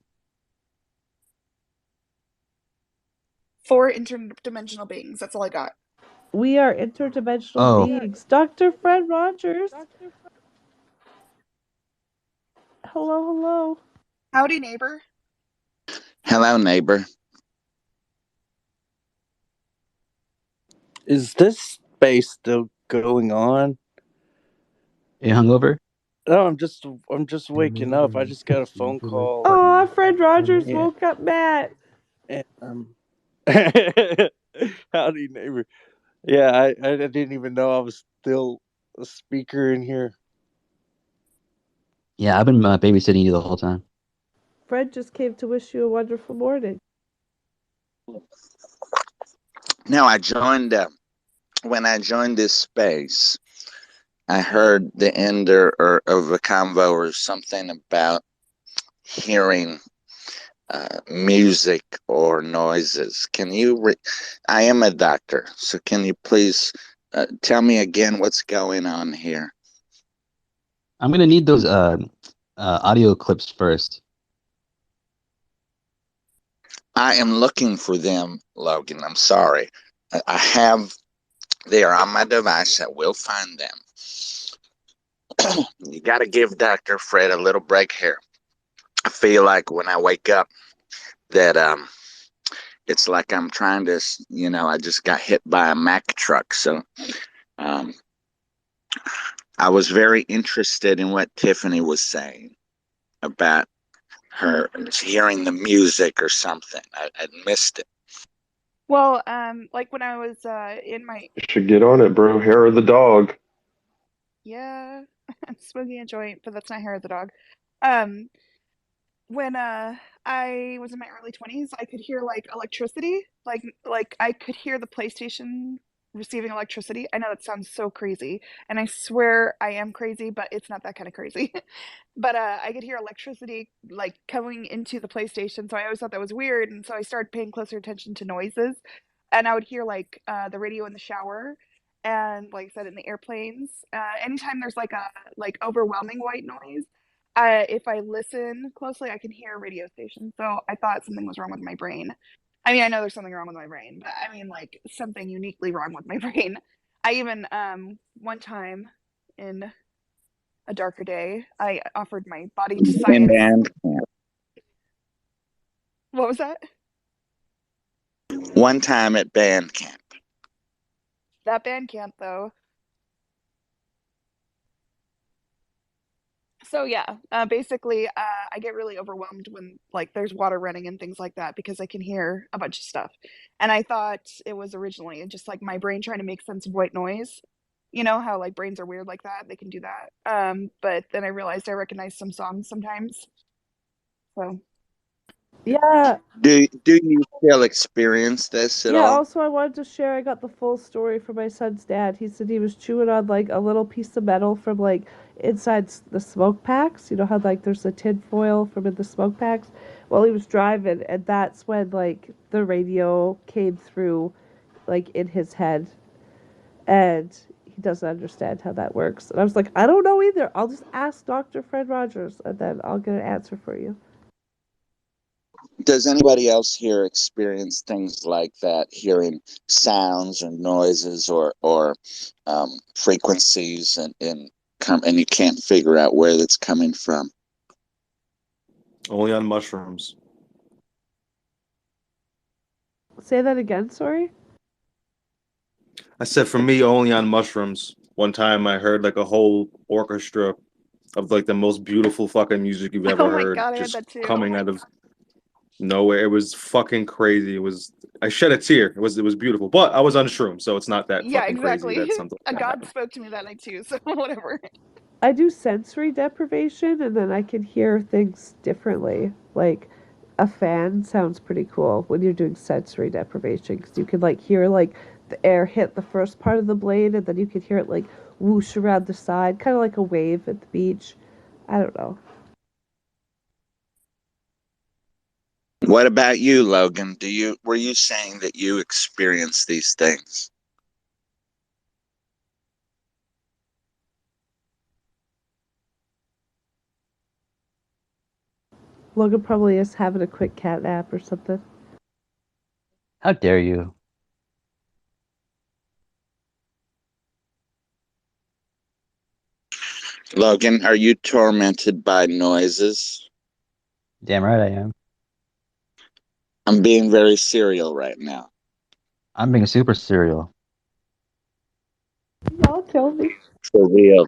4 interdimensional beings. That's all I got. We are interdimensional Oh. beings. Dr. Fred Rogers. Hello, hello. Howdy, neighbor. Hello, neighbor. Is this space still going on? You hungover? No, I'm just waking up. I just got a phone call. Oh, Fred Rogers Yeah. woke up Matt. And, howdy, neighbor. Yeah, I didn't even know I was still a speaker in here. Yeah, I've been babysitting you the whole time. Fred just came to wish you a wonderful morning. Now, I joined, when I joined this space, I heard the end of a convo or something about hearing music or noises. Can you, I am a doctor, so can you please tell me again what's going on here? I'm gonna need those audio clips first. I am looking for them, Logan. I'm sorry. I have, they are on my device. I will find them. You got to give Dr. Fred a little break here. I feel like when I wake up that it's like I'm trying to, you know, I just got hit by a Mack truck. So I was very interested in what Tiffany was saying about her hearing the music or something. I missed it. Well, like when I was in my Should get on it, bro. Hair of the dog. yeah, I'm smoking a joint, but that's not hair of the dog. When I was in my early 20s, I could hear like electricity, like I could hear the PlayStation receiving electricity. I know that sounds so crazy, and I swear I am crazy, but it's not that kind of crazy. But I could hear electricity like coming into the PlayStation, so I always thought that was weird, and so I started paying closer attention to noises, and I would hear like the radio in the shower, and like I said in the airplanes. Anytime there's like a like overwhelming white noise, if I listen closely, I can hear a radio station. So I thought something was wrong with my brain. I mean, I know there's something wrong with my brain, but I mean like something uniquely wrong with my brain. I even one time in a darker day, I offered my body to science. What was that? One time at band camp. That band camp though. So yeah, basically, I get really overwhelmed when like there's water running and things like that because I can hear a bunch of stuff. And I thought it was originally just like my brain trying to make sense of white noise. You know how like brains are weird like that; they can do that. But then I realized I recognize some songs sometimes. So Yeah. Do you still experience this at Yeah, all? also I wanted to share I got the full story from my son's dad. He said he was chewing on like a little piece of metal from like inside the smoke packs. You know how like there's a tin foil from in the smoke packs? Well, he was driving and that's when like the radio came through like in his head. And he doesn't understand how that works. And I was like, I don't know either. I'll just ask Dr. Fred Rogers and then I'll get an answer for you. Does anybody else here experience things like that, hearing sounds or noises or frequencies and you can't figure out where that's coming from? Only on mushrooms. Say that again, sorry? I said for me, only on mushrooms. One time I heard like a whole orchestra of like the most beautiful fucking music you've ever Oh my heard god, I had just that too. coming out of nowhere. It was fucking crazy. I shed a tear. It was beautiful. But I was on shrooms, so it's not that Yeah, fucking crazy exactly. that something A like that god happened. spoke to me that night too, so whatever. I do sensory deprivation, and then I can hear things differently. Like a fan sounds pretty cool when you're doing sensory deprivation because you can like hear like the air hit the first part of the blade, and then you can hear it like whoosh around the side, kind of like a wave at the beach. I don't know. What about you, Logan? Were you saying that you experienced these things? Logan probably is having a quick cat nap or something. How dare you? Logan, are you tormented by noises? Damn right I am. I'm being very serial right now. I'm being super serial. Y'all kill me. For real.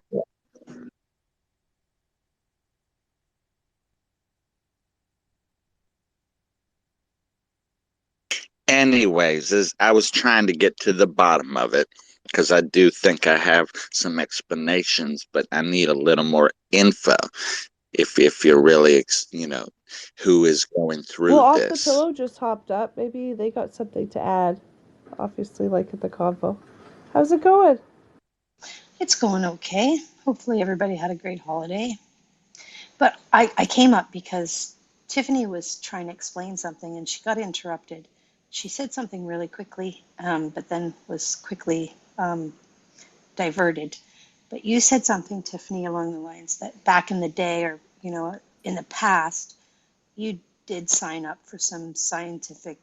Anyways, as I was trying to get to the bottom of it, because I do think I have some explanations, but I need a little more info. If you're really, who is going through Well, Off the this. Pillow just hopped up. Maybe they got something to add. Obviously, like at the convo. How's it going? It's going okay. Hopefully everybody had a great holiday. But I came up because Tiffany was trying to explain something and she got interrupted. She said something really quickly, but then was quickly diverted. But you said something, Tiffany, along the lines that back in the day or, in the past, you did sign up for some scientific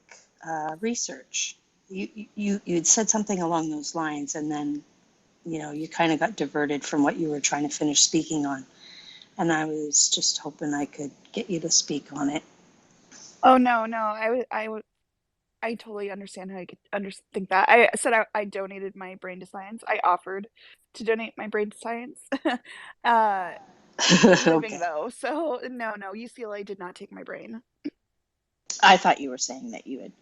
research. You'd said something along those lines and then you kind of got diverted from what you were trying to finish speaking on. And I was just hoping I could get you to speak on it. Oh no, I totally understand how you could think that. I said I donated my brain to science. I offered to donate my brain to science. Living Okay. though, so no, UCLA did not take my brain. I thought you were saying that you had,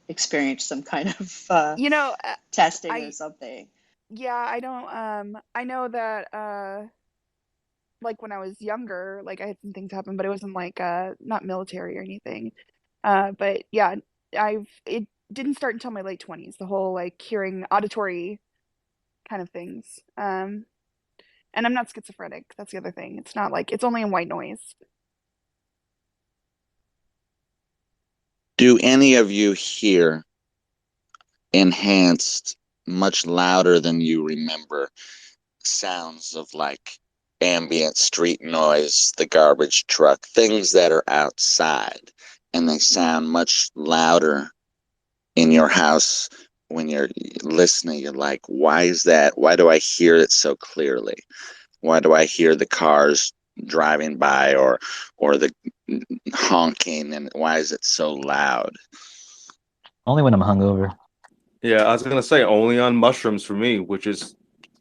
experienced some kind of You know, testing or I something. yeah, I don't I know that like when I was younger, like I had some things happen, but it wasn't like not military or anything. But yeah, it didn't start until my late 20s, the whole like hearing auditory kind of things. And I'm not schizophrenic. That's the other thing. It's not like it's only in white noise. Do any of you hear enhanced, much louder than you remember, sounds of like ambient street noise, the garbage truck, things that are outside, and they sound much louder in your house when you're listening? You're like, why is that? Why do I hear it so clearly? Why do I hear the cars driving by or the honking, and why is it so loud? Only when I'm hungover. Yeah, I was gonna say only on mushrooms for me, which is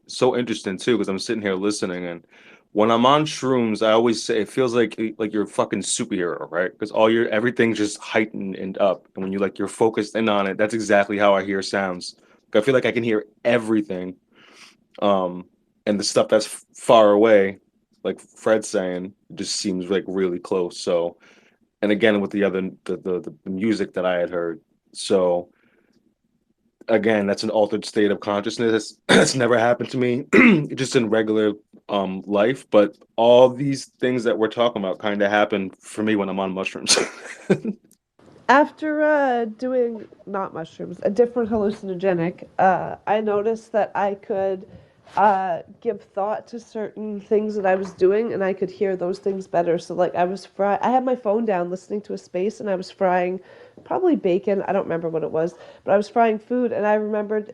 so interesting too, because I'm sitting here listening, and when I'm on shrooms, I always say it feels like you're a fucking superhero, right? Because everything's just heightened and up, and when you're focused in on it, that's exactly how I hear sounds. Like, I feel like I can hear everything, and the stuff that's far away, like Fred's saying, just seems like really close. So, and again with the music that I had heard, so. Again, that's an altered state of consciousness. That's never happened to me, just in regular life. But all these things that we're talking about kind of happen for me when I'm on mushrooms. After doing not mushrooms, a different hallucinogenic, I noticed that I could give thought to certain things that I was doing, and I could hear those things better. So like I had my phone down listening to a space, and I was frying probably bacon. I don't remember what it was, but I was frying food, and I remembered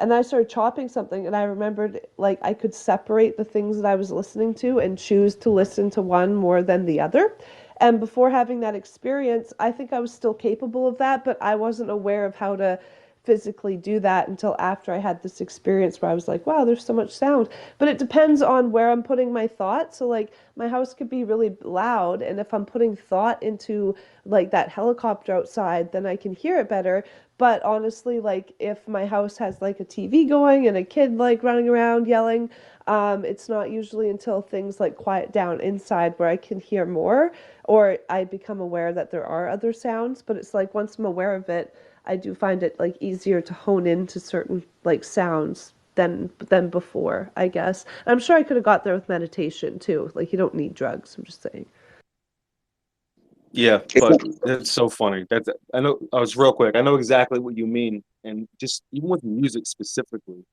and I started chopping something, and I remembered like I could separate the things that I was listening to and choose to listen to one more than the other. And before having that experience, I think I was still capable of that, but I wasn't aware of how to physically do that until after I had this experience where I was like, wow, there's so much sound. But it depends on where I'm putting my thought. So like my house could be really loud, and if I'm putting thought into like that helicopter outside, then I can hear it better. But honestly, like if my house has like a TV going and a kid like running around yelling, it's not usually until things like quiet down inside where I can hear more, or I become aware that there are other sounds. But it's like once I'm aware of it, I do find it like easier to hone into certain like sounds than before, I guess. And I'm sure I could have got there with meditation too. Like you don't need drugs. I'm just saying. Yeah, but it's so funny. I know. I was real quick. I know exactly what you mean, and just even with music specifically,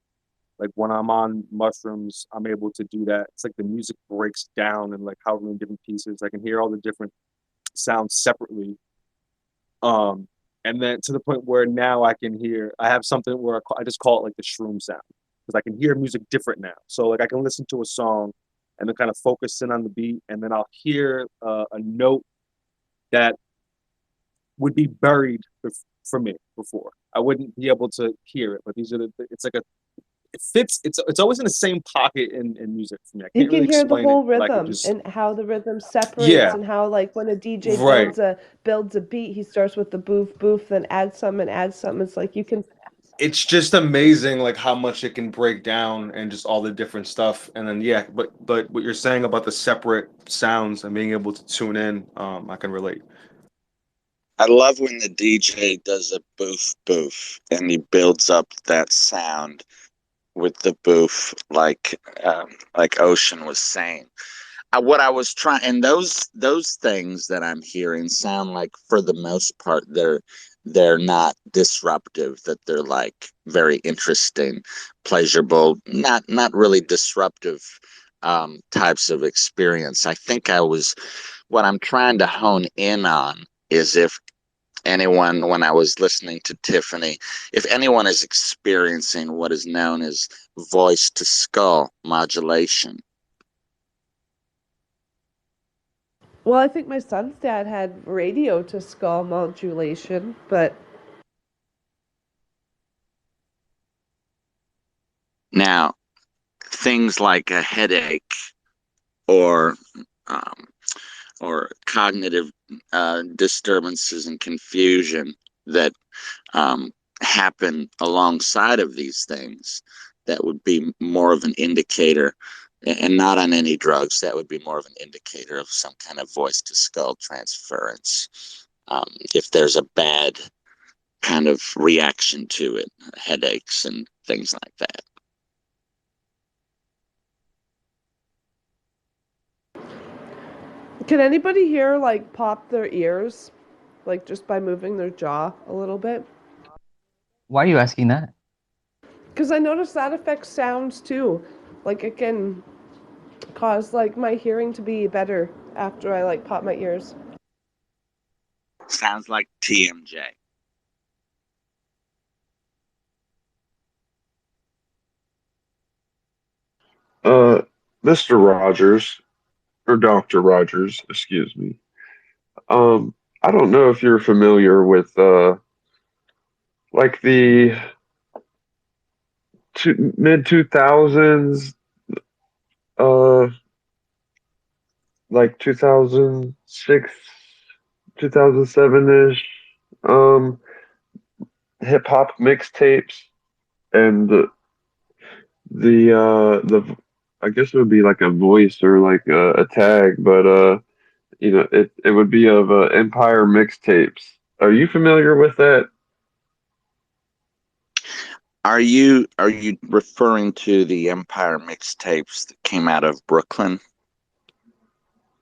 like when I'm on mushrooms, I'm able to do that. It's like the music breaks down in like however many different pieces. I can hear all the different sounds separately. Um, and then to the point where now I have something where I just call it like the shroom sound, because I can hear music different now. So like I can listen to a song and then kind of focus in on the beat, and then I'll hear a note that would be buried for me before. I wouldn't be able to hear it, but it's like it fits. It's always in the same pocket in music for me. I You can't can really hear the explain it, whole but I could rhythm just, and how the rhythm separates, yeah, and how like when a DJ right. builds a beat, he starts with the boof boof, then adds some and adds some. It's like you can. It's just amazing like how much it can break down and just all the different stuff. And then yeah, but what you're saying about the separate sounds and being able to tune in, I can relate. I love when the DJ does a boof boof and he builds up that sound with the boof, like Ocean was saying. What I was trying, and those things that I'm hearing sound like, for the most part, they're not disruptive. That they're like very interesting, pleasurable, not really disruptive types of experience. I think what I'm trying to hone in on is if anyone, when I was listening to Tiffany, if anyone is experiencing what is known as voice to skull modulation. Well, I think my son's dad had radio to skull modulation, but Now, things like a headache or um, cognitive disturbances and confusion that happen alongside of these things, that would be more of an indicator, and not on any drugs, that would be more of an indicator of some kind of voice to skull transference. If there's a bad kind of reaction to it, headaches and things like that. can anybody here like pop their ears, like just by moving their jaw a little bit? Why are you asking that? Because I noticed that affects sounds too. Like it can cause like my hearing to be better after I like pop my ears. Sounds like TMJ. Mr. Rogers, or Dr. Rogers, excuse me. I don't know if you're familiar with like the mid 2000s, uh, like 2006, 2007 ish, hip hop mixtapes, and the I guess it would be like a voice or like a tag, but it would be of Empire mixtapes. Are you familiar with that? Are you referring to the Empire mixtapes that came out of Brooklyn?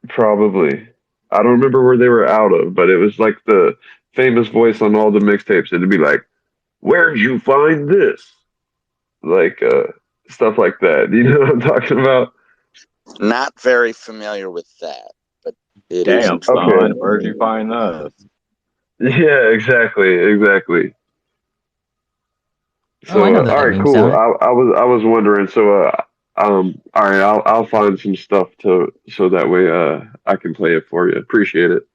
Probably. I don't remember where they were out of, but it was like the famous voice on all the mixtapes. It'd be like, "Where'd you find this?" Like, stuff like that. Do you know what I'm talking about? Not very familiar with that, but it is Damn, son, Okay. where'd you find us? Yeah, exactly. Oh, I know So, that all right, meme cool. sound. I was wondering. So, all right, I'll find some stuff so that way I can play it for you. Appreciate it.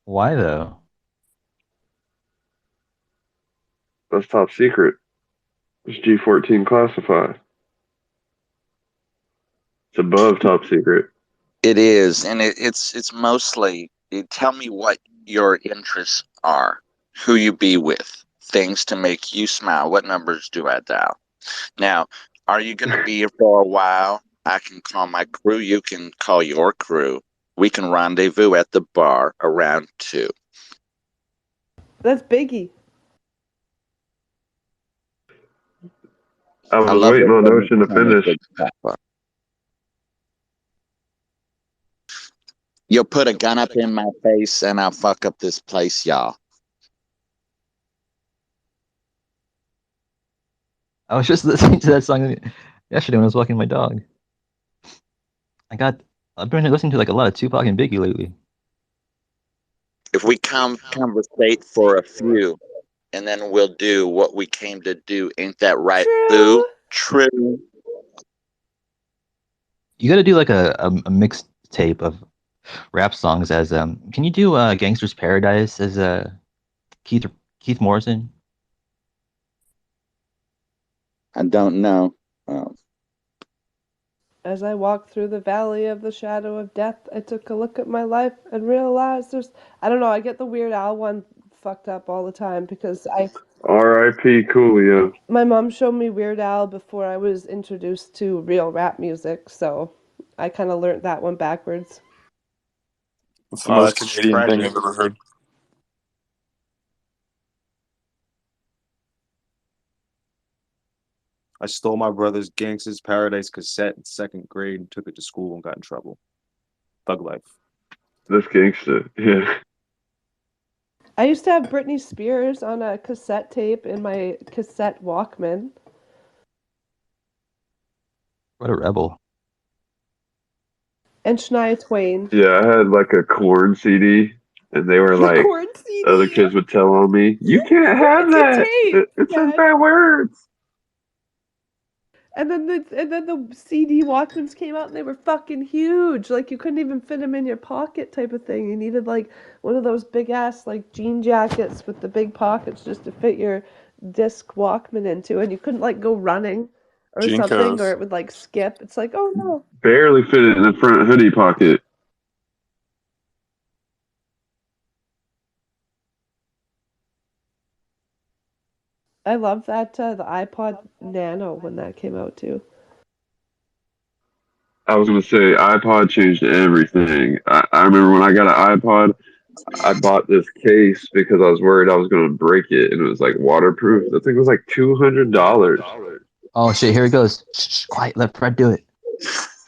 Why though? That's top secret. It's G14 classified. It's above top secret. It is, and it's mostly tell me what your interests are, who you be with, things to make you smile. What numbers do I dial? Now, are you going to be here for a while? I can call my crew. You can call your crew. We can rendezvous at the bar around 2. That's Biggie. I I was love waiting it on when you Ocean to call me finish. Big Papa. You'll put a gun up in my face and I'll fuck up this place, y'all. I was just listening to that song yesterday when I was walking my dog. I've been listening to like a lot of Tupac and Biggie lately. If we conversate for a few, and then we'll do what we came to do. Ain't that right, boo? True. You got to do like a mixed tape of rap songs as Can you do Gangster's Paradise as Keith Morrison? I don't know. As I walked through the valley of the shadow of death, I took a look at my life and realized I don't know, I get the Weird Al one fucked up all the time because R.I.P. Coolio. my mom showed me Weird Al before I was introduced to real rap music, so I kind of learned that one backwards. That's the most That's Canadian thing tragic. I've ever heard. I stole my brother's Gangsta's Paradise cassette in 2nd grade and took it to school and got in trouble. Thug life. That's gangsta. Yeah. I used to have Britney Spears on a cassette tape in my cassette Walkman. What a rebel. And Shania Twain. Yeah, I had like a corn CD, and they were like, Corn CD. other kids would tell on me, "You can't have It's a that. tape, It says Dad. bad words." And then the CD Walkmans came out and they were fucking huge. Like you couldn't even fit them in your pocket type of thing. You needed like one of those big ass like jean jackets with the big pockets just to fit your disc Walkman into, and you couldn't like go running or something, or Jinkos. it would like skip. It's like, oh no. Barely fit it in the front hoodie pocket. I love that the iPod Nano when that came out too. I was gonna say iPod changed everything. I remember when I got an iPod, I bought this case because I was worried I was gonna break it, and it was like waterproof. That thing was like $200. Oh shit, here it goes. Shh, quiet, let Fred do it.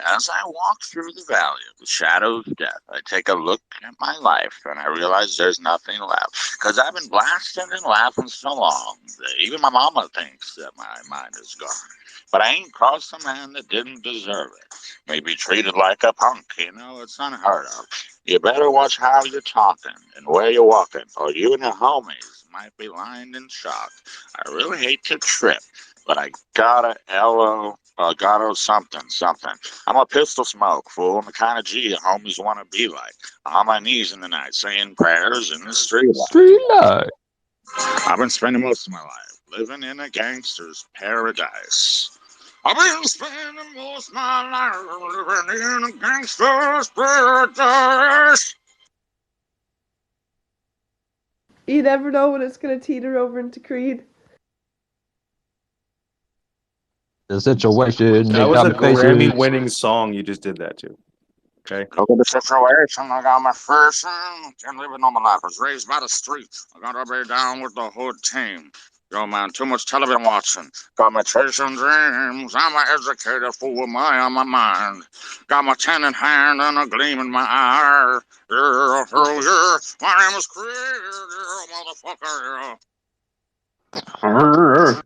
As I walk through the valley of the shadow of death, I take a look at my life and I realize there's nothing left. Because I've been blasting and laughing so long that even my mama thinks that my mind is gone. But I ain't crossed a man that didn't deserve it. May be treated like a punk, it's unheard of. You better watch how you're talking and where you're walking, or you and your homies might be lying in shock. I really hate to trip, but I gotta something. I'm a pistol smoke, fool. I'm the kind of G your homies want to be like. On my knees in the night, saying prayers in the street. Street light. I've been spending most of my life living in a gangster's paradise. I've been spending most of my life living in a gangster's paradise. You never know when it's gonna teeter over into Creed. The situation. That They was got a me faces. Grammy-winning song you just did that to. Okay. Look at the situation. I got my first son. Can't live a normal life. I was raised by the streets. I gotta be down with the hood team. Yo, man, too much television watching. Got my chasing dreams. I'm an educated fool with my on my mind. Got my pen in hand and a gleam in my eye. Yeah, oh yeah. My name is Chris. Yeah, motherfucker. Yeah.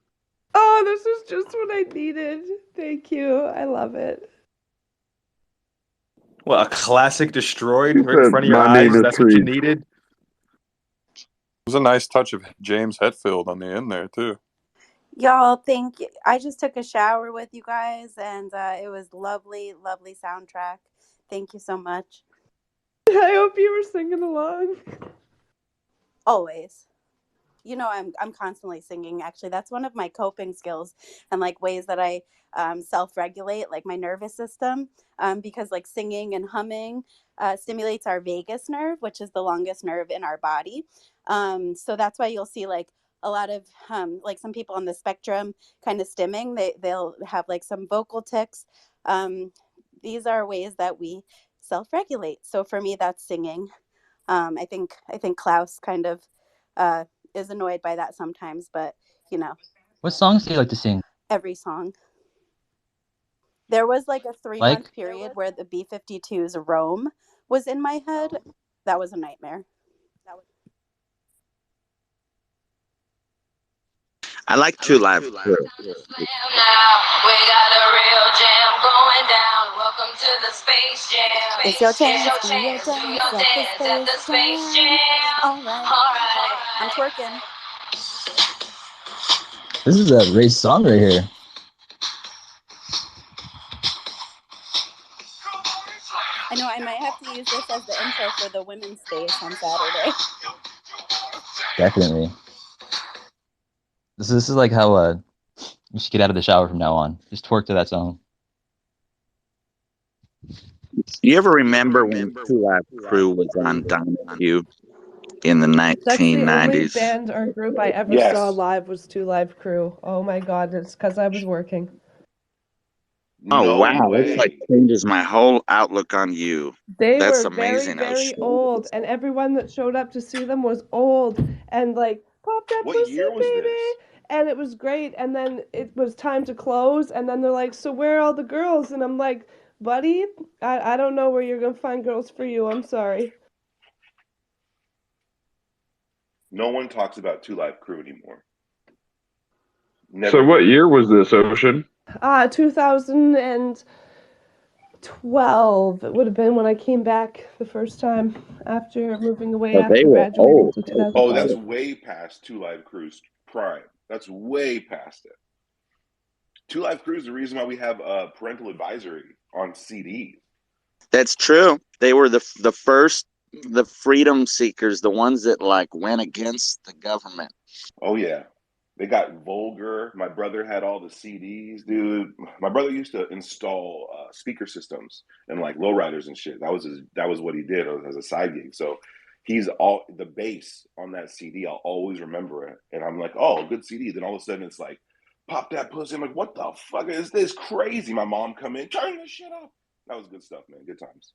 Oh, this is just what I needed. Thank you. I love it. Well, a classic destroyed He right in said, front of your "My eyes. name is That's what you Creed." needed. It was a nice touch of James Hetfield on the end there too. Y'all, thank you. I just took a shower with you guys, and it was lovely, lovely soundtrack. Thank you so much. I hope you were singing along. Always. You know, I'm constantly singing. Actually, that's one of my coping skills and like ways that I self-regulate, like my nervous system, because like singing and humming stimulates our vagus nerve, which is the longest nerve in our body. So that's why you'll see like a lot of like some people on the spectrum kind of stimming. They'll have like some vocal tics. These are ways that we self-regulate. So for me, that's singing. I think Klaus kind of is annoyed by that sometimes, but you know, What songs do you like to sing? every song. There was like a 3-month Like? period where the B-52's Rome was in my head. That was a nightmare. I like Two Live Crew. Now we got a real jam going down. Welcome to the Space Jam. It's your It's your chance, do your chance, do dance your dance at the Space Jam. All right. Alright. I'm twerking. This is a great song right here. I know I might have to use this as the intro for the women's space on Saturday. Definitely. This is like how you should get out of the shower from now on. Just twerk to that song. You ever remember when Two Live Crew was on Donahue in the That's the only 1990s? band or group I ever saw live was Two Live Crew. Oh my god, it's because I was working. Oh No wow, way. this like changes my whole outlook on you. They That's were very, amazing. How very short old, and everyone that showed up to see them was old and like, pop that What pussy, year was baby. this? And it was great. And then it was time to close, and then they're like, so where are all the girls? And I'm like, buddy, I don't know where you're gonna find girls for you. I'm sorry. No one talks about Two Live Crew anymore. So what year was this, Ocean? 2012. It would have been when I came back the first time after moving away But they after were graduating. old. So Oh, that's 2012. way past Two Live Crew's prime. That's way past it. Two Live Crew is the reason why we have parental advisory on CD. That's true. They were the first, the freedom seekers, the ones that like went against the government. Oh yeah, they got vulgar. My brother had all the CDs, dude. My brother used to install speaker systems and like lowriders and shit. That was what he did as a side gig. So he's all the bass on that CD. I'll always remember it, and I'm like, oh, good CD. Then all of a sudden it's like, pop that pussy. I'm like, what the fuck is this? Crazy. My mom come in, turn this shit up. That was good stuff, man. Good times.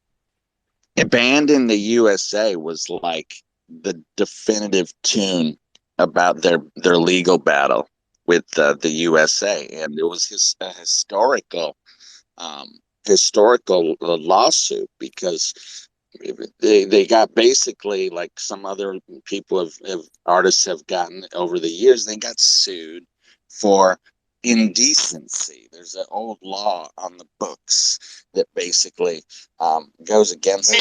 A Band in the USA was like the definitive tune about their legal battle with the USA, and it was a historical lawsuit because they got basically like some other people artists have gotten over the years. They got sued for indecency. There's an old law on the books that basically goes against the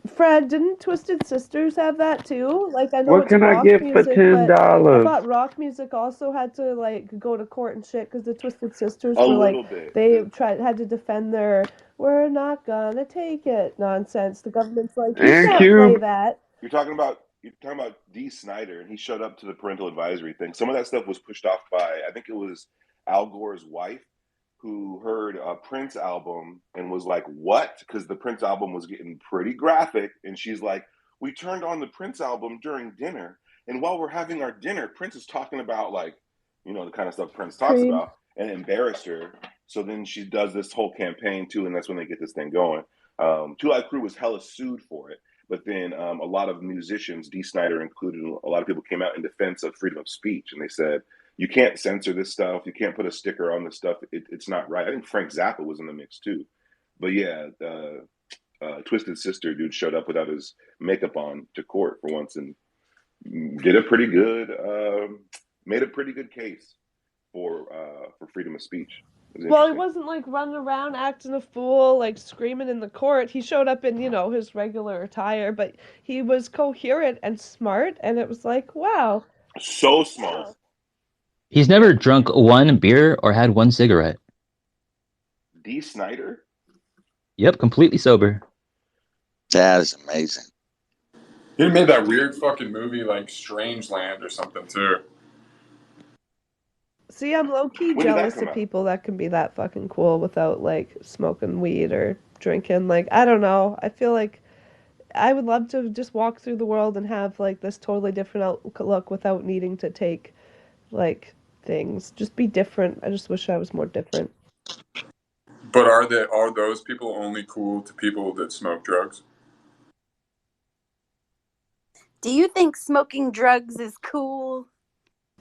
Fred, didn't Twisted Sisters have that too? Like, I know What it's can I rock get for music, but I $10? thought rock music also had to like go to court and shit because the Twisted Sisters A were little like bit. they had to defend their "we're not gonna take it" nonsense. The government's like, you And can't play Cube. that. You're talking about Dee Snider, and he showed up to the parental advisory thing. Some of that stuff was pushed off by, I think it was Al Gore's wife, who heard a Prince album and was like, "What?" Because the Prince album was getting pretty graphic, and she's like, "We turned on the Prince album during dinner, and while we're having our dinner, Prince is talking about like, you know, the kind of stuff Prince talks Cream. about," and it embarrassed her. So then she does this whole campaign too, and that's when they get this thing going. Two Live Crew was hella sued for it, but then a lot of musicians, Dee Snider included, a lot of people came out in defense of freedom of speech, and they said you can't censor this stuff, you can't put a sticker on this stuff, it's not right. I think Frank Zappa was in the mix too, but yeah, Twisted Sister dude showed up without his makeup on to court for once and did a pretty good, made a pretty good case for freedom of speech. Well, he wasn't like running around acting a fool, like screaming in the court. He showed up in, his regular attire, but he was coherent and smart, and it was like, wow. So smart. He's never drunk one beer or had one cigarette. Dee Snider? Yep, completely sober. That is amazing. He made that weird fucking movie like Strangeland or something too. See, I'm low-key When did that jealous come of out? people that can be that fucking cool without, like, smoking weed or drinking. Like, I don't know. I feel like I would love to just walk through the world and have, like, this totally different outlook without needing to take, like, things. Just be different. I just wish I was more different. But are those people only cool to people that smoke drugs? Do you think smoking drugs is cool?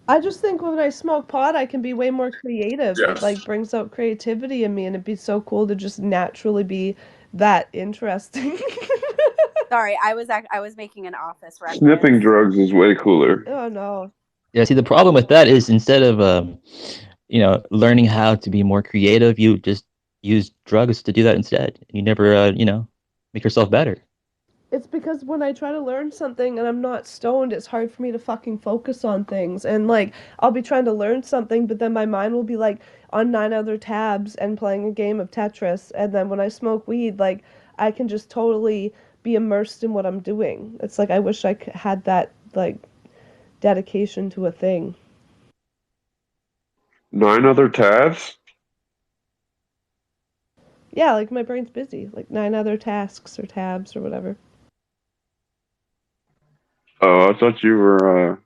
I just think when I smoke pot, I can be way more creative. It Yes. like brings out creativity in me, and it'd be so cool to just naturally be that interesting. Sorry, I was making an office reference. Sniffing drugs is way cooler. Oh no. Yeah, see, the problem with that is instead of learning how to be more creative, you just use drugs to do that instead. You never make yourself better. It's because when I try to learn something and I'm not stoned, it's hard for me to fucking focus on things. And like, I'll be trying to learn something, but then my mind will be like on 9 other tabs and playing a game of Tetris. And then when I smoke weed, like, I can just totally be immersed in what I'm doing. It's like I wish I had that like dedication to a thing. 9 other tabs? Yeah, like my brain's busy, like 9 other tasks or tabs or whatever. Oh, I thought you were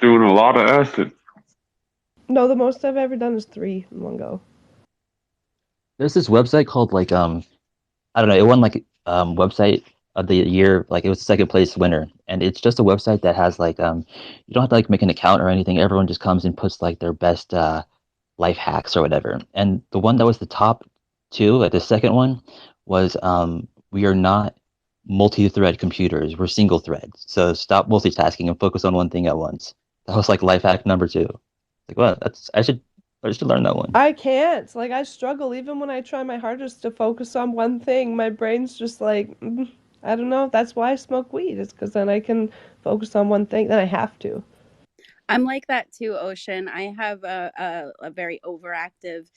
doing a lot of acid. No, the most I've ever done is 3 in one go. There's this website called like I don't know, it won like website of the year, like it was the second place winner, and it's just a website that has like you don't have to like make an account or anything. Everyone just comes and puts like their best life hacks or whatever. And the one that was the top 2, like the second one was we are not multi-thread computers, we're single thread. So stop multitasking and focus on one thing at once. That was like life hack number 2. Like, well, I should learn that one. I can't. Like, I struggle even when I try my hardest to focus on one thing. My brain's just like, I don't know. That's why I smoke weed. It's because then I can focus on one thing. Then I have to. I'm like that too, Ocean. I have a very overactive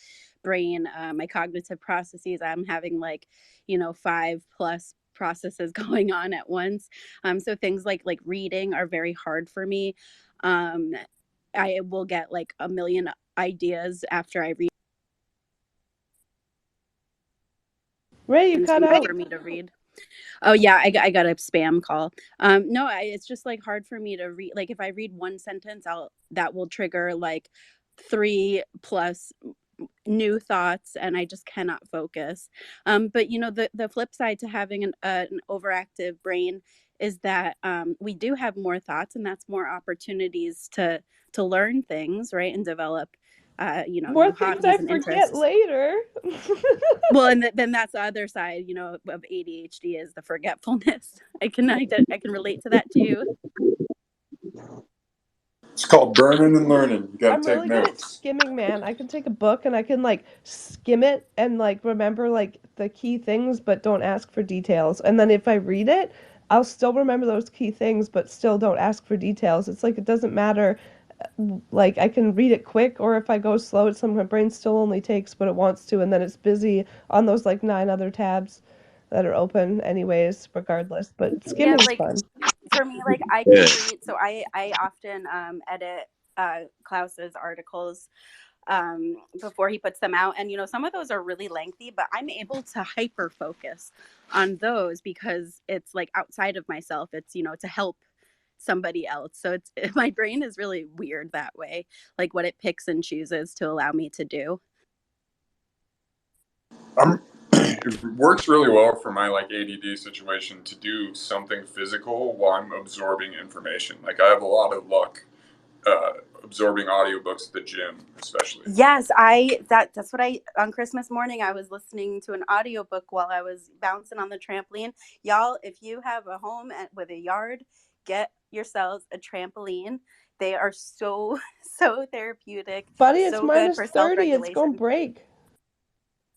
brain. My cognitive processes, I'm having like, 5+ processes going on at once. So things like reading are very hard for me. I will get like a million ideas after I read. Ray, you cut out. For me to read. Oh yeah, I got a spam call. No, it's just like hard for me to read. Like if I read one sentence, that will trigger like 3+ new thoughts, and I just cannot focus. But the flip side to having an overactive brain is that we do have more thoughts, and that's more opportunities to learn things, right, and develop more new things hobbies I and forget interests. later. Well, and then that's the other side, of ADHD is the forgetfulness. I can relate to that too. It's called burning and learning. You gotta I'm take really good at notes. skimming, man. I can take a book and I can like skim it and like remember like the key things, but don't ask for details. And then if I read it, I'll still remember those key things, but still don't ask for details. It's like it doesn't matter. Like I can read it quick, or if I go slow, it's something my brain still only takes what it wants to, and then it's busy on those like 9 other tabs that are open anyways, regardless. But skimming's fun. For me, like I can read, so I often edit Klaus's articles before he puts them out, and some of those are really lengthy, but I'm able to hyper focus on those because it's like outside of myself. It's to help somebody else. So my brain is really weird that way, like what it picks and chooses to allow me to do. It works really well for my like ADD situation to do something physical while I'm absorbing information. Like I have a lot of luck absorbing audiobooks at the gym, especially. Yes, that's what I on Christmas morning I was listening to an audiobook while I was bouncing on the trampoline. Y'all, if you have a home with a yard, get yourselves a trampoline. They are so so therapeutic, Buddy, it's so good -30. for It's gonna self-regulation. break.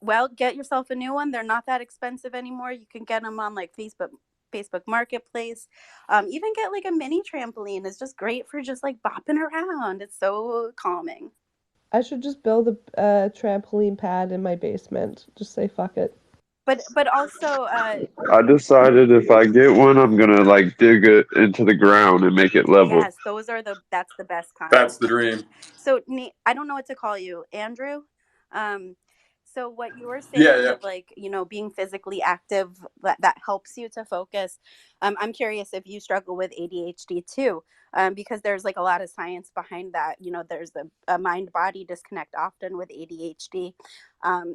Well, get yourself a new one. They're not that expensive anymore. You can get them on like Facebook Marketplace. Even get like a mini trampoline. It's just great for just like bopping around. It's so calming. I should just build a trampoline pad in my basement. Just say fuck it. But also I decided if I get one, I'm gonna like dig it into the ground and make it level. yes, that's the best kind. That's the dream. So I don't know what to call you, Andrew. So what you were saying Yeah. with like, being physically active, that helps you to focus. I'm curious if you struggle with ADHD too, because there's like a lot of science behind that. There's a mind-body disconnect often with ADHD.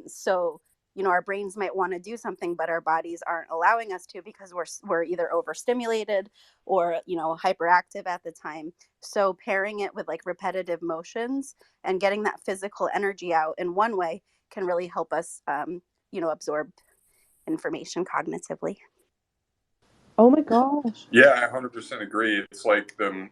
So our brains might want to do something, but our bodies aren't allowing us to because we're either overstimulated or hyperactive at the time. So pairing it with like repetitive motions and getting that physical energy out in one way can really help us, absorb information cognitively. Oh my gosh. Yeah, I 100% agree. It's like the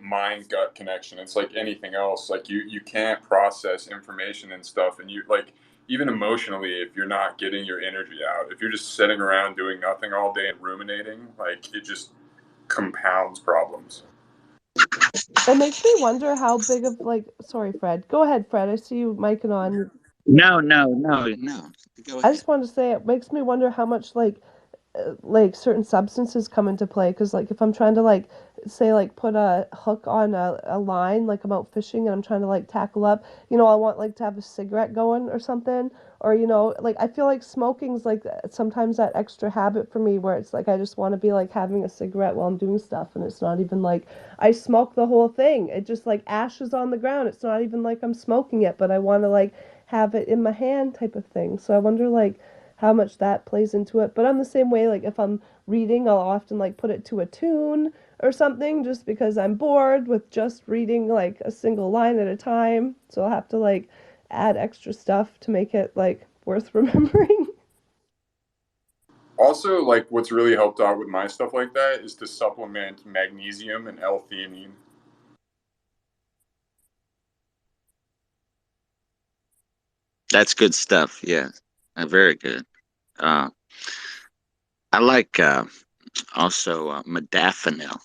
mind-gut connection. It's like anything else. Like you can't process information and stuff, and you like even emotionally, if you're not getting your energy out, if you're just sitting around doing nothing all day and ruminating, like it just compounds problems. It makes me wonder how big of sorry, Fred. Go ahead, Fred. I see you micing on. No. Go I ahead. just wanted to say it makes me wonder how much like certain substances come into play, because like if I'm trying to like say like put a hook on a line, like I'm out fishing and I'm trying to like tackle up, I want like to have a cigarette going or something, or like I feel like smoking's like sometimes that extra habit for me where it's like I just want to be like having a cigarette while I'm doing stuff, and it's not even like I smoke the whole thing. It just like ashes on the ground. It's not even like I'm smoking it, but I want to like have it in my hand type of thing. So I wonder like how much that plays into it. But I'm the same way, like if I'm reading, I'll often like put it to a tune or something just because I'm bored with just reading like a single line at a time. So I'll have to like add extra stuff to make it like worth remembering. Also, like what's really helped out with my stuff like that is to supplement magnesium and L-theanine. That's good stuff. Yeah, very good. I like also modafinil.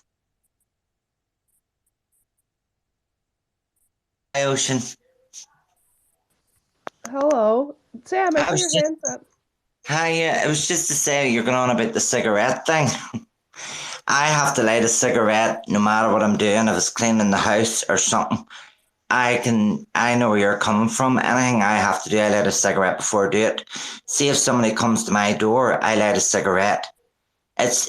Hi, Ocean. Hello. Sam, I I see was your just, hands up. hi, it was just to say you're going on about the cigarette thing. I have to light a cigarette no matter what I'm doing. If it's cleaning the house or something, I know where you're coming from. Anything I have to do, I light a cigarette before I do it. See if somebody comes to my door, I light a cigarette. It's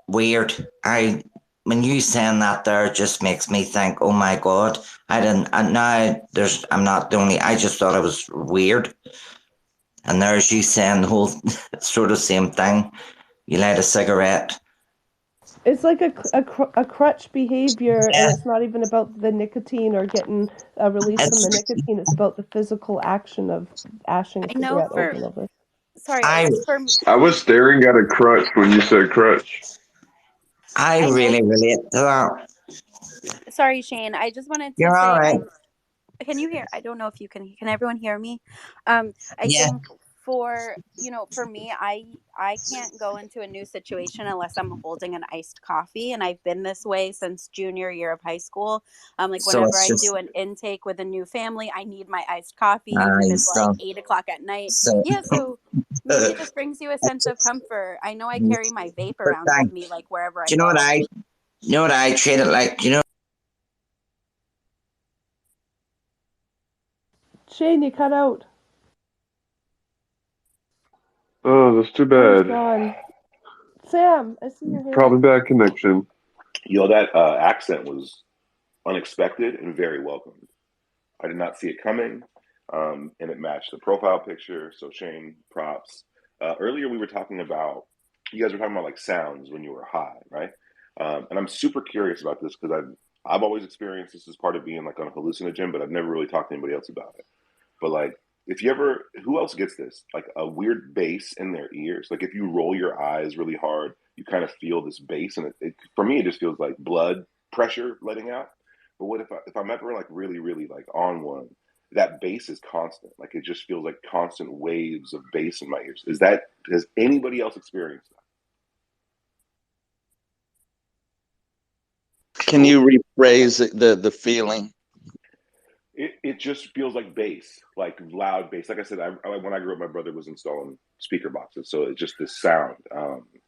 weird. When you saying that there just makes me think, oh my God, I'm not the only, I just thought it was weird. And there's you saying the whole sort of same thing. You light a cigarette. It's like a crutch behavior, and it's not even about the nicotine or getting a release from the nicotine. It's about the physical action of ashing a I know cigarette over and over. sorry, I was staring at a crutch when you said crutch. I really relate to that. sorry, Shane. I just wanted to You're all say, right. can you hear? I don't know if you can everyone hear me? I Yeah. think for me, I can't go into a new situation unless I'm holding an iced coffee, and I've been this way since junior year of high school. Like So whenever it's I just do an intake with a new family, I need my iced coffee, even if it's like 8 o'clock at night. so Yeah, so maybe it just brings you a sense of comfort. I know I carry my vape around with me like wherever I do you know go. what I treat it like? Do you know? Shane, you cut out. Oh, that's too He's bad. gone. Sam, I see your hand. Probably bad connection. Yo, that accent was unexpected and very welcomed. I did not see it coming. and it matched the profile picture. So Shane, props. Earlier we were talking about, you guys were talking about like sounds when you were high, right? And I'm super curious about this because I've always experienced this as part of being like on a hallucinogen, but I've never really talked to anybody else about it. But like, if you ever, who else gets this? Like a weird bass in their ears. Like if you roll your eyes really hard, you kind of feel this bass, and for me, it just feels like blood pressure letting out. But what if I'm ever like really, really like on one? That bass is constant. Like it just feels like constant waves of bass in my ears. Has anybody else experienced that? Can you rephrase the feeling? It just feels like bass, like loud bass. Like I said, when I grew up, my brother was installing speaker boxes, so it's just this sound.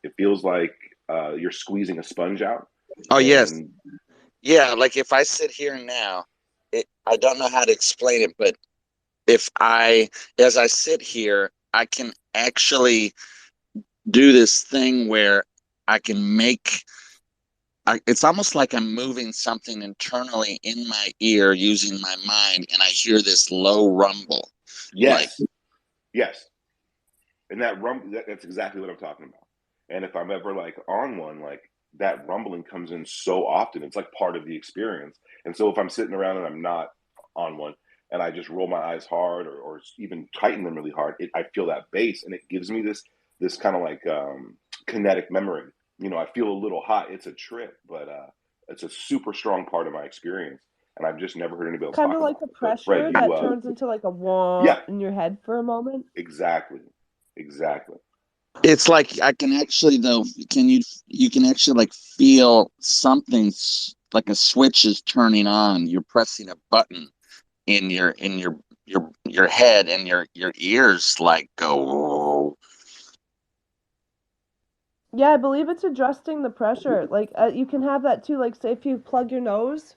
It feels like you're squeezing a sponge out. Oh yes, yeah. Like if I sit here now, I don't know how to explain it, but as I sit here, I can actually do this thing where I can make. It's almost like I'm moving something internally in my ear using my mind, and I hear this low rumble. Yes, yes, and that that's exactly what I'm talking about. And if I'm ever like on one, like that rumbling comes in so often, it's like part of the experience. And so if I'm sitting around and I'm not on one, and I just roll my eyes hard or even tighten them really hard, I feel that bass, and it gives me this kind of like kinetic memory. You know, I feel a little hot. It's a trip, but it's a super strong part of my experience, and I've just never heard anybody else Kind talk of about like a it. But Fred, pressure that turns into like a wah yeah, in your head for a moment. exactly. It's like I can actually though. You can actually like feel something like a switch is turning on. You're pressing a button in your head, and your ears like go. Yeah, I believe it's adjusting the pressure. Like you can have that too. Like say if you plug your nose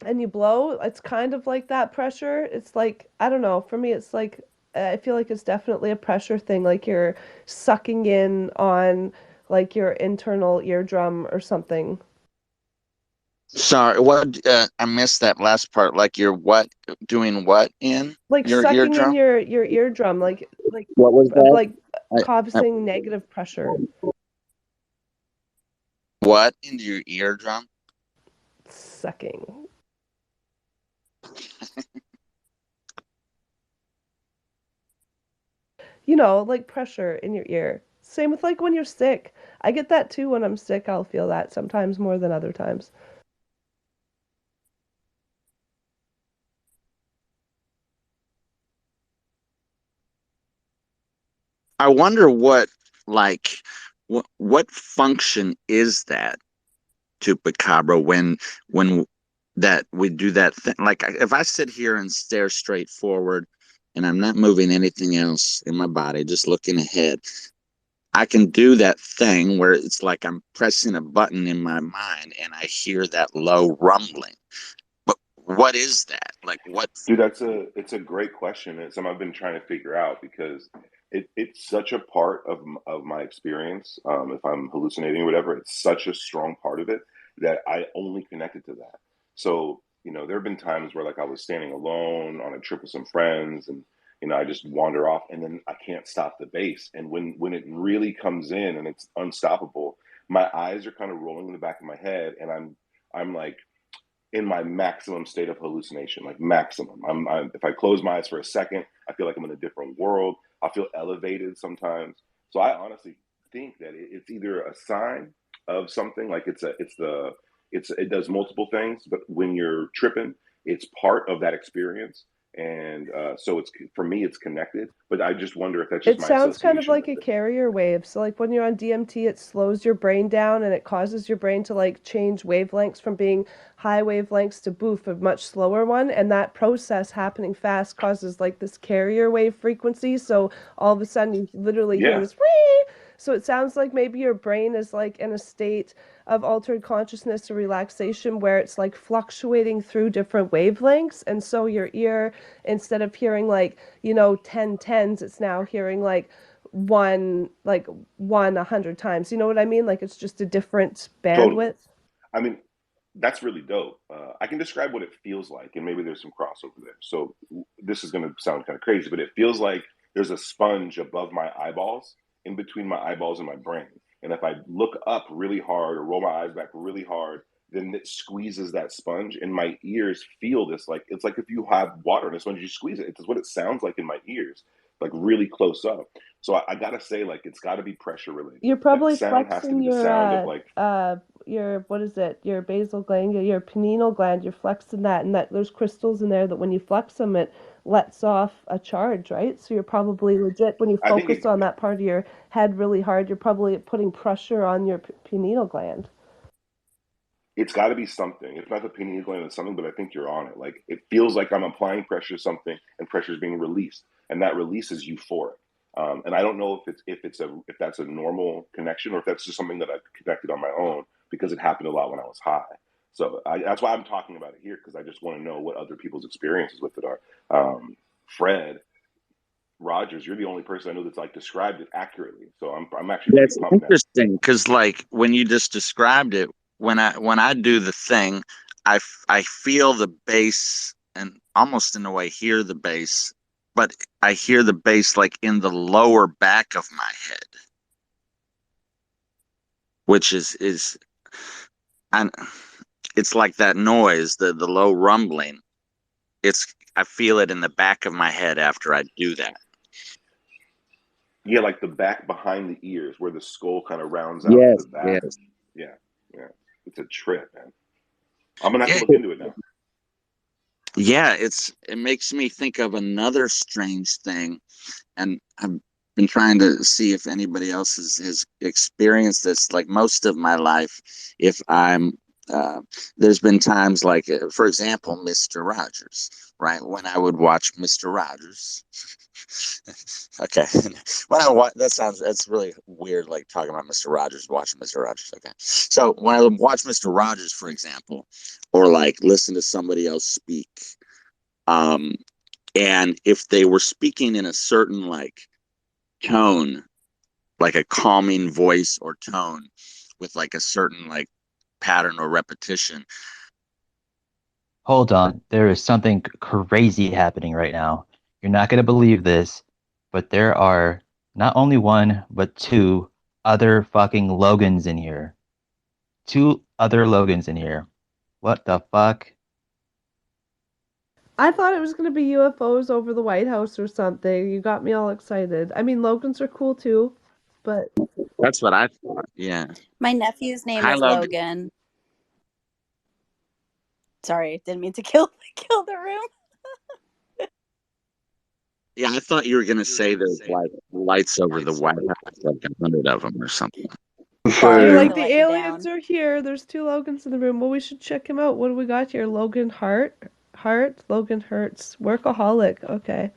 and you blow, it's kind of like that pressure. It's like, I don't know. For me, it's like I feel like it's definitely a pressure thing. Like you're sucking in on like your internal eardrum or something. Sorry, what? I missed that last part. Like you're what? Doing what in Like your sucking in eardrum? your eardrum, like What was that? like causing negative pressure. What into your eardrum? Sucking. You know, like pressure in your ear. Same with like when you're sick. I get that too when I'm sick. I'll feel that sometimes more than other times. I wonder what function is that to Picabra when that we do that thing? Like if I sit here and stare straight forward and I'm not moving anything else in my body, just looking ahead, I can do that thing where it's like I'm pressing a button in my mind and I hear that low rumbling. But what is that? Like what? Dude, it's a great question. It's something I've been trying to figure out because it's such a part of my experience. If I'm hallucinating or whatever, it's such a strong part of it that I only connected to that. So, you know, there have been times where like I was standing alone on a trip with some friends, and you know, I just wander off, and then I can't stop the bass. And when it really comes in and it's unstoppable, my eyes are kind of rolling in the back of my head, and I'm like in my maximum state of hallucination, like maximum. If I close my eyes for a second, I feel like I'm in a different world. I feel elevated sometimes. So I honestly think that it's either a sign of something, like it does multiple things, but when you're tripping, it's part of that experience. And so it's, for me, it's connected, but I just wonder if that's just It my sounds kind of association like with a it. carrier wave. So like when you're on DMT, it slows your brain down and it causes your brain to like change wavelengths from being high wavelengths to boof, a much slower one. And that process happening fast causes like this carrier wave frequency. So all of a sudden you literally hear Yeah. this whee! So it sounds like maybe your brain is like in a state of altered consciousness or relaxation where it's like fluctuating through different wavelengths. And so your ear, instead of hearing like, you know, 10 tens, it's now hearing like one 100 times. You know what I mean? Like it's just a different Totally. bandwidth. I mean, that's really dope. I can describe what it feels like, and maybe there's some crossover there. So this is going to sound kind of crazy, but it feels like there's a sponge above my eyeballs, in between my eyeballs and my brain. And if I look up really hard or roll my eyes back really hard, then it squeezes that sponge, and my ears feel this like it's like if you have water in a sponge, you squeeze it. It's what it sounds like in my ears, like really close up. So I gotta say, like, it's got to be pressure related. You're That probably sound has to flexing be the sound of like your what is it? Your basal gland, your pineal gland. You're flexing that, and that there's crystals in there that when you flex them, it lets off a charge, right? So you're probably legit when you I think focus on that part of your head really hard. You're probably putting pressure on your pineal gland. it's got to be something. If not the pineal gland, it's something. But I think you're on it. Like it feels like I'm applying pressure to something, and pressure is being released, and that release is euphoric. And I don't know if that's a normal connection or if that's just something that I've connected on my own because it happened a lot when I was high. So that's why I'm talking about it here because I just want to know what other people's experiences with it are. Fred Rogers, you're the only person I know that's like described it accurately. So I'm actually pretty That's pumped now. interesting because, like, when you just described it, when I do the thing, I feel the bass and almost in a way hear the bass, but I hear the bass like in the lower back of my head, which is and it's like that noise, the low rumbling. I feel it in the back of my head after I do that. Yeah, like the back behind the ears where the skull kind of rounds out to Yes, the back. yes. Yeah, yeah. It's a trip, man. I'm gonna have Yeah, to look into it now. yeah, it makes me think of another strange thing, and I've been trying to see if anybody else has experienced this. Like most of my life, if I'm there's been times like, for example, Mr. Rogers, right? When I would watch Mr. Rogers. Okay, when I watch that's really weird, like talking about Mr. Rogers, watching Mr. Rogers. Okay, so when I would watch Mr. Rogers, for example, or like listen to somebody else speak, um, and if they were speaking in a certain like tone, like a calming voice or tone, with like a certain like pattern or repetition. Hold on, there is something crazy happening right now. You're not going to believe this, but there are not only one, but two other fucking Logans in here. Two other Logans in here. What the fuck? I thought it was going to be UFOs over the White House or something. You got me all excited. I mean, Logans are cool too, but That's what I thought. Yeah. My nephew's name Hi, is Logan. Logan. Sorry, didn't mean to kill the room. Yeah, I thought you were gonna say there's like lights over the White House, like 100 of them or something. you're Same. like, the aliens are here. There's two Logans in the room. Well, we should check him out. What do we got here? Logan Logan Hertz, workaholic. Okay.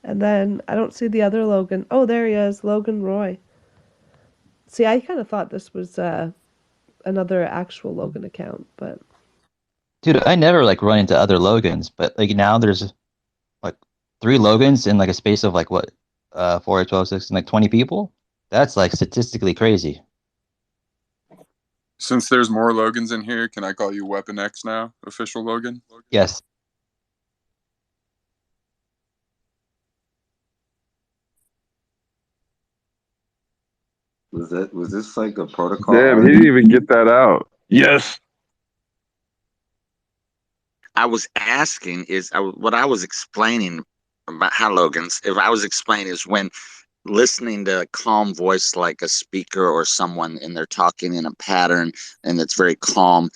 And then I don't see the other Logan. Oh, there he is, Logan Roy. See, I kind of thought this was another actual Logan account, but Dude, I never like run into other Logans, but like now there's like 3 Logans in like a space of like what, 4, 12, 16, like 20 people? That's like statistically crazy. Since there's more Logans in here, can I call you Weapon X now, official Logan? Yes. Was this like a protocol? Damn, he didn't even get that out. Yes. I was asking what I was explaining about how Logan's. If I was explaining is when listening to a calm voice like a speaker or someone and they're talking in a pattern and it's very calm.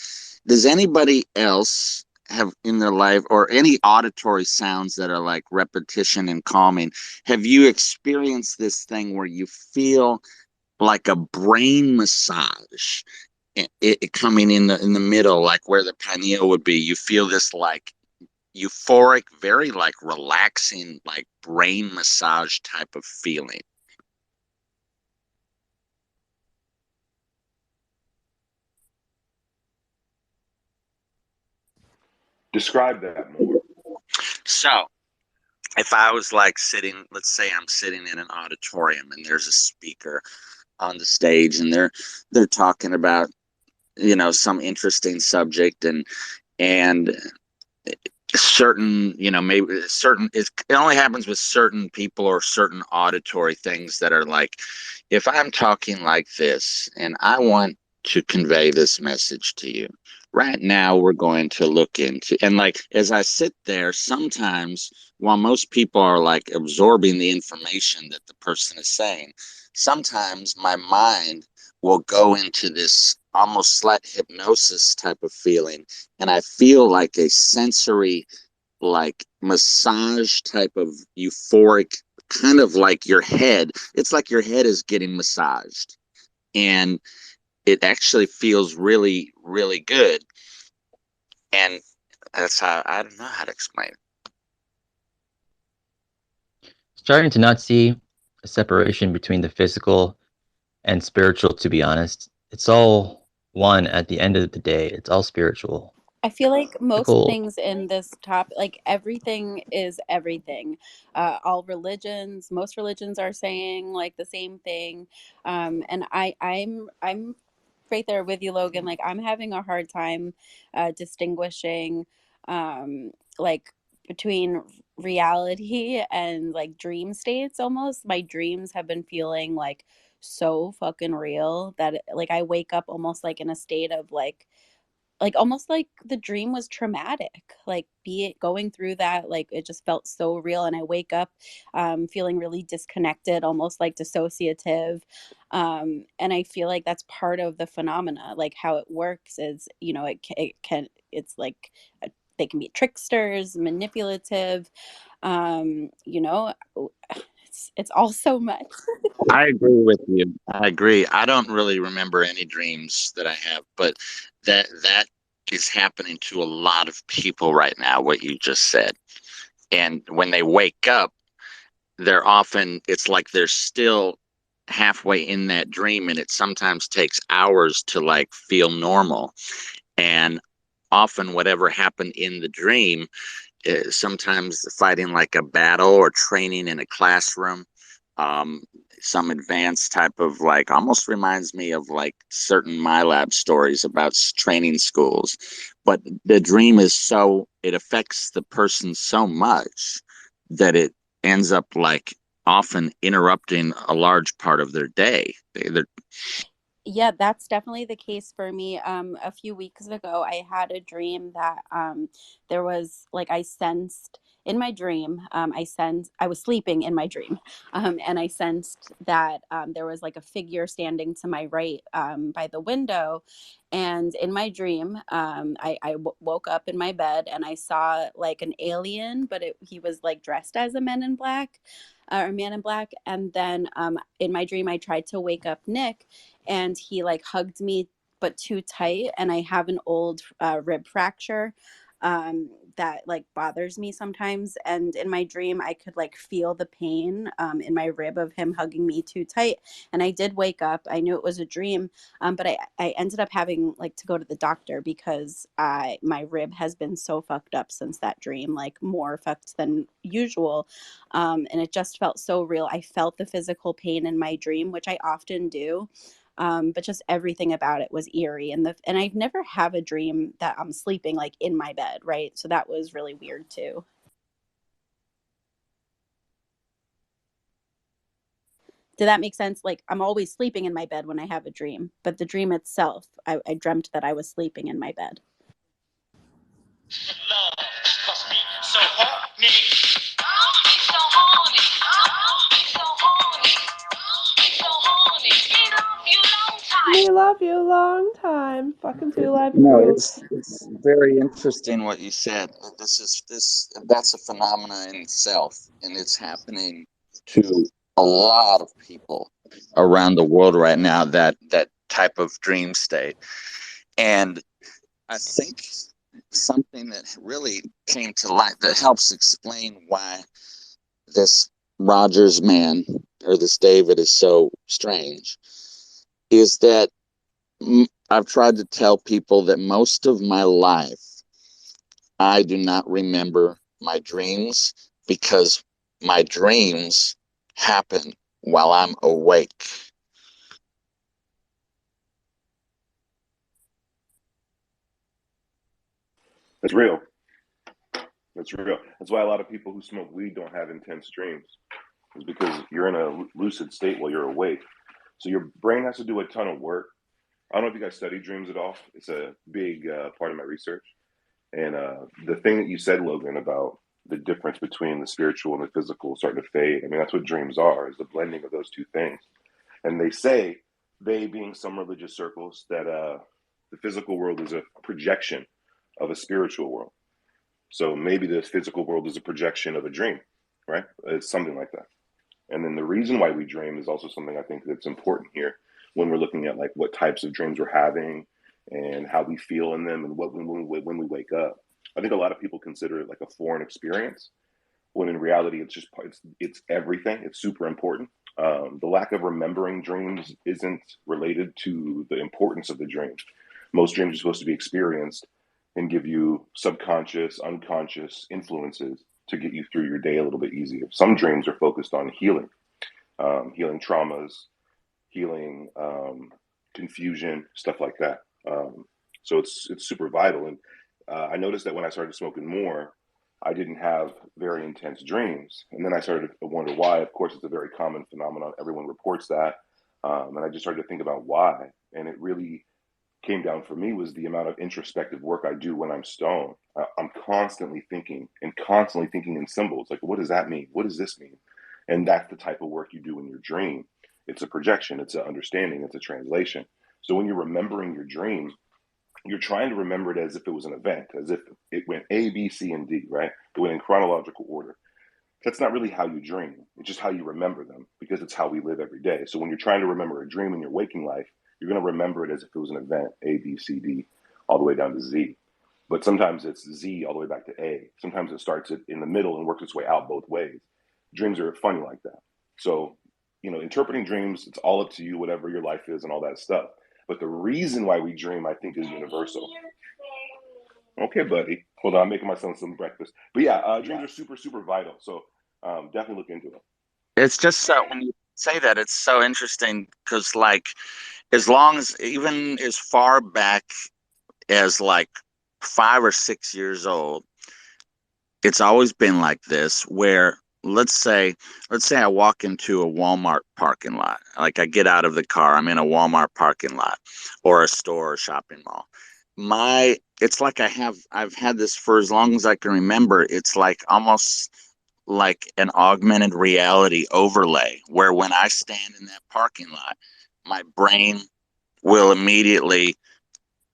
Does anybody else have in their life or any auditory sounds that are like repetition and calming? Have you experienced this thing where you feel like a brain massage? It coming in the middle, like where the pineal would be, you feel this like euphoric, very like relaxing, like brain massage type of feeling. Describe that more. So, if I was like sitting, let's say I'm sitting in an auditorium and there's a speaker on the stage and they're talking about some interesting subject, and certain, maybe certain, it only happens with certain people or certain auditory things that are like, if I'm talking like this and I want to convey this message to you right now, we're going to look into, and like as I sit there, sometimes while most people are like absorbing the information that the person is saying, sometimes my mind will go into this almost slight hypnosis type of feeling, and I feel like a sensory, like massage type of euphoric, kind of like your head. It's like your head is getting massaged, and it actually feels really, really good. And that's how, I don't know how to explain it. Starting to not see a separation between the physical and spiritual, to be honest. It's all one at the end of the day. It's all spiritual. I feel like most Cool. things in this topic, like everything is everything. All religions, most religions are saying like the same thing. And I'm right there with you, Logan. Like I'm having a hard time distinguishing like between reality and like dream states almost. My dreams have been feeling like so fucking real that like I wake up almost like in a state of like almost like the dream was traumatic, like be it going through that, like it just felt so real, and I wake up feeling really disconnected, almost like dissociative. And I feel like that's part of the phenomena, like how it works is, it can, it's like they can be tricksters, manipulative, you know it's all so much. I agree with you. I agree. I don't really remember any dreams that I have, but that is happening to a lot of people right now, what you just said. And when they wake up, it's like they're still halfway in that dream, and it sometimes takes hours to like feel normal. And often whatever happened in the dream, sometimes fighting like a battle or training in a classroom, um, some advanced type of, like, almost reminds me of like certain MyLab stories about training schools. But the dream is it affects the person so much that it ends up like often interrupting a large part of their day. Yeah, that's definitely the case for me. A few weeks ago, I had a dream that there was like I sensed in my dream. I was sleeping in my dream, and I sensed that there was like a figure standing to my right by the window. And in my dream, woke up in my bed and I saw like an alien, but he was like dressed as a Men in Black. Or Man in Black, and then in my dream, I tried to wake up Nick, and he like hugged me but too tight, and I have an old rib fracture that like bothers me sometimes, and in my dream I could like feel the pain in my rib of him hugging me too tight. And I did wake up, I knew it was a dream, but I ended up having like to go to the doctor because my rib has been so fucked up since that dream, like more fucked than usual. And it just felt so real. I felt the physical pain in my dream, which I often do, but just everything about it was eerie. And I've never have a dream that I'm sleeping like in my bed, right? So that was really weird too. Did that make sense? Like I'm always sleeping in my bed when I have a dream, but the dream itself, I dreamt that I was sleeping in my bed. We love you long time. Fucking Two Live No, Crew. it's very interesting what you said. That's a phenomena in itself, and it's happening to a lot of people around the world right now. That type of dream state, and I think something that really came to light that helps explain why this Rogers man or this David is so strange is that I've tried to tell people that most of my life, I do not remember my dreams because my dreams happen while I'm awake. That's real. That's real. That's why a lot of people who smoke weed don't have intense dreams. Is because you're in a lucid state while you're awake. So your brain has to do a ton of work. I don't know if you guys study dreams at all. It's a big part of my research. And the thing that you said, Logan, about the difference between the spiritual and the physical starting to fade. I mean, that's what dreams are, is the blending of those two things. And they say, they being some religious circles, that the physical world is a projection of a spiritual world. So maybe the physical world is a projection of a dream, right? It's something like that. And then the reason why we dream is also something I think that's important here when we're looking at like what types of dreams we're having and how we feel in them and what when we wake up. I think a lot of people consider it like a foreign experience, when in reality it's everything. It's super important. The lack of remembering dreams isn't related to the importance of the dream. Most dreams are supposed to be experienced and give you subconscious, unconscious influences to get you through your day a little bit easier. Some dreams are focused on healing, healing traumas, healing confusion, stuff like that. So it's super vital. And I noticed that when I started smoking more, I didn't have very intense dreams. And then I started to wonder why. Of course, it's a very common phenomenon. Everyone reports that. And I just started to think about why. And it really came down for me was the amount of introspective work I do when I'm stoned. I'm constantly thinking in symbols. Like, what does that mean? What does this mean? And that's the type of work you do in your dream. It's a projection. It's an understanding. It's a translation. So when you're remembering your dream, you're trying to remember it as if it was an event, as if it went A, B, C, and D, right? It went in chronological order. That's not really how you dream. It's just how you remember them, because it's how we live every day. So when you're trying to remember a dream in your waking life, you're going to remember it as if it was an event, A, B, C, D, all the way down to Z. But sometimes it's Z all the way back to A. Sometimes it starts in the middle and works its way out both ways. Dreams are funny like that. So, interpreting dreams, it's all up to you, whatever your life is and all that stuff. But the reason why we dream, I think, is universal. Okay, buddy. Hold on, I'm making my son some breakfast. But yeah, dreams are super, super vital. So definitely look into it. It's just so when you say that, it's so interesting because, like, as long as even as far back as like 5 or 6 years old, it's always been like this. Where let's say I walk into a Walmart parking lot, like I get out of the car, I'm in a Walmart parking lot or a store or shopping mall. It's like I've had this for as long as I can remember. It's like almost like an augmented reality overlay, where when I stand in that parking lot, my brain will immediately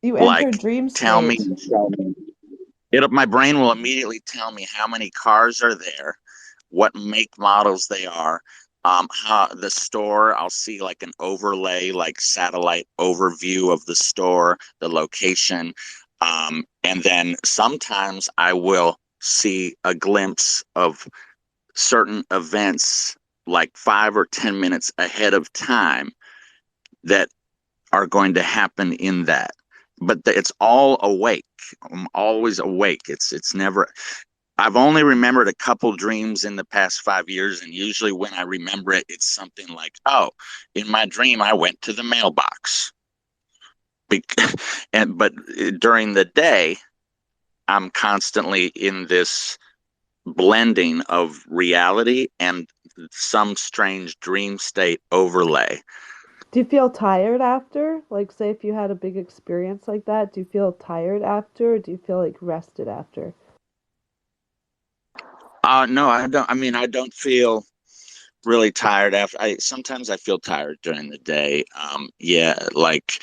You enter like dream tell me state. my brain will immediately tell me how many cars are there, what make models they are, how the store. I'll see like an overlay, like satellite overview of the store, the location, and then sometimes I will see a glimpse of certain events like 5 or 10 minutes ahead of time that are going to happen in that. But it's all awake. I'm always awake. It's never. I've only remembered a couple dreams in the past 5 years, and usually when I remember it, it's something like, "Oh, in my dream, I went to the mailbox." But during the day, I'm constantly in this blending of reality and some strange dream state overlay. Do you feel tired after? Like, say if you had a big experience like that, do you feel tired after, or do you feel like rested after? No, I don't. I mean, I don't feel really tired after. Sometimes I feel tired during the day. Yeah, like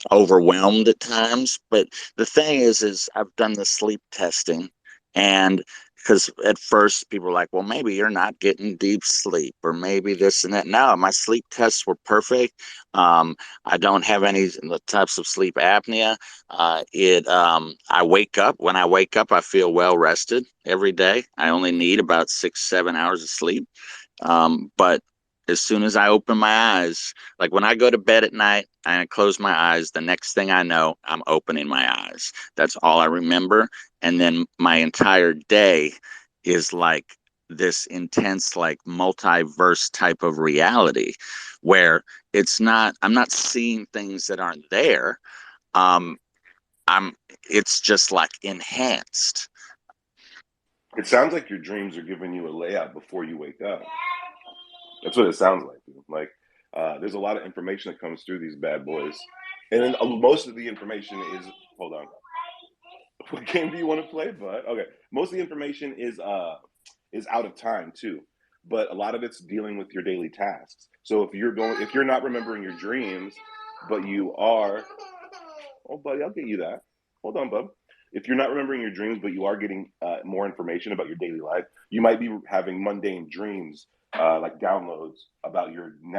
overwhelmed at times. But the thing is I've done the sleep testing, and because at first people were like, well, maybe you're not getting deep sleep, or maybe this and that. No, my sleep tests were perfect. I don't have any the types of sleep apnea. I wake up. When I wake up, I feel well rested every day. I only need about 6-7 hours of sleep. But as soon as I open my eyes, like when I go to bed at night and I close my eyes, the next thing I know, I'm opening my eyes. That's all I remember. And then my entire day is like this intense, like multiverse type of reality where I'm not seeing things that aren't there. it's just like enhanced. It sounds like your dreams are giving you a layout before you wake up. That's what it sounds like. Like there's a lot of information that comes through these bad boys, and then most of the information is. Hold on. What game do you want to play, bud? Okay, most of the information is out of time too, but a lot of it's dealing with your daily tasks. So if you're not remembering your dreams, but you are, oh buddy, I'll get you that. Hold on, bub. If you're not remembering your dreams, but you are getting more information about your daily life, you might be having mundane dreams, like downloads about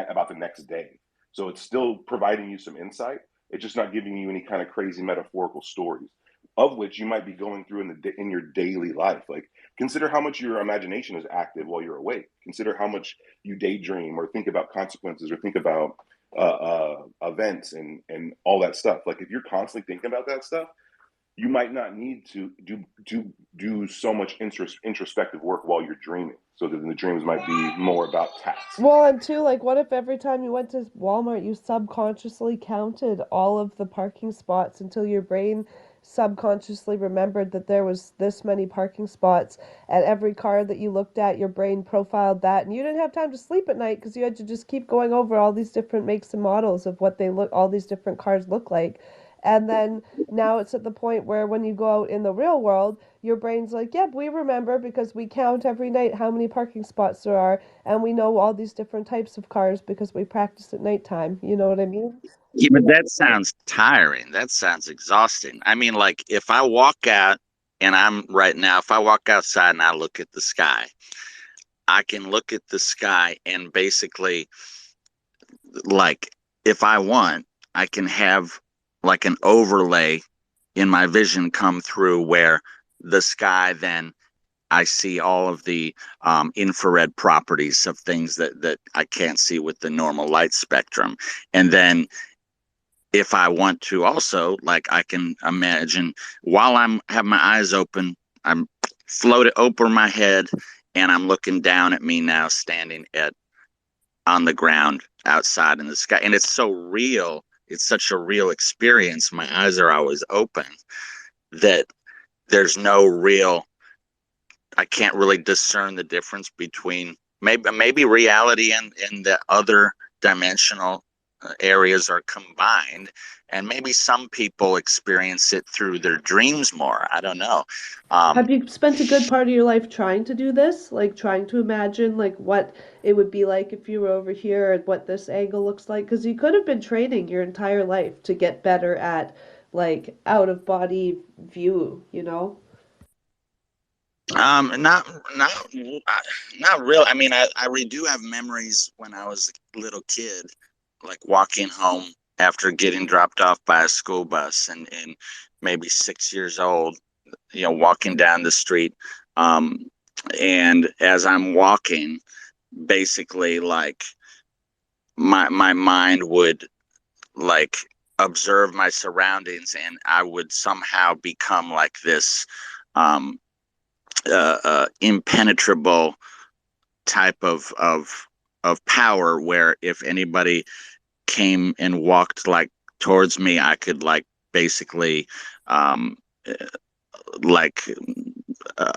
about the next day. So it's still providing you some insight. It's just not giving you any kind of crazy metaphorical stories, of which you might be going through in your daily life. Like, consider how much your imagination is active while you're awake. Consider how much you daydream or think about consequences or think about events and all that stuff. Like, if you're constantly thinking about that stuff, you might not need to do so much introspective work while you're dreaming. So that the dreams might be more about tasks. Well, and too, like, what if every time you went to Walmart, you subconsciously counted all of the parking spots until your brain subconsciously remembered that there was this many parking spots, and every car that you looked at, your brain profiled that, and you didn't have time to sleep at night because you had to just keep going over all these different makes and models of what all these different cars look like. And then now it's at the point where when you go out in the real world, your brain's like, yep, we remember because we count every night how many parking spots there are, and we know all these different types of cars because we practice at nighttime. You know what I mean? Yeah, but that sounds tiring. That sounds exhausting. I mean, like if I walk out and if I walk outside and I look at the sky, I can look at the sky and basically, like, if I want, I can have like an overlay in my vision come through where the sky, then I see all of the infrared properties of things that I can't see with the normal light spectrum. And then if I want to also, like, I can imagine while have my eyes open, I'm floated over my head and I'm looking down at me now standing on the ground outside in the sky. And it's so real. It's such a real experience. My eyes are always open that there's no real, I can't really discern the difference between maybe reality and the other dimensional areas are combined, and maybe some people experience it through their dreams more. I don't know. Have you spent a good part of your life trying to do this? Like trying to imagine like what it would be like if you were over here and what this angle looks like? Because you could have been training your entire life to get better at like out of body view, you know? Not real. I mean, I do have memories when I was a little kid, like walking home after getting dropped off by a school bus and maybe 6 years old, walking down the street. And as I'm walking, basically like my mind would like observe my surroundings and I would somehow become like this, impenetrable type of power where if anybody came and walked like towards me, I could like basically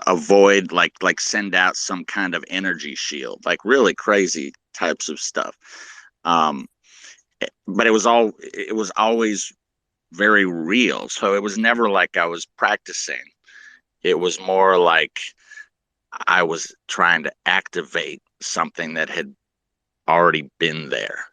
avoid like send out some kind of energy shield, like really crazy types of stuff. But it was always very real. So it was never like I was practicing. It was more like I was trying to activate something that had already been there.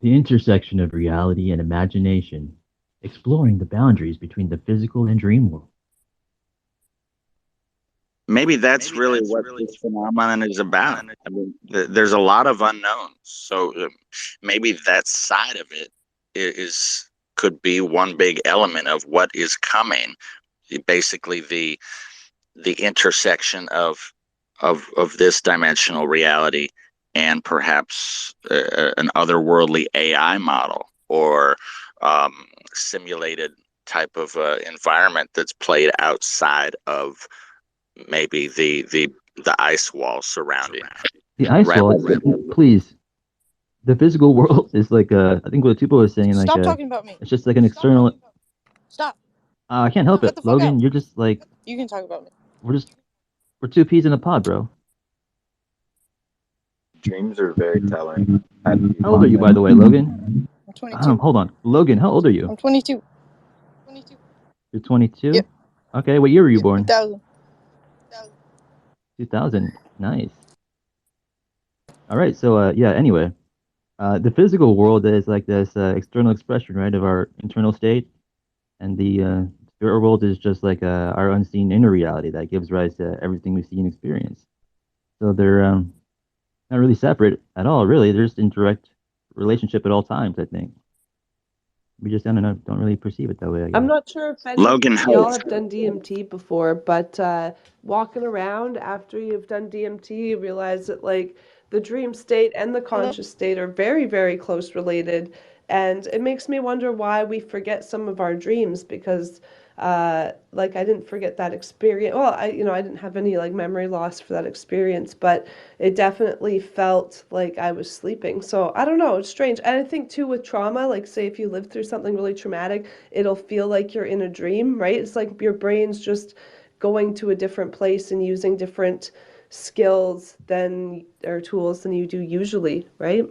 The intersection of reality and imagination, exploring the boundaries between the physical and dream world. Maybe that's really what this phenomenon is about. I mean, there's a lot of unknowns. So maybe that side of it could be one big element of what is coming. Basically, the intersection of this dimensional reality and perhaps an otherworldly AI model or simulated type of environment that's played outside of maybe the ice wall surrounding. The ice wall, please. the physical world is like I think what people are saying like Stop talking about me. it's just like an external. Stop. I can't help Cut it, the fuck Logan. out. You're just like You can talk about me. we're two peas in a pod, bro. Dreams are very telling. How do you How old are you, by the way, Logan? I'm 22. Hold on, Logan. How old are you? I'm 22. You're 22. Yep. Okay, what year were you born? 2000. 2000. Nice. All right. So yeah. Anyway, the physical world is like this external expression, right, of our internal state, and the spirit world is just like our unseen inner reality that gives rise to everything we see and experience. So they're not really separate at all, really. They're just in direct relationship at all times, I think. We just don't really perceive it that way, I guess. I'm not sure if any Logan of y'all Holt. have done DMT before, but walking around after you've done DMT, you realize that like the dream state and the conscious state are very, very close related. And it makes me wonder why we forget some of our dreams because like I didn't forget that experience. Well, I didn't have any like memory loss for that experience, but it definitely felt like I was sleeping. So I don't know, it's strange. And I think too with trauma, like say if you lived through something really traumatic, it'll feel like you're in a dream, right? It's like your brain's just going to a different place and using different skills than or tools than you do usually, right?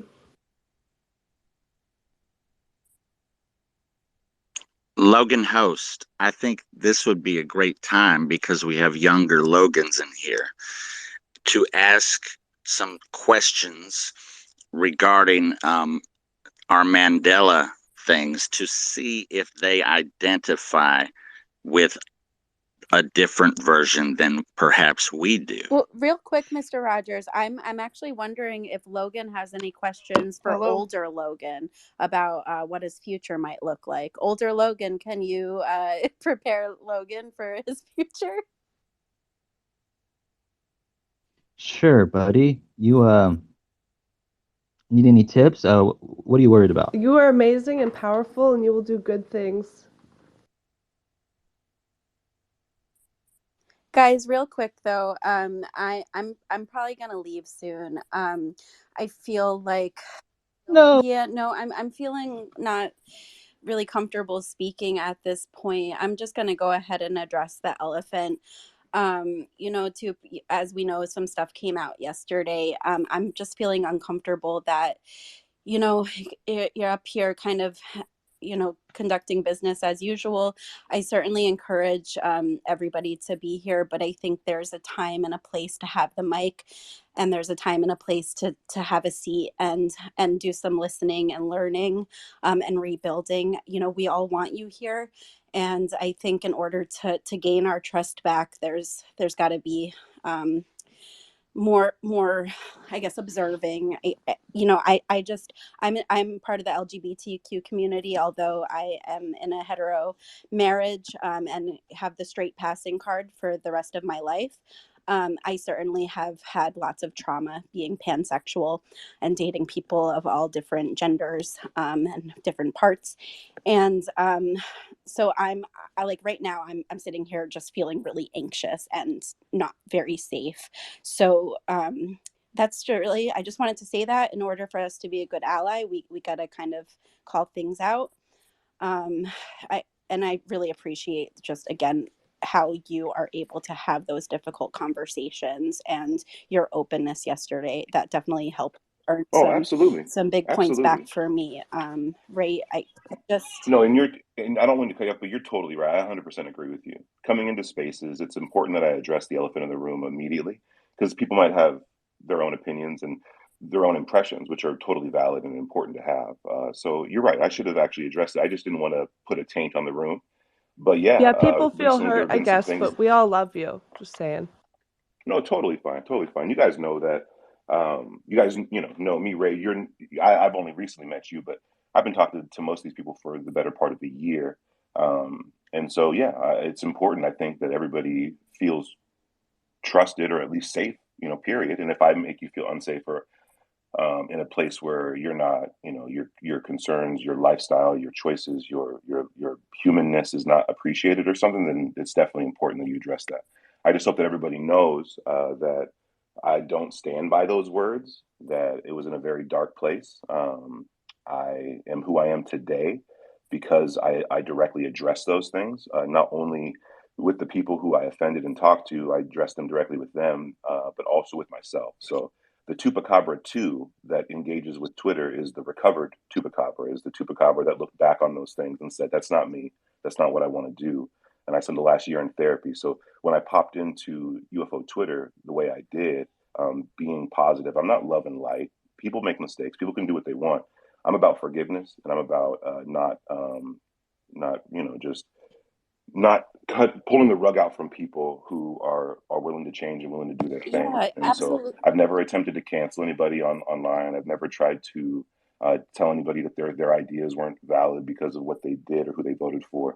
Logan Host, I think this would be a great time because we have younger Logans in here to ask some questions regarding our Mandela things to see if they identify with a different version than perhaps we do. Well, real quick, Mr. Rogers, I'm actually wondering if Logan has any questions for Hello? older Logan about what his future might look like. Older Logan, can you prepare Logan for his future? Sure, buddy. You need any tips? What are you worried about? You are amazing and powerful and you will do good things. Guys, real quick though, I'm probably gonna leave soon. I feel like No. yeah, no, I'm feeling not really comfortable speaking at this point. I'm just gonna go ahead and address the elephant. To as we know, some stuff came out yesterday. I'm just feeling uncomfortable that you're up here kind of conducting business as usual. I certainly encourage everybody to be here, but I think there's a time and a place to have the mic, and there's a time and a place to have a seat and do some listening and learning and rebuilding. We all want you here, and I think in order to gain our trust back, there's got to be more I guess observing. I'm part of the LGBTQ community, although I am in a hetero marriage and have the straight passing card for the rest of my life. I certainly have had lots of trauma being pansexual and dating people of all different genders and different parts. And so I like right now I'm sitting here just feeling really anxious and not very safe. So that's really, I just wanted to say that in order for us to be a good ally, we got to kind of call things out. I really appreciate just again how you are able to have those difficult conversations and your openness yesterday. That definitely helped earn Oh, absolutely. some big points back for me. Ray, I just No, and I don't want to cut you off, but you're totally right. I 100% agree with you. Coming into spaces, it's important that I address the elephant in the room immediately because people might have their own opinions and their own impressions, which are totally valid and important to have. So you're right. I should have actually addressed it. I just didn't want to put a taint on the room. But Yeah, people feel recently there hurt, have I been some guess, things. but we all love you. Just saying. No, totally fine, totally fine. You guys know that. You guys, know me, Ray. I've only recently met you, but I've been talking to most of these people for the better part of the year. And so, yeah, it's important. I think that everybody feels trusted or at least safe. Period. And if I make you feel unsafe or in a place where you're not, your concerns, your lifestyle, your choices, your humanness is not appreciated or something, then it's definitely important that you address that. I just hope that everybody knows that I don't stand by those words. that it was in a very dark place. I am who I am today because I directly address those things, not only with the people who I offended and talked to, I addressed them directly with them, but also with myself. So the Chupacabra 2 that engages with Twitter is the recovered Chupacabra, is the Chupacabra that looked back on those things and said, that's not me. That's not what I want to do. And I spent the last year in therapy. So when I popped into UFO Twitter the way I did, being positive, I'm not love and light. People make mistakes. People can do what they want. I'm about forgiveness, and I'm about not just not pulling the rug out from people who are willing to change and willing to do their thing. Yeah, And so absolutely. I've never attempted to cancel anybody online. I've never tried to tell anybody that their ideas weren't valid because of what they did or who they voted for,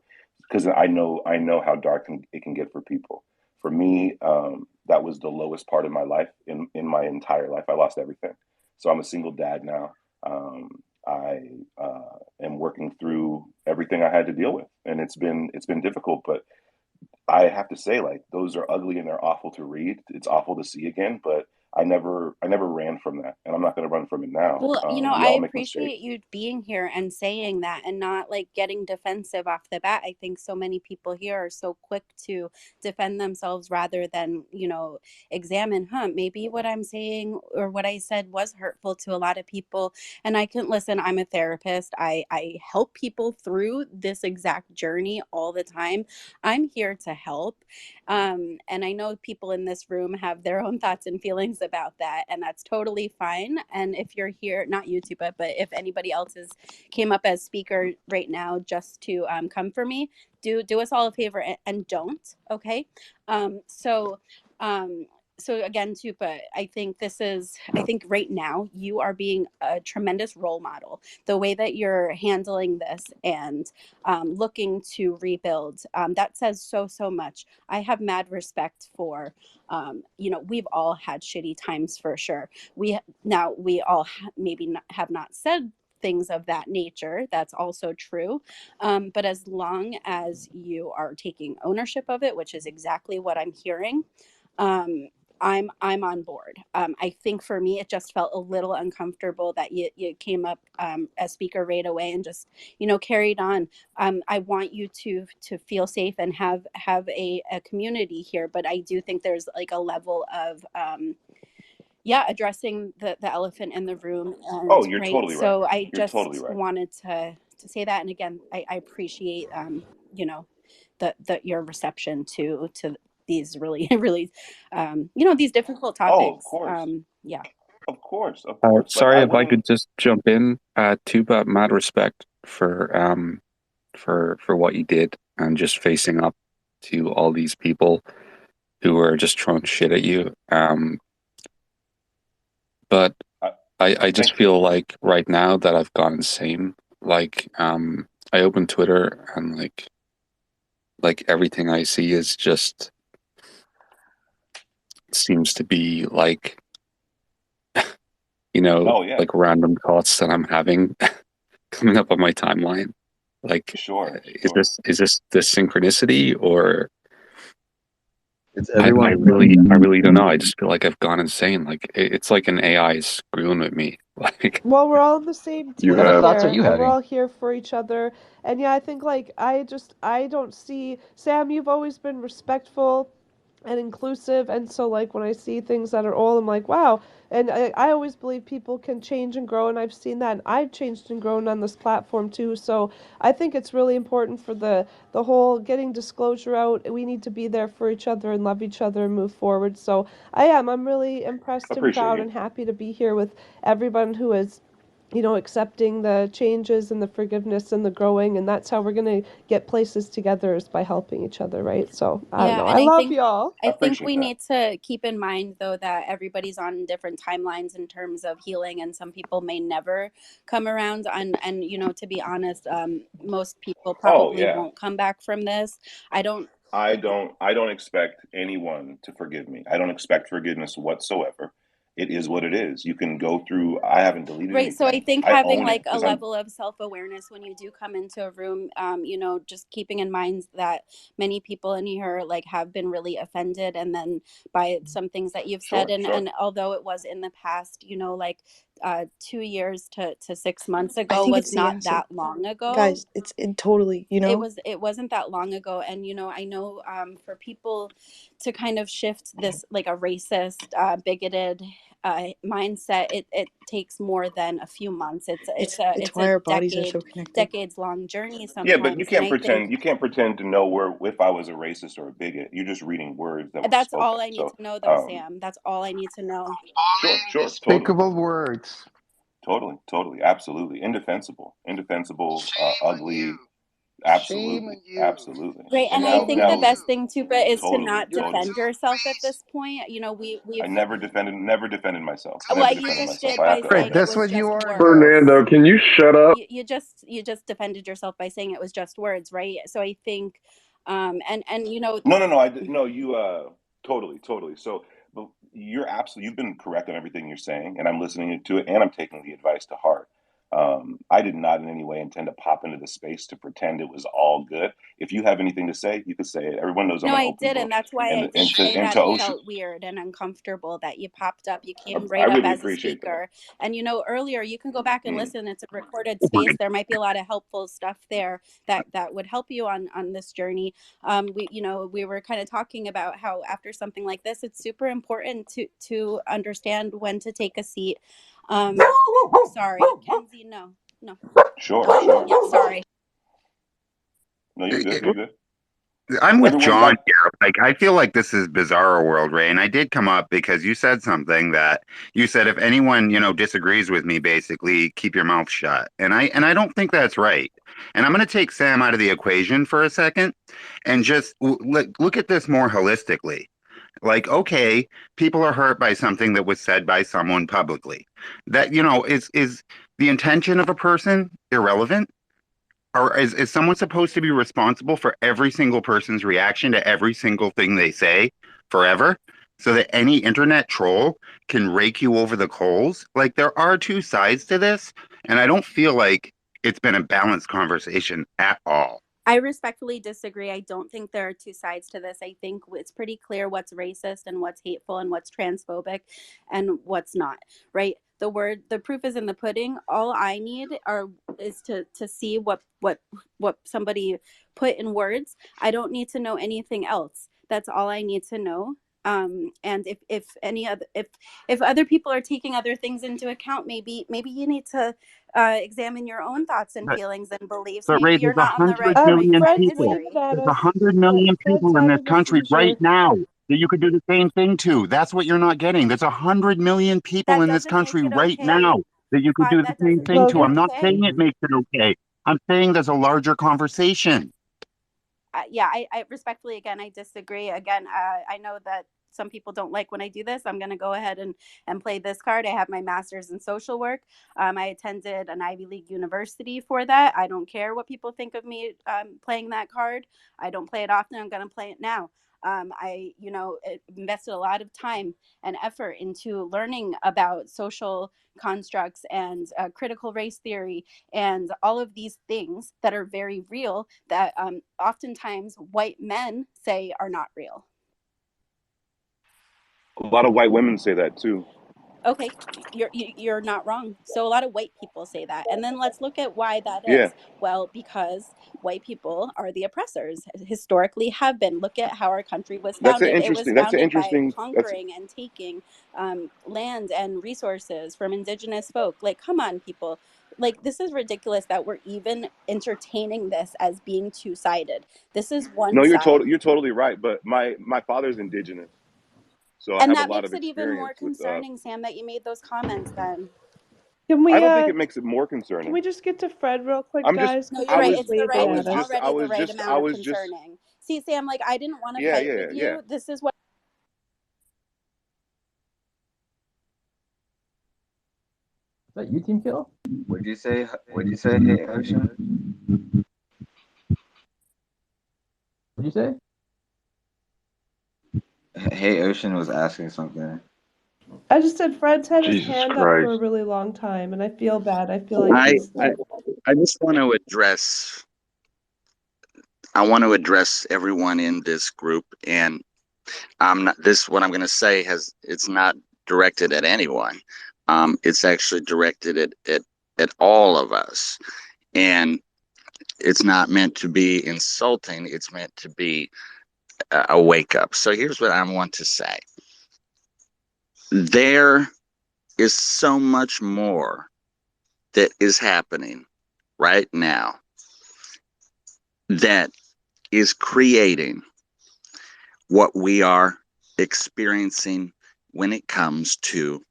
because I know how dark it can get for people. For me, that was the lowest part of my life. In my entire life, I lost everything. So I'm a single dad now. I am working through everything I had to deal with, and it's been difficult. But I have to say, like, those are ugly and they're awful to read. It's awful to see again. But I never ran from that, and I'm not going to run from it now. Well, We I all make appreciate mistakes. you being here and saying that and not like getting defensive off the bat. I think so many people here are so quick to defend themselves rather than, examine, maybe what I'm saying or what I said was hurtful to a lot of people. And I can listen, I'm a therapist. I help people through this exact journey all the time. I'm here to help. And I know people in this room have their own thoughts and feelings about that, and that's totally fine. And if you're here, not you, Tupa, but if anybody else came up as speaker right now just to come for me, do us all a favor and don't, okay? So again, Tupa, I think right now you are being a tremendous role model. The way that you're handling this and looking to rebuild, that says so much. I have mad respect for, we've all had shitty times for sure. We all maybe have not said things of that nature. That's also true. But as long as you are taking ownership of it, which is exactly what I'm hearing, I'm on board. I think for me, it just felt a little uncomfortable that you came up as speaker right away and just carried on. I want you to feel safe and have a community here, but I do think there's like a level of addressing the elephant in the room, Oh, and you're right. totally right. So I You're totally just right. wanted to say that, and again, I appreciate your reception to these really really these difficult Oh, of topics. course. Yeah. Of course. Of course. Like, Sorry I if I wouldn't. could just jump in. Tuba, mad respect for what you did and just facing up to all these people who are just throwing shit at you. But I just Thank you. feel like right now that I've gone insane. Like I open Twitter and like everything I see is just seems to be like Oh, yeah. like random thoughts that I'm having coming up on my timeline. Like, Sure. is this synchronicity, or It's I everyone. really don't know. I just feel like I've gone insane. Like it's like an AI is screwing with me. Like Well, we're all on the same you team What have thoughts are here, you and we're having? all here for each other. And yeah, I think like I don't see Sam. You've always been respectful and inclusive, and so like when I see things that are old, I'm like, wow. And I always believe people can change and grow, and I've seen that, and I've changed and grown on this platform too. So I think it's really important for the whole getting disclosure out. We need to be there for each other and love each other and move forward. So I'm really impressed and Appreciate proud you. and happy to be here with everyone who is accepting the changes and the forgiveness and the growing, and that's how we're going to get places together, is by helping each other, right? So I don't Yeah, know. and I I love think y'all. I I think appreciate we that. need to keep in mind though that everybody's on different timelines in terms of healing, and some people may never come around. And to be honest, most people Oh, probably yeah. won't come back from this. I don't. I don't expect anyone to forgive me. I don't expect forgiveness whatsoever. it is what it is. You can go through. I haven't deleted Right. So I anything. think I having own like it a because I'm level of self-awareness when you do come into a room, just keeping in mind that many people in here like have been really offended and then by some things that you've said. sure, And sure. and although it was in the past, 2 years to 6 months I ago think was it's the not acid. that long ago. Guys, it's totally, It wasn't that long ago, and I know for people to kind of shift this like a racist, bigoted mindset, it takes more than a few months. it's It's why a our bodies are so connected. decades long journey Yeah, but you sometimes, and can't I think pretend. You can't pretend to know where if I was a racist or a bigot. You're just reading words that were that's spoken. all I need So, to know, though, Sam. That's all I need to know. sure, totally, Despicable words. totally, absolutely, indefensible, ugly, Shame on you. absolutely. Right, And and I now, think the best thing too, but is to totally, not defend yourself at this point. I never defended myself. Well, Never you defended just myself. did I by have to own Right, saying it it. that's was what you just are, words. Fernando, can you shut up? You just defended yourself by saying it was just words, right? So I think, and No. You totally. So, but you've been correct on everything you're saying, and I'm listening to it, and I'm taking the advice to heart. I did not in any way intend to pop into the space to pretend it was all good. If you have anything to say, you could say it. Everyone knows I'm No, an I open did, book. and that's why I And did say and that to it Ocean, felt weird and uncomfortable that you popped up. You came I right up really as a appreciate that. speaker, and earlier you can go back and Mm. listen. It's a recorded space. There might be a lot of helpful stuff there that would help you on this journey. We were kind of talking about how after something like this, it's super important to understand when to take a seat. Sorry, Kenzie, no. Sure. Yeah, sorry. No, you're good. You're good. I'm with Everyone's John got. here. Like, I feel like this is bizarro world, Ray. And I did come up because you said something that you said, if anyone, disagrees with me, basically keep your mouth shut. And I don't think that's right. And I'm going to take Sam out of the equation for a second and just look at this more holistically. Like, okay, people are hurt by something that was said by someone publicly. That, is the intention of a person irrelevant? Or is someone supposed to be responsible for every single person's reaction to every single thing they say forever? So that any internet troll can rake you over the coals? Like, there are two sides to this, and I don't feel like it's been a balanced conversation at all. I respectfully disagree. I don't think there are two sides to this. I think it's pretty clear what's racist and what's hateful and what's transphobic and what's not, right? The proof is in the pudding. All I need is to see what somebody put in words. I don't need to know anything else. That's all I need to know. And if other people are taking other things into account, maybe you need to examine your own thoughts and feelings and beliefs. But Maybe Ray, you're there's not on the 100 right track million with Fred's people. history. waving at There's us. 100 million Fred's people in this having a country right seizure. now that you could do the same thing to. That's what you're not getting. There's 100 million people That in this doesn't make country it right okay. now that you could do the That same doesn't thing make to. it I'm not okay. saying it makes it okay. I'm saying there's a larger conversation. Yeah, I respectfully, again, I disagree. Again, I know that some people don't like when I do this. I'm going to go ahead and play this card. I have my master's in social work. I attended an Ivy League university for that. I don't care what people think of me playing that card. I don't play it often. I'm going to play it now. I invested a lot of time and effort into learning about social constructs and critical race theory and all of these things that are very real that oftentimes white men say are not real. A lot of white women say that too. Okay, you're not wrong. So a lot of white people say that, and then let's look at why that Yeah. is. Well, because white people are the oppressors, historically have been. Look at how our country was That's an founded. It was interesting. That's an founded by interesting. That's conquering and taking land and resources from indigenous folk. Like, come on, people. Like, this is ridiculous that we're even entertaining this as being two-sided. This is one no. side. You're totally right. But my father's indigenous, so I And have a that lot makes of it even more experience with. concerning, Sam, that you made those comments then. Can I we don't think it makes it more can concerning. we just get to Fred real quick, I'm just. guys? No, Because you're I right. Fred's was. It's the waving right. I It's at us. was already the right just. amount of concerning. See, Sam, like, I didn't want to fight with you. Yeah. This is what. Is that you, Team Kill? Would you say? Hey, Ocean? What'd you say? Hey, Ocean was asking something. I just said Fred's had his Jesus hand up for a Christ. really long time, and I feel bad. I feel like I, he's I I just want to address. I want to address everyone in this group, and I'm not. This what I'm going to say it's not directed at anyone. It's actually directed at all of us, and it's not meant to be insulting. It's meant to be a wake up. So here's what I want to say. There is so much more that is happening right now that is creating what we are experiencing when it comes to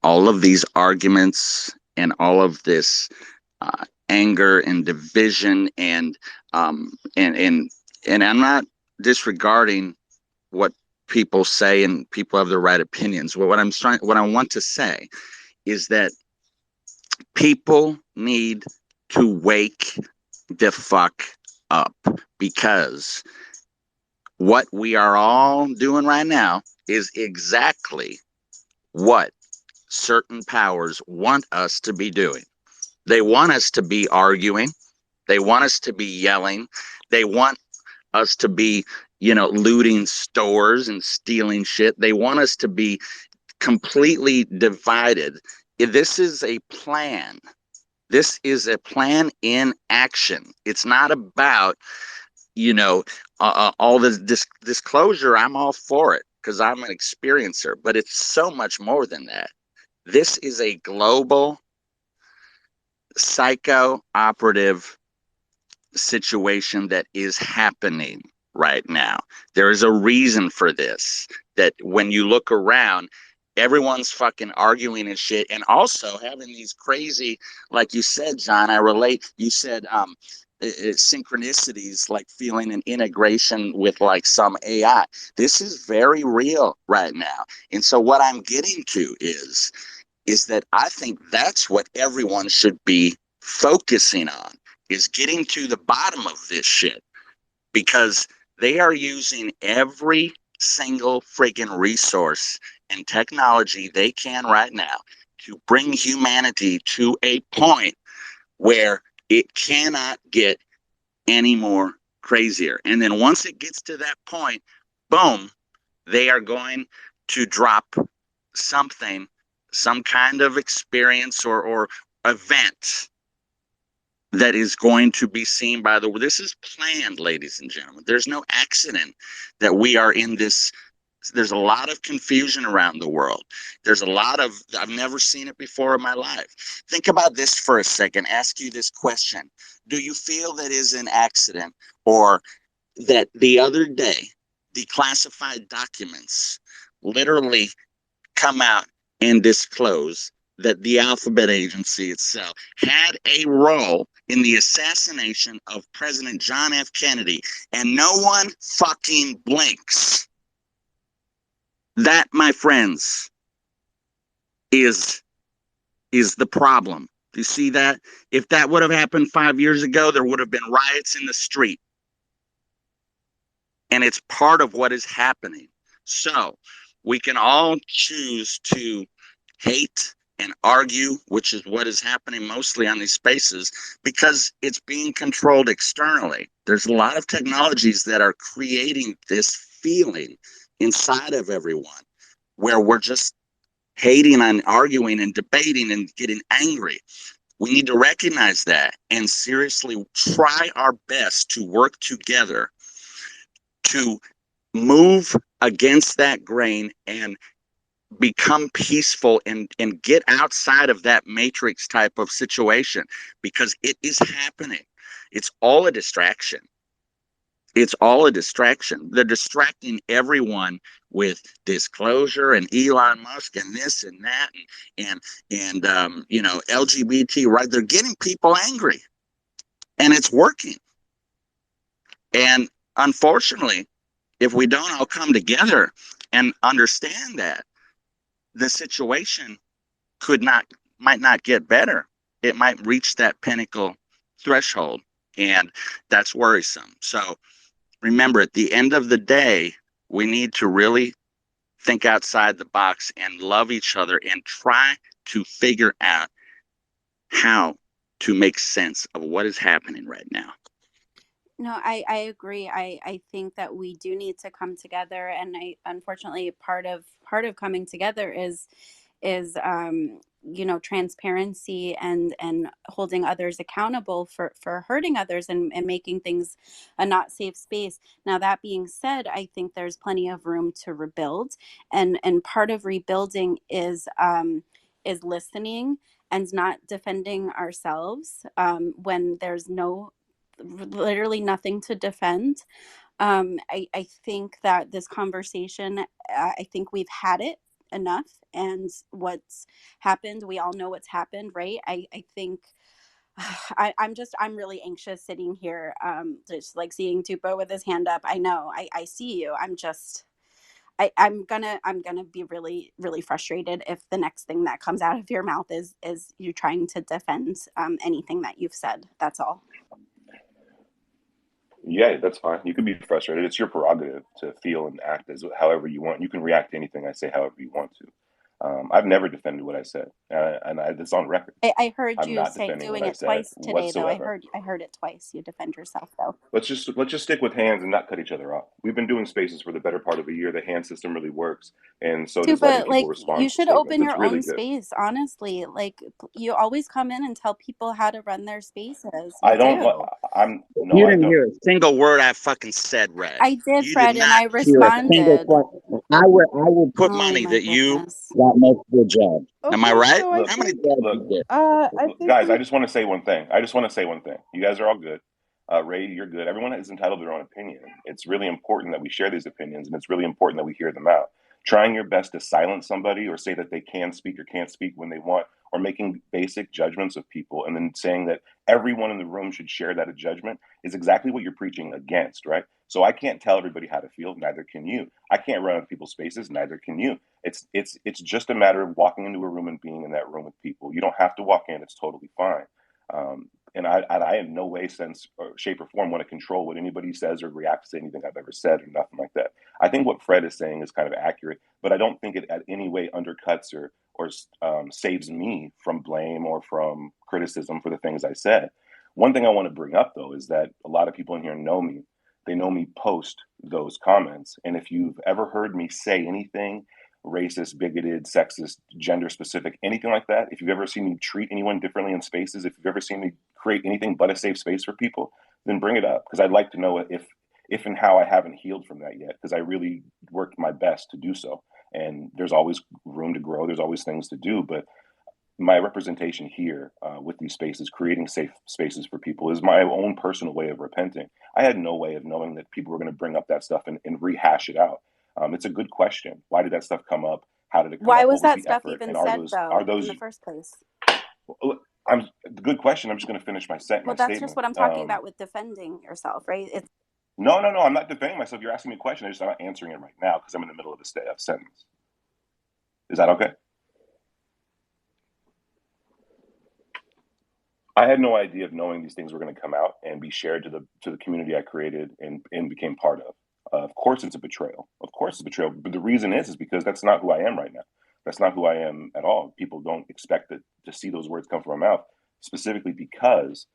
all of these arguments and all of this anger and division and I'm not disregarding what people say, and people have the right opinions. What I want to say is that people need to wake the fuck up, because what we are all doing right now is exactly what certain powers want us to be doing. They want us to be arguing. They want us to be yelling. They want us to be, looting stores and stealing shit. They want us to be completely divided. This is a plan. This is a plan in action. It's not about, all this disclosure. I'm all for it because I'm an experiencer, but it's so much more than that. This is a global psycho-operative situation that is happening right now. There is a reason for this, that when you look around, everyone's fucking arguing and shit, and also having these crazy, like you said, John, I relate, you said synchronicities, like feeling an integration with like some AI. This is very real right now. And so what I'm getting to is that I think that's what everyone should be focusing on, is getting to the bottom of this shit, because they are using every single friggin' resource and technology they can right now to bring humanity to a point where it cannot get any more crazier. And then once it gets to that point, boom, they are going to drop something, some kind of experience or event that is going to be seen by the world. This is planned, ladies and gentlemen. There's no accident that we are in this. There's a lot of confusion around the world. There's a lot of, I've never seen it before in my life. Think about this for a second. Ask you this question. Do you feel that is an accident, or that the other day, declassified documents literally come out and disclose that the Alphabet Agency itself had a role in the assassination of President John F. Kennedy, and no one fucking blinks? That, my friends, is the problem. Do you see that? If that would have happened 5 years ago, there would have been riots in the street. And it's part of what is happening. So we can all choose to hate and argue, which is what is happening mostly on these spaces, because it's being controlled externally. There's a lot of technologies that are creating this feeling inside of everyone, where we're just hating and arguing and debating and getting angry. We need to recognize that and seriously try our best to work together to move against that grain and become peaceful and get outside of that matrix type of situation, because it is happening. It's all a distraction. It's all a distraction. They're distracting everyone with disclosure and Elon Musk and this and that and LGBT, right? They're getting people angry, and it's working. And unfortunately, if we don't all come together and understand that, the situation might not get better. It might reach that pinnacle threshold, and that's worrisome. So remember, at the end of the day, we need to really think outside the box and love each other and try to figure out how to make sense of what is happening right now. No, I agree. I think that we do need to come together, and unfortunately part of coming together is transparency and holding others accountable for hurting others and making things a not safe space. Now, that being said, I think there's plenty of room to rebuild, and part of rebuilding is listening and not defending ourselves when there's literally nothing to defend. I think that this conversation, I think we've had it enough, and what's happened, we all know what's happened, right? I think I'm really anxious sitting here, just like seeing Tupa with his hand up. I know, I see you. I'm gonna be really, really frustrated if the next thing that comes out of your mouth is you trying to defend anything that you've said. That's all. Yeah, that's fine. You can be frustrated. It's your prerogative to feel and act as however you want. You can react to anything I say however you want to. I've never defended what I said, and it's on record. I heard I'm you not say defending what doing I it said twice today, though. whatsoever. I heard it twice. You defend yourself, though. Let's just stick with hands and not cut each other off. We've been doing spaces for the better part of a year. The hand system really works, and so does letting Tupa, people like, respond you to should statements. open It's your really own good. space, honestly. Like, you always come in and tell people how to run their spaces. You I don't. do. No, You I didn't don't. hear a single word I fucking said, Red. I did, You Fred, did and not I hear a single responded. question. I would put Oh money my that you goodness. got most of the job. Am I Okay, right? so I Look, How many think jobs look, you get? I think guys, I we just want to say one thing. You guys are all good. Ray, you're good. Everyone is entitled to their own opinion. It's really important that we share these opinions, and it's really important that we hear them out. Trying your best to silence somebody or say that they can speak or can't speak when they want, or making basic judgments of people and then saying that everyone in the room should share that judgment is exactly what you're preaching against, right? So I can't tell everybody how to feel, neither can you. I can't run other people's spaces, neither can you. It's just a matter of walking into a room and being in that room with people. You don't have to walk in; it's totally fine. And I in no way, sense, or shape, or form want to control what anybody says or react to anything I've ever said or nothing like that. I think what Fred is saying is kind of accurate, but I don't think it at any way undercuts or saves me from blame or from criticism for the things I said. One thing I want to bring up though is that a lot of people in here know me. They know me post those comments, and if you've ever heard me say anything racist, bigoted, sexist, gender specific, anything like that, if you've ever seen me treat anyone differently in spaces, if you've ever seen me create anything but a safe space for people, then bring it up, because I'd like to know if and how I haven't healed from that yet, because I really worked my best to do so. And there's always room to grow. There's always things to do. But my representation here with these spaces, creating safe spaces for people, is my own personal way of repenting. I had no way of knowing that people were going to bring up that stuff and rehash it out. It's a good question. Why did that stuff come up? How did it come Why up? was What was that the stuff effort? even And said, are though, in those? the first place? Good question. I'm just going to finish my Well, statement. that's just what I'm talking about with defending yourself, right? It's No. I'm not defending myself. You're asking me a question. I'm not answering it right now because I'm in the middle of a sentence. Is that okay? I had no idea of knowing these things were going to come out and be shared to the community I created and became part of. Of course, it's a betrayal. Of course, it's a betrayal. But the reason is because that's not who I am right now. That's not who I am at all. People don't expect to see those words come from my mouth, specifically because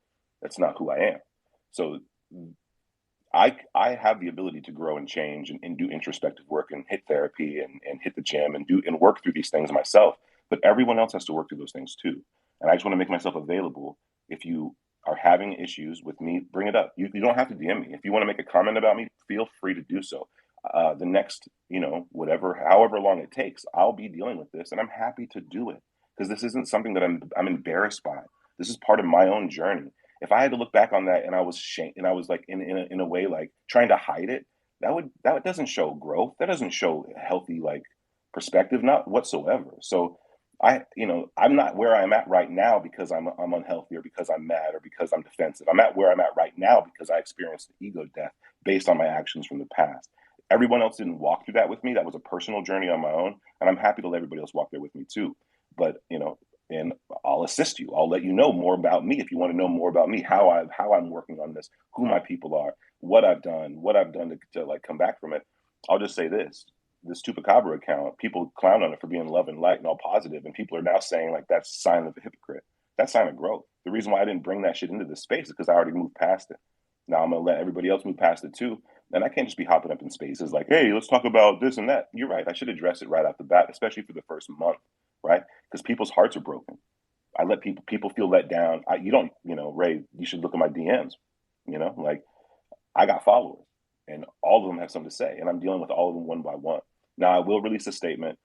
that's not who I am. So I have the ability to grow and change and do introspective work and hit therapy and hit the gym and work through these things myself. But everyone else has to work through those things too. And I just want to make myself available. If you are having issues with me, bring it up. You don't have to DM me. If you want to make a comment about me, feel free to do so. The next, however long it takes, I'll be dealing with this, and I'm happy to do it because this isn't something that I'm embarrassed by. This is part of my own journey. If I had to look back on that and I was shamed and I was like in a way like trying to hide it, that doesn't show growth. That doesn't show healthy like perspective, not whatsoever. So I'm not where I'm at right now because I'm unhealthy or because I'm mad or because I'm defensive. I'm at where I'm at right now because I experienced the ego death based on my actions from the past. Everyone else didn't walk through that with me. That was a personal journey on my own, and I'm happy to let everybody else walk there with me too. But and I'll assist you. I'll let you know more about me if you want to know more about me, how I'm working on this, who my people are, what I've done to like come back from it. I'll just say this: this Chupacabra account, people clown on it for being love and light and all positive, and people are now saying like that's a sign of a hypocrite. That's a sign of growth. The reason why I didn't bring that shit into this space is because I already moved past it. Now I'm gonna let everybody else move past it too. And I can't just be hopping up in spaces like, hey, let's talk about this and that. You're right. I should address it right off the bat, especially for the first month, right? Because people's hearts are broken. I let people feel let down. You don't, Ray, you should look at my DMs. Like I got followers and all of them have something to say, and I'm dealing with all of them one by one. Now I will release a statement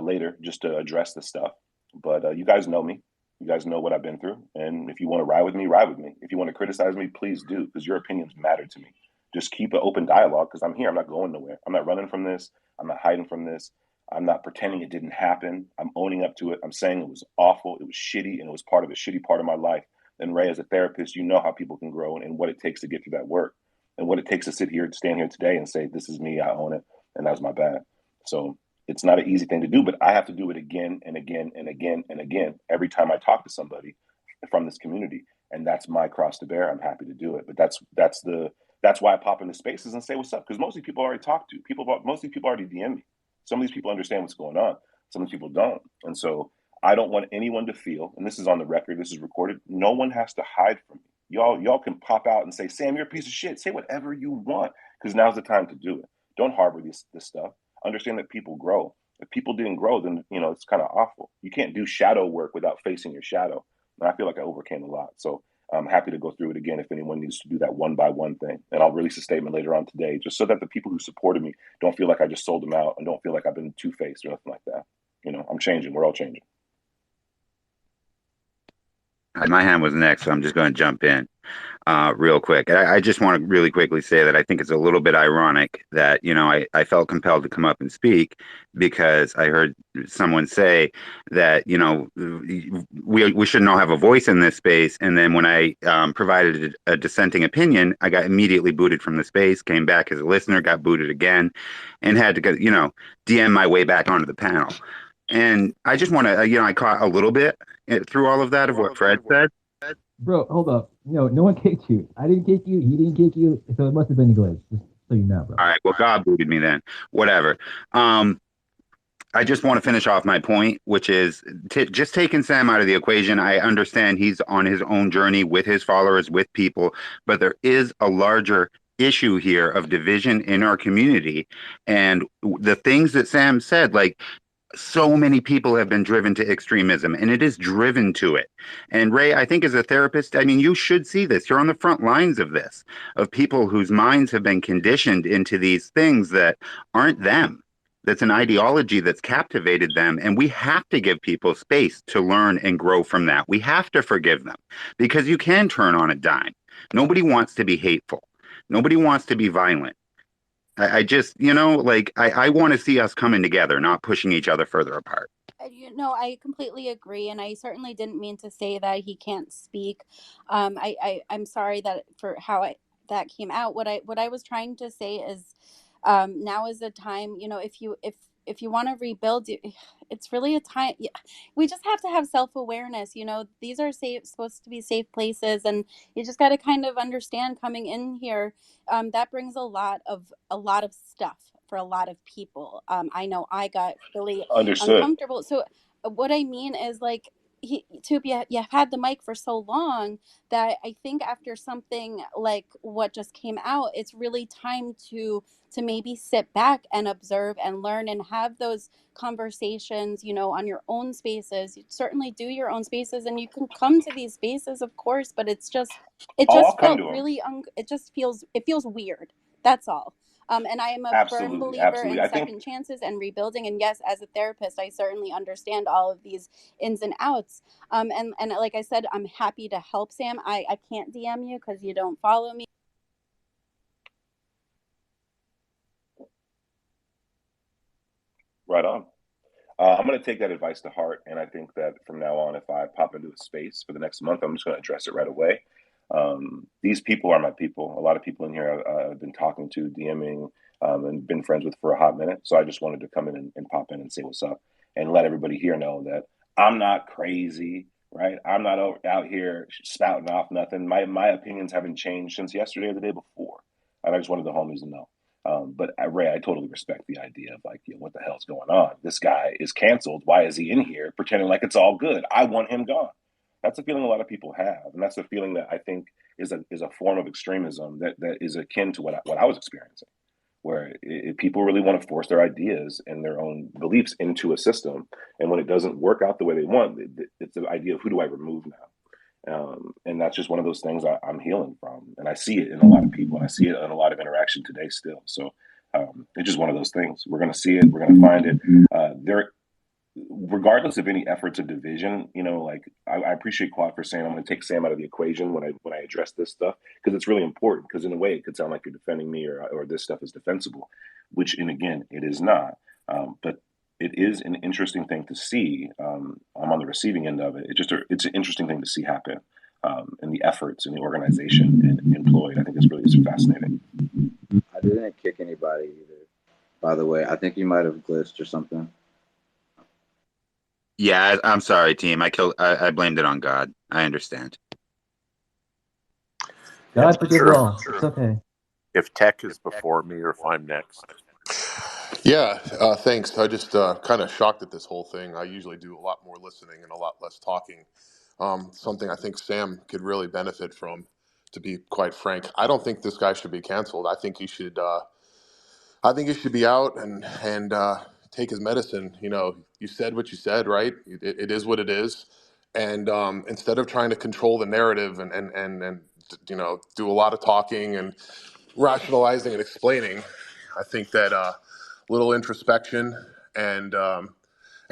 later just to address this stuff, but you guys know me. You guys know what I've been through, and if you want to ride with me, ride with me. If you want to criticize me, please do, because your opinions matter to me. Just keep an open dialogue, because I'm here. I'm not going nowhere. I'm not running from this. I'm not hiding from this. I'm not pretending it didn't happen. I'm owning up to it. I'm saying it was awful. It was shitty, and it was part of a shitty part of my life. And Ray, as a therapist, you know how people can grow and what it takes to get through that work, and what it takes to sit here, stand here today, and say, "This is me. I own it, and that was my bad." So it's not an easy thing to do, but I have to do it again and again and again and again every time I talk to somebody from this community, and that's my cross to bear. I'm happy to do it, but that's why I pop into spaces and say what's up, because most of these people I already talked to. Most of these people already DM me. Some of these people understand what's going on. Some of these people don't, and so I don't want anyone to feel. And this is on the record. This is recorded. No one has to hide from me. Y'all can pop out and say, "Sam, you're a piece of shit." Say whatever you want, because now's the time to do it. Don't harbor this stuff. Understand that people grow. If people didn't grow, then it's kind of awful. You can't do shadow work without facing your shadow. And I feel like I overcame a lot. So I'm happy to go through it again if anyone needs to do that one by one thing. And I'll release a statement later on today, just so that the people who supported me don't feel like I just sold them out and don't feel like I've been two-faced or nothing like that. I'm changing. We're all changing. My hand was next, so I'm just going to jump in real quick. I just want to really quickly say that I think it's a little bit ironic that, I felt compelled to come up and speak because I heard someone say that, we shouldn't all have a voice in this space. And then when I provided a dissenting opinion, I got immediately booted from the space, came back as a listener, got booted again, and had to, DM my way back onto the panel. And I just want to, I caught a little bit through all of that of what Fred said. Bro, hold up. No one kicked you. I didn't kick you. He didn't kick you. So it must have been a glitch. Just so you know, bro. All right. Well, God booted me then. Whatever. I just want to finish off my point, which is just taking Sam out of the equation. I understand he's on his own journey with his followers, with people, but there is a larger issue here of division in our community. And the things that Sam said, like, so many people have been driven to extremism, and it is driven to it. And Ray, I think as a therapist, you should see this. You're on the front lines of this, of people whose minds have been conditioned into these things that aren't them. That's an ideology that's captivated them. And we have to give people space to learn and grow from that. We have to forgive them, because you can turn on a dime. Nobody wants to be hateful. Nobody wants to be violent. I just, I want to see us coming together, not pushing each other further apart. I completely agree, and I certainly didn't mean to say that he can't speak. I'm sorry that for how that came out. What I was trying to say is, now is the time. If you want to rebuild, it's really a time. We just have to have self-awareness. These are supposed to be safe places, and you just got to kind of understand coming in here. That brings a lot of stuff for a lot of people. I know I got really Understood. uncomfortable. So what I mean is, like, you've had the mic for so long that I think after something like what just came out, it's really time to maybe sit back and observe and learn and have those conversations, on your own spaces. You certainly do your own spaces, and you can come to these spaces, of course, but it just felt really it feels weird. That's all. And I am a firm believer in second chances and rebuilding. And yes, as a therapist, I certainly understand all of these ins and outs. And like I said, I'm happy to help Sam. I can't DM you because you don't follow me. Right on. I'm going to take that advice to heart. And I think that from now on, if I pop into a space for the next month, I'm just going to address it right away. These people are my people. A lot of people in here I've been talking to, DMing, and been friends with for a hot minute. So I just wanted to come in and pop in and say what's up and let everybody here know that I'm not crazy, right? I'm not out here spouting off nothing. My opinions haven't changed since yesterday or the day before. And I just wanted the homies to know. But Ray, I totally respect the idea of like, what the hell's going on? This guy is canceled. Why is he in here pretending like it's all good? I want him gone. That's a feeling a lot of people have, and that's a feeling that I think is a form of extremism that is akin to what I was experiencing, where people really want to force their ideas and their own beliefs into a system, and when it doesn't work out the way they want, it's the idea of who do I remove now. And that's just one of those things I'm healing from, and I see it in a lot of people, and I see it in a lot of interaction today still. So it's just one of those things. We're going to see it. We're going to find it. Regardless of any efforts of division, like I appreciate Quad for saying I'm going to take Sam out of the equation when I address this stuff, because it's really important. Because in a way, it could sound like you're defending me or this stuff is defensible, which, and again, it is not. But it is an interesting thing to see. I'm on the receiving end of it. It's an interesting thing to see happen, and the efforts and the organization employed. I think it's really fascinating. I didn't kick anybody either, by the way. I think you might have glitched or something. Yeah, I'm sorry, team. I blamed it on God. I understand. God forgive all. It's okay. If Tech is before me or if I'm next. Yeah, thanks. I just kind of shocked at this whole thing. I usually do a lot more listening and a lot less talking. Something I think Sam could really benefit from, to be quite frank. I don't think this guy should be canceled. I think he should. I think he should be out and take his medicine. You said what you said, right? It is what it is. And instead of trying to control the narrative and do a lot of talking and rationalizing and explaining, I think that little introspection and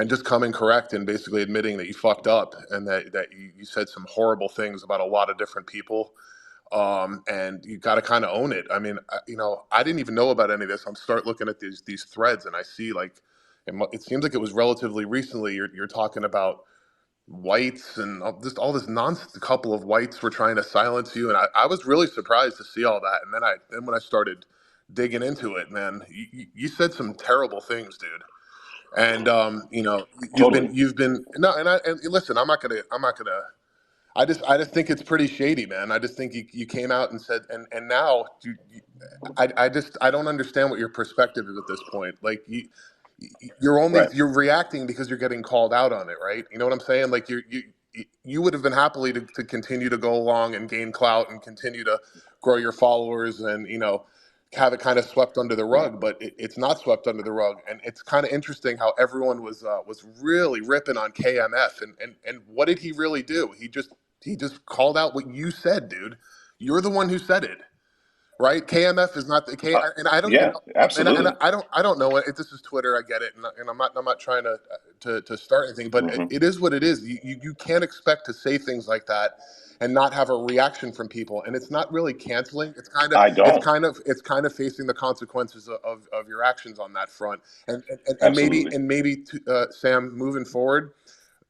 just coming correct and basically admitting that you fucked up and that you said some horrible things about a lot of different people. And you got to kind of own it. I mean, I didn't even know about any of this. I'm start looking at these threads and I see it seems like it was relatively recently. You're talking about whites and just all this nonsense. A couple of whites were trying to silence you, and I was really surprised to see all that. And then when I started digging into it, man, you said some terrible things, dude. And you've been no, and listen, I'm not gonna. I just think it's pretty shady, man. I just think you came out and said, and now I don't understand what your perspective is at this point. Like you're only you're reacting because you're getting called out on it, right? You know what I'm saying? Like you would have been happily to continue to go along and gain clout and continue to grow your followers and have it kind of swept under the rug, but it's not swept under the rug. And it's kind of interesting how everyone was really ripping on KMF and what did he really do? He just called out what you said, dude. You're the one who said it. Right, KMF is not the K, and I don't. Yeah, absolutely. And I don't know it. This is Twitter. I get it, and I'm not trying to start anything, but it is what it is. You can't expect to say things like that and not have a reaction from people. And it's not really canceling. It's kind of facing the consequences of your actions on that front. And maybe Sam, moving forward,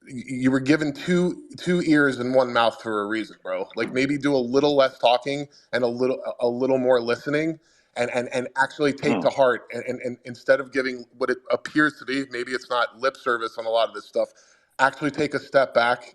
you were given two ears and one mouth for a reason, bro. Like maybe do a little less talking and a little more listening and actually take to heart and instead of giving what it appears to be, maybe it's not lip service on a lot of this stuff, actually take a step back.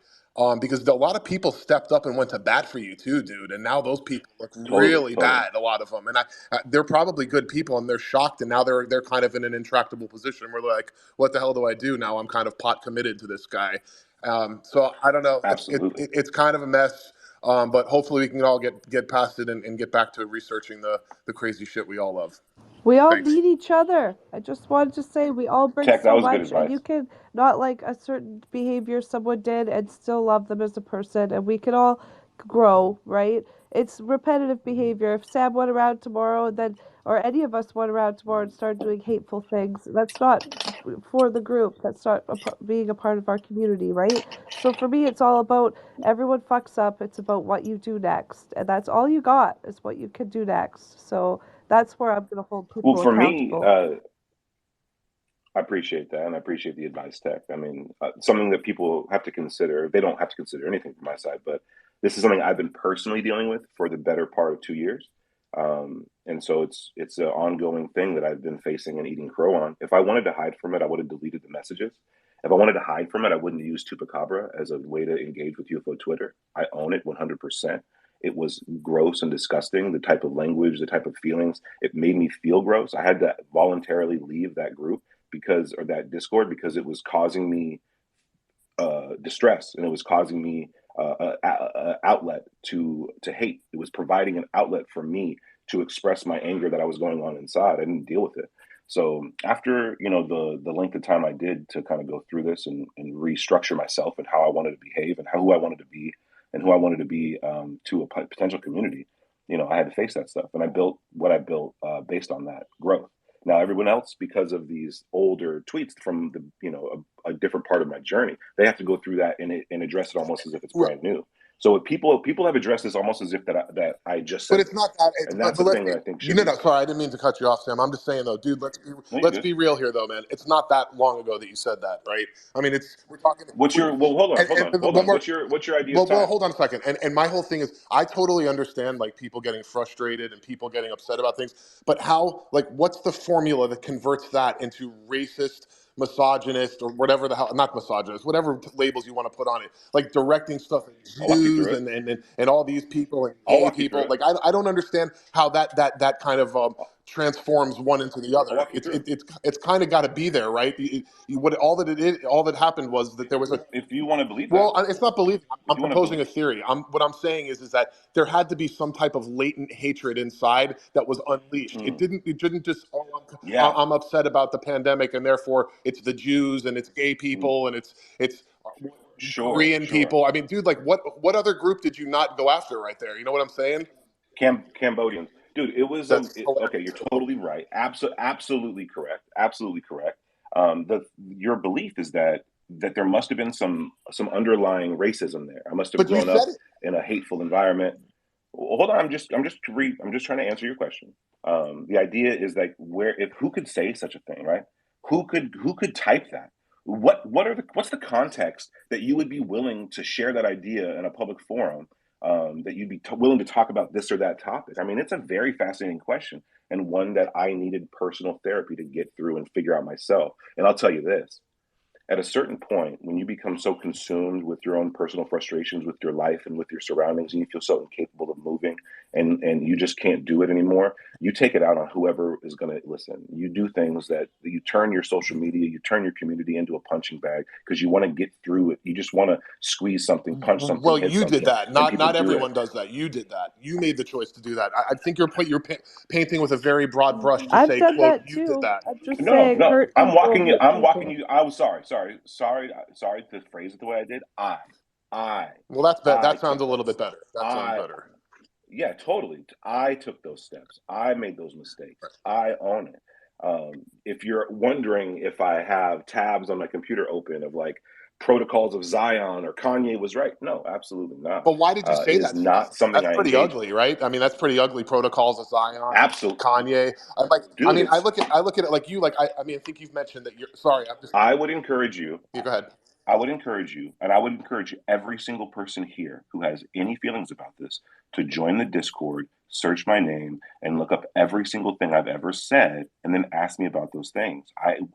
Because a lot of people stepped up and went to bat for you too, dude. And now those people look really bad, a lot of them. And they're probably good people and they're shocked. And now they're kind of in an intractable position where they're like, what the hell do I do now? I'm kind of pot committed to this guy. So I don't know. It's kind of a mess. But hopefully we can all get past it and get back to researching the crazy shit we all love. We all need each other. I just wanted to say we all bring Tech, that so was good much, advice. and you can not like a certain behavior someone did and still love them as a person, and we can all grow, right? It's repetitive behavior. If Sam went around tomorrow and then, or any of us went around tomorrow and started doing hateful things, that's not for the group. That's not being a part of our community, right? So for me, it's all about everyone fucks up. It's about what you do next, and that's all you got is what you can do next. So that's where I'm going to hold people Well, for accountable. me, I appreciate that, and I appreciate the advice, Tech. I mean, something that people have to consider. They don't have to consider anything from my side, but this is something I've been personally dealing with for the better part of 2 years. And so it's an ongoing thing that I've been facing and eating crow on. If I wanted to hide from it, I would have deleted the messages. If I wanted to hide from it, I wouldn't use Chupacabra as a way to engage with UFO Twitter. I own it 100%. it was gross and disgusting. The type of language, the type of feelings, it made me feel gross. I had to voluntarily leave that group or that Discord, because it was causing me distress, and it was causing me outlet to hate. It was providing an outlet for me to express my anger that I was going on inside. I didn't deal with it. So after the length of time I did to kind of go through this and restructure myself and how I wanted to behave and who I wanted to be to a potential community, I had to face that stuff, and I built what I built based on that growth. Now everyone else, because of these older tweets from a different part of my journey, they have to go through that and address it almost as if it's brand new. So people have addressed this almost as if that I just said. But it's not that. And that's the thing that I think should No, be. sorry, I didn't mean to cut you off, Sam. I'm just saying though, dude. Let's be real here, though, man. It's not that long ago that you said that, right? I mean, we're talking. Hold on. What's your idea? Well, hold on a second. And my whole thing is, I totally understand like people getting frustrated and people getting upset about things, but what's the formula that converts that into racist, misogynist, or whatever the hell, not misogynist, whatever labels you want to put on it, like directing stuff at Jews and all these people and gay people. Like I don't understand how that kind of transforms one into the other. It's kind of got to be there, right? All that happened was that there was a. If you want to believe well, it's not believing. I'm proposing a theory. What I'm saying is that there had to be some type of latent hatred inside that was unleashed. It didn't just. I'm upset about the pandemic, and therefore it's the Jews and it's gay people and it's Korean people. I mean, dude, like what other group did you not go after right there? You know what I'm saying? Cambodians. Dude, it was okay. You're totally right. Absolutely correct. Absolutely correct. Your belief is that there must have been some underlying racism there. I must have grown up in a hateful environment. Hold on, I'm just trying to answer your question. The idea is like who could say such a thing, right? Who could type that? What's the context that you would be willing to share that idea in a public forum? That you'd be willing to talk about this or that topic? I mean, it's a very fascinating question, and one that I needed personal therapy to get through and figure out myself. And I'll tell you this, at a certain point, when you become so consumed with your own personal frustrations with your life and with your surroundings, and you feel so incapable of moving and you just can't do it anymore, you take it out on whoever is going to listen. You do things that you turn your social media, you turn your community into a punching bag because you want to get through it. You just want to squeeze something, punch something. Well, you did that. Not everyone does that. You did that. You made the choice to do that. I think you're painting with a very broad brush to say, quote, you did that. I'm just saying. No, I'm walking you. I was sorry to phrase it the way I did. Well, that sounds a little bit better. That sounds better. Yeah, totally. I took those steps. I made those mistakes. I own it. If you're wondering if I have tabs on my computer open of like Protocols of Zion or Kanye was right, no, absolutely not. But why did you say that? Not something that's pretty ugly, right? I mean, that's pretty ugly. Protocols of Zion, absolutely. Kanye. Dude, I look at it like you. Like I mean, I think you've mentioned that you're. Sorry, I would encourage you. You go ahead. I would encourage you, and I would encourage every single person here who has any feelings about this to join the Discord, search my name, and look up every single thing I've ever said, and then ask me about those things.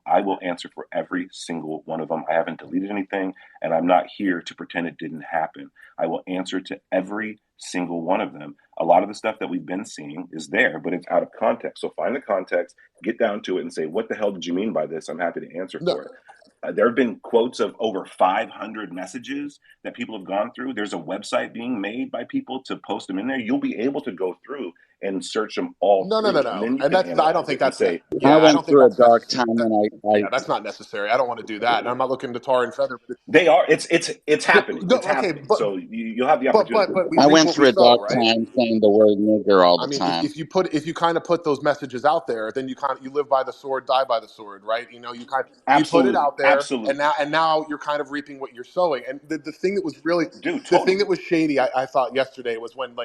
I will answer for every single one of them. I haven't deleted anything, and I'm not here to pretend it didn't happen. I will answer to every single one of them. A lot of the stuff that we've been seeing is there, but it's out of context. So find the context, get down to it, and say, what the hell did you mean by this? I'm happy to answer for it. There have been quotes of over 500 messages that people have gone through. There's a website being made by people to post them in there. You'll be able to go through and search them all. No. And I don't think that's it. I went through a dark time, and that's not necessary. I don't want to do that. And I'm not looking to tar and feather. They are. It's happening. It's happening. So you'll have the opportunity. But I went through a dark time saying the word nigger all the time. If you kind of put those messages out there, then you live by the sword, die by the sword, right? You put it out there. Absolutely. And now you're kind of reaping what you're sowing. And the thing that was really the thing that was shady, I thought yesterday was when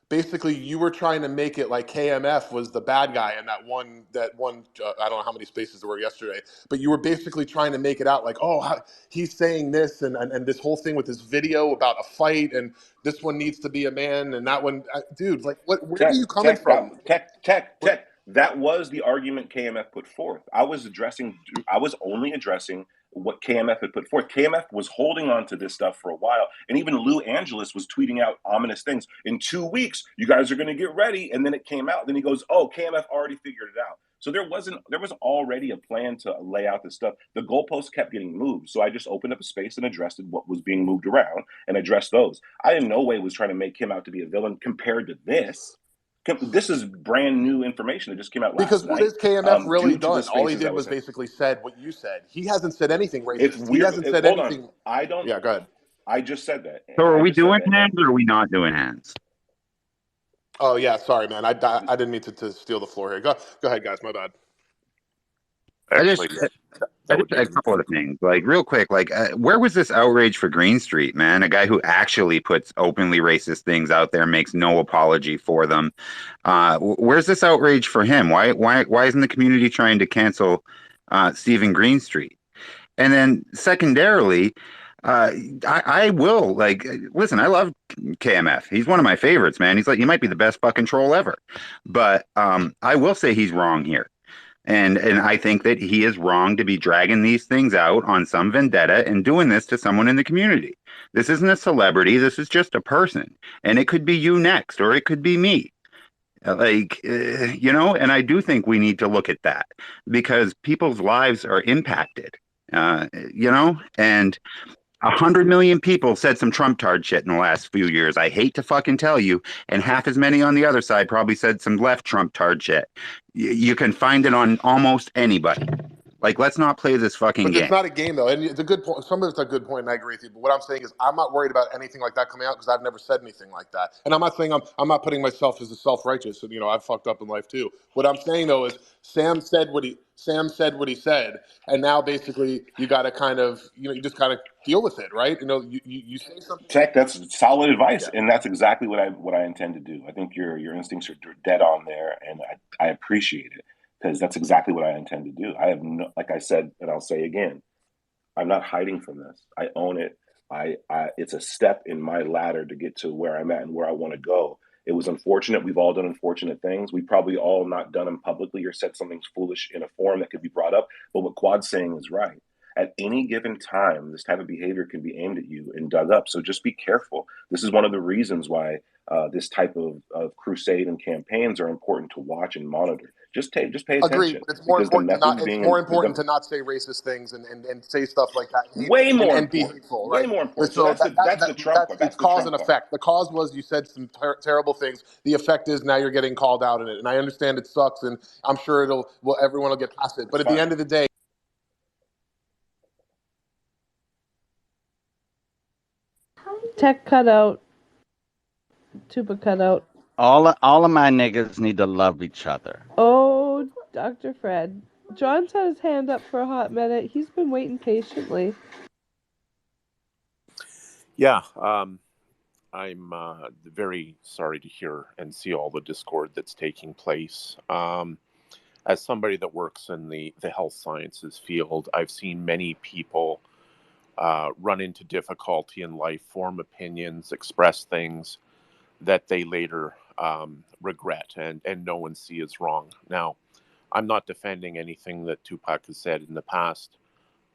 basically you were trying to make it like KMF was the bad guy in that one I don't know how many spaces there were yesterday, but you were basically trying to make it out like, oh, he's saying this and this whole thing with this video about a fight and this one needs to be a man and that one, dude, like where are you coming from? Tech. That was the argument KMF put forth. I was only addressing what KMF had put forth. KMF was holding on to this stuff for a while, and even Lou Angeles was tweeting out ominous things. In 2 weeks, you guys are going to get ready, and then it came out. Then he goes, "Oh, KMF already figured it out." So there was already a plan to lay out this stuff. The goalposts kept getting moved, so I just opened up a space and addressed what was being moved around and addressed those. I in no way was trying to make him out to be a villain compared to this. This is brand new information that just came out last Because night. what has KMF really due to the done? All he spaces did that was in. basically said what you said. He hasn't said anything It's racist. He weird. hasn't said Hold anything. on. I don't. Yeah, go ahead. I just said that. So are I we just said doing that. hands or are we not doing hands? Oh yeah, sorry, man. I didn't mean to steal the floor here. Go ahead, guys. My bad. I just Actually, a couple of things, like real quick, like where was this outrage for Green Street, man? A guy who actually puts openly racist things out there, makes no apology for them. Where's this outrage for him? Why isn't the community trying to cancel Stephen Greenstreet? And then secondarily, I will listen. I love KMF. He's one of my favorites, man. He might be the best fucking troll ever. But I will say he's wrong here. And I think that he is wrong to be dragging these things out on some vendetta and doing this to someone in the community. This isn't a celebrity. This is just a person. And it could be you next, or it could be me. And I do think we need to look at that because people's lives are impacted, and 100 million people said some Trump tard shit in the last few years. I hate to fucking tell you. And half as many on the other side probably said some left Trump tard shit. You can find it on almost anybody. Like, let's not play this fucking But game. it's not a game, though, and it's a good point. Some of it's a good point, and I agree with you. But what I'm saying is, I'm not worried about anything like that coming out because I've never said anything like that. And I'm not saying I'm not putting myself as a self-righteous. And I've fucked up in life too. What I'm saying though is, Sam said what he said, and now basically you got to kind of you just kind of deal with it, right? You say something. Tech, that's solid advice, and that's exactly what I intend to do. I think your instincts are dead on there, and I appreciate it. Because that's exactly what I intend to do. I have like I said, and I'll say again, I'm not hiding from this. I own it. It's a step in my ladder to get to where I'm at and where I want to go. It was unfortunate. We've all done unfortunate things. We probably all not done them publicly or said something foolish in a forum that could be brought up. But what Quad's saying is right. At any given time, this type of behavior can be aimed at you and dug up. So just be careful. This is one of the reasons why this type of crusade and campaigns are important to watch and monitor. Just pay attention. Agree, but it's more important to not say racist things and say stuff like that. And be hateful, right? Way more important. So that's the Trump part. It's cause and effect. The cause was you said some terrible things. The effect is now you're getting called out in it. And I understand it sucks, and I'm sure everyone will get past it. But at the end of the day. Tech cut out. Tuba cut out. All of my niggas need to love each other. Oh, Dr. Fred. John's had his hand up for a hot minute. He's been waiting patiently. Yeah, I'm very sorry to hear and see all the discord that's taking place. As somebody that works in the health sciences field, I've seen many people run into difficulty in life, form opinions, express things that they later regret and know and see as wrong. Now, I'm not defending anything that Tupac has said in the past,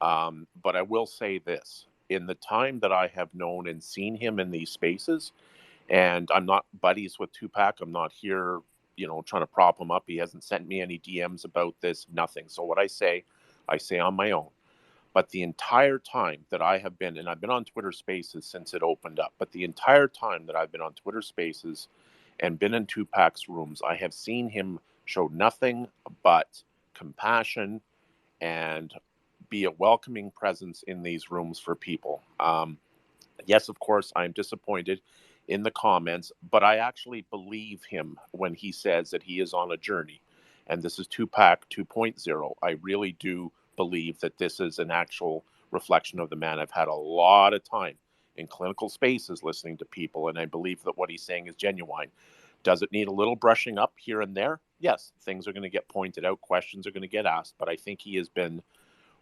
but I will say this. In the time that I have known and seen him in these spaces, and I'm not buddies with Tupac, I'm not here, trying to prop him up. He hasn't sent me any DMs about this, nothing. So what I say on my own. But the entire time that I have been, and I've been on Twitter Spaces since it opened up, but the entire time that I've been on Twitter Spaces and been in Tupac's rooms, I have seen him show nothing but compassion and be a welcoming presence in these rooms for people. Yes, of course, I'm disappointed in the comments, but I actually believe him when he says that he is on a journey. And this is Tupac 2.0. I really do believe that this is an actual reflection of the man. I've had a lot of time in clinical spaces listening to people, and I believe that what he's saying is genuine. Does it need a little brushing up here and there? Yes, things are going to get pointed out, questions are going to get asked, but I think he has been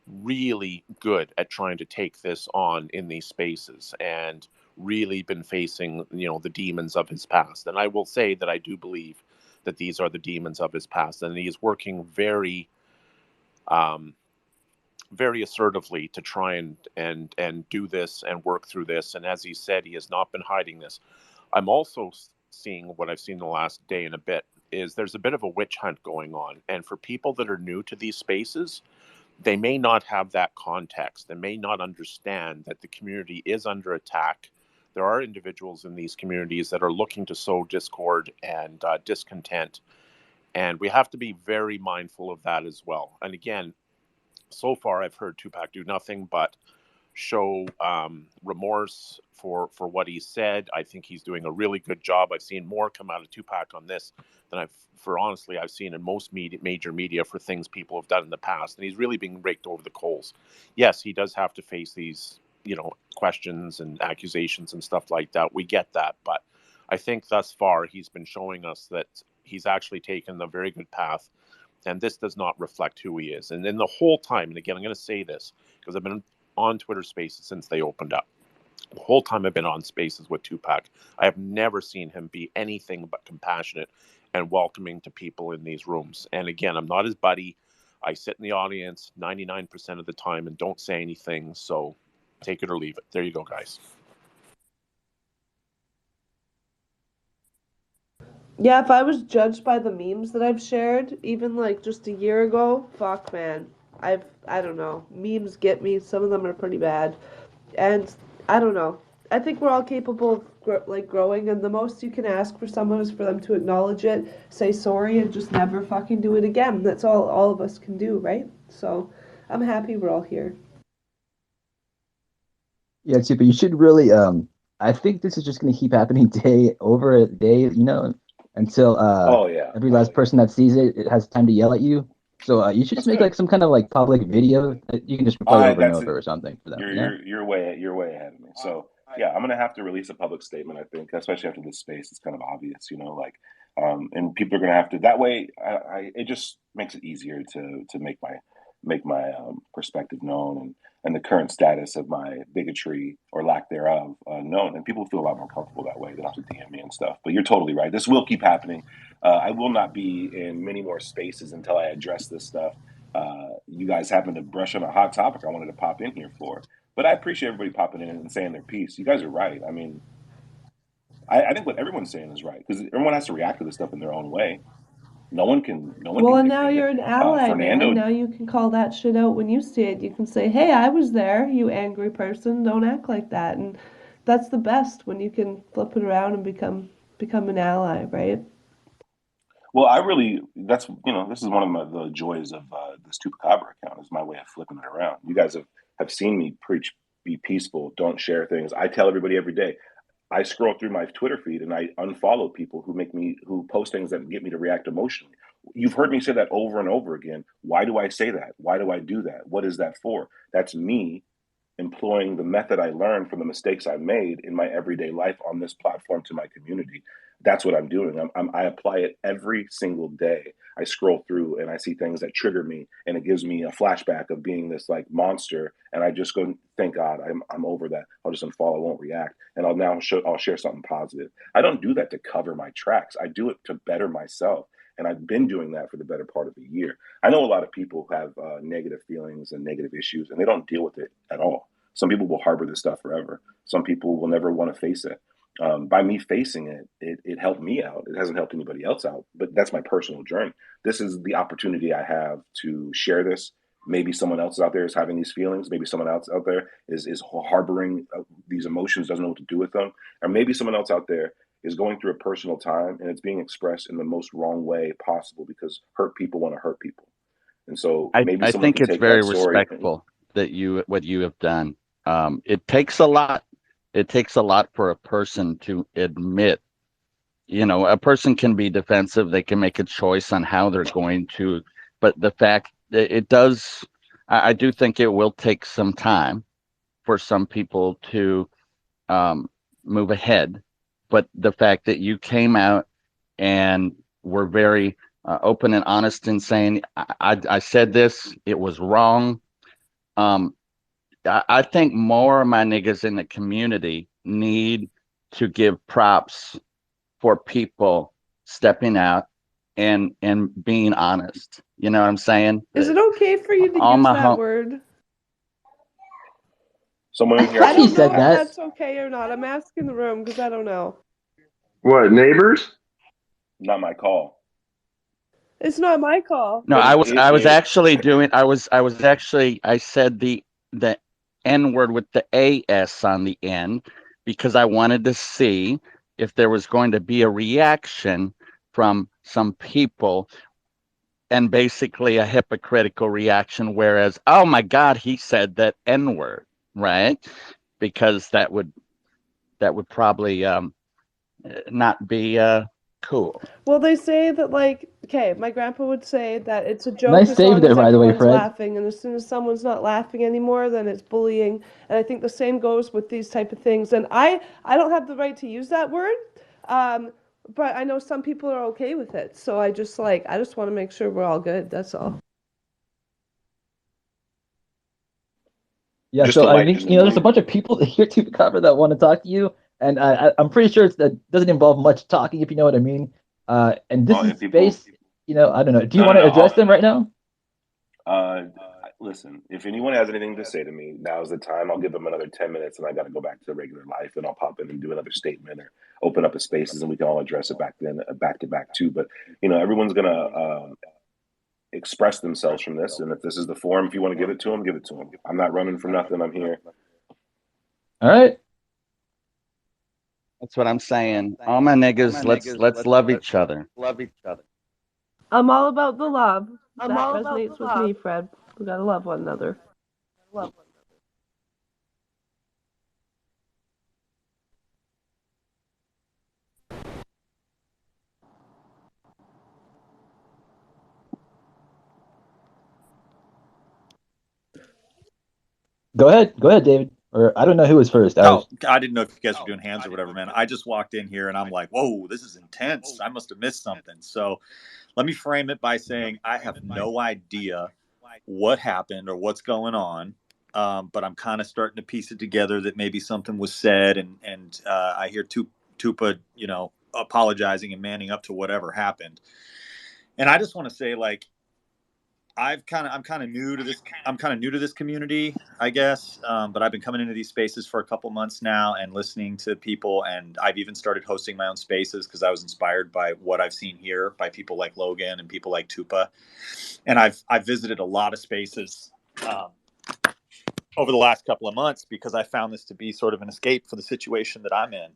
really good at trying to take this on in these spaces and really been facing, the demons of his past. And I will say that I do believe that these are the demons of his past, and he is working very very assertively to try and do this and work through this. And as he said, he has not been hiding this. I'm also seeing what I've seen the last day and a bit is there's a bit of a witch hunt going on. And for people that are new to these spaces, they may not have that context. They may not understand that the community is under attack. There are individuals in these communities that are looking to sow discord and discontent. And we have to be very mindful of that as well. And again, so far I've heard Tupac do nothing but show remorse for what he said. I think he's doing a really good job. I've seen more come out of Tupac on this than I've seen in most major media for things people have done in the past. And he's really being raked over the coals. Yes, he does have to face these, questions and accusations and stuff like that. We get that. But I think thus far he's been showing us that he's actually taken a very good path. And this does not reflect who he is. And then the whole time, and again, I'm going to say this because I've been on Twitter Spaces since they opened up. The whole time I've been on Spaces with Tupac, I have never seen him be anything but compassionate and welcoming to people in these rooms. And again, I'm not his buddy. I sit in the audience 99% of the time and don't say anything. So take it or leave it. There you go, guys. Yeah, if I was judged by the memes that I've shared, even like just a year ago, fuck man. I don't know. Memes get me. Some of them are pretty bad. And I don't know. I think we're all capable of growing, and the most you can ask for someone is for them to acknowledge it, say sorry, and just never fucking do it again. That's all of us can do, right? So I'm happy we're all here. Yeah, too, but you should really I think this is just gonna keep happening day over day, until every last person that sees it has time to yell at you. So you should just make like some kind of like public video that you can just replay over and over or something for them. You're way ahead of me. So yeah, I'm gonna have to release a public statement. I think, especially after this space, it's kind of obvious, and people are gonna have to. That way, it just makes it easier to make my perspective known and the current status of my bigotry or lack thereof known, and people feel a lot more comfortable that way. They don't have to DM me and stuff. But you're totally right. This will keep happening. I will not be in many more spaces until I address this stuff. You guys happen to brush on a hot topic I wanted to pop in here for, but I appreciate everybody popping in and saying their piece. You guys are right. I mean, I think what everyone's saying is right because everyone has to react to this stuff in their own way. No one can. Well, and now you're an ally, Fernando, man. Now you can call that shit out when you see it. You can say, "Hey, I was there. You angry person. Don't act like that." And that's the best when you can flip it around and become an ally, right? Well, this is one of the joys of this Chupacabra account is my way of flipping it around. You guys have seen me preach, be peaceful, don't share things. I tell everybody every day. I scroll through my Twitter feed and I unfollow people who post things that get me to react emotionally. You've heard me say that over and over again. Why do I say that? Why do I do that? What is that for? That's me employing the method I learned from the mistakes I made in my everyday life on this platform to my community. That's what I'm doing. I apply it every single day. I scroll through and I see things that trigger me, and it gives me a flashback of being this like monster. And I just go, thank God, I'm over that. I'll just unfollow, I won't react, and I'll share something positive. I don't do that to cover my tracks. I do it to better myself, and I've been doing that for the better part of a year. I know a lot of people have negative feelings and negative issues, and they don't deal with it at all. Some people will harbor this stuff forever. Some people will never want to face it. By me facing it helped me out. It hasn't helped anybody else out, but that's my personal journey. This is the opportunity I have to share this. Maybe someone else out there is having these feelings. Maybe someone else out there is harboring these emotions, doesn't know what to do with them. Or maybe someone else out there is going through a personal time and it's being expressed in the most wrong way possible because hurt people want to hurt people. And so maybe I someone think can it's take very that story respectful that what you have done. It takes a lot. It takes a lot for a person to admit, a person can be defensive. They can make a choice on how they're going to, but the fact that it does, I do think it will take some time for some people to move ahead. But the fact that you came out and were very open and honest in saying, I said this, it was wrong. I think more of my niggas in the community need to give props for people stepping out and being honest. You know what I'm saying? Is it okay for you to use that word? Someone in here. I don't know said if that. that's okay or not. I'm asking the room because I don't know. What, neighbors? Not my call. It's not my call. No, But I said the N word with the AS on the end because I wanted to see if there was going to be a reaction from some people, and basically a hypocritical reaction, whereas, oh my God, he said that N word, right? Because that would probably not be cool. Well, they say that, like, okay, my grandpa would say that it's a joke Nice as save long there, as by the way, everyone's Fred. laughing, and as soon as someone's not laughing anymore, then it's bullying. And I think the same goes with these type of things. And I don't have the right to use that word, but I know some people are okay with it. So I just want to make sure we're all good. That's all. Yeah, Just so to I lighten think the there's a mood. bunch of people here to cover that want to talk to you, and I'm pretty sure that doesn't involve much talking, if you know what I mean. And this Oh, is and people. space, I don't know. Do you No, want no, to no. address them right now? Listen, if anyone has anything to say to me, now's the time. I'll give them another 10 minutes, and I got to go back to regular life, and I'll pop in and do another statement or open up a spaces, and we can all address it back to back too. But everyone's gonna express themselves from this, and if this is the forum, if you want to give it to them, give it to them. I'm not running from nothing. I'm here. All right. That's what I'm saying. All my niggas, let's love each other. I'm all about the love. That resonates with me, Fred. We gotta love one another. Go ahead, David. Or I don't know who was first. I didn't know if you guys were doing hands or whatever, man. I just walked in here and I'm like, whoa, this is intense. I must have missed something. So let me frame it by saying I have no idea what happened or what's going on. But I'm kind of starting to piece it together that maybe something was said, and I hear Tupa, apologizing and manning up to whatever happened. And I just want to say, like, I'm kind of new to this. I'm kind of new to this community, I guess. But I've been coming into these spaces for a couple months now and listening to people. And I've even started hosting my own spaces because I was inspired by what I've seen here by people like Logan and people like Tupa. And I've visited a lot of spaces over the last couple of months because I found this to be sort of an escape for the situation that I'm in.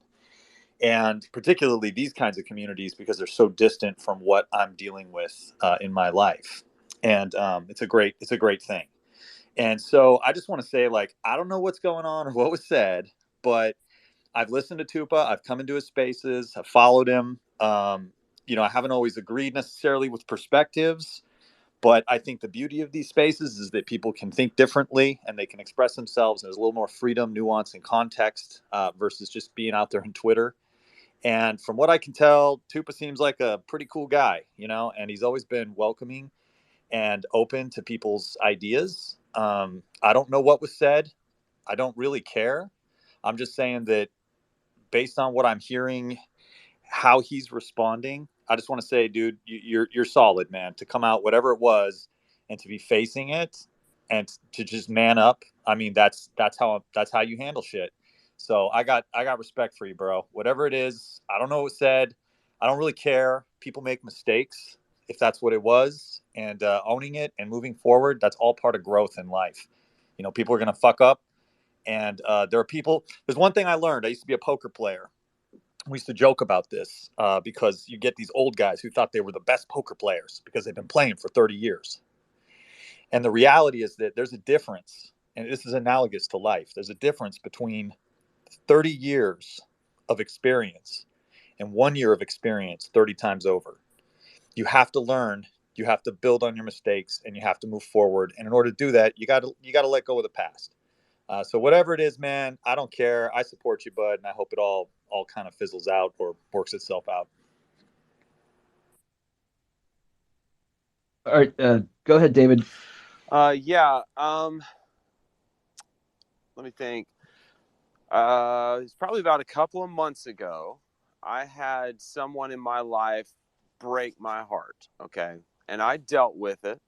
And particularly these kinds of communities because they're so distant from what I'm dealing with in my life. And it's a great thing. And so I just want to say, like, I don't know what's going on or what was said, but I've listened to Tupa. I've come into his spaces. I've followed him. I haven't always agreed necessarily with perspectives, but I think the beauty of these spaces is that people can think differently and they can express themselves. And there's a little more freedom, nuance, and context versus just being out there on Twitter. And from what I can tell, Tupa seems like a pretty cool guy, and he's always been welcoming and open to people's ideas. I don't know what was said. I don't really care. I'm just saying that based on what I'm hearing, how he's responding, I just want to say, dude, you're solid, man. To come out, whatever it was, and to be facing it, and to just man up. I mean, that's how you handle shit. So I got respect for you, bro. Whatever it is, I don't know what was said. I don't really care. People make mistakes if that's what it was, and owning it and moving forward, that's all part of growth in life. People are gonna fuck up, and there are people. There's one thing I learned. I used to be a poker player. We used to joke about this because you get these old guys who thought they were the best poker players because they've been playing for 30 years. And the reality is that there's a difference, and this is analogous to life. There's a difference between 30 years of experience and 1 year of experience 30 times over. You have to learn, you have to build on your mistakes, and you have to move forward. And in order to do that, you got to let go of the past. So whatever it is, man, I don't care. I support you, bud, and I hope it all kind of fizzles out or works itself out. All right, go ahead, David. Yeah. Let me think. It's probably about a couple of months ago. I had someone in my life break my heart. Okay, and I dealt with it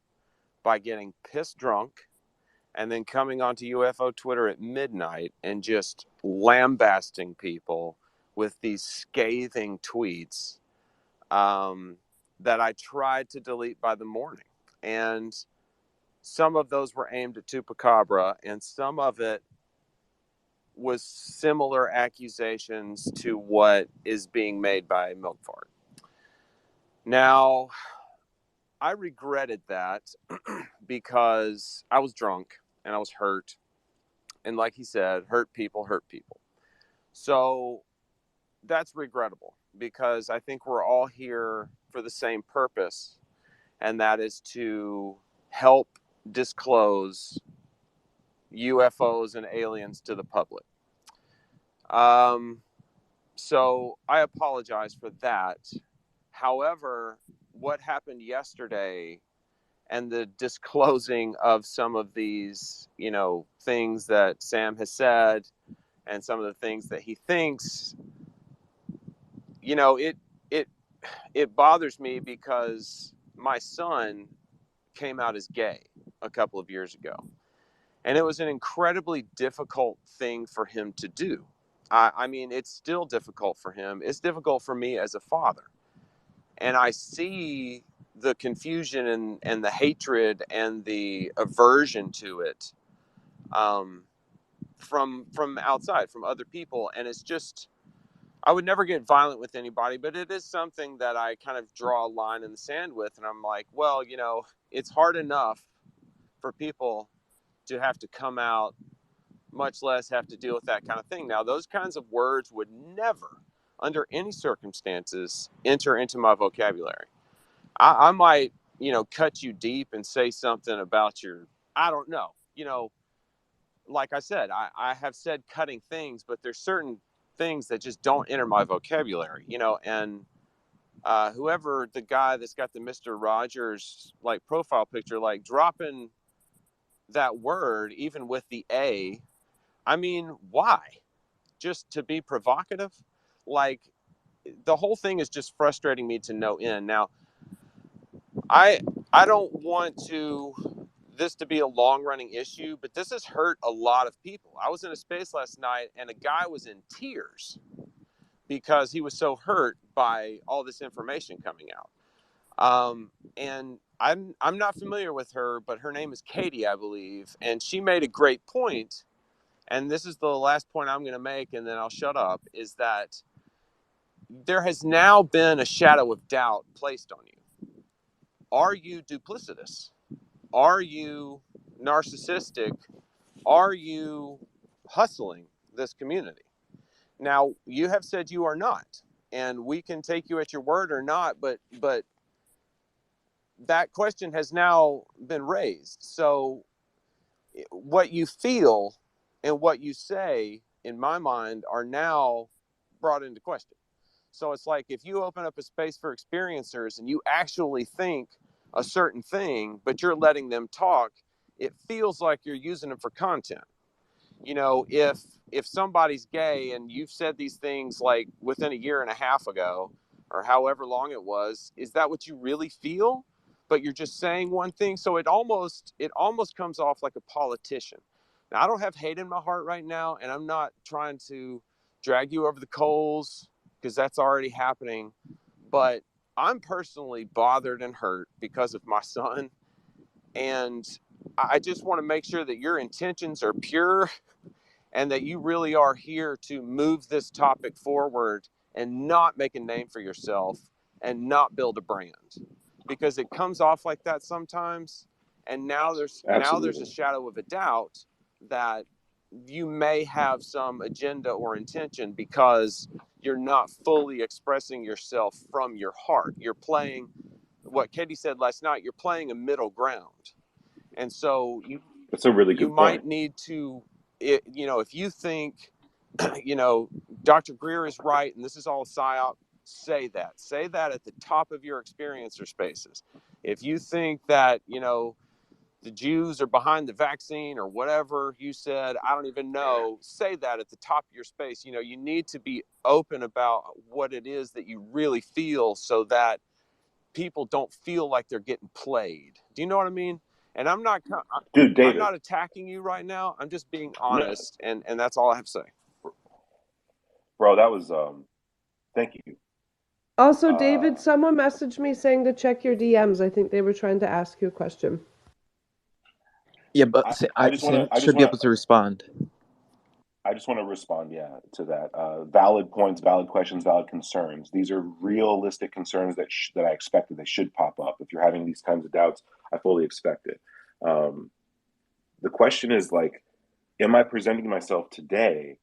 by getting pissed drunk and then coming onto UFO Twitter at midnight and just lambasting people with these scathing tweets that I tried to delete by the morning. And some of those were aimed at Chupacabra, and some of it was similar accusations to what is being made by Milk Fart. Now, I regretted that because I was drunk and I was hurt. And like he said, hurt people hurt people. So that's regrettable because I think we're all here for the same purpose, and that is to help disclose UFOs and aliens to the public. So I apologize for that. However, what happened yesterday and the disclosing of some of these, things that Sam has said and some of the things that he thinks, it bothers me because my son came out as gay a couple of years ago. And it was an incredibly difficult thing for him to do. I mean, it's still difficult for him. It's difficult for me as a father. And I see the confusion and the hatred and the aversion to it from outside, from other people. And it's just, I would never get violent with anybody, but it is something that I kind of draw a line in the sand with. And I'm like, well, it's hard enough for people to have to come out, much less have to deal with that kind of thing. Now, those kinds of words would never, under any circumstances, enter into my vocabulary. I might, cut you deep and say something about I don't know. Like I said, I have said cutting things, but there's certain things that just don't enter my vocabulary, and whoever the guy that's got the Mr. Rogers profile picture, dropping that word, even with the A, I mean, why? Just to be provocative? The whole thing is just frustrating me to no end. Now, I don't want this to be a long-running issue, but this has hurt a lot of people. I was in a space last night, and a guy was in tears because he was so hurt by all this information coming out. And I'm not familiar with her, but her name is Katie, I believe, and she made a great point. And this is the last point I'm going to make, and then I'll shut up, is that there has now been a shadow of doubt placed on you. Are you duplicitous? Are you narcissistic? Are you hustling this community? Now, you have said you are not, and we can take you at your word or not, but that question has now been raised. So what you feel and what you say, in my mind, are now brought into question. So it's like if you open up a space for experiencers and you actually think a certain thing, but you're letting them talk, it feels like you're using them for content. If somebody's gay and you've said these things within a year and a half ago, or however long it was, is that what you really feel? But you're just saying one thing. So it almost comes off like a politician. Now, I don't have hate in my heart right now, and I'm not trying to drag you over the coals because that's already happening. But I'm personally bothered and hurt because of my son. And I just want to make sure that your intentions are pure and that you really are here to move this topic forward and not make a name for yourself and not build a brand, because it comes off like that sometimes. And now there's a shadow of a doubt that you may have some agenda or intention because you're not fully expressing yourself from your heart. You're playing what Katie said last night. You're playing a middle ground. And so that's a really good point. You might need to, if you think, Dr. Greer is right and this is all a psyop, say that at the top of your experiencer spaces. If you think that, the Jews are behind the vaccine or whatever you said, I don't even know, say that at the top of your space. You need to be open about what it is that you really feel so that people don't feel like they're getting played. Do you know what I mean? And I'm not, dude, David, I'm not attacking you right now. I'm just being honest, no, and that's all I have to say. Bro, that was thank you. Also, David, someone messaged me saying to check your DMs. I think they were trying to ask you a question. Yeah, but I should be able to respond. I just want to respond, to that. Valid points, valid questions, valid concerns. These are realistic concerns that I expected they should pop up. If you're having these kinds of doubts, I fully expect it. The question is like, am I presenting myself today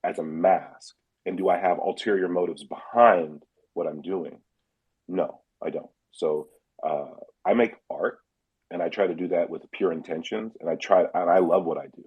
as a mask? And do I have ulterior motives behind what I'm doing? No, I don't. So I make art, and I try to do that with pure intentions, and I love what I do.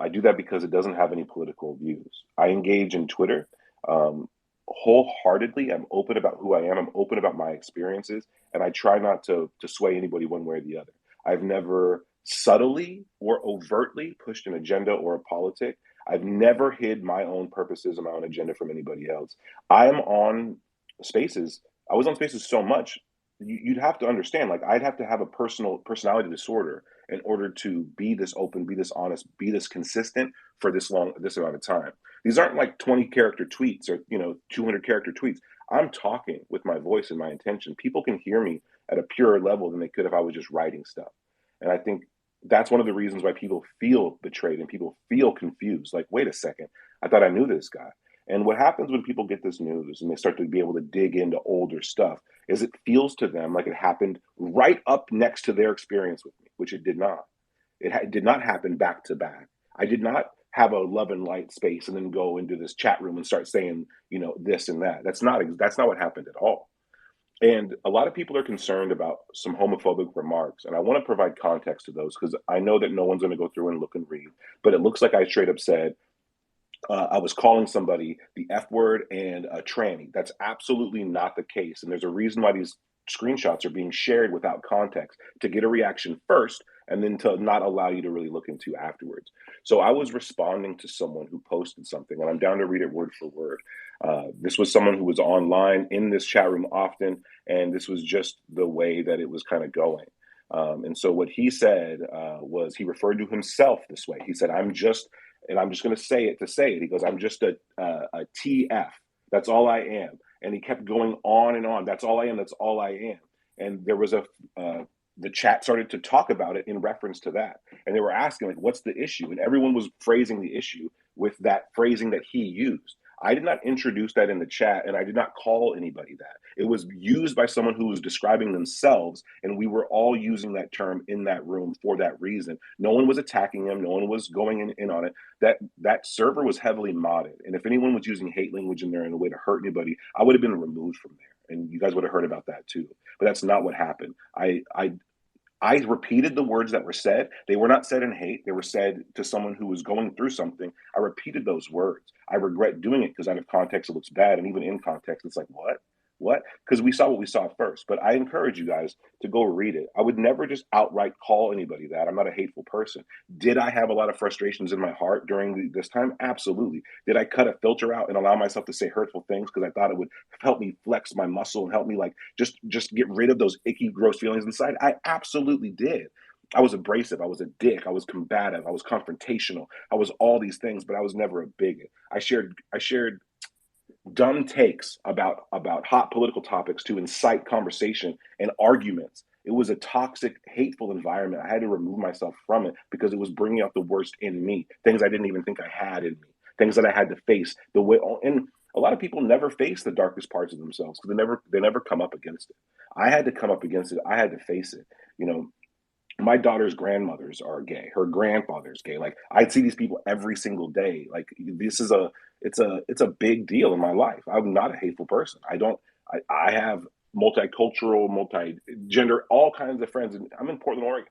I do that because it doesn't have any political views. I engage in Twitter wholeheartedly. I'm open about who I am. I'm open about my experiences, and I try not to sway anybody one way or the other. I've never subtly or overtly pushed an agenda or a politic. I've never hid my own purposes and my own agenda from anybody else. I'm on Spaces. I was on Spaces so much, you'd have to understand, like, I'd have to have a personality disorder in order to be this open, be this honest, be this consistent for this amount of time. These aren't like 20 character tweets or 200 character tweets. I'm talking with my voice and my intention. People can hear me at a purer level than they could if I was just writing stuff. And I think that's one of the reasons why people feel betrayed and people feel confused. Like, wait a second, I thought I knew this guy. And what happens when people get this news and they start to be able to dig into older stuff is it feels to them like it happened right up next to their experience with me, which it did not. It did not happen back to back. I did not have a love and light space and then go into this chat room and start saying, this and that. That's not what happened at all. And a lot of people are concerned about some homophobic remarks. And I want to provide context to those because I know that no one's going to go through and look and read. But it looks like I straight up said, I was calling somebody the F word and a tranny. That's absolutely not the case. And there's a reason why these screenshots are being shared without context, to get a reaction first and then to not allow you to really look into afterwards. So I was responding to someone who posted something, and I'm down to read it word for word. This was someone who was online in this chat room often, and this was just the way that it was kind of going. And so what he said was, he referred to himself this way. He said, I'm just going to say it to say it. He goes, I'm just a TF. That's all I am. And he kept going on and on. That's all I am. That's all I am. And there was the chat started to talk about it in reference to that. And they were asking, like, what's the issue? And everyone was phrasing the issue with that phrasing that he used. I did not introduce that in the chat, and I did not call anybody that. It was used by someone who was describing themselves, and we were all using that term in that room for that reason. No one was attacking him. No one was going in on it. That server was heavily modded, and if anyone was using hate language in there in a way to hurt anybody, I would have been removed from there, and you guys would have heard about that too. But that's not what happened. I repeated the words that were said. They were not said in hate. They were said to someone who was going through something. I repeated those words. I regret doing it because out of context, it looks bad. And even in context, it's like, what? Because we saw what we saw first. But I encourage you guys to go read it. I would never just outright call anybody that. I'm not a hateful person. Did I have a lot of frustrations in my heart during this time? Absolutely. Did I cut a filter out and allow myself to say hurtful things because I thought it would help me flex my muscle and help me like just get rid of those icky, gross feelings inside? I absolutely did. I was abrasive. I was a dick. I was combative. I was confrontational. I was all these things, but I was never a bigot. I shared dumb takes about hot political topics to incite conversation and arguments. It was a toxic, hateful environment. I had to remove myself from it because it was bringing out the worst in me, things I didn't even think I had in me, things that I had to face. And a lot of people never face the darkest parts of themselves because they never come up against it. I had to come up against it. I had to face it. My daughter's grandmothers are gay. Her grandfather's gay. Like, I'd see these people every single day. Like, it's a big deal in my life. I'm not a hateful person. I have multicultural, multi-gender, all kinds of friends. And I'm in Portland,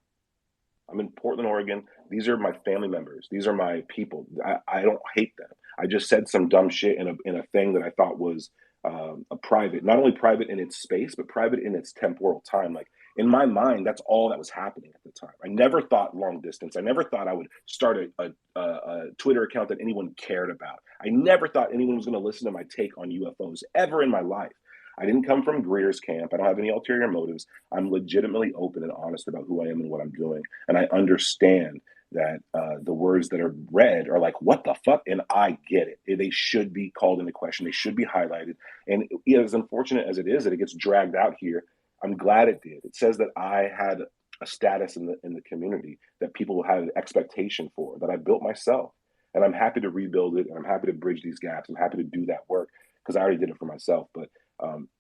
Oregon. These are my family members. These are my people. I don't hate them. I just said some dumb shit in a thing that I thought was a private, not only private in its space, but private in its temporal time. Like, in my mind, that's all that was happening at the time. I never thought long distance. I never thought I would start a Twitter account that anyone cared about. I never thought anyone was going to listen to my take on UFOs ever in my life. I didn't come from Greer's camp. I don't have any ulterior motives. I'm legitimately open and honest about who I am and what I'm doing. And I understand that the words that are read are like, what the fuck? And I get it. They should be called into question. They should be highlighted. And as unfortunate as it is that it gets dragged out here, I'm glad it did. It says that I had a status in the community that people had an expectation for, that I built myself. And I'm happy to rebuild it, and I'm happy to bridge these gaps. I'm happy to do that work because I already did it for myself. But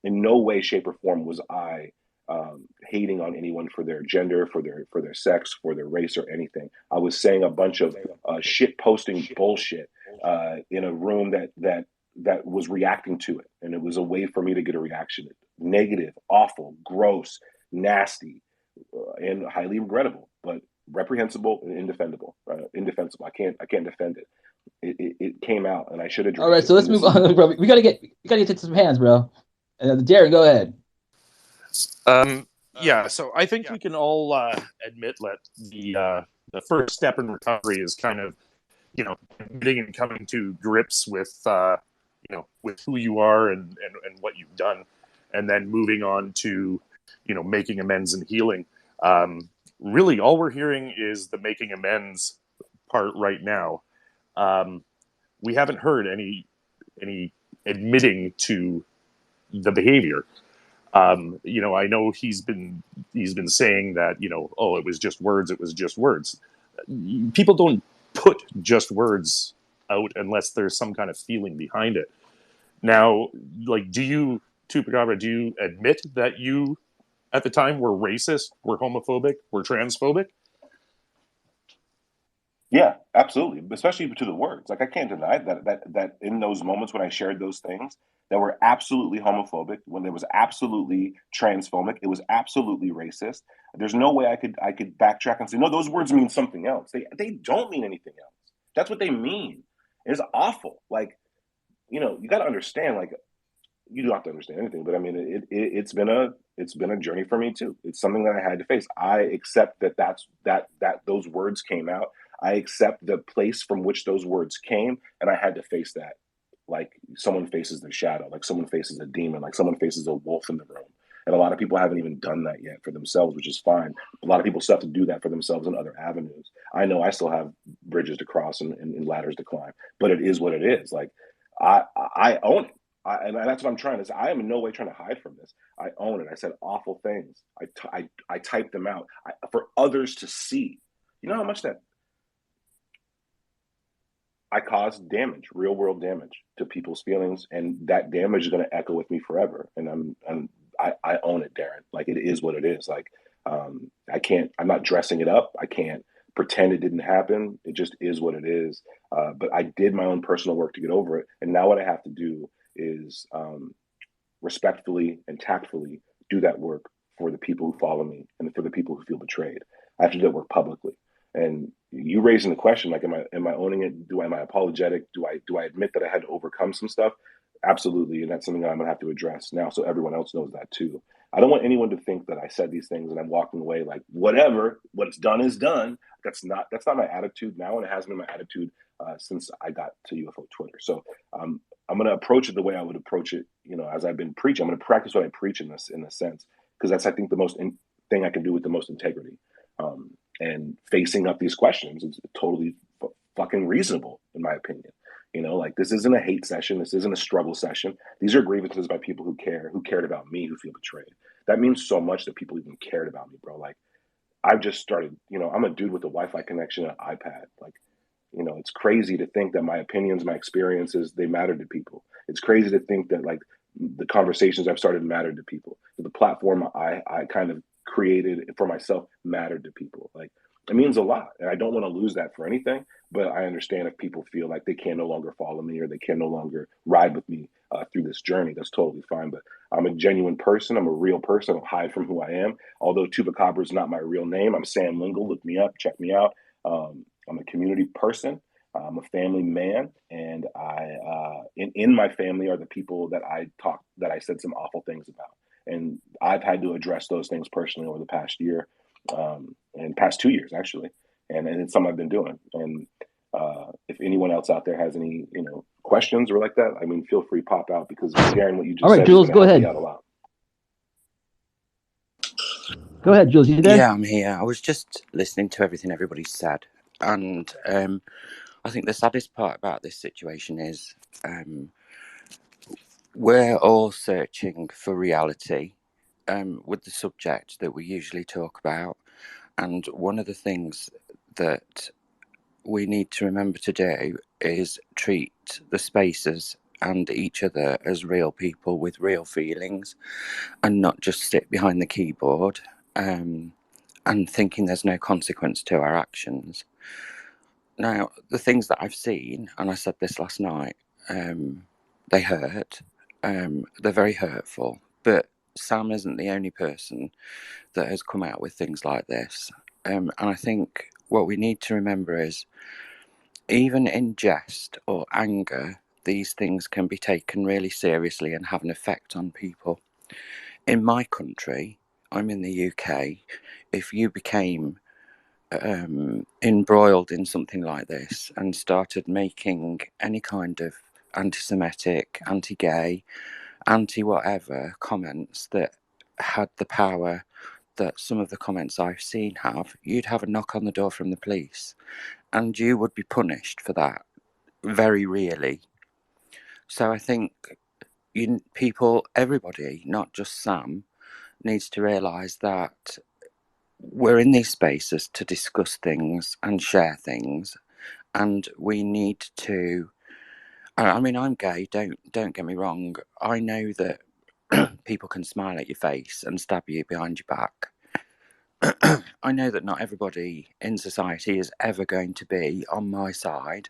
in no way, shape, or form was I hating on anyone for their gender, for their sex, for their race, or anything. I was saying a bunch of shit posting bullshit in a room that was reacting to it, and it was a way for me to get a reaction. Negative, awful, gross, nasty, and highly regrettable, but reprehensible and indefensible. Indefensible. I can't defend it. It came out, and I should have. All right, so let's move on, bro. We gotta get to some hands, bro. Darren, go ahead. Yeah, so I think we can all admit that the first step in recovery is kind of, admitting and coming to grips with with who you are and what you've done, and then moving on to making amends and healing. Really, all we're hearing is the making amends part right now. We haven't heard any admitting to the behavior. I know he's been saying that, it was just words. It was just words. People don't put just words out unless there's some kind of feeling behind it. Now, do you, Chupacabra, do you admit that you, at the time, were racist, were homophobic, were transphobic? Yeah, absolutely. Especially to the words. I can't deny that in those moments when I shared those things that were absolutely homophobic, when it was absolutely transphobic, it was absolutely racist. There's no way I could backtrack and say, no, those words mean something else. They don't mean anything else. That's what they mean. It's awful. You got to understand, you don't have to understand anything, but I mean, it's been a journey for me too. It's something that I had to face. I accept that those words came out. I accept the place from which those words came, and I had to face that. Like someone faces their shadow, like someone faces a demon, like someone faces a wolf in the room. And a lot of people haven't even done that yet for themselves, which is fine. A lot of people still have to do that for themselves in other avenues. I know I still have bridges to cross and ladders to climb, but it is what it is. I own it. And that's what I'm trying to say. I am in no way trying to hide from this. I own it. I said awful things. I typed them out for others to see. You know how much that I caused damage, real world damage to people's feelings, and that damage is going to echo with me forever. And I own it, Darren. It is what it is. I'm not dressing it up. I can't pretend it didn't happen. It just is what it is. But I did my own personal work to get over it. And now what I have to do is respectfully and tactfully do that work for the people who follow me and for the people who feel betrayed. I have to do that work publicly. And you raising the question, am I owning it? Am I apologetic? Do I admit that I had to overcome some stuff? Absolutely. And that's something that I'm gonna have to address now, so everyone else knows that too. I don't want anyone to think that I said these things and I'm walking away like, whatever, what's done is done. That's not my attitude now, and it hasn't been my attitude since I got to UFO Twitter. So I'm gonna approach it the way I would approach it, as I've been preaching. I'm gonna practice what I preach in this sense, because that's, I think, the most thing I can do with the most integrity. And facing up these questions is totally fucking reasonable, in my opinion. This isn't a hate session. This isn't a struggle session. These are grievances by people who cared about me, who feel betrayed. That means so much that people even cared about me, bro. I've just started, I'm a dude with a Wi-Fi connection and an iPad. It's crazy to think that my opinions, my experiences, they matter to people. It's crazy to think that the conversations I've started mattered to people. The platform I kind of created for myself mattered to people. It means a lot, and I don't want to lose that for anything, but I understand if people feel like they can no longer follow me or they can no longer ride with me through this journey. That's totally fine, but I'm a genuine person. I'm a real person. I don't hide from who I am. Although Chupacabra is not my real name, I'm Sam Lingle. Look me up, check me out. I'm a community person. I'm a family man, and in my family are the people that I said some awful things about. And I've had to address those things personally over the past year, and past 2 years, actually. And it's something I've been doing. And if anyone else out there has any, questions or like that, feel free to pop out, because Darren, what you just said, all right, Jules, go ahead. Out a lot. Go ahead, Jules. You there? Yeah, I'm here. I was just listening to everything everybody said, and I think the saddest part about this situation is we're all searching for reality with the subject that we usually talk about, and one of the things that we need to remember to do is treat the spaces and each other as real people with real feelings, and not just sit behind the keyboard and thinking there's no consequence to our actions. Now, the things that I've seen, and I said this last night, they hurt. They're very hurtful. But Sam isn't the only person that has come out with things like this. And I think what we need to remember is, even in jest or anger, these things can be taken really seriously and have an effect on people. In my country, I'm in the UK, if you became embroiled in something like this and started making any kind of anti-Semitic, anti-gay, anti-whatever comments that had the power that some of the comments I've seen have, you'd have a knock on the door from the police, and you would be punished for that very really. So I think people, everybody, not just Sam, needs to realise that we're in these spaces to discuss things and share things, and we need to. I mean, I'm gay. Don't get me wrong. I know that people can smile at your face and stab you behind your back. I know that not everybody in society is ever going to be on my side.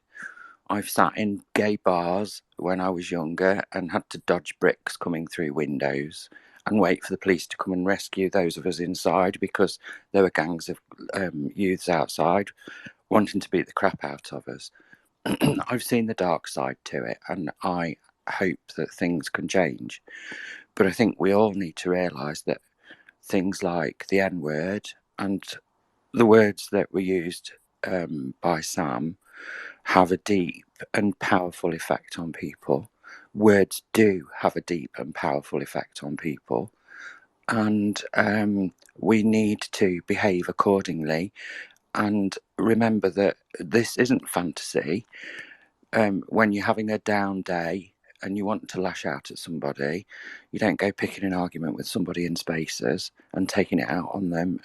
I've sat in gay bars when I was younger and had to dodge bricks coming through windows and wait for the police to come and rescue those of us inside, because there were gangs of youths outside wanting to beat the crap out of us. I've seen the dark side to it, and I hope that things can change. But I think we all need to realise that things like the N-word and the words that were used by Sam have a deep and powerful effect on people. Words do have a deep and powerful effect on people, and we need to behave accordingly and remember that this isn't fantasy. When you're having a down day and you want to lash out at somebody, you don't go picking an argument with somebody in spaces and taking it out on them,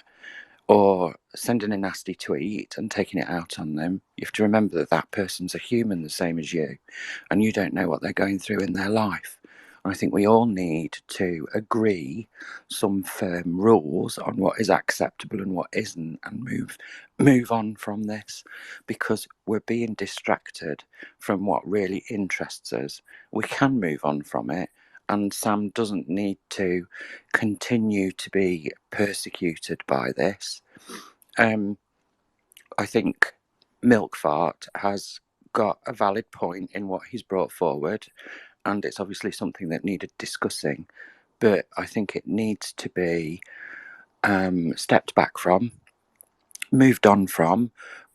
or sending a nasty tweet and taking it out on them. You have to remember that that person's a human the same as you, and you don't know what they're going through in their life. I think we all need to agree some firm rules on what is acceptable and what isn't, and move on from this, because we're being distracted from what really interests us. We can move on from it, and Sam doesn't need to continue to be persecuted by this. I think Milkfart has got a valid point in what he's brought forward, and it's obviously something that needed discussing, but I think it needs to be stepped back from, moved on from,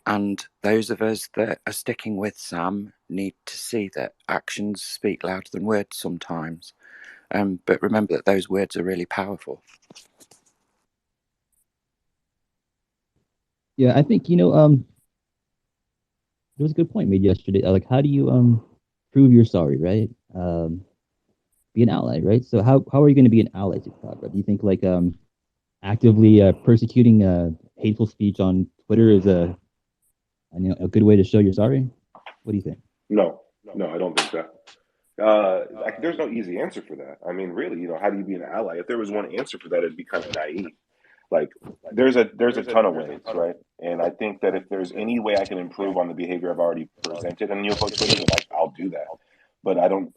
and those of us that are sticking with Sam need to see that actions speak louder than words sometimes. But remember that those words are really powerful. Yeah, I think there was a good point made yesterday. Like, how do you prove you're sorry, right? Be an ally, right? So how are you going to be an ally to God? Do you think like actively persecuting hateful speech on Twitter is a good way to show you're sorry? What do you think? No, I don't think that. There's no easy answer for that. I mean, really, how do you be an ally? If there was one answer for that, it'd be kind of naive. Like, there's a ton of ways, right? And I think that if there's any way I can improve on the behavior I've already presented on UFO Twitter, then I'll do that. But I don't.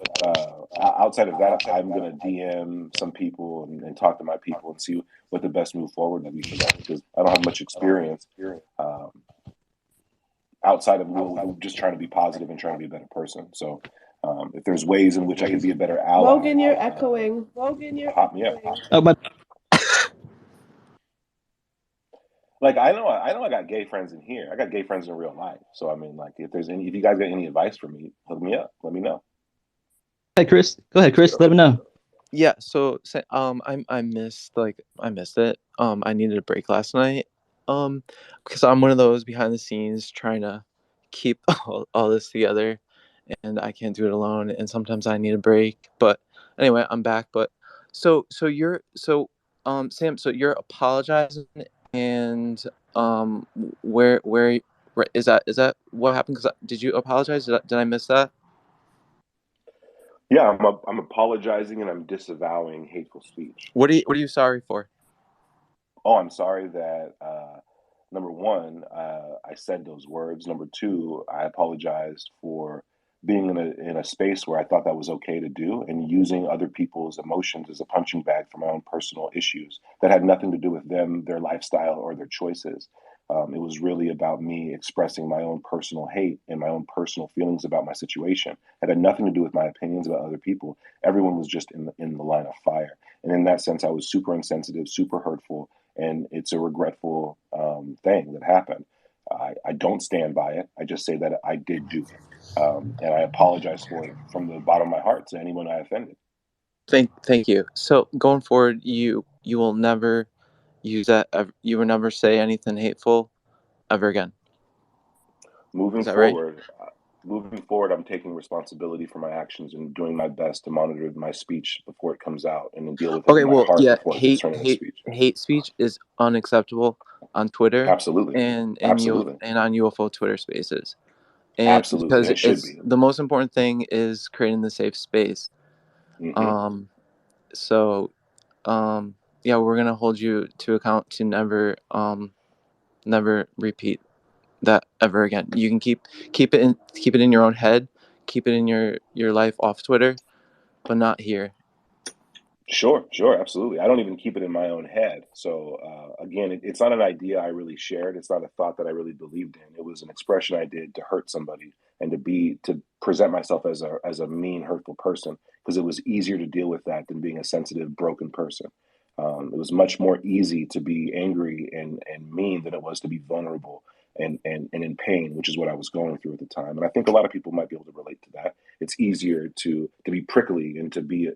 Outside of that, I'm gonna DM some people and talk to my people and see what the best move forward would be for that, because I don't have much experience outside of just trying to be positive and trying to be a better person. So if there's ways in which I can be a better ally, Logan, you're echoing. Logan, you're pop me up. Oh, but like I know I got gay friends in here. I got gay friends in real life. So I mean, like, if you guys got any advice for me, hook me up. Let me know. Hey, Chris. Go ahead, Chris. Let me know. Yeah, I missed it. I needed a break last night. Because I'm one of those behind the scenes trying to keep all this together, and I can't do it alone, and sometimes I need a break. But anyway, I'm back. But Sam, so you're apologizing, and where is that what happened? Because did you apologize? Did I miss that? Yeah, I'm apologizing and I'm disavowing hateful speech. What are you sorry for? Oh, I'm sorry that number one, I said those words. Number two, I apologized for being in a space where I thought that was okay to do and using other people's emotions as a punching bag for my own personal issues that had nothing to do with them, their lifestyle, or their choices. It was really about me expressing my own personal hate and my own personal feelings about my situation. It had nothing to do with my opinions about other people. Everyone was just in the line of fire. And in that sense, I was super insensitive, super hurtful, and it's a regretful thing that happened. I don't stand by it. I just say that I did do it, and I apologize for it from the bottom of my heart to anyone I offended. Thank you. So going forward, you will never use that. You will never say anything hateful ever again. Moving Is that right? forward, I'm taking responsibility for my actions and doing my best to monitor my speech before it comes out and then deal with it Okay. in my Well, heart yeah. before it gets turned into speech. Hate speech is unacceptable on Twitter Absolutely, and absolutely, on UFO Twitter Spaces, and absolutely, and because it should it's be. the most important thing is creating the safe space. Mm-hmm. So, yeah, we're gonna hold you to account to never repeat that ever again. You can keep it in your own head, keep it in your life off Twitter, but not here. Sure, absolutely. I don't even keep it in my own head. So again, it's not an idea I really shared. It's not a thought that I really believed in. It was an expression I did to hurt somebody and to present myself as a mean, hurtful person because it was easier to deal with that than being a sensitive, broken person. It was much more easy to be angry and mean than it was to be vulnerable and in pain, which is what I was going through at the time. And I think a lot of people might be able to relate to that. It's easier to be prickly and to be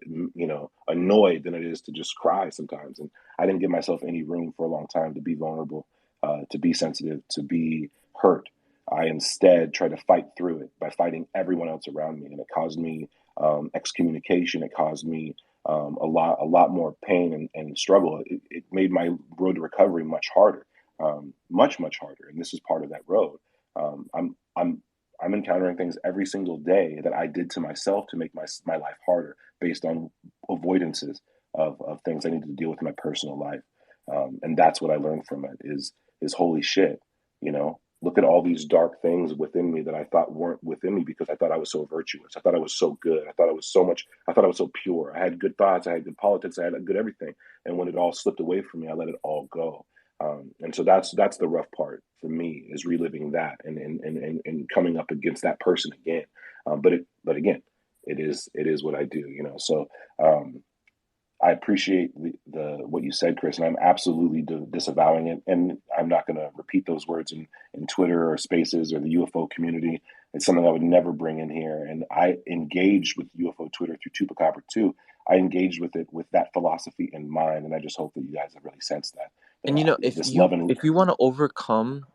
annoyed than it is to just cry sometimes. And I didn't give myself any room for a long time to be vulnerable, to be sensitive, to be hurt. I instead tried to fight through it by fighting everyone else around me, and it caused me excommunication. It caused me a lot more pain and struggle. It made my road to recovery much harder, much harder. And this is part of that road. I'm encountering things every single day that I did to myself to make my life harder based on avoidances of things I need to deal with in my personal life. And that's what I learned from it is holy shit, look at all these dark things within me that I thought weren't within me because I thought I was so virtuous. I thought I was so good. I thought I was so pure. I had good thoughts. I had good politics. I had good everything. And when it all slipped away from me, I let it all go. And so that's the rough part for me is reliving that and coming up against that person again. But again, it is what I do, So I appreciate the what you said, Chris, and I'm absolutely disavowing it. And I'm not going to repeat those words in Twitter or Spaces or the UFO community. It's something I would never bring in here. And I engaged with UFO Twitter through Chupacabra too. I engaged with it with that philosophy in mind, and I just hope that you guys have really sensed that. And This love and if you want to overcome,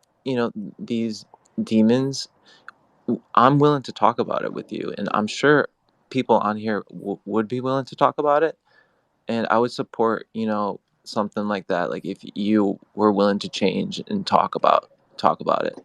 these demons, I'm willing to talk about it with you, and I'm sure people on here would be willing to talk about it. And I would support, something like that. Like if you were willing to change and talk about it.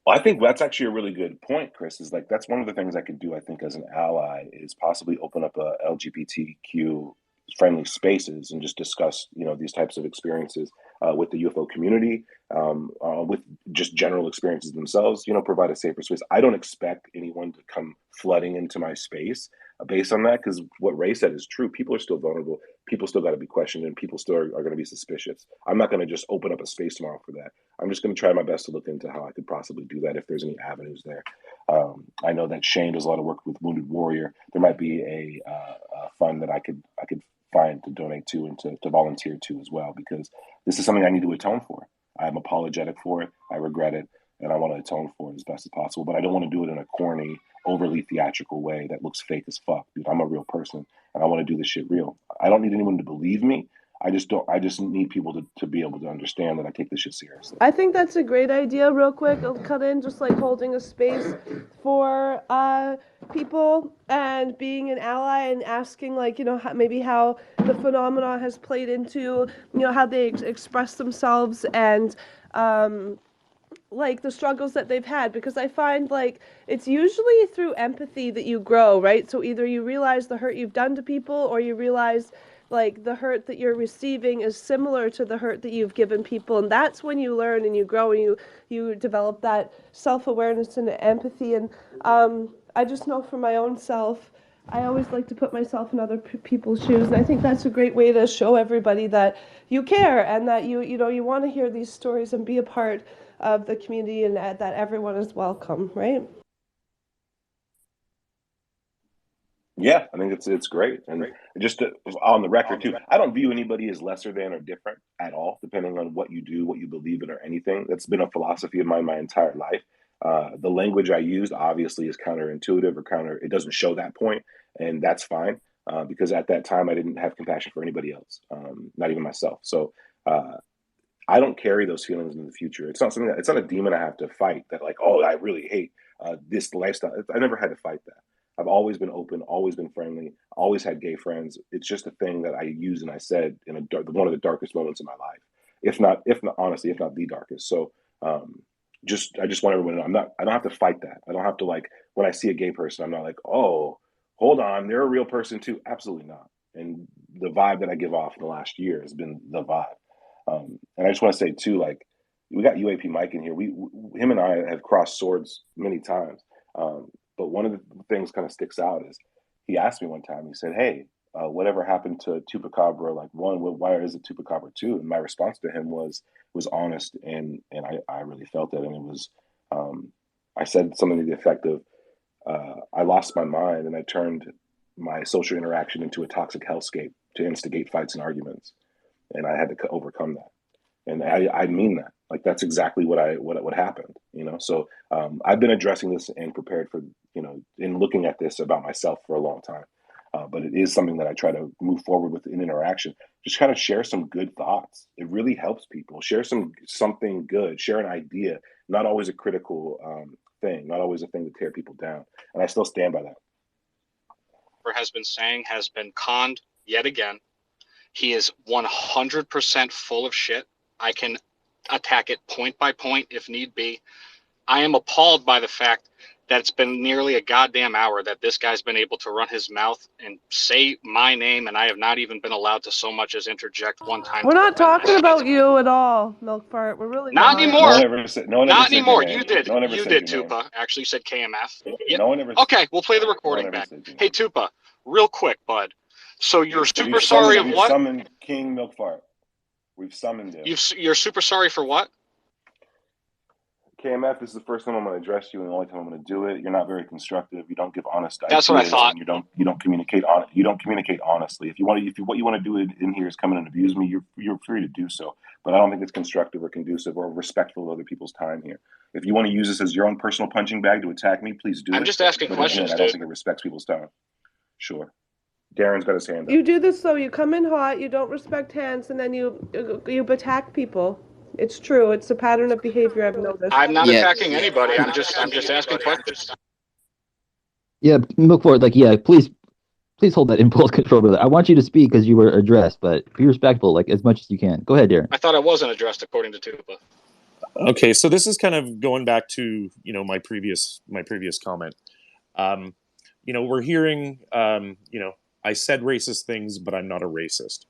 Well, I think that's actually a really good point, Chris. Is like that's one of the things I could do. I think as an ally is possibly open up a LGBTQ friendly spaces and just discuss these types of experiences with the UFO community, with just general experiences themselves. Provide a safer space. I don't expect anyone to come flooding into my space based on that because what Ray said is true. People are still vulnerable. People still got to be questioned, and people still are going to be suspicious. I'm not going to just open up a space tomorrow for that. I'm just going to try my best to look into how I could possibly do that if there's any avenues there. I know that Shane does a lot of work with Wounded Warrior. There might be a fund that I could find to donate to and to volunteer to as well because this is something I need to atone for. I'm apologetic for it. I regret it, and I want to atone for it as best as possible. But I don't want to do it in a corny, overly theatrical way that looks fake as fuck. Dude, I'm a real person, and I want to do this shit real. I don't need anyone to believe me. I just need people to be able to understand that I take this shit seriously. I think that's a great idea. Real quick, I'll cut in, just like holding a space for people and being an ally and asking, like, you know, maybe how the phenomena has played into, you know, how they express themselves and like the struggles that they've had, because I find like it's usually through empathy that you grow, right? So either you realize the hurt you've done to people, or you realize like the hurt that you're receiving is similar to the hurt that you've given people, and that's when you learn and you grow and you develop that self-awareness and empathy. And I just know for my own self, I always like to put myself in other people's shoes, and I think that's a great way to show everybody that you care and that you know you want to hear these stories and be a part of the community, and that everyone is welcome, right? Yeah, I think it's great. And just on the record too, I don't view anybody as lesser than or different at all, depending on what you do, what you believe in, or anything. That's been a philosophy of mine my entire life. The language I used obviously is counterintuitive or it doesn't show that point, and that's fine, because at that time I didn't have compassion for anybody else, not even myself. So I don't carry those feelings in the future. It's not something it's not a demon I have to fight that, like, oh, I really hate this lifestyle. I never had to fight that. I've always been open, always been friendly, always had gay friends. It's just a thing that I use and I said in one of the darkest moments of my life, if not honestly, if not the darkest. So I just want everyone to know I don't have to fight that. I don't have to, like, when I see a gay person, I'm not like, oh, hold on, they're a real person too. Absolutely not. And the vibe that I give off in the last year has been the vibe. And I just want to say too, like, we got UAP Mike in here. Him and I have crossed swords many times. But one of the things kind of sticks out is he asked me one time, he said, hey, whatever happened to Chupacabra, like, one, why is it Chupacabra 2? And my response to him was honest, and I really felt it. And it was, I said something to the effect of, I lost my mind and I turned my social interaction into a toxic hellscape to instigate fights and arguments. And I had to overcome that. And I mean that. Like, that's exactly what happened, you know? So I've been addressing this and prepared for, you know, in looking at this about myself for a long time. But it is something that I try to move forward with in interaction. Just kind of share some good thoughts. It really helps people. Share something good. Share an idea. Not always a critical thing. Not always a thing to tear people down. And I still stand by that. Has been saying has been conned yet again. He is 100% full of shit. I can attack it point by point if need be. I am appalled by the fact that it's been nearly a goddamn hour that this guy's been able to run his mouth and say my name, and I have not even been allowed to so much as interject one time. We're not talking about you at all, Milk Fart. We're really not anymore. Not anymore. You did. You did, Tupa. Actually, you said KMF. Yep. No one ever. Okay, we'll play the recording back. Hey, Tupa, real quick, bud. So you're super sorry of what? We've summoned King Milk Fart. We've summoned him. You're super sorry for what? KMF, this is the first time I'm going to address you, and the only time I'm going to do it. You're not very constructive. You don't give honest ideas. That's what I thought. You don't communicate honestly. If what you want to do in here is come in and abuse me, you're free to do so. But I don't think it's constructive or conducive or respectful of other people's time here. If you want to use this as your own personal punching bag to attack me, please do it. I'm just asking questions, I don't think it respects people's time. Sure. Darren's got his hand up. You do this though. You come in hot. You don't respect hands, and then you attack people. It's true. It's a pattern of behavior I've noticed. I'm not attacking anybody. I'm just asking questions. Yeah, Milk Fart, like, yeah, please hold that impulse control, brother. I want you to speak because you were addressed, but be respectful, like, as much as you can. Go ahead, Darren. I thought I wasn't addressed according to Tupa. Okay, so this is kind of going back to, you know, my previous comment. You know, we're hearing, you know, I said racist things, but I'm not a racist.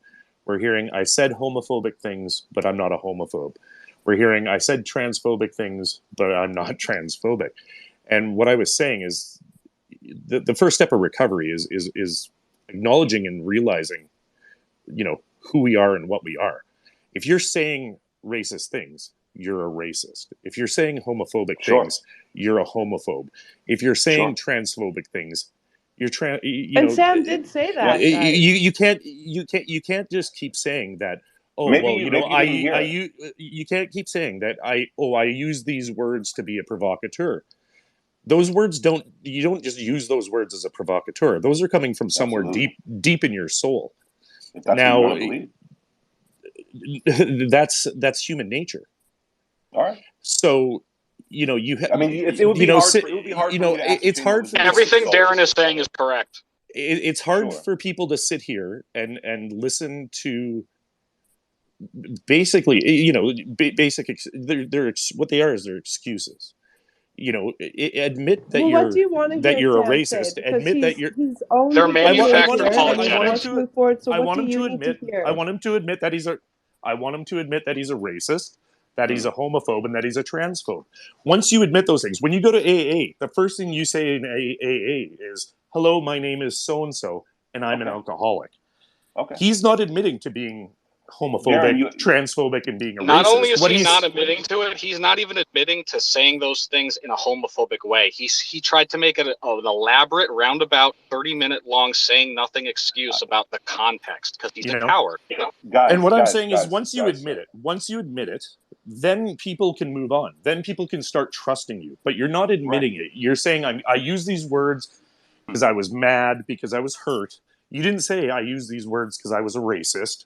We're hearing I said homophobic things, but I'm not a homophobe. We're hearing I said transphobic things, but I'm not transphobic. And what I was saying is the first step of recovery is acknowledging and realizing, you know, who we are and what we are. If you're saying racist things, you're a racist. If you're saying homophobic things, you're a homophobe. If you're saying transphobic things, you're Sam did say that. You can't just keep saying that Oh, Maybe well, you you know, maybe you didn't hear it. you can't keep saying that I use these words to be a provocateur. Those words you don't just use those words as a provocateur. Those are coming from somewhere Absolutely. deep in your soul. If that's what you Now, want to believe. that's human nature. All right. So, you know, I mean, it would be hard. It would be hard for me to it's ascertain hard what for was Everything insults. Darren is saying is correct. It's hard Sure. for people to sit here and listen to basically, you know, they're what they are is they're excuses. You know, admit that Well, what do you want to hear you're a Sam say? racist. Because Admit that you're. he's owned They're his way manufactured here, and he apologetics. wants to move forward. So I what want do him you to need admit. to hear? I want him to admit that he's a. I want him to admit that he's a racist, that he's a homophobe, and that he's a transphobe. Once you admit those things, when you go to AA, the first thing you say in AA is, "Hello, my name is so and so, and I'm an alcoholic." Okay. He's not admitting to being homophobic, Darren, transphobic, and being a Not racist. only is he not admitting to it, he's not even admitting to saying those things in a homophobic way. He tried to make it an elaborate, roundabout, 30-minute long saying nothing excuse about the context because he's a coward. You know? And what I'm saying is once you admit it, then people can move on. Then people can start trusting you. But you're not admitting it. You're saying, I use these words because I was mad, because I was hurt. You didn't say I use these words because I was a racist.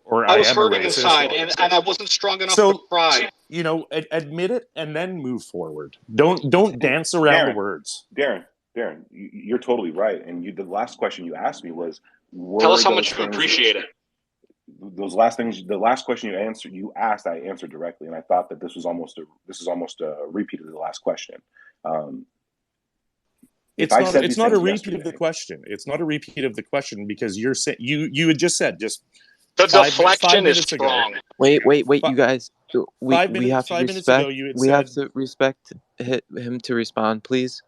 Or I was am a hurting racist. inside, and I wasn't strong enough to cry. You know, admit it and then move forward. Don't dance around the words. Darren, you're totally right. And the last question you asked me was, tell us how much you appreciate it. Those last things, the last question you asked, I answered directly, and I thought that this is almost a repeat of the last question. It's not a repeat of the question. It's not a repeat of the question because you're saying you had just said just. The deflection is strong. Wait, you guys. We have to respect. We have to respect him to respond, please.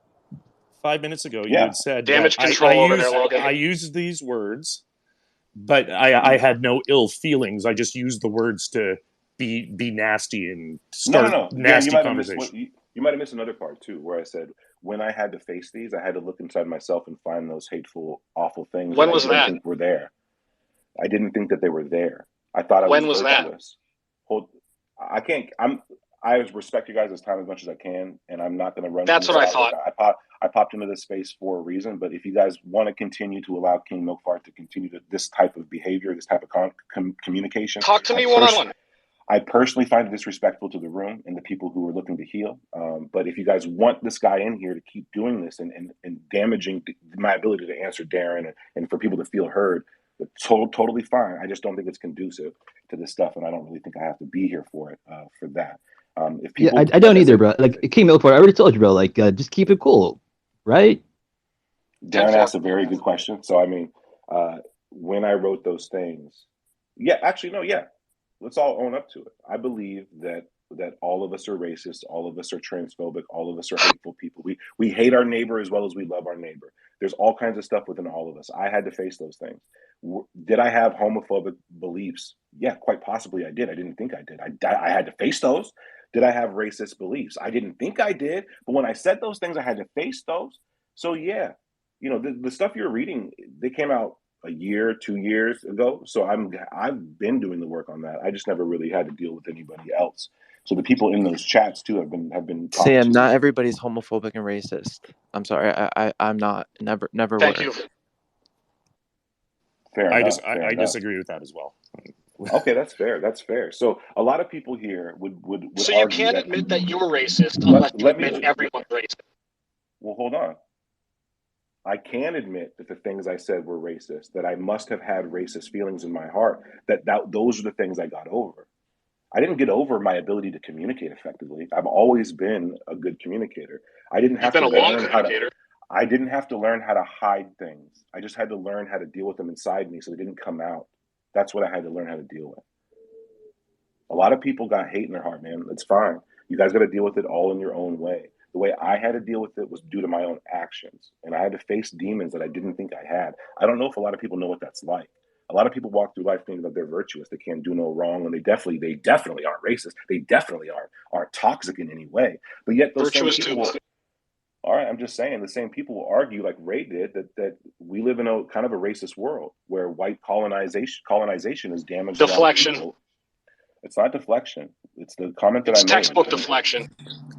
5 minutes ago, you had said damage control over there, Logan. I used these words, but I had no ill feelings. I just used the words to be nasty and start nasty conversation. You might have missed another part too, where I said when I had to face these, I had to look inside myself and find those hateful, awful things. When was I didn't think were there. I didn't think that they were there. I thought I was When was virtuous. I respect you guys' time as much as I can, and I'm not going to run. That's what I thought. I popped into this space for a reason, but if you guys want to continue to allow King Milkfart to continue this type of behavior, this type of communication, talk to me one-on-one. I personally find it disrespectful to the room and the people who are looking to heal. But if you guys want this guy in here to keep doing this and damaging my ability to answer Darren and for people to feel heard, totally fine. I just don't think it's conducive to this stuff, and I don't really think I have to be here for it for that. If people, I don't either, bro. Like King Milkfart, I already told you, bro. Like, just keep it cool, right? Darren asked a very good question. So, I mean, when I wrote those things, let's all own up to it. I believe that all of us are racist, all of us are transphobic, all of us are hateful people. We hate our neighbor as well as we love our neighbor. There's all kinds of stuff within all of us. I had to face those things. Did I have homophobic beliefs? Yeah, quite possibly I did. I didn't think I did. I had to face those. Did I have racist beliefs? I didn't think I did. But when I said those things, I had to face those. So yeah, you know, the stuff you're reading, they came out a year, 2 years ago. So I've been doing the work on that. I just never really had to deal with anybody else. So the people in those chats too have been Sam, not everybody's homophobic and racist. I'm sorry, I'm not. Never Thank were. you. Fair enough. I disagree with that as well. Okay, that's fair. That's fair. So a lot of people here would So you can't admit that you're racist unless you admit everyone's racist. Well, hold on. I can admit that the things I said were racist, that I must have had racist feelings in my heart, that those are the things I got over. I didn't get over my ability to communicate effectively. I've always been a good communicator. I didn't have to learn how to hide things. I just had to learn how to deal with them inside me so they didn't come out. That's what I had to learn how to deal with. A lot of people got hate in their heart, man. It's fine. You guys got to deal with it all in your own way. The way I had to deal with it was due to my own actions. And I had to face demons that I didn't think I had. I don't know if a lot of people know what that's like. A lot of people walk through life thinking that they're virtuous. They can't do no wrong. And they definitely aren't racist. They definitely aren't toxic in any way. But yet those same people all right, I'm just saying the same people will argue, like Ray did, that we live in a kind of a racist world where white colonization is damaged. Deflection. It's not deflection. It's the comment that It's I made. textbook deflection.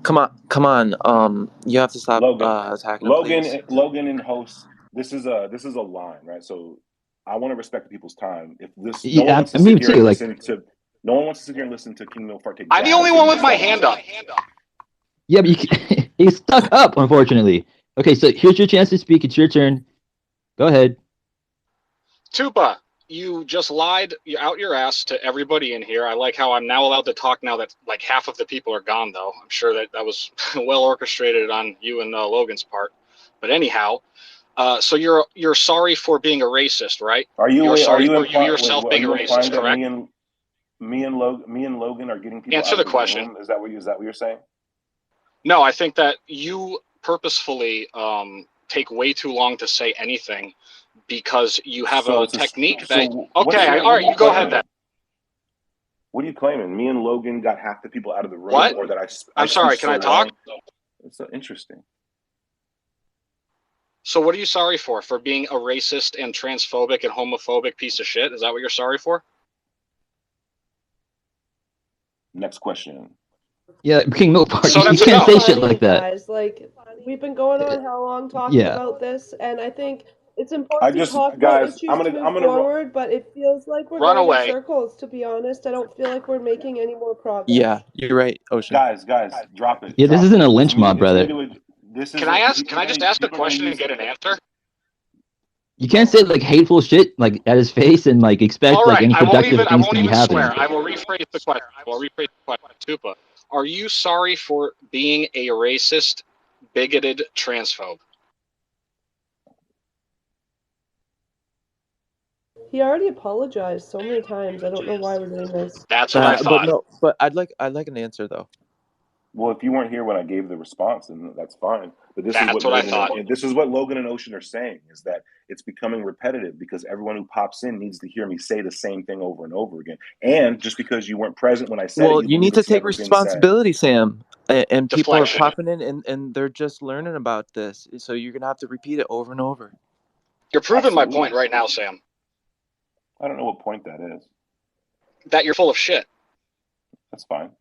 Come on. You have to stop attacking him, please. Logan and host. This is a line, right? So I want to respect people's time. If this, no one wants to sit here and listen to. No one wants to sit here and listen to King Milk Fart take. I'm the only one with my hand up. Yeah, but he's stuck up, unfortunately. Okay, so here's your chance to speak. It's your turn. Go ahead. Tupa, you just lied out your ass to everybody in here. I like how I'm now allowed to talk now that like half of the people are gone, though. I'm sure that was well orchestrated on you and Logan's part. But anyhow, so you're sorry for being a racist, right? You're sorry for you yourself being a racist, correct? Me and Logan are getting people. Answer out the of question. Room. Is that what you're saying? No, I think that you purposefully take way too long to say anything because you have a technique that. Okay, all right, you go ahead then. What are you claiming? Me and Logan got half the people out of the room, what? Or that I'm sorry. Can I talk? It's so interesting. So, what are you sorry for? For being a racist and transphobic and homophobic piece of shit? Is that what you're sorry for? Next question. Yeah, King Milk Fart. So you can't say shit like that. Guys, like we've been going on how long talking about this, and I think it's important to talk about issues to move forward. But it feels like we're going in circles. To be honest, I don't feel like we're making any more progress. Yeah, you're right, Ocean. Guys, drop it. Yeah, this isn't a lynch mob, brother. Can I just ask a question and get an answer? You can't say like hateful shit like at his face and like expect like any productive things to be happening. I will rephrase the question. Tupa, are you sorry for being a racist, bigoted transphobe? He already apologized so many times. I don't know why we're doing this. That's what I thought. But I'd like an answer though. Well, if you weren't here when I gave the response, then that's fine. But this is what I thought. This is what Logan and Ocean are saying, is that it's becoming repetitive because everyone who pops in needs to hear me say the same thing over and over again. And just because you weren't present when I said it, it, you need to take responsibility, Sam. And people are popping in and they're just learning about this. So you're going to have to repeat it over and over. You're proving my point right now, Sam. I don't know what point that is. That you're full of shit. That's fine.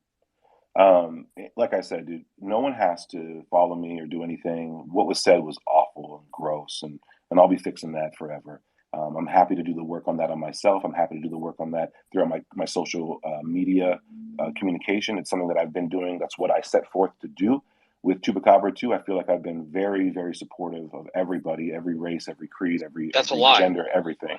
Like I said, dude, no one has to follow me or do anything. What was said was awful and gross, and I'll be fixing that forever. I'm happy to do the work on that on myself. I'm happy to do the work on that throughout my social media communication. It's something that I've been doing. That's what I set forth to do. With Chupacabra too, I feel like I've been very, very supportive of everybody, every race, every creed, every gender, everything.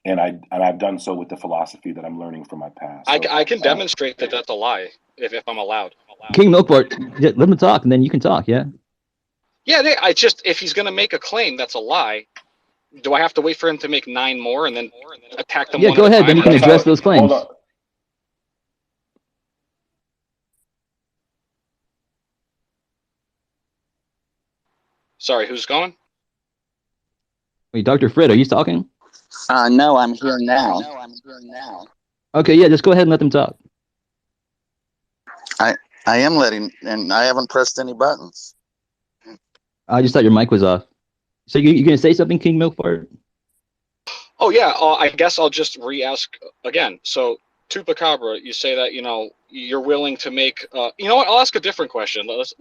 And I've done so with the philosophy that I'm learning from my past. So, I can demonstrate that that's a lie if I'm allowed. King Milk Fart, let him talk, and then you can talk. Yeah. Yeah, if he's gonna make a claim that's a lie, do I have to wait for him to make 9 more and then attack them? Yeah, go ahead. Then you can address those claims. Hold on. Sorry, who's going? Wait, Dr. Fred, are you talking? No, I'm here now. Okay, yeah, just go ahead and let them talk. I am letting, and I haven't pressed any buttons. I just thought your mic was off. So you gonna say something, King Milk Fart? Oh yeah, I guess I'll just re-ask again. So Chupacabra, you say that you're willing to make. You know what? I'll ask a different question. Let's.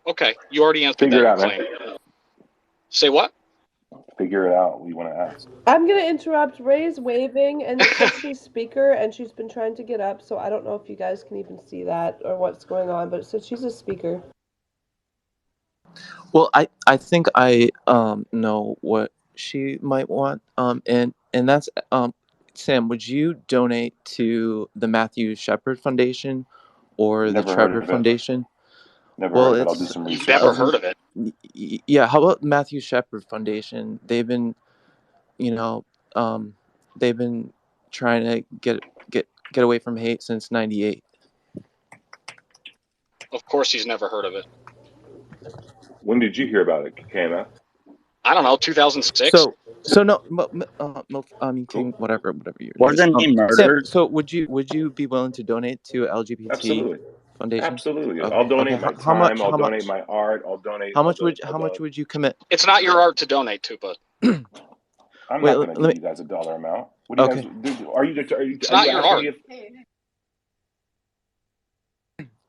Okay, you already answered Figure that it out, claim. man. Say what? Figure it out. What you want to ask? I'm gonna interrupt. Ray's waving, and she's speaker, and she's been trying to get up. So I don't know if you guys can even see that or what's going on, but it says she's a speaker. Well, I think I know what she might want. And that's Sam, would you donate to the Matthew Shepard Foundation or the Trevor Foundation? Never heard of it. I'll do some research. Never heard of it. Yeah, how about Matthew Shepard Foundation? They've been, they've been trying to get away from hate since '98. Of course, he's never heard of it. When did you hear about it, KMF? I don't know, 2006. So no, King, whatever you. Wasn't he murdered? Sam, so would you be willing to donate to LGBT Absolutely. Foundation? Absolutely. Okay. I'll donate my time. I'll donate much? my art. I'll donate. How much would you commit? It's not your art to donate, Tupa. I'm Wait, not going to let give me. you guys a dollar amount. What do you Okay. guys do? Are you It's not your asking art. me if?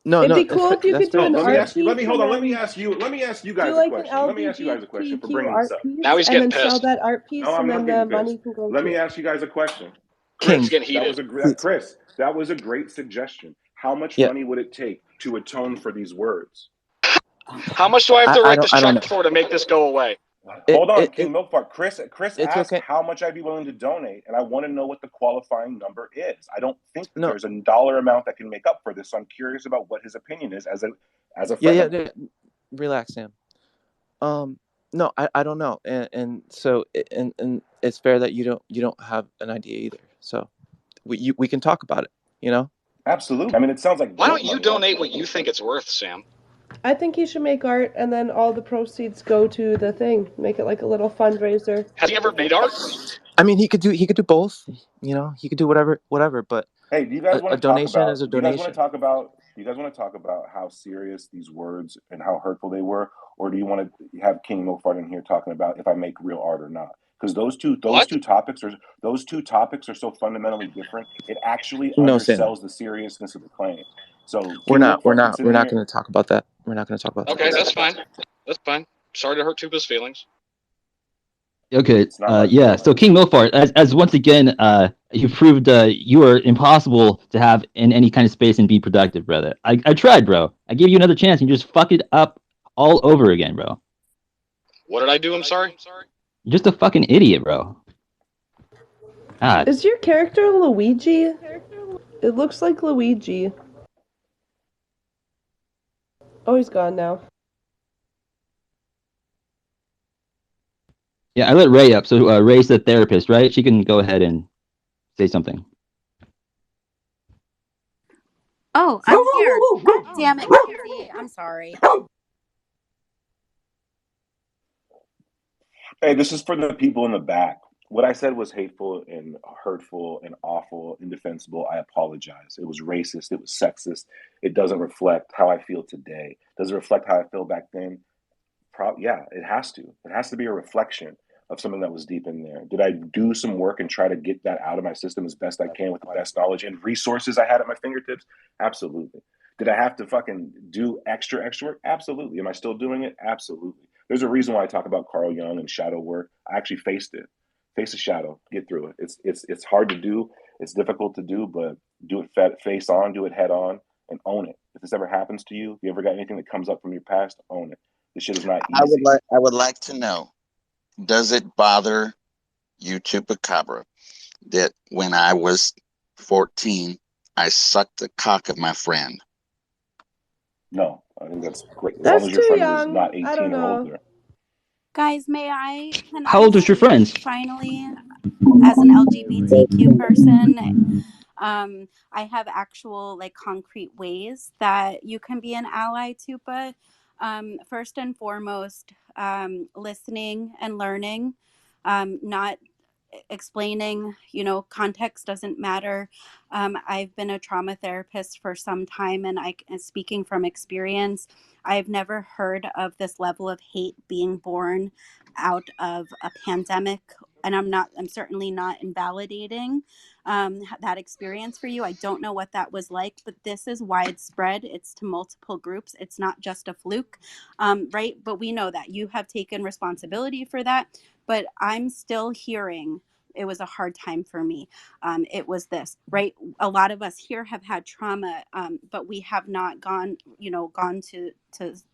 No, It'd no, be cool if you that's could do fair. an Let me art ask you. piece and Hold on. Let me then ask you do guys a like an question. Let me ask you guys a question for LGBTQ bringing this art up. piece Now he's and getting then sell pissed. that art No, piece I'm and not then the getting pissed. money can go Let me to. ask you guys a question. King. It's getting heated. Chris, that was a great suggestion. How much Yeah. money would it take to atone for these words? How much do I have to write this I check don't. for to make this go away? Hold on, King Milkfart. Chris It's asked okay. how much I'd be willing to donate, and I want to know what the qualifying number is. I don't think that No. there's a dollar amount that can make up for this. So I'm curious about what his opinion is as a friend. Yeah. Relax, Sam. No, I don't know, and so and it's fair that you don't have an idea either. So we can talk about it. You know. Absolutely. I mean, it sounds like. Why don't you donate what you think it's worth, Sam? I think he should make art and then all the proceeds go to the thing. Make it like a little fundraiser. Has he ever made art? I mean, he could do both. You know, he could do whatever. But hey, do you guys want a to talk donation about? is a Do you guys donation. want to talk about how serious these words and how hurtful they were, or do you want to have King Milfart in here talking about if I make real art or not? Because those two topics are so fundamentally different. It actually No, Sam. undersells the seriousness of the claim. So We're not going to talk talk about that. We're not going to talk about that. Okay, that's fine. That's fine. Sorry to hurt Tuba's feelings. Okay. Yeah. So King Milfart, as once again, you proved you are impossible to have in any kind of space and be productive, brother. I tried, bro. I gave you another chance, and you just fuck it up all over again, bro. What did I do? I'm sorry. You're just a fucking idiot, bro. God. Is your character Luigi? It looks like Luigi. Oh, he's gone now. Yeah, I let Ray up. So Ray's the therapist, right? She can go ahead and say something. Oh, I'm here. God damn it, Kenzie. I'm sorry. Hey, this is for the people in the back. What I said was hateful and hurtful and awful, indefensible. I apologize. It was racist. It was sexist. It doesn't reflect how I feel today. Does it reflect how I feel back then? Yeah, it has to. It has to be a reflection of something that was deep in there. Did I do some work and try to get that out of my system as best I can with the best knowledge and resources I had at my fingertips? Absolutely. Did I have to fucking do extra work? Absolutely. Am I still doing it? Absolutely. There's a reason why I talk about Carl Jung and shadow work. I actually faced it. Face a shadow, get through it. It's hard to do. It's difficult to do, but do it face on, do it head on, and own it. If this ever happens to you, if you ever got anything that comes up from your past, own it. This shit is not easy. I would like to know, does it bother you, Chupacabra, that when I was 14, I sucked the cock of my friend? No, I think that's great. As That's long as your too friend young. is not I 18 don't or know. older. Guys, How old was your friend? Finally, as an LGBTQ person, I have actual concrete ways that you can be an ally, Tupa. First and foremost, listening and learning, not explaining, context doesn't matter. I've been a trauma therapist for some time, and speaking from experience, I've never heard of this level of hate being born out of a pandemic. And I'm certainly not invalidating that experience for you. I don't know what that was like, but this is widespread. It's to multiple groups. It's not just a fluke, right? But we know that you have taken responsibility for that. But I'm still hearing it was a hard time for me. It was this, right? A lot of us here have had trauma, but we have not gone to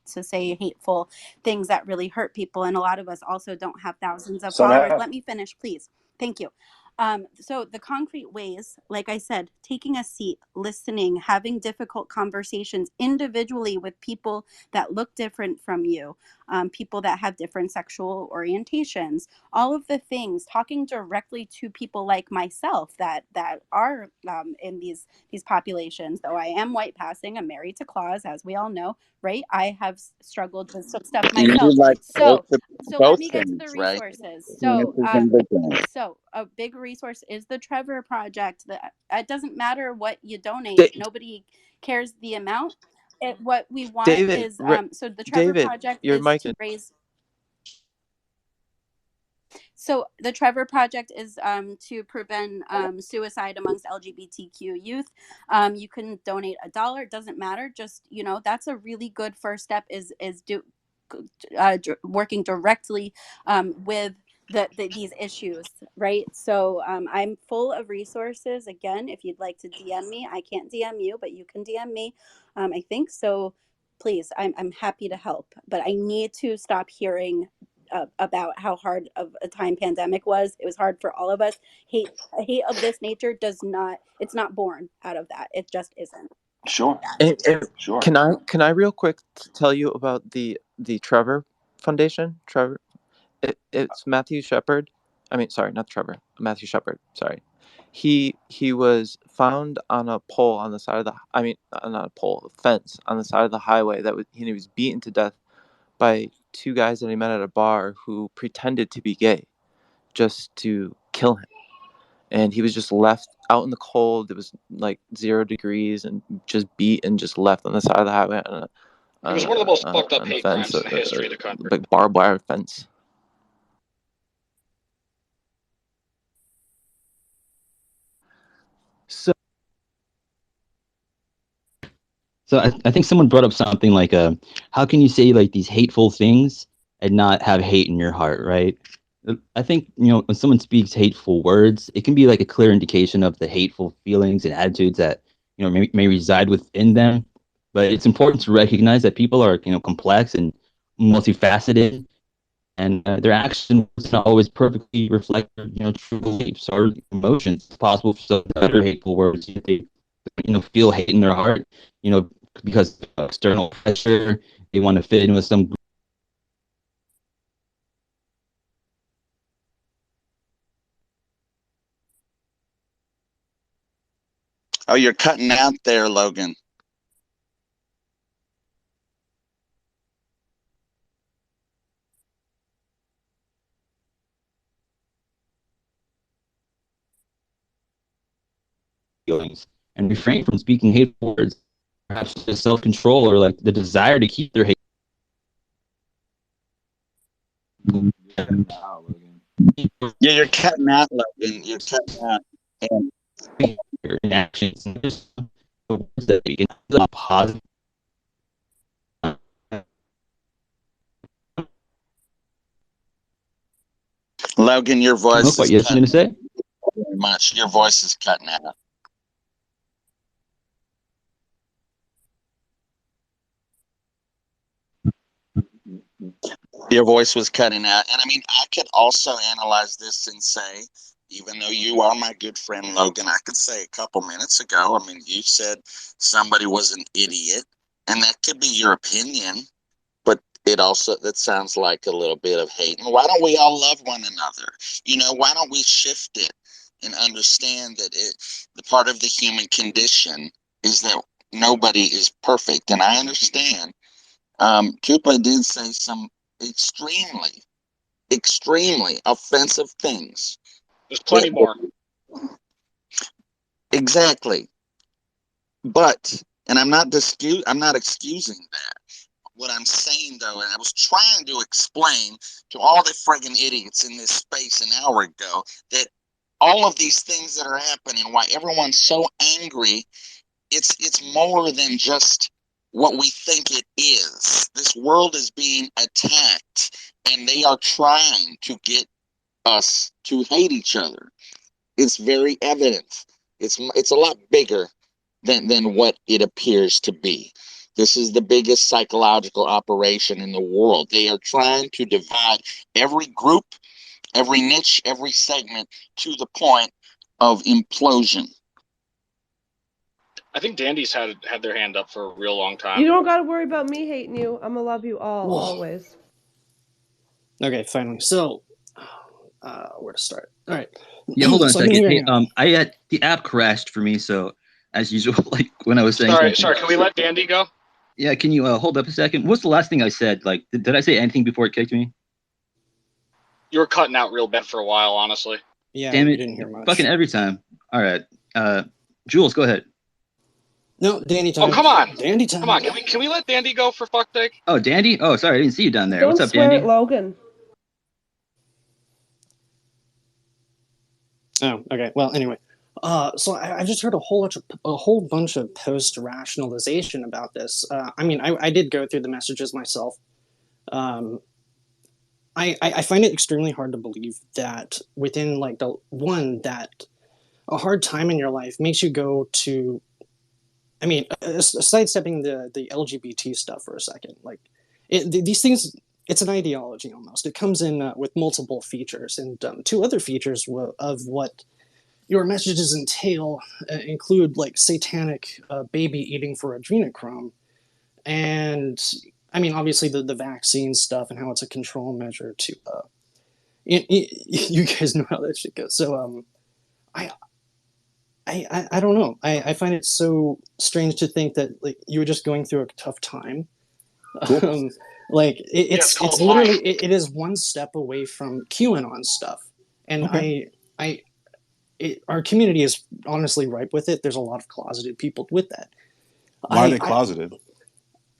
say hateful things that really hurt people. And a lot of us also don't have thousands of followers. Let me finish, please. Thank you. So the concrete ways, like I said, taking a seat, listening, having difficult conversations individually with people that look different from you, people that have different sexual orientations, all of the things, talking directly to people like myself that are in these populations. Though I am white passing, I'm married to Claus, as we all know, right? I have struggled with some stuff myself. So let me get to the resources. Right? So a big resource is the Trevor Project. It doesn't matter what you donate. Nobody cares the amount. What we want is so the Trevor Project is to raise. So the Trevor Project is to prevent suicide amongst LGBTQ youth. You can donate $1. It doesn't matter. Just, that's a really good first step is working directly with these issues, right? So I'm full of resources. Again, if you'd like to DM me, I can't DM you, but you can DM me. I think so. Please, I'm happy to help, but I need to stop hearing about how hard of a time pandemic was. It was hard for all of us. Hate of this nature it's not born out of that. It just isn't. Sure. Sure. Can I real quick tell you about the Trevor Foundation? Trevor, it's Matthew Shepard. I mean, sorry, not Trevor. Matthew Shepard. Sorry. He was found on a pole on the side of not a pole, a fence on the side of the highway he was beaten to death by two guys that he met at a bar who pretended to be gay just to kill him. And he was just left out in the cold. It was like 0 degrees and just beat and just left on the side of the highway. It was one of the most fucked up hate crimes in the history of the country. Like barbed wire fence. So I think someone brought up something like, how can you say like these hateful things and not have hate in your heart, right? I think, when someone speaks hateful words, it can be like a clear indication of the hateful feelings and attitudes that, may reside within them. But it's important to recognize that people are, complex and multifaceted, and their actions not always perfectly reflect, true beliefs or emotions. It's possible for some to utter hateful words if they, feel hate in their heart, because of external pressure. They want to fit in with some group. Oh, you're cutting out there, Logan. Feelings and refrain from speaking hateful words. Perhaps just self-control or like the desire to keep their hate. Yeah, you're cutting out, Logan. You're cutting out. In actions that we can positive. Logan, your voice is cutting out. Say? Very much. Your voice is cutting out. Your voice was cutting out. And I mean, I could also analyze this and say, even though you are my good friend, Logan, I could say a couple minutes ago, I mean, you said somebody was an idiot, and that could be your opinion, but that sounds like a little bit of hate. And why don't we all love one another? Why don't we shift it and understand that the part of the human condition is that nobody is perfect. And I understand. Koopa did say some extremely offensive things. There's plenty more. Exactly. But, and I'm not excusing that. What I'm saying, though, and I was trying to explain to all the friggin' idiots in this space an hour ago, that all of these things that are happening, why everyone's so angry, it's more than just what we think it is. This world is being attacked, and they are trying to get us to hate each other. It's very evident. It's a lot bigger than what it appears to be. This is the biggest psychological operation in the world. They are trying to divide every group, every niche, every segment to the point of implosion. I think Dandy's had their hand up for a real long time. You don't got to worry about me hating you. I'm going to love you all, always. Okay, finally. So, where to start? All right. Yeah, hold on a second. Hey, the app crashed for me, so as usual, like when I was saying. Sorry. Can we let Dandy go? Yeah, can you hold up a second? What's the last thing I said? Like, did I say anything before it kicked me? You were cutting out real bad for a while, honestly. Yeah, damn it! You didn't hear much. Fucking every time. All right, Jules, go ahead. No, Dandy time. Oh, come on, Dandy time. Come on, can we let Dandy go for fuck's sake? Oh, Dandy. Oh, sorry, I didn't see you down there. Don't What's up, swear Dandy? at Logan. Oh, okay. Well, anyway, so I just heard a whole bunch of post rationalization about this. I mean, I did go through the messages myself. Um, I find it extremely hard to believe that within like that a hard time in your life makes you go to. I mean, sidestepping the LGBT stuff for a second, like these things. It's an ideology almost. It comes in with multiple features, and two other features of what your messages entail include like satanic baby eating for adrenochrome, and I mean obviously the vaccine stuff and how it's a control measure to you guys know how that shit goes. So I don't know. I find it so strange to think that like you were just going through a tough time. Cool. Like it's literally it is one step away from QAnon stuff, and Okay. our community is honestly ripe with it. There's a lot of closeted people with that. Why are they closeted?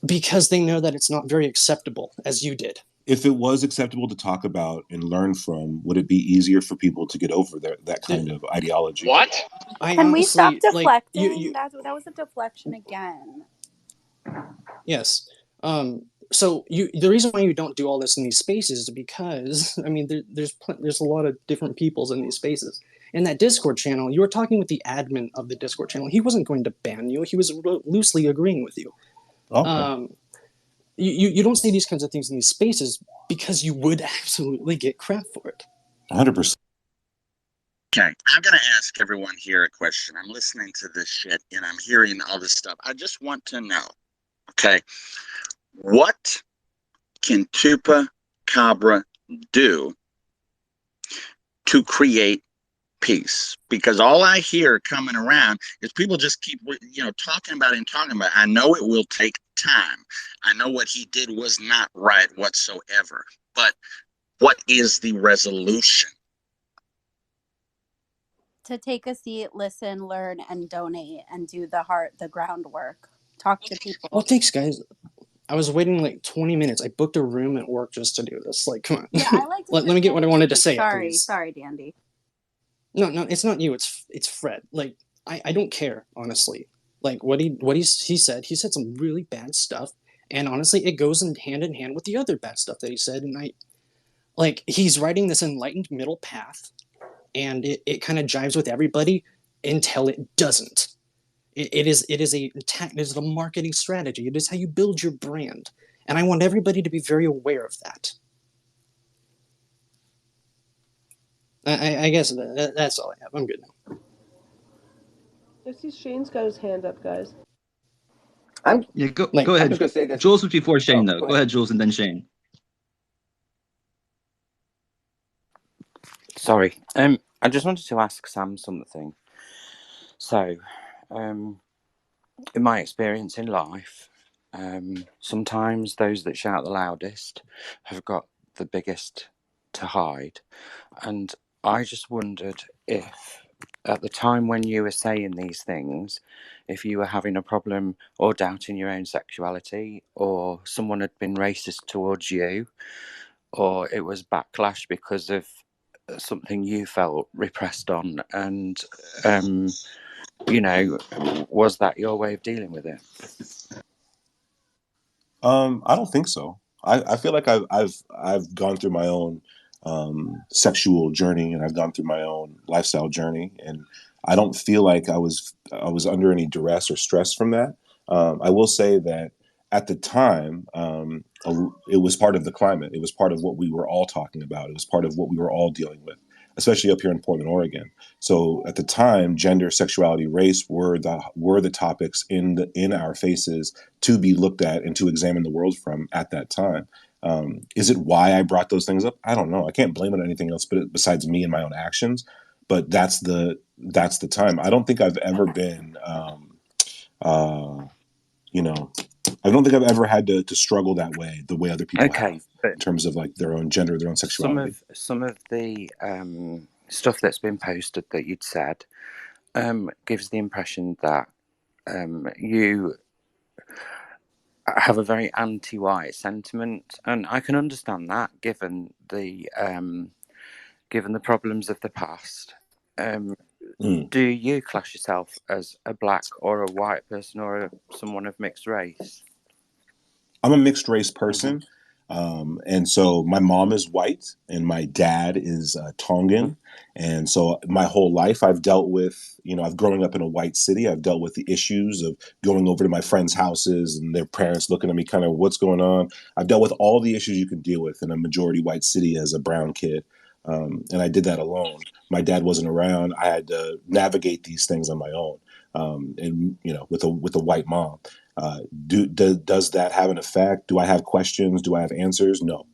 Because they know that it's not very acceptable, as you did. If it was acceptable to talk about and learn from, would it be easier for people to get over that kind of ideology? What? Can we stop deflecting? That was a deflection again. Yes. So the reason why you don't do all this in these spaces is because I mean there's a lot of different peoples in these spaces. In that Discord channel, you were talking with the admin of the Discord channel. He wasn't going to ban you. He was loosely agreeing with you. Okay. You don't say these kinds of things in these spaces because you would absolutely get crap for it. 100%. Okay, I'm going to ask everyone here a question. I'm listening to this shit and I'm hearing all this stuff. I just want to know, okay, what can Tupa Cabra do to create peace? Because all I hear coming around is people just keep, talking about it and talking about it. I know it will take time. I know what he did was not right whatsoever. But what is the resolution? To take a seat, listen, learn, and donate, and do the groundwork. Talk to people. Well, thanks, guys. I was waiting like 20 minutes. I booked a room at work just to do this. Like, come on. Yeah, I like to let me get what I wanted to say. Sorry, Dandy. No, it's not you. It's Fred. Like, I don't care, honestly. Like what he said. He said some really bad stuff, and honestly, it goes hand in hand with the other bad stuff that he said. And he's writing this enlightened middle path, and it kind of jives with everybody until it doesn't. It is a marketing strategy. It is how you build your brand, and I want everybody to be very aware of that. I guess that's all I have. I'm good now. I see Shane's got his hand up, guys. Go ahead. I'm just gonna say that Jules was before Shane, though. go Go ahead, Jules, and then Shane. Sorry. I just wanted to ask Sam something. So, in my experience in life, sometimes those that shout the loudest have got the biggest to hide. And I just wondered if, at the time when you were saying these things, if you were having a problem or doubting your own sexuality, or someone had been racist towards you, or it was backlash because of something you felt repressed on, and was that your way of dealing with it? I don't think so. I feel like I've gone through my own sexual journey, and I've gone through my own lifestyle journey, and I don't feel like I was under any duress or stress from that. I will say that at the time, it was part of the climate. It was part of what we were all talking about. It was part of what we were all dealing with, especially up here in Portland, Oregon. So at the time, gender, sexuality, race were the topics in our faces to be looked at and to examine the world from at that time. Is it why I brought those things up? I don't know. I can't blame it on anything else besides me and my own actions. But that's the time. I don't think I've ever been, I don't think I've ever had to struggle that way, the way other people have, in terms of like their own gender, their own sexuality. Some of the stuff that's been posted that you'd said gives the impression that you have a very anti-white sentiment, and I can understand that given the problems of the past. Do you class yourself as a black or a white person or someone of mixed race? I'm a mixed race person. And so my mom is white and my dad is Tongan. And so my whole life I've dealt with, I've growing up in a white city. I've dealt with the issues of going over to my friends' houses and their parents looking at me kind of what's going on. I've dealt with all the issues you can deal with in a majority white city as a brown kid. And I did that alone. My dad wasn't around. I had to navigate these things on my own. And with a white mom. Does that have an effect? Do I have questions? Do I have answers? No.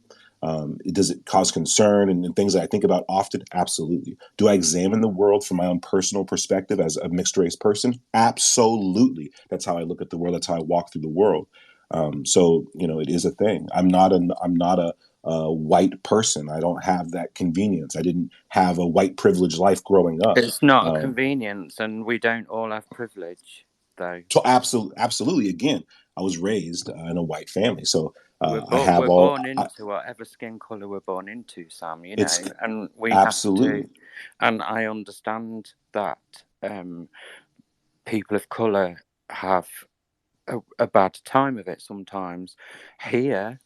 Does it cause concern and things that I think about often? Absolutely. Do I examine the world from my own personal perspective as a mixed race person? Absolutely. That's how I look at the world. That's how I walk through the world. So it is a thing. I'm not a white person. I don't have that convenience. I didn't have a white privileged life growing up. It's not a convenience, and we don't all have privilege, though. So absolutely. Again, I was raised in a white family, so we're born into whatever skin color we're born into, Sam. And we absolutely. have to. And I understand that people of color have a bad time of it sometimes. Here,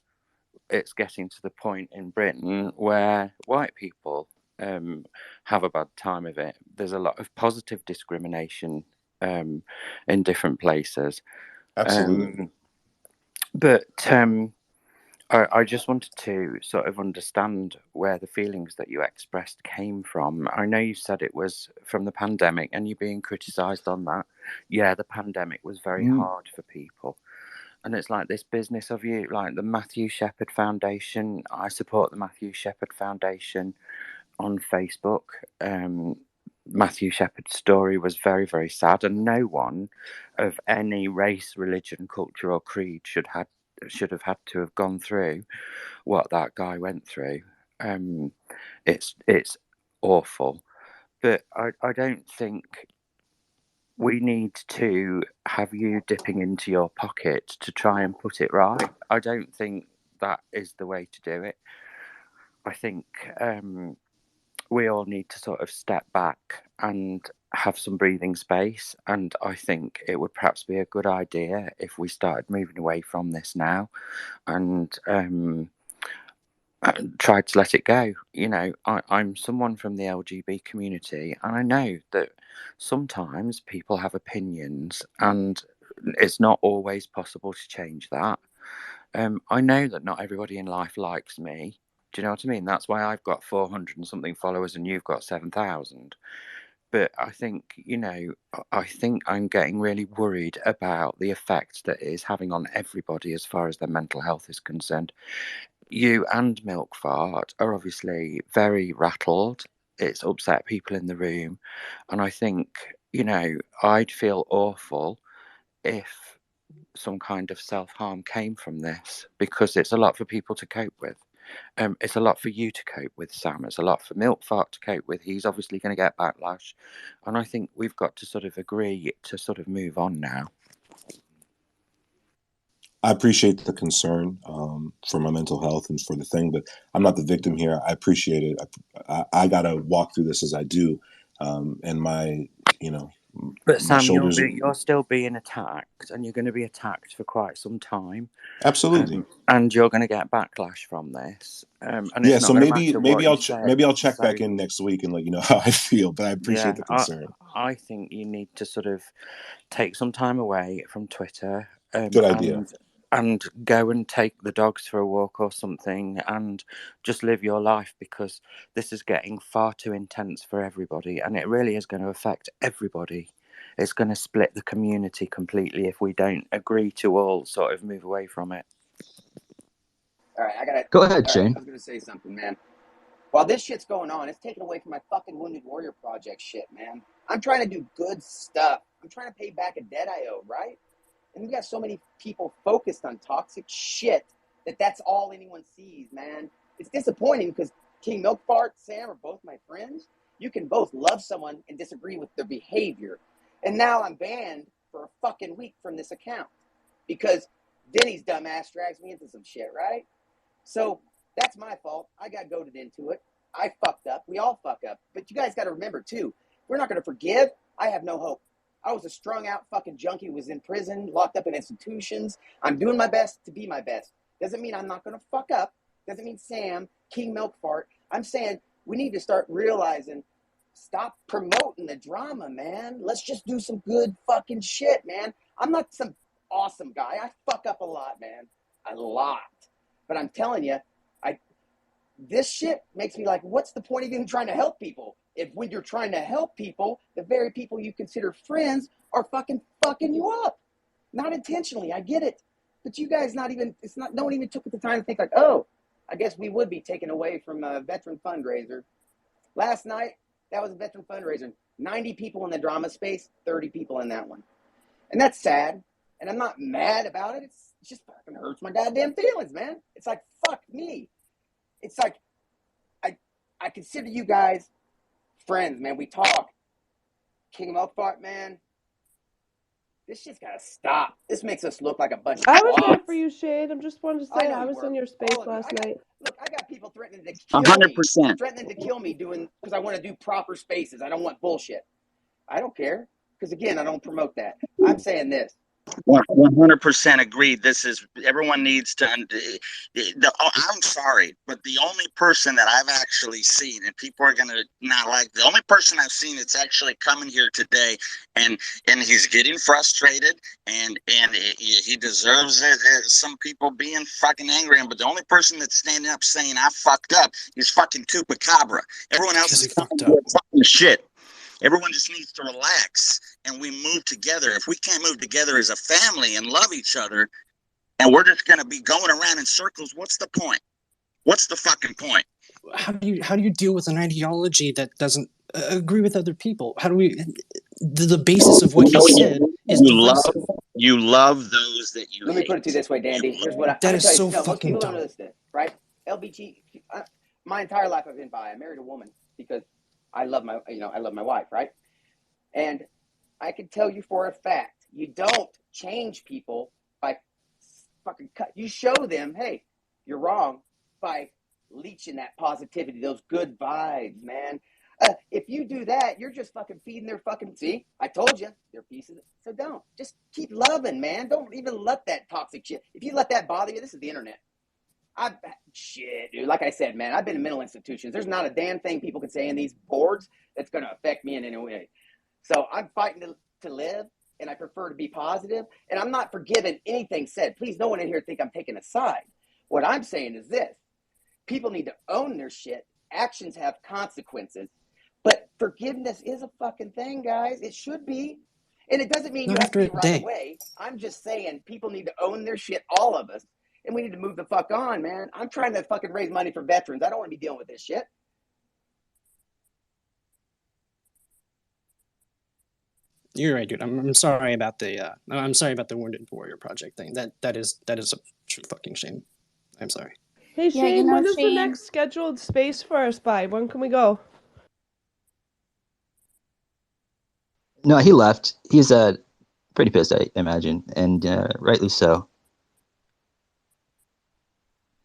it's getting to the point in Britain where white people have a bad time of it. There's a lot of positive discrimination in different places. Absolutely. But I just wanted to sort of understand where the feelings that you expressed came from. I know you said it was from the pandemic and you're being criticised on that. Yeah, the pandemic was very hard for people. And it's like this business of you, like the Matthew Shepard Foundation. I support the Matthew Shepard Foundation on Facebook. Matthew Shepard's story was very, very sad, and no one of any race, religion, culture, or creed should have had to have gone through what that guy went through. It's awful, but I don't think we need to have you dipping into your pocket to try and put it right. I don't think that is the way to do it. I think we all need to sort of step back and have some breathing space. And I think it would perhaps be a good idea if we started moving away from this now and tried to let it go. I'm someone from the LGB community, and I know that sometimes people have opinions and it's not always possible to change that. I know that not everybody in life likes me. Do you know what I mean? That's why I've got 400 and something followers and you've got 7,000. But I think, I'm getting really worried about the effect that it is having on everybody as far as their mental health is concerned. You and Milk Fart are obviously very rattled. It's upset people in the room. And I think, I'd feel awful if some kind of self-harm came from this, because it's a lot for people to cope with. It's a lot for you to cope with, Sam. It's a lot for Milk Fart to cope with. He's obviously going to get backlash. And I think we've got to sort of agree to sort of move on now. I appreciate the concern for my mental health and for the thing, but I'm not the victim here. I appreciate it. I got to walk through this as I do. And my, But Sam, you're still being attacked, and you're going to be attacked for quite some time. Absolutely. And you're going to get backlash from this. And yeah, so maybe I'll check back in next week and let you know how I feel. But I appreciate the concern. I think you need to sort of take some time away from Twitter. Good idea. And go and take the dogs for a walk or something and just live your life, because this is getting far too intense for everybody, and it really is going to affect everybody. It's going to split the community completely if we don't agree to all sort of move away from it. All right, I gotta go ahead, Shane. I was gonna say something, man. While this shit's going on, it's taken away from my fucking Wounded Warrior Project shit, man. I'm trying to do good stuff. I'm trying to pay back a debt I owe, right? And we got so many people focused on toxic shit that's all anyone sees, man. It's disappointing because King Milk Fart, Sam are both my friends. You can both love someone and disagree with their behavior. And now I'm banned for a fucking week from this account because Denny's dumbass drags me into some shit, right? So that's my fault. I got goaded into it. I fucked up. We all fuck up. But you guys got to remember, too, We're not going to forgive. I have no hope. I was a strung out fucking junkie, was in prison, locked up in institutions. I'm doing my best to be my best. Doesn't mean I'm not going to fuck up. Doesn't mean Sam, King Milk Fart. I'm saying we need to start realizing, stop promoting the drama, man. Let's just do some good fucking shit, man. I'm not some awesome guy. I fuck up a lot, man. A lot. But I'm telling you, this shit makes me like, what's the point of even trying to help people? If when you're trying to help people, the very people you consider friends are fucking you up. Not intentionally, I get it. But you guys no one even took the time to think like, oh, I guess we would be taken away from a veteran fundraiser. Last night, that was a veteran fundraiser. 90 people in the drama space, 30 people in that one. And that's sad. And I'm not mad about it. It just fucking hurts my goddamn feelings, man. It's like, fuck me. It's like, I consider you guys friends, man. We talk. King Milk Fart, man. This shit's gotta stop. This makes us look like a bunch of I was there twats. for you, Shade. I'm just wanting to say I was in your space last night. Look, I got people threatening to kill me. 100%. Threatening to kill me because I want to do proper spaces. I don't want bullshit. I don't care. Because again, I don't promote that. I'm saying this. 100% agreed. Everyone needs to. I'm sorry, but the only person that I've actually seen, and people are gonna not like, the only person I've seen that's actually coming here today, and he's getting frustrated, and he deserves it. Some people being fucking angry, but the only person that's standing up saying I fucked up is fucking Chupacabra. Everyone else is fucking shit. Everyone just needs to relax and we move together. If we can't move together as a family and love each other, and we're just going to be going around in circles, what's the point? What's the fucking point? How do you deal with an ideology that doesn't agree with other people? How do we? The basis of what he said is divisive. You love those that you. Let me put it to you this way, Dandy. Here's what that is so fucking most people dumb. don't know this, right? LBG. My entire life I've been bi. I married a woman because I love my wife, right? And I can tell you for a fact, you don't change people by fucking cut. You show them, hey, you're wrong, by leeching that positivity, those good vibes, man. If you do that, you're just fucking feeding their fucking. See, I told you, they're pieces. So don't. Just keep loving, man. Don't even let that toxic shit. If you let that bother you, this is the internet. Shit, dude. Like I said, man, I've been in mental institutions. There's not a damn thing people can say in these boards that's going to affect me in any way. So I'm fighting to live, and I prefer to be positive, and I'm not forgiving anything said. Please, no one in here think I'm taking a side. What I'm saying is this. People need to own their shit. Actions have consequences. But forgiveness is a fucking thing, guys. It should be. And it doesn't mean you have to be right away. I'm just saying people need to own their shit, all of us. And we need to move the fuck on, man. I'm trying to fucking raise money for veterans. I don't want to be dealing with this shit. You're right, dude. I'm sorry about the Wounded Warrior Project thing. That is a true fucking shame. I'm sorry. Hey Shane, when is the next scheduled space for us by? When can we go? No, he left. He's pretty pissed, I imagine, and rightly so.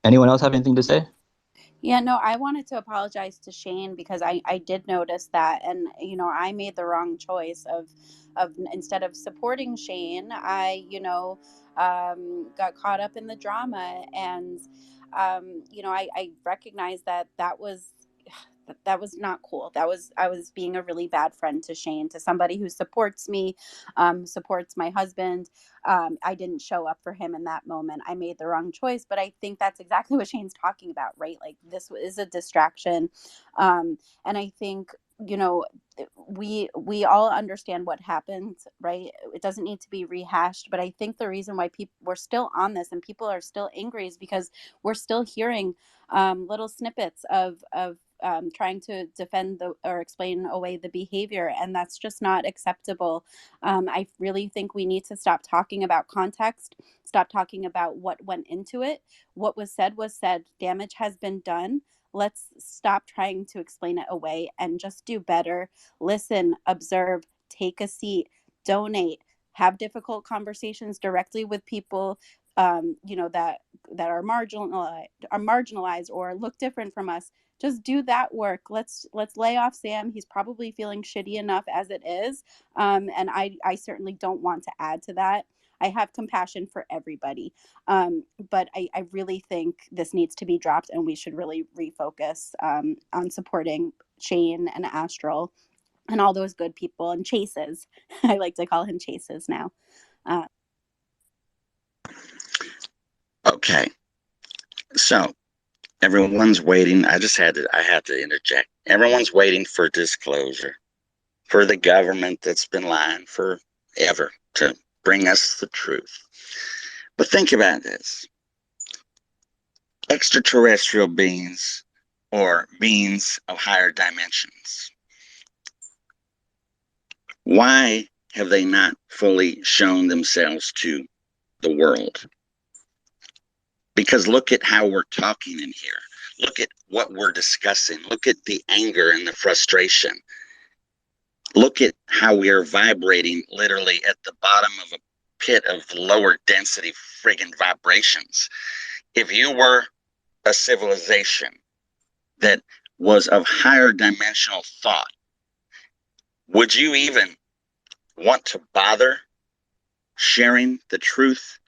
Anyone else have anything to say? Yeah, no, I wanted to apologize to Shane because I did notice that, and I made the wrong choice of instead of supporting Shane, I got caught up in the drama, and I recognized that was not cool. I was being a really bad friend to Shane, to somebody who supports me, supports my husband. I didn't show up for him in that moment. I made the wrong choice, but I think that's exactly what Shane's talking about, right? Like, this is a distraction. And I think, we all understand what happened, right? It doesn't need to be rehashed, but I think the reason why we're still on this and people are still angry is because we're still hearing little snippets of trying to defend or explain away the behavior, and that's just not acceptable. I really think we need to stop talking about context, stop talking about what went into it. What was said, damage has been done. Let's stop trying to explain it away and just do better. Listen, observe, take a seat, donate, have difficult conversations directly with people that are marginalized or look different from us. just do that work. Let's lay off Sam. He's probably feeling shitty enough as it is. And I certainly don't want to add to that. I have compassion for everybody. But I really think this needs to be dropped, and we should really refocus on supporting Shane and Astral and all those good people and Chases. I like to call him Chases now. Okay. So everyone's waiting. I had to interject. Everyone's waiting for disclosure, for the government that's been lying forever to bring us the truth. But think about this. Extraterrestrial beings or beings of higher dimensions. Why have they not fully shown themselves to the world? Because look at how we're talking in here. Look at what we're discussing. Look at the anger and the frustration. Look at how we are vibrating literally at the bottom of a pit of lower density friggin' vibrations. If you were a civilization that was of higher dimensional thought, would you even want to bother sharing the truth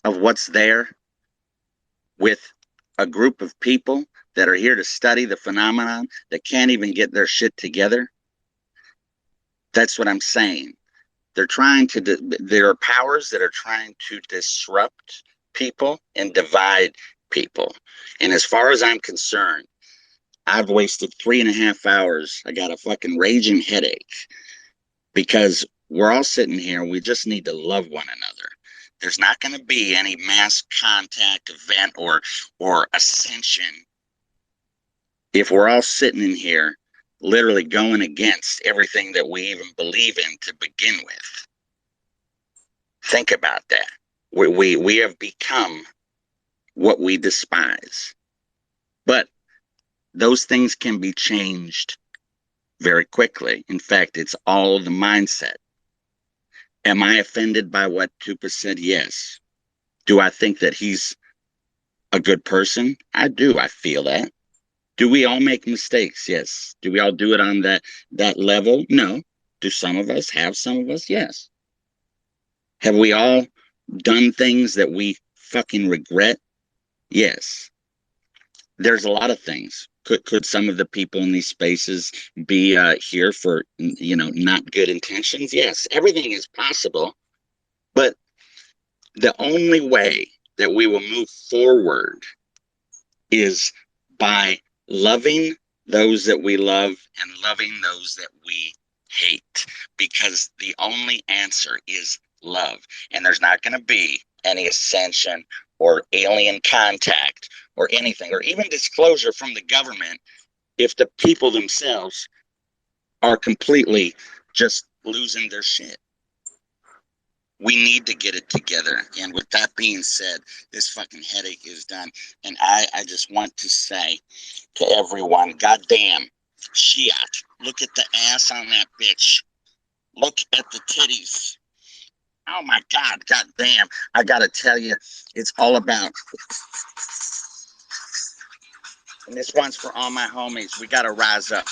of what's there with a group of people that are here to study the phenomenon that can't even get their shit together? That's what I'm saying. They're trying to, there are powers that are trying to disrupt people and divide people. And as far as I'm concerned, I've wasted 3.5 hours. I got a fucking raging headache because we're all sitting here. We just need to love one another. There's not going to be any mass contact event or ascension if we're all sitting in here literally going against everything that we even believe in to begin with. Think about that. We have become what we despise. But those things can be changed very quickly. In fact, it's all the mindset. Am I offended by what Tupa said? Yes. Do I think that he's a good person? I do. I feel that. Do we all make mistakes? Yes. Do we all do it on that level? No. Do some of us have some of us? Yes. Have we all done things that we fucking regret? Yes. There's a lot of things. Could some of the people in these spaces be here for, not good intentions? Yes, everything is possible. But the only way that we will move forward is by loving those that we love and loving those that we hate. Because the only answer is love. And there's not going to be any ascension or alien contact or anything, or even disclosure from the government if the people themselves are completely just losing their shit. We need to get it together. And with that being said, this fucking headache is done. And I just want to say to everyone, goddamn, shit, look at the ass on that bitch. Look at the titties. Oh my God, goddamn. I gotta tell you, it's all about, and this one's for all my homies. We gotta rise up.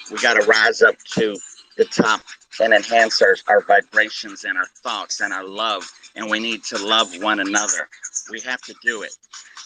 We gotta rise up to the top and enhance our vibrations and our thoughts and our love. And we need to love one another. We have to do it.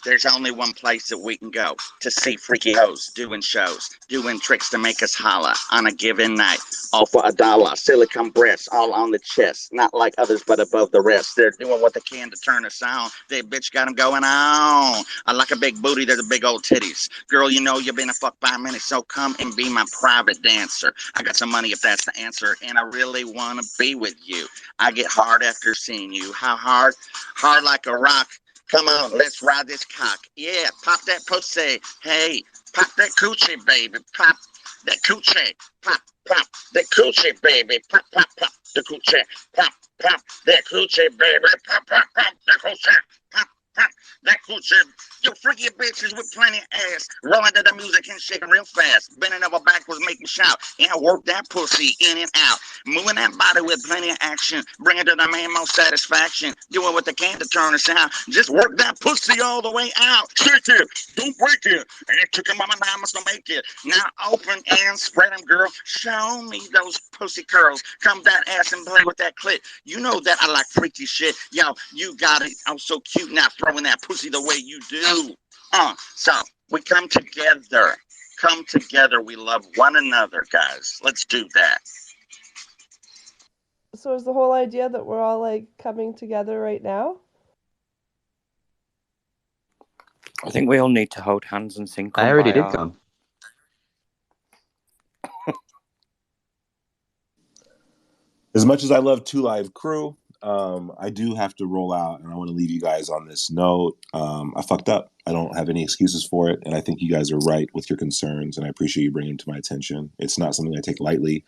There's only one place that we can go to see freaky hoes doing shows, doing tricks to make us holla on a given night. All for $1, silicone breasts all on the chest, not like others but above the rest. They're doing what they can to turn us on. They bitch got them going on. I like a big booty, there's a big old titties. Girl, you know you've been a fuck 5 minutes, so come and be my private dancer. I got some money if that's the answer, and I really want to be with you. I get hard after seeing you. How hard? Hard like a rock. Come on, let's ride this cock. Yeah, pop that pussy. Hey, pop that coochie, baby. Pop that coochie. Pop that coochie, baby. Pop the coochie. Pop that coochie, baby. Pop that coochie. Pop that coochie. You freaky bitches with plenty of ass. Rolling to the music and shaking real fast. Bending over backwards, making shout. And I work that pussy in and out. Moving that body with plenty of action. Bring it to the man more satisfaction. Do it with the can to turn us out. Just work that pussy all the way out. Shake it, don't break it. And took him mama now must make it. Now open and spread them, girl. Show me those pussy curls. Come that ass and play with that clit. You know that I like freaky shit. Yo, you got it. I'm so cute now throwing that pussy the way you do. So we come together. Come together. We love one another, guys. Let's do that. So is the whole idea that we're all like coming together right now? I think we all need to hold hands and sing. I already did come. As much as I love Two Live Crew, I do have to roll out, and I want to leave you guys on this note. I fucked up. I don't have any excuses for it, and I think you guys are right with your concerns, and I appreciate you bringing them to my attention. It's not something I take lightly.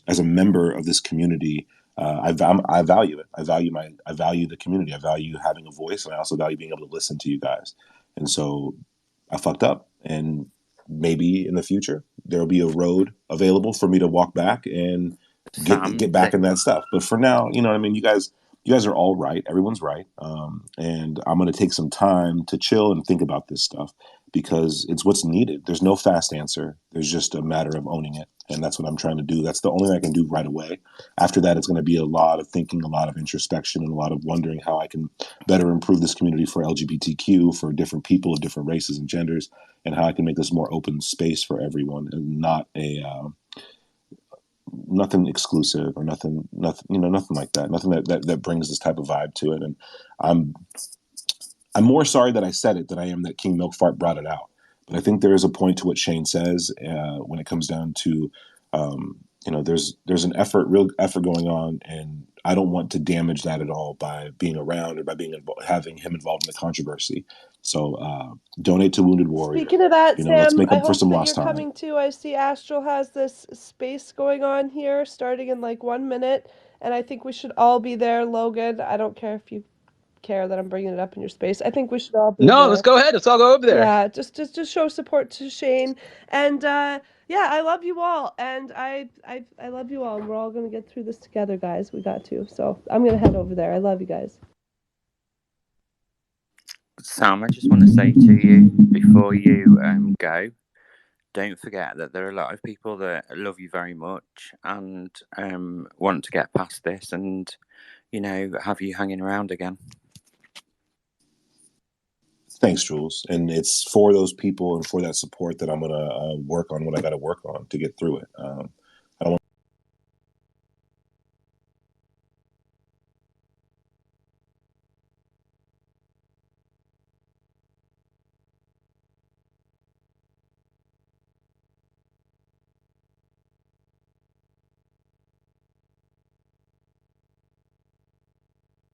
As a member of this community, I value it. I value the community. I value having a voice, and I also value being able to listen to you guys. And so I fucked up, and maybe in the future there'll be a road available for me to walk back and get back in that stuff. But for now, you know what I mean? You guys are all right. Everyone's right. And I'm going to take some time to chill and think about this stuff because it's what's needed. There's no fast answer. There's just a matter of owning it. And that's what I'm trying to do. That's the only thing I can do right away. After that, it's going to be a lot of thinking, a lot of introspection, and a lot of wondering how I can better improve this community for LGBTQ, for different people of different races and genders, and how I can make this more open space for everyone and not nothing exclusive or nothing like that. Nothing that brings this type of vibe to it. And I'm more sorry that I said it than I am that King Milkfart brought it out. But I think there is a point to what Shane says when it comes down to, there's an real effort going on, and I don't want to damage that at all by being around or by having him involved in the controversy. So donate to Wounded Warrior. Speaking of that, Sam, let's make up I for some hope that lost you're time. coming too. I see Astral has this space going on here starting in like 1 minute, and I think we should all be there. Logan, I don't care if you care that I'm bringing it up in your space. I think we should all be there. Let's go ahead. Let's all go over there. Yeah, just show support to Shane. And yeah, I love you all. And I love you all. And we're all going to get through this together, guys. We got to. So I'm going to head over there. I love you guys. Sam, I just want to say to you before you go, don't forget that there are a lot of people that love you very much and want to get past this and, have you hanging around again. Thanks, Jules. And it's for those people and for that support that I'm going to work on what I got to work on to get through it.